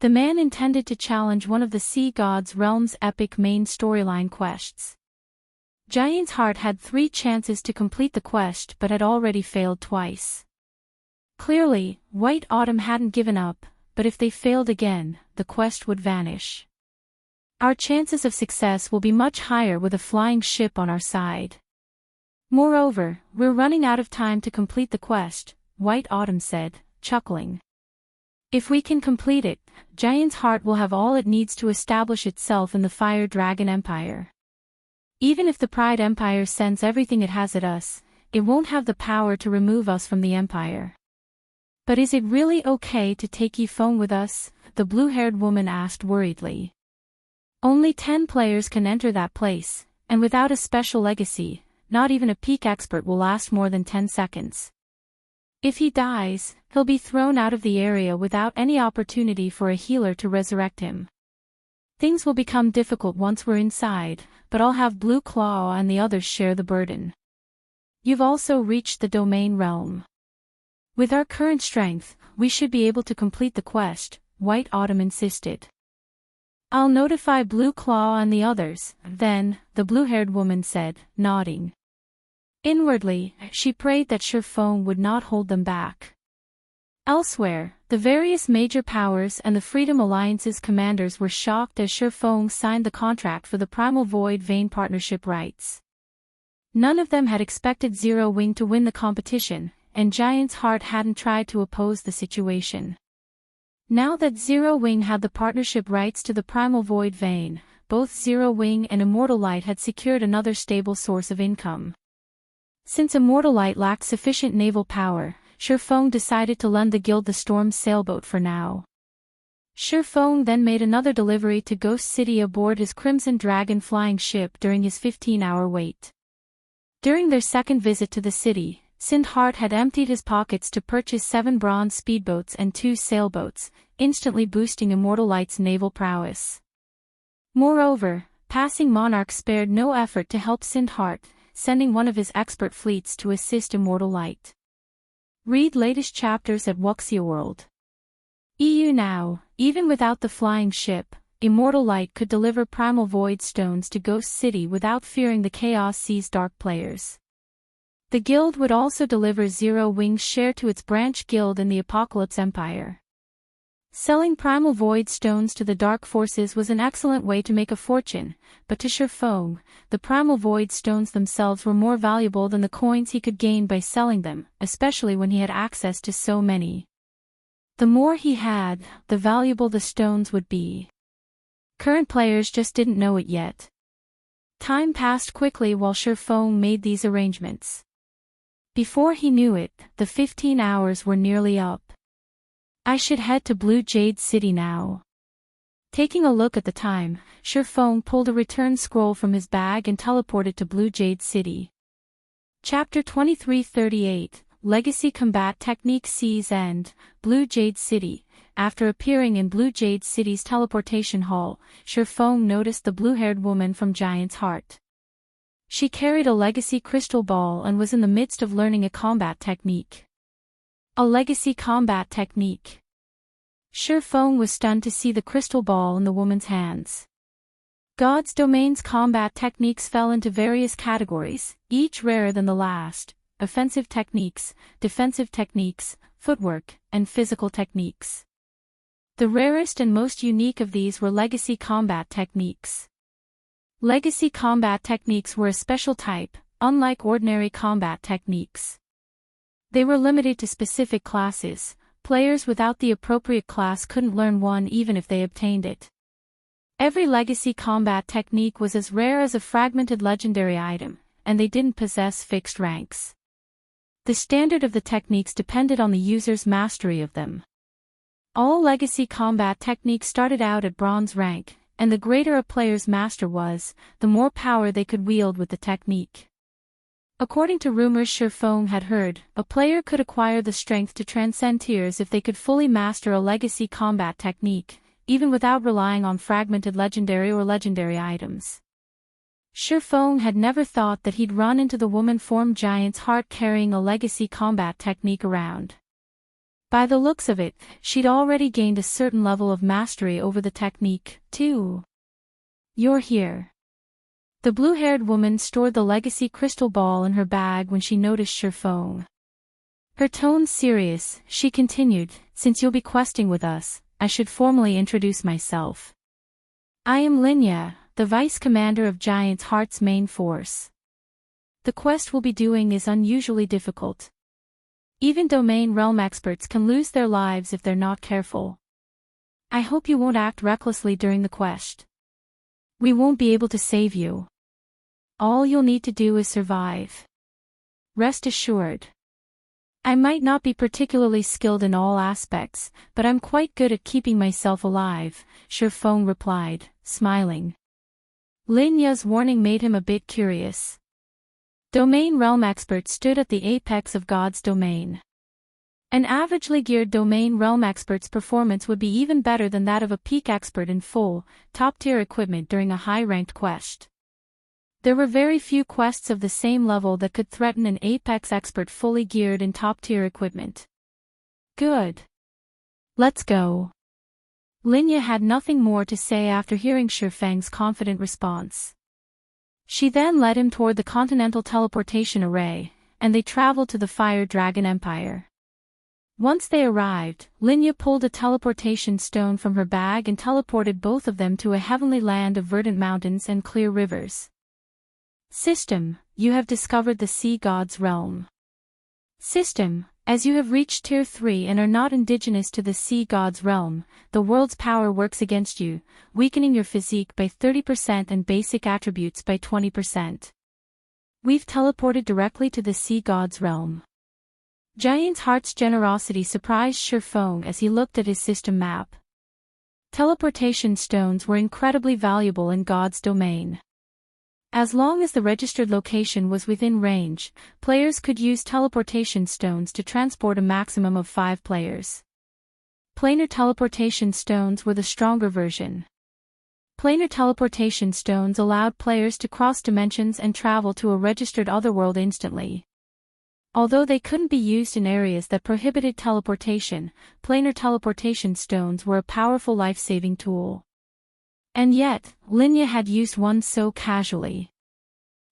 The man intended to challenge one of the Sea God's realm's epic main storyline quests. Giant's Heart had 3 chances to complete the quest but had already failed twice. Clearly, White Autumn hadn't given up, but if they failed again, the quest would vanish. Our chances of success will be much higher with a flying ship on our side. Moreover, we're running out of time to complete the quest, White Autumn said, chuckling. If we can complete it, Giant's Heart will have all it needs to establish itself in the Fire Dragon Empire. Even if the Pride Empire sends everything it has at us, it won't have the power to remove us from the Empire. But is it really okay to take Yifeng with us? The blue-haired woman asked worriedly. Only 10 players can enter that place, and without a special legacy, not even a peak expert will last more than 10 seconds. If he dies, he'll be thrown out of the area without any opportunity for a healer to resurrect him. Things will become difficult once we're inside, but I'll have Blue Claw and the others share the burden. You've also reached the domain realm. With our current strength, we should be able to complete the quest, White Autumn insisted. I'll notify Blue Claw and the others, then, the blue-haired woman said, nodding. Inwardly, she prayed that Shifeng would not hold them back. Elsewhere, the various major powers and the Freedom Alliance's commanders were shocked as Shifeng signed the contract for the Primal Void Vein partnership rights. None of them had expected Zero Wing to win the competition, and Giant's Heart hadn't tried to oppose the situation. Now that Zero Wing had the partnership rights to the Primal Void Vein, both Zero Wing and Immortal Light had secured another stable source of income. Since Immortal Light lacked sufficient naval power, Shifeng decided to lend the guild the Storm's sailboat for now. Shifeng then made another delivery to Ghost City aboard his Crimson Dragon flying ship during his 15-hour wait. During their second visit to the city, Sindhart had emptied his pockets to purchase 7 bronze speedboats and 2 sailboats, instantly boosting Immortal Light's naval prowess. Moreover, Passing Monarch spared no effort to help Sindhart, sending one of his expert fleets to assist Immortal Light. Read latest chapters at Wuxia World. EU now, even without the flying ship, Immortal Light could deliver Primal Void Stones to Ghost City without fearing the Chaos Sea's Dark players. The guild would also deliver Zero Wing's share to its branch guild in the Apocalypse Empire. Selling Primal Void Stones to the Dark Forces was an excellent way to make a fortune, but to Shifeng, the Primal Void Stones themselves were more valuable than the coins he could gain by selling them, especially when he had access to so many. The more he had, the valuable the stones would be. Current players just didn't know it yet. Time passed quickly while Shifeng made these arrangements. Before he knew it, the 15 hours were nearly up. I should head to Blue Jade City now. Taking a look at the time, Shifeng pulled a return scroll from his bag and teleported to Blue Jade City. Chapter 2338, Legacy Combat Technique Sea's End, Blue Jade City. After appearing in Blue Jade City's teleportation hall, Shifeng noticed the blue-haired woman from Giant's Heart. She carried a legacy crystal ball and was in the midst of learning a combat technique. A legacy combat technique. Shifeng was stunned to see the crystal ball in the woman's hands. God's Domain's combat techniques fell into various categories, each rarer than the last: offensive techniques, defensive techniques, footwork, and physical techniques. The rarest and most unique of these were legacy combat techniques. Legacy combat techniques were a special type, unlike ordinary combat techniques. They were limited to specific classes. Players without the appropriate class couldn't learn one even if they obtained it. Every legacy combat technique was as rare as a fragmented legendary item, and they didn't possess fixed ranks. The standard of the techniques depended on the user's mastery of them. All legacy combat techniques started out at bronze rank, and the greater a player's master was, the more power they could wield with the technique. According to rumors Shifeng had heard, a player could acquire the strength to transcend tiers if they could fully master a legacy combat technique, even without relying on fragmented legendary or legendary items. Shifeng had never thought that he'd run into the woman form Giant's Heart carrying a legacy combat technique around. By the looks of it, she'd already gained a certain level of mastery over the technique, too. You're here. The blue-haired woman stored the legacy crystal ball in her bag when she noticed Shifeng. Her tone serious, she continued, "Since you'll be questing with us, I should formally introduce myself. I am Linya, the Vice Commander of Giant's Heart's main force. The quest we'll be doing is unusually difficult. Even domain realm experts can lose their lives if they're not careful. I hope you won't act recklessly during the quest. We won't be able to save you. All you'll need to do is survive. Rest assured. I might not be particularly skilled in all aspects, but I'm quite good at keeping myself alive," Shifeng replied, smiling. Linya's warning made him a bit curious. Domain realm expert stood at the apex of God's domain. An averagely geared domain realm expert's performance would be even better than that of a peak expert in full, top-tier equipment during a high-ranked quest. There were very few quests of the same level that could threaten an apex expert fully geared in top-tier equipment. Good. Let's go. Linya had nothing more to say after hearing Shifeng's confident response. She then led him toward the Continental Teleportation Array, and they traveled to the Fire Dragon Empire. Once they arrived, Linya pulled a teleportation stone from her bag and teleported both of them to a heavenly land of verdant mountains and clear rivers. System, you have discovered the Sea God's realm. System, as you have reached Tier 3 and are not indigenous to the Sea God's realm, the world's power works against you, weakening your physique by 30% and basic attributes by 20%. We've teleported directly to the Sea God's realm. Giant's Heart's generosity surprised Shifeng as he looked at his system map. Teleportation stones were incredibly valuable in God's domain. As long as the registered location was within range, players could use teleportation stones to transport a maximum of 5 players. Planar teleportation stones were the stronger version. Planar teleportation stones allowed players to cross dimensions and travel to a registered otherworld instantly. Although they couldn't be used in areas that prohibited teleportation, planar teleportation stones were a powerful life-saving tool. And yet, Linya had used one so casually.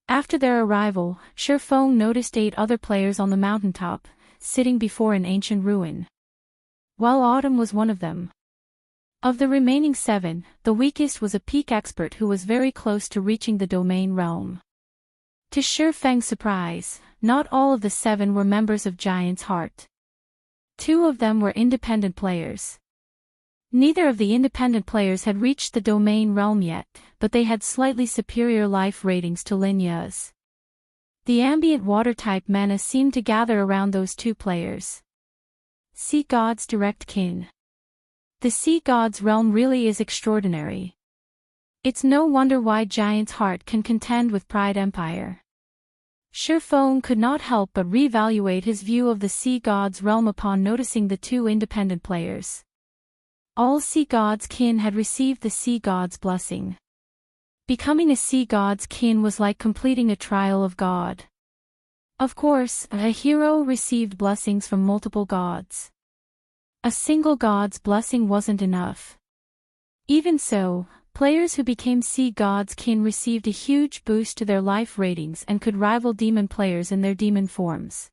After their arrival, Shifeng noticed 8 other players on the mountaintop, sitting before an ancient ruin. While Autumn was one of them. Of the remaining 7, the weakest was a peak expert who was very close to reaching the domain realm. To Shifeng's surprise, not all of the 7 were members of Giant's Heart. 2 of them were independent players. Neither of the independent players had reached the domain realm yet, but they had slightly superior life ratings to Linya's. The ambient water-type mana seemed to gather around those 2 players. Sea God's direct kin. The Sea God's realm really is extraordinary. It's no wonder why Giant's Heart can contend with Pride Empire. Shifeng could not help but reevaluate his view of the Sea God's realm upon noticing the 2 independent players. All Sea God's kin had received the Sea God's blessing. Becoming a Sea God's kin was like completing a trial of God. Of course, a hero received blessings from multiple gods. A single god's blessing wasn't enough. Even so, players who became Sea God's kin received a huge boost to their life ratings and could rival demon players in their demon forms.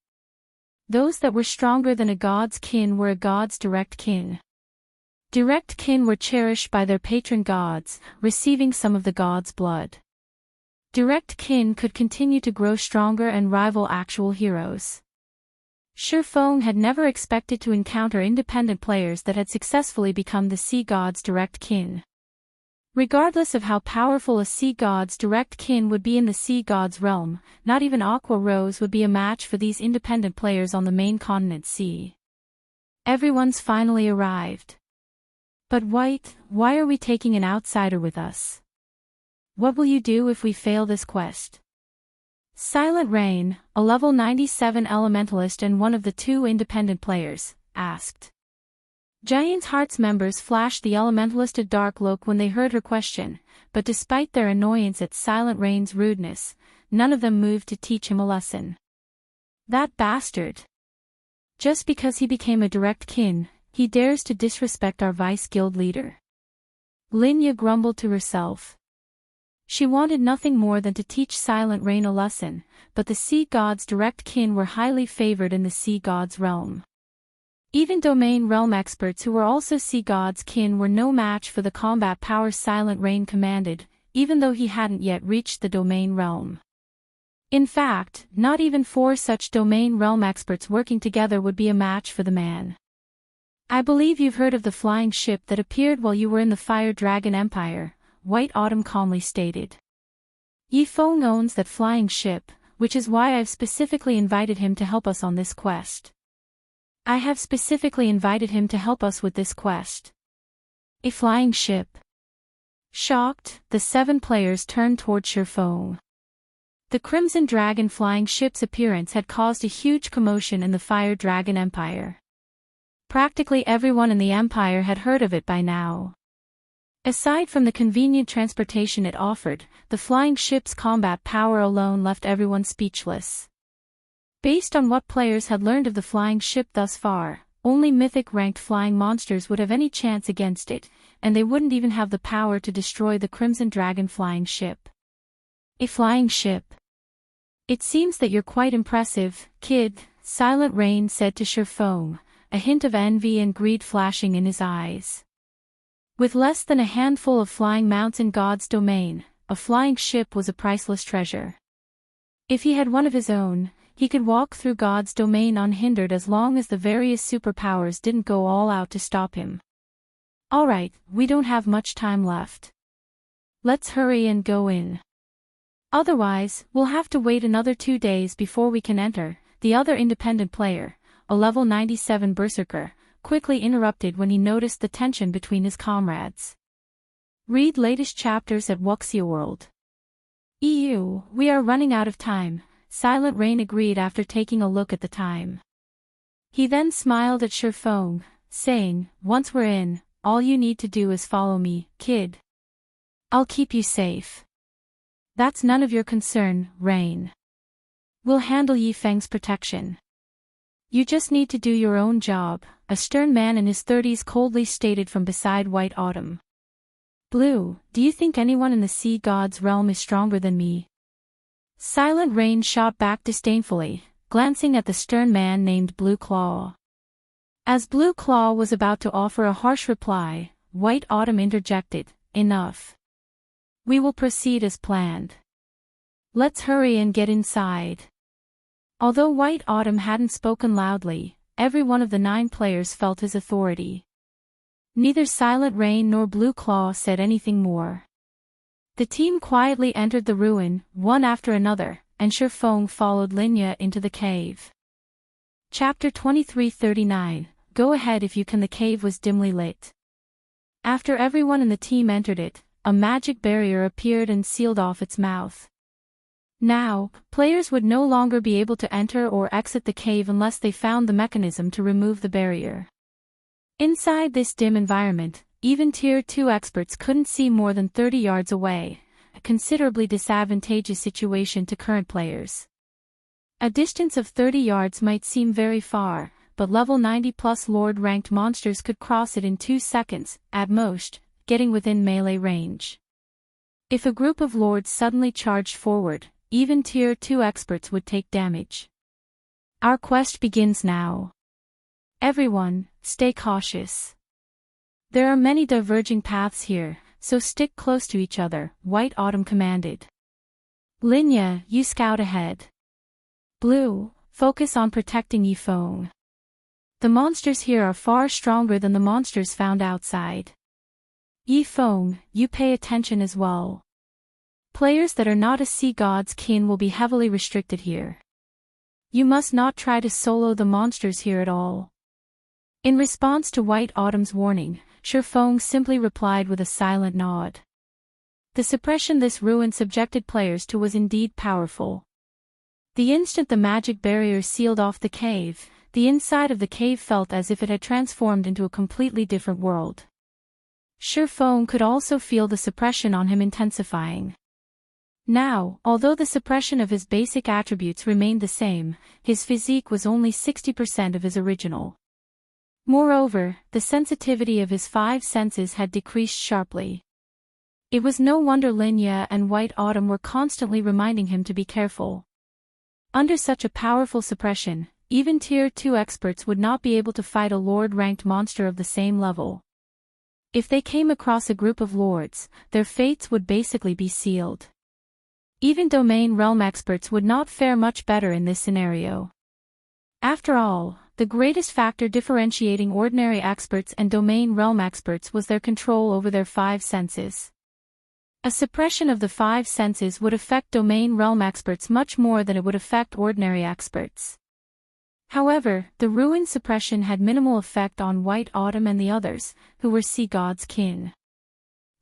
Those that were stronger than a god's kin were a god's direct kin. Direct kin were cherished by their patron gods, receiving some of the gods' blood. Direct kin could continue to grow stronger and rival actual heroes. Shifeng had never expected to encounter independent players that had successfully become the Sea God's direct kin. Regardless of how powerful a Sea God's direct kin would be in the Sea God's realm, not even Aqua Rose would be a match for these independent players on the main continent sea. Everyone's finally arrived. But White, why are we taking an outsider with us? What will you do if we fail this quest? Silent Rain, a level 97 elementalist and one of the 2 independent players, asked. Giant's Heart's members flashed the elementalist a dark look when they heard her question, but despite their annoyance at Silent Rain's rudeness, none of them moved to teach him a lesson. That bastard! Just because he became a direct kin, he dares to disrespect our vice guild leader. Linya grumbled to herself. She wanted nothing more than to teach Silent Rain a lesson, but the sea god's direct kin were highly favored in the sea god's realm. Even domain realm experts who were also sea god's kin were no match for the combat power Silent Rain commanded, even though he hadn't yet reached the domain realm. In fact, not even 4 such domain realm experts working together would be a match for the man. I believe you've heard of the flying ship that appeared while you were in the Fire Dragon Empire, White Autumn calmly stated. Yi Feng owns that flying ship, which is why I've specifically invited him to help us on this quest. I have specifically invited him to help us with this quest. A flying ship. Shocked, the 7 players turned toward Shi Feng. The Crimson Dragon flying ship's appearance had caused a huge commotion in the Fire Dragon Empire. Practically everyone in the Empire had heard of it by now. Aside from the convenient transportation it offered, the flying ship's combat power alone left everyone speechless. Based on what players had learned of the flying ship thus far, only mythic-ranked flying monsters would have any chance against it, and they wouldn't even have the power to destroy the Crimson Dragon flying ship. A flying ship. It seems that you're quite impressive, kid, Silent Rain said to Shi Feng, a hint of envy and greed flashing in his eyes. With less than a handful of flying mounts in God's domain, a flying ship was a priceless treasure. If he had one of his own, he could walk through God's domain unhindered as long as the various superpowers didn't go all out to stop him. Alright, we don't have much time left. Let's hurry and go in. Otherwise, we'll have to wait another 2 days before we can enter, the other independent player, a level 97 berserker, quickly interrupted when he noticed the tension between his comrades. Read latest chapters at Wuxia World. EU, we are running out of time, Silent Rain agreed after taking a look at the time. He then smiled at Shi Feng, saying, once we're in, all you need to do is follow me, kid. I'll keep you safe. That's none of your concern, Rain. We'll handle Yi Feng's protection. You just need to do your own job, a stern man in his 30s coldly stated from beside White Autumn. Blue, do you think anyone in the sea god's realm is stronger than me? Silent Rain shot back disdainfully, glancing at the stern man named Blue Claw. As Blue Claw was about to offer a harsh reply, White Autumn interjected, enough. We will proceed as planned. Let's hurry and get inside. Although White Autumn hadn't spoken loudly, every one of the 9 players felt his authority. Neither Silent Rain nor Blue Claw said anything more. The team quietly entered the ruin, one after another, and Shi Feng followed Linya into the cave. Chapter 2339, Go ahead if you can. The cave was dimly lit. After everyone in the team entered it, a magic barrier appeared and sealed off its mouth. Now, players would no longer be able to enter or exit the cave unless they found the mechanism to remove the barrier. Inside this dim environment, even Tier 2 experts couldn't see more than 30 yards away, a considerably disadvantageous situation to current players. A distance of 30 yards might seem very far, but level 90+ Lord-ranked monsters could cross it in 2 seconds, at most, getting within melee range. If a group of Lords suddenly charged forward, even Tier 2 experts would take damage. Our quest begins now. Everyone, stay cautious. There are many diverging paths here, so stick close to each other, White Autumn commanded. Linya, you scout ahead. Blue, focus on protecting Yi Feng. The monsters here are far stronger than the monsters found outside. Yi Feng, you pay attention as well. Players that are not a sea god's kin will be heavily restricted here. You must not try to solo the monsters here at all. In response to White Autumn's warning, Shi Feng simply replied with a silent nod. The suppression this ruin subjected players to was indeed powerful. The instant the magic barrier sealed off the cave, the inside of the cave felt as if it had transformed into a completely different world. Shi Feng could also feel the suppression on him intensifying. Now, although the suppression of his basic attributes remained the same, his physique was only 60% of his original. Moreover, the sensitivity of his 5 senses had decreased sharply. It was no wonder Linya and White Autumn were constantly reminding him to be careful. Under such a powerful suppression, even Tier 2 experts would not be able to fight a Lord-ranked monster of the same level. If they came across a group of Lords, their fates would basically be sealed. Even Domain Realm experts would not fare much better in this scenario. After all, the greatest factor differentiating ordinary experts and Domain Realm experts was their control over their 5 senses. A suppression of the 5 senses would affect Domain Realm experts much more than it would affect ordinary experts. However, the ruin suppression had minimal effect on White Autumn and the others, who were Sea God's kin.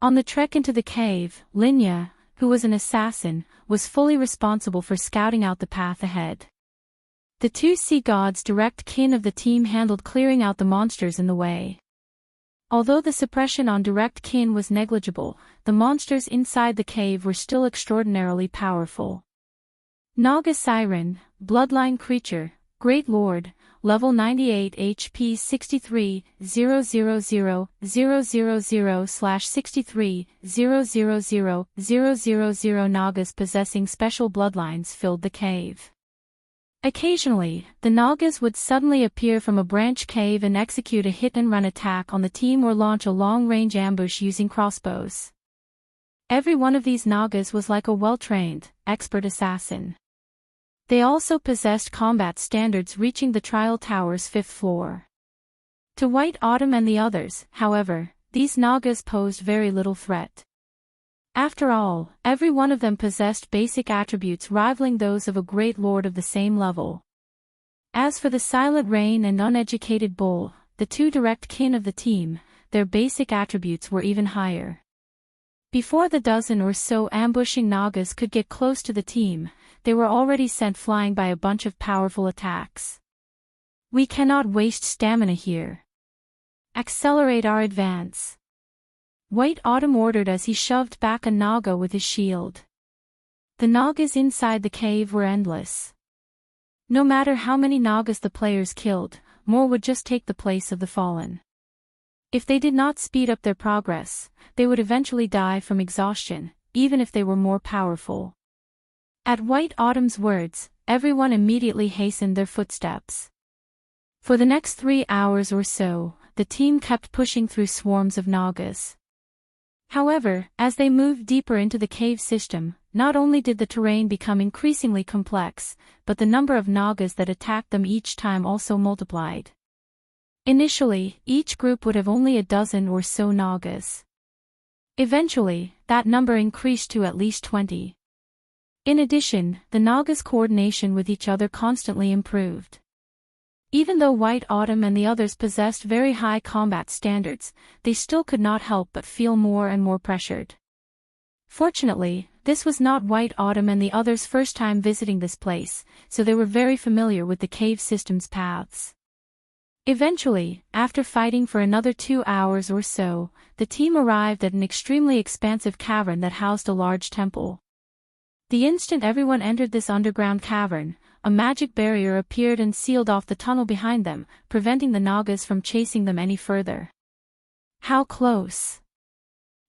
On the trek into the cave, Linya, who was an assassin, was fully responsible for scouting out the path ahead. The 2 Sea Gods' direct kin of the team handled clearing out the monsters in the way. Although the suppression on direct kin was negligible, the monsters inside the cave were still extraordinarily powerful. Naga Siren, Bloodline Creature, Great Lord, Level 98 HP 63 000 000/63 000 000 Nagas possessing special bloodlines filled the cave. Occasionally, the Nagas would suddenly appear from a branch cave and execute a hit-and-run attack on the team or launch a long-range ambush using crossbows. Every one of these Nagas was like a well-trained, expert assassin. They also possessed combat standards reaching the Trial Tower's 5th floor. To White Autumn and the others, however, these Nagas posed very little threat. After all, every one of them possessed basic attributes rivaling those of a great lord of the same level. As for the Silent Rain and Uneducated Bull, the 2 direct kin of the team, their basic attributes were even higher. Before the dozen or so ambushing Nagas could get close to the team, they were already sent flying by a bunch of powerful attacks. We cannot waste stamina here. Accelerate our advance. White Autumn ordered as he shoved back a Naga with his shield. The Nagas inside the cave were endless. No matter how many Nagas the players killed, more would just take the place of the fallen. If they did not speed up their progress, they would eventually die from exhaustion, even if they were more powerful. At White Autumn's words, everyone immediately hastened their footsteps. For the next 3 hours or so, the team kept pushing through swarms of Nagas. However, as they moved deeper into the cave system, not only did the terrain become increasingly complex, but the number of Nagas that attacked them each time also multiplied. Initially, each group would have only a dozen or so Nagas. Eventually, that number increased to at least 20. In addition, the Nagas' coordination with each other constantly improved. Even though White Autumn and the others possessed very high combat standards, they still could not help but feel more and more pressured. Fortunately, this was not White Autumn and the others' first time visiting this place, so they were very familiar with the cave system's paths. Eventually, after fighting for another 2 hours or so, the team arrived at an extremely expansive cavern that housed a large temple. The instant everyone entered this underground cavern, a magic barrier appeared and sealed off the tunnel behind them, preventing the Nagas from chasing them any further. How close!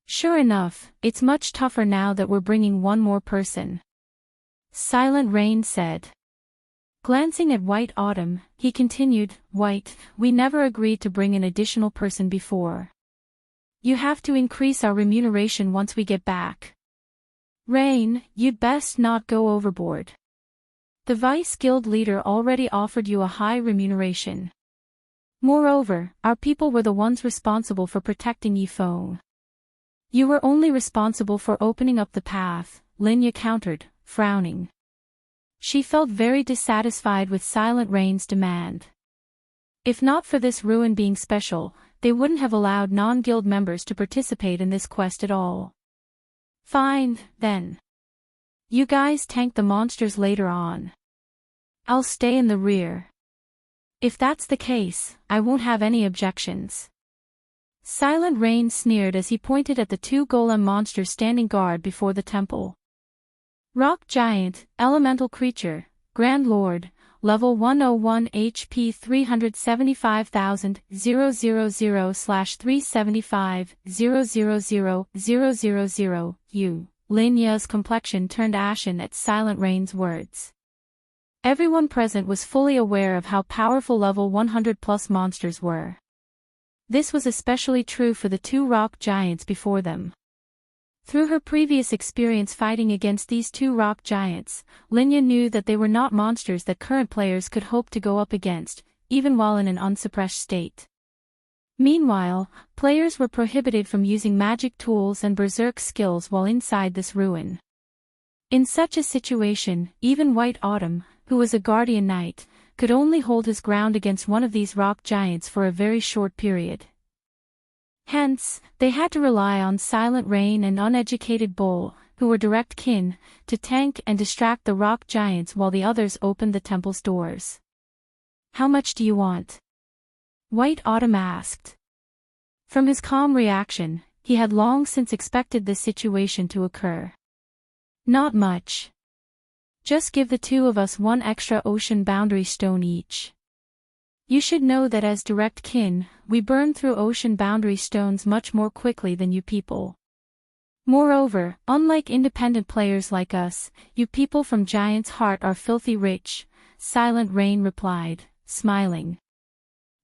Sure enough, it's much tougher now that we're bringing one more person. Silent Rain said. Glancing at White Autumn, he continued, White, we never agreed to bring an additional person before. You have to increase our remuneration once we get back. Rain, you'd best not go overboard. The Vice Guild leader already offered you a high remuneration. Moreover, our people were the ones responsible for protecting Yifeng. You were only responsible for opening up the path, Linya countered, frowning. She felt very dissatisfied with Silent Rain's demand. If not for this ruin being special, they wouldn't have allowed non-guild members to participate in this quest at all. Fine, then. You guys tank the monsters later on. I'll stay in the rear. If that's the case, I won't have any objections. Silent Rain sneered as he pointed at the 2 golem monsters standing guard before the temple. Rock Giant, Elemental Creature, Grand Lord, Level 101 HP 375,000/375,000,000. Lin Ya's complexion turned ashen at Silent Rain's words. Everyone present was fully aware of how powerful level 100+ monsters were. This was especially true for the two rock giants before them. Through her previous experience fighting against these two rock giants, Linya knew that they were not monsters that current players could hope to go up against, even while in an unsuppressed state. Meanwhile, players were prohibited from using magic tools and berserk skills while inside this ruin. In such a situation, even White Autumn, who was a guardian knight, could only hold his ground against one of these rock giants for a very short period. Hence, they had to rely on Silent Rain and Uneducated Bull, who were direct kin, to tank and distract the rock giants while the others opened the temple's doors. "How much do you want?" White Autumn asked. From his calm reaction, he had long since expected this situation to occur. "Not much. Just give the two of us one extra ocean boundary stone each. You should know that as direct kin, we burn through ocean boundary stones much more quickly than you people. Moreover, unlike independent players like us, you people from Giant's Heart are filthy rich," Silent Rain replied, smiling.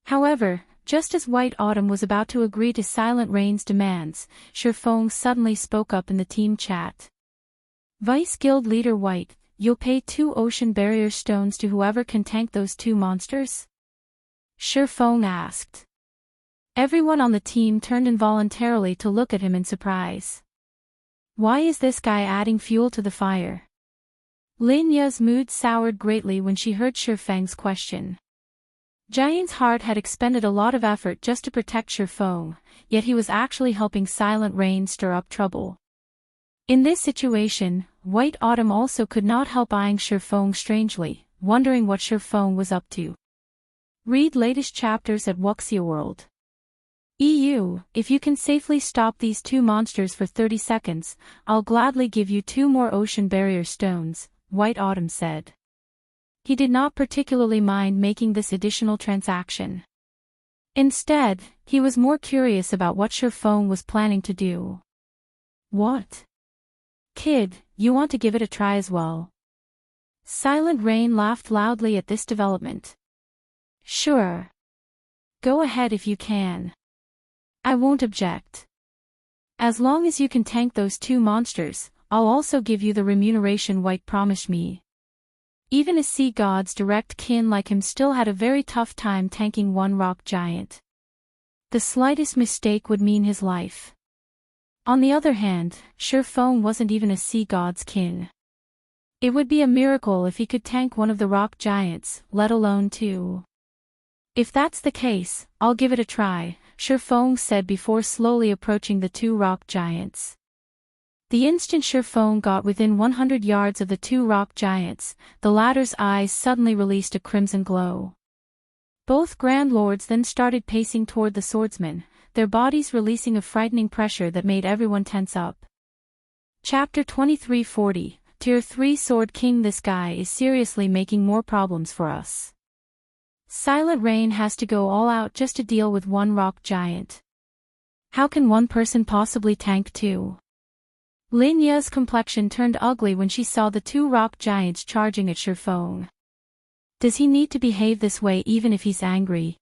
However, just as White Autumn was about to agree to Silent Rain's demands, Shifeng suddenly spoke up in the team chat. "Vice Guild Leader White, you'll pay 2 ocean barrier stones to whoever can tank those 2 monsters?" Shifeng asked. Everyone on the team turned involuntarily to look at him in surprise. Why is this guy adding fuel to the fire? Lin Ya's mood soured greatly when she heard Shifeng's question. Giant's Heart had expended a lot of effort just to protect Shifeng, yet he was actually helping Silent Rain stir up trouble. In this situation, White Autumn also could not help eyeing Shifeng strangely, wondering what Shifeng was up to. Read latest chapters at Wuxia World. EU, if you can safely stop these 2 monsters for 30 seconds, I'll gladly give you 2 more ocean barrier stones, White Autumn said. He did not particularly mind making this additional transaction. Instead, he was more curious about what Shifeng was planning to do. "What? Kid, you want to give it a try as well?" Silent Rain laughed loudly at this development. "Sure. Go ahead if you can. I won't object. As long as you can tank those 2 monsters, I'll also give you the remuneration White promised me." Even a sea god's direct kin like him still had a very tough time tanking one rock giant. The slightest mistake would mean his life. On the other hand, Shifeng wasn't even a sea god's kin. It would be a miracle if he could tank one of the rock giants, let alone 2. "If that's the case, I'll give it a try," Shifeng said before slowly approaching the 2 rock giants. The instant Shifeng got within 100 yards of the 2 rock giants, the latter's eyes suddenly released a crimson glow. Both Grand Lords then started pacing toward the swordsman, their bodies releasing a frightening pressure that made everyone tense up. Chapter 2340, Tier 3 Sword King. This guy is seriously making more problems for us. Silent Rain has to go all out just to deal with one rock giant. How can one person possibly tank 2? Lin Ya's complexion turned ugly when she saw the 2 rock giants charging at Shifeng. Does he need to behave this way even if he's angry?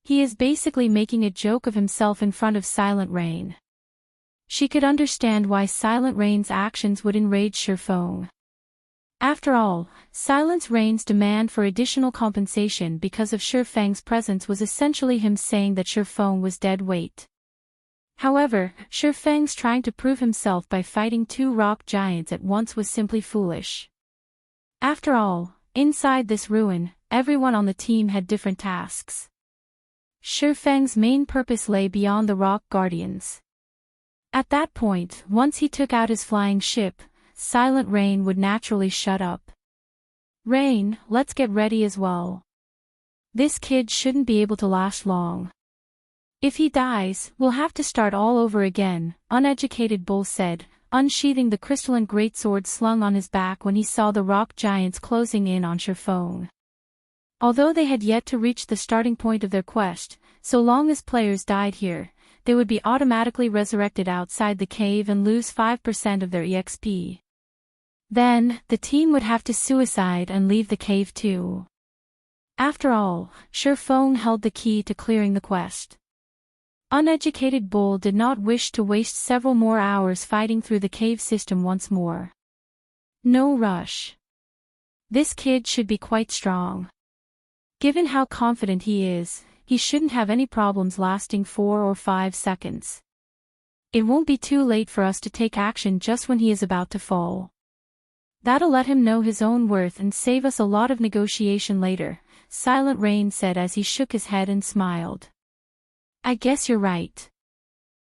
He is basically making a joke of himself in front of Silent Rain. She could understand why Silent Rain's actions would enrage Shifeng. After all, Silent Rain's demand for additional compensation because of Shifeng's presence was essentially him saying that Shifeng was dead weight. However, Shifeng's trying to prove himself by fighting 2 rock giants at once was simply foolish. After all, inside this ruin, everyone on the team had different tasks. Shifeng's main purpose lay beyond the rock guardians. At that point, once he took out his flying ship, Silent Rain would naturally shut up. "Rain, let's get ready as well. This kid shouldn't be able to last long. If he dies, we'll have to start all over again," Uneducated Bull said, unsheathing the crystalline greatsword slung on his back when he saw the rock giants closing in on Shifeng. Although they had yet to reach the starting point of their quest, so long as players died here, they would be automatically resurrected outside the cave and lose 5% of their EXP. Then, the team would have to suicide and leave the cave too. After all, Shifeng held the key to clearing the quest. Uneducated Bull did not wish to waste several more hours fighting through the cave system once more. No rush. This kid should be quite strong. Given how confident he is, he shouldn't have any problems lasting 4 or 5 seconds. It won't be too late for us to take action just when he is about to fall. That'll let him know his own worth and save us a lot of negotiation later, Silent Rain said as he shook his head and smiled. I guess you're right.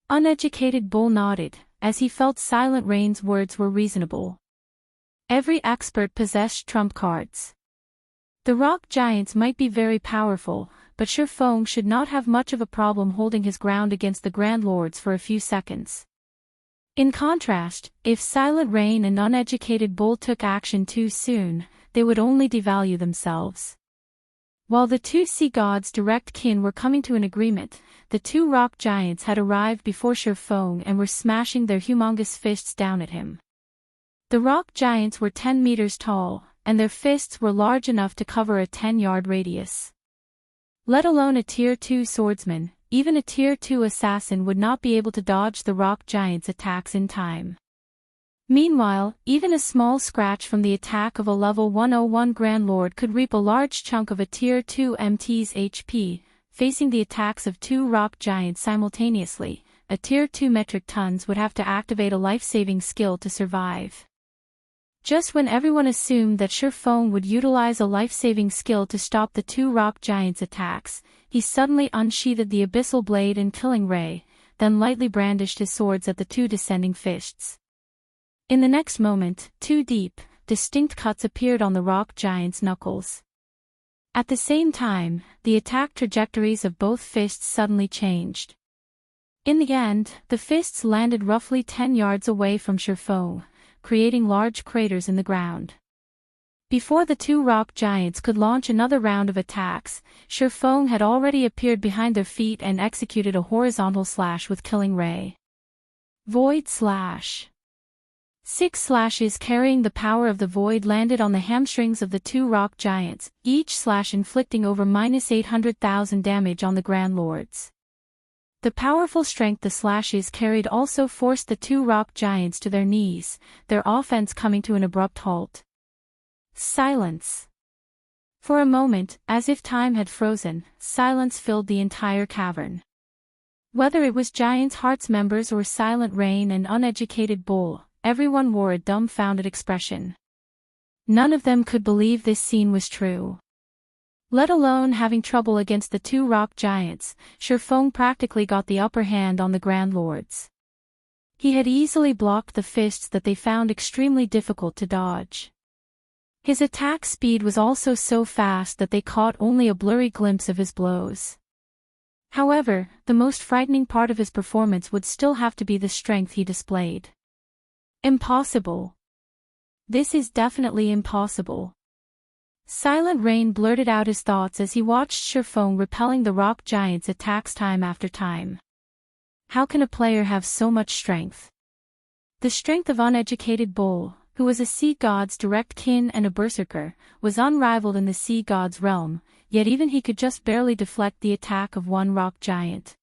Uneducated Bull nodded, as he felt Silent Rain's words were reasonable. Every expert possessed trump cards. The rock giants might be very powerful, but Shifeng should not have much of a problem holding his ground against the Grand Lords for a few seconds. In contrast, if Silent Rain and Uneducated Bull took action too soon, they would only devalue themselves. While the two sea gods' direct kin were coming to an agreement, the two rock giants had arrived before Shifeng and were smashing their humongous fists down at him. The rock giants were 10 meters tall, and their fists were large enough to cover a 10-yard radius. Let alone a Tier 2 swordsman, even a Tier 2 assassin would not be able to dodge the rock giants' attacks in time. Meanwhile, even a small scratch from the attack of a level 101 Grand Lord could reap a large chunk of a Tier 2 MT's HP. Facing the attacks of two rock giants simultaneously, a Tier 2 metric tons would have to activate a life-saving skill to survive. Just when everyone assumed that Shifeng would utilize a life-saving skill to stop the two rock giants' attacks, he suddenly unsheathed the abyssal blade and killing ray, then lightly brandished his swords at the two descending fists. In the next moment, two deep, distinct cuts appeared on the rock giant's knuckles. At the same time, the attack trajectories of both fists suddenly changed. In the end, the fists landed roughly 10 yards away from Shifeng, creating large craters in the ground. Before the two rock giants could launch another round of attacks, Shifeng had already appeared behind their feet and executed a horizontal slash with killing ray. Void Slash. 6 slashes carrying the power of the void landed on the hamstrings of the two rock giants, each slash inflicting over -800,000 damage on the Grand Lords. The powerful strength the slashes carried also forced the two rock giants to their knees, their offense coming to an abrupt halt. Silence. For a moment, as if time had frozen, silence filled the entire cavern. Whether it was Giants Hearts members or Silent Rain and Uneducated Bull, everyone wore a dumbfounded expression. None of them could believe this scene was true. Let alone having trouble against the two rock giants, Shifeng practically got the upper hand on the Grand Lords. He had easily blocked the fists that they found extremely difficult to dodge. His attack speed was also so fast that they caught only a blurry glimpse of his blows. However, the most frightening part of his performance would still have to be the strength he displayed. Impossible. This is definitely impossible. Silent Rain blurted out his thoughts as he watched Shifeng repelling the rock giants' attacks time after time. How can a player have so much strength? The strength of Uneducated Bull, who was a sea god's direct kin and a berserker, was unrivaled in the sea god's realm, yet even he could just barely deflect the attack of one rock giant.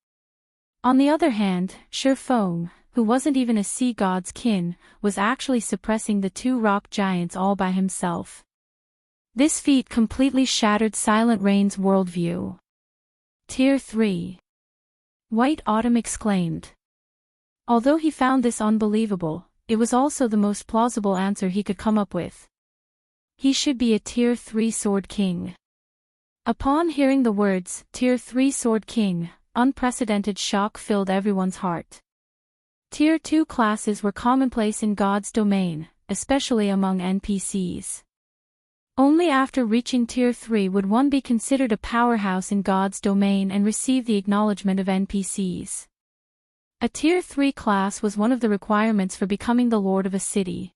On the other hand, Shifeng, who wasn't even a sea god's kin, was actually suppressing the two rock giants all by himself. This feat completely shattered Silent Rain's worldview. Tier 3. White Autumn exclaimed. Although he found this unbelievable, it was also the most plausible answer he could come up with. He should be a Tier 3 Sword King. Upon hearing the words, Tier 3 Sword King, unprecedented shock filled everyone's heart. Tier 2 classes were commonplace in God's domain, especially among NPCs. Only after reaching Tier 3 would one be considered a powerhouse in God's domain and receive the acknowledgement of NPCs. A Tier 3 class was one of the requirements for becoming the lord of a city.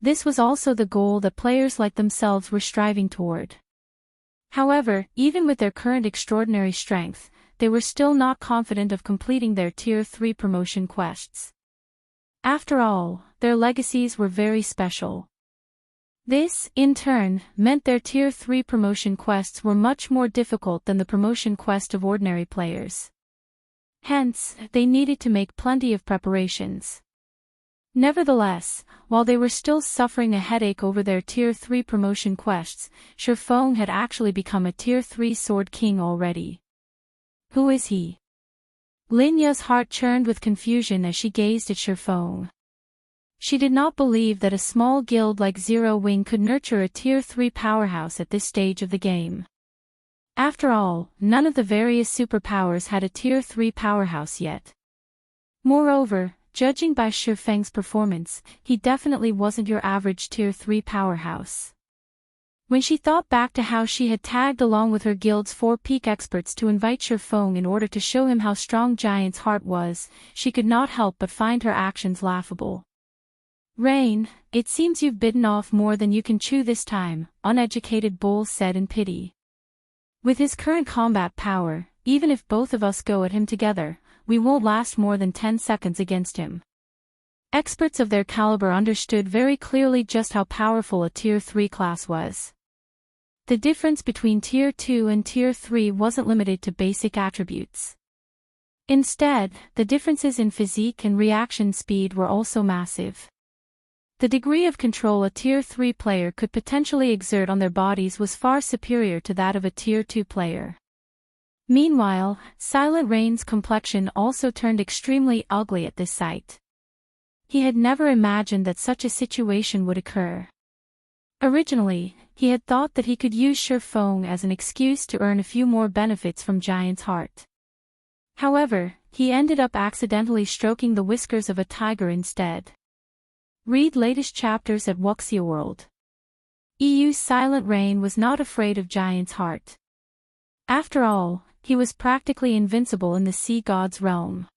This was also the goal that players like themselves were striving toward. However, even with their current extraordinary strength, they were still not confident of completing their Tier 3 promotion quests. After all, their legacies were very special. This, in turn, meant their Tier 3 promotion quests were much more difficult than the promotion quest of ordinary players. Hence, they needed to make plenty of preparations. Nevertheless, while they were still suffering a headache over their Tier 3 promotion quests, Shifeng had actually become a Tier 3 Sword King already. Who is he? Lin Ya's heart churned with confusion as she gazed at Shifeng. She did not believe that a small guild like Zero Wing could nurture a Tier 3 powerhouse at this stage of the game. After all, none of the various superpowers had a Tier 3 powerhouse yet. Moreover, judging by Shifeng's performance, he definitely wasn't your average Tier 3 powerhouse. When she thought back to how she had tagged along with her guild's 4 peak experts to invite Shifeng in order to show him how strong Giant's heart was, she could not help but find her actions laughable. "Rain, it seems you've bitten off more than you can chew this time," uneducated Bull said in pity. "With his current combat power, even if both of us go at him together, we won't last more than 10 seconds against him." Experts of their caliber understood very clearly just how powerful a Tier 3 class was. The difference between Tier 2 and Tier 3 wasn't limited to basic attributes. Instead, the differences in physique and reaction speed were also massive. The degree of control a Tier 3 player could potentially exert on their bodies was far superior to that of a Tier 2 player. Meanwhile, Silent Rain's complexion also turned extremely ugly at this sight. He had never imagined that such a situation would occur. Originally, he had thought that he could use Shifeng as an excuse to earn a few more benefits from Giant's heart. However, he ended up accidentally stroking the whiskers of a tiger instead. Read latest chapters at Wuxia World. EU's Silent Rain was not afraid of Giant's heart. After all, he was practically invincible in the sea god's realm.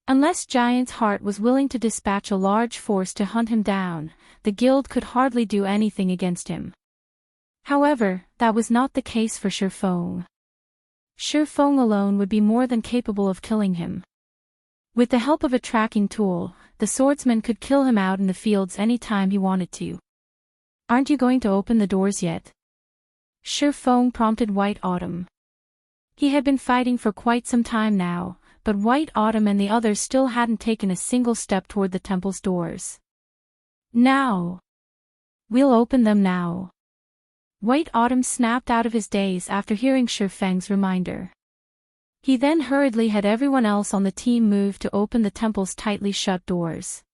Unless Giant's heart was willing to dispatch a large force to hunt him down, the guild could hardly do anything against him. However, that was not the case for Shifeng. Shifeng alone would be more than capable of killing him. With the help of a tracking tool, the swordsman could kill him out in the fields any time he wanted to. "Aren't you going to open the doors yet?" Shifeng prompted White Autumn. He had been fighting for quite some time now, but White Autumn and the others still hadn't taken a single step toward the temple's doors. "Now! We'll open them now!" White Autumn snapped out of his daze after hearing Shifeng's reminder. He then hurriedly had everyone else on the team move to open the temple's tightly shut doors.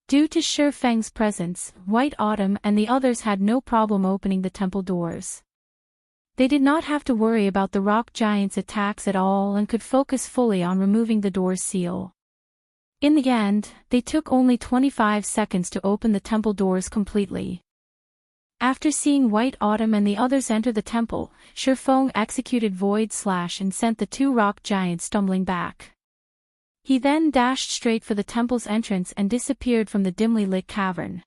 Due to Shifeng's presence, White Autumn and the others had no problem opening the temple doors. They did not have to worry about the rock giant's attacks at all and could focus fully on removing the door's seal. In the end, they took only 25 seconds to open the temple doors completely. After seeing White Autumn and the others enter the temple, Shifeng executed Void Slash and sent the 2 rock giants stumbling back. He then dashed straight for the temple's entrance and disappeared from the dimly lit cavern.